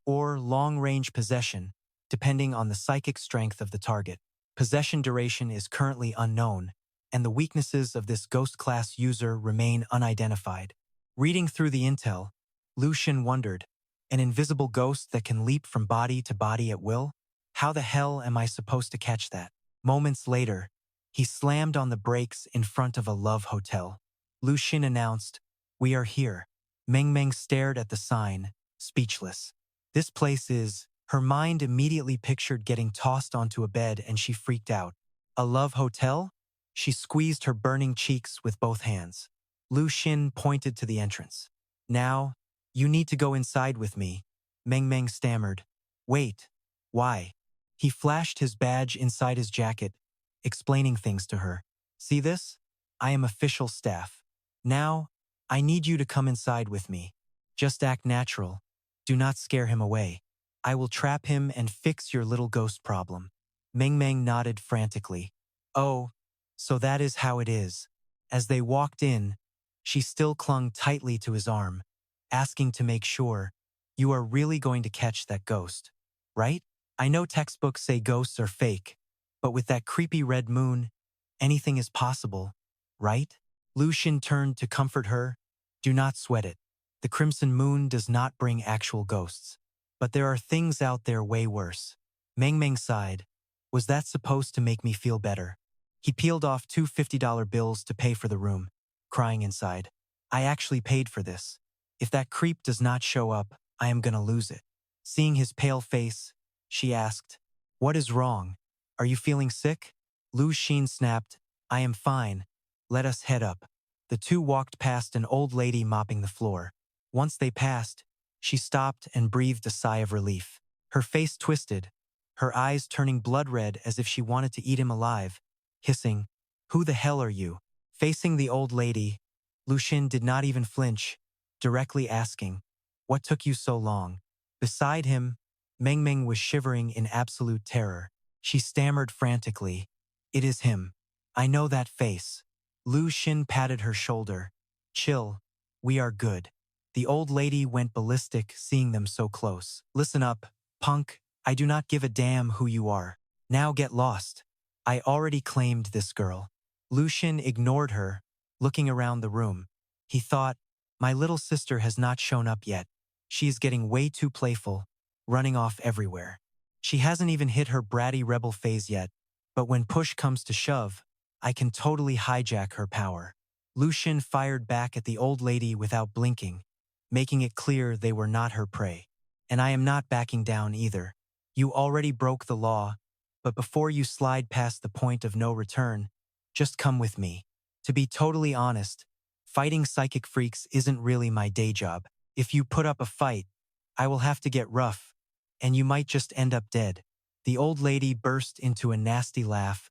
[SPEAKER 2] Or long-range possession, depending on the psychic strength of the target. Possession duration is currently unknown, and the weaknesses of this ghost class user remain unidentified. Reading through the intel, Lu Xin wondered, an invisible ghost that can leap from body to body at will? How the hell am I supposed to catch that? Moments later, he slammed on the brakes in front of a love hotel. Lu Xin announced, We are here. Meng Meng stared at the sign, speechless. This place is... Her mind immediately pictured getting tossed onto a bed and she freaked out. A love hotel? She squeezed her burning cheeks with both hands. Lu Xin pointed to the entrance. Now, you need to go inside with me. Meng Meng stammered. Wait. Why? He flashed his badge inside his jacket, explaining things to her. See this? I am official staff. Now, I need you to come inside with me. Just act natural. Do not scare him away. I will trap him and fix your little ghost problem. Meng Meng nodded frantically. Oh, so that is how it is. As they walked in, she still clung tightly to his arm, asking to make sure, You are really going to catch that ghost, right? I know textbooks say ghosts are fake, but with that creepy red moon, anything is possible, right? Lu Xin turned to comfort her. Do not sweat it. The crimson moon does not bring actual ghosts. But there are things out there way worse. Meng Meng sighed. Was that supposed to make me feel better? He peeled off two $50 bills to pay for the room, crying inside. I actually paid for this. If that creep does not show up, I am gonna lose it. Seeing his pale face, she asked, What is wrong? Are you feeling sick? Lu Xin snapped, I am fine. Let us head up. The two walked past an old lady mopping the floor. Once they passed, she stopped and breathed a sigh of relief. Her face twisted, her eyes turning blood red as if she wanted to eat him alive, hissing, Who the hell are you? Facing the old lady, Lu Xin did not even flinch, directly asking, "What took you so long?" Beside him, Meng Meng was shivering in absolute terror. She stammered frantically, "It is him. I know that face." Lu Xin patted her shoulder. "Chill. We are good." The old lady went ballistic seeing them so close. "Listen up, punk. I do not give a damn who you are. Now get lost. I already claimed this girl." Lu Xin ignored her, looking around the room. He thought, "My little sister has not shown up yet. She is getting way too playful, running off everywhere. She hasn't even hit her bratty rebel phase yet, but when push comes to shove, I can totally hijack her power." Lu Xin fired back at the old lady without blinking, making it clear they were not her prey. "And I am not backing down either. You already broke the law, but before you slide past the point of no return, just come with me. To be totally honest, fighting psychic freaks isn't really my day job. If you put up a fight, I will have to get rough, and you might just end up dead." The old lady burst into a nasty laugh,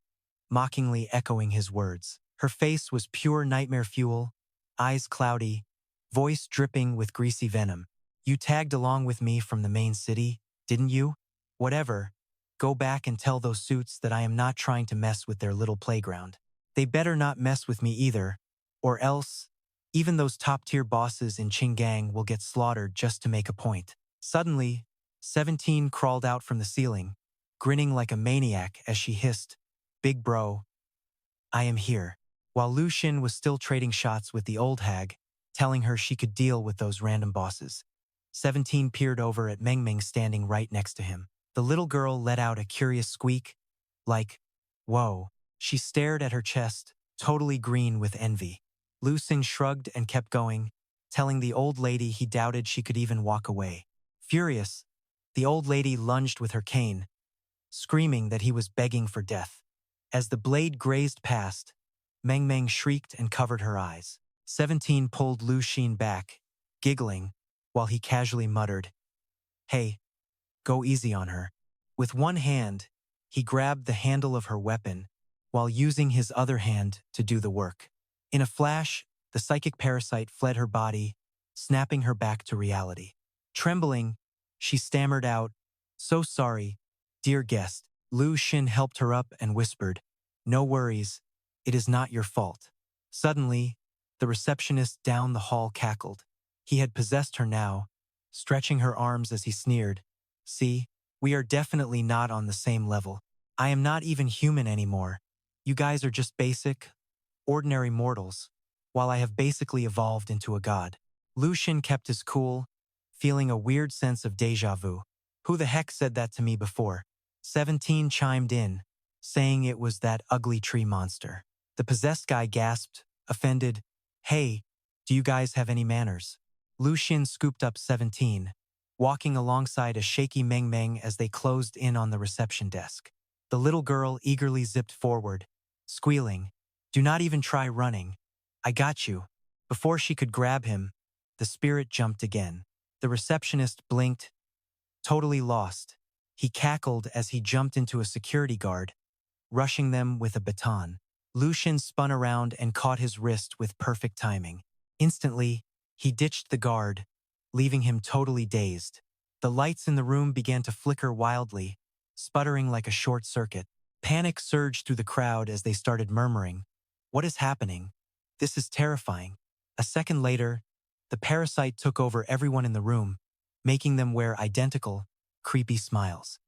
[SPEAKER 2] mockingly echoing his words. Her face was pure nightmare fuel, eyes cloudy, voice dripping with greasy venom. "You tagged along with me from the main city, didn't you? Whatever. Go back and tell those suits that I am not trying to mess with their little playground. They better not mess with me either, or else, even those top-tier bosses in Qinggang will get slaughtered just to make a point." Suddenly, 17 crawled out from the ceiling, grinning like a maniac as she hissed, "Big bro, I am here." While Lu Xin was still trading shots with the old hag, telling her she could deal with those random bosses, 17 peered over at Meng Meng standing right next to him. The little girl let out a curious squeak, like, "Whoa." She stared at her chest, totally green with envy. Lu Xin shrugged and kept going, telling the old lady he doubted she could even walk away. Furious, the old lady lunged with her cane, screaming that he was begging for death. As the blade grazed past, Meng Meng shrieked and covered her eyes. 17 pulled Lu Xin back, giggling, while he casually muttered, "Hey, go easy on her." With one hand, he grabbed the handle of her weapon, while using his other hand to do the work. In a flash, the psychic parasite fled her body, snapping her back to reality. Trembling, she stammered out, "So sorry, dear guest." Lu Xin helped her up and whispered, "No worries, it is not your fault." Suddenly, the receptionist down the hall cackled. He had possessed her now, stretching her arms as he sneered, "See, we are definitely not on the same level. I am not even human anymore. You guys are just basic, ordinary mortals, while I have basically evolved into a god." Lu Xin kept his cool, feeling a weird sense of déjà vu. "Who the heck said that to me before?" 17 chimed in, saying it was that ugly tree monster. The possessed guy gasped, offended, "Hey, do you guys have any manners?" Lu Xin scooped up 17, walking alongside a shaky Meng Meng as they closed in on the reception desk. The little girl eagerly zipped forward, squealing, "Do not even try running. I got you." Before she could grab him, the spirit jumped again. The receptionist blinked, totally lost. He cackled as he jumped into a security guard, rushing them with a baton. Lu Xin spun around and caught his wrist with perfect timing. Instantly, he ditched the guard, leaving him totally dazed. The lights in the room began to flicker wildly, sputtering like a short circuit. Panic surged through the crowd as they started murmuring, "What is happening? This is terrifying." A second later, the parasite took over everyone in the room, making them wear identical, creepy smiles.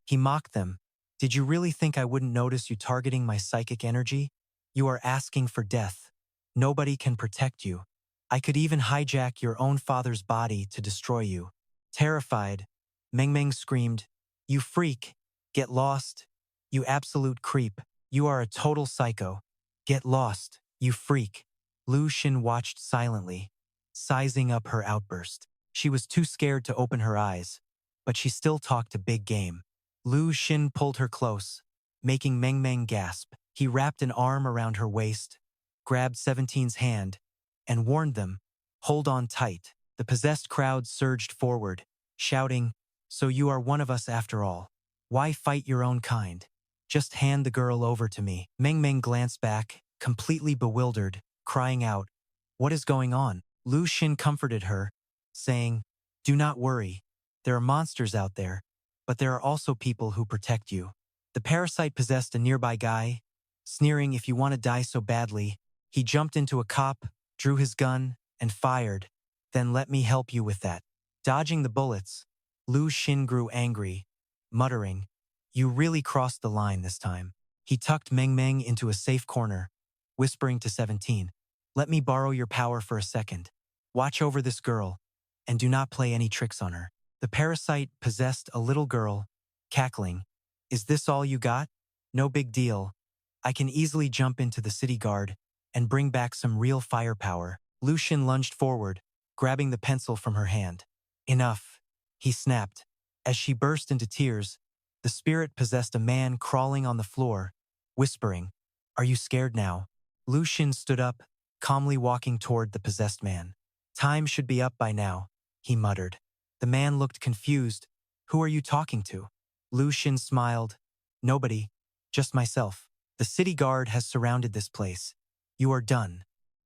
[SPEAKER 2] He mocked them. "Did you really think I wouldn't notice you targeting my psychic energy? You are asking for death. Nobody can protect you. I could even hijack your own father's body to destroy you." Terrified, Meng Meng screamed, "You freak! Get lost! You absolute creep! You are a total psycho! Get lost, you freak!" Lu Xin watched silently, sizing up her outburst. She was too scared to open her eyes, but she still talked a big game. Lu Xin pulled her close, making Meng Meng gasp. He wrapped an arm around her waist, grabbed 17's hand, and warned them, "Hold on tight." The possessed crowd surged forward, shouting, "So you are one of us after all. Why fight your own kind? Just hand the girl over to me." Meng Meng glanced back, completely bewildered, crying out, What is going on? Lu Xin comforted her, saying, "Do not worry. There are monsters out there, but there are also people who protect you." The parasite possessed a nearby guy, sneering, "If you want to die so badly." He jumped into a cop, drew his gun, and fired. "Then let me help you with that." Dodging the bullets, Lu Xin grew angry, muttering, "You really crossed the line this time." He tucked Meng Meng into a safe corner, whispering to 17, "Let me borrow your power for a second. Watch over this girl, and do not play any tricks on her." The parasite possessed a little girl, cackling, "Is this all you got? No big deal. I can easily jump into the city guard and bring back some real firepower." Lu Xin lunged forward, grabbing the pencil from her hand. "Enough," he snapped. As she burst into tears, the spirit possessed a man crawling on the floor, whispering, "Are you scared now?" Lu Xin stood up, calmly walking toward the possessed man. "Time should be up by now," he muttered. The man looked confused. "Who are you talking to?" Lu Xin smiled. "Nobody, just myself. The city guard has surrounded this place. You are done."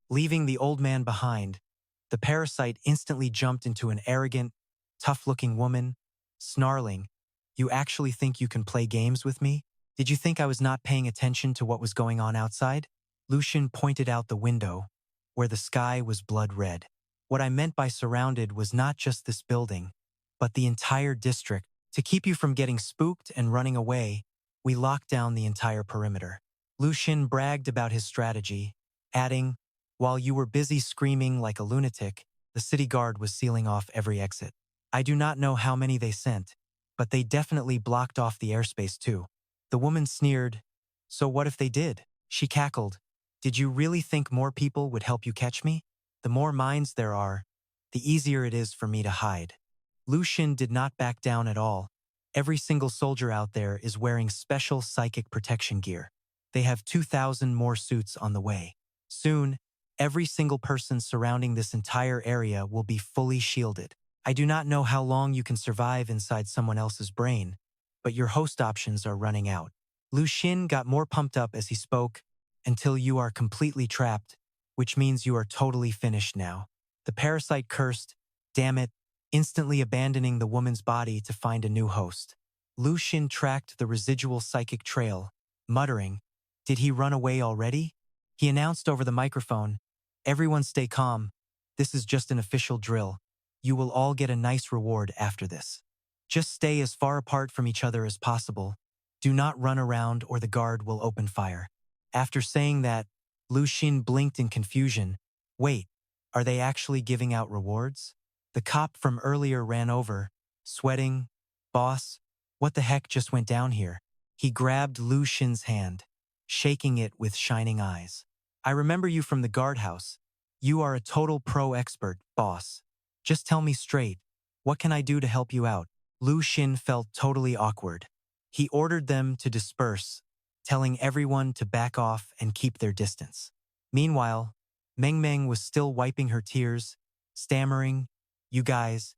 [SPEAKER 2] Leaving the old man behind, the parasite instantly jumped into an arrogant, tough-looking woman, snarling, "You actually think you can play games with me? Did you think I was not paying attention to what was going on outside?" Lu Xin pointed out the window, where the sky was blood red. "What I meant by surrounded was not just this building, but the entire district. To keep you from getting spooked and running away, we locked down the entire perimeter." Lu Xin bragged about his strategy, adding, "While you were busy screaming like a lunatic, the city guard was sealing off every exit. I do not know how many they sent, but they definitely blocked off the airspace too." The woman sneered, "So what if they did?" She cackled, "Did you really think more people would help you catch me? The more minds there are, the easier it is for me to hide." Lu Xin did not back down at all. Every single soldier out there is wearing special psychic protection gear. They have 2,000 more suits on the way. Soon, every single person surrounding this entire area will be fully shielded. I do not know how long you can survive inside someone else's brain, but your host options are running out. Lu Xin got more pumped up as he spoke, "Until you are completely trapped, which means you are totally finished now." The parasite cursed, "Damn it," instantly abandoning the woman's body to find a new host. Lu Xin tracked the residual psychic trail, muttering, "Did he run away already?" He announced over the microphone, "Everyone stay calm. This is just an official drill. You will all get a nice reward after this. Just stay as far apart from each other as possible. Do not run around or the guard will open fire." After saying that, Lu Xin blinked in confusion. "Wait, are they actually giving out rewards?" The cop from earlier ran over, sweating. "Boss, what the heck just went down here?" He grabbed Lu Xin's hand, shaking it with shining eyes. "I remember you from the guardhouse. You are a total pro expert, boss. Just tell me straight, what can I do to help you out?" Lu Xin felt totally awkward. He ordered them to disperse, telling everyone to back off and keep their distance. Meanwhile, Meng Meng was still wiping her tears, stammering, you guys.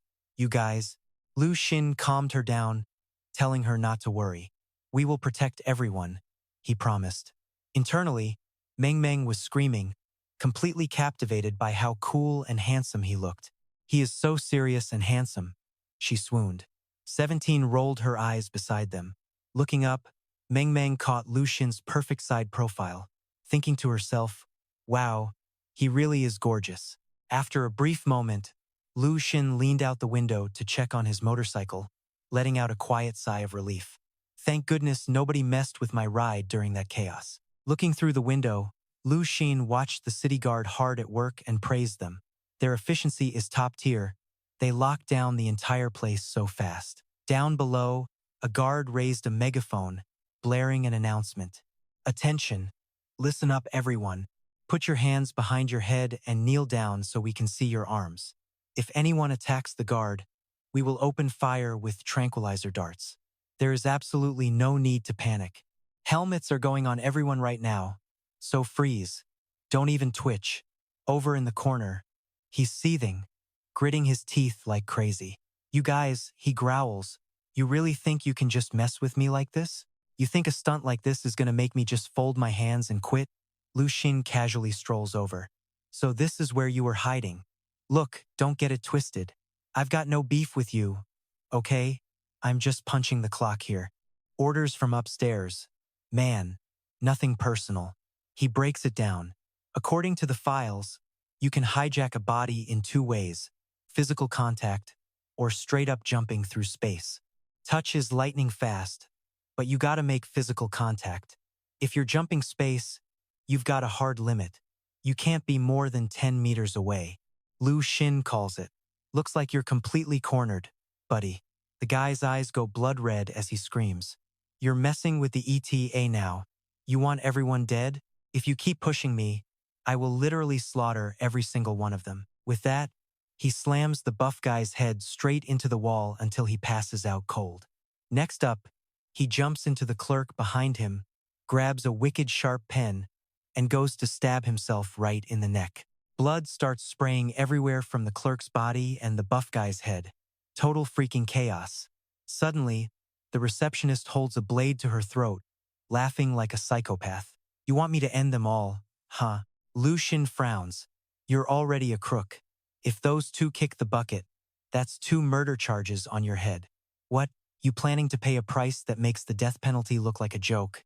[SPEAKER 2] Lu Xin calmed her down, telling her not to worry. "We will protect everyone," he promised. Internally, Meng Meng was screaming, completely captivated by how cool and handsome he looked. "He is so serious and handsome," she swooned. 17 rolled her eyes beside them. Looking up, Meng Meng caught Lu Xin's perfect side profile, thinking to herself, "Wow, he really is gorgeous." After a brief moment, Lu Xin leaned out the window to check on his motorcycle, letting out a quiet sigh of relief. "Thank goodness nobody messed with my ride during that chaos." Looking through the window, Lu Xin watched the city guard hard at work and praised them. Their efficiency is top tier. They locked down the entire place so fast. Down below, a guard raised a megaphone, blaring an announcement. "Attention! Listen up, everyone. Put your hands behind your head and kneel down so we can see your arms. If anyone attacks the guard, we will open fire with tranquilizer darts. There is absolutely no need to panic. Helmets are going on everyone right now, so freeze. Don't even twitch." Over in the corner, he's seething, gritting his teeth like crazy. "You guys," he growls, "you really think you can just mess with me like this? You think a stunt like this is gonna make me just fold my hands and quit?" Lu Xin casually strolls over. So this is where you were hiding. Look, don't get it twisted. I've got no beef with you, okay? I'm just punching the clock here. Orders from upstairs. Man, nothing personal. He breaks it down. According to the files, you can hijack a body in two ways: physical contact or straight up jumping through space. Touch is lightning fast, but you gotta make physical contact. If you're jumping space, you've got a hard limit. You can't be more than 10 meters away. Lu Xin calls it. Looks like you're completely cornered, buddy. The guy's eyes go blood red as he screams. You're messing with the ETA now. You want everyone dead? If you keep pushing me, I will literally slaughter every single one of them. With that, he slams the buff guy's head straight into the wall until he passes out cold. Next up, he jumps into the clerk behind him, grabs a wicked sharp pen, and goes to stab himself right in the neck. Blood starts spraying everywhere from the clerk's body and the buff guy's head. Total freaking chaos. Suddenly, the receptionist holds a blade to her throat, laughing like a psychopath. You want me to end them all, huh? Lu Xin frowns. You're already a crook. If those two kick the bucket, that's 2 murder charges on your head. What? You planning to pay a price that makes the death penalty look like a joke?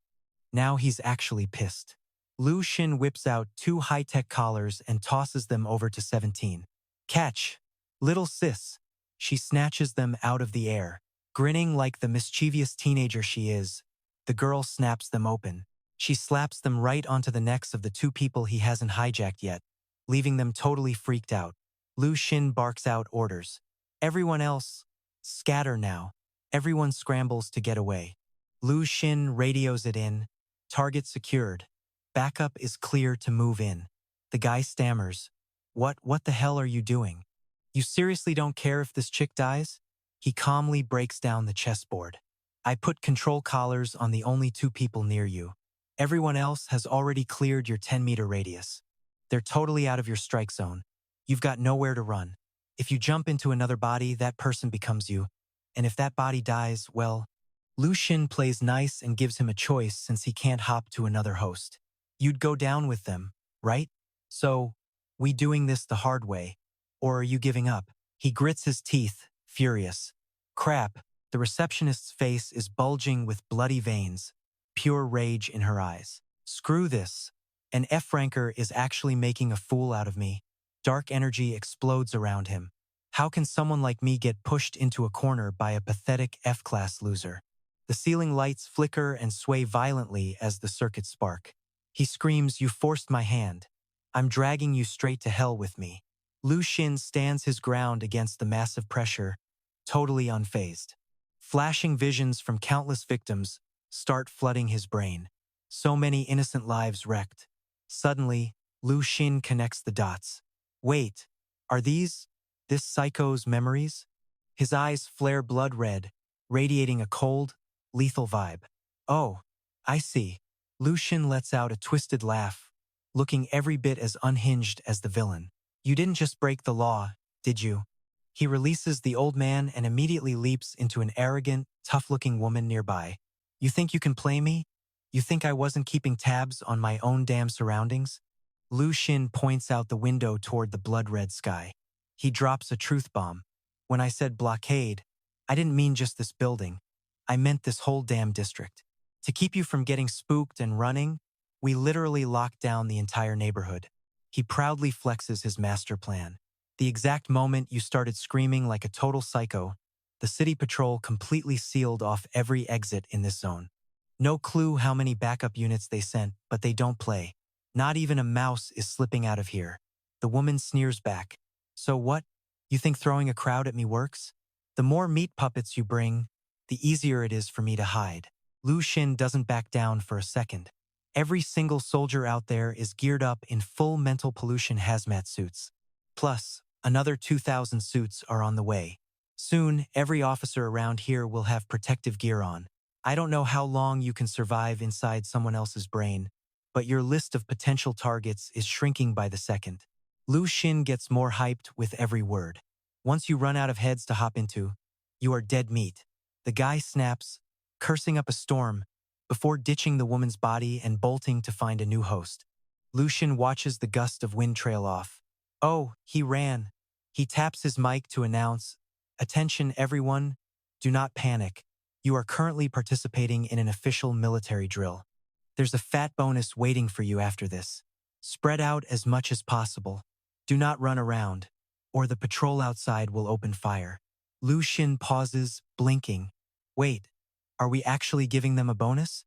[SPEAKER 2] Now he's actually pissed. Lu Xin whips out 2 high-tech collars and tosses them over to 17. Catch! Little sis. She snatches them out of the air. Grinning like the mischievous teenager she is, the girl snaps them open. She slaps them right onto the necks of the 2 people he hasn't hijacked yet, leaving them totally freaked out. Lu Xin barks out orders. Everyone else, scatter now. Everyone scrambles to get away. Lu Xin radios it in. Target secured. Backup is clear to move in. The guy stammers. What the hell are you doing? You seriously don't care if this chick dies? He calmly breaks down the chessboard. I put control collars on the only 2 people near you. Everyone else has already cleared your 10-meter radius. They're totally out of your strike zone. You've got nowhere to run. If you jump into another body, that person becomes you. And if that body dies, well, Lu Xin plays nice and gives him a choice since he can't hop to another host. You'd go down with them, right? So, we doing this the hard way? Or are you giving up? He grits his teeth, furious. Crap, the receptionist's face is bulging with bloody veins, pure rage in her eyes. Screw this. An F-ranker is actually making a fool out of me. Dark energy explodes around him. How can someone like me get pushed into a corner by a pathetic F-class loser? The ceiling lights flicker and sway violently as the circuits spark. He screams, "You forced my hand. I'm dragging you straight to hell with me." Lu Xin stands his ground against the massive pressure, totally unfazed. Flashing visions from countless victims start flooding his brain. So many innocent lives wrecked. Suddenly, Lu Xin connects the dots. Wait, are this psycho's memories? His eyes flare blood red, radiating a cold, lethal vibe. Oh, I see. Lu Xin lets out a twisted laugh, looking every bit as unhinged as the villain. You didn't just break the law, did you? He releases the old man and immediately leaps into an arrogant, tough-looking woman nearby. You think you can play me? You think I wasn't keeping tabs on my own damn surroundings? Lu Xin points out the window toward the blood-red sky. He drops a truth bomb. When I said blockade, I didn't mean just this building. I meant this whole damn district. To keep you from getting spooked and running, we literally locked down the entire neighborhood. He proudly flexes his master plan. The exact moment you started screaming like a total psycho, the city patrol completely sealed off every exit in this zone. No clue how many backup units they sent, but they don't play. Not even a mouse is slipping out of here. The woman sneers back. So what? You think throwing a crowd at me works? The more meat puppets you bring, the easier it is for me to hide. Lu Xin doesn't back down for a second. Every single soldier out there is geared up in full mental pollution hazmat suits. Plus, another 2,000 suits are on the way. Soon, every officer around here will have protective gear on. I don't know how long you can survive inside someone else's brain, but your list of potential targets is shrinking by the second. Lu Xin gets more hyped with every word. Once you run out of heads to hop into, you are dead meat. The guy snaps, cursing up a storm, before ditching the woman's body and bolting to find a new host. Lu Xin watches the gust of wind trail off. Oh, he ran. He taps his mic to announce, "Attention everyone, do not panic. You are currently participating in an official military drill. There's a fat bonus waiting for you after this. Spread out as much as possible. Do not run around, or the patrol outside will open fire." Lu Xin pauses, blinking. Wait, are we actually giving them a bonus?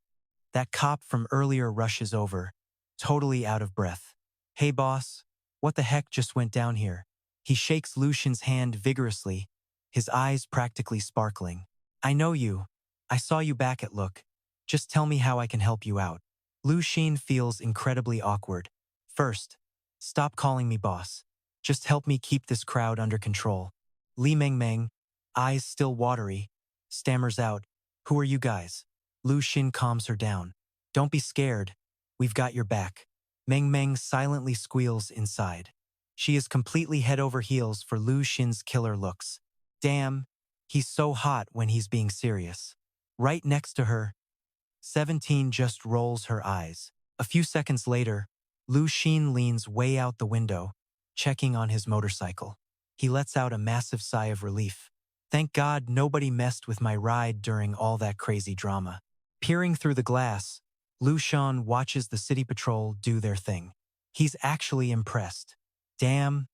[SPEAKER 2] That cop from earlier rushes over, totally out of breath. Hey boss, what the heck just went down here? He shakes Lu Xin's hand vigorously, his eyes practically sparkling. I know you. I saw you back at Look. Just tell me how I can help you out. Lu Xin feels incredibly awkward. First, stop calling me boss. Just help me keep this crowd under control. Li Mengmeng, eyes still watery, stammers out, "Who are you guys?" Lu Xin calms her down. "Don't be scared. We've got your back." Mengmeng silently squeals inside. She is completely head over heels for Lu Xin's killer looks. Damn, he's so hot when he's being serious. Right next to her, 17 just rolls her eyes. A few seconds later, Lu Xin leans way out the window, checking on his motorcycle. He lets out a massive sigh of relief. Thank God nobody messed with my ride during all that crazy drama. Peering through the glass, Lu Xin watches the city patrol do their thing. He's actually impressed. Damn,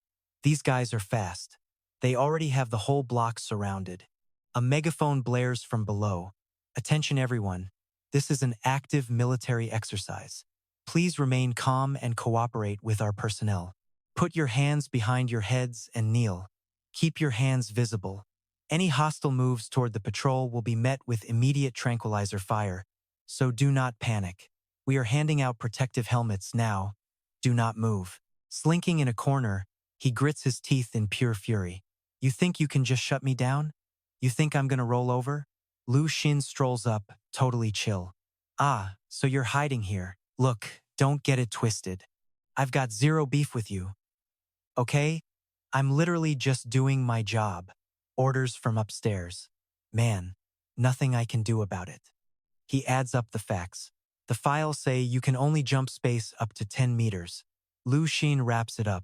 [SPEAKER 2] these guys are fast. They already have the whole block surrounded. A megaphone blares from below. Attention everyone. This is an active military exercise. Please remain calm and cooperate with our personnel. Put your hands behind your heads and kneel. Keep your hands visible. Any hostile moves toward the patrol will be met with immediate tranquilizer fire, so do not panic. We are handing out protective helmets now. Do not move. Slinking in a corner, he grits his teeth in pure fury. You think you can just shut me down? You think I'm gonna roll over? Lu Xin strolls up, totally chill. Ah, so you're hiding here. Look, don't get it twisted. I've got zero beef with you. Okay? I'm literally just doing my job. Orders from upstairs. Man, nothing I can do about it. He adds up the facts. The files say you can only jump space up to 10 meters. Lu Xin wraps it up.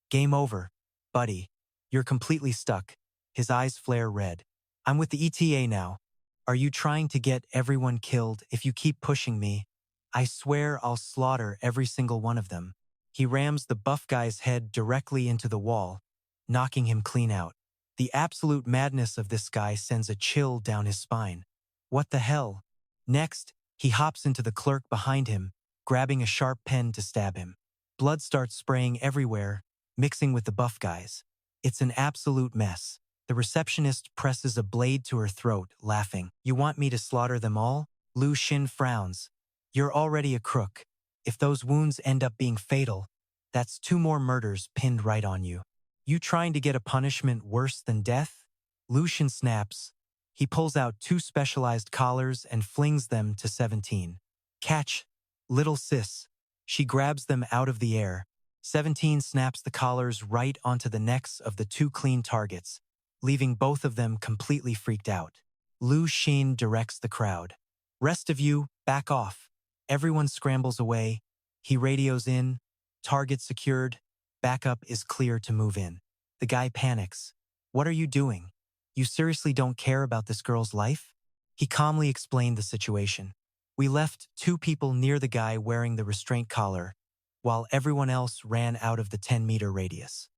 [SPEAKER 2] Game over. Buddy, you're completely stuck. His eyes flare red. I'm with the ETA now. Are you trying to get everyone killed if you keep pushing me? I swear I'll slaughter every single one of them. He rams the buff guy's head directly into the wall, knocking him clean out. The absolute madness of this guy sends a chill down his spine. What the hell? Next, he hops into the clerk behind him, grabbing a sharp pen to stab him. Blood starts spraying everywhere, mixing with the buff guys. It's an absolute mess. The receptionist presses a blade to her throat, laughing. You want me to slaughter them all? Lu Xin frowns. You're already a crook. If those wounds end up being fatal, that's 2 more murders pinned right on you. You trying to get a punishment worse than death? Lu Xin snaps. He pulls out 2 specialized collars and flings them to 17. Catch, little sis. She grabs them out of the air. 17 snaps the collars right onto the necks of the 2 clean targets, leaving both of them completely freaked out. Lu Xin directs the crowd. Rest of you, back off. Everyone scrambles away. He radios in. Target secured. Backup is clear to move in. The guy panics. What are you doing? You seriously don't care about this girl's life? He calmly explained the situation. We left 2 people near the guy wearing the restraint collar, while everyone else ran out of the 10-meter radius.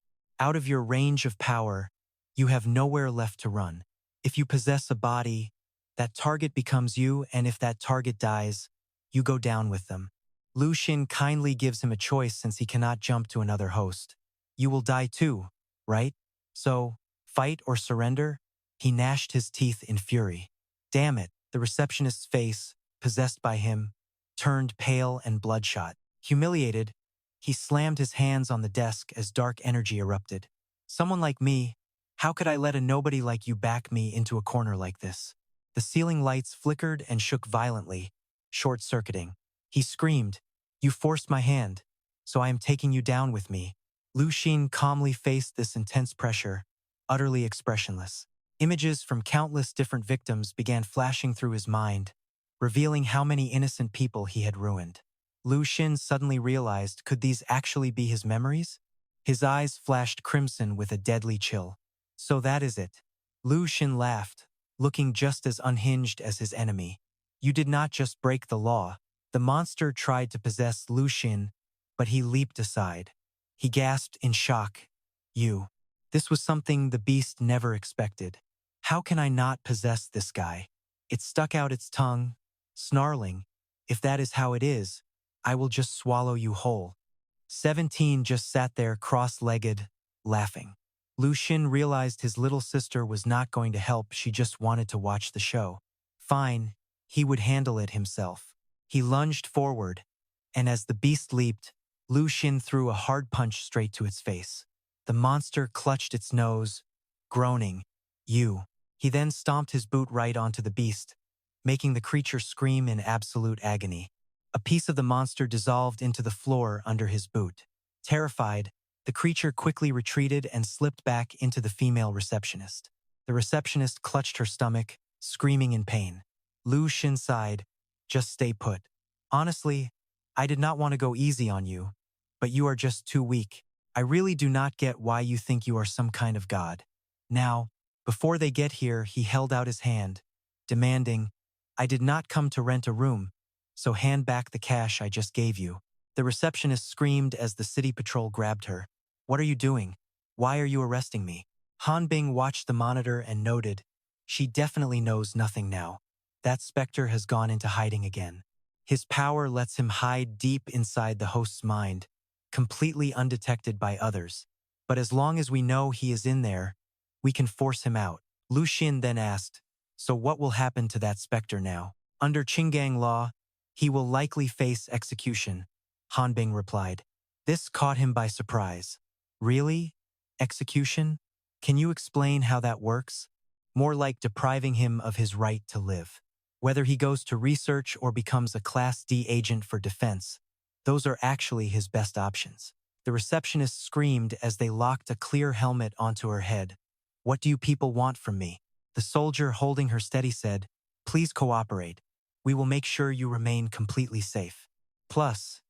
[SPEAKER 2] Out of your range of power, you have nowhere left to run. If you possess a body, that target becomes you, and if that target dies, you go down with them. Lu Xin kindly gives him a choice since he cannot jump to another host. You will die too, right? So, fight or surrender? He gnashed his teeth in fury. Damn it, the receptionist's face, possessed by him, turned pale and bloodshot. Humiliated, he slammed his hands on the desk as dark energy erupted. Someone like me, how could I let a nobody like you back me into a corner like this? The ceiling lights flickered and shook violently, short-circuiting. He screamed, You forced my hand, so I am taking you down with me. Lu Xin calmly faced this intense pressure, utterly expressionless. Images from countless different victims began flashing through his mind, revealing how many innocent people he had ruined. Lu Xin suddenly realized, could these actually be his memories? His eyes flashed crimson with a deadly chill. So that is it. Lu Xin laughed, looking just as unhinged as his enemy. You did not just break the law. The monster tried to possess Lu Xin, but he leaped aside. He gasped in shock. You. This was something the beast never expected. How can I not possess this guy? It stuck out its tongue, snarling. If that is how it is, I will just swallow you whole. 17 just sat there cross-legged, laughing. Lu Xin realized his little sister was not going to help, she just wanted to watch the show. Fine, he would handle it himself. He lunged forward, and as the beast leaped, Lu Xin threw a hard punch straight to its face. The monster clutched its nose, groaning, "You." He then stomped his boot right onto the beast, making the creature scream in absolute agony. A piece of the monster dissolved into the floor under his boot. Terrified, the creature quickly retreated and slipped back into the female receptionist. The receptionist clutched her stomach, screaming in pain. Lu Xin sighed, "Just stay put. Honestly, I did not want to go easy on you, but you are just too weak. I really do not get why you think you are some kind of god." Now, before they get here, he held out his hand, demanding, "I did not come to rent a room, so hand back the cash I just gave you." The receptionist screamed as the city patrol grabbed her. "What are you doing? Why are you arresting me?" Han Bing watched the monitor and noted, "She definitely knows nothing now. That specter has gone into hiding again. His power lets him hide deep inside the host's mind, completely undetected by others. But as long as we know he is in there, we can force him out." Lu Xin then asked, "So what will happen to that specter now?" "Under Qinggang law, he will likely face execution," Han Bing replied. This caught him by surprise. "Really? Execution? Can you explain how that works?" "More like depriving him of his right to live. Whether he goes to research or becomes a Class D agent for defense, those are actually his best options." The receptionist screamed as they locked a clear helmet onto her head. "What do you people want from me?" The soldier holding her steady said, "Please cooperate. We will make sure you remain completely safe. Plus,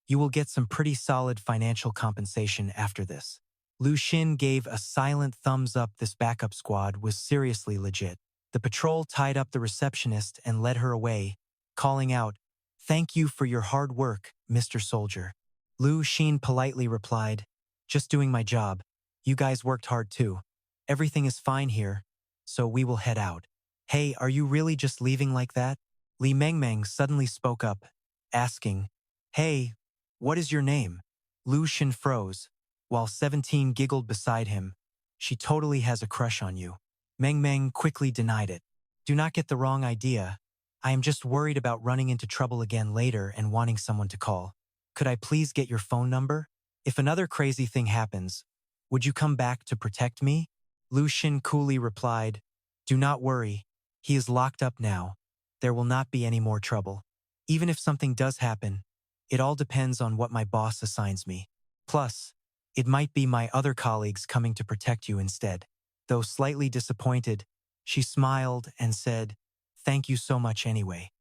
[SPEAKER 2] you will get some pretty solid financial compensation after this." Lu Xin gave a silent thumbs up. This backup squad was seriously legit. The patrol tied up the receptionist and led her away, calling out, "Thank you for your hard work, Mr. Soldier." Lu Xin politely replied, "Just doing my job. You guys worked hard too. Everything is fine here, so we will head out." "Hey, are you really just leaving like that?" Li Mengmeng suddenly spoke up, asking, "Hey, what is your name?" Lu Xin froze, while 17 giggled beside him. "She totally has a crush on you." Mengmeng quickly denied it. "Do not get the wrong idea. I am just worried about running into trouble again later and wanting someone to call. Could I please get your phone number? If another crazy thing happens, would you come back to protect me?" Lu Xin coolly replied, "Do not worry. He is locked up now. There will not be any more trouble. Even if something does happen, it all depends on what my boss assigns me. Plus, it might be my other colleagues coming to protect you instead." Though slightly disappointed, she smiled and said, "Thank you so much anyway."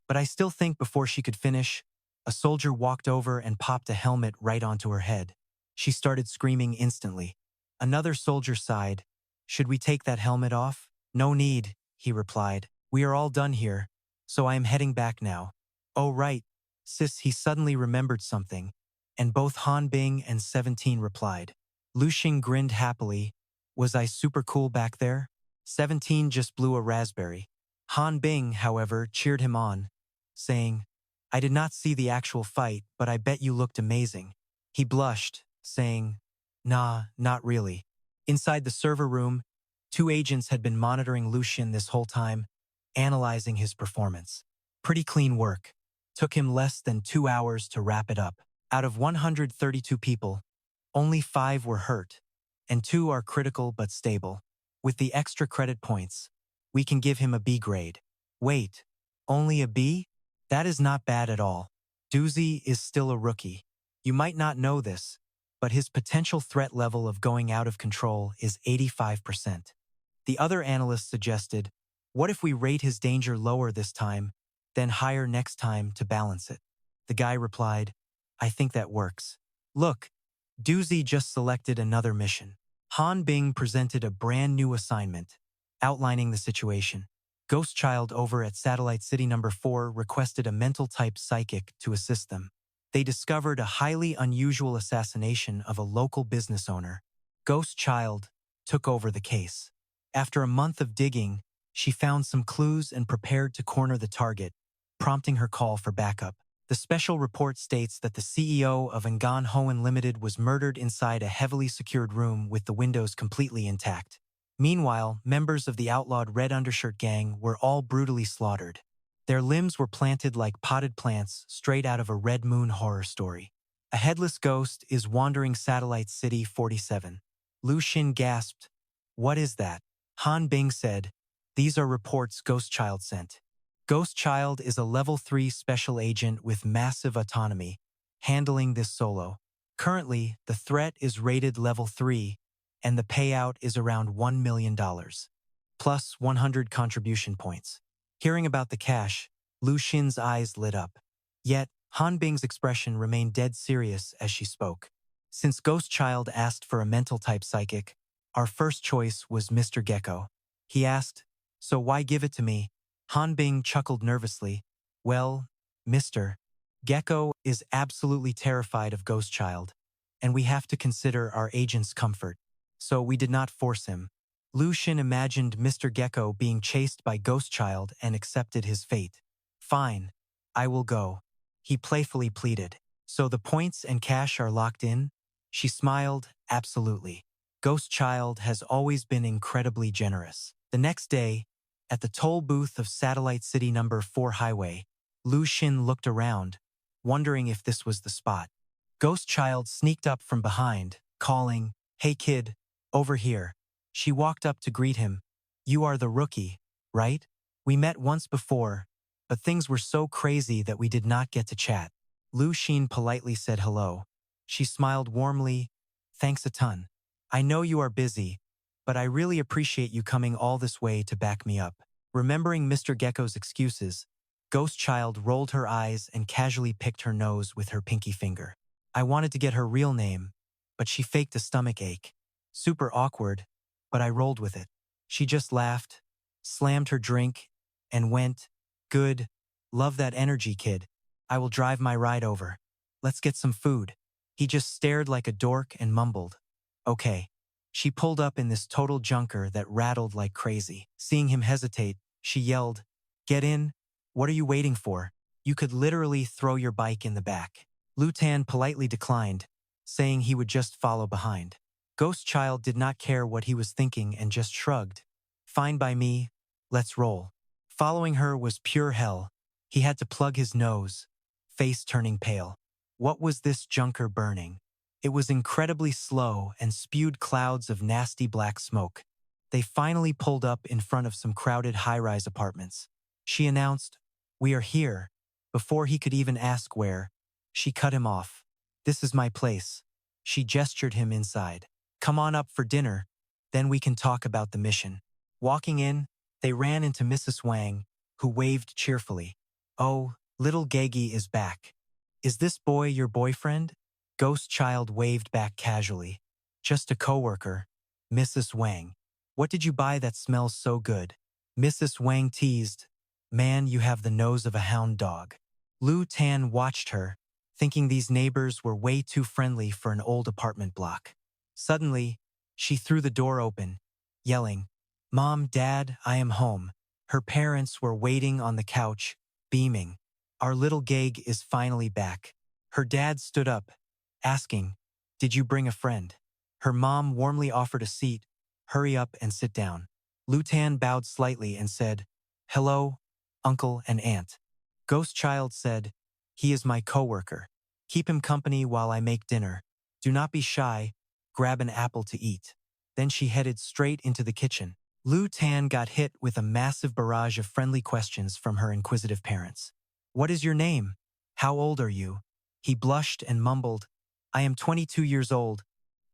[SPEAKER 2] But I still think before she could finish, a soldier walked over and popped a helmet right onto her head. She started screaming instantly. Another soldier sighed. "Should we take that helmet off?" "No need," he replied. "We are all done here, so I am heading back now." "Oh right, sis," he suddenly remembered something, and both Han Bing and 17 replied. Lu Xing grinned happily. "Was I super cool back there?" 17 just blew a raspberry. Han Bing, however, cheered him on, saying, "I did not see the actual fight, but I bet you looked amazing." He blushed, saying, "Nah, not really." Inside the server room, 2 agents had been monitoring Lu Xin this whole time, analyzing his performance. Pretty clean work. Took him less than 2 hours to wrap it up. Out of 132 people, only 5 were hurt, and 2 are critical but stable. With the extra credit points, we can give him a B grade. Wait, only a B? That is not bad at all. Doozy is still a rookie. You might not know this, but his potential threat level of going out of control is 85%. The other analysts suggested, what if we rate his danger lower this time, then higher next time to balance it? The guy replied, I think that works. Look, Doozy just selected another mission. Han Bing presented a brand new assignment, outlining the situation. Ghost Child over at Satellite City number 4 requested a mental-type psychic to assist them. They discovered a highly unusual assassination of a local business owner. Ghost Child took over the case. After a month of digging, she found some clues and prepared to corner the target, prompting her call for backup. The special report states that the CEO of Ngan Hoen Limited was murdered inside a heavily secured room with the windows completely intact. Meanwhile, members of the outlawed Red Undershirt gang were all brutally slaughtered. Their limbs were planted like potted plants straight out of a Red Moon horror story. A headless ghost is wandering Satellite City 47. Lu Xin gasped, What is that? Han Bing said, These are reports Ghost Child sent. Ghost Child is a level 3 special agent with massive autonomy, handling this solo. Currently, the threat is rated level 3, and the payout is around $1 million, plus 100 contribution points. Hearing about the cash, Lu Xin's eyes lit up. Yet, Han Bing's expression remained dead serious as she spoke. Since Ghost Child asked for a mental-type psychic, our first choice was Mr. Gecko. He asked, So why give it to me? Han Bing chuckled nervously. Well, Mr. Gecko is absolutely terrified of Ghost Child, and we have to consider our agent's comfort. So we did not force him. Lu Xin imagined Mr. Gecko being chased by Ghost Child and accepted his fate. Fine, I will go. He playfully pleaded. So the points and cash are locked in? She smiled, absolutely. Ghost Child has always been incredibly generous. The next day, at the toll booth of Satellite City number 4 highway, Lu Xin looked around, wondering if this was the spot. Ghost Child sneaked up from behind, calling, Hey kid, over here. She walked up to greet him. You are the rookie, right? We met once before, but things were so crazy that we did not get to chat. Lu Xin politely said hello. She smiled warmly. Thanks a ton. I know you are busy, but I really appreciate you coming all this way to back me up. Remembering Mr. Gecko's excuses, Ghost Child rolled her eyes and casually picked her nose with her pinky finger. I wanted to get her real name, but she faked a stomach ache. Super awkward, but I rolled with it. She just laughed, slammed her drink, and went, Good. Love that energy, kid. I will drive my ride over. Let's get some food. He just stared like a dork and mumbled, Okay. She pulled up in this total junker that rattled like crazy. Seeing him hesitate, she yelled, Get in. What are you waiting for? You could literally throw your bike in the back. Lu Tan politely declined, saying he would just follow behind. Ghost Child did not care what he was thinking and just shrugged. Fine by me. Let's roll. Following her was pure hell. He had to plug his nose, face turning pale. What was this junker burning? It was incredibly slow and spewed clouds of nasty black smoke. They finally pulled up in front of some crowded high-rise apartments. She announced, We are here. Before he could even ask where, she cut him off. This is my place. She gestured him inside. Come on up for dinner, then we can talk about the mission. Walking in, they ran into Mrs. Wang, who waved cheerfully. Oh, little Gaggy is back. Is this boy your boyfriend? Ghost Child waved back casually. Just a coworker. Mrs. Wang. What did you buy that smells so good? Mrs. Wang teased. Man, you have the nose of a hound dog. Lu Tan watched her, thinking these neighbors were way too friendly for an old apartment block. Suddenly, she threw the door open, yelling, Mom, Dad, I am home. Her parents were waiting on the couch, beaming. Our little Gag is finally back. Her dad stood up, asking, Did you bring a friend? Her mom warmly offered a seat. Hurry up and sit down. Lu Tan bowed slightly and said, Hello, uncle and aunt. Ghost Child said, He is my coworker. Keep him company while I make dinner. Do not be shy. Grab an apple to eat. Then she headed straight into the kitchen. Lu Tan got hit with a massive barrage of friendly questions from her inquisitive parents. What is your name? How old are you? He blushed and mumbled, I am 22 years old.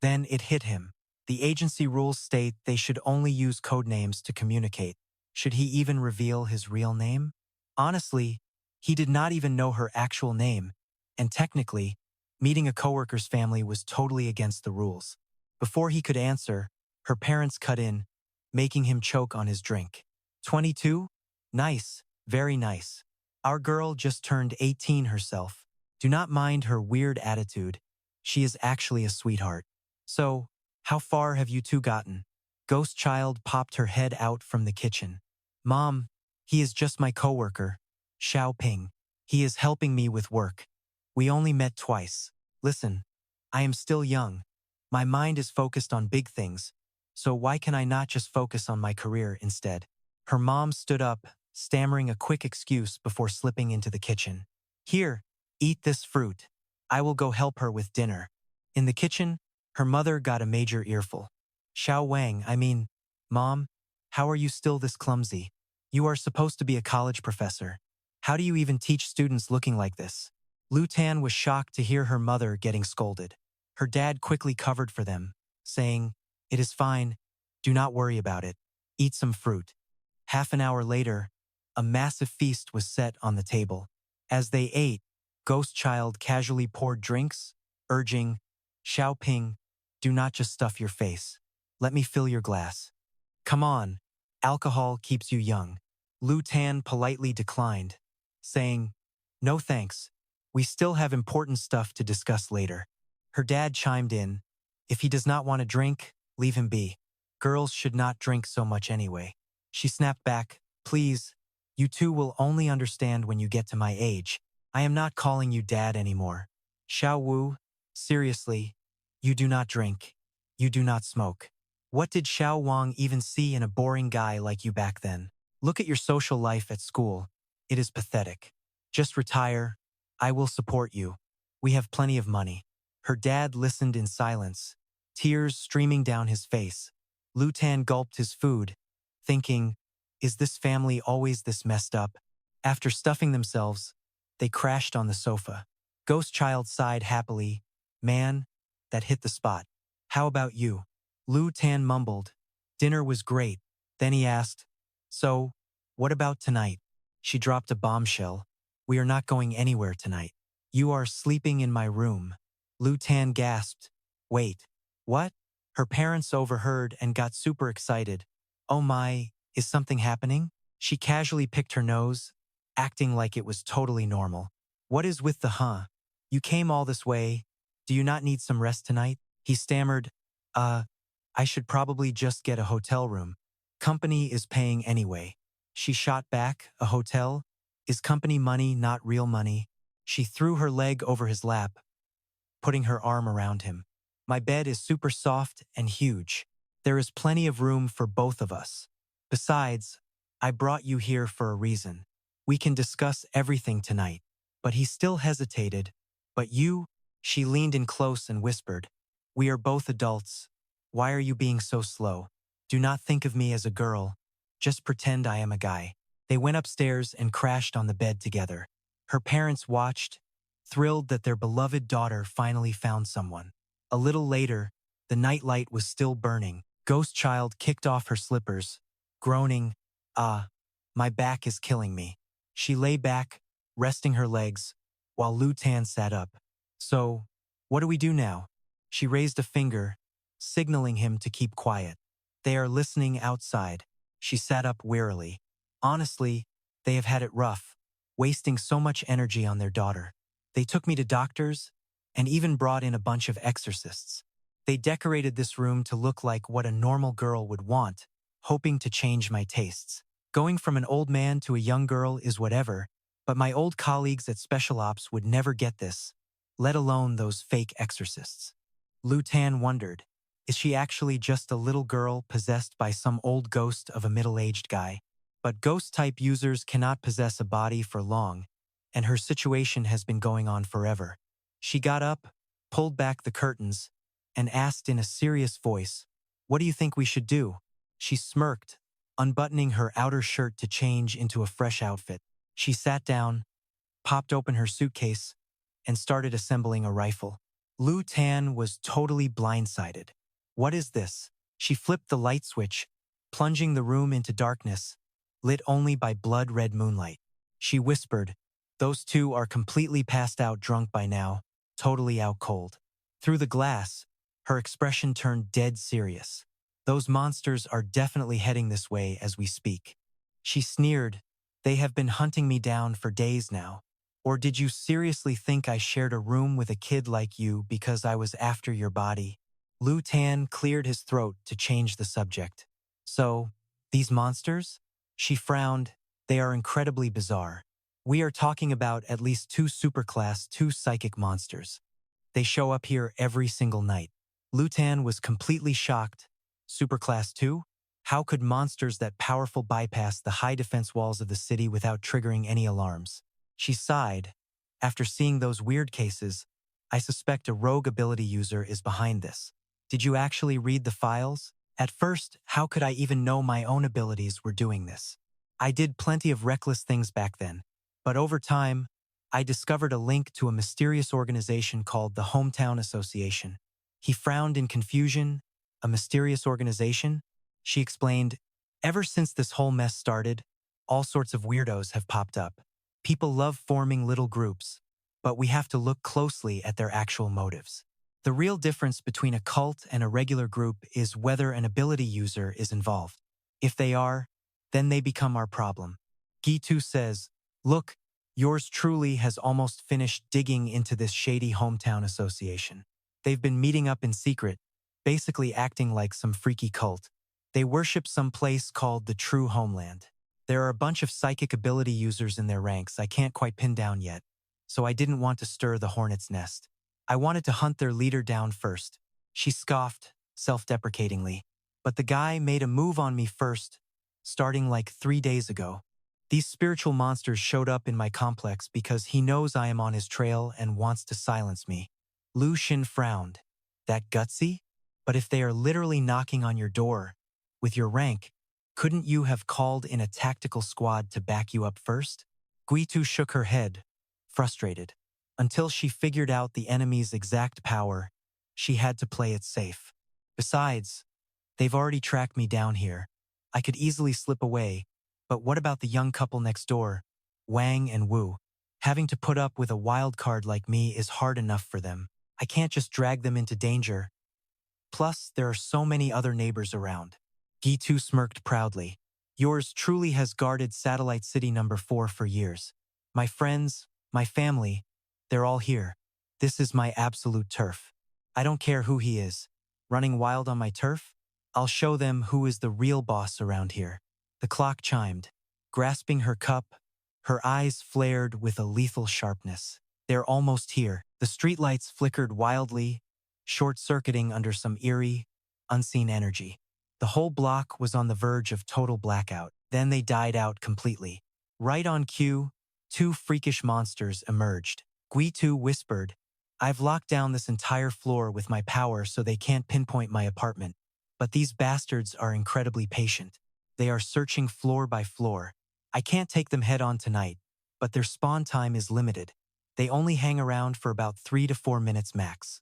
[SPEAKER 2] Then it hit him. The agency rules state they should only use code names to communicate. Should he even reveal his real name? Honestly, he did not even know her actual name, And technically, meeting a coworker's family was totally against the rules. Before he could answer, her parents cut in, making him choke on his drink. 22? Nice, very nice. Our girl just turned 18 herself. Do not mind her weird attitude. She is actually a sweetheart. So, how far have you two gotten? Ghost Child popped her head out from the kitchen. Mom, he is just my coworker, Xiao Ping. He is helping me with work. We only met twice. Listen, I am still young. My mind is focused on big things, so why can I not just focus on my career instead? Her mom stood up, stammering a quick excuse before slipping into the kitchen. Here, eat this fruit. I will go help her with dinner. In the kitchen, her mother got a major earful. Xiao Wang, Mom, how are you still this clumsy? You are supposed to be a college professor. How do you even teach students looking like this? Lu Tan was shocked to hear her mother getting scolded. Her dad quickly covered for them, saying, It is fine. Do not worry about it. Eat some fruit. Half an hour later, a massive feast was set on the table. As they ate, Ghost Child casually poured drinks, urging, Xiao Ping, do not just stuff your face. Let me fill your glass. Come on, alcohol keeps you young. Lu Tan politely declined, saying, No thanks. We still have important stuff to discuss later. Her dad chimed in, If he does not want to drink, leave him be. Girls should not drink so much anyway. She snapped back, Please, you two will only understand when you get to my age. I am not calling you dad anymore. Xiao Wu, seriously, you do not drink. You do not smoke. What did Xiao Wang even see in a boring guy like you back then? Look at your social life at school. It is pathetic. Just retire. I will support you. We have plenty of money. Her dad listened in silence, tears streaming down his face. Lu Tan gulped his food, thinking, Is this family always this messed up? After stuffing themselves, they crashed on the sofa. Ghost Child sighed happily, Man, that hit the spot. How about you? Lu Tan mumbled, Dinner was great. Then he asked, So, what about tonight? She dropped a bombshell. We are not going anywhere tonight. You are sleeping in my room. Lu Tan gasped. Wait, what? Her parents overheard and got super excited. Oh my, is something happening? She casually picked her nose, acting like it was totally normal. What is with the You came all this way. Do you not need some rest tonight? He stammered, I should probably just get a hotel room. Company is paying anyway. She shot back, a hotel? Is company money not real money? She threw her leg over his lap, putting her arm around him. My bed is super soft and huge. There is plenty of room for both of us. Besides, I brought you here for a reason. We can discuss everything tonight. But he still hesitated. But you? She leaned in close and whispered, We are both adults. Why are you being so slow? Do not think of me as a girl. Just pretend I am a guy. They went upstairs and crashed on the bed together. Her parents watched, thrilled that their beloved daughter finally found someone. A little later, the nightlight was still burning. Ghost Child kicked off her slippers, groaning, my back is killing me. She lay back, resting her legs, while Lu Tan sat up. So, what do we do now? She raised a finger, signaling him to keep quiet. They are listening outside. She sat up wearily. Honestly, they have had it rough, wasting so much energy on their daughter. They took me to doctors and even brought in a bunch of exorcists. They decorated this room to look like what a normal girl would want, hoping to change my tastes. Going from an old man to a young girl is whatever, but my old colleagues at Special Ops would never get this, let alone those fake exorcists. Lu Tan wondered, is she actually just a little girl possessed by some old ghost of a middle-aged guy? But ghost-type users cannot possess a body for long, and her situation has been going on forever. She got up, pulled back the curtains, and asked in a serious voice, What do you think we should do? She smirked, unbuttoning her outer shirt to change into a fresh outfit. She sat down, popped open her suitcase, and started assembling a rifle. Lu Tan was totally blindsided. What is this? She flipped the light switch, plunging the room into darkness, lit only by blood-red moonlight. She whispered, Those two are completely passed out drunk by now, totally out cold. Through the glass, her expression turned dead serious. Those monsters are definitely heading this way as we speak. She sneered, "They have been hunting me down for days now. Or did you seriously think I shared a room with a kid like you because I was after your body?" Lu Tan cleared his throat to change the subject. "So, these monsters?" She frowned. "They are incredibly bizarre. We are talking about at least 2 superclass 2 psychic monsters. They show up here every single night." Lu Tan was completely shocked. Superclass 2? How could monsters that powerful bypass the high defense walls of the city without triggering any alarms? She sighed. "After seeing those weird cases, I suspect a rogue ability user is behind this. Did you actually read the files? At first, how could I even know my own abilities were doing this? I did plenty of reckless things back then. But over time, I discovered a link to a mysterious organization called the Hometown Association." He frowned in confusion. "A mysterious organization?" She explained, "Ever since this whole mess started, all sorts of weirdos have popped up. People love forming little groups, but we have to look closely at their actual motives. The real difference between a cult and a regular group is whether an ability user is involved. If they are, then they become our problem." Gitu says, "Look, yours truly has almost finished digging into this shady hometown association. They've been meeting up in secret, basically acting like some freaky cult. They worship some place called the True Homeland. There are a bunch of psychic ability users in their ranks I can't quite pin down yet, so I didn't want to stir the hornet's nest. I wanted to hunt their leader down first." She scoffed, self-deprecatingly. "But the guy made a move on me first, starting like 3 days ago. These spiritual monsters showed up in my complex because he knows I am on his trail and wants to silence me." Lu Xin frowned. "That gutsy? But if they are literally knocking on your door, with your rank, couldn't you have called in a tactical squad to back you up first?" Guitu shook her head, frustrated. Until she figured out the enemy's exact power, she had to play it safe. Besides, they've already tracked me down here. I could easily slip away, but what about the young couple next door, Wang and Wu? Having to put up with a wild card like me is hard enough for them. I can't just drag them into danger. Plus, there are so many other neighbors around." Gitu smirked proudly. "Yours truly has guarded Satellite City number 4 for years. My friends, my family, they're all here. This is my absolute turf. I don't care who he is. Running wild on my turf? I'll show them who is the real boss around here." The clock chimed. Grasping her cup, her eyes flared with a lethal sharpness. "They're almost here." The streetlights flickered wildly, short-circuiting under some eerie, unseen energy. The whole block was on the verge of total blackout. Then they died out completely. Right on cue, 2 freakish monsters emerged. Guitu whispered, "I've locked down this entire floor with my power so they can't pinpoint my apartment. But these bastards are incredibly patient. They are searching floor by floor. I can't take them head-on tonight, but their spawn time is limited. They only hang around for about 3 to 4 minutes max."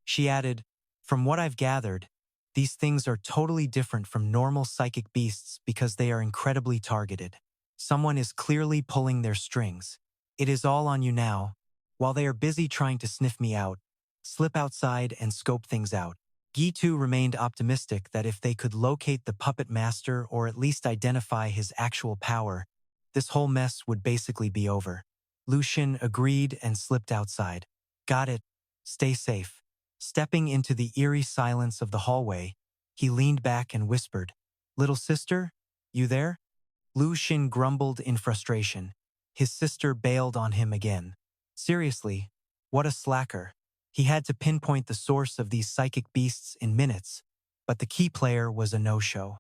[SPEAKER 2] She added, "From what I've gathered, these things are totally different from normal psychic beasts because they are incredibly targeted. Someone is clearly pulling their strings. It is all on you now. While they are busy trying to sniff me out, slip outside and scope things out." Gitu remained optimistic that if they could locate the puppet master or at least identify his actual power, this whole mess would basically be over. Lu Xin agreed and slipped outside. "Got it. Stay safe." Stepping into the eerie silence of the hallway, he leaned back and whispered, "Little sister, you there?" Lu Xin grumbled in frustration. His sister bailed on him again. Seriously, what a slacker. He had to pinpoint the source of these psychic beasts in minutes, but the key player was a no-show.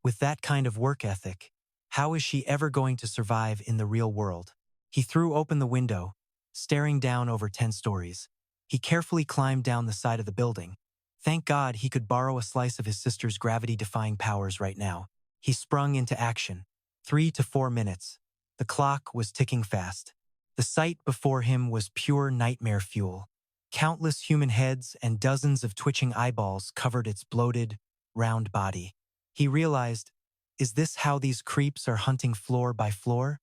[SPEAKER 2] With that kind of work ethic, how is she ever going to survive in the real world? He threw open the window, staring down over 10 stories. He carefully climbed down the side of the building. Thank God he could borrow a slice of his sister's gravity-defying powers right now. He sprung into action. 3 to 4 minutes. The clock was ticking fast. The sight before him was pure nightmare fuel. Countless human heads and dozens of twitching eyeballs covered its bloated, round body. He realized, is this how these creeps are hunting floor by floor?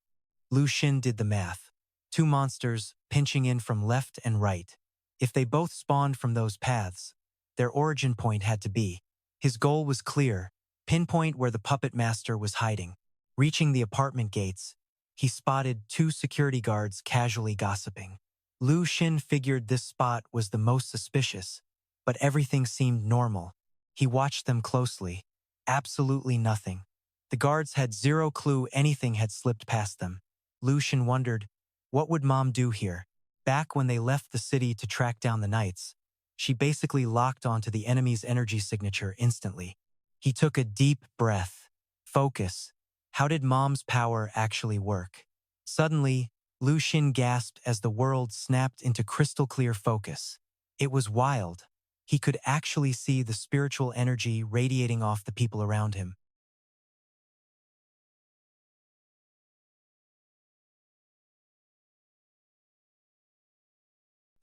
[SPEAKER 2] Lu Xin did the math. Two monsters pinching in from left and right. If they both spawned from those paths, their origin point had to be. His goal was clear: pinpoint where the puppet master was hiding. Reaching the apartment gates, he spotted two security guards casually gossiping. Lu Xin figured this spot was the most suspicious, but everything seemed normal. He watched them closely. Absolutely nothing. The guards had zero clue anything had slipped past them. Lu Xin wondered, what would Mom do here? Back when they left the city to track down the knights, she basically locked onto the enemy's energy signature instantly. He took a deep breath. Focus. How did Mom's power actually work? Suddenly, Lu Xin gasped as the world snapped into crystal-clear focus. It was wild. He could actually see the spiritual energy radiating off the people around him.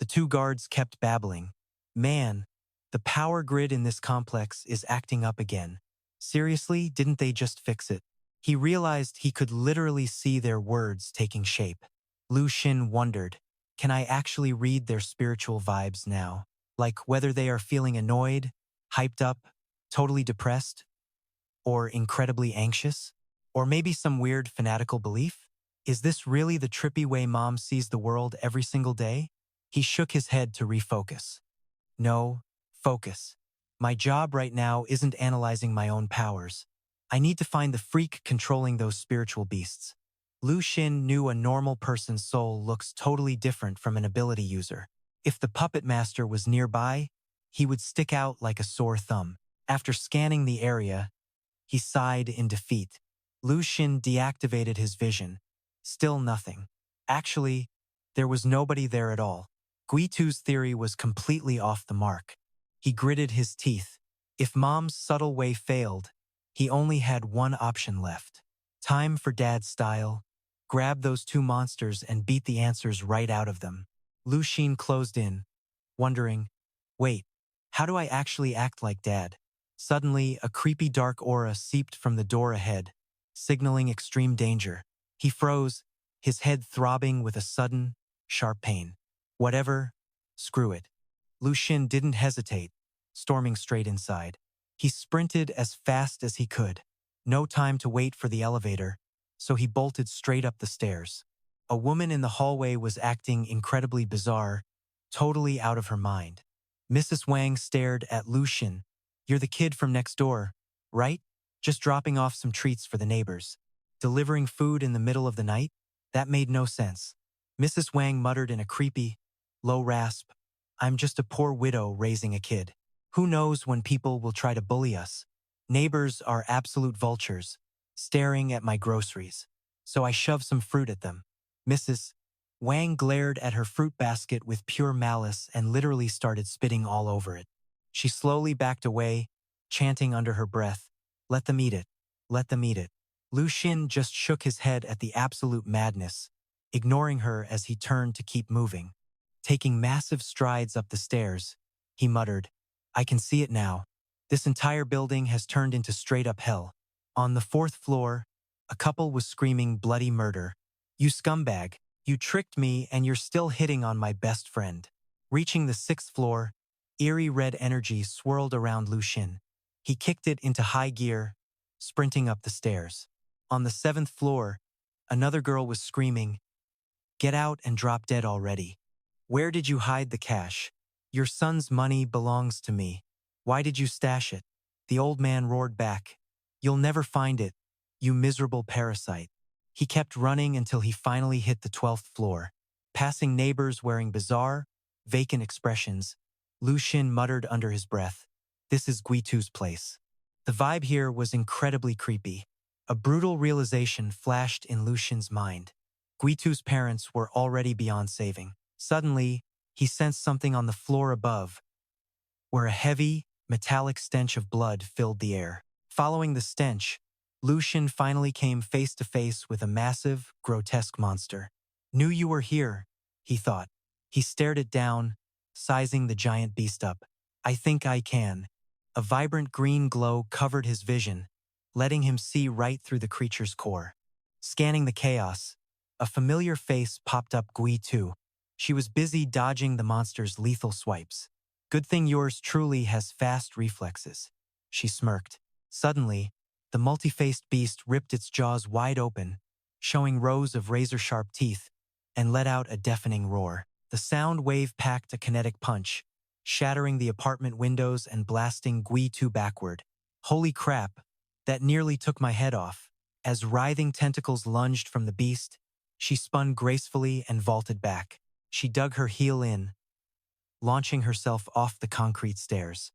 [SPEAKER 2] The two guards kept babbling. Man, the power grid in this complex is acting up again. Seriously, didn't they just fix it? He realized he could literally see their words taking shape. Lu Xin wondered, can I actually read their spiritual vibes now? Like whether they are feeling annoyed, hyped up, totally depressed, or incredibly anxious? Or maybe some weird fanatical belief? Is this really the trippy way Mom sees the world every single day? He shook his head to refocus. No, focus. My job right now isn't analyzing my own powers. I need to find the freak controlling those spiritual beasts. Lu Xin knew a normal person's soul looks totally different from an ability user. If the puppet master was nearby, he would stick out like a sore thumb. After scanning the area, he sighed in defeat. Lu Xin deactivated his vision. Still nothing. Actually, there was nobody there at all. Guitu's theory was completely off the mark. He gritted his teeth. If Mom's subtle way failed, he only had one option left. Time for Dad's style. Grab those two monsters and beat the answers right out of them. Lu Xin closed in, wondering, wait, how do I actually act like Dad? Suddenly, a creepy dark aura seeped from the door ahead, signaling extreme danger. He froze, his head throbbing with a sudden, sharp pain. Whatever, screw it. Lu Xin didn't hesitate, storming straight inside. He sprinted as fast as he could. No time to wait for the elevator, so he bolted straight up the stairs. A woman in the hallway was acting incredibly bizarre, totally out of her mind. Mrs. Wang stared at Lu Xin. You're the kid from next door, right? Just dropping off some treats for the neighbors. Delivering food in the middle of the night? That made no sense. Mrs. Wang muttered in a creepy, low rasp, I'm just a poor widow raising a kid. Who knows when people will try to bully us? Neighbors are absolute vultures, staring at my groceries. So I shoved some fruit at them. Mrs. Wang glared at her fruit basket with pure malice and literally started spitting all over it. She slowly backed away, chanting under her breath, let them eat it, let them eat it. Lu Xin just shook his head at the absolute madness, ignoring her as he turned to keep moving. Taking massive strides up the stairs, he muttered, I can see it now. This entire building has turned into straight-up hell. On the 4th floor, a couple was screaming bloody murder. You scumbag, you tricked me and you're still hitting on my best friend. Reaching the 6th floor, eerie red energy swirled around Lu Xin. He kicked it into high gear, sprinting up the stairs. On the 7th floor, another girl was screaming, get out and drop dead already. Where did you hide the cash? Your son's money belongs to me. Why did you stash it? The old man roared back. You'll never find it, you miserable parasite. He kept running until he finally hit the 12th floor. Passing neighbors wearing bizarre, vacant expressions, Lu Xin muttered under his breath, this is Guitu's place. The vibe here was incredibly creepy. A brutal realization flashed in Lu Xin's mind. Guitu's parents were already beyond saving. Suddenly, he sensed something on the floor above, where a heavy, metallic stench of blood filled the air. Following the stench, Lu Xin finally came face to face with a massive, grotesque monster. Knew you were here, he thought. He stared it down, sizing the giant beast up. I think I can. A vibrant green glow covered his vision, letting him see right through the creature's core. Scanning the chaos, A familiar face popped up Gui too. She was busy dodging the monster's lethal swipes. Good thing yours truly has fast reflexes. She smirked. Suddenly, the multi-faced beast ripped its jaws wide open, showing rows of razor-sharp teeth, and let out a deafening roar. The sound wave packed a kinetic punch, shattering the apartment windows and blasting Gui 2 backward. Holy crap, that nearly took my head off. As writhing tentacles lunged from the beast, she spun gracefully and vaulted back. She dug her heel in, launching herself off the concrete stairs.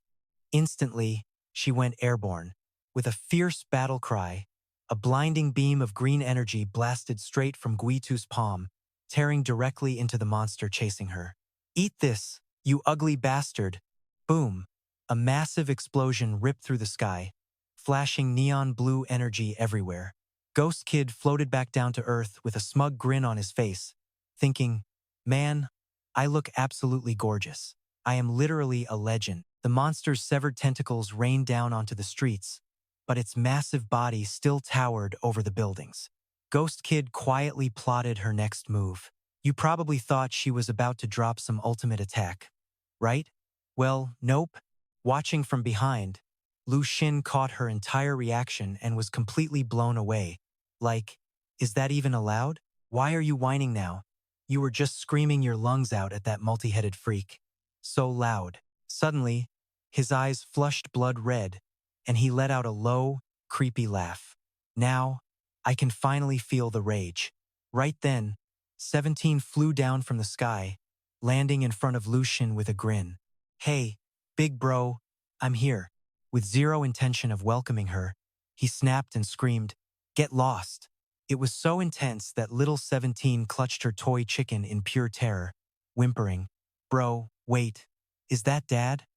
[SPEAKER 2] Instantly, she went airborne. With a fierce battle cry, a blinding beam of green energy blasted straight from Guitu's palm, tearing directly into the monster chasing her. "Eat this, you ugly bastard!" Boom! A massive explosion ripped through the sky, flashing neon blue energy everywhere. Ghost Kid floated back down to Earth with a smug grin on his face, thinking, "Man, I look absolutely gorgeous. I am literally a legend." The monster's severed tentacles rained down onto the streets, but its massive body still towered over the buildings. Ghost Kid quietly plotted her next move. You probably thought she was about to drop some ultimate attack, right? Well, nope. Watching from behind, Lu Xin caught her entire reaction and was completely blown away. Like, is that even allowed? Why are you whining now? You were just screaming your lungs out at that multi-headed freak. So loud. Suddenly, his eyes flushed blood red, and he let out a low, creepy laugh. Now, I can finally feel the rage. Right then, 17 flew down from the sky, landing in front of Lu Xin with a grin. "Hey, big bro, I'm here." With zero intention of welcoming her, he snapped and screamed, "Get lost." It was so intense that little 17 clutched her toy chicken in pure terror, whimpering, "Bro, wait, is that Dad?"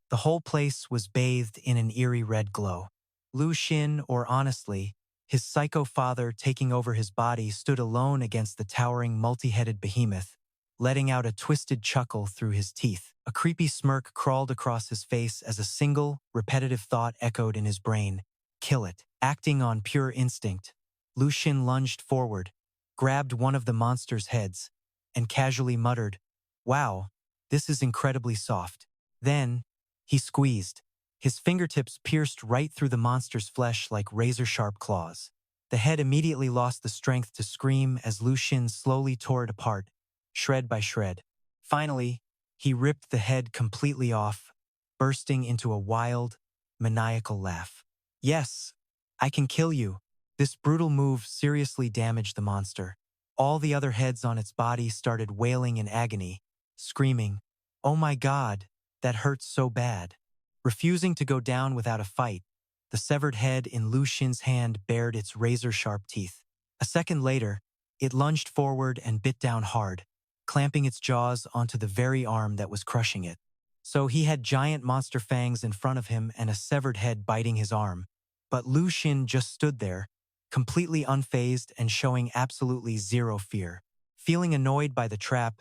[SPEAKER 2] The whole place was bathed in an eerie red glow. Lu Xin, or honestly, his psycho father taking over his body, stood alone against the towering multi-headed behemoth, letting out a twisted chuckle through his teeth. A creepy smirk crawled across his face as a single, repetitive thought echoed in his brain, "Kill it." Acting on pure instinct, Lu Xin lunged forward, grabbed one of the monster's heads, and casually muttered, "Wow, this is incredibly soft." Then, he squeezed. His fingertips pierced right through the monster's flesh like razor-sharp claws. The head immediately lost the strength to scream as Lu Xin slowly tore it apart, shred by shred. Finally, he ripped the head completely off, bursting into a wild, maniacal laugh. "Yes, I can kill you." This brutal move seriously damaged the monster. All the other heads on its body started wailing in agony, screaming, "Oh my God, that hurts so bad." Refusing to go down without a fight, the severed head in Lu Xin's hand bared its razor-sharp teeth. A second later, it lunged forward and bit down hard, clamping its jaws onto the very arm that was crushing it. So he had giant monster fangs in front of him and a severed head biting his arm. But Lu Xin just stood there, completely unfazed and showing absolutely zero fear. Feeling annoyed by the trap,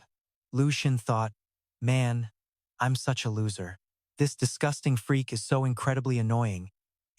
[SPEAKER 2] Lu Xin thought, "Man, I'm such a loser. This disgusting freak is so incredibly annoying,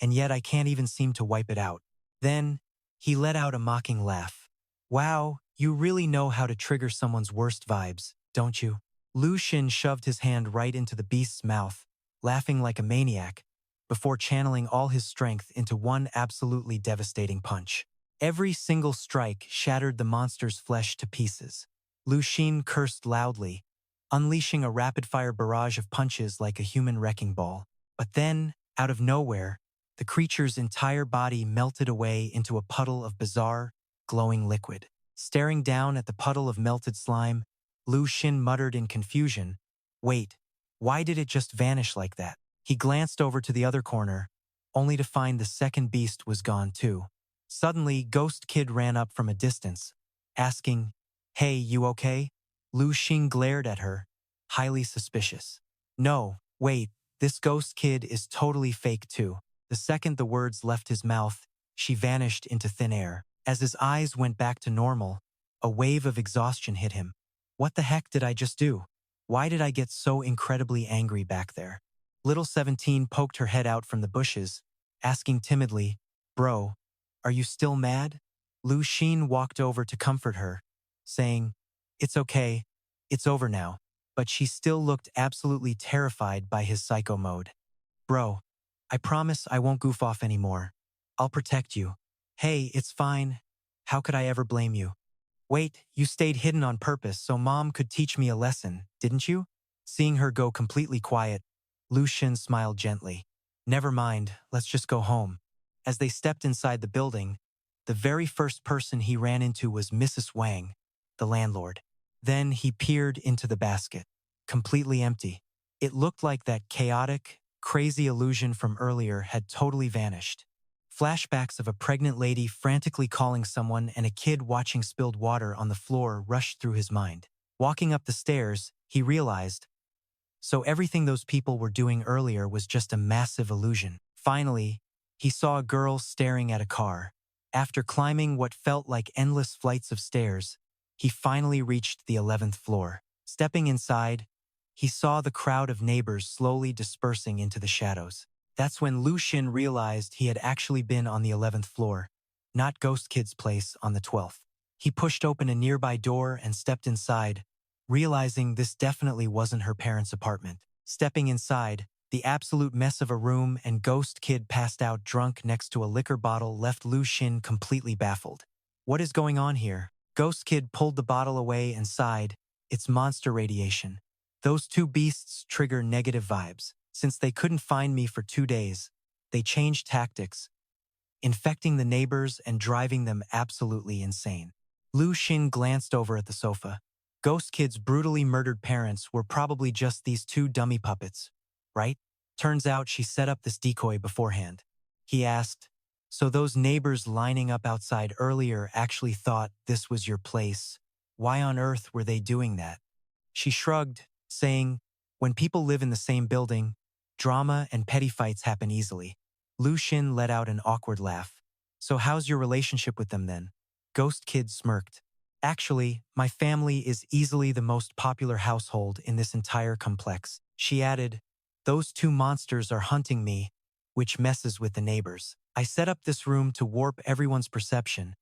[SPEAKER 2] and yet I can't even seem to wipe it out." Then, he let out a mocking laugh. "Wow, you really know how to trigger someone's worst vibes, don't you?" Lu Xin shoved his hand right into the beast's mouth, laughing like a maniac, before channeling all his strength into one absolutely devastating punch. Every single strike shattered the monster's flesh to pieces. Lu Xin cursed loudly, unleashing a rapid-fire barrage of punches like a human wrecking ball. But then, out of nowhere, the creature's entire body melted away into a puddle of bizarre, glowing liquid. Staring down at the puddle of melted slime, Lu Xin muttered in confusion, "Wait, why did it just vanish like that?" He glanced over to the other corner, only to find the second beast was gone too. Suddenly, Ghost Kid ran up from a distance, asking, "Hey, you okay?" Lu Xing glared at her, highly suspicious. "No, wait, this Ghost Kid is totally fake too." The second the words left his mouth, she vanished into thin air. As his eyes went back to normal, a wave of exhaustion hit him. What the heck did I just do? Why did I get so incredibly angry back there? Little 17 poked her head out from the bushes, asking timidly, "Bro, are you still mad?" Lu Xin walked over to comfort her, saying, "It's okay, it's over now." But she still looked absolutely terrified by his psycho mode. "Bro, I promise I won't goof off anymore. I'll protect you." "Hey, it's fine. How could I ever blame you?" "Wait, you stayed hidden on purpose so Mom could teach me a lesson, didn't you?" Seeing her go completely quiet, Lu Xin smiled gently. "Never mind, let's just go home." As they stepped inside the building, the very first person he ran into was Mrs. Wang, the landlord. Then he peered into the basket, completely empty. It looked like that chaotic, crazy illusion from earlier had totally vanished. Flashbacks of a pregnant lady frantically calling someone and a kid watching spilled water on the floor rushed through his mind. Walking up the stairs, he realized, so everything those people were doing earlier was just a massive illusion. Finally, he saw a girl staring at a car. After climbing what felt like endless flights of stairs, he finally reached the 11th floor. Stepping inside, he saw the crowd of neighbors slowly dispersing into the shadows. That's when Lu Xin realized he had actually been on the 11th floor, not Ghost Kid's place on the 12th. He pushed open a nearby door and stepped inside, realizing this definitely wasn't her parents' apartment. Stepping inside, the absolute mess of a room and Ghost Kid passed out drunk next to a liquor bottle left Lu Xin completely baffled. "What is going on here?" Ghost Kid pulled the bottle away and sighed. "It's monster radiation. Those two beasts trigger negative vibes. Since they couldn't find me for 2 days, they changed tactics, infecting the neighbors and driving them absolutely insane." Lu Xin glanced over at the sofa. Ghost Kid's brutally murdered parents were probably just these two dummy puppets, right? Turns out she set up this decoy beforehand. He asked, "So those neighbors lining up outside earlier actually thought this was your place? Why on earth were they doing that?" She shrugged, saying, "When people live in the same building, drama and petty fights happen easily." Lu Xin let out an awkward laugh. "So how's your relationship with them then?" Ghost Kid smirked. "Actually, my family is easily the most popular household in this entire complex." She added, "Those two monsters are hunting me, which messes with the neighbors. I set up this room to warp everyone's perception,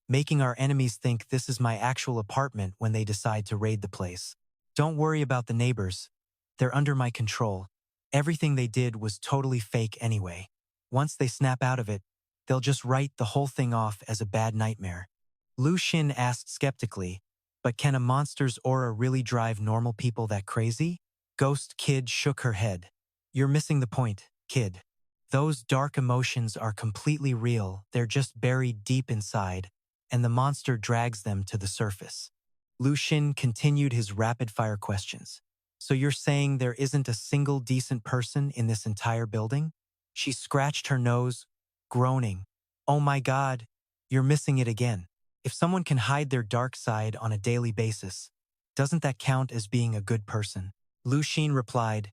[SPEAKER 2] making our enemies think this is my actual apartment when they decide to raid the place. Don't worry about the neighbors. They're under my control. Everything they did was totally fake anyway. Once they snap out of it, they'll just write the whole thing off as a bad nightmare." Lu Xin asked skeptically, "But can a monster's aura really drive normal people that crazy?" Ghost Kid shook her head. "You're missing the point, kid. Those dark emotions are completely real, they're just buried deep inside, and the monster drags them to the surface." Lu Xin continued his rapid-fire questions. "So you're saying there isn't a single decent person in this entire building?" She scratched her nose, groaning. "Oh my God, you're missing it again. If someone can hide their dark side on a daily basis, doesn't that count as being a good person?" Lu Xin replied,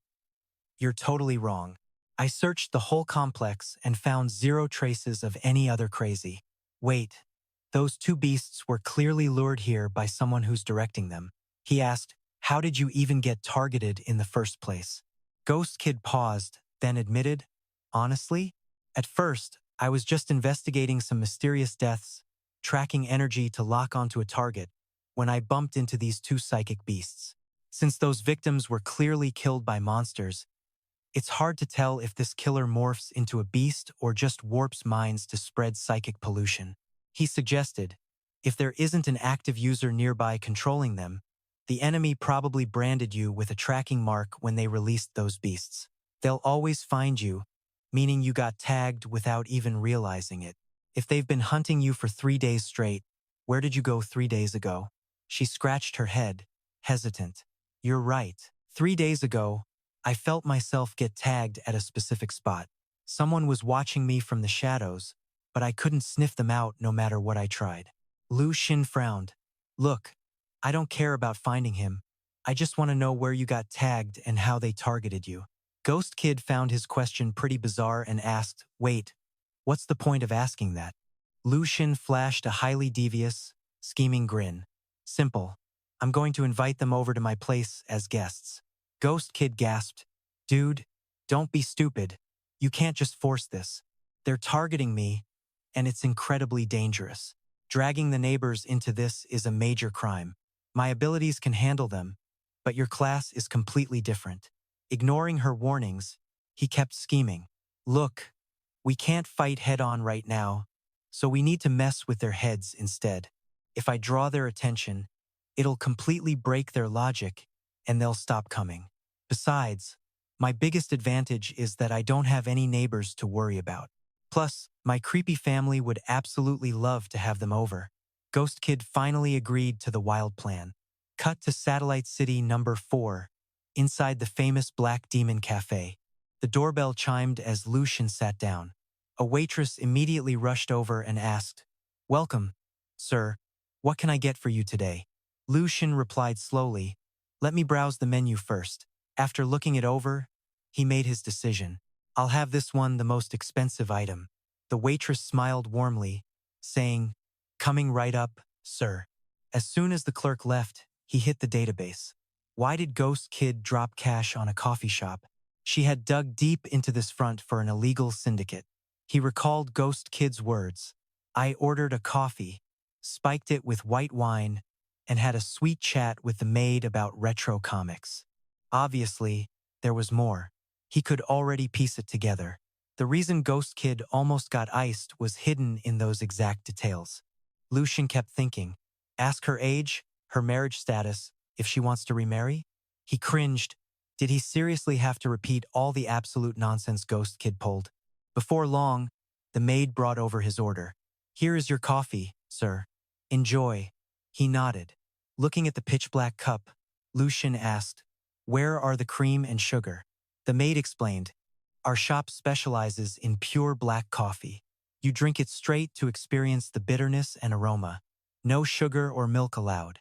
[SPEAKER 2] "You're totally wrong. I searched the whole complex and found zero traces of any other crazy. Wait, those two beasts were clearly lured here by someone who's directing them." He asked, "How did you even get targeted in the first place?" Ghost Kid paused, then admitted, "Honestly, at first, I was just investigating some mysterious deaths, tracking energy to lock onto a target, when I bumped into these two psychic beasts. Since those victims were clearly killed by monsters, it's hard to tell if this killer morphs into a beast or just warps minds to spread psychic pollution." He suggested, "If there isn't an active user nearby controlling them, the enemy probably branded you with a tracking mark when they released those beasts. They'll always find you, meaning you got tagged without even realizing it. If they've been hunting you for 3 days straight, where did you go 3 days ago?" She scratched her head, hesitant. "You're right. 3 days ago, I felt myself get tagged at a specific spot. Someone was watching me from the shadows, but I couldn't sniff them out no matter what I tried." Lu Xin frowned. "Look, I don't care about finding him. I just want to know where you got tagged and how they targeted you." Ghost Kid found his question pretty bizarre and asked, "Wait, what's the point of asking that?" Lu Xin flashed a highly devious, scheming grin. "Simple. I'm going to invite them over to my place as guests." Ghost Kid gasped, "Dude, don't be stupid. You can't just force this. They're targeting me, and it's incredibly dangerous." Dragging the neighbors into this is a major crime. My abilities can handle them, but your class is completely different. Ignoring her warnings, he kept scheming. Look, we can't fight head-on right now, so we need to mess with their heads instead. If I draw their attention, it'll completely break their logic, and they'll stop coming. Besides, my biggest advantage is that I don't have any neighbors to worry about. Plus, my creepy family would absolutely love to have them over. Ghost Kid finally agreed to the wild plan. Cut to Satellite City number 4, inside the famous Black Demon Cafe. The doorbell chimed as Lu Xin sat down. A waitress immediately rushed over and asked, "Welcome, sir. What can I get for you today?" Lu Xin replied slowly, "Let me browse the menu first." After looking it over, he made his decision. "I'll have this one, the most expensive item." The waitress smiled warmly, saying, "Coming right up, sir." As soon as the clerk left, he hit the database. Why did Ghost Kid drop cash on a coffee shop? She had dug deep into this front for an illegal syndicate. He recalled Ghost Kid's words. "I ordered a coffee, spiked it with white wine, and had a sweet chat with the maid about retro comics." Obviously, there was more. He could already piece it together. The reason Ghost Kid almost got iced was hidden in those exact details. Lu Xin kept thinking, ask her age, her marriage status, if she wants to remarry? He cringed. Did he seriously have to repeat all the absolute nonsense Ghost Kid pulled? Before long, the maid brought over his order. "Here is your coffee, sir. Enjoy." He nodded. Looking at the pitch-black cup, Lu Xin asked, "Where are the cream and sugar?" The maid explained, "Our shop specializes in pure black coffee. You drink it straight to experience the bitterness and aroma. No sugar or milk allowed."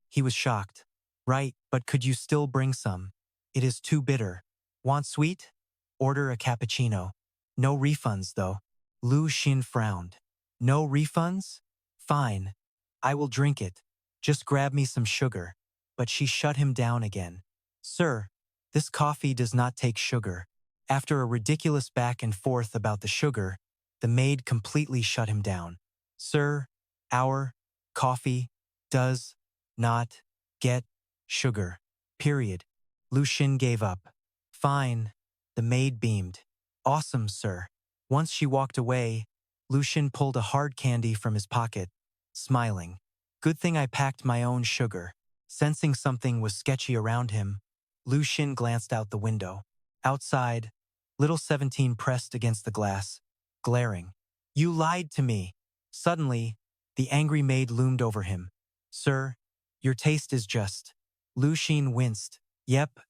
[SPEAKER 2] He was shocked. "Right, but could you still bring some? It is too bitter. Want sweet? Order a cappuccino. No refunds, though." Lu Xin frowned. "No refunds? Fine. I will drink it. Just grab me some sugar." But she shut him down again. "Sir, this coffee does not take sugar." After a ridiculous back and forth about the sugar, the maid completely shut him down. "Sir, our coffee does not get sugar. Period." Lu Xin gave up. "Fine." The maid beamed. "Awesome, sir." Once she walked away, Lu Xin pulled a hard candy from his pocket, smiling. "Good thing I packed my own sugar." Sensing something was sketchy around him, Lu Xin glanced out the window. Outside, little 17 pressed against the glass, glaring. "You lied to me." Suddenly, the angry maid loomed over him. "Sir, your taste is just." Lu Xin winced. "Yep.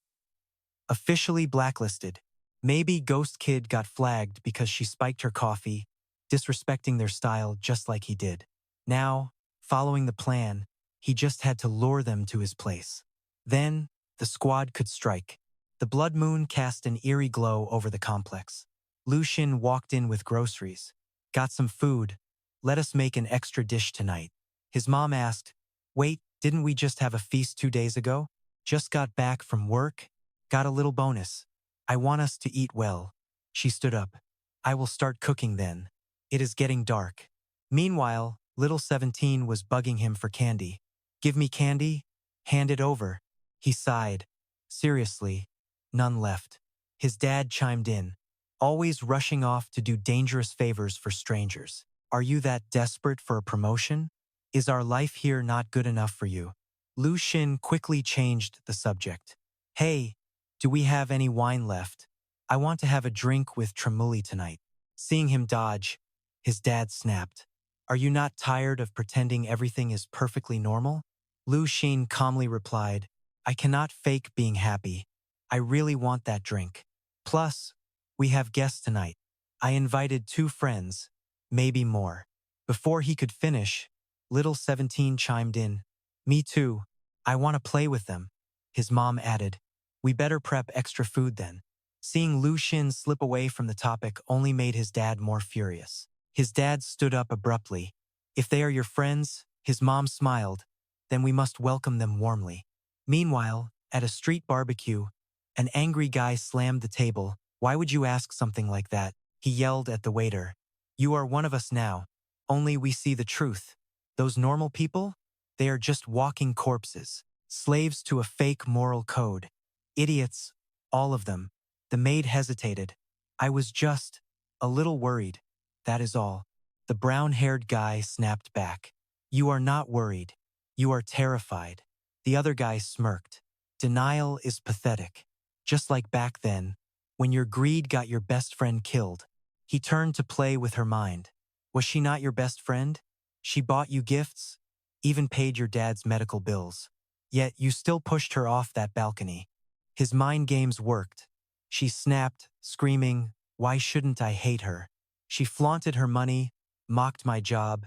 [SPEAKER 2] Officially blacklisted." Maybe Ghost Kid got flagged because she spiked her coffee, disrespecting their style just like he did. Now, following the plan, he just had to lure them to his place. Then, the squad could strike. The blood moon cast an eerie glow over the complex. Lu Xin walked in with groceries. "Got some food. Let us make an extra dish tonight." His mom asked, "Wait, didn't we just have a feast 2 days ago?" "Just got back from work. Got a little bonus. I want us to eat well." She stood up. "I will start cooking then. It is getting dark." Meanwhile, little 17 was bugging him for candy. "Give me candy? Hand it over." He sighed. "Seriously, none left." His dad chimed in, "Always rushing off to do dangerous favors for strangers. Are you that desperate for a promotion? Is our life here not good enough for you?" Lu Xin quickly changed the subject. "Hey, do we have any wine left? I want to have a drink with Tremuli tonight." Seeing him dodge, his dad snapped, "Are you not tired of pretending everything is perfectly normal?" Lu Xin calmly replied, "I cannot fake being happy. I really want that drink. Plus, we have guests tonight. I invited 2 friends, maybe more." Before he could finish, little 17 chimed in, "Me too. I want to play with them." His mom added, "We better prep extra food then." Seeing Lu Xin slip away from the topic only made his dad more furious. His dad stood up abruptly. "If they are your friends," his mom smiled, "then we must welcome them warmly." Meanwhile, at a street barbecue, an angry guy slammed the table. "Why would you ask something like that?" He yelled at the waiter. "You are one of us now. Only we see the truth." Those normal people? They are just walking corpses, slaves to a fake moral code. Idiots, all of them. The maid hesitated. I was just a little worried. That is all. The brown-haired guy snapped back. You are not worried. You are terrified. The other guy smirked. Denial is pathetic. Just like back then, when your greed got your best friend killed. He turned to play with her mind. Was she not your best friend? She bought you gifts, even paid your dad's medical bills. Yet you still pushed her off that balcony. His mind games worked. She snapped, screaming, "Why shouldn't I hate her?" She flaunted her money, mocked my job,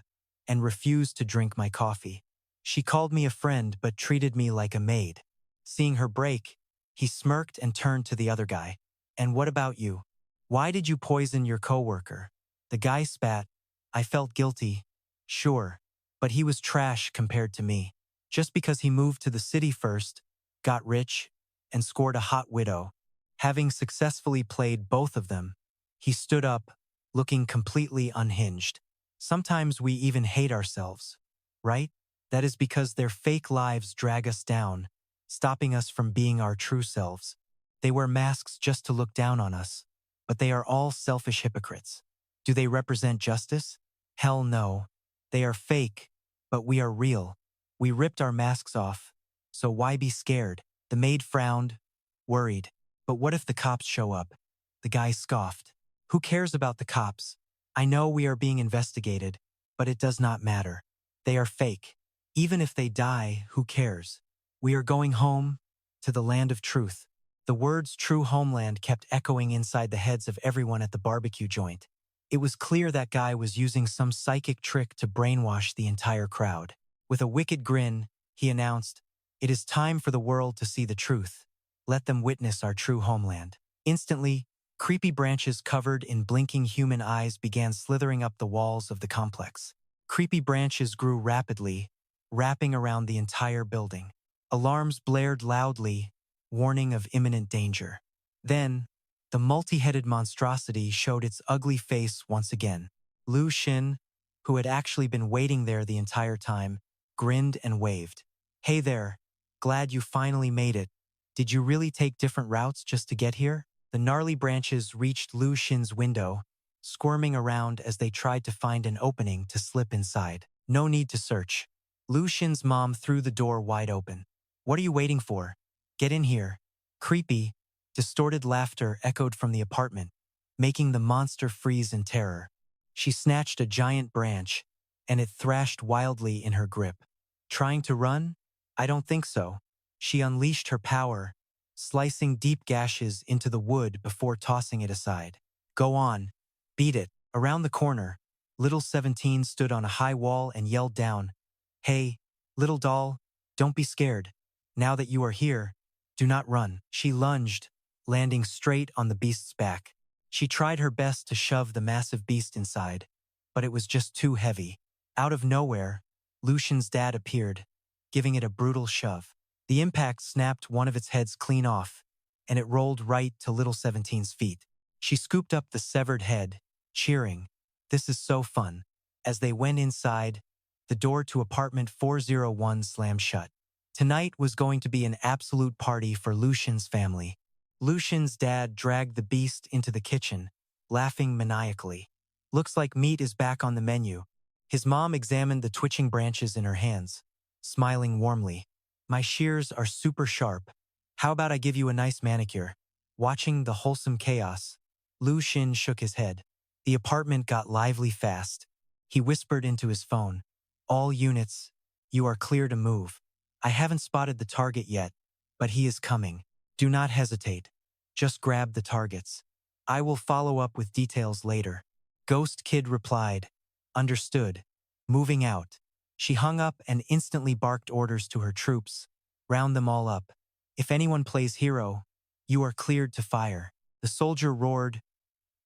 [SPEAKER 2] and refused to drink my coffee. She called me a friend but treated me like a maid. Seeing her break, he smirked and turned to the other guy. And what about you? Why did you poison your coworker? The guy spat. I felt guilty. Sure, but he was trash compared to me. Just because he moved to the city first, got rich, and scored a hot widow. Having successfully played both of them, he stood up, looking completely unhinged. Sometimes we even hate ourselves, right? That is because their fake lives drag us down, stopping us from being our true selves. They wear masks just to look down on us, but they are all selfish hypocrites. Do they represent justice? Hell no. They are fake, but we are real. We ripped our masks off, so why be scared? The maid frowned, worried. But what if the cops show up? The guy scoffed. Who cares about the cops? I know we are being investigated, but it does not matter. They are fake. Even if they die, who cares? We are going home, to the land of truth. The words true homeland kept echoing inside the heads of everyone at the barbecue joint. It was clear that guy was using some psychic trick to brainwash the entire crowd. With a wicked grin, he announced, "It is time for the world to see the truth. Let them witness our true homeland." Instantly, creepy branches covered in blinking human eyes began slithering up the walls of the complex. Creepy branches grew rapidly, wrapping around the entire building. Alarms blared loudly, warning of imminent danger. Then, the multi-headed monstrosity showed its ugly face once again. Lu Xin, who had actually been waiting there the entire time, grinned and waved. "Hey there, glad you finally made it. Did you really take different routes just to get here?" The gnarly branches reached Lu Xin's window, squirming around as they tried to find an opening to slip inside. No need to search. Lu Xin's mom threw the door wide open. "What are you waiting for? Get in here." Creepy, distorted laughter echoed from the apartment, making the monster freeze in terror. She snatched a giant branch, and it thrashed wildly in her grip. Trying to run? I don't think so. She unleashed her power, slicing deep gashes into the wood before tossing it aside. Go on. Beat it. Around the corner, little 17 stood on a high wall and yelled down, "Hey, little doll, don't be scared. Now that you are here, do not run." She lunged, landing straight on the beast's back. She tried her best to shove the massive beast inside, but it was just too heavy. Out of nowhere, Lu Xin's dad appeared, giving it a brutal shove. The impact snapped one of its heads clean off, and it rolled right to little 17's feet. She scooped up the severed head, cheering, "This is so fun." As they went inside, the door to apartment 401 slammed shut. Tonight was going to be an absolute party for Lu Xin's family. Lu Xin's dad dragged the beast into the kitchen, laughing maniacally. "Looks like meat is back on the menu." His mom examined the twitching branches in her hands, smiling warmly. "My shears are super sharp. How about I give you a nice manicure?" Watching the wholesome chaos, Lu Xin shook his head. The apartment got lively fast. He whispered into his phone, "All units, you are clear to move. I haven't spotted the target yet, but he is coming. Do not hesitate. Just grab the targets. I will follow up with details later." Ghost Kid replied, "Understood. Moving out." She hung up and instantly barked orders to her troops. "Round them all up. If anyone plays hero, you are cleared to fire." The soldier roared,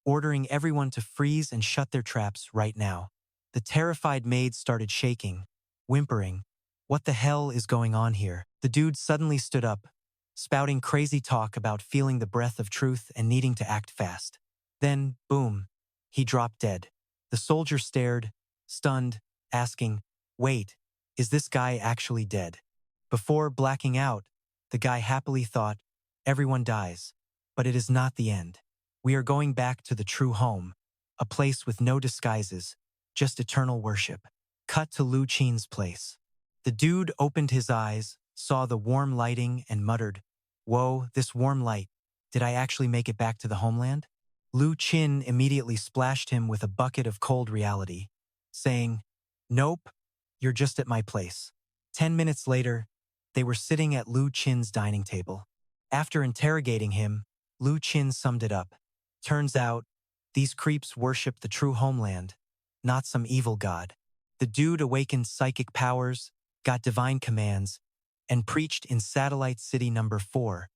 [SPEAKER 2] ordering everyone to freeze and shut their traps right now. The terrified maid started shaking, whimpering, "What the hell is going on here?" The dude suddenly stood up, spouting crazy talk about feeling the breath of truth and needing to act fast. Then, boom, he dropped dead. The soldier stared, stunned, asking, Wait, is this guy actually dead? Before blacking out, the guy happily thought, everyone dies, but it is not the end. We are going back to the true home, a place with no disguises, just eternal worship. Cut to Lu Xin's place. The dude opened his eyes, saw the warm lighting, and muttered, "Whoa, this warm light. Did I actually make it back to the homeland?" Lu Xin immediately splashed him with a bucket of cold reality, saying, "Nope, you're just at my place." 10 minutes later, they were sitting at Lu Xin's dining table. After interrogating him, Lu Xin summed it up. Turns out, these creeps worship the true homeland, not some evil god. The dude awakened psychic powers, got divine commands, and preached in Satellite City number 4,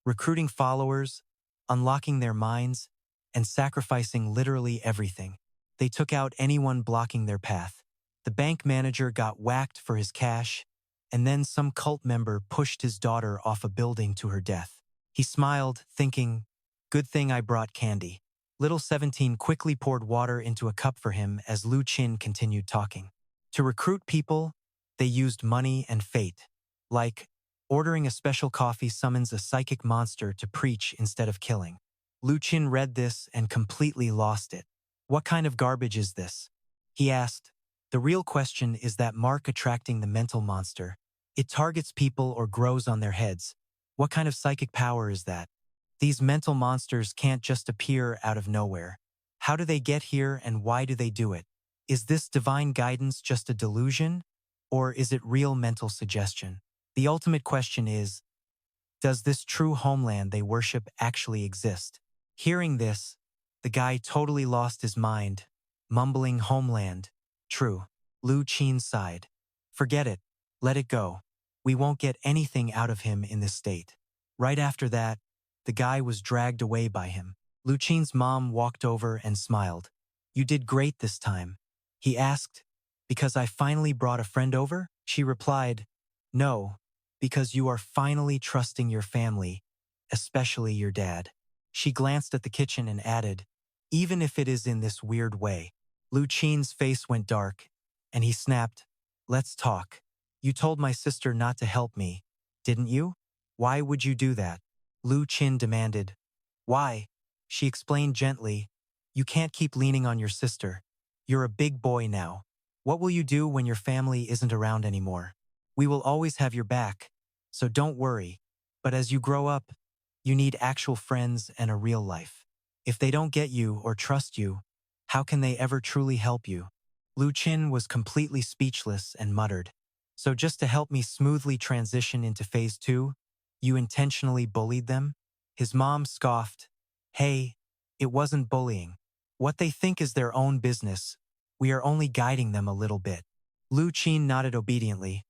[SPEAKER 2] recruiting followers, unlocking their minds, and sacrificing literally everything. They took out anyone blocking their path. The bank manager got whacked for his cash, and then some cult member pushed his daughter off a building to her death. He smiled, thinking, "Good thing I brought candy." Little 17 quickly poured water into a cup for him as Lu Xin continued talking. To recruit people, they used money and fate. Like, ordering a special coffee summons a psychic monster to preach instead of killing. Lu Xin read this and completely lost it. What kind of garbage is this? He asked. The real question is that mark attracting the mental monster. It targets people or grows on their heads. What kind of psychic power is that? These mental monsters can't just appear out of nowhere. How do they get here and why do they do it? Is this divine guidance just a delusion? Or is it real mental suggestion? The ultimate question is, does this true homeland they worship actually exist? Hearing this, the guy totally lost his mind, mumbling homeland. True. Lu Xin sighed. Forget it. Let it go. We won't get anything out of him in this state. Right after that, the guy was dragged away by him. Lu Xin's mom walked over and smiled. You did great this time. He asked, because I finally brought a friend over? She replied, no, because you are finally trusting your family, especially your dad. She glanced at the kitchen and added, even if it is in this weird way. Lu Xin's face went dark, and he snapped, let's talk. You told my sister not to help me, didn't you? Why would you do that? Lu Xin demanded. Why? She explained gently, you can't keep leaning on your sister. You're a big boy now. What will you do when your family isn't around anymore? We will always have your back, so don't worry. But as you grow up, you need actual friends and a real life. If they don't get you or trust you, how can they ever truly help you? Lu Xin was completely speechless and muttered. So just to help me smoothly transition into phase 2, you intentionally bullied them? His mom scoffed. Hey, it wasn't bullying. What they think is their own business. We are only guiding them a little bit. Lu Xin nodded obediently.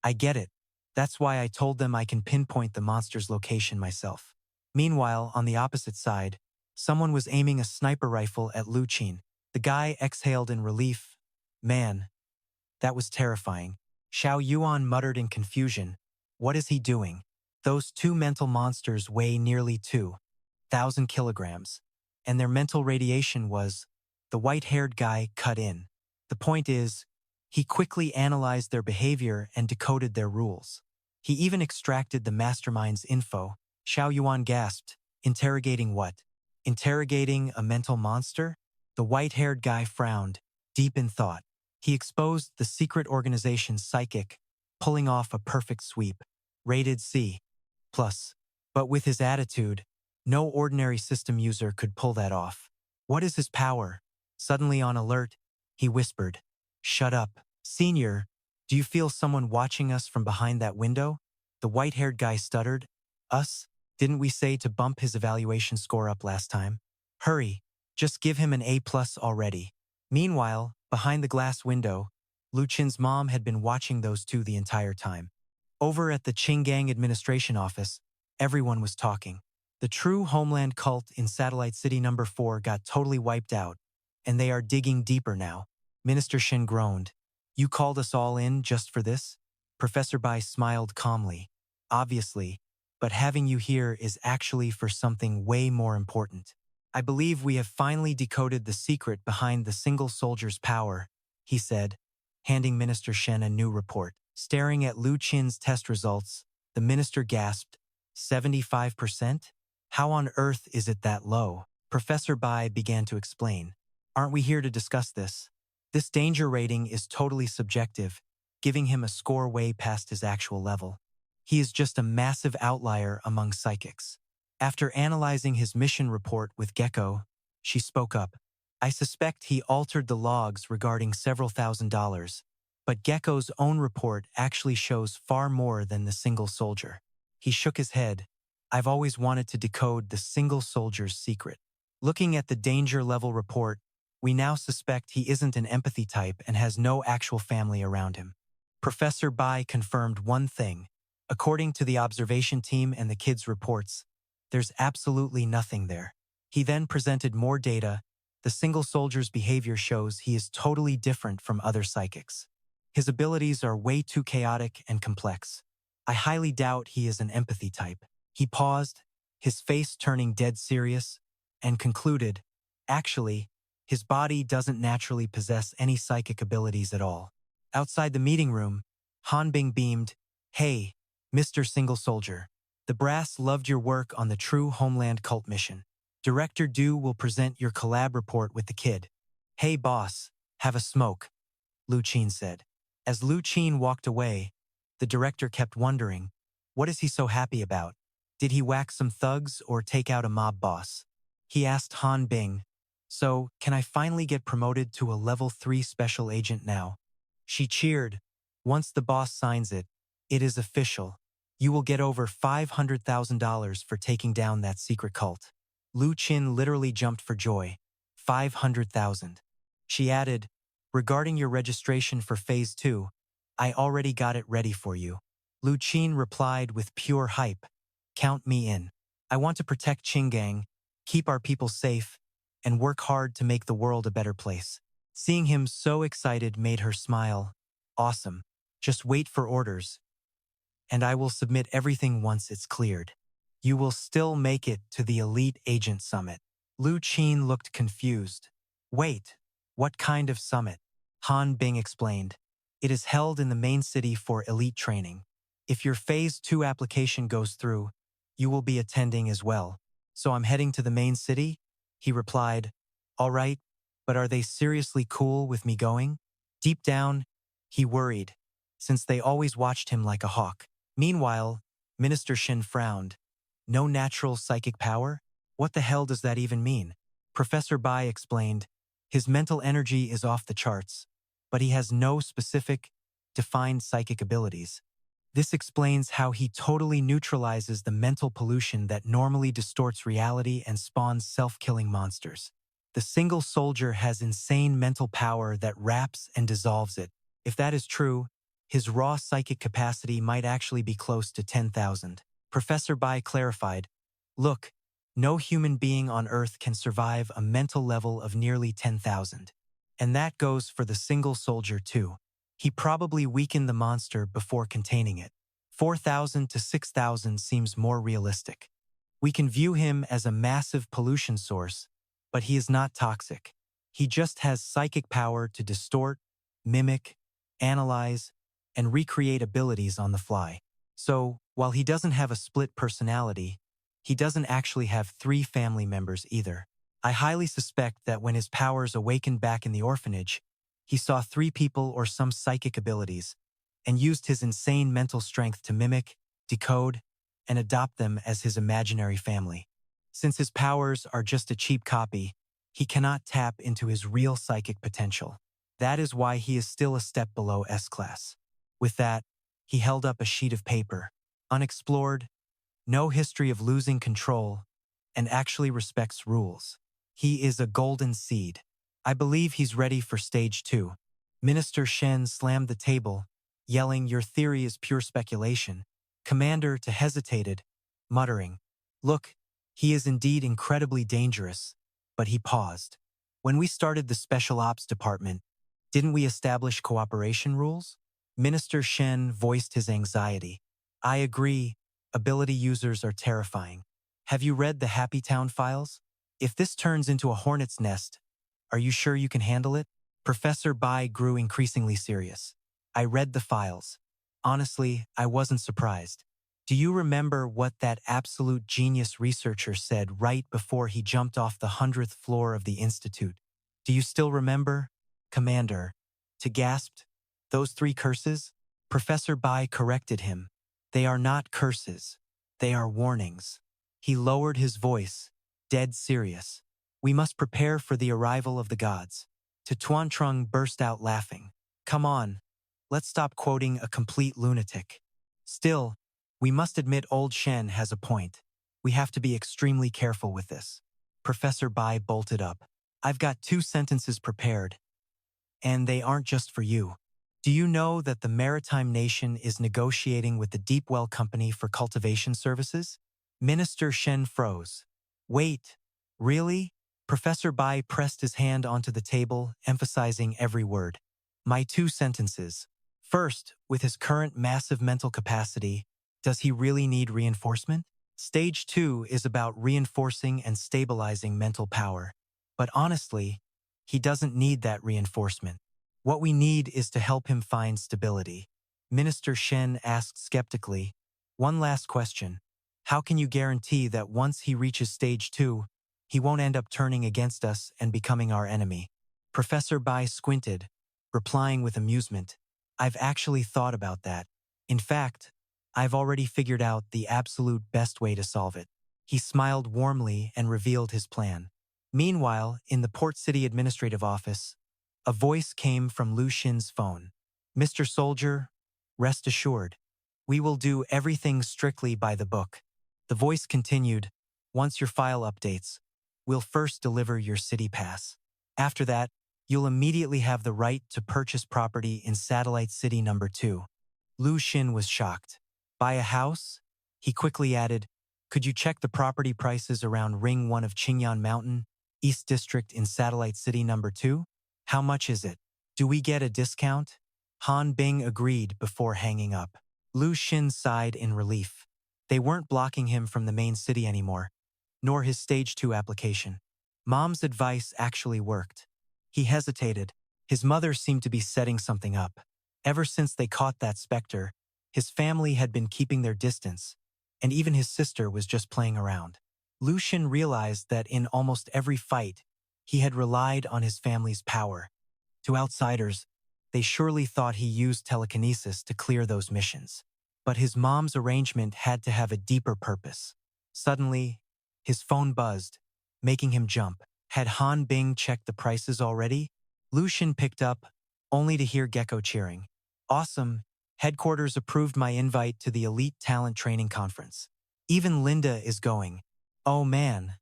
[SPEAKER 2] I get it. That's why I told them I can pinpoint the monster's location myself. Meanwhile, on the opposite side, someone was aiming a sniper rifle at Lu Xin. The guy exhaled in relief. Man, that was terrifying. Xiao Yuan muttered in confusion. What is he doing? Those two mental monsters weigh nearly 2,000 kilograms, and their mental radiation was, the white-haired guy cut in. The point is, he quickly analyzed their behavior and decoded their rules. He even extracted the mastermind's info. Xiao Yuan gasped. Interrogating what? Interrogating a mental monster? The white-haired guy frowned, deep in thought. He exposed the secret organization's psychic, pulling off a perfect sweep. Rated C+. But with his attitude, no ordinary system user could pull that off. What is his power? Suddenly on alert, he whispered, Shut up. Senior, do you feel someone watching us from behind that window? The white-haired guy stuttered. Us? Didn't we say to bump his evaluation score up last time? Hurry, just give him an A+ already. Meanwhile, behind the glass window, Lu Xin's mom had been watching those two the entire time. Over at the Qinggang administration office, everyone was talking. The true homeland cult in Satellite City number 4 got totally wiped out, and they are digging deeper now. Minister Shen groaned. You called us all in just for this? Professor Bai smiled calmly. Obviously, but having you here is actually for something way more important. I believe we have finally decoded the secret behind the single soldier's power, he said. handing Minister Shen a new report. Staring at Lu Xin's test results, the minister gasped, 75%? How on earth is it that low? Professor Bai began to explain. Aren't we here to discuss this? This danger rating is totally subjective, giving him a score way past his actual level. He is just a massive outlier among psychics. After analyzing his mission report with Gecko, she spoke up. I suspect he altered the logs regarding several $1,000s, but Gecko's own report actually shows far more than the single soldier. He shook his head. I've always wanted to decode the single soldier's secret. Looking at the danger level report, we now suspect he isn't an empathy type and has no actual family around him. Professor Bai confirmed one thing. According to the observation team and the kids' reports, there's absolutely nothing there. He then presented more data. The single soldier's behavior shows he is totally different from other psychics. His abilities are way too chaotic and complex. I highly doubt he is an empathy type. He paused, his face turning dead serious, and concluded, actually, his body doesn't naturally possess any psychic abilities at all. Outside the meeting room, Han Bing beamed, Hey, Mr. Single Soldier. The brass loved your work on the True Homeland Cult mission. Director Du will present your collab report with the kid. Hey boss, have a smoke, Lu Xin said. As Lu Xin walked away, the director kept wondering, what is he so happy about? Did he whack some thugs or take out a mob boss? He asked Han Bing, so can I finally get promoted to a level 3 special agent now? She cheered. Once the boss signs it, it is official. You will get over $500,000 for taking down that secret cult. Lu Xin literally jumped for joy. 500,000. She added, regarding your registration for Phase 2, I already got it ready for you. Lu Xin replied with pure hype. Count me in. I want to protect Qinggang, keep our people safe, and work hard to make the world a better place. Seeing him so excited made her smile. Awesome. Just wait for orders. And I will submit everything once it's cleared. You will still make it to the Elite Agent Summit. Lu Xin looked confused. Wait, what kind of summit? Han Bing explained. It is held in the main city for elite training. If your Phase 2 application goes through, you will be attending as well. So I'm heading to the main city? He replied, all right, but are they seriously cool with me going? Deep down, he worried, since they always watched him like a hawk. Meanwhile, Minister Shen frowned. No natural psychic power? What the hell does that even mean? Professor Bai explained, his mental energy is off the charts, but he has no specific, defined psychic abilities. This explains how he totally neutralizes the mental pollution that normally distorts reality and spawns self-killing monsters. The single soldier has insane mental power that wraps and dissolves it. If that is true, his raw psychic capacity might actually be close to 10,000. Professor Bai clarified, look, no human being on Earth can survive a mental level of nearly 10,000. And that goes for the single soldier too. He probably weakened the monster before containing it. 4,000 to 6,000 seems more realistic. We can view him as a massive pollution source, but he is not toxic. He just has psychic power to distort, mimic, analyze, and recreate abilities on the fly. So, while he doesn't have a split personality, he doesn't actually have 3 family members either. I highly suspect that when his powers awakened back in the orphanage, he saw 3 people or some psychic abilities, and used his insane mental strength to mimic, decode, and adopt them as his imaginary family. Since his powers are just a cheap copy, he cannot tap into his real psychic potential. That is why he is still a step below S-class. With that, he held up a sheet of paper. Unexplored, no history of losing control, and actually respects rules. He is a golden seed. I believe he's ready for stage 2. Minister Shen slammed the table, yelling, your theory is pure speculation. Commander Chen hesitated, muttering, look, he is indeed incredibly dangerous, but he paused. When we started the Special Ops Department, didn't we establish cooperation rules? Minister Shen voiced his anxiety. I agree, ability users are terrifying. Have you read the Happy Town files? If this turns into a hornet's nest, are you sure you can handle it? Professor Bai grew increasingly serious. I read the files. Honestly, I wasn't surprised. Do you remember what that absolute genius researcher said right before he jumped off the 100th floor of the Institute? Do you still remember? Commander. To gasped. Those three curses? Professor Bai corrected him. They are not curses. They are warnings. He lowered his voice, dead serious. We must prepare for the arrival of the gods. To Tuan Trung burst out laughing. Come on, let's stop quoting a complete lunatic. Still, we must admit old Shen has a point. We have to be extremely careful with this. Professor Bai bolted up. I've got 2 sentences prepared, and they aren't just for you. Do you know that the maritime nation is negotiating with the Deepwell Company for cultivation services? Minister Shen froze. Wait, really? Professor Bai pressed his hand onto the table, emphasizing every word. My 2 sentences. First, with his current massive mental capacity, does he really need reinforcement? Stage 2 is about reinforcing and stabilizing mental power. But honestly, he doesn't need that reinforcement. What we need is to help him find stability. Minister Shen asked skeptically, one last question. How can you guarantee that once he reaches stage 2, he won't end up turning against us and becoming our enemy? Professor Bai squinted, replying with amusement. I've actually thought about that. In fact, I've already figured out the absolute best way to solve it. He smiled warmly and revealed his plan. Meanwhile, in the Port City Administrative Office, a voice came from Lu Xin's phone. Mr. Soldier, rest assured, we will do everything strictly by the book. The voice continued, once your file updates, we'll first deliver your city pass. After that, you'll immediately have the right to purchase property in Satellite City number 2. Lu Xin was shocked. Buy a house? He quickly added, could you check the property prices around Ring 1 of Qinggang Mountain, East District in Satellite City number 2? How much is it? Do we get a discount? Han Bing agreed before hanging up. Lu Xin sighed in relief. They weren't blocking him from the main city anymore, nor his Stage 2 application. Mom's advice actually worked. He hesitated. His mother seemed to be setting something up. Ever since they caught that specter, his family had been keeping their distance, and even his sister was just playing around. Lu Xin realized that in almost every fight, he had relied on his family's power. To outsiders, they surely thought he used telekinesis to clear those missions. But his mom's arrangement had to have a deeper purpose. Suddenly, his phone buzzed, making him jump. Had Han Bing checked the prices already? Lu Xin picked up, only to hear Gecko cheering. Awesome, headquarters approved my invite to the Elite Talent Training Conference. Even Linda is going. Oh man,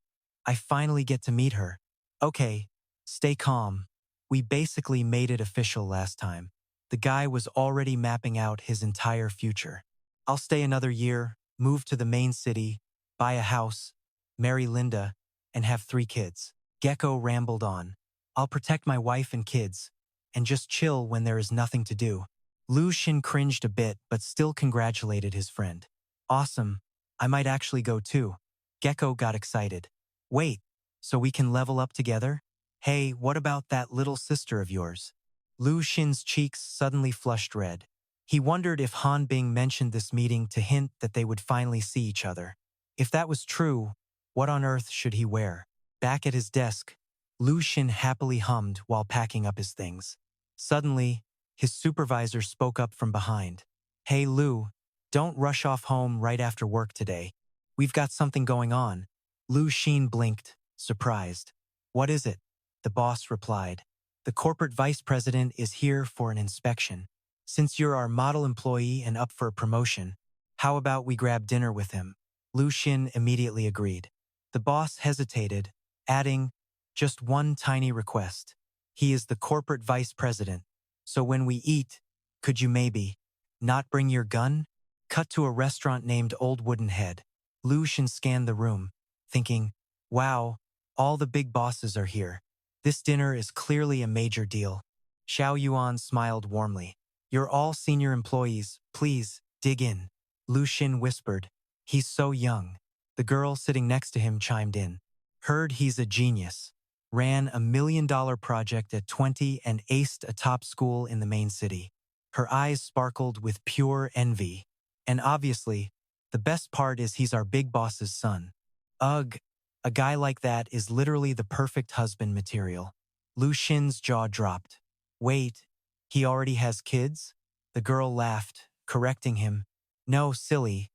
[SPEAKER 2] I finally get to meet her. Okay, stay calm. We basically made it official last time. The guy was already mapping out his entire future. I'll stay another year, move to the main city, buy a house, marry Linda, and have 3 kids. Gecko rambled on. I'll protect my wife and kids, and just chill when there is nothing to do. Lu Xin cringed a bit but still congratulated his friend. Awesome, I might actually go too. Gecko got excited. Wait, so we can level up together? Hey, what about that little sister of yours? Lu Xin's cheeks suddenly flushed red. He wondered if Han Bing mentioned this meeting to hint that they would finally see each other. If that was true, what on earth should he wear? Back at his desk, Lu Xin happily hummed while packing up his things. Suddenly, his supervisor spoke up from behind. Hey Lu, don't rush off home right after work today. We've got something going on. Lu Xin blinked, surprised. What is it? The boss replied. The corporate vice president is here for an inspection. Since you're our model employee and up for a promotion, how about we grab dinner with him? Lu Xin immediately agreed. The boss hesitated, adding, just one tiny request. He is the corporate vice president, so when we eat, could you maybe not bring your gun? Cut to a restaurant named Old Wooden Head. Lu Xin scanned the room, thinking, wow, all the big bosses are here. This dinner is clearly a major deal. Xiao Yuan smiled warmly. You're all senior employees, please, dig in. Lu Xin whispered. He's so young. The girl sitting next to him chimed in. Heard he's a genius. ran a $1 million project at 20 and aced a top school in the main city. Her eyes sparkled with pure envy. And obviously, the best part is he's our big boss's son. Ugh, a guy like that is literally the perfect husband material. Lu Xin's jaw dropped. Wait, he already has kids? The girl laughed, correcting him. No, silly.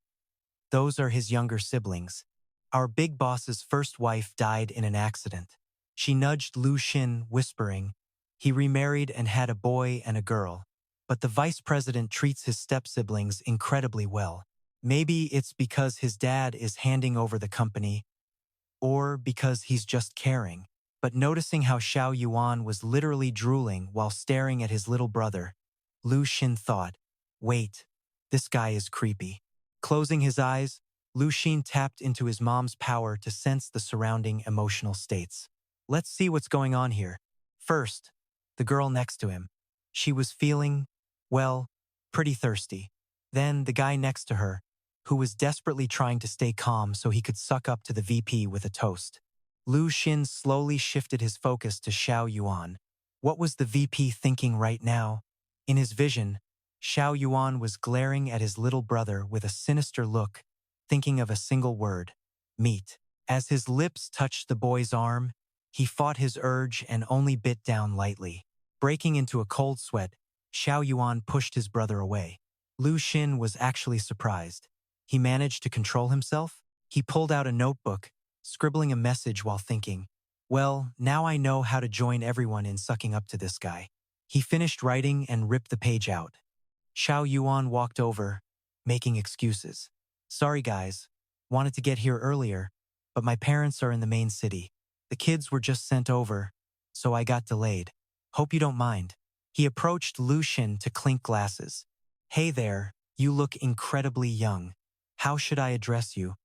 [SPEAKER 2] Those are his younger siblings. Our big boss's first wife died in an accident. She nudged Lu Xin, whispering, he remarried and had a boy and a girl. But the vice president treats his step-siblings incredibly well. Maybe it's because his dad is handing over the company, or because he's just caring. But noticing how Xiao Yuan was literally drooling while staring at his little brother, Lu Xin thought, wait, this guy is creepy. Closing his eyes, Lu Xin tapped into his mom's power to sense the surrounding emotional states. Let's see what's going on here. First, the girl next to him. She was feeling, well, pretty thirsty. Then the guy next to her, who was desperately trying to stay calm so he could suck up to the VP with a toast. Lu Xin slowly shifted his focus to Xiao Yuan. What was the VP thinking right now? In his vision, Xiao Yuan was glaring at his little brother with a sinister look, thinking of a single word, meat. As his lips touched the boy's arm, he fought his urge and only bit down lightly. Breaking into a cold sweat, Xiao Yuan pushed his brother away. Lu Xin was actually surprised. He managed to control himself. He pulled out a notebook, scribbling a message while thinking, well, now I know how to join everyone in sucking up to this guy. He finished writing and ripped the page out. Xiao Yuan walked over, making excuses. Sorry guys, wanted to get here earlier, but my parents are in the main city. The kids were just sent over, so I got delayed. Hope you don't mind. He approached Lu Xin to clink glasses. Hey there, you look incredibly young. How should I address you?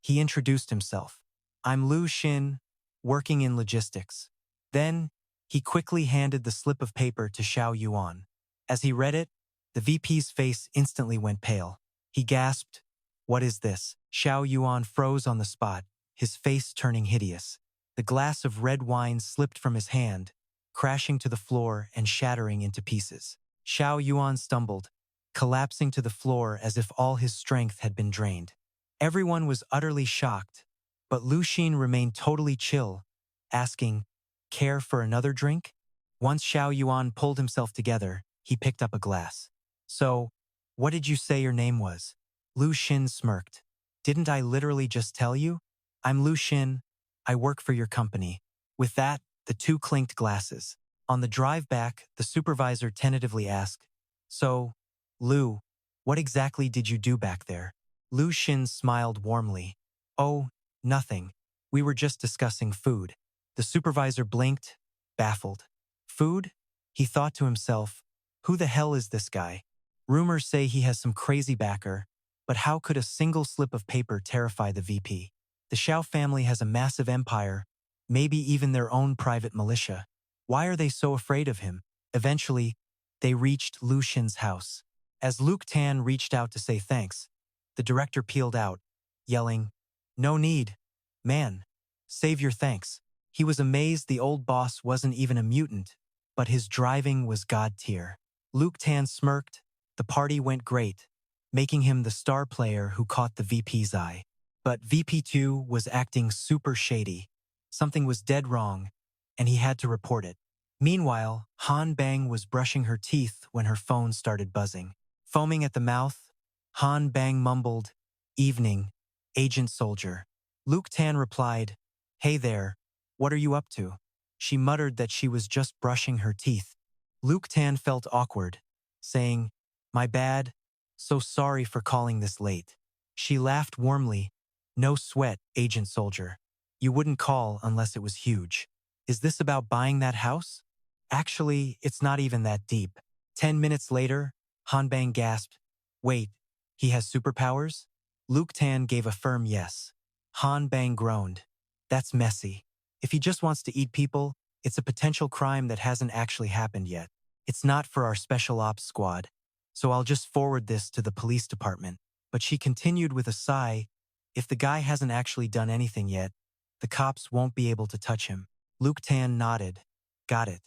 [SPEAKER 2] He introduced himself. I'm Lu Xin, working in logistics. Then, he quickly handed the slip of paper to Xiao Yuan. As he read it, the VP's face instantly went pale. He gasped, what is this? Xiao Yuan froze on the spot, his face turning hideous. The glass of red wine slipped from his hand, crashing to the floor and shattering into pieces. Xiao Yuan stumbled, collapsing to the floor as if all his strength had been drained. Everyone was utterly shocked, but Lu Xin remained totally chill, asking, care for another drink? Once Xiao Yuan pulled himself together, he picked up a glass. So, what did you say your name was? Lu Xin smirked. Didn't I literally just tell you? I'm Lu Xin. I work for your company. With that, the two clinked glasses. On the drive back, the supervisor tentatively asked, so, Lu, what exactly did you do back there? Lu Xin smiled warmly. Oh, nothing. We were just discussing food. The supervisor blinked, baffled. Food? He thought to himself, who the hell is this guy? Rumors say he has some crazy backer, but how could a single slip of paper terrify the VP? The Xiao family has a massive empire, maybe even their own private militia. Why are they so afraid of him? Eventually, they reached Lu Xin's house. As Luke Tan reached out to say thanks, the director peeled out, yelling, no need. Man, save your thanks. He was amazed the old boss wasn't even a mutant, but his driving was god tier. Luke Tan smirked. The party went great, making him the star player who caught the VP's eye. But VP2 was acting super shady. Something was dead wrong, and he had to report it. Meanwhile, Han Bang was brushing her teeth when her phone started buzzing. Foaming at the mouth, Han Bang mumbled, evening, Agent Soldier. Luke Tan replied, hey there, what are you up to? She muttered that she was just brushing her teeth. Luke Tan felt awkward, saying, my bad, so sorry for calling this late. She laughed warmly, no sweat, Agent Soldier. You wouldn't call unless it was huge. Is this about buying that house? Actually, it's not even that deep. 10 minutes later, Han Bang gasped, wait, he has superpowers? Luke Tan gave a firm yes. Han Bang groaned. That's messy. If he just wants to eat people, it's a potential crime that hasn't actually happened yet. It's not for our special ops squad. So I'll just forward this to the police department. But she continued with a sigh, if the guy hasn't actually done anything yet, the cops won't be able to touch him. Luke Tan nodded. Got it.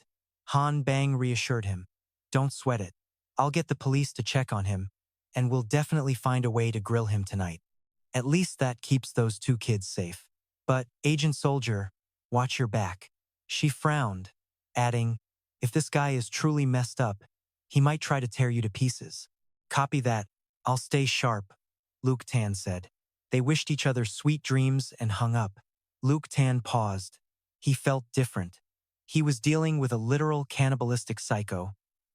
[SPEAKER 2] Han Bang reassured him. Don't sweat it. I'll get the police to check on him, and we'll definitely find a way to grill him tonight. At least that keeps those two kids safe. But, Agent Soldier, watch your back. She frowned, adding, if this guy is truly messed up, he might try to tear you to pieces. Copy that. I'll stay sharp, Luke Tan said. They wished each other sweet dreams and hung up. Luke Tan paused. He felt different. He was dealing with a literal cannibalistic psycho,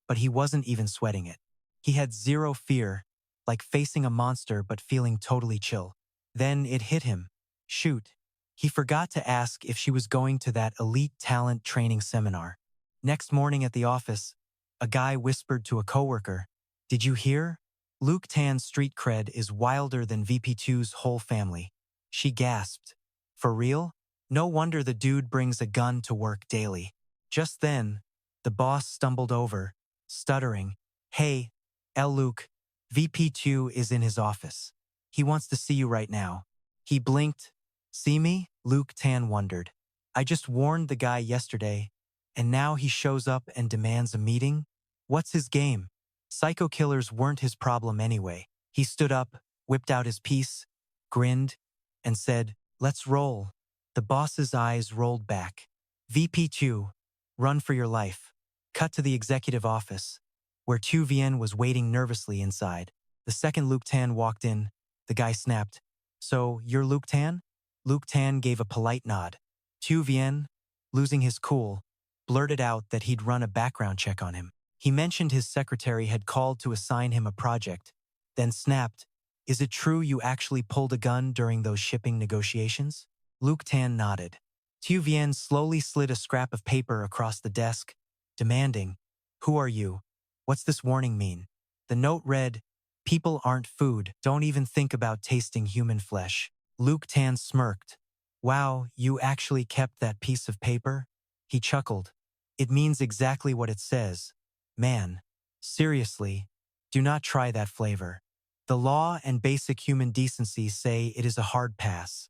[SPEAKER 2] but he wasn't even sweating it. He had zero fear, like facing a monster but feeling totally chill. Then it hit him. Shoot. He forgot to ask if she was going to that elite talent training seminar. Next morning at the office, a guy whispered to a coworker, "Did you hear? Luke Tan's street cred is wilder than VP2's whole family." She gasped. For real? No wonder the dude brings a gun to work daily. Just then, the boss stumbled over, stuttering, "Hey, Luke, VP2 is in his office. He wants to see you right now." He blinked. See me? Luke Tan wondered. I just warned the guy yesterday, and now he shows up and demands a meeting? What's his game? Psycho killers weren't his problem anyway. He stood up, whipped out his piece, grinned, and said, "Let's roll." The boss's eyes rolled back. VP2, run for your life. Cut to the executive office, where Tu Vien was waiting nervously inside. The second Luke Tan walked in, the guy snapped, "So, you're Luke Tan?" Luke Tan gave a polite nod. Tu Vien, losing his cool, blurted out that he'd run a background check on him. He mentioned his secretary had called to assign him a project, then snapped, "Is it true you actually pulled a gun during those shipping negotiations?" Luke Tan nodded. Tu Vien slowly slid a scrap of paper across the desk, demanding, "Who are you? What's this warning mean?" The note read, "People aren't food. Don't even think about tasting human flesh." Luke Tan smirked. "Wow, you actually kept that piece of paper?" He chuckled. "It means exactly what it says. Man, seriously, do not try that flavor. The law and basic human decency say it is a hard pass."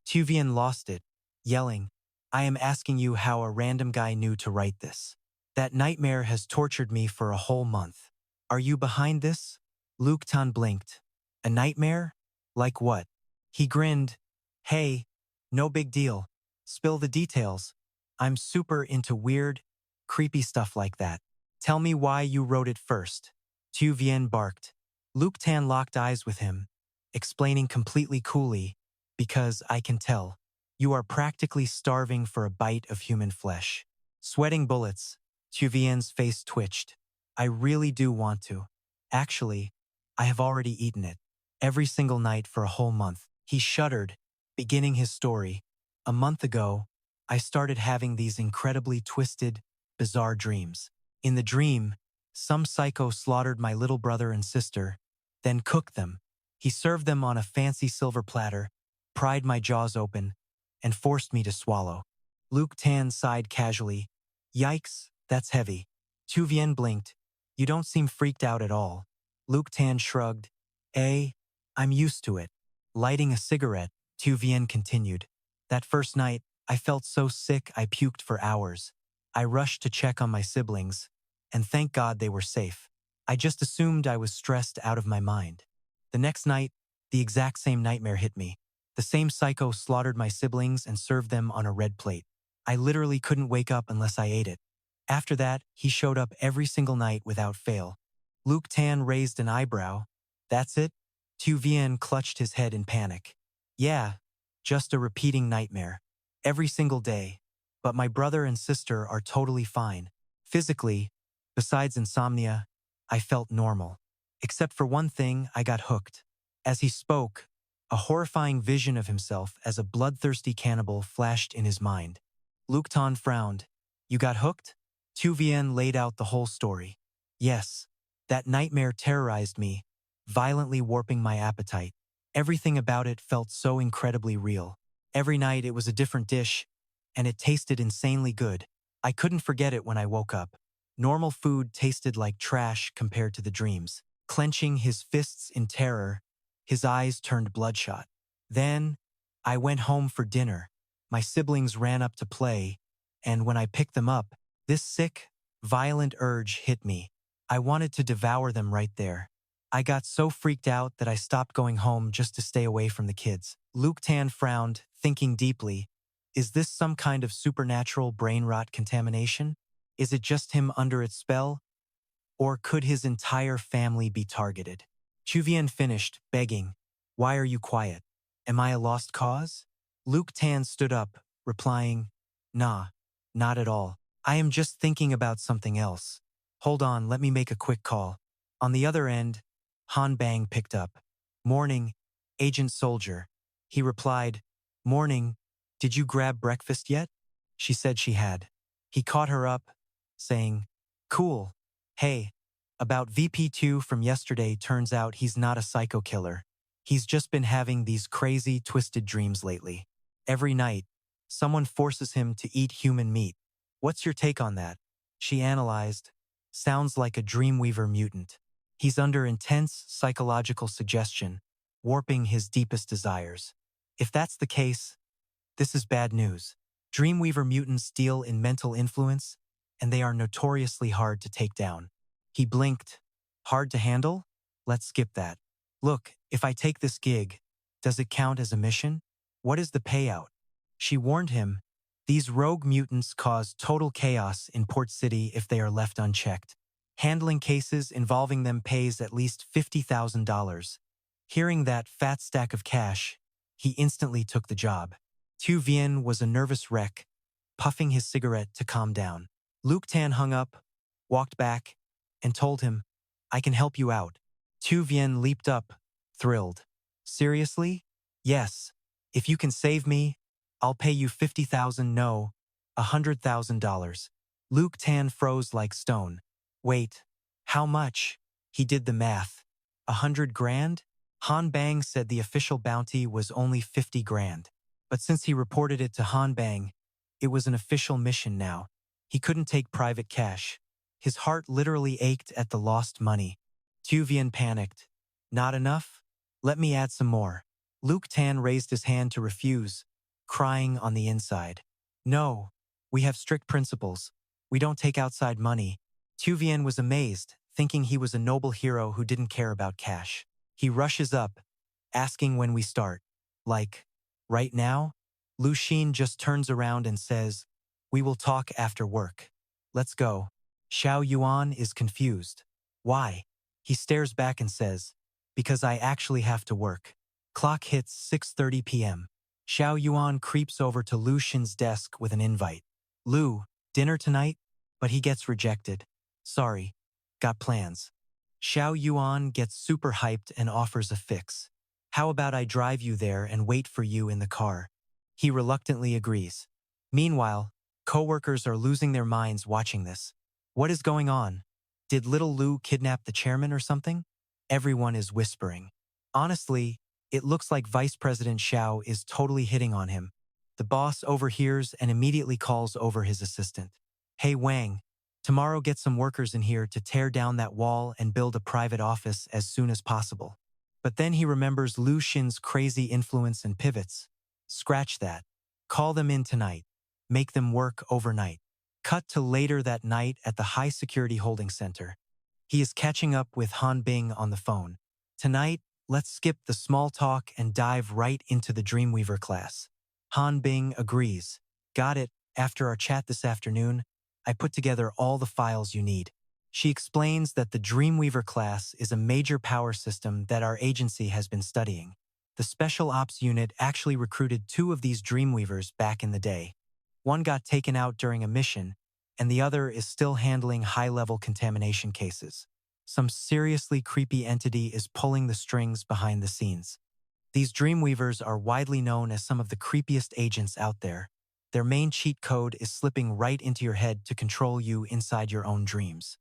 [SPEAKER 2] Tu Vien lost it, yelling, "I am asking you how a random guy knew to write this. That nightmare has tortured me for a whole month. Are you behind this?" Luke Tan blinked. "A nightmare? Like what?" He grinned. "Hey, no big deal. Spill the details. I'm super into weird, creepy stuff like that. Tell me why you wrote it first." Tu Vien barked. Luke Tan locked eyes with him, explaining completely coolly, "Because I can tell. You are practically starving for a bite of human flesh." Sweating bullets, Tu Vien's face twitched. "I really do want to. Actually, I have already eaten it. Every single night for a whole month." He shuddered, beginning his story. "A month ago, I started having these incredibly twisted, bizarre dreams. In the dream, some psycho slaughtered my little brother and sister, then cooked them. He served them on a fancy silver platter, pried my jaws open, and forced me to swallow." Luke Tan sighed casually. "Yikes, that's heavy." Tu Vien blinked. "You don't seem freaked out at all." Luke Tan shrugged. I'm used to it." Lighting a cigarette, Tu Vien continued. "That first night, I felt so sick I puked for hours. I rushed to check on my siblings, and thank God they were safe. I just assumed I was stressed out of my mind. The next night, the exact same nightmare hit me. The same psycho slaughtered my siblings and served them on a red plate. I literally couldn't wake up unless I ate it. After that, he showed up every single night without fail." Luke Tan raised an eyebrow. "That's it?" Tu Vien clutched his head in panic. "Yeah, just a repeating nightmare. Every single day. But my brother and sister are totally fine. Physically, besides insomnia, I felt normal. Except for one thing, I got hooked." As he spoke, a horrifying vision of himself as a bloodthirsty cannibal flashed in his mind. Luke Tan frowned. "You got hooked?" Tu Vien laid out the whole story. "Yes, that nightmare terrorized me, violently warping my appetite. Everything about it felt so incredibly real. Every night it was a different dish, and it tasted insanely good. I couldn't forget it when I woke up. Normal food tasted like trash compared to the dreams." Clenching his fists in terror, his eyes turned bloodshot. "Then, I went home for dinner. My siblings ran up to play, and when I picked them up, this sick, violent urge hit me. I wanted to devour them right there. I got so freaked out that I stopped going home just to stay away from the kids. Lu Tan frowned, thinking deeply. Is this some kind of supernatural brain rot contamination? Is it just him under its spell? Or could his entire family be targeted? Chuvian finished, begging, "Why are you quiet? Am I a lost cause?" Luke Tan stood up, replying, "Nah, not at all. I am just thinking about something else. Hold on, let me make a quick call." On the other end, Han Bang picked up. "Morning, Agent Soldier." He replied, "Morning, did you grab breakfast yet?" She said she had. He caught her up, saying, "Cool. Hey, about VP2 from yesterday, turns out he's not a psycho killer. He's just been having these crazy, twisted dreams lately. Every night, someone forces him to eat human meat. What's your take on that?" She analyzed. "Sounds like a Dreamweaver mutant. He's under intense psychological suggestion, warping his deepest desires. If that's the case, this is bad news. Dreamweaver mutants deal in mental influence, and they are notoriously hard to take down." He blinked. "Hard to handle? Let's skip that. Look, if I take this gig, does it count as a mission? What is the payout?" She warned him, "These rogue mutants cause total chaos in Port City if they are left unchecked. Handling cases involving them pays at least $50,000. Hearing that fat stack of cash, he instantly took the job. Tu Vien was a nervous wreck, puffing his cigarette to calm down. Luke Tan hung up, walked back, and told him, "I can help you out." Tu Vien leaped up, thrilled. "Seriously?" "Yes. If you can save me, I'll pay you 50,000, no, $100,000. Luke Tan froze like stone. "Wait, how much?" He did the math. 100 grand? Han Bang said the official bounty was only 50 grand. But since he reported it to Han Bang, it was an official mission now. He couldn't take private cash. His heart literally ached at the lost money. Tu Vien panicked. "Not enough? Let me add some more." Luke Tan raised his hand to refuse, crying on the inside. "No, we have strict principles. We don't take outside money." Tu Vien was amazed, thinking he was a noble hero who didn't care about cash. He rushes up, asking when we start. Like, right now? Lu Xin just turns around and says, "We will talk after work. Let's go." Xiao Yuan is confused. "Why?" He stares back and says, "Because I actually have to work." Clock hits 6:30 p.m. Xiao Yuan creeps over to Lu Xin's desk with an invite. "Lu, dinner tonight?" But he gets rejected. "Sorry, got plans." Xiao Yuan gets super hyped and offers a fix. "How about I drive you there and wait for you in the car?" He reluctantly agrees. Meanwhile, coworkers are losing their minds watching this. What is going on? Did little Lu kidnap the chairman or something? Everyone is whispering. Honestly, it looks like Vice President Xiao is totally hitting on him. The boss overhears and immediately calls over his assistant. "Hey Wang, tomorrow get some workers in here to tear down that wall and build a private office as soon as possible." But then he remembers Lu Xin's crazy influence and pivots. Scratch that. Call them in tonight. Make them work overnight. Cut to later that night at the High Security Holding Center. He is catching up with Han Bing on the phone. "Tonight, let's skip the small talk and dive right into the Dreamweaver class." Han Bing agrees. "Got it. After our chat this afternoon, I put together all the files you need." She explains that the Dreamweaver class is a major power system that our agency has been studying. The Special Ops unit actually recruited 2 of these Dreamweavers back in the day. One got taken out during a mission, and the other is still handling high-level contamination cases. Some seriously creepy entity is pulling the strings behind the scenes. These Dreamweavers are widely known as some of the creepiest agents out there. Their main cheat code is slipping right into your head to control you inside your own dreams.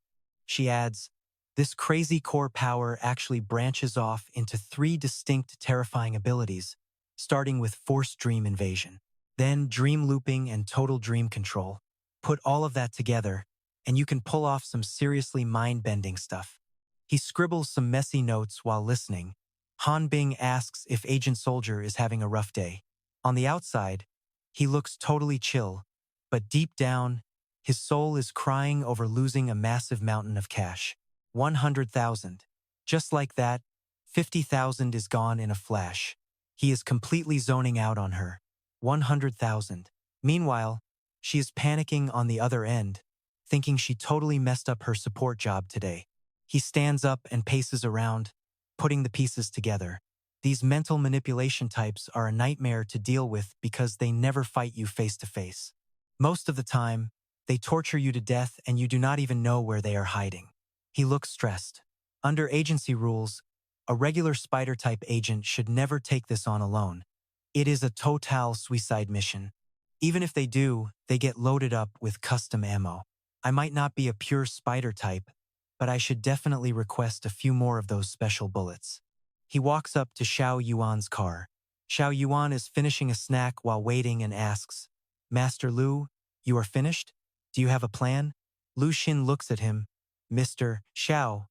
[SPEAKER 2] She adds, "This crazy core power actually branches off into 3 distinct terrifying abilities, starting with forced dream invasion, then dream looping and total dream control. Put all of that together, and you can pull off some seriously mind-bending stuff." He scribbles some messy notes while listening. Han Bing asks if Agent Soldier is having a rough day. On the outside, he looks totally chill, But deep down, his soul is crying over losing a massive mountain of cash. 100,000. Just like that, 50,000 is gone in a flash. He is completely zoning out on her. 100,000. Meanwhile, she is panicking on the other end, thinking she totally messed up her support job today. He stands up and paces around, putting the pieces together. These mental manipulation types are a nightmare to deal with because they never fight you face to face. Most of the time, they torture you to death and you do not even know where they are hiding. He looks stressed. Under agency rules, a regular spider-type agent should never take this on alone. It is a total suicide mission. Even if they do, they get loaded up with custom ammo. I might not be a pure spider type, but I should definitely request a few more of those special bullets. He walks up to Xiao Yuan's car. Xiao Yuan is finishing a snack while waiting and asks, "Master Lu, you are finished? Do you have a plan?" Lu Xin looks at him. "Mr. Xiao,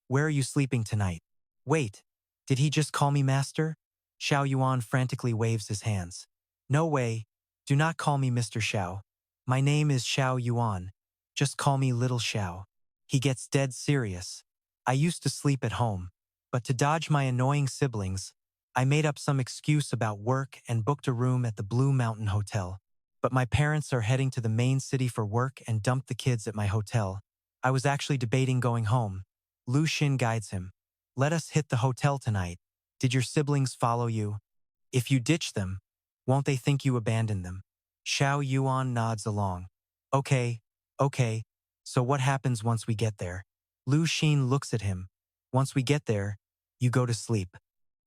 [SPEAKER 2] where are you sleeping tonight?" "Wait, did he just call me master?" Xiao Yuan frantically waves his hands. "No way, do not call me Mr. Xiao. My name is Xiao Yuan. Just call me Little Xiao." He gets dead serious. "I used to sleep at home, but to dodge my annoying siblings, I made up some excuse about work and booked a room at the Blue Mountain Hotel. But my parents are heading to the main city for work and dumped the kids at my hotel. I was actually debating going home." Lu Xin guides him. "Let us hit the hotel tonight. Did your siblings follow you? If you ditch them, won't they think you abandoned them?" Xiao Yuan nods along. Okay. So what happens once we get there?" Lu Xin looks at him. "Once we get there, you go to sleep."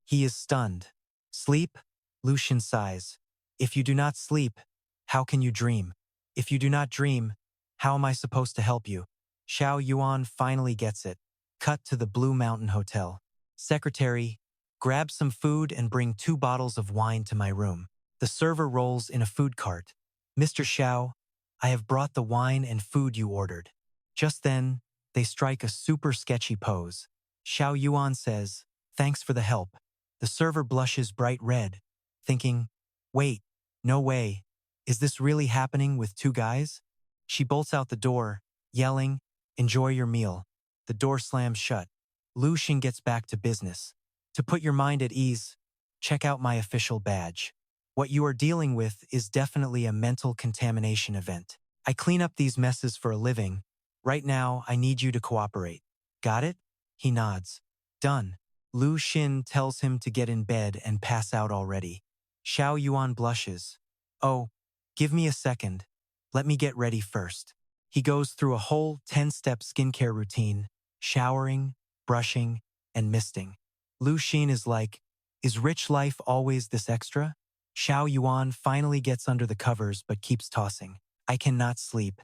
[SPEAKER 2] He is stunned. "Sleep?" Lu Xin sighs. "If you do not sleep, how can you dream? If you do not dream, how am I supposed to help you?" Xiao Yuan finally gets it. Cut to the Blue Mountain Hotel. "Secretary, grab some food and bring 2 bottles of wine to my room." The server rolls in a food cart. "Mr. Xiao, I have brought the wine and food you ordered." Just then, they strike a super sketchy pose. Xiao Yuan says, "Thanks for the help." The server blushes bright red, thinking, "Wait, no way. Is this really happening with 2 guys?" She bolts out the door, yelling, "Enjoy your meal." The door slams shut. Lu Xin gets back to business. "To put your mind at ease, check out my official badge. What you are dealing with is definitely a mental contamination event. I clean up these messes for a living. Right now, I need you to cooperate. Got it?" He nods. "Done." Lu Xin tells him to get in bed and pass out already. Xiao Yuan blushes. "Oh, give me a second. Let me get ready first." He goes through a whole 10-step skincare routine, showering, brushing, and misting. Lu Xin is like, "Is rich life always this extra?" Xiao Yuan finally gets under the covers but keeps tossing. "I cannot sleep."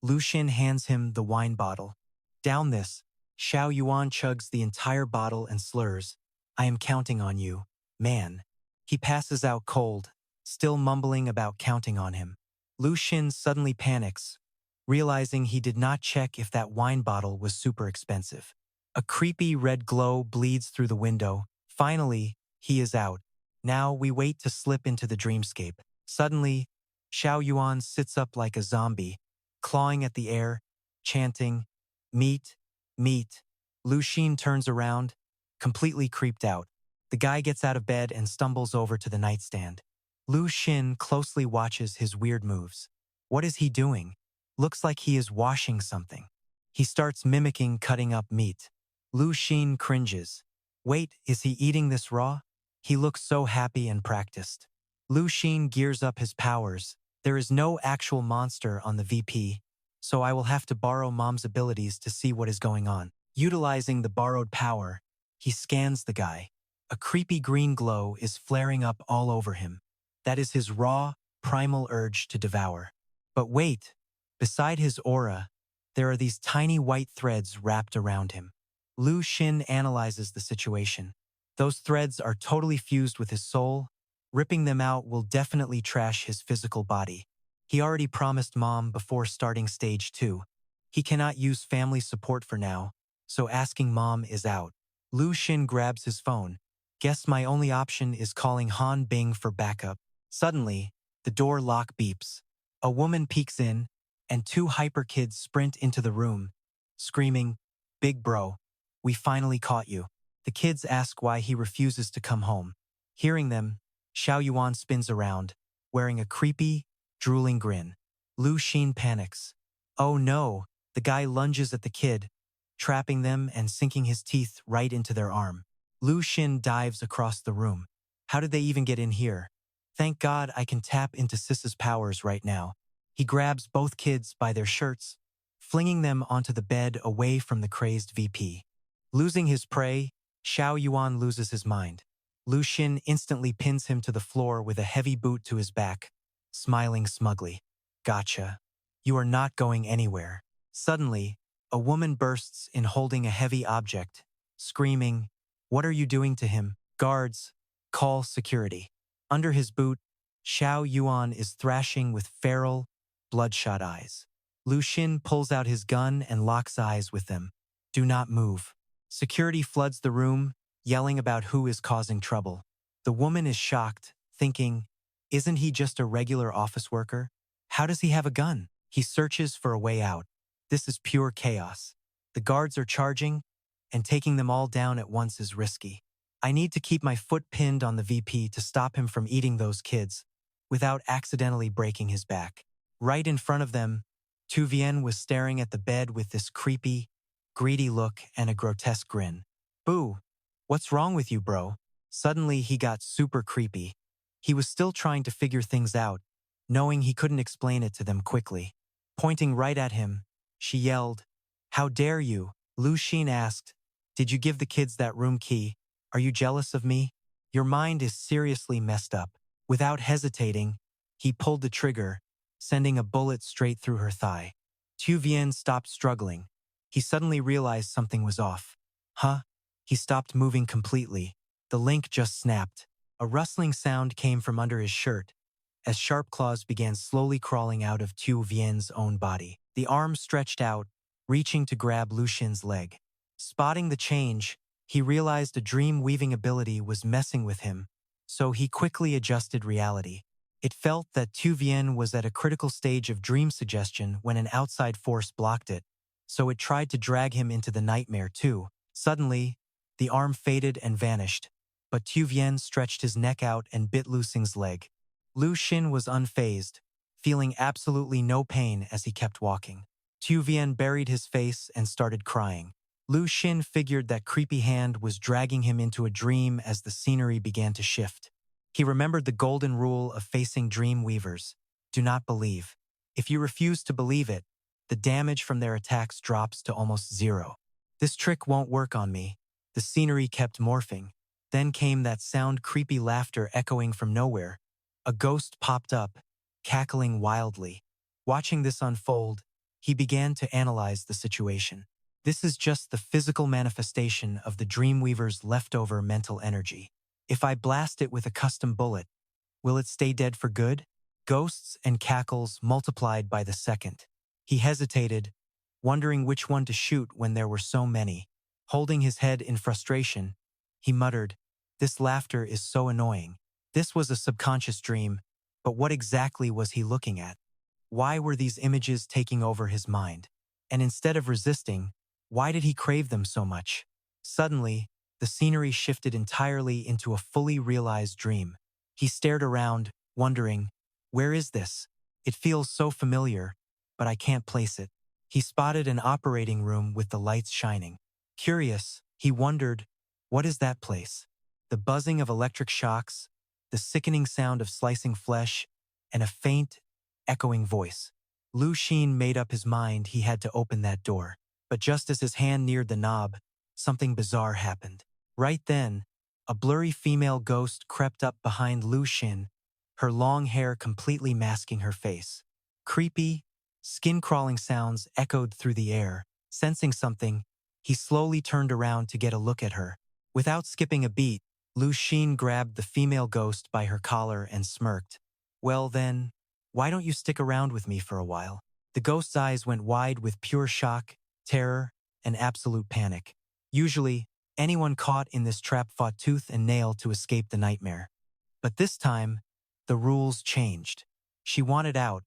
[SPEAKER 2] Lu Xin hands him the wine bottle. "Down this." Xiao Yuan chugs the entire bottle and slurs, "I am counting on you, man." He passes out cold, still mumbling about counting on him. Lu Xin suddenly panics, realizing he did not check if that wine bottle was super expensive. A creepy red glow bleeds through the window. Finally, he is out. Now we wait to slip into the dreamscape. Suddenly, Xiao Yuan sits up like a zombie, clawing at the air, chanting, "Meat, meat." Lu Xin turns around, completely creeped out. The guy gets out of bed and stumbles over to the nightstand. Lu Xin closely watches his weird moves. What is he doing? Looks like he is washing something. He starts mimicking cutting up meat. Lu Xin cringes. Wait, is he eating this raw? He looks so happy and practiced. Lu Xin gears up his powers. There is no actual monster on the VP, so I will have to borrow Mom's abilities to see what is going on. Utilizing the borrowed power, he scans the guy. A creepy green glow is flaring up all over him. That is his raw, primal urge to devour. But wait, beside his aura, there are these tiny white threads wrapped around him. Lu Xin analyzes the situation. Those threads are totally fused with his soul. Ripping them out will definitely trash his physical body. He already promised Mom before starting stage 2. He cannot use family support for now, so asking Mom is out. Lu Xin grabs his phone. Guess my only option is calling Han Bing for backup. Suddenly, the door lock beeps. A woman peeks in, and two hyper kids sprint into the room, screaming, "Big bro, we finally caught you." The kids ask why he refuses to come home. Hearing them, Xiao Yuan spins around, wearing a creepy, drooling grin. Lu Xin panics. Oh no, the guy lunges at the kid, trapping them and sinking his teeth right into their arm. Lu Xin dives across the room. How did they even get in here? Thank God I can tap into Sis's powers right now. He grabs both kids by their shirts, flinging them onto the bed away from the crazed VP. Losing his prey, Xiao Yuan loses his mind. Lu Xin instantly pins him to the floor with a heavy boot to his back, smiling smugly. Gotcha. You are not going anywhere. Suddenly, a woman bursts in holding a heavy object, screaming, "What are you doing to him? Guards, call security." Under his boot, Xiao Yuan is thrashing with feral, bloodshot eyes. Lu Xin pulls out his gun and locks eyes with them. Do not move. Security floods the room, yelling about who is causing trouble. The woman is shocked, thinking, isn't he just a regular office worker? How does he have a gun? He searches for a way out. This is pure chaos. The guards are charging, and taking them all down at once is risky. I need to keep my foot pinned on the VP to stop him from eating those kids, without accidentally breaking his back. Right in front of them, Tu Vien was staring at the bed with this creepy, greedy look and a grotesque grin. Boo, what's wrong with you, bro? Suddenly he got super creepy. He was still trying to figure things out, knowing he couldn't explain it to them quickly. Pointing right at him, she yelled, "How dare you?" Lu Xin asked, "Did you give the kids that room key? Are you jealous of me? Your mind is seriously messed up." Without hesitating, he pulled the trigger, sending a bullet straight through her thigh. Tu Vien stopped struggling. He suddenly realized something was off. Huh? He stopped moving completely. The link just snapped. A rustling sound came from under his shirt, as sharp claws began slowly crawling out of Tu Vien's own body. The arm stretched out, reaching to grab Lu Xin's leg. Spotting the change, he realized a dream-weaving ability was messing with him, so he quickly adjusted reality. It felt that Tu Vien was at a critical stage of dream suggestion when an outside force blocked it, so it tried to drag him into the nightmare too. Suddenly, the arm faded and vanished, but Tu Vien stretched his neck out and bit Lu Xing's leg. Lu Xin was unfazed, feeling absolutely no pain as he kept walking. Tu Vien buried his face and started crying. Lu Xin figured that creepy hand was dragging him into a dream as the scenery began to shift. He remembered the golden rule of facing dream weavers. Do not believe. If you refuse to believe it, the damage from their attacks drops to almost zero. This trick won't work on me. The scenery kept morphing. Then came that sound, creepy laughter echoing from nowhere. A ghost popped up, cackling wildly. Watching this unfold, he began to analyze the situation. This is just the physical manifestation of the Dreamweaver's leftover mental energy. If I blast it with a custom bullet, will it stay dead for good? Ghosts and cackles multiplied by the second. He hesitated, wondering which one to shoot when there were so many. Holding his head in frustration, he muttered, "This laughter is so annoying." This was a subconscious dream, but what exactly was he looking at? Why were these images taking over his mind? And instead of resisting, why did he crave them so much? Suddenly, the scenery shifted entirely into a fully realized dream. He stared around, wondering, where is this? It feels so familiar, but I can't place it. He spotted an operating room with the lights shining. Curious, he wondered, what is that place? The buzzing of electric shocks, the sickening sound of slicing flesh, and a faint, echoing voice. Lu Xin made up his mind he had to open that door. But just as his hand neared the knob, something bizarre happened. Right then, a blurry female ghost crept up behind Lu Xin, her long hair completely masking her face. Creepy, skin-crawling sounds echoed through the air. Sensing something, he slowly turned around to get a look at her. Without skipping a beat, Lu Xin grabbed the female ghost by her collar and smirked. Well then, why don't you stick around with me for a while? The ghost's eyes went wide with pure shock, terror, and absolute panic. Usually, anyone caught in this trap fought tooth and nail to escape the nightmare. But this time, the rules changed. She wanted out,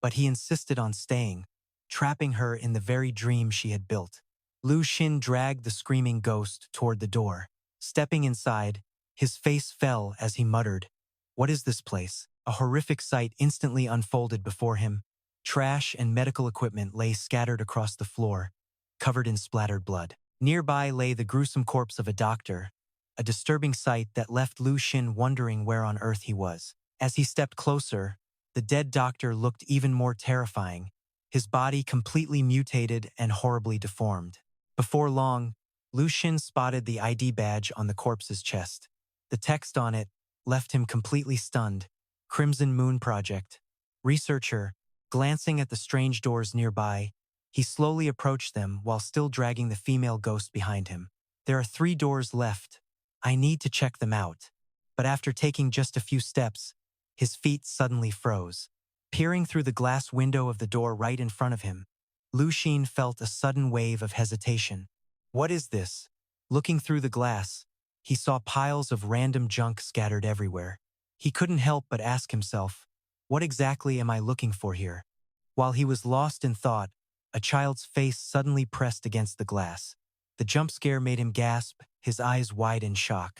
[SPEAKER 2] but he insisted on staying, trapping her in the very dream she had built. Lu Xin dragged the screaming ghost toward the door. Stepping inside, his face fell as he muttered, "What is this place?" A horrific sight instantly unfolded before him. Trash and medical equipment lay scattered across the floor, covered in splattered blood. Nearby lay the gruesome corpse of a doctor, a disturbing sight that left Lu Xin wondering where on earth he was. As he stepped closer, the dead doctor looked even more terrifying, his body completely mutated and horribly deformed. Before long, Lu Xin spotted the ID badge on the corpse's chest. The text on it left him completely stunned. Crimson Moon Project. Researcher, glancing at the strange doors nearby, he slowly approached them while still dragging the female ghost behind him. "There are 3 doors left. I need to check them out." But after taking just a few steps, his feet suddenly froze. Peering through the glass window of the door right in front of him, Lu Xin felt a sudden wave of hesitation. What is this? Looking through the glass, he saw piles of random junk scattered everywhere. He couldn't help but ask himself, what exactly am I looking for here? While he was lost in thought, a child's face suddenly pressed against the glass. The jump scare made him gasp, his eyes wide in shock.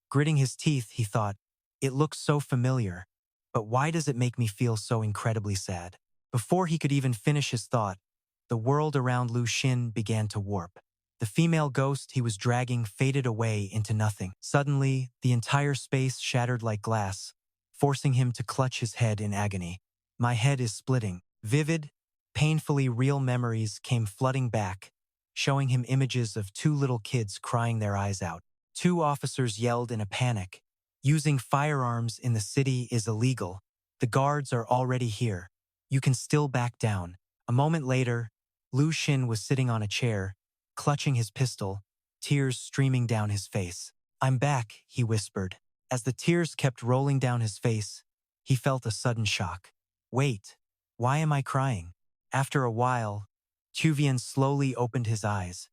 [SPEAKER 2] Gritting his teeth, he thought, it looks so familiar, but why does it make me feel so incredibly sad? Before he could even finish his thought, the world around Lu Xin began to warp. The female ghost he was dragging faded away into nothing. Suddenly, the entire space shattered like glass, forcing him to clutch his head in agony. My head is splitting. Vivid, painfully real memories came flooding back, showing him images of 2 little kids crying their eyes out. 2 officers yelled in a panic. Using firearms in the city is illegal. The guards are already here. You can still back down. A moment later, Lu Xin was sitting on a chair, clutching his pistol, tears streaming down his face. "I'm back," he whispered. As the tears kept rolling down his face, he felt a sudden shock. "Wait, why am I crying?" After a while, Qinggang slowly opened his eyes,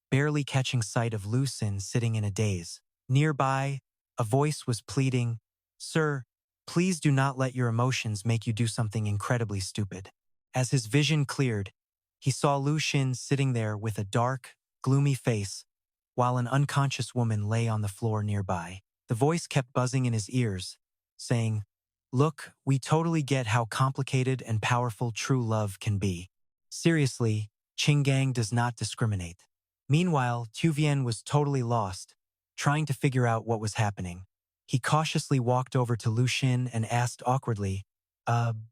[SPEAKER 2] barely catching sight of Lu Xin sitting in a daze. Nearby, a voice was pleading, "Sir, please do not let your emotions make you do something incredibly stupid." As his vision cleared, he saw Lu Xin sitting there with a dark, gloomy face, while an unconscious woman lay on the floor nearby. The voice kept buzzing in his ears, saying, "Look, we totally get how complicated and powerful true love can be. Seriously, Qinggang does not discriminate." Meanwhile, Qinggang was totally lost, trying to figure out what was happening. He cautiously walked over to Lu Xin and asked awkwardly,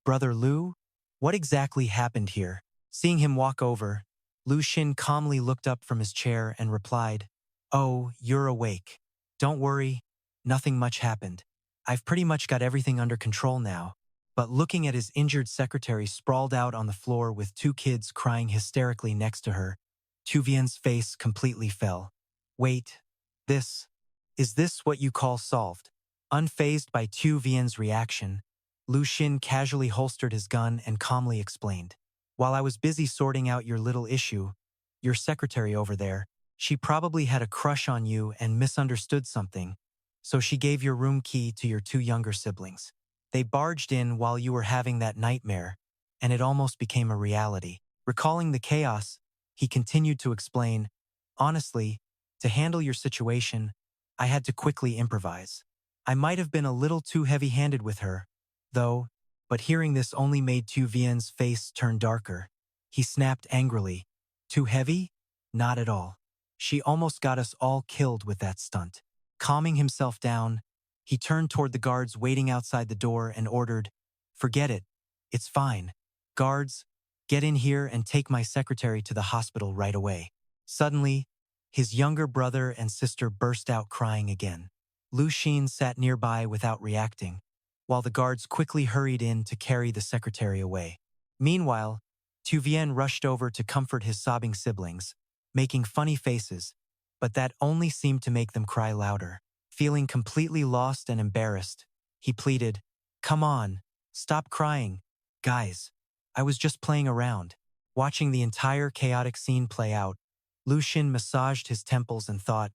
[SPEAKER 2] Brother Lu? What exactly happened here?" Seeing him walk over, Lu Xin calmly looked up from his chair and replied, "Oh, you're awake. Don't worry, nothing much happened. I've pretty much got everything under control now." But looking at his injured secretary sprawled out on the floor with 2 kids crying hysterically next to her, Qinggang's face completely fell. "Wait, is this what you call solved?" Unfazed by Qinggang's reaction, Lu Xin casually holstered his gun and calmly explained, "While I was busy sorting out your little issue, your secretary over there, she probably had a crush on you and misunderstood something, so she gave your room key to your 2 younger siblings. They barged in while you were having that nightmare, and it almost became a reality." Recalling the chaos, he continued to explain, "Honestly, to handle your situation, I had to quickly improvise. I might have been a little too heavy-handed with her, though, but hearing this only made Qinggang's face turn darker. He snapped angrily, "Too heavy? Not at all. She almost got us all killed with that stunt." Calming himself down, he turned toward the guards waiting outside the door and ordered, "Forget it. It's fine. Guards, get in here and take my secretary to the hospital right away." Suddenly, his younger brother and sister burst out crying again. Lu Xin sat nearby without reacting, while the guards quickly hurried in to carry the secretary away. Meanwhile, Qinggang rushed over to comfort his sobbing siblings, making funny faces, but that only seemed to make them cry louder. Feeling completely lost and embarrassed, he pleaded, "Come on, stop crying. Guys, I was just playing around." Watching the entire chaotic scene play out, Lu Xin massaged his temples and thought,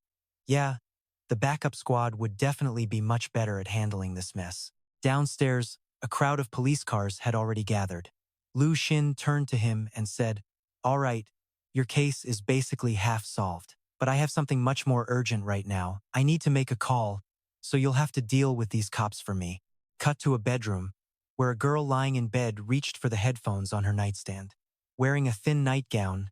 [SPEAKER 2] yeah, the backup squad would definitely be much better at handling this mess. Downstairs, a crowd of police cars had already gathered. Lu Xin turned to him and said, "All right, your case is basically half solved. But I have something much more urgent right now. I need to make a call, so you'll have to deal with these cops for me." Cut to a bedroom, where a girl lying in bed reached for the headphones on her nightstand. Wearing a thin nightgown,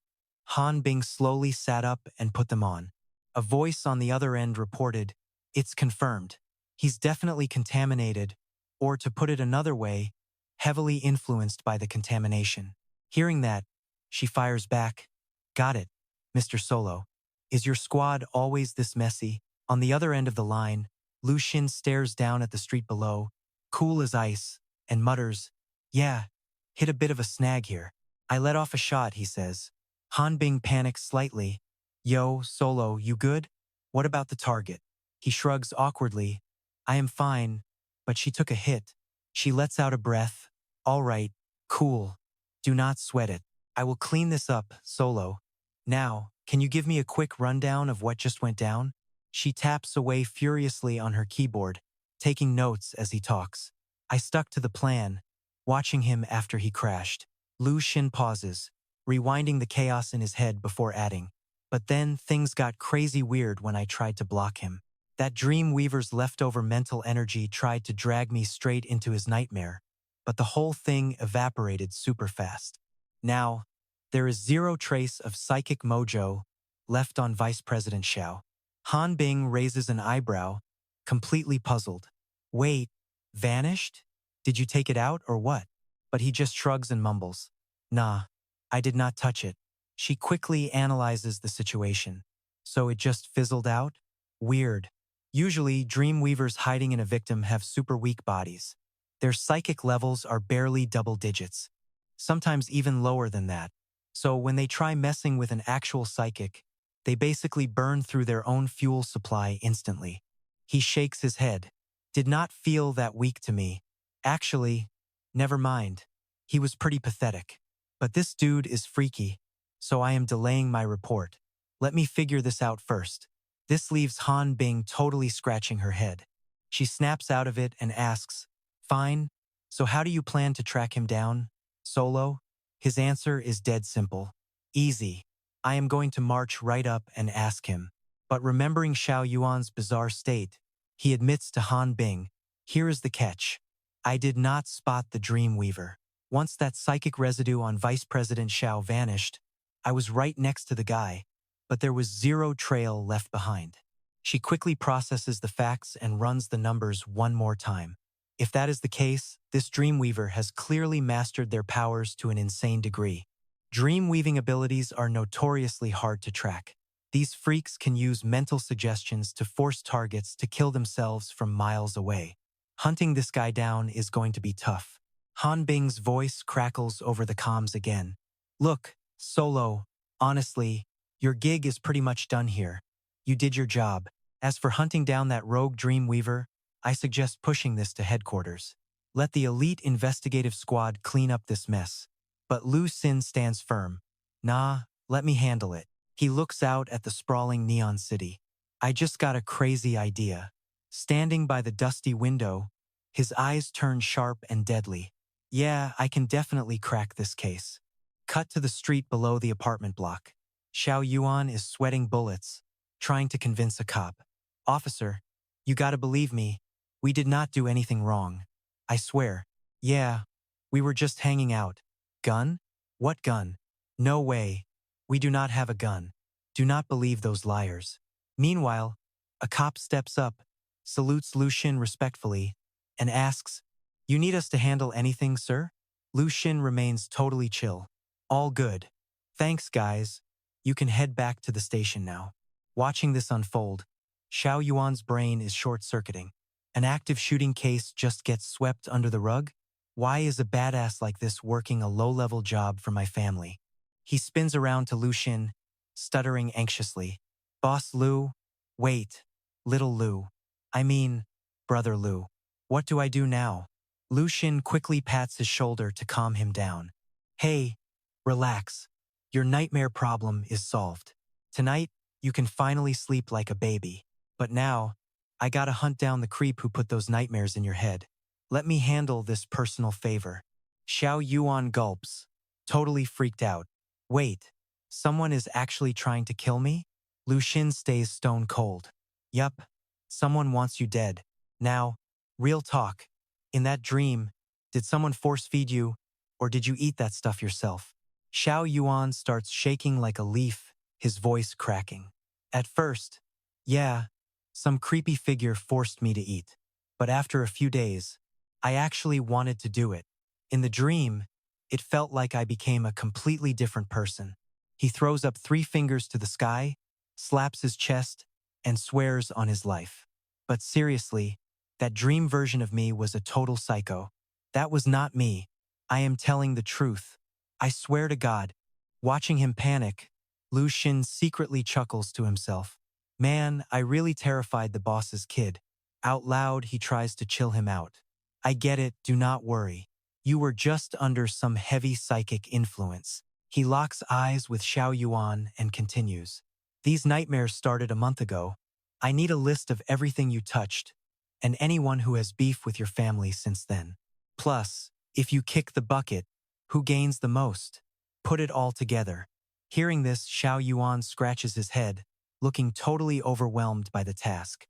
[SPEAKER 2] Han Bing slowly sat up and put them on. A voice on the other end reported, "It's confirmed. He's definitely contaminated, or to put it another way, heavily influenced by the contamination." Hearing that, she fires back, "Got it, Mr. Solo. Is your squad always this messy?" On the other end of the line, Lu Xin stares down at the street below, cool as ice, and mutters, "Yeah, hit a bit of a snag here. I let off a shot," he says. Han Bing panics slightly. "Yo, Solo, you good? What about the target?" He shrugs awkwardly. "I am fine, but she took a hit." She lets out a breath. "All right, cool. Do not sweat it. I will clean this up, Solo. Now, can you give me a quick rundown of what just went down?" She taps away furiously on her keyboard, taking notes as he talks. "I stuck to the plan, watching him after he crashed." Lu Xin pauses, rewinding the chaos in his head before adding, "But then things got crazy weird when I tried to block him. That Dreamweaver's leftover mental energy tried to drag me straight into his nightmare, but the whole thing evaporated super fast. Now, there is zero trace of psychic mojo left on Vice President Xiao." Han Bing raises an eyebrow, completely puzzled. "Wait, vanished? Did you take it out or what?" But he just shrugs and mumbles, "Nah, I did not touch it." She quickly analyzes the situation. "So it just fizzled out? Weird. Usually, Dreamweavers hiding in a victim have super weak bodies. Their psychic levels are barely double digits, sometimes even lower than that. So when they try messing with an actual psychic, they basically burn through their own fuel supply instantly." He shakes his head. "Did not feel that weak to me. Actually, never mind. He was pretty pathetic. But this dude is freaky, so I am delaying my report. Let me figure this out first." This leaves Han Bing totally scratching her head. She snaps out of it and asks, "Fine, so how do you plan to track him down, Solo?" His answer is dead simple. "Easy. I am going to march right up and ask him." But remembering Xiao Yuan's bizarre state, he admits to Han Bing, "Here is the catch. I did not spot the Dreamweaver. Once that psychic residue on Vice President Xiao vanished, I was right next to the guy, but there was zero trail left behind." She quickly processes the facts and runs the numbers one more time. If that is the case, this Dreamweaver has clearly mastered their powers to an insane degree. Dream-weaving abilities are notoriously hard to track. These freaks can use mental suggestions to force targets to kill themselves from miles away. Hunting this guy down is going to be tough. Han Bing's voice crackles over the comms again. "Look, Solo, honestly, your gig is pretty much done here. You did your job. As for hunting down that rogue Dreamweaver, I suggest pushing this to headquarters. Let the elite investigative squad clean up this mess." But Lu Xin stands firm. "Nah, let me handle it." He looks out at the sprawling neon city. "I just got a crazy idea." Standing by the dusty window, his eyes turn sharp and deadly. "Yeah, I can definitely crack this case." Cut to the street below the apartment block. Xiao Yuan is sweating bullets, trying to convince a cop. "Officer, you gotta believe me. We did not do anything wrong. I swear." "Yeah, we were just hanging out." "Gun? What gun?" "No way. We do not have a gun. Do not believe those liars." Meanwhile, a cop steps up, salutes Lu Xin respectfully, and asks, "You need us to handle anything, sir?" Lu Xin remains totally chill. "All good. Thanks, guys. You can head back to the station now." Watching this unfold, Xiao Yuan's brain is short-circuiting. An active shooting case just gets swept under the rug? Why is a badass like this working a low-level job for my family? He spins around to Lu Xin, stuttering anxiously. "Boss Lu? Wait, little Lu. I mean, brother Lu. What do I do now?" Lu Xin quickly pats his shoulder to calm him down. "Hey, relax. Your nightmare problem is solved. Tonight, you can finally sleep like a baby. But now, I gotta hunt down the creep who put those nightmares in your head. Let me handle this personal favor." Xiao Yuan gulps, totally freaked out. Wait, someone is actually trying to kill me? Lu Xin stays stone cold. Yup, someone wants you dead. Now, real talk. In that dream, did someone force feed you, or did you eat that stuff yourself? Xiao Yuan starts shaking like a leaf, his voice cracking. At first, yeah, some creepy figure forced me to eat. But after a few days, I actually wanted to do it. In the dream, it felt like I became a completely different person. He throws up 3 fingers to the sky, slaps his chest, and swears on his life. But seriously, that dream version of me was a total psycho. That was not me. I am telling the truth. I swear to God. Watching him panic, Lu Xin secretly chuckles to himself. Man, I really terrified the boss's kid. Out loud, he tries to chill him out. I get it, do not worry. You were just under some heavy psychic influence. He locks eyes with Xiao Yuan and continues. These nightmares started a month ago. I need a list of everything you touched, and anyone who has beef with your family since then. Plus, if you kick the bucket, who gains the most? Put it all together. Hearing this, Xiao Yuan scratches his head, looking totally overwhelmed by the task.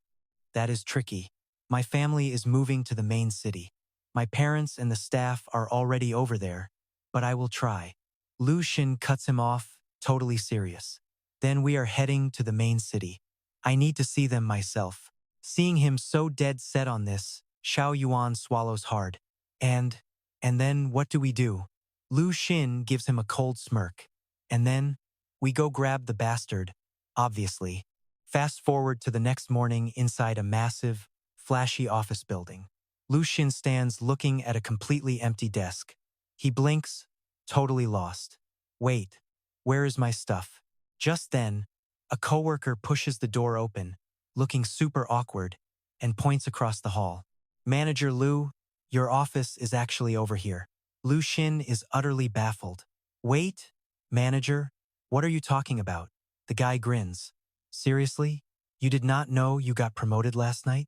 [SPEAKER 2] That is tricky. My family is moving to the main city. My parents and the staff are already over there, but I will try. Lu Xin cuts him off, totally serious. Then we are heading to the main city. I need to see them myself. Seeing him so dead set on this, Xiao Yuan swallows hard. And then what do we do? Lu Xin gives him a cold smirk. And then, we go grab the bastard, obviously. Fast forward to the next morning inside a massive, flashy office building. Lu Xin stands looking at a completely empty desk. He blinks, totally lost. Wait, where is my stuff? Just then, a coworker pushes the door open, looking super awkward, and points across the hall. Manager Lu, your office is actually over here. Lu Xin is utterly baffled. Wait, manager, what are you talking about? The guy grins. Seriously? You did not know you got promoted last night?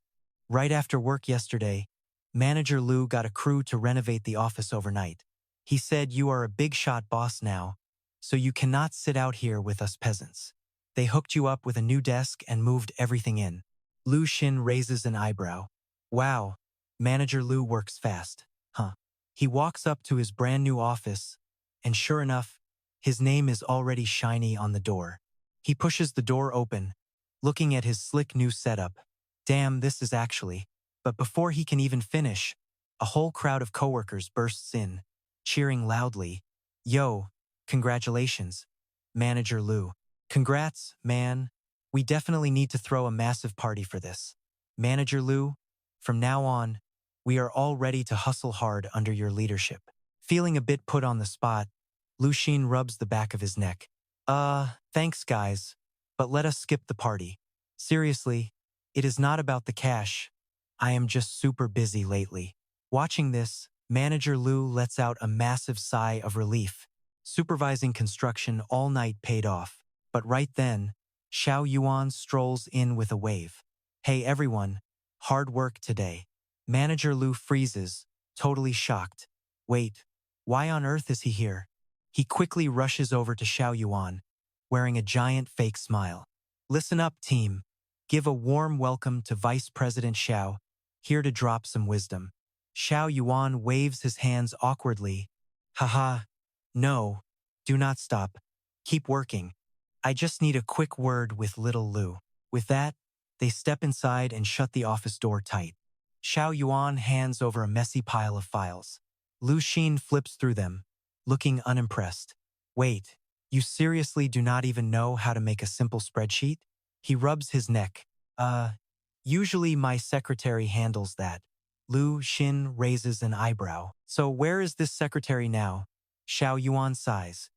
[SPEAKER 2] Right after work yesterday, Manager Lu got a crew to renovate the office overnight. He said you are a big shot boss now, so you cannot sit out here with us peasants. They hooked you up with a new desk and moved everything in. Lu Xin raises an eyebrow. Wow, Manager Lu works fast, huh? He walks up to his brand new office, and sure enough, his name is already shiny on the door. He pushes the door open, looking at his slick new setup. Damn, this is actually... But before he can even finish, a whole crowd of coworkers bursts in, cheering loudly. Yo, congratulations, Manager Lu. Congrats, man. We definitely need to throw a massive party for this. Manager Lu, from now on, we are all ready to hustle hard under your leadership. Feeling a bit put on the spot, Lu Xin rubs the back of his neck. Thanks guys, but let us skip the party. Seriously, it is not about the cash. I am just super busy lately. Watching this, Manager Lu lets out a massive sigh of relief. Supervising construction all night paid off. But right then, Xiao Yuan strolls in with a wave. Hey everyone, hard work today. Manager Lu freezes, totally shocked. Wait, why on earth is he here? He quickly rushes over to Xiao Yuan, wearing a giant fake smile. Listen up, team. Give a warm welcome to Vice President Xiao, here to drop some wisdom. Xiao Yuan waves his hands awkwardly. Haha, no, do not stop. Keep working. I just need a quick word with little Lu. With that, they step inside and shut the office door tight. Xiao Yuan hands over a messy pile of files. Lu Xin flips through them, looking unimpressed. Wait, you seriously do not even know how to make a simple spreadsheet? He rubs his neck. Usually my secretary handles that. Lu Xin raises an eyebrow. So where is this secretary now? Xiao Yuan sighs.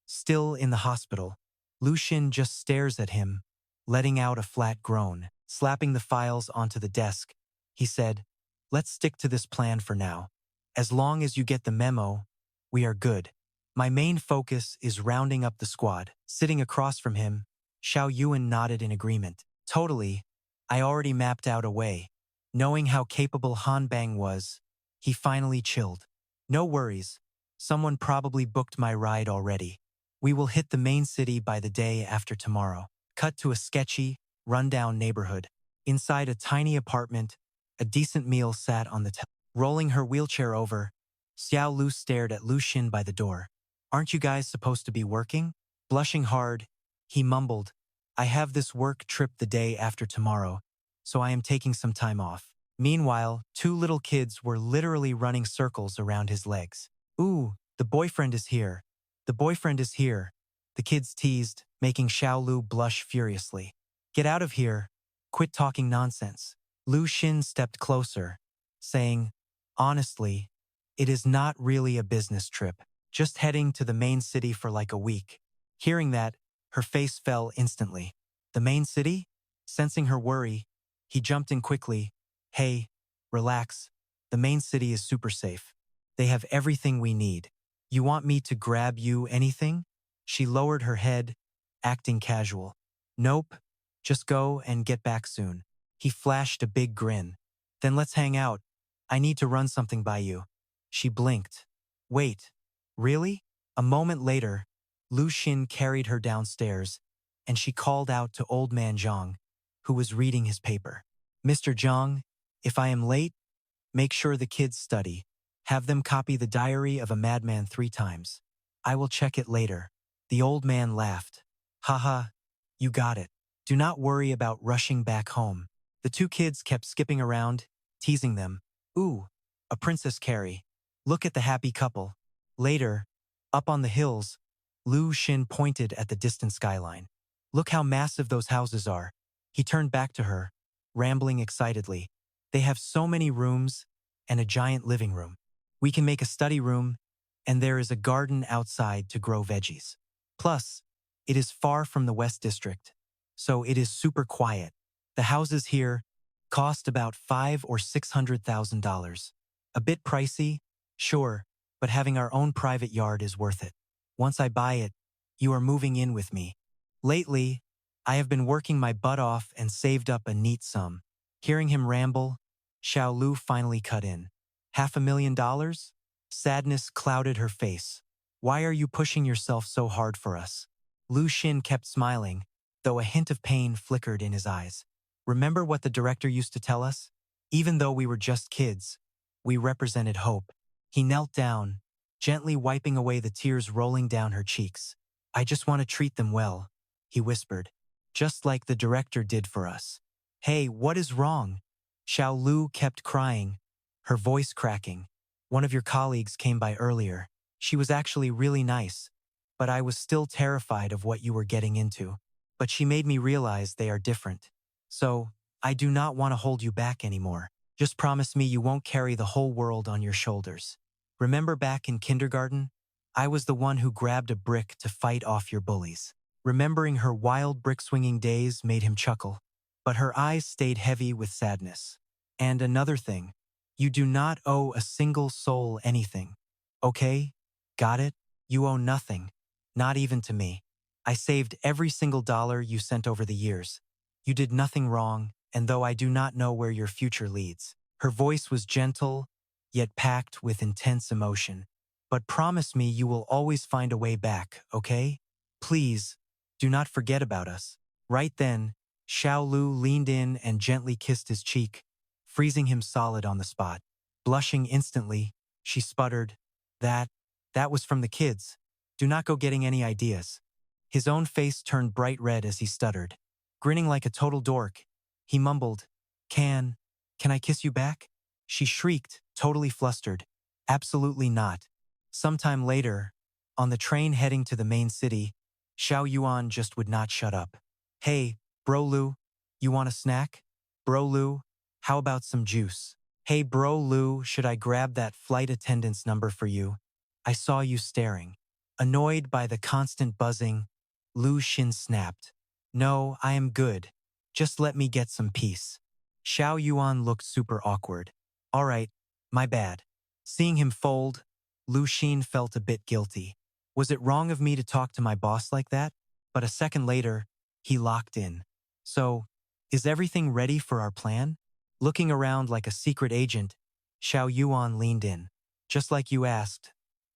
[SPEAKER 2] Still in the hospital. Lu Xin just stares at him, letting out a flat groan. Slapping the files onto the desk, he said, let's stick to this plan for now. As long as you get the memo, we are good. My main focus is rounding up the squad. Sitting across from him, Xiao Yuan nodded in agreement. Totally. I already mapped out a way. Knowing how capable Han Bang was, he finally chilled. No worries. Someone probably booked my ride already. We will hit the main city by the day after tomorrow. Cut to a sketchy, rundown neighborhood. Inside a tiny apartment, a decent meal sat on the table. Rolling her wheelchair over, Xiao Lu stared at Lu Xin by the door. Aren't you guys supposed to be working? Blushing hard, he mumbled, I have this work trip the day after tomorrow, so I am taking some time off. Meanwhile, two little kids were literally running circles around his legs. Ooh, the boyfriend is here. The boyfriend is here, the kids teased, making Xiao Lu blush furiously. Get out of here. Quit talking nonsense. Lu Xin stepped closer, saying, honestly, it is not really a business trip, just heading to the main city for like a week. Hearing that, her face fell instantly. The main city? Sensing her worry, he jumped in quickly. Hey, relax. The main city is super safe. They have everything we need. You want me to grab you anything? She lowered her head, acting casual. Nope, just go and get back soon. He flashed a big grin. Then let's hang out. I need to run something by you. She blinked. Wait, really? A moment later, Lu Xin carried her downstairs, and she called out to old man Zhang, who was reading his paper. Mr. Zhang, if I am late, make sure the kids study. Have them copy the diary of a madman 3 times. I will check it later. The old man laughed. Haha, you got it. Do not worry about rushing back home. The two kids kept skipping around, teasing them. Ooh, a Princess Carrie. Look at the happy couple. Later, up on the hills, Lu Xin pointed at the distant skyline. Look how massive those houses are. He turned back to her, rambling excitedly. They have so many rooms and a giant living room. We can make a study room, and there is a garden outside to grow veggies. Plus, it is far from the West District, so it is super quiet. The houses here cost about $500,000 or $600,000. A bit pricey, sure, but having our own private yard is worth it. Once I buy it, you are moving in with me. Lately, I have been working my butt off and saved up a neat sum. Hearing him ramble, Xiao Lu finally cut in. $500,000? Sadness clouded her face. Why are you pushing yourself so hard for us? Lu Xin kept smiling, though a hint of pain flickered in his eyes. Remember what the director used to tell us? Even though we were just kids, we represented hope. He knelt down, gently wiping away the tears rolling down her cheeks. I just want to treat them well, he whispered, just like the director did for us. Hey, what is wrong? Xiao Lu kept crying, her voice cracking. One of your colleagues came by earlier. She was actually really nice, but I was still terrified of what you were getting into. But she made me realize they are different. So, I do not want to hold you back anymore. Just promise me you won't carry the whole world on your shoulders. Remember back in kindergarten? I was the one who grabbed a brick to fight off your bullies. Remembering her wild brick-swinging days made him chuckle, but her eyes stayed heavy with sadness. And another thing, you do not owe a single soul anything. Okay? Got it? You owe nothing. Not even to me. I saved every single dollar you sent over the years. You did nothing wrong, and though I do not know where your future leads. Her voice was gentle, yet packed with intense emotion. But promise me you will always find a way back, okay? Please, do not forget about us. Right then, Xiao Lu leaned in and gently kissed his cheek, freezing him solid on the spot. Blushing instantly, she sputtered, That was from the kids. Do not go getting any ideas. His own face turned bright red as he stuttered. Grinning like a total dork, he mumbled, Can I kiss you back? She shrieked, totally flustered. Absolutely not. Sometime later, on the train heading to the main city, Xiao Yuan just would not shut up. Hey, bro Lu, you want a snack? Bro Lu, how about some juice? Hey bro Lu, should I grab that flight attendant's number for you? I saw you staring. Annoyed by the constant buzzing, Lu Xin snapped. No, I am good. Just let me get some peace. Xiao Yuan looked super awkward. All right, my bad. Seeing him fold, Lu Xin felt a bit guilty. Was it wrong of me to talk to my boss like that? But a second later, he locked in. So, is everything ready for our plan? Looking around like a secret agent, Xiao Yuan leaned in. Just like you asked,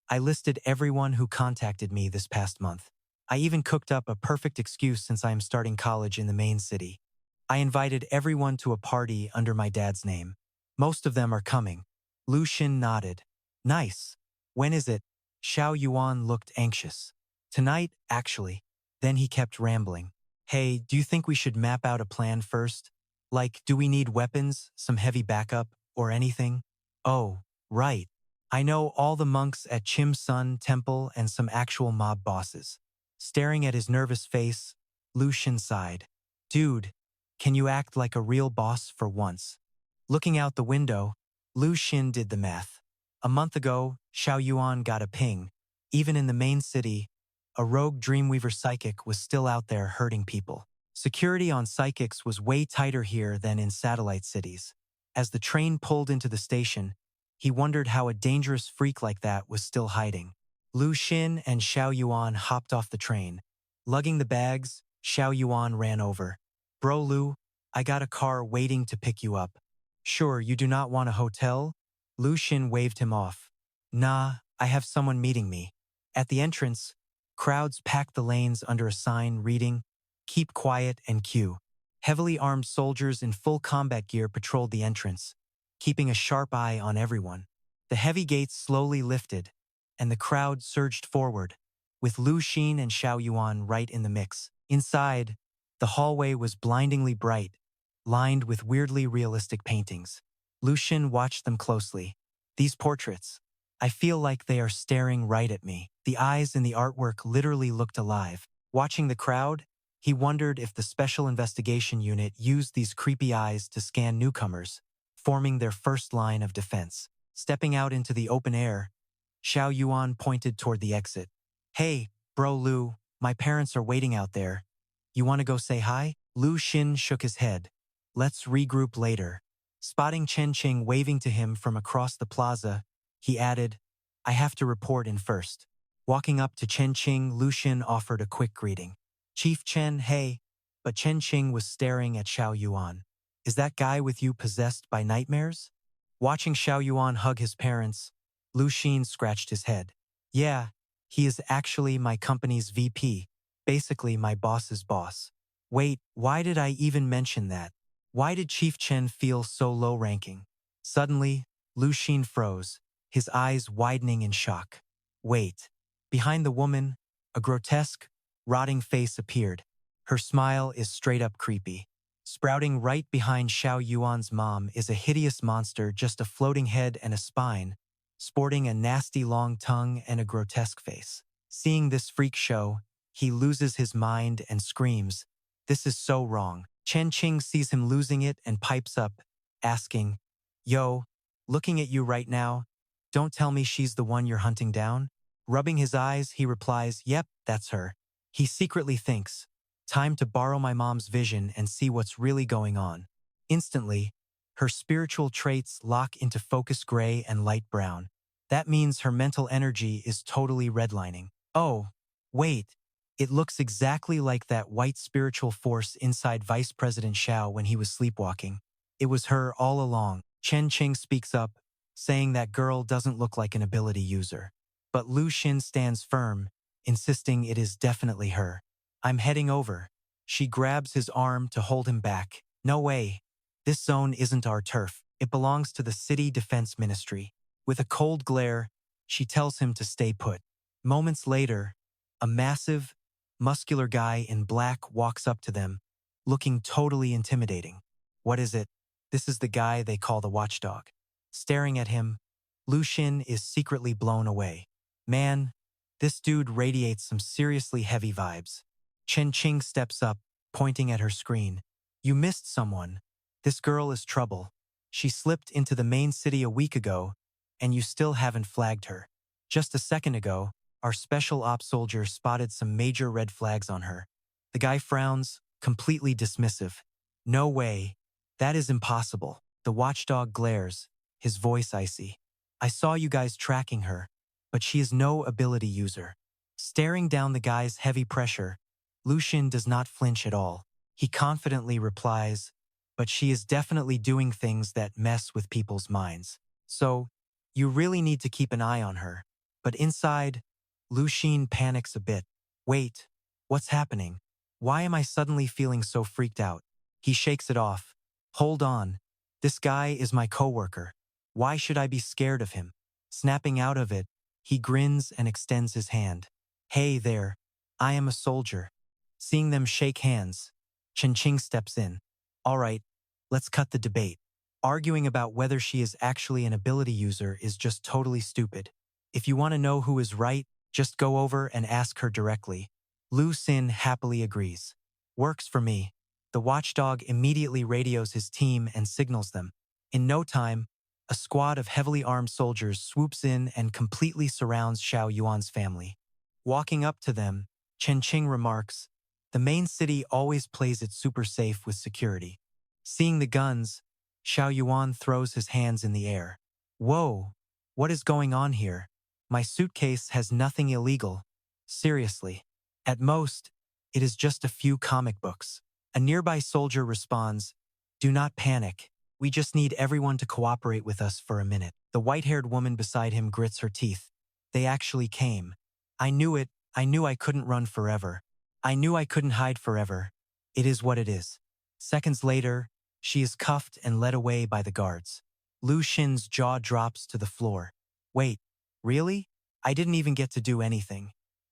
[SPEAKER 2] I listed everyone who contacted me this past month. I even cooked up a perfect excuse since I am starting college in the main city. I invited everyone to a party under my dad's name. Most of them are coming. Lu Xin nodded. Nice. When is it? Xiao Yuan looked anxious. Tonight, actually. Then he kept rambling. Hey, do you think we should map out a plan first? Like, do we need weapons, some heavy backup, or anything? Oh, right. I know all the monks at Chim Sun Temple and some actual mob bosses. Staring at his nervous face, Lu Xin sighed. Dude, can you act like a real boss for once? Looking out the window, Lu Xin did the math. A month ago, Xiao Yuan got a ping. Even in the main city, a rogue Dreamweaver psychic was still out there hurting people. Security on psychics was way tighter here than in satellite cities. As the train pulled into the station, he wondered how a dangerous freak like that was still hiding. Lu Xin and Xiao Yuan hopped off the train. Lugging the bags, Xiao Yuan ran over. Bro Lu, I got a car waiting to pick you up. Sure, you do not want a hotel? Lu Xin waved him off. Nah, I have someone meeting me. At the entrance, crowds packed the lanes under a sign reading, Keep quiet and queue. Heavily armed soldiers in full combat gear patrolled the entrance, keeping a sharp eye on everyone. The heavy gates slowly lifted, and the crowd surged forward, with Lu Xin and Xiao Yuan right in the mix. Inside, the hallway was blindingly bright, lined with weirdly realistic paintings. Lu Xin watched them closely. These portraits, I feel like they are staring right at me. The eyes in the artwork literally looked alive. Watching the crowd, he wondered if the Special Investigation Unit used these creepy eyes to scan newcomers, forming their first line of defense. Stepping out into the open air, Xiao Yuan pointed toward the exit. Hey, bro Lu, my parents are waiting out there. You want to go say hi? Lu Xin shook his head. Let's regroup later. Spotting Chen Qing waving to him from across the plaza, he added, I have to report in first. Walking up to Chen Qing, Lu Xin offered a quick greeting. Chief Chen, hey, but Chen Qing was staring at Xiao Yuan. Is that guy with you possessed by nightmares? Watching Xiao Yuan hug his parents, Lu Xin scratched his head. Yeah, he is actually my company's VP, basically my boss's boss. Wait, why did I even mention that? Why did Chief Chen feel so low-ranking? Suddenly, Lu Xin froze, his eyes widening in shock. Wait, behind the woman, a grotesque, rotting face appeared. Her smile is straight up creepy. Sprouting right behind Xiao Yuan's mom is a hideous monster, just a floating head and a spine, sporting a nasty long tongue and a grotesque face. Seeing this freak show, he loses his mind and screams, This is so wrong. Chen Qing sees him losing it and pipes up, asking, Yo, looking at you right now, don't tell me she's the one you're hunting down? Rubbing his eyes, he replies, Yep, that's her. He secretly thinks, Time to borrow my mom's vision and see what's really going on. Instantly, her spiritual traits lock into focus gray and light brown. That means her mental energy is totally redlining. Oh, wait, it looks exactly like that white spiritual force inside Vice President Xiao when he was sleepwalking. It was her all along. Chen Qing speaks up, saying that girl doesn't look like an ability user. But Lu Xin stands firm, insisting it is definitely her. I'm heading over. She grabs his arm to hold him back. No way. This zone isn't our turf. It belongs to the City Defense Ministry. With a cold glare, she tells him to stay put. Moments later, a massive, muscular guy in black walks up to them, looking totally intimidating. What is it? This is the guy they call the Watchdog. Staring at him, Lu Xin is secretly blown away. Man, this dude radiates some seriously heavy vibes. Chen Qing steps up, pointing at her screen. You missed someone. This girl is trouble. She slipped into the main city a week ago, and you still haven't flagged her. Just a second ago, our special ops soldier spotted some major red flags on her. The guy frowns, completely dismissive. No way. That is impossible. The watchdog glares, his voice icy. I saw you guys tracking her, but she is no ability user. Staring down the guy's heavy pressure, Lu Xin does not flinch at all. He confidently replies, but she is definitely doing things that mess with people's minds. So, You really need to keep an eye on her. But inside, Lu Xin panics a bit. Wait, what's happening? Why am I suddenly feeling so freaked out? He shakes it off. Hold on. This guy is my coworker. Why should I be scared of him? Snapping out of it, he grins and extends his hand. Hey there, I am a soldier. Seeing them shake hands, Chen Qing steps in. All right, let's cut the debate. Arguing about whether she is actually an ability user is just totally stupid. If you want to know who is right, just go over and ask her directly. Lu Xin happily agrees. Works for me. The watchdog immediately radios his team and signals them. In no time, a squad of heavily armed soldiers swoops in and completely surrounds Xiao Yuan's family. Walking up to them, Chen Qing remarks, the main city always plays it super safe with security. Seeing the guns, Xiao Yuan throws his hands in the air. Whoa, what is going on here? My suitcase has nothing illegal. Seriously. At most, it is just a few comic books. A nearby soldier responds, do not panic. We just need everyone to cooperate with us for a minute. The white-haired woman beside him grits her teeth. They actually came. I knew it. I knew I couldn't run forever. I knew I couldn't hide forever. It is what it is. Seconds later, she is cuffed and led away by the guards. Lu Xin's jaw drops to the floor. Wait, really? I didn't even get to do anything.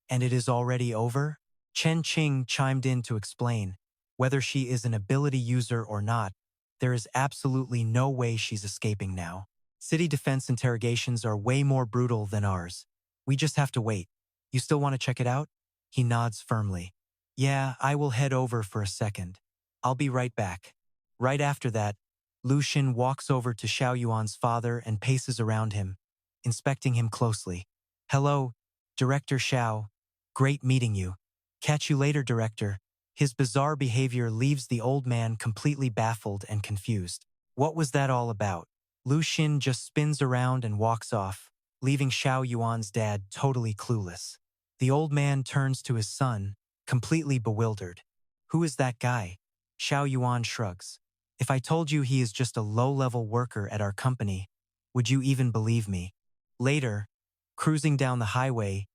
[SPEAKER 2] And it is already over? Chen Qing chimed in to explain. Whether she is an ability user or not, there is absolutely no way she's escaping now. City defense interrogations are way more brutal than ours. We just have to wait. You still want to check it out? He nods firmly. Yeah, I will head over for a second. I'll be right back. Right after that, Lu Xin walks over to Xiao Yuan's father and paces around him, inspecting him closely. Hello, Director Xiao. Great meeting you. Catch you later, Director. His bizarre behavior leaves the old man completely baffled and confused. What was that all about? Lu Xin just spins around and walks off, leaving Xiao Yuan's dad totally clueless. The old man turns to his son, completely bewildered. Who is that guy? Xiao Yuan shrugs. If I told you he is just a low-level worker at our company, would you even believe me? Later, cruising down the highway,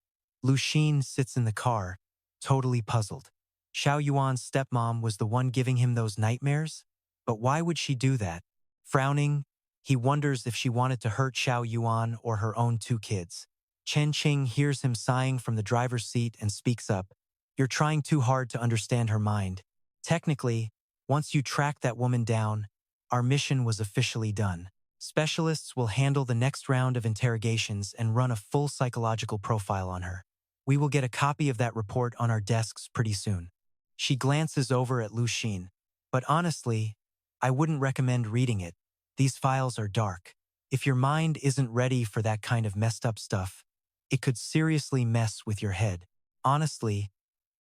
[SPEAKER 2] Lu Xin sits in the car, totally puzzled. Xiao Yuan's stepmom was the one giving him those nightmares? But why would she do that? Frowning, he wonders if she wanted to hurt Xiao Yuan or her own two kids. Chen Qing hears him sighing from the driver's seat and speaks up. You're trying too hard to understand her mind. Technically, once you track that woman down, our mission was officially done. Specialists will handle the next round of interrogations and run a full psychological profile on her. We will get a copy of that report on our desks pretty soon. She glances over at Lu Xin. But honestly, I wouldn't recommend reading it. These files are dark. If your mind isn't ready for that kind of messed up stuff, it could seriously mess with your head. Honestly,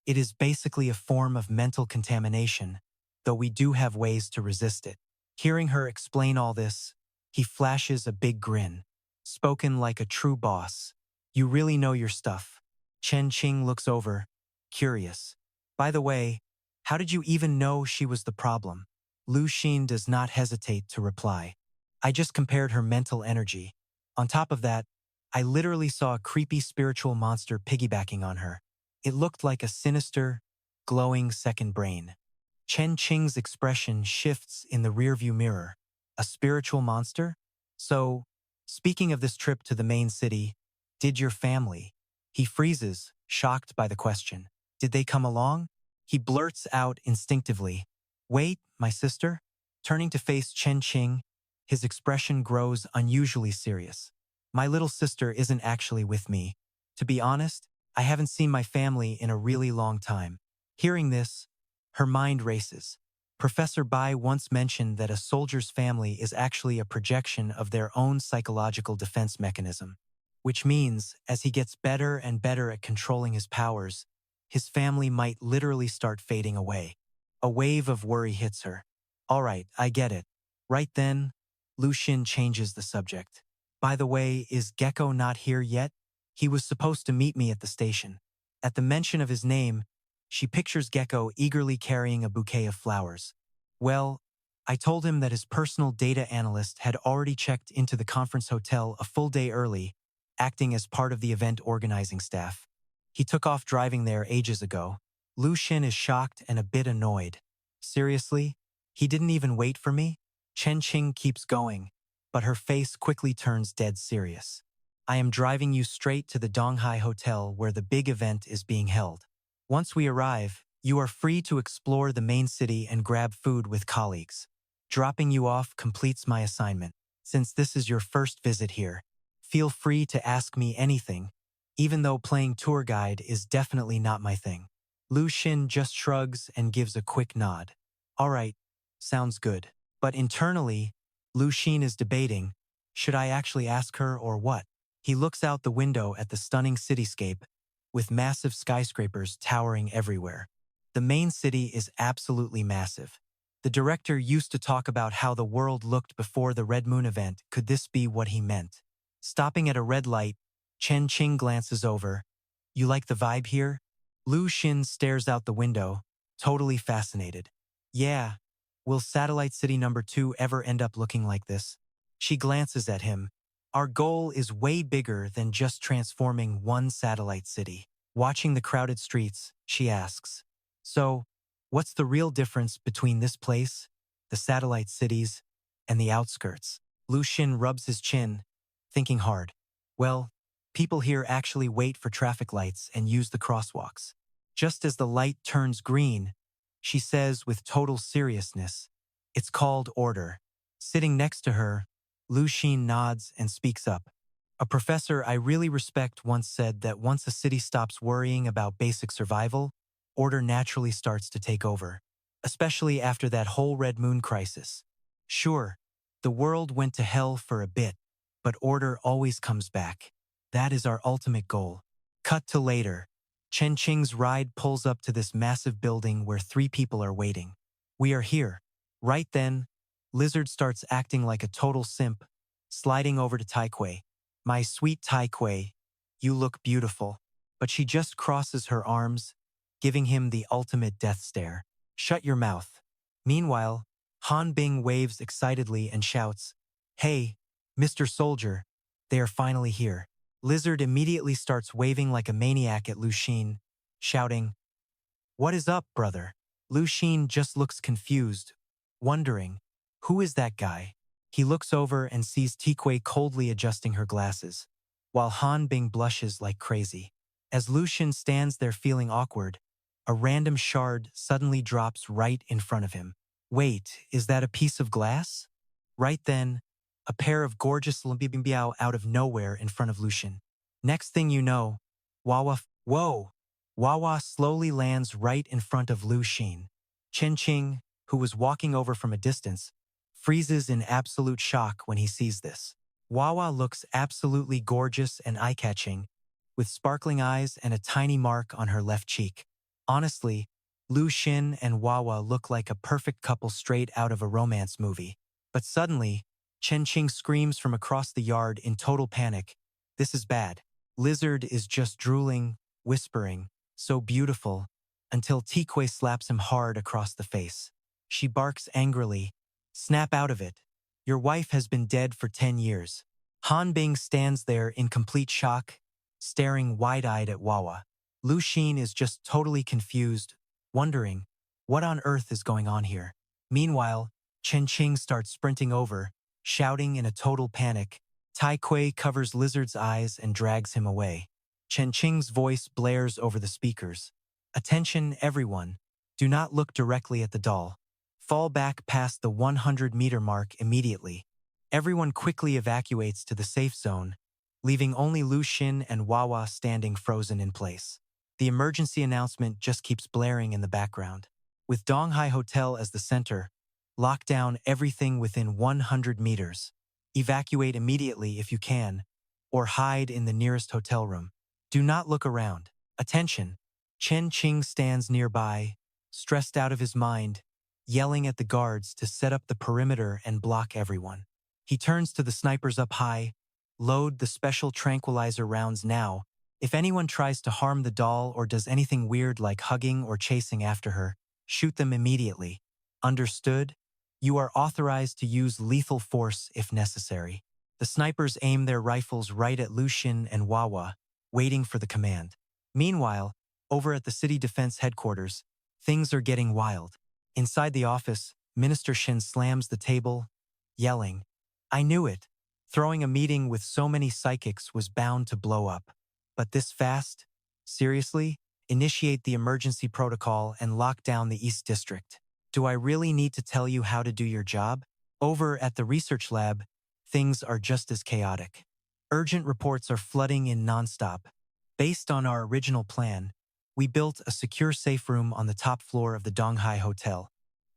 [SPEAKER 2] it is basically a form of mental contamination, though we do have ways to resist it. Hearing her explain all this, he flashes a big grin. Spoken like a true boss. You really know your stuff. Chen Qing looks over, curious. By the way, how did you even know she was the problem? Lu Xin does not hesitate to reply. I just compared her mental energy. On top of that, I literally saw a creepy spiritual monster piggybacking on her. It looked like a sinister, glowing second brain. Chen Qing's expression shifts in the rearview mirror. A spiritual monster? So, speaking of this trip to the main city, did your family? He freezes, shocked by the question. Did they come along? He blurts out instinctively. Wait, my sister? Turning to face Chen Qing, his expression grows unusually serious. My little sister isn't actually with me. To be honest, I haven't seen my family in a really long time. Hearing this, her mind races. Professor Bai once mentioned that a soldier's family is actually a projection of their own psychological defense mechanism, which means, as he gets better and better at controlling his powers, his family might literally start fading away. A wave of worry hits her. All right, I get it. Right then, Lu Xin changes the subject. By the way, is Gecko not here yet? He was supposed to meet me at the station. At the mention of his name, she pictures Gecko eagerly carrying a bouquet of flowers. Well, I told him that his personal data analyst had already checked into the conference hotel a full day early, acting as part of the event organizing staff. He took off driving there ages ago. Lu Xin is shocked and a bit annoyed. Seriously? He didn't even wait for me? Chen Qing keeps going, but her face quickly turns dead serious. I am driving you straight to the Donghai Hotel where the big event is being held. Once we arrive, you are free to explore the main city and grab food with colleagues. Dropping you off completes my assignment. Since this is your first visit here, feel free to ask me anything, even though playing tour guide is definitely not my thing. Lu Xin just shrugs and gives a quick nod. All right, sounds good. But internally, Lu Xin is debating, should I actually ask her or what? He looks out the window at the stunning cityscape, with massive skyscrapers towering everywhere. The main city is absolutely massive. The director used to talk about how the world looked before the Red Moon event. Could this be what he meant? Stopping at a red light, Chen Qing glances over. You like the vibe here? Lu Xin stares out the window, totally fascinated. Yeah, will Satellite City number 2 ever end up looking like this? She glances at him. Our goal is way bigger than just transforming one satellite city. Watching the crowded streets, she asks, so, what's the real difference between this place, the satellite cities, and the outskirts? Lu Xin rubs his chin, thinking hard. Well, people here actually wait for traffic lights and use the crosswalks. Just as the light turns green, she says with total seriousness, it's called order. Sitting next to her, Lu Xin nods and speaks up. A professor I really respect once said that once a city stops worrying about basic survival, order naturally starts to take over, especially after that whole Red Moon crisis. Sure, the world went to hell for a bit, but order always comes back. That is our ultimate goal. Cut to later. Chen Qing's ride pulls up to this massive building where 3 people are waiting. We are here. Right then, Lizard starts acting like a total simp, sliding over to Tai Kui. My sweet Tai Kui, you look beautiful. But she just crosses her arms, giving him the ultimate death stare. Shut your mouth. Meanwhile, Han Bing waves excitedly and shouts, Hey, Mr. Soldier, they are finally here. Lizard immediately starts waving like a maniac at Lu Xin, shouting, What is up, brother? Lu Xin just looks confused, wondering, who is that guy? He looks over and sees Tikui coldly adjusting her glasses, while Han Bing blushes like crazy. As Lu Xin stands there feeling awkward, a random shard suddenly drops right in front of him. Wait, is that a piece of glass? Right then, a pair of gorgeous Lumbibiao out of nowhere in front of Lu Xin. Next thing you know, Wawa slowly lands right in front of Lu Xin. Chen Qing, who was walking over from a distance, freezes in absolute shock when he sees this. Wawa looks absolutely gorgeous and eye-catching, with sparkling eyes and a tiny mark on her left cheek. Honestly, Lu Xin and Wawa look like a perfect couple straight out of a romance movie. But suddenly, Chen Qing screams from across the yard in total panic. This is bad. Lizard is just drooling, whispering, so beautiful, until Tikui slaps him hard across the face. She barks angrily, Snap out of it. Your wife has been dead for 10 years. Han Bing stands there in complete shock, staring wide-eyed at Wawa. Lu Xin is just totally confused, wondering, what on earth is going on here? Meanwhile, Chen Qing starts sprinting over, shouting in a total panic. Tai Kui covers Lizard's eyes and drags him away. Chen Qing's voice blares over the speakers. Attention, everyone. Do not look directly at the doll. Fall back past the 100-meter mark immediately. Everyone quickly evacuates to the safe zone, leaving only Lu Xin and Wawa standing frozen in place. The emergency announcement just keeps blaring in the background. With Donghai Hotel as the center, lock down everything within 100 meters. Evacuate immediately if you can, or hide in the nearest hotel room. Do not look around. Attention! Chen Qing stands nearby, stressed out of his mind, yelling at the guards to set up the perimeter and block everyone. He turns to the snipers up high, load the special tranquilizer rounds now. If anyone tries to harm the doll or does anything weird like hugging or chasing after her, shoot them immediately. Understood? You are authorized to use lethal force if necessary. The snipers aim their rifles right at Lu Xin and Wawa, waiting for the command. Meanwhile, over at the city defense headquarters, things are getting wild. Inside the office, Minister Shin slams the table, yelling, "I knew it. Throwing a meeting with so many psychics was bound to blow up. But this fast? Seriously? Initiate the emergency protocol and lock down the East District. Do I really need to tell you how to do your job?" Over at the research lab, things are just as chaotic. Urgent reports are flooding in nonstop. Based on our original plan, we built a secure safe room on the top floor of the Donghai Hotel.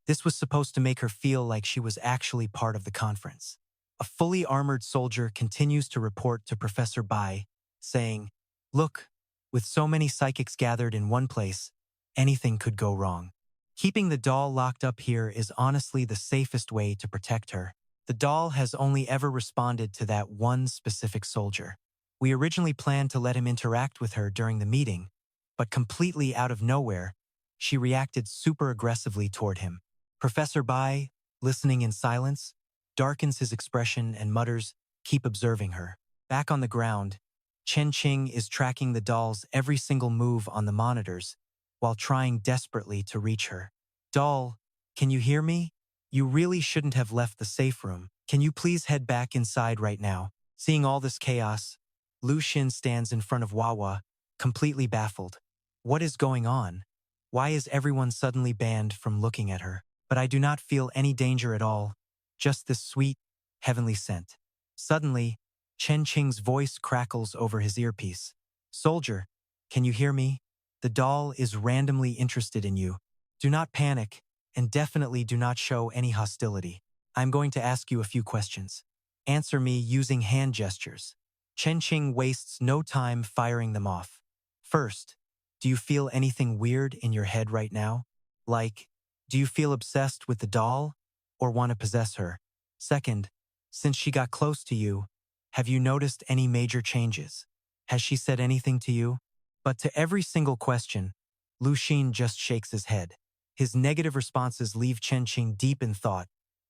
[SPEAKER 2] This was supposed to make her feel like she was actually part of the conference. A fully armored soldier continues to report to Professor Bai, saying, "Look, with so many psychics gathered in one place, anything could go wrong. Keeping the doll locked up here is honestly the safest way to protect her. The doll has only ever responded to that one specific soldier. We originally planned to let him interact with her during the meeting, but completely out of nowhere, she reacted super aggressively toward him." Professor Bai, listening in silence, darkens his expression and mutters, "Keep observing her." Back on the ground, Chen Qing is tracking the doll's every single move on the monitors while trying desperately to reach her. "Doll, can you hear me? You really shouldn't have left the safe room. Can you please head back inside right now?" Seeing all this chaos, Lu Xin stands in front of Wawa, completely baffled. What is going on? Why is everyone suddenly banned from looking at her? But I do not feel any danger at all, just this sweet, heavenly scent. Suddenly, Chen Qing's voice crackles over his earpiece. "Soldier, can you hear me? The doll is randomly interested in you. Do not panic, and definitely do not show any hostility. I'm going to ask you a few questions. Answer me using hand gestures." Chen Qing wastes no time firing them off. First, do you feel anything weird in your head right now? Like, do you feel obsessed with the doll or want to possess her? Second, since she got close to you, have you noticed any major changes? Has she said anything to you? But to every single question, Lu Xin just shakes his head. His negative responses leave Chen Qing deep in thought,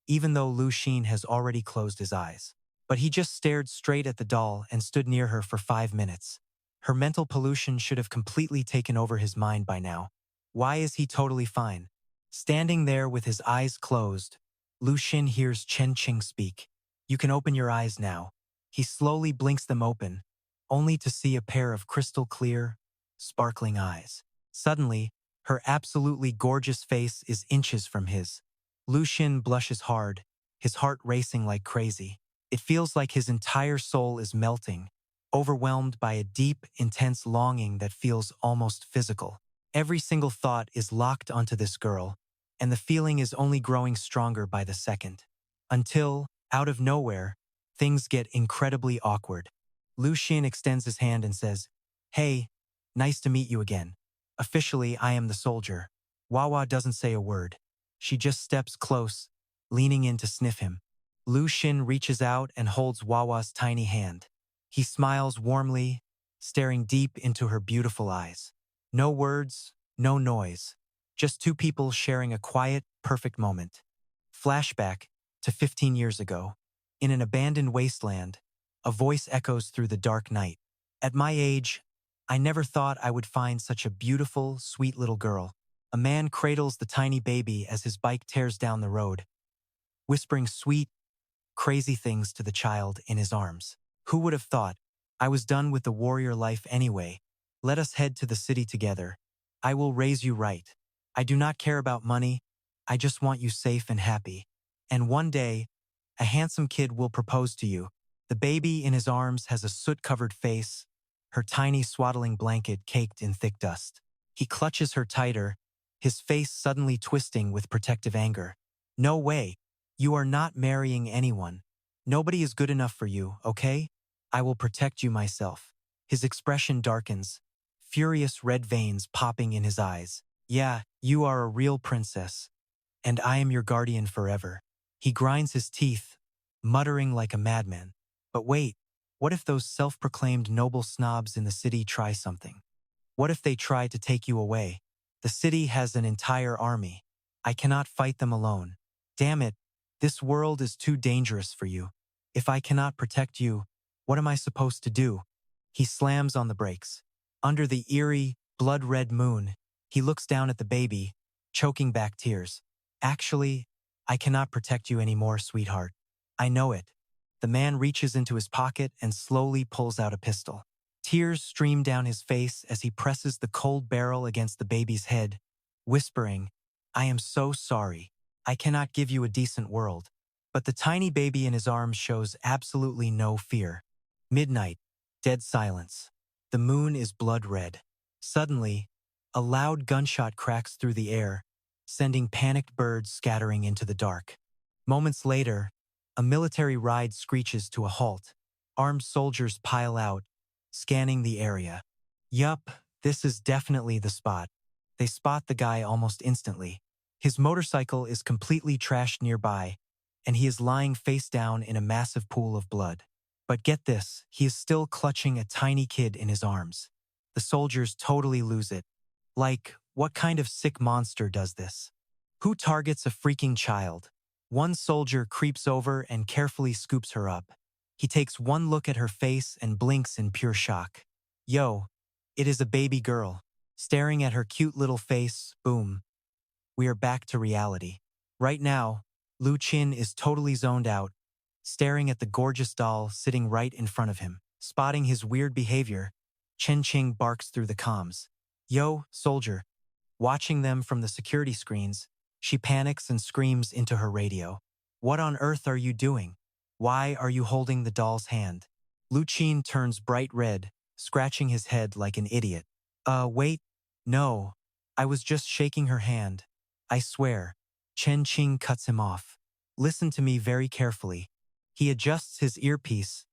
[SPEAKER 2] even though Lu Xin has already closed his eyes. But he just stared straight at the doll and stood near her for 5 minutes. Her mental pollution should have completely taken over his mind by now. Why is he totally fine? Standing there with his eyes closed, Lu Xin hears Chen Qing speak. "You can open your eyes now." He slowly blinks them open, only to see a pair of crystal clear, sparkling eyes. Suddenly, her absolutely gorgeous face is inches from his. Lu Xin blushes hard, his heart racing like crazy. It feels like his entire soul is melting, overwhelmed by a deep, intense longing that feels almost physical. Every single thought is locked onto this girl, and the feeling is only growing stronger by the second. Until, out of nowhere, things get incredibly awkward. Lu Xin extends his hand and says, "Hey, nice to meet you again. Officially, I am the soldier." Wawa doesn't say a word. She just steps close, leaning in to sniff him. Lu Xin reaches out and holds Wawa's tiny hand. He smiles warmly, staring deep into her beautiful eyes. No words, no noise. Just two people sharing a quiet, perfect moment. Flashback to 15 years ago. In an abandoned wasteland, a voice echoes through the dark night. "At my age, I never thought I would find such a beautiful, sweet little girl." A man cradles the tiny baby as his bike tears down the road, whispering sweet, crazy things to the child in his arms. "Who would have thought? I was done with the warrior life anyway. Let us head to the city together. I will raise you right. I do not care about money. I just want you safe and happy. And one day, a handsome kid will propose to you." The baby in his arms has a soot-covered face, her tiny swaddling blanket caked in thick dust. He clutches her tighter, his face suddenly twisting with protective anger. "No way. You are not marrying anyone. Nobody is good enough for you, okay? I will protect you myself." His expression darkens, furious red veins popping in his eyes. "Yeah, you are a real princess, and I am your guardian forever." He grinds his teeth, muttering like a madman. But wait, what if those self-proclaimed noble snobs in the city try something? What if they try to take you away? The city has an entire army. I cannot fight them alone. Damn it, This world is too dangerous for you. If I cannot protect you, what am I supposed to do? He slams on the brakes. Under the eerie, blood-red moon, he looks down at the baby, choking back tears. Actually, I cannot protect you anymore, sweetheart. I know it. The man reaches into his pocket and slowly pulls out a pistol. Tears stream down his face as he presses the cold barrel against the baby's head, whispering, I am so sorry. I cannot give you a decent world. But the tiny baby in his arms shows absolutely no fear. Midnight, dead silence. The moon is blood red. Suddenly, a loud gunshot cracks through the air, sending panicked birds scattering into the dark. Moments later, a military ride screeches to a halt. Armed soldiers pile out, scanning the area. Yup, this is definitely the spot. They spot the guy almost instantly. His motorcycle is completely trashed nearby, and he is lying face down in a massive pool of blood. But get this, he is still clutching a tiny kid in his arms. The soldiers totally lose it. Like, what kind of sick monster does this? Who targets a freaking child? One soldier creeps over and carefully scoops her up. He takes one look at her face and blinks in pure shock. Yo, it is a baby girl. Staring at her cute little face, boom. We are back to reality. Right now, Lu Xin is totally zoned out, staring at the gorgeous doll sitting right in front of him. Spotting his weird behavior, Chen Qing barks through the comms. Yo, soldier. Watching them from the security screens, she panics and screams into her radio. What on earth are you doing? Why are you holding the doll's hand? Lu Xin turns bright red, scratching his head like an idiot. Wait. No. I was just shaking her hand. I swear. Chen Qing cuts him off. Listen to me very carefully. He adjusts his earpiece,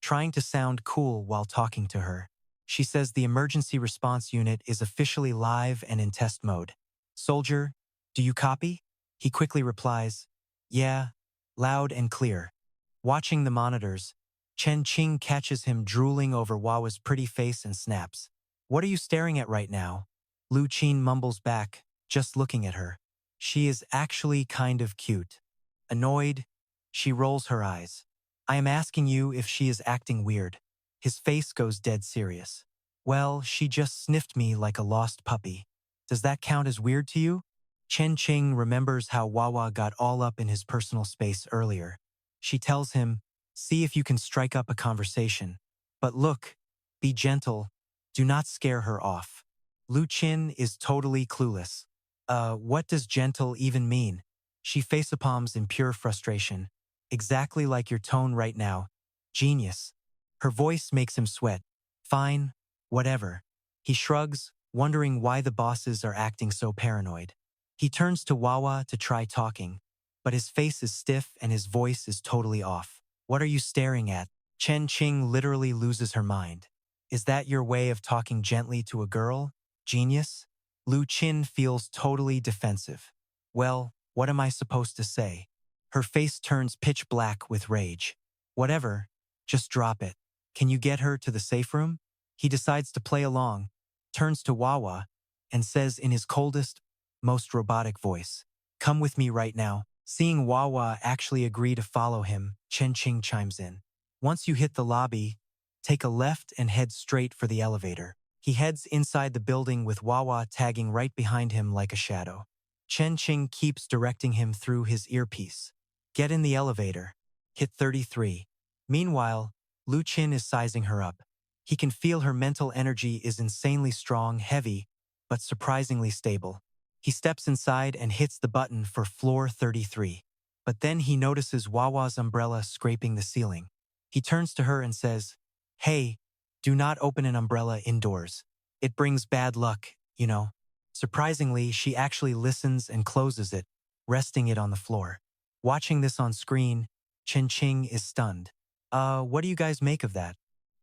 [SPEAKER 2] trying to sound cool while talking to her. She says the emergency response unit is officially live and in test mode. Soldier, do you copy? He quickly replies, yeah, loud and clear. Watching the monitors, Chen Qing catches him drooling over Wawa's pretty face and snaps. What are you staring at right now? Lu Xin mumbles back, just looking at her. She is actually kind of cute. Annoyed, she rolls her eyes. I am asking you if she is acting weird. His face goes dead serious. Well, she just sniffed me like a lost puppy. Does that count as weird to you? Chen Qing remembers how Wawa got all up in his personal space earlier. She tells him, see if you can strike up a conversation. But look, be gentle. Do not scare her off. Lu Xin is totally clueless. What does gentle even mean? She facepalms in pure frustration. Exactly like your tone right now. Genius. Her voice makes him sweat. Fine, whatever. He shrugs, wondering why the bosses are acting so paranoid. He turns to Wawa to try talking, but his face is stiff and his voice is totally off. What are you staring at? Chen Qing literally loses her mind. Is that your way of talking gently to a girl? Genius? Lu Xin feels totally defensive. Well, what am I supposed to say? Her face turns pitch black with rage. Whatever, just drop it. Can you get her to the safe room? He decides to play along, turns to Wawa, and says in his coldest, most robotic voice, come with me right now. Seeing Wawa actually agree to follow him, Chen Qing chimes in. Once you hit the lobby, take a left and head straight for the elevator. He heads inside the building with Wawa tagging right behind him like a shadow. Chen Qing keeps directing him through his earpiece. Get in the elevator. Hit 33. Meanwhile, Lu Xin is sizing her up. He can feel her mental energy is insanely strong, heavy, but surprisingly stable. He steps inside and hits the button for floor 33. But then he notices Wawa's umbrella scraping the ceiling. He turns to her and says, hey, do not open an umbrella indoors. It brings bad luck, you know. Surprisingly, she actually listens and closes it, resting it on the floor. Watching this on screen, Chen Qing is stunned. What do you guys make of that?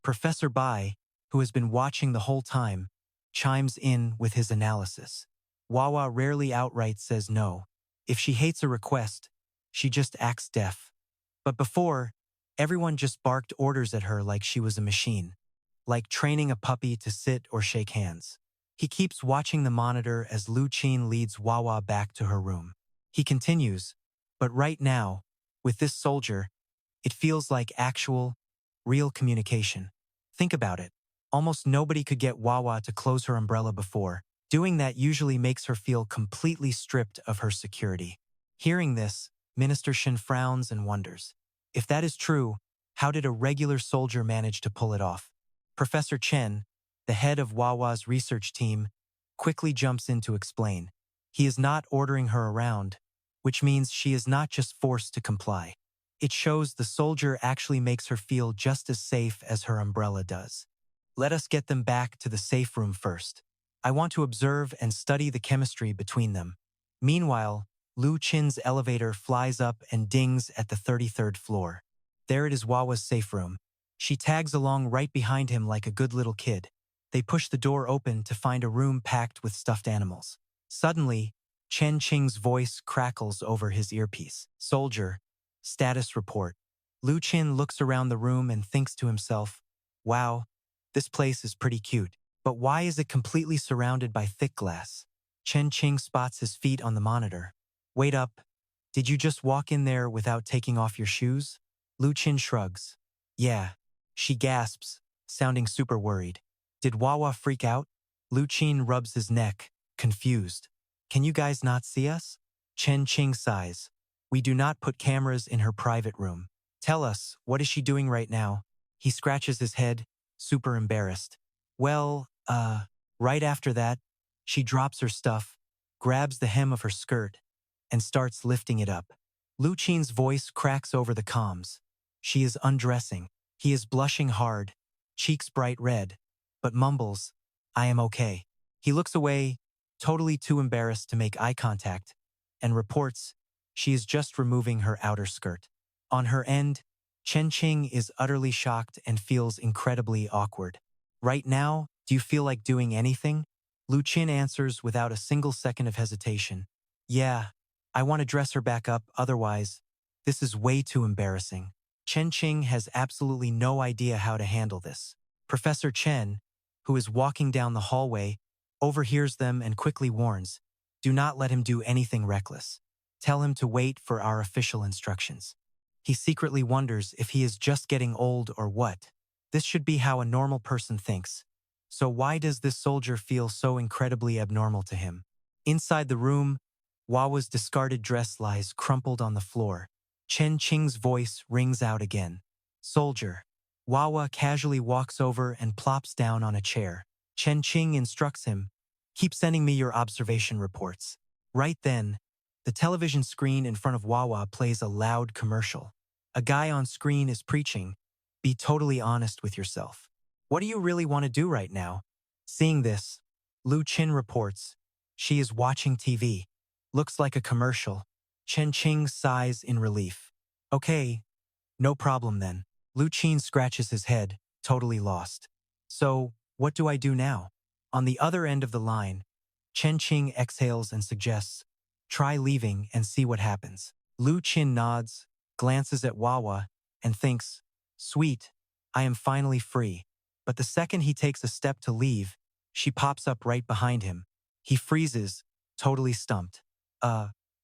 [SPEAKER 2] Professor Bai, who has been watching the whole time, chimes in with his analysis. Wawa rarely outright says no. If she hates a request, she just acts deaf. But before, everyone just barked orders at her like she was a machine, like training a puppy to sit or shake hands. He keeps watching the monitor as Lu Xin leads Wawa back to her room. He continues, But right now, with this soldier, it feels like actual, real communication. Think about it. Almost nobody could get Wawa to close her umbrella before. Doing that usually makes her feel completely stripped of her security. Hearing this, Minister Chen frowns and wonders. If that is true, how did a regular soldier manage to pull it off? Professor Chen, the head of Wawa's research team, quickly jumps in to explain. He is not ordering her around, which means she is not just forced to comply. It shows the soldier actually makes her feel just as safe as her umbrella does. Let us get them back to the safe room first. I want to observe and study the chemistry between them. Meanwhile, Lu Xin's elevator flies up and dings at the 33rd floor. There it is, Wawa's safe room. She tags along right behind him like a good little kid. They push the door open to find a room packed with stuffed animals. Suddenly, Chen Qing's voice crackles over his earpiece. Soldier, status report. Lu Xin looks around the room and thinks to himself, wow, this place is pretty cute. But why is it completely surrounded by thick glass? Chen Qing spots his feet on the monitor. Wait up. Did you just walk in there without taking off your shoes? Lu Xin shrugs. Yeah. She gasps, sounding super worried. Did Wawa freak out? Lu Xin rubs his neck, confused. Can you guys not see us? Chen Qing sighs. We do not put cameras in her private room. Tell us, what is she doing right now? He scratches his head, super embarrassed. Well, right after that, she drops her stuff, grabs the hem of her skirt, and starts lifting it up. Lu Qin's voice cracks over the comms. She is undressing. He is blushing hard, cheeks bright red, but mumbles, I am okay. He looks away, totally too embarrassed to make eye contact, and reports she is just removing her outer skirt. On her end, Chen Qing is utterly shocked and feels incredibly awkward. Right now, do you feel like doing anything? Lu Xin answers without a single second of hesitation. Yeah, I want to dress her back up, otherwise, this is way too embarrassing. Chen Qing has absolutely no idea how to handle this. Professor Chen, who is walking down the hallway, overhears them and quickly warns, do not let him do anything reckless. Tell him to wait for our official instructions. He secretly wonders if he is just getting old or what. This should be how a normal person thinks. So why does this soldier feel so incredibly abnormal to him? Inside the room, Wawa's discarded dress lies crumpled on the floor. Chen Qing's voice rings out again. Soldier. Wawa casually walks over and plops down on a chair. Chen Qing instructs him, keep sending me your observation reports. Right then, the television screen in front of Wawa plays a loud commercial. A guy on screen is preaching, be totally honest with yourself. What do you really want to do right now? Seeing this, Lu Xin reports, she is watching TV. Looks like a commercial. Chen Qing sighs in relief. Okay, no problem then. Lu Xin scratches his head, totally lost. So, what do I do now? On the other end of the line, Chen Qing exhales and suggests, try leaving and see what happens. Lu Xin nods, glances at Wawa, and thinks, sweet, I am finally free. But the second he takes a step to leave, she pops up right behind him. He freezes, totally stumped.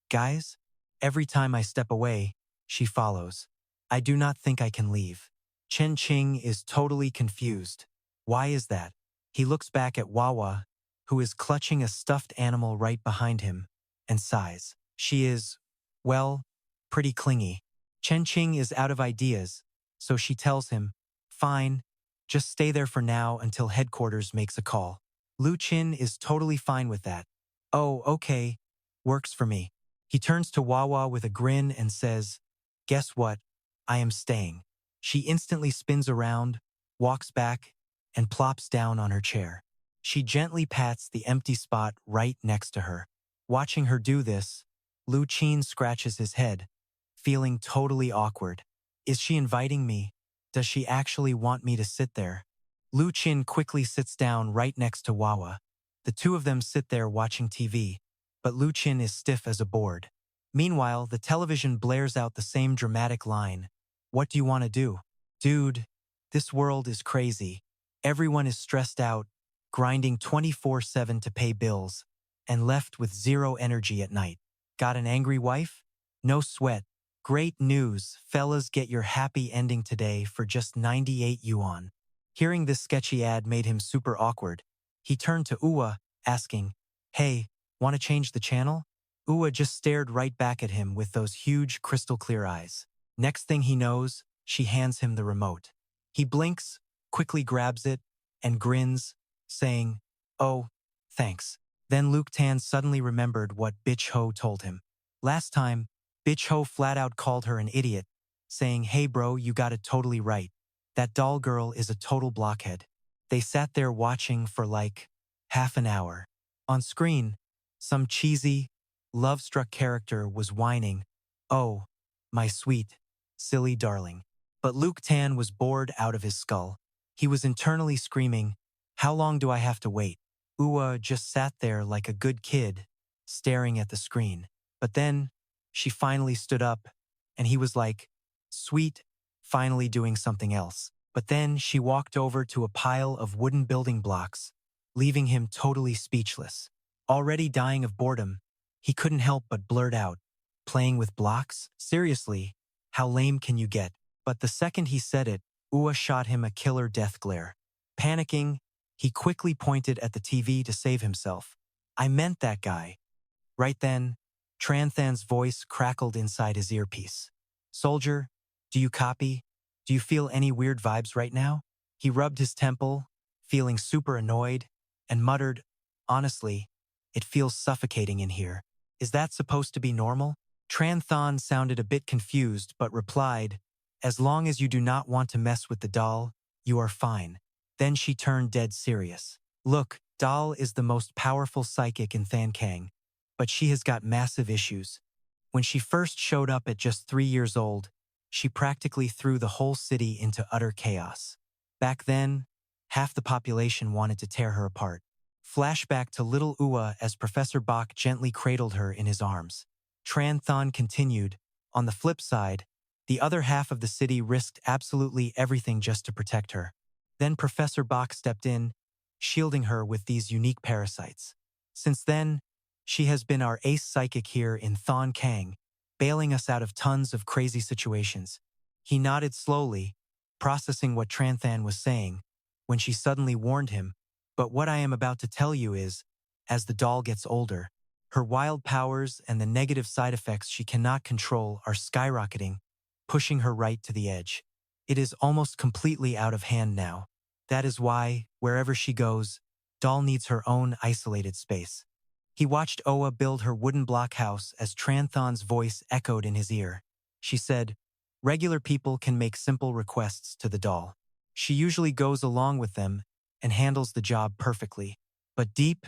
[SPEAKER 2] Guys? Every time I step away, she follows. I do not think I can leave. Chen Qing is totally confused. Why is that? He looks back at Wawa, who is clutching a stuffed animal right behind him, and sighs. She is, well, pretty clingy. Chen Qing is out of ideas, so she tells him, fine, just stay there for now until headquarters makes a call. Lu Xin is totally fine with that. Oh, okay, works for me. He turns to Wawa with a grin and says, guess what? I am staying. She instantly spins around, walks back, and plops down on her chair. She gently pats the empty spot right next to her. Watching her do this, Lu Xin scratches his head, feeling totally awkward. Is she inviting me? Does she actually want me to sit there? Lu Xin quickly sits down right next to Wawa. The two of them sit there watching TV, but Lu Xin is stiff as a board. Meanwhile, the television blares out the same dramatic line. What do you want to do? Dude, this world is crazy. Everyone is stressed out, grinding 24/7 to pay bills, and left with zero energy at night. Got an angry wife? No sweat. Great news, fellas, get your happy ending today for just 98 yuan. Hearing this sketchy ad made him super awkward. He turned to Uwa, asking, "Hey, want to change the channel?" Uwa just stared right back at him with those huge crystal clear eyes. Next thing he knows, she hands him the remote. He blinks, quickly grabs it, and grins, saying, "Oh, thanks." Then Luke Tan suddenly remembered what Bitch Ho told him. Last time, Bitch Ho flat out called her an idiot, saying, "Hey bro, you got it totally right. That doll girl is a total blockhead." They sat there watching for like half an hour. On screen, some cheesy, love-struck character was whining, "Oh, my sweet, silly darling." But Luke Tan was bored out of his skull. He was internally screaming, "How long do I have to wait?" Uwa just sat there like a good kid, staring at the screen. But then, she finally stood up, and he was like, "Sweet, finally doing something else." But then she walked over to a pile of wooden building blocks, leaving him totally speechless. Already dying of boredom, he couldn't help but blurt out, "Playing with blocks? Seriously, how lame can you get?" But the second he said it, Uwa shot him a killer death glare. Panicking, he quickly pointed at the TV to save himself. "I meant that guy." Right then, Tranthan's voice crackled inside his earpiece. "Soldier, do you copy? Do you feel any weird vibes right now?" He rubbed his temple, feeling super annoyed, and muttered, "Honestly, it feels suffocating in here. Is that supposed to be normal?" Tranthan sounded a bit confused but replied, "As long as you do not want to mess with the doll, you are fine." Then she turned dead serious. "Look, Doll is the most powerful psychic in Qinggang, but she has got massive issues. When she first showed up at just 3 years old, she practically threw the whole city into utter chaos. Back then, half the population wanted to tear her apart." Flashback to little Uwa as Professor Bach gently cradled her in his arms. Tranthan continued, "On the flip side, the other half of the city risked absolutely everything just to protect her. Then Professor Bach stepped in, shielding her with these unique parasites. Since then, she has been our ace psychic here in Qinggang, bailing us out of tons of crazy situations." He nodded slowly, processing what Tranthan was saying, when she suddenly warned him, "But what I am about to tell you is, as the doll gets older, her wild powers and the negative side effects she cannot control are skyrocketing, pushing her right to the edge. It is almost completely out of hand now. That is why, wherever she goes, Doll needs her own isolated space." He watched Oa build her wooden block house as Tranthan's voice echoed in his ear. She said, "Regular people can make simple requests to the doll. She usually goes along with them and handles the job perfectly. But deep,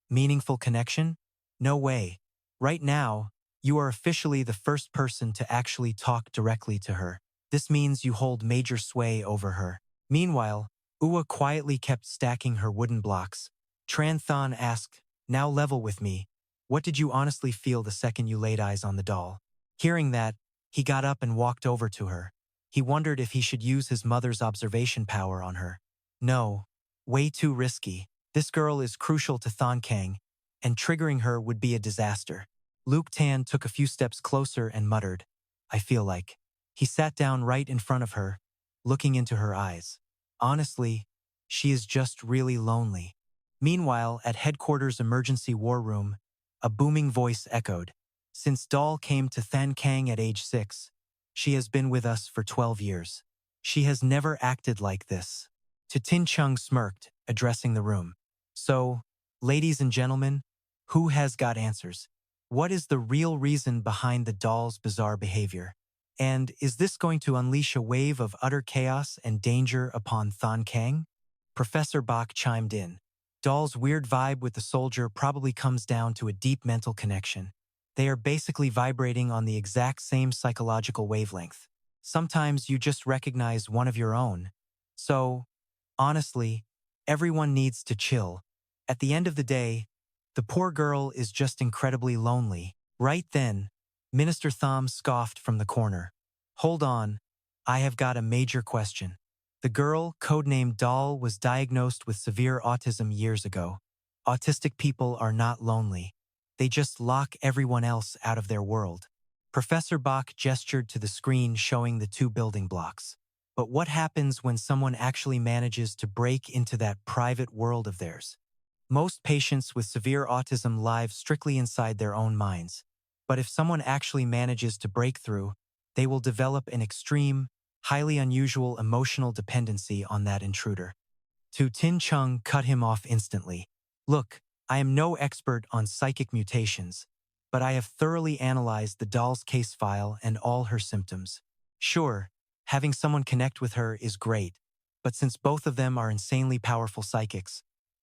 [SPEAKER 2] meaningful connection? No way. Right now, you are officially the first person to actually talk directly to her. This means you hold major sway over her." Meanwhile, Uwa quietly kept stacking her wooden blocks. Tranthan asked, "Now level with me. What did you honestly feel the second you laid eyes on the doll?" Hearing that, he got up and walked over to her. He wondered if he should use his mother's observation power on her. No, way too risky. This girl is crucial to Qinggang, and triggering her would be a disaster. Luke Tan took a few steps closer and muttered, "I feel like." He sat down right in front of her, looking into her eyes. Honestly, she is just really lonely. Meanwhile, at headquarters emergency war room, a booming voice echoed, "Since Doll came to Qinggang at age 6, she has been with us for 12 years. She has never acted like this." To Tin Chung smirked, addressing the room. "So, ladies and gentlemen, who has got answers? What is the real reason behind the doll's bizarre behavior? And is this going to unleash a wave of utter chaos and danger upon Qinggang?" Professor Bach chimed in. "Doll's weird vibe with the soldier probably comes down to a deep mental connection. They are basically vibrating on the exact same psychological wavelength. Sometimes you just recognize one of your own. So, honestly, everyone needs to chill. At the end of the day, the poor girl is just incredibly lonely." Right then, Minister Tham scoffed from the corner. "Hold on, I have got a major question. The girl, codenamed Doll, was diagnosed with severe autism years ago. Autistic people are not lonely. They just lock everyone else out of their world. Professor Bach gestured to the screen showing the two building blocks. But what happens when someone actually manages to break into that private world of theirs? Most patients with severe autism live strictly inside their own minds. But if someone actually manages to break through, they will develop an extreme, highly unusual emotional dependency on that intruder. Tu Tin Chung cut him off instantly. Look, I am no expert on psychic mutations, but I have thoroughly analyzed the doll's case file and all her symptoms. Sure, having someone connect with her is great, but since both of them are insanely powerful psychics,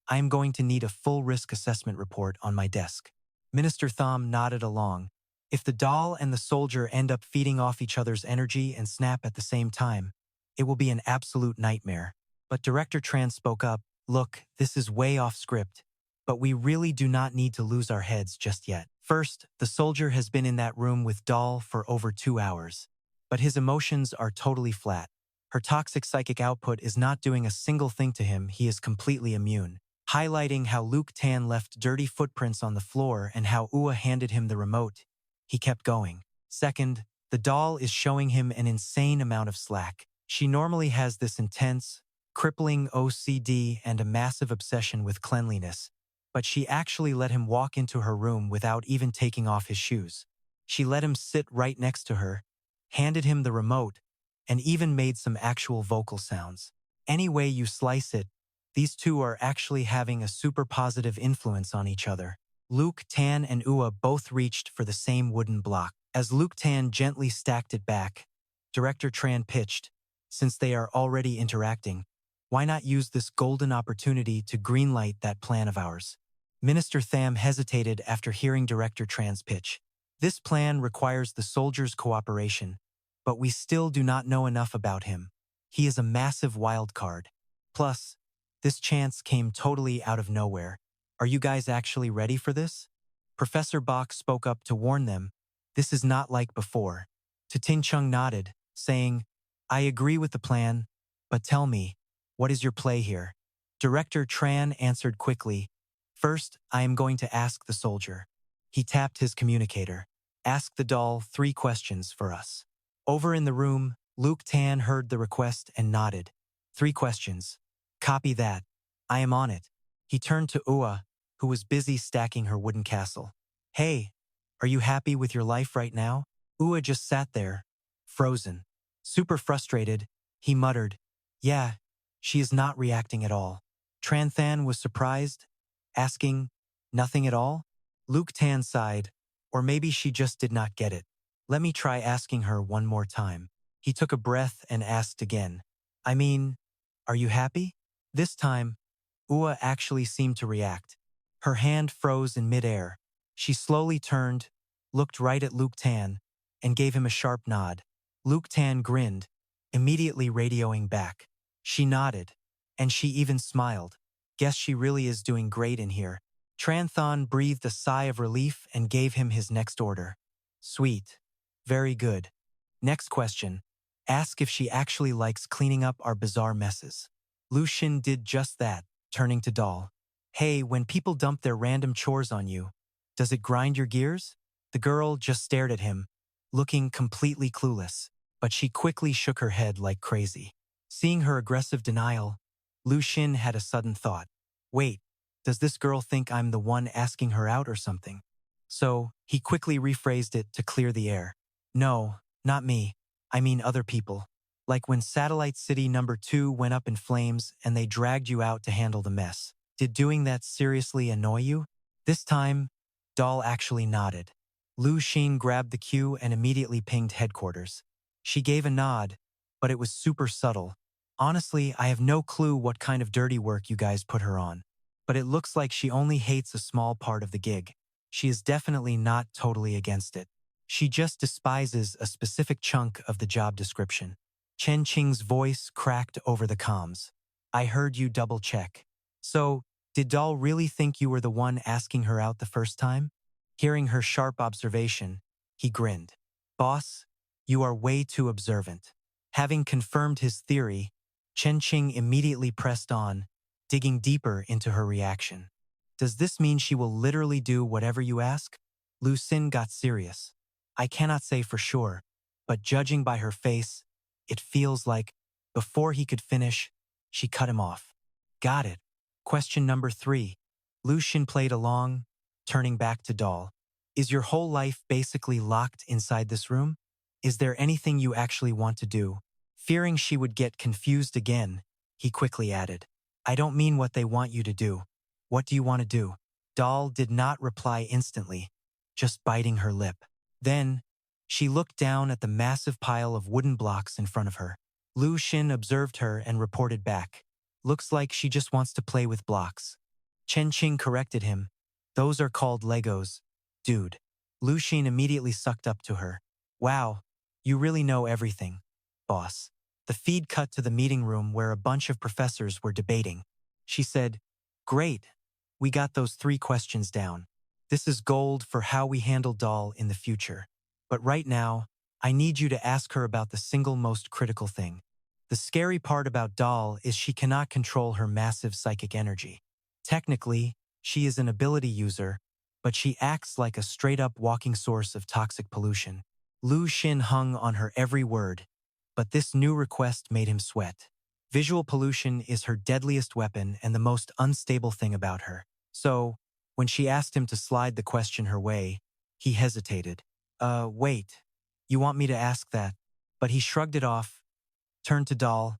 [SPEAKER 2] I am going to need a full risk assessment report on my desk. Minister Thom nodded along. If the doll and the soldier end up feeding off each other's energy and snap at the same time, it will be an absolute nightmare. But Director Tran spoke up, look, this is way off script, but we really do not need to lose our heads just yet. First, the soldier has been in that room with doll for over 2 hours, but his emotions are totally flat. Her toxic psychic output is not doing a single thing to him. He is completely immune. Highlighting how Luke Tan left dirty footprints on the floor and how Ua handed him the remote, he kept going. Second, the doll is showing him an insane amount of slack. She normally has this intense, crippling OCD and a massive obsession with cleanliness, but she actually let him walk into her room without even taking off his shoes. She let him sit right next to her, handed him the remote, and even made some actual vocal sounds. Any way you slice it, these two are actually having a super positive influence on each other. Luke Tan and Ua both reached for the same wooden block. As Luke Tan gently stacked it back, Director Tran pitched, since they are already interacting, why not use this golden opportunity to greenlight that plan of ours? Minister Tham hesitated after hearing Director Tran's pitch. This plan requires the soldier's cooperation, but we still do not know enough about him. He is a massive wild card. Plus, this chance came totally out of nowhere. Are you guys actually ready for this? Professor Bach spoke up to warn them. This is not like before. Tu Tin Chung nodded, saying, I agree with the plan, but tell me, what is your play here? Director Tran answered quickly. First, I am going to ask the soldier. He tapped his communicator. Ask the doll 3 questions for us. Over in the room, Luke Tan heard the request and nodded. 3 questions. Copy that. I am on it. He turned to Ua, who was busy stacking her wooden castle. Hey, are you happy with your life right now? Ua just sat there, frozen. Super frustrated, he muttered, yeah, she is not reacting at all. Tran Than was surprised, asking, nothing at all? Luke Tan sighed, or maybe she just did not get it. Let me try asking her one more time. He took a breath and asked again. I mean, are you happy? This time, Ua actually seemed to react. Her hand froze in midair. She slowly turned, looked right at Luke Tan, and gave him a sharp nod. Luke Tan grinned, immediately radioing back. She nodded, and she even smiled. Guess she really is doing great in here. Tran Than breathed a sigh of relief and gave him his next order. Sweet. Very good. Next question. Ask if she actually likes cleaning up our bizarre messes. Lu Xin did just that, turning to Doll. Hey, when people dump their random chores on you, does it grind your gears? The girl just stared at him, looking completely clueless, but she quickly shook her head like crazy. Seeing her aggressive denial, Lu Xin had a sudden thought. Wait, does this girl think I'm the one asking her out or something? So, he quickly rephrased it to clear the air. No, not me. I mean other people. Like when Satellite City number 2 went up in flames and they dragged you out to handle the mess. Did doing that seriously annoy you? This time, Doll actually nodded. Lu Xin grabbed the cue and immediately pinged headquarters. She gave a nod, but it was super subtle. Honestly, I have no clue what kind of dirty work you guys put her on. But it looks like she only hates a small part of the gig. She is definitely not totally against it. She just despises a specific chunk of the job description. Chen Qing's voice cracked over the comms. I heard you double-check. So, did Doll really think you were the one asking her out the first time? Hearing her sharp observation, he grinned. Boss, you are way too observant. Having confirmed his theory, Chen Qing immediately pressed on, digging deeper into her reaction. Does this mean she will literally do whatever you ask? Lu Xin got serious. I cannot say for sure, but judging by her face, it feels like, before he could finish, she cut him off. Got it. Question number 3. Lu Xin played along, turning back to Doll. Is your whole life basically locked inside this room? Is there anything you actually want to do? Fearing she would get confused again, he quickly added, I don't mean what they want you to do. What do you want to do? Doll did not reply instantly, just biting her lip. Then, she looked down at the massive pile of wooden blocks in front of her. Lu Xin observed her and reported back. Looks like she just wants to play with blocks. Chen Qing corrected him. Those are called Legos, dude. Lu Xin immediately sucked up to her. Wow, you really know everything, boss. The feed cut to the meeting room where a bunch of professors were debating. She said, Great, we got those 3 questions down. This is gold for how we handle Doll in the future. But right now, I need you to ask her about the single most critical thing. The scary part about Doll is she cannot control her massive psychic energy. Technically, she is an ability user, but she acts like a straight-up walking source of toxic pollution. Lu Xin hung on her every word, but this new request made him sweat. Visual pollution is her deadliest weapon and the most unstable thing about her. So, when she asked him to slide the question her way, he hesitated. Wait, you want me to ask that? But he shrugged it off, turned to Doll,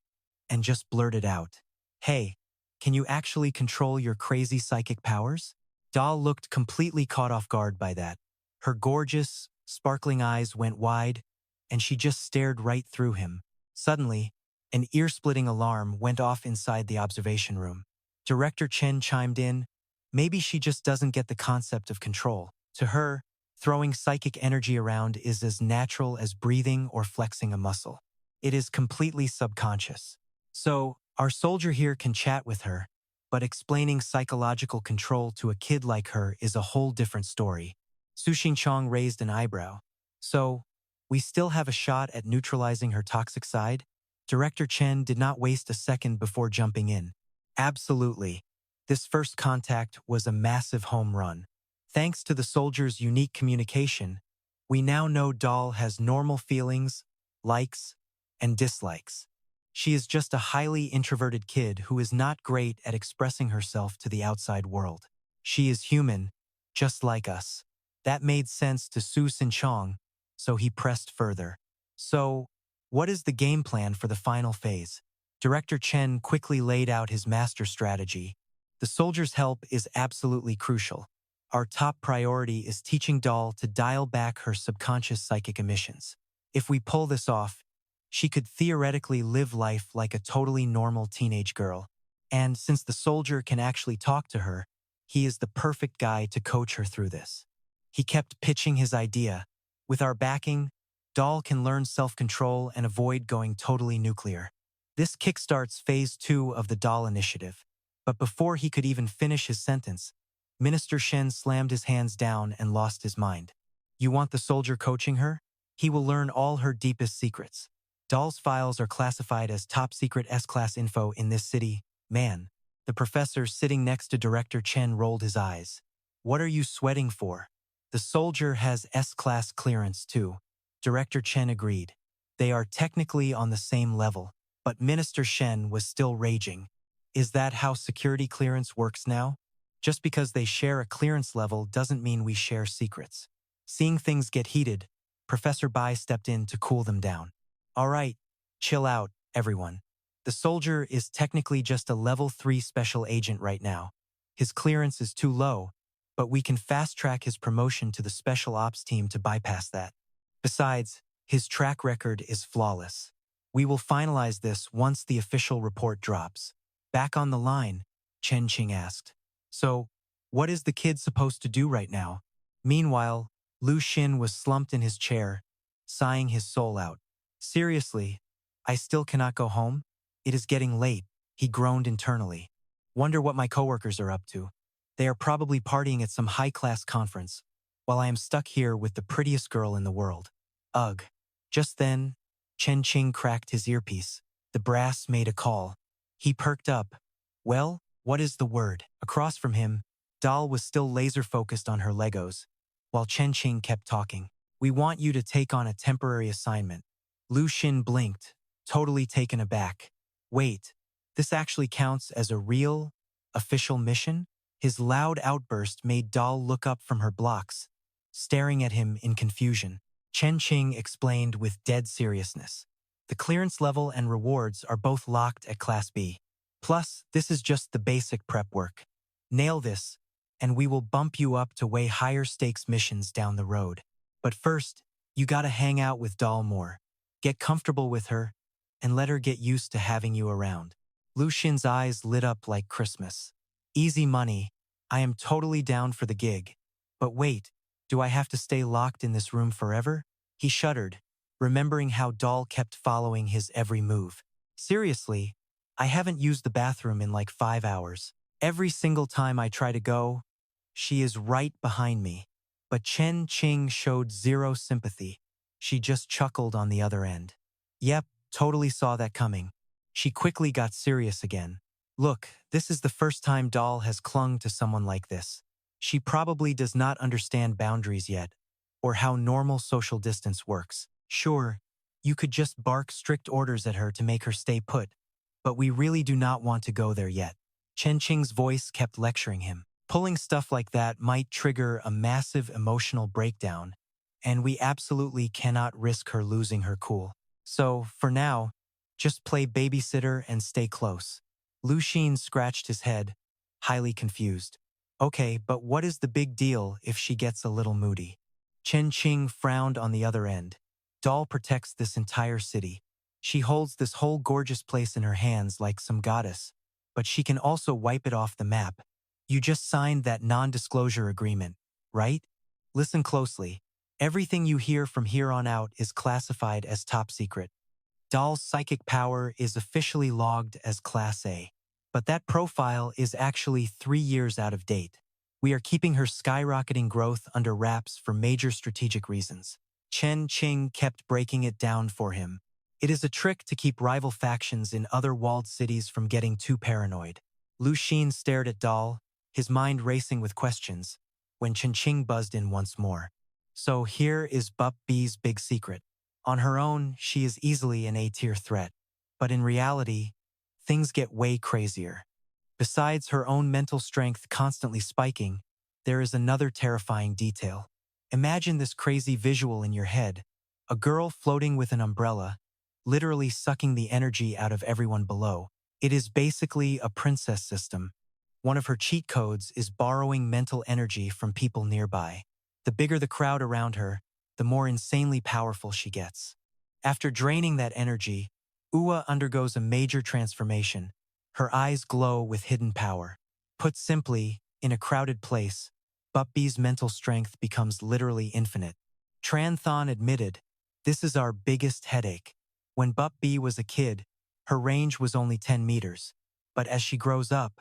[SPEAKER 2] and just blurted out, Hey, can you actually control your crazy psychic powers? Doll looked completely caught off guard by that. Her gorgeous, sparkling eyes went wide, and she just stared right through him. Suddenly, an ear-splitting alarm went off inside the observation room. Director Chen chimed in. Maybe she just doesn't get the concept of control. To her, throwing psychic energy around is as natural as breathing or flexing a muscle. It is completely subconscious. So, our soldier here can chat with her, but explaining psychological control to a kid like her is a whole different story. Su Xingchong raised an eyebrow. So, we still have a shot at neutralizing her toxic side? Director Chen did not waste a second before jumping in. Absolutely. This first contact was a massive home run. Thanks to the soldier's unique communication, we now know Doll has normal feelings, likes, and dislikes. She is just a highly introverted kid who is not great at expressing herself to the outside world. She is human, just like us. That made sense to Su Xinchong, so he pressed further. So, what is the game plan for the final phase? Director Chen quickly laid out his master strategy. The soldier's help is absolutely crucial. Our top priority is teaching Doll to dial back her subconscious psychic emissions. If we pull this off, she could theoretically live life like a totally normal teenage girl. And since the soldier can actually talk to her, he is the perfect guy to coach her through this. He kept pitching his idea. With our backing, Doll can learn self-control and avoid going totally nuclear. This kickstarts Phase 2 of the Doll Initiative. But before he could even finish his sentence, Minister Shen slammed his hands down and lost his mind. You want the soldier coaching her? He will learn all her deepest secrets. Doll's files are classified as top-secret S-class info in this city. Man, the professor sitting next to Director Chen rolled his eyes. What are you sweating for? The soldier has S-class clearance too. Director Chen agreed. They are technically on the same level, but Minister Shen was still raging. Is that how security clearance works now? Just because they share a clearance level doesn't mean we share secrets. Seeing things get heated, Professor Bai stepped in to cool them down. All right, chill out, everyone. The soldier is technically just a level 3 special agent right now. His clearance is too low, but we can fast-track his promotion to the special ops team to bypass that. Besides, his track record is flawless. We will finalize this once the official report drops. Back on the line, Chen Qing asked. So, what is the kid supposed to do right now? Meanwhile, Lu Xin was slumped in his chair, sighing his soul out. Seriously, I still cannot go home? It is getting late, he groaned internally. Wonder what my coworkers are up to. They are probably partying at some high-class conference, while I am stuck here with the prettiest girl in the world. Ugh. Just then, Chen Qing cracked his earpiece. The brass made a call. He perked up. Well, what is the word? Across from him, Doll was still laser-focused on her Legos, while Chen Qing kept talking. We want you to take on a temporary assignment. Lu Xin blinked, totally taken aback. Wait, this actually counts as a real, official mission? His loud outburst made Doll look up from her blocks, staring at him in confusion. Chen Qing explained with dead seriousness. The clearance level and rewards are both locked at Class B. Plus, this is just the basic prep work. Nail this, and we will bump you up to way higher stakes missions down the road. But first, you gotta hang out with Doll more. Get comfortable with her, and let her get used to having you around. Lu Xin's eyes lit up like Christmas. Easy money. I am totally down for the gig. But wait, do I have to stay locked in this room forever? He shuddered, remembering how Doll kept following his every move. Seriously, I haven't used the bathroom in like 5 hours. Every single time I try to go, she is right behind me. But Chen Qing showed zero sympathy. She just chuckled on the other end. Yep, totally saw that coming. She quickly got serious again. Look, this is the first time Doll has clung to someone like this. She probably does not understand boundaries yet, or how normal social distance works. Sure, you could just bark strict orders at her to make her stay put, but we really do not want to go there yet. Chen Qing's voice kept lecturing him. Pulling stuff like that might trigger a massive emotional breakdown, and we absolutely cannot risk her losing her cool. So, for now, just play babysitter and stay close. Lu Xin scratched his head, highly confused. Okay, but what is the big deal if she gets a little moody? Chen Qing frowned on the other end. Doll protects this entire city. She holds this whole gorgeous place in her hands like some goddess, but she can also wipe it off the map. You just signed that non-disclosure agreement, right? Listen closely. Everything you hear from here on out is classified as top secret. Doll's psychic power is officially logged as Class A, but that profile is actually 3 years out of date. We are keeping her skyrocketing growth under wraps for major strategic reasons. Chen Qing kept breaking it down for him. It is a trick to keep rival factions in other walled cities from getting too paranoid. Lu Xin stared at Doll, his mind racing with questions, when Chen Qing buzzed in once more. So here is Bup B's big secret. On her own, she is easily an A-tier threat. But in reality, things get way crazier. Besides her own mental strength constantly spiking, there is another terrifying detail. Imagine this crazy visual in your head. A girl floating with an umbrella, literally sucking the energy out of everyone below. It is basically a princess system. One of her cheat codes is borrowing mental energy from people nearby. The bigger the crowd around her, the more insanely powerful she gets. After draining that energy, Ua undergoes a major transformation. Her eyes glow with hidden power. Put simply, in a crowded place, Buppi's mental strength becomes literally infinite. Tran Thon admitted, "This is our biggest headache. When Buppi was a kid, her range was only 10 meters. But as she grows up,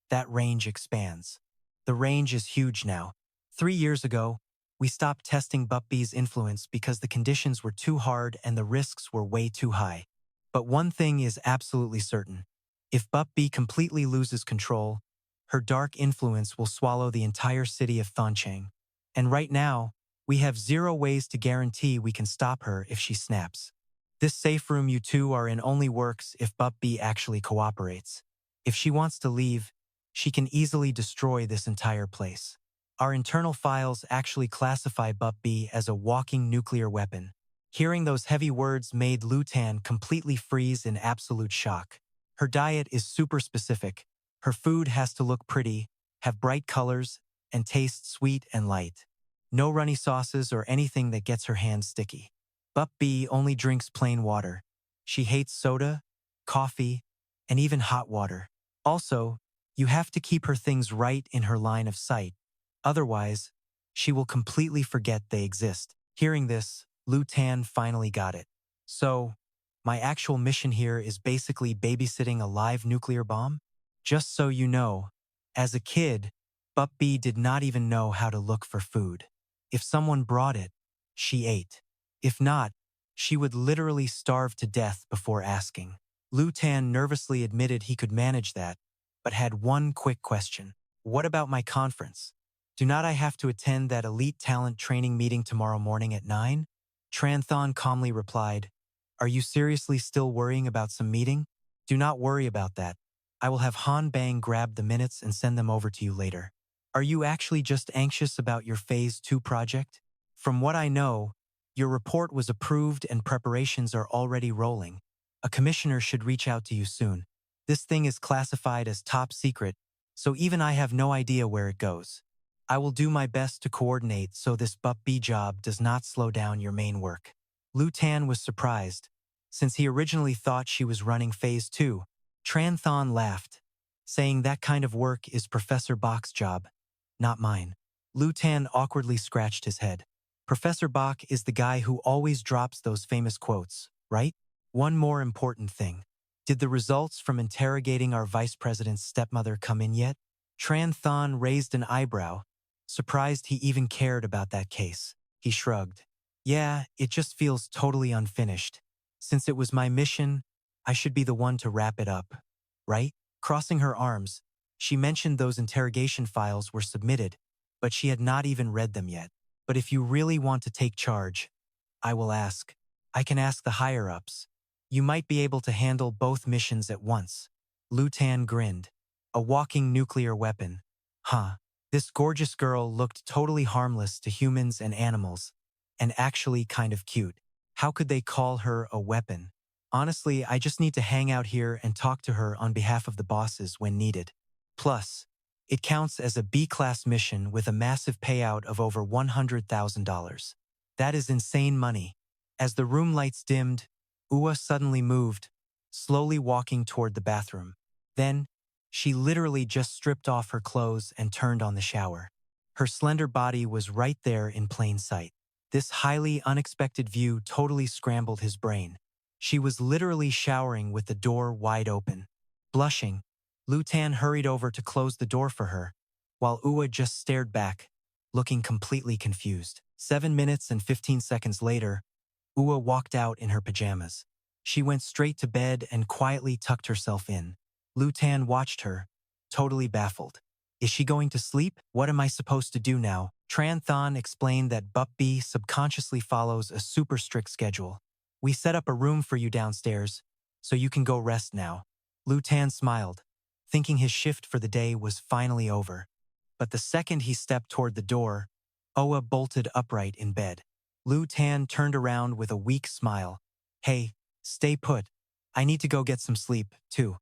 [SPEAKER 2] that range expands. The range is huge now. 3 years ago, we stopped testing Buppi's influence because the conditions were too hard and the risks were way too high. But one thing is absolutely certain. If Buppi completely loses control, her dark influence will swallow the entire city of Thoncheng. And right now, we have 0 ways to guarantee we can stop her if she snaps. This safe room you two are in only works if Buppi actually cooperates. If she wants to leave, she can easily destroy this entire place. Our internal files actually classify Buppi as a walking nuclear weapon." Hearing those heavy words made Lu Tan completely freeze in absolute shock. Her diet is super specific. Her food has to look pretty, have bright colors, and taste sweet and light. No runny sauces or anything that gets her hands sticky. Buppi only drinks plain water. She hates soda, coffee, and even hot water. Also, you have to keep her things right in her line of sight. Otherwise, she will completely forget they exist. Hearing this, Lu Tan finally got it. So, my actual mission here is basically babysitting a live nuclear bomb? Just so you know, as a kid, Buppi did not even know how to look for food. If someone brought it, she ate. If not, she would literally starve to death before asking. Lu Tan nervously admitted he could manage that, but had one quick question. What about my conference? Do not I have to attend that elite talent training meeting tomorrow morning at 9? Tranthon calmly replied, Are you seriously still worrying about some meeting? Do not worry about that. I will have Han Bang grab the minutes and send them over to you later. Are you actually just anxious about your Phase 2 project? From what I know, your report was approved and preparations are already rolling. A commissioner should reach out to you soon. This thing is classified as top secret, so even I have no idea where it goes. I will do my best to coordinate so this B job does not slow down your main work. Lu Tan was surprised. Since he originally thought she was running Phase 2, Tranthon laughed, saying that kind of work is Professor Bach's job, not mine. Lu Tan awkwardly scratched his head. Professor Bach is the guy who always drops those famous quotes, right? One more important thing. Did the results from interrogating our vice president's stepmother come in yet? Tranthon raised an eyebrow, surprised he even cared about that case. He shrugged. Yeah, it just feels totally unfinished. Since it was my mission, I should be the one to wrap it up, right? Crossing her arms, she mentioned those interrogation files were submitted, but she had not even read them yet. But if you really want to take charge, I will ask. I can ask the higher-ups. You might be able to handle both missions at once. Lu Tan grinned. A walking nuclear weapon. Huh. This gorgeous girl looked totally harmless to humans and animals, and actually kind of cute. How could they call her a weapon? Honestly, I just need to hang out here and talk to her on behalf of the bosses when needed. Plus, it counts as a B-class mission with a massive payout of over $100,000. That is insane money. As the room lights dimmed, Ua suddenly moved, slowly walking toward the bathroom. Then, she literally just stripped off her clothes and turned on the shower. Her slender body was right there in plain sight. This highly unexpected view totally scrambled his brain. She was literally showering with the door wide open. Blushing, Lu Tan hurried over to close the door for her, while Ua just stared back, looking completely confused. 7 minutes and 15 seconds later, Ua walked out in her pajamas. She went straight to bed and quietly tucked herself in. Lu Tan watched her, totally baffled. Is she going to sleep? What am I supposed to do now? Tranthon explained that B subconsciously follows a super strict schedule. We set up a room for you downstairs, so you can go rest now. Lu Tan smiled, thinking his shift for the day was finally over. But the second he stepped toward the door, Oa bolted upright in bed. Lu Tan turned around with a weak smile. Hey, stay put. I need to go get some sleep, too.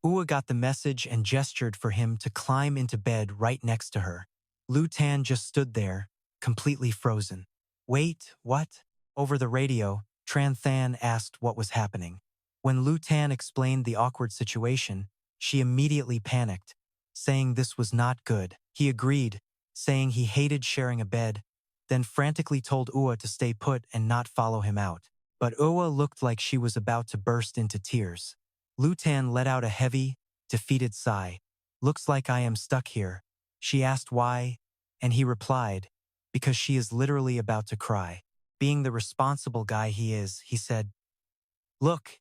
[SPEAKER 2] Ua got the message and gestured for him to climb into bed right next to her. Lu Tan just stood there, completely frozen. Wait, what? Over the radio, Tranthon asked what was happening. When Lu Tan explained the awkward situation, she immediately panicked, saying this was not good. He agreed, saying he hated sharing a bed, then frantically told Ua to stay put and not follow him out. But Ua looked like she was about to burst into tears. Lu Tan let out a heavy, defeated sigh. Looks like I am stuck here. She asked why, and he replied, because she is literally about to cry. Being the responsible guy he is, he said, Look,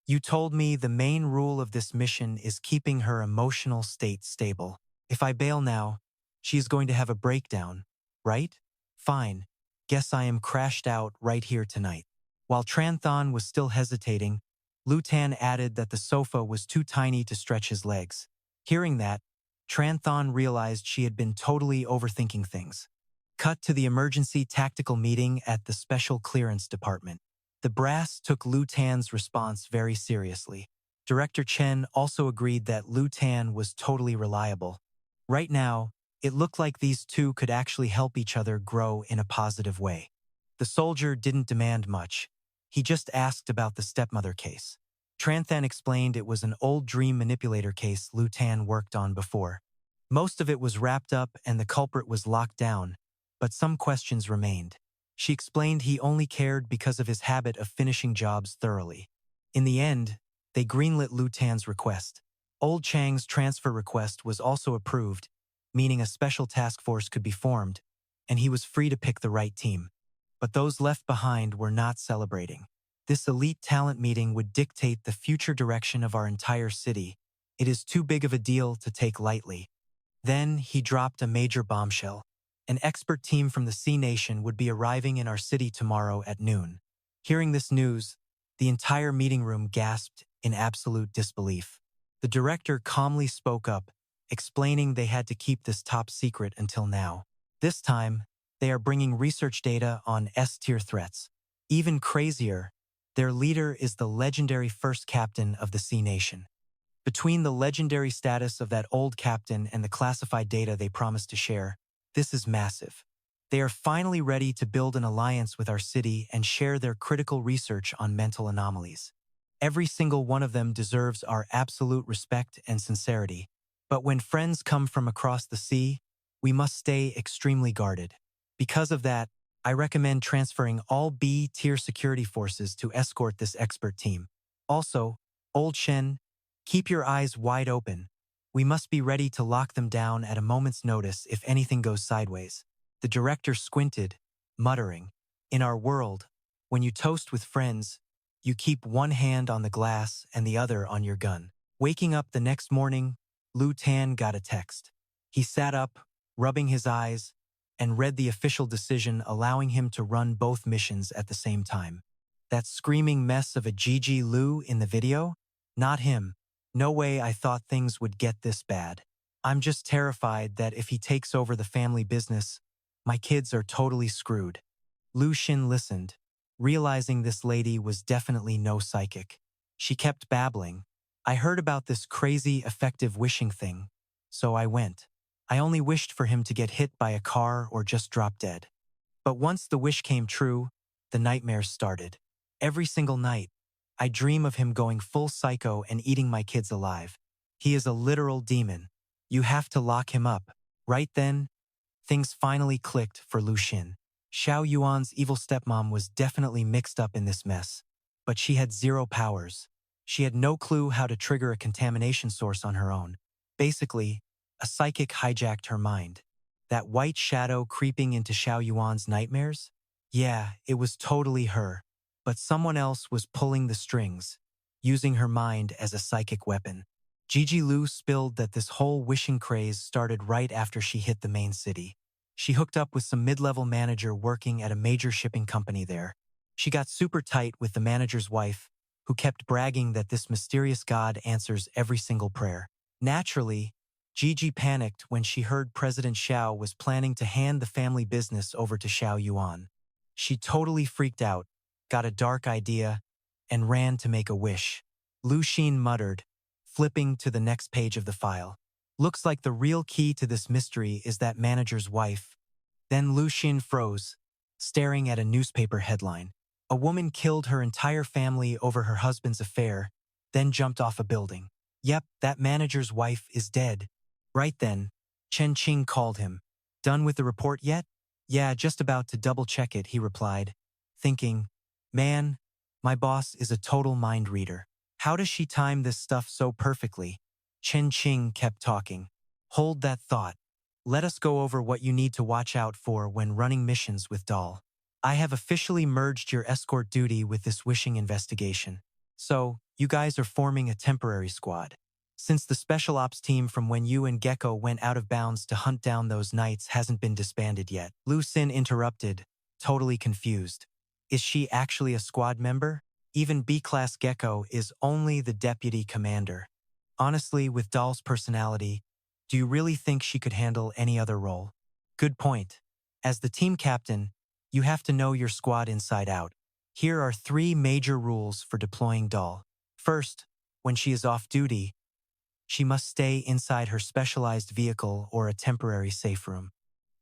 [SPEAKER 2] you told me the main rule of this mission is keeping her emotional state stable. If I bail now, she is going to have a breakdown, right? Fine. Guess I am crashed out right here tonight. While Tranthon was still hesitating, Lu Tan added that the sofa was too tiny to stretch his legs. Hearing that, Tranthon realized she had been totally overthinking things. Cut to the emergency tactical meeting at the Special Clearance Department. The brass took Lu Tan's response very seriously. Director Chen also agreed that Lu Tan was totally reliable. Right now, it looked like these two could actually help each other grow in a positive way. The soldier didn't demand much. He just asked about the stepmother case. Tranthon explained it was an old dream manipulator case Lu Tan worked on before. Most of it was wrapped up and the culprit was locked down, but some questions remained. She explained he only cared because of his habit of finishing jobs thoroughly. In the end, they greenlit Lu Tan's request. Old Chang's transfer request was also approved, meaning a special task force could be formed, and he was free to pick the right team. But those left behind were not celebrating. This elite talent meeting would dictate the future direction of our entire city. It is too big of a deal to take lightly. Then he dropped a major bombshell. An expert team from the Sea Nation would be arriving in our city tomorrow at noon. Hearing this news, the entire meeting room gasped in absolute disbelief. The director calmly spoke up, explaining they had to keep this top secret until now. This time, they are bringing research data on S-tier threats. Even crazier, their leader is the legendary first captain of the Sea Nation. Between the legendary status of that old captain and the classified data they promised to share, this is massive. They are finally ready to build an alliance with our city and share their critical research on mental anomalies. Every single one of them deserves our absolute respect and sincerity. But when friends come from across the sea, we must stay extremely guarded. Because of that, I recommend transferring all B-tier security forces to escort this expert team. Also, Old Shen, keep your eyes wide open. We must be ready to lock them down at a moment's notice if anything goes sideways. The director squinted, muttering, "In our world, when you toast with friends, you keep one hand on the glass and the other on your gun." Waking up the next morning, Lu Tan got a text. He sat up, rubbing his eyes, and read the official decision allowing him to run both missions at the same time. That screaming mess of a Gigi Lu in the video? Not him. No way I thought things would get this bad. I'm just terrified that if he takes over the family business, my kids are totally screwed. Lu Xin listened, realizing this lady was definitely no psychic. She kept babbling. "I heard about this crazy effective wishing thing, so I went. I only wished for him to get hit by a car or just drop dead. But once the wish came true, the nightmares started. Every single night, I dream of him going full psycho and eating my kids alive. He is a literal demon. You have to lock him up." Right then, things finally clicked for Lu Xin. Xiao Yuan's evil stepmom was definitely mixed up in this mess, but she had zero powers. She had no clue how to trigger a contamination source on her own. Basically, a psychic hijacked her mind. That white shadow creeping into Xiao Yuan's nightmares? Yeah, it was totally her. But someone else was pulling the strings, using her mind as a psychic weapon. Gigi Lu spilled that this whole wishing craze started right after she hit the main city. She hooked up with some mid-level manager working at a major shipping company there. She got super tight with the manager's wife, who kept bragging that this mysterious god answers every single prayer. Naturally, Gigi panicked when she heard President Xiao was planning to hand the family business over to Xiao Yuan. She totally freaked out, got a dark idea, and ran to make a wish. Lu Xin muttered, flipping to the next page of the file. "Looks like the real key to this mystery is that manager's wife." Then Lu Xin froze, staring at a newspaper headline. A woman killed her entire family over her husband's affair, then jumped off a building. Yep, that manager's wife is dead. Right then, Chen Qing called him. "Done with the report yet?" "Yeah, just about to double-check it," he replied, thinking, "Man, my boss is a total mind reader. How does she time this stuff so perfectly?" Chen Qing kept talking. "Hold that thought. Let us go over what you need to watch out for when running missions with Doll. I have officially merged your escort duty with this wishing investigation. So, you guys are forming a temporary squad. Since the special ops team from when you and Gecko went out of bounds to hunt down those knights hasn't been disbanded yet." Lu Xin interrupted, totally confused. Is she actually a squad member? Even B-class Gecko is only the deputy commander. Honestly, with Doll's personality, do you really think she could handle any other role? Good point. As the team captain, you have to know your squad inside out. Here are 3 major rules for deploying Doll. First, when she is off duty, she must stay inside her specialized vehicle or a temporary safe room.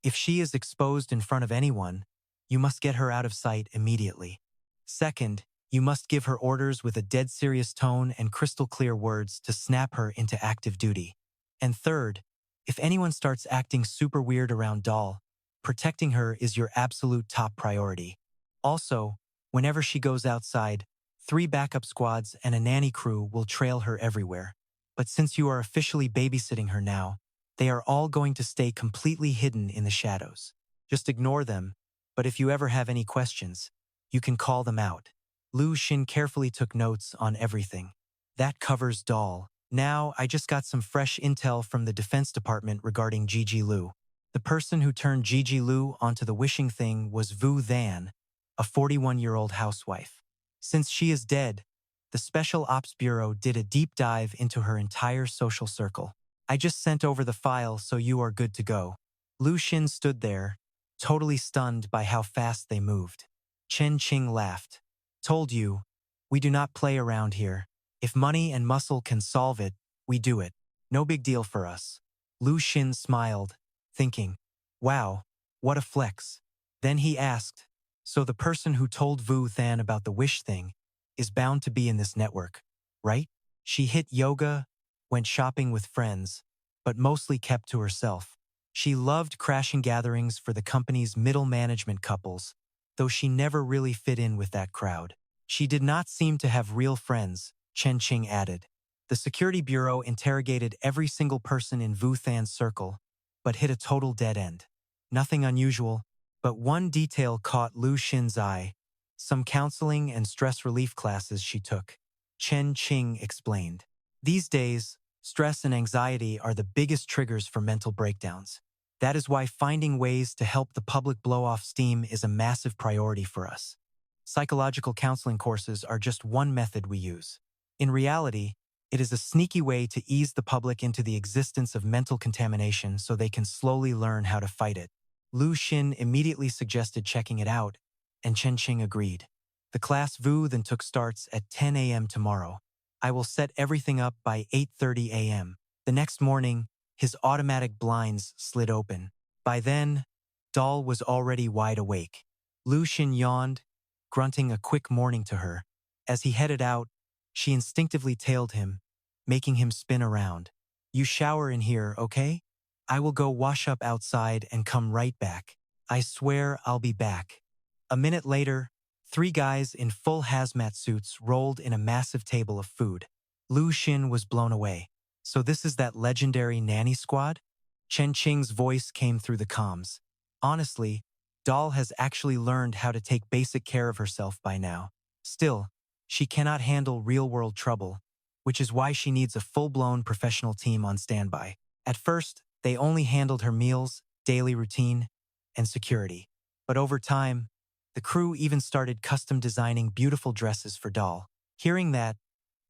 [SPEAKER 2] If she is exposed in front of anyone, you must get her out of sight immediately. Second, you must give her orders with a dead serious tone and crystal clear words to snap her into active duty. And third, if anyone starts acting super weird around Doll, protecting her is your absolute top priority. Also, whenever she goes outside, 3 backup squads and a nanny crew will trail her everywhere. But since you are officially babysitting her now, they are all going to stay completely hidden in the shadows. Just ignore them, but if you ever have any questions, you can call them out. Lu Xin carefully took notes on everything. That covers Doll. Now, I just got some fresh intel from the Defense Department regarding Gigi Lu. The person who turned Gigi Lu onto the wishing thing was Vu Than, a 41-year-old housewife. Since she is dead, the Special Ops Bureau did a deep dive into her entire social circle. I just sent over the file, so you are good to go. Lu Xin stood there, totally stunned by how fast they moved. Chen Qing laughed. Told you, we do not play around here. If money and muscle can solve it, we do it. No big deal for us. Lu Xin smiled, thinking, wow, what a flex. Then he asked, so the person who told Vu Than about the wish thing is bound to be in this network, right? She hit yoga, went shopping with friends, but mostly kept to herself. She loved crashing gatherings for the company's middle management couples, though she never really fit in with that crowd. She did not seem to have real friends, Chen Qing added. The Security Bureau interrogated every single person in Vu Than's circle, but hit a total dead end. Nothing unusual, but one detail caught Lu Xin's eye: some counseling and stress relief classes she took. Chen Qing explained. These days, stress and anxiety are the biggest triggers for mental breakdowns. That is why finding ways to help the public blow off steam is a massive priority for us. Psychological counseling courses are just one method we use. In reality, it is a sneaky way to ease the public into the existence of mental contamination so they can slowly learn how to fight it. Lu Xin immediately suggested checking it out, and Chen Qing agreed. The class Vu then took starts at 10 a.m. tomorrow. I will set everything up by 8:30 a.m. The next morning, his automatic blinds slid open. By then, Dahl was already wide awake. Lu Xin yawned, grunting a quick morning to her. As he headed out, she instinctively tailed him, making him spin around. You shower in here, okay? I will go wash up outside and come right back. I swear I'll be back. A minute later, 3 guys in full hazmat suits rolled in a massive table of food. Lu Xin was blown away. So this is that legendary nanny squad? Chen Qing's voice came through the comms. Honestly, Dahl has actually learned how to take basic care of herself by now. Still, she cannot handle real-world trouble, which is why she needs a full-blown professional team on standby. At first, they only handled her meals, daily routine, and security. But over time, the crew even started custom designing beautiful dresses for Dahl. Hearing that,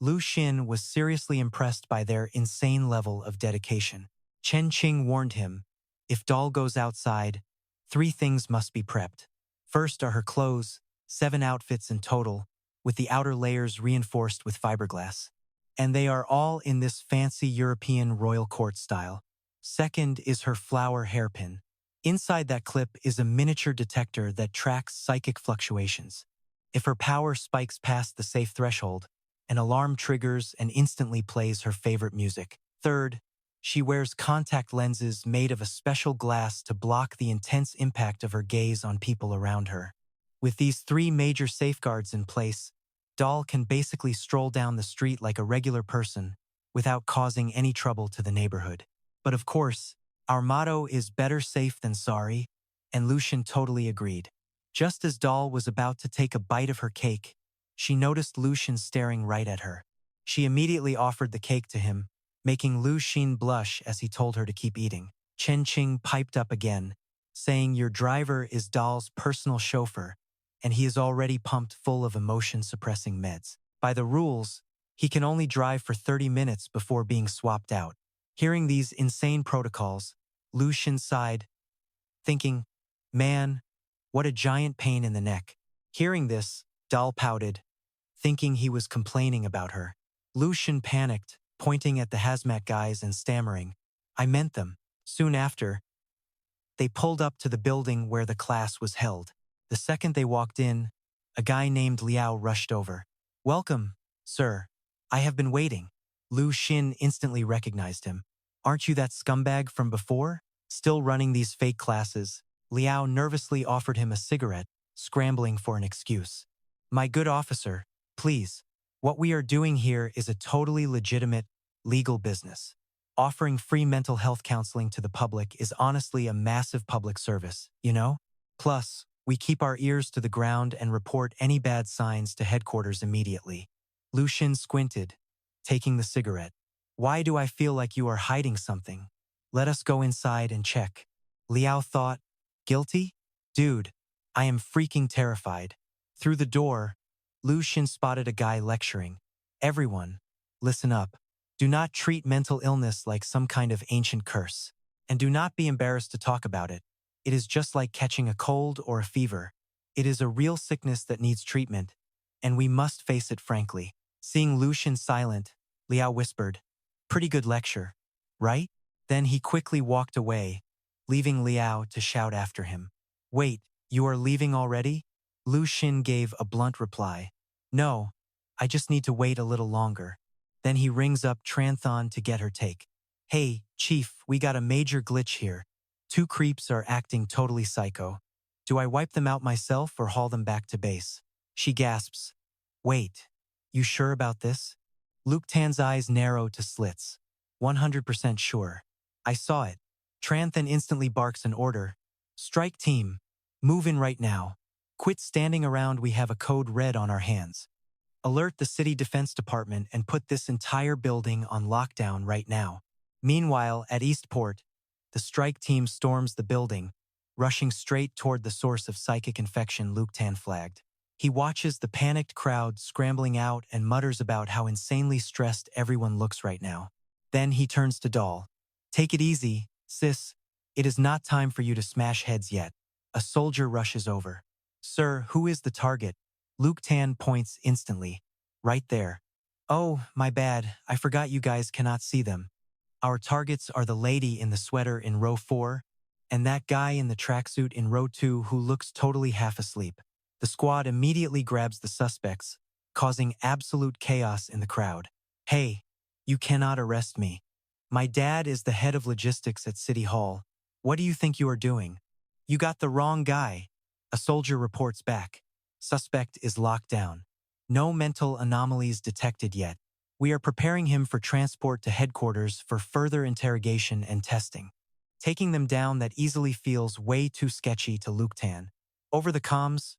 [SPEAKER 2] Lu Xin was seriously impressed by their insane level of dedication. Chen Qing warned him, if Dahl goes outside, 3 things must be prepped. First are her clothes, 7 outfits in total, with the outer layers reinforced with fiberglass. And they are all in this fancy European royal court style. Second is her flower hairpin. Inside that clip is a miniature detector that tracks psychic fluctuations. If her power spikes past the safe threshold, an alarm triggers and instantly plays her favorite music. Third, she wears contact lenses made of a special glass to block the intense impact of her gaze on people around her. With these 3 major safeguards in place, Dahl can basically stroll down the street like a regular person without causing any trouble to the neighborhood. But of course, our motto is better safe than sorry, and Lu Xin totally agreed. Just as Dahl was about to take a bite of her cake, she noticed Lu Xin staring right at her. She immediately offered the cake to him, making Lu Xin blush as he told her to keep eating. Chen Qing piped up again, saying your driver is Dahl's personal chauffeur, and he is already pumped full of emotion-suppressing meds. By the rules, he can only drive for 30 minutes before being swapped out. Hearing these insane protocols, Lu Xin sighed, thinking, man, what a giant pain in the neck. Hearing this, Dahl pouted, thinking he was complaining about her. Lu Xin panicked, pointing at the hazmat guys and stammering, I meant them. Soon after, they pulled up to the building where the class was held. The second they walked in, a guy named Liao rushed over. Welcome, sir. I have been waiting. Lu Xin instantly recognized him. Aren't you that scumbag from before? Still running these fake classes, Liao nervously offered him a cigarette, scrambling for an excuse. My good officer, please. What we are doing here is a totally legitimate, legal business. Offering free mental health counseling to the public is honestly a massive public service, you know? Plus, we keep our ears to the ground and report any bad signs to headquarters immediately. Lu Xin squinted, taking the cigarette. Why do I feel like you are hiding something? Let us go inside and check. Liao thought, guilty? Dude, I am freaking terrified. Through the door, Lu Xin spotted a guy lecturing. Everyone, listen up. Do not treat mental illness like some kind of ancient curse. And do not be embarrassed to talk about it. It is just like catching a cold or a fever. It is a real sickness that needs treatment, and we must face it frankly. Seeing Lu Xin silent, Liao whispered, pretty good lecture, right? Then he quickly walked away, leaving Liao to shout after him. Wait, you are leaving already? Lu Xin gave a blunt reply. No, I just need to wait a little longer. Then he rings up Tranthon to get her take. Hey, Chief, we got a major glitch here. 2 creeps are acting totally psycho. Do I wipe them out myself or haul them back to base? She gasps. Wait, you sure about this? Luke Tan's eyes narrow to slits. 100% sure. I saw it. Tranthon instantly barks an order. Strike team. Move in right now. Quit standing around, we have a code red on our hands. Alert the city defense department and put this entire building on lockdown right now. Meanwhile, at Eastport, the strike team storms the building, rushing straight toward the source of psychic infection Luke Tan flagged. He watches the panicked crowd scrambling out and mutters about how insanely stressed everyone looks right now. Then he turns to Doll. Take it easy, sis. It is not time for you to smash heads yet. A soldier rushes over. Sir, who is the target? Luke Tan points instantly. Right there. Oh, my bad. I forgot you guys cannot see them. Our targets are the lady in the sweater in row 4 and that guy in the tracksuit in row 2 who looks totally half asleep. The squad immediately grabs the suspects, causing absolute chaos in the crowd. Hey, you cannot arrest me. My dad is the head of logistics at City Hall. What do you think you are doing? You got the wrong guy. A soldier reports back. Suspect is locked down. No mental anomalies detected yet. We are preparing him for transport to headquarters for further interrogation and testing. Taking them down that easily feels way too sketchy to Luke Tan. Over the comms,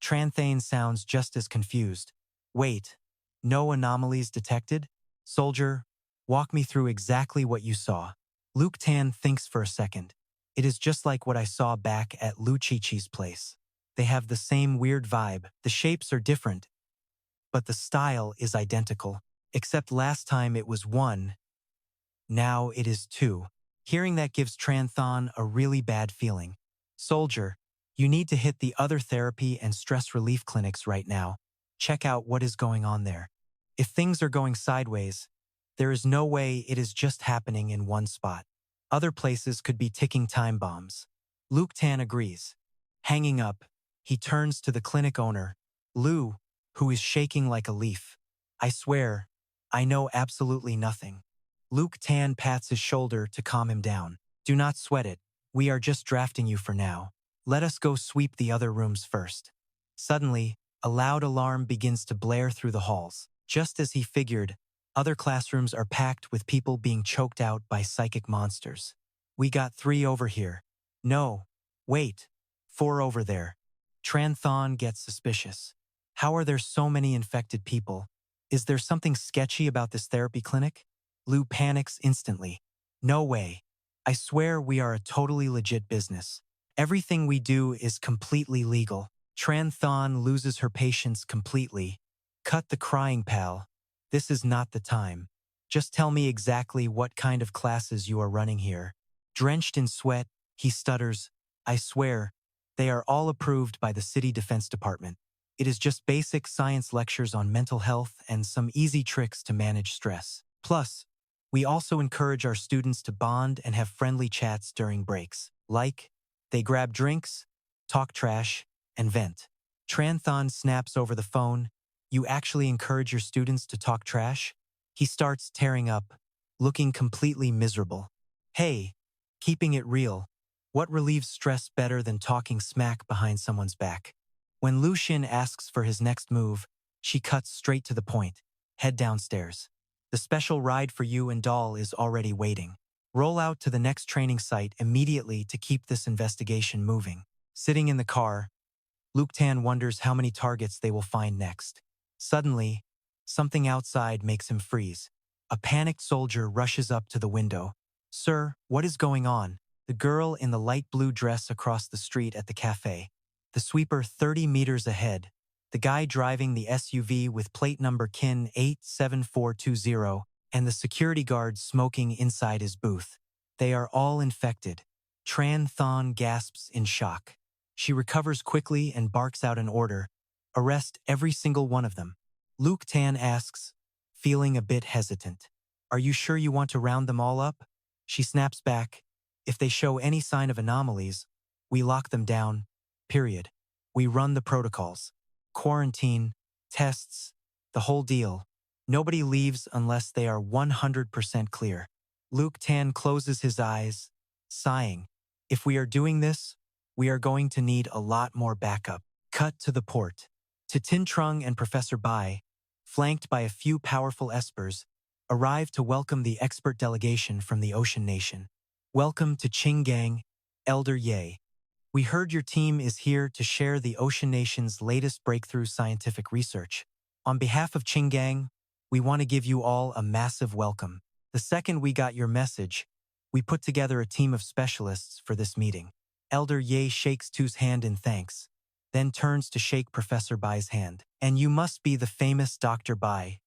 [SPEAKER 2] Tranthane sounds just as confused. Wait, no anomalies detected? Soldier, walk me through exactly what you saw. Luke Tan thinks for a second. It is just like what I saw back at Lu Chi's place. They have the same weird vibe. The shapes are different, but the style is identical. Except last time it was 1, now it is 2. Hearing that gives Tranthon a really bad feeling. Soldier, you need to hit the other therapy and stress relief clinics right now. Check out what is going on there. If things are going sideways, there is no way it is just happening in one spot. Other places could be ticking time bombs. Luke Tan agrees. Hanging up, he turns to the clinic owner, Lu, who is shaking like a leaf. I swear, I know absolutely nothing. Luke Tan pats his shoulder to calm him down. Do not sweat it. We are just drafting you for now. Let us go sweep the other rooms first. Suddenly, a loud alarm begins to blare through the halls. Just as he figured, other classrooms are packed with people being choked out by psychic monsters. We got 3 over here. No, wait, 4 over there. Tranthon gets suspicious. How are there so many infected people? Is there something sketchy about this therapy clinic? Lu panics instantly. No way. I swear we are a totally legit business. Everything we do is completely legal. Tranthon loses her patience completely. Cut the crying, pal. This is not the time. Just tell me exactly what kind of classes you are running here. Drenched in sweat, he stutters. I swear, they are all approved by the City Defense Department. It is just basic science lectures on mental health and some easy tricks to manage stress. Plus, we also encourage our students to bond and have friendly chats during breaks. Like, they grab drinks, talk trash, and vent. Tranthon snaps over the phone. You actually encourage your students to talk trash? He starts tearing up, looking completely miserable. Hey, keeping it real. What relieves stress better than talking smack behind someone's back? When Lu Xin asks for his next move, she cuts straight to the point. Head downstairs. The special ride for you and Doll is already waiting. Roll out to the next training site immediately to keep this investigation moving. Sitting in the car, Luke Tan wonders how many targets they will find next. Suddenly, something outside makes him freeze. A panicked soldier rushes up to the window. Sir, what is going on? the girl in the light blue dress across the street at the cafe, the sweeper 30 meters ahead, the guy driving the SUV with plate number KIN 87420, and the security guard smoking inside his booth. They are all infected. Tran Thon gasps in shock. She recovers quickly and barks out an order. Arrest every single one of them. Luke Tan asks, feeling a bit hesitant. Are you sure you want to round them all up? She snaps back. If they show any sign of anomalies, we lock them down. Period. We run the protocols. Quarantine, tests, the whole deal. Nobody leaves unless they are 100% clear. Luke Tan closes his eyes, sighing. If we are doing this, we are going to need a lot more backup. Cut to the port. To Tin Trung and Professor Bai, flanked by a few powerful espers, arrive to welcome the expert delegation from the Ocean Nation. Welcome to Qinggang, Elder Ye. We heard your team is here to share the Ocean Nation's latest breakthrough scientific research. On behalf of Qinggang, we want to give you all a massive welcome. The second we got your message, we put together a team of specialists for this meeting. Elder Ye shakes Tu's hand in thanks, then turns to shake Professor Bai's hand. And you must be the famous Dr. Bai,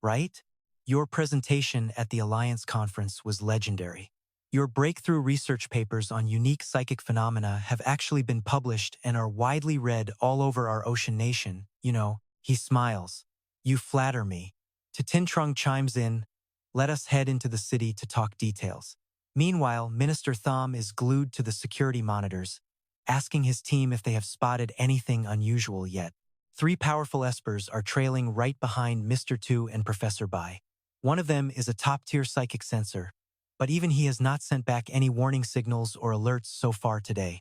[SPEAKER 2] right? Your presentation at the Alliance Conference was legendary. Your breakthrough research papers on unique psychic phenomena have actually been published and are widely read all over our Ocean Nation. You know, he smiles. You flatter me. To Tin Trung chimes in, let us head into the city to talk details. Meanwhile, Minister Thom is glued to the security monitors, asking his team if they have spotted anything unusual yet. Three powerful espers are trailing right behind Mr. Tu and Professor Bai. One of them is a top-tier psychic sensor, but even he has not sent back any warning signals or alerts so far today,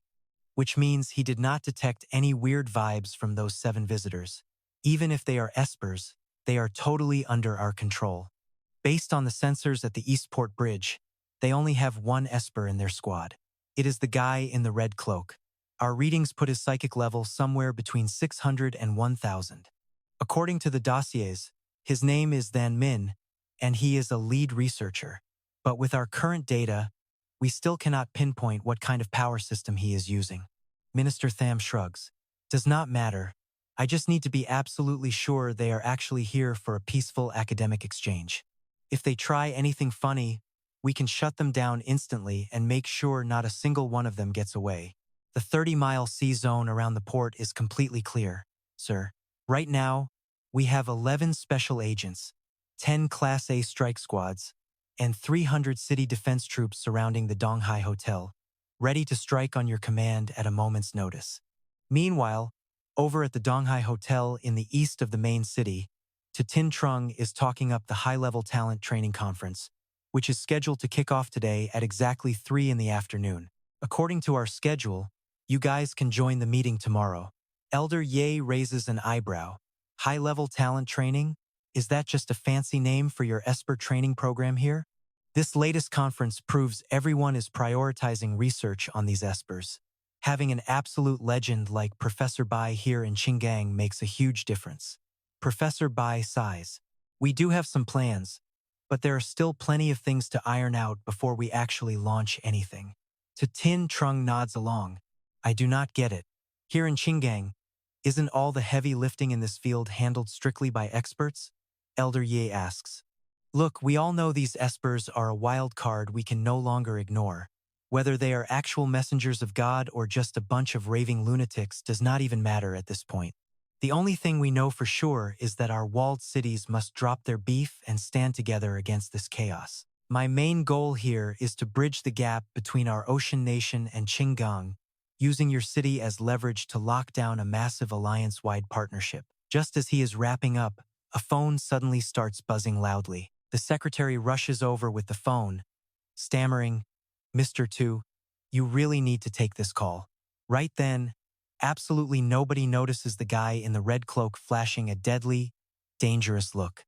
[SPEAKER 2] which means he did not detect any weird vibes from those 7 visitors. Even if they are espers, they are totally under our control. Based on the sensors at the Eastport Bridge, they only have 1 esper in their squad. It is the guy in the red cloak. Our readings put his psychic level somewhere between 600 and 1,000. According to the dossiers, his name is Than Min, and he is a lead researcher. But with our current data, we still cannot pinpoint what kind of power system he is using. Minister Tham shrugs. Does not matter. I just need to be absolutely sure they are actually here for a peaceful academic exchange. If they try anything funny, we can shut them down instantly and make sure not a single one of them gets away. The 30-mile sea zone around the port is completely clear, sir. Right now, we have 11 special agents, 10 Class A strike squads, and 300 city defense troops surrounding the Donghai Hotel, ready to strike on your command at a moment's notice. Meanwhile, over at the Donghai Hotel in the east of the main city, Tin Trung is talking up the high-level talent training conference, which is scheduled to kick off today at exactly 3 in the afternoon. According to our schedule, you guys can join the meeting tomorrow. Elder Ye raises an eyebrow. High-level talent training? Is that just a fancy name for your Esper training program here? This latest conference proves everyone is prioritizing research on these Espers. Having an absolute legend like Professor Bai here in Qinggang makes a huge difference. Professor Bai sighs. We do have some plans, but there are still plenty of things to iron out before we actually launch anything. To Tin Trung nods along. I do not get it. Here in Qinggang, isn't all the heavy lifting in this field handled strictly by experts? Elder Ye asks. Look, we all know these espers are a wild card we can no longer ignore. Whether they are actual messengers of God or just a bunch of raving lunatics does not even matter at this point. The only thing we know for sure is that our walled cities must drop their beef and stand together against this chaos. My main goal here is to bridge the gap between our Ocean Nation and Qinggang, using your city as leverage to lock down a massive alliance-wide partnership. Just as he is wrapping up, a phone suddenly starts buzzing loudly. The secretary rushes over with the phone, stammering, Mr. Tu, you really need to take this call. Right then, absolutely nobody notices the guy in the red cloak flashing a deadly, dangerous look.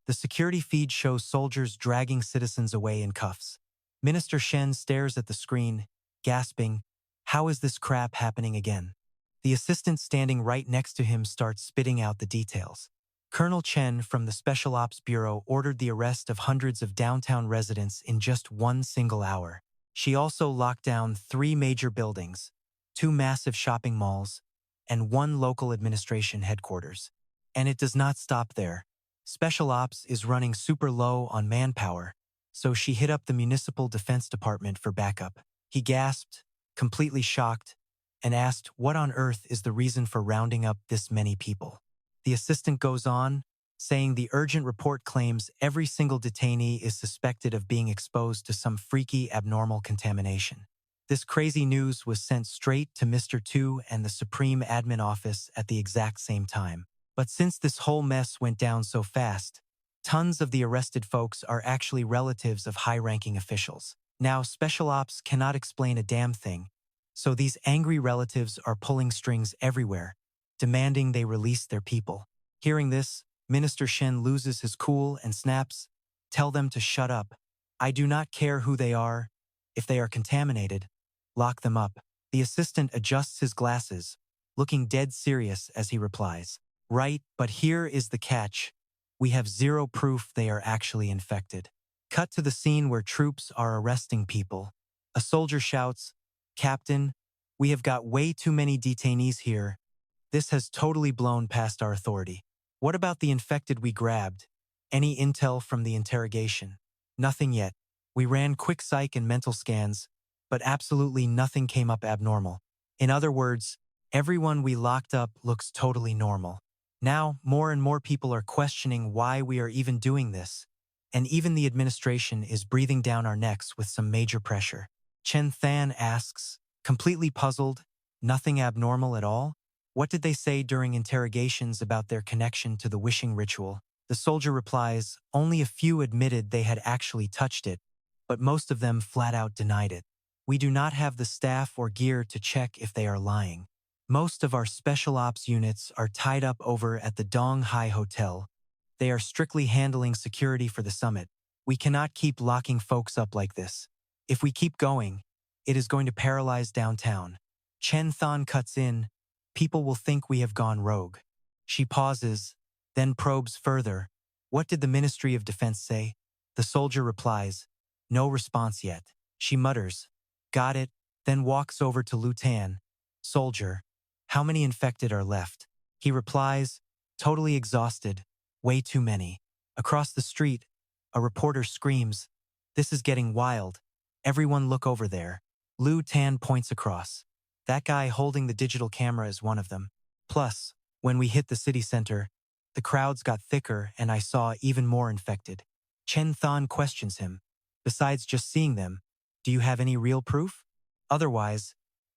[SPEAKER 2] The security feed shows soldiers dragging citizens away in cuffs. Minister Shen stares at the screen, gasping, how is this crap happening again? The assistant standing right next to him starts spitting out the details. Colonel Chen from the Special Ops Bureau ordered the arrest of hundreds of downtown residents in just 1 single hour. She also locked down 3 major buildings, 2 massive shopping malls, and 1 local administration headquarters. And it does not stop there. Special Ops is running super low on manpower, so she hit up the municipal defense department for backup. He gasped, completely shocked, and asked what on earth is the reason for rounding up this many people. The assistant goes on, saying the urgent report claims every single detainee is suspected of being exposed to some freaky abnormal contamination. This crazy news was sent straight to Mr. Tu and the Supreme Admin Office at the exact same time. But since this whole mess went down so fast, tons of the arrested folks are actually relatives of high-ranking officials. Now, Special Ops cannot explain a damn thing, so these angry relatives are pulling strings everywhere, demanding they release their people. Hearing this, Minister Shen loses his cool and snaps, "Tell them to shut up. I do not care who they are. If they are contaminated, lock them up." The assistant adjusts his glasses, looking dead serious as he replies, "Right, but here is the catch. We have zero proof they are actually infected." Cut to the scene where troops are arresting people. A soldier shouts, "Captain, we have got way too many detainees here. This has totally blown past our authority. What about the infected we grabbed? Any intel from the interrogation?" "Nothing yet. We ran quick psych and mental scans, but absolutely nothing came up abnormal. In other words, everyone we locked up looks totally normal." Now, more and more people are questioning why we are even doing this, and even the administration is breathing down our necks with some major pressure. Chen Than asks, completely puzzled, "Nothing abnormal at all? What did they say during interrogations about their connection to the wishing ritual?" The soldier replies, "Only a few admitted they had actually touched it, but most of them flat out denied it. We do not have the staff or gear to check if they are lying. Most of our special ops units are tied up over at the Dong Hai Hotel. They are strictly handling security for the summit. We cannot keep locking folks up like this. If we keep going, it is going to paralyze downtown." Chen Than cuts in, "People will think we have gone rogue." She pauses, then probes further. "What did the Ministry of Defense say?" The soldier replies, "No response yet." She mutters, "Got it," then walks over to Lu Tan. "Soldier, how many infected are left?" He replies, totally exhausted, "Way too many." Across the street, a reporter screams, "This is getting wild. Everyone look over there." Lu Tan points across. "That guy holding the digital camera is one of them. Plus, when we hit the city center, the crowds got thicker and I saw even more infected." Chen Than questions him, "Besides just seeing them, do you have any real proof? Otherwise,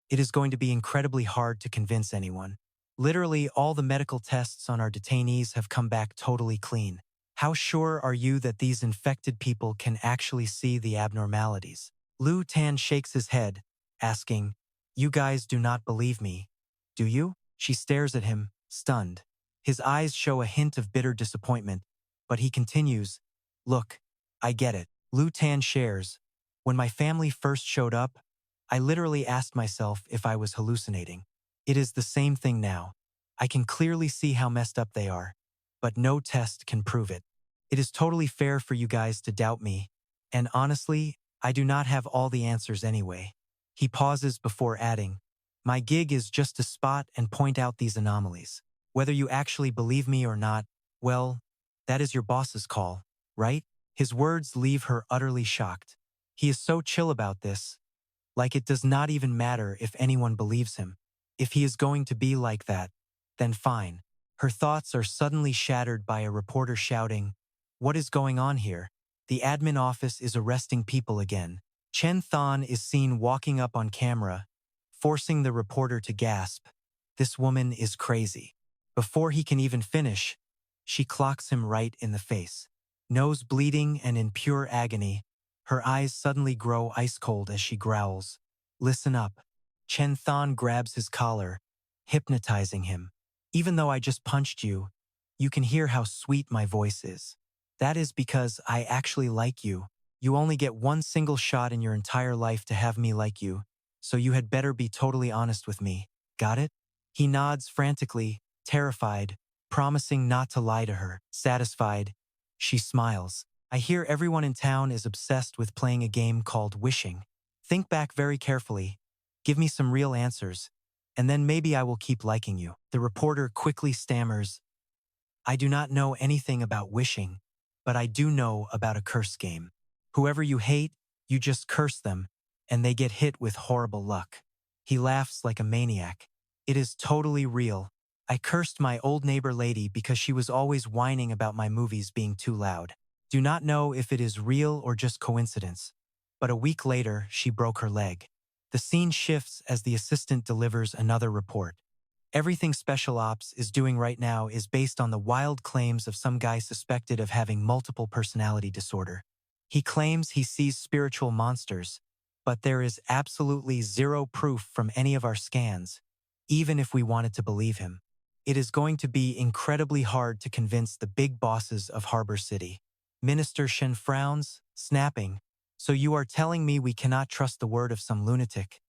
[SPEAKER 2] it is going to be incredibly hard to convince anyone. Literally, all the medical tests on our detainees have come back totally clean. How sure are you that these infected people can actually see the abnormalities?" Lu Tan shakes his head, asking, "You guys do not believe me, do you?" She stares at him, stunned. His eyes show a hint of bitter disappointment, but he continues, "Look, I get it." Lu Tan shares, "When my family first showed up, I literally asked myself if I was hallucinating. It is the same thing now. I can clearly see how messed up they are, but no test can prove it. It is totally fair for you guys to doubt me, and honestly, I do not have all the answers anyway." He pauses before adding, "My gig is just to spot and point out these anomalies. Whether you actually believe me or not, well, that is your boss's call, right?" His words leave her utterly shocked. He is so chill about this, like it does not even matter if anyone believes him. If he is going to be like that, then fine. Her thoughts are suddenly shattered by a reporter shouting, "What is going on here? The admin office is arresting people again." Chen Than is seen walking up on camera, forcing the reporter to gasp, "This woman is crazy." Before he can even finish, she clocks him right in the face. Nose bleeding and in pure agony, her eyes suddenly grow ice cold as she growls, "Listen up." Chen Than grabs his collar, hypnotizing him. "Even though I just punched you, you can hear how sweet my voice is. That is because I actually like you. You only get one single shot in your entire life to have me like you, so you had better be totally honest with me. Got it?" He nods frantically, terrified, promising not to lie to her. Satisfied, she smiles. "I hear everyone in town is obsessed with playing a game called wishing. Think back very carefully. Give me some real answers, and then maybe I will keep liking you." The reporter quickly stammers, "I do not know anything about wishing, but I do know about a curse game. Whoever you hate, you just curse them, and they get hit with horrible luck." He laughs like a maniac. "It is totally real. I cursed my old neighbor lady because she was always whining about my movies being too loud. Do not know if it is real or just coincidence, but a week later, she broke her leg." The scene shifts as the assistant delivers another report. "Everything Special Ops is doing right now is based on the wild claims of some guy suspected of having multiple personality disorder. He claims he sees spiritual monsters, but there is absolutely zero proof from any of our scans, even if we wanted to believe him. It is going to be incredibly hard to convince the big bosses of Harbor City." Minister Chen frowns, snapping, "So you are telling me we cannot trust the word of some lunatic?"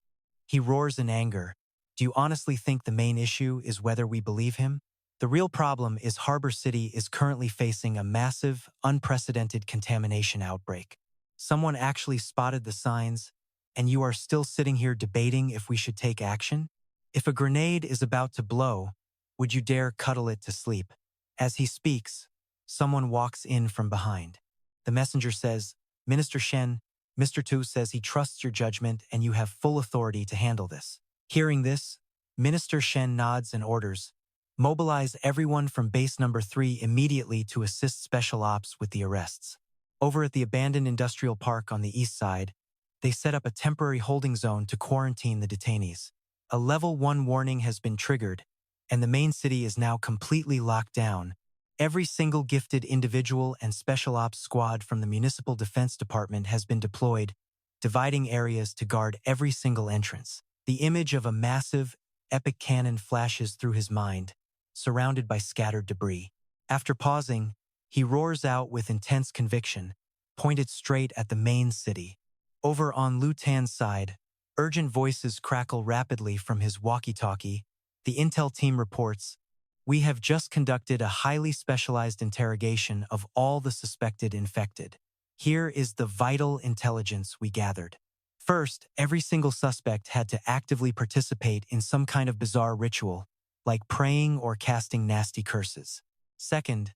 [SPEAKER 2] He roars in anger. "Do you honestly think the main issue is whether we believe him? The real problem is Harbor City is currently facing a massive, unprecedented contamination outbreak. Someone actually spotted the signs, and you are still sitting here debating if we should take action? If a grenade is about to blow, would you dare cuddle it to sleep?" As he speaks, someone walks in from behind. The messenger says, "Minister Shen, Mr. Tu says he trusts your judgment and you have full authority to handle this." Hearing this, Minister Shen nods and orders, "Mobilize everyone from base number 3 immediately to assist Special Ops with the arrests." Over at the abandoned industrial park on the east side, they set up a temporary holding zone to quarantine the detainees. A level 1 warning has been triggered, and the main city is now completely locked down. Every single gifted individual and Special Ops squad from the Municipal Defense Department has been deployed, dividing areas to guard every single entrance. The image of a massive, epic cannon flashes through his mind, surrounded by scattered debris. After pausing, he roars out with intense conviction, pointed straight at the main city. Over on Lu Tan's side, urgent voices crackle rapidly from his walkie-talkie. The intel team reports, "We have just conducted a highly specialized interrogation of all the suspected infected. Here is the vital intelligence we gathered. First, every single suspect had to actively participate in some kind of bizarre ritual, like praying or casting nasty curses. Second,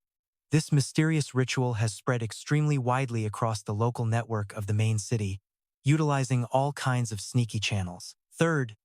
[SPEAKER 2] this mysterious ritual has spread extremely widely across the local network of the main city, utilizing all kinds of sneaky channels. Third,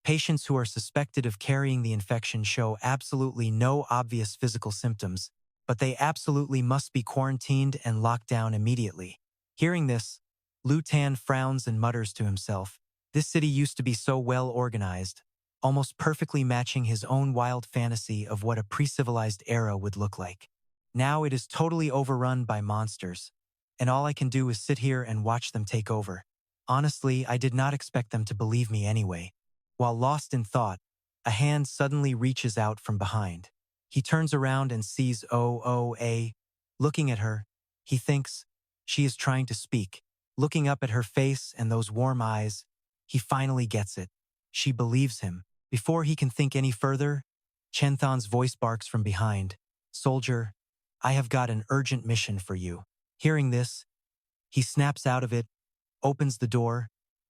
[SPEAKER 2] patients who are suspected of carrying the infection show absolutely no obvious physical symptoms, but they absolutely must be quarantined and locked down immediately." Hearing this, Lu Tan frowns and mutters to himself, "This city used to be so well organized, almost perfectly matching his own wild fantasy of what a pre-civilized era would look like. Now it is totally overrun by monsters, and all I can do is sit here and watch them take over. Honestly, I did not expect them to believe me anyway." While lost in thought, a hand suddenly reaches out from behind. He turns around and sees OOA. Looking at her, he thinks she is trying to speak. Looking up at her face and those warm eyes, he finally gets it. She believes him. Before he can think any further, Chen Than's voice barks from behind, "Soldier, I have got an urgent mission for you." Hearing this, he snaps out of it, opens the door,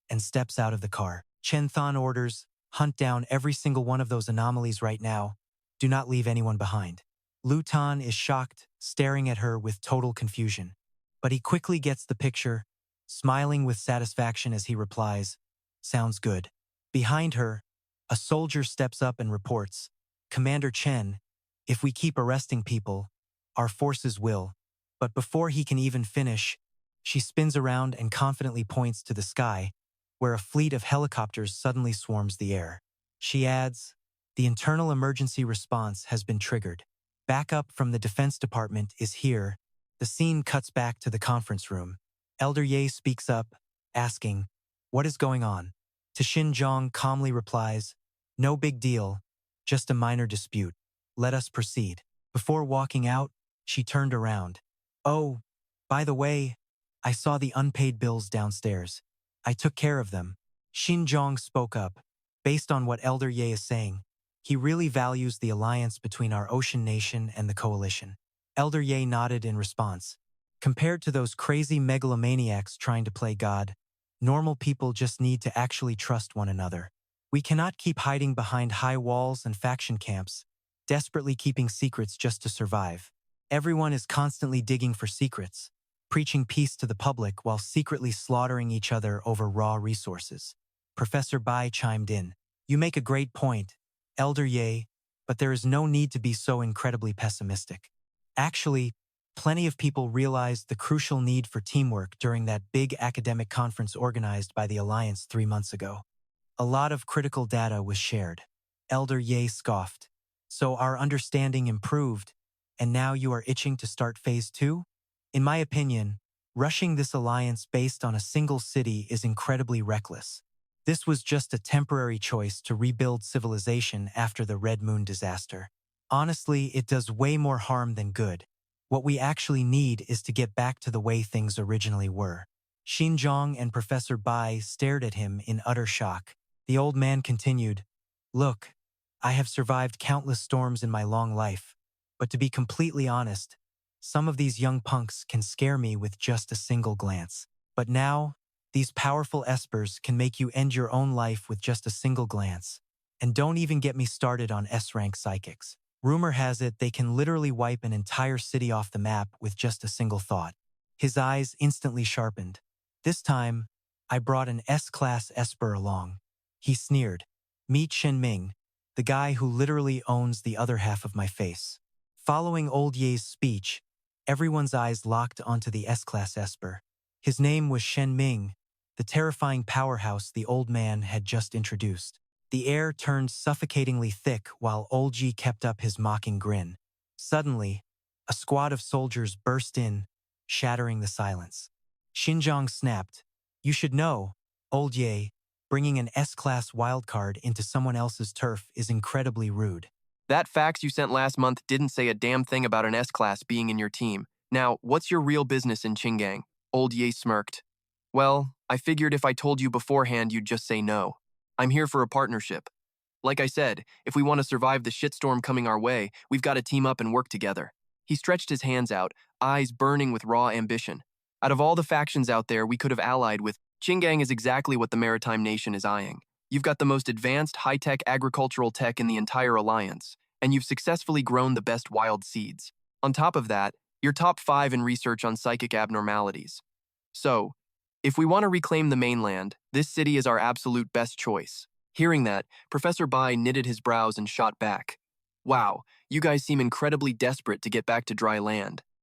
[SPEAKER 2] and steps out of the car. Chen Than orders, "Hunt down every single one of those anomalies right now. Do not leave anyone behind." Lu Tan is shocked, staring at her with total confusion. But he quickly gets the picture, smiling with satisfaction as he replies, "Sounds good." Behind her, a soldier steps up and reports, "Commander Chen, if we keep arresting people, our forces will." But before he can even finish, she spins around and confidently points to the sky, where a fleet of helicopters suddenly swarms the air. She adds, "The internal emergency response has been triggered. Backup from the Defense Department is here." The scene cuts back to the conference room. Elder Ye speaks up, asking, "What is going on?" To Qinggang calmly replies, "No big deal, just a minor dispute. Let us proceed." Before walking out, she turned around. "Oh, by the way, I saw the unpaid bills downstairs. I took care of them." Qinggang spoke up. Based on what Elder Ye is saying, he really values the alliance between our ocean nation and the coalition. Elder Ye nodded in response. Compared to those crazy megalomaniacs trying to play God, Normal people just need to actually trust one another. We cannot keep hiding behind high walls and faction camps, desperately keeping secrets just to survive. Everyone is constantly digging for secrets, preaching peace to the public while secretly slaughtering each other over raw resources. Professor Bai chimed in. You make a great point, Elder Ye, but there is no need to be so incredibly pessimistic. Actually, plenty of people realized the crucial need for teamwork during that big academic conference organized by the Alliance 3 months ago. A lot of critical data was shared. Elder Ye scoffed. So our understanding improved, and now you are itching to start Phase 2? In my opinion, rushing this alliance based on a single city is incredibly reckless. This was just a temporary choice to rebuild civilization after the Red Moon disaster. Honestly, it does way more harm than good. What we actually need is to get back to the way things originally were. Qinggang and Professor Bai stared at him in utter shock. The old man continued, Look, I have survived countless storms in my long life, but to be completely honest, some of these young punks can scare me with just a single glance. But now, these powerful espers can make you end your own life with just a single glance. And don't even get me started on S-rank psychics. Rumor has it they can literally wipe an entire city off the map with just a single thought. His eyes instantly sharpened. This time, I brought an S-class esper along. He sneered. Meet Shen Ming, the guy who literally owns the other half of my face. Following Old Ye's speech, everyone's eyes locked onto the S-class esper. His name was Shen Ming, the terrifying powerhouse the old man had just introduced. The air turned suffocatingly thick while Old Yi kept up his mocking grin. Suddenly, a squad of soldiers burst in, shattering the silence. Xinjiang snapped. You should know, Old Ye, bringing an S-class wildcard into someone else's turf is incredibly rude.
[SPEAKER 3] That fax you sent last month didn't say a damn thing about an S-class being in your team. Now, what's your real business in Qinggang? Old Ye smirked. Well, I figured if I told you beforehand you'd just say no. I'm here for a partnership. Like I said, if we want to survive the shitstorm coming our way, we've got to team up and work together. He stretched his hands out, eyes burning with raw ambition. Out of all the factions out there we could have allied with, Qinggang is exactly what the maritime nation is eyeing. You've got the most advanced high-tech agricultural tech in the entire alliance, and you've successfully grown the best wild seeds. On top of that, you're top 5 in research on psychic abnormalities. So, if we want to reclaim the mainland, this city is our absolute best choice. Hearing that, Professor Bai knitted his brows and shot back. Wow, you guys seem incredibly desperate to get back to dry land.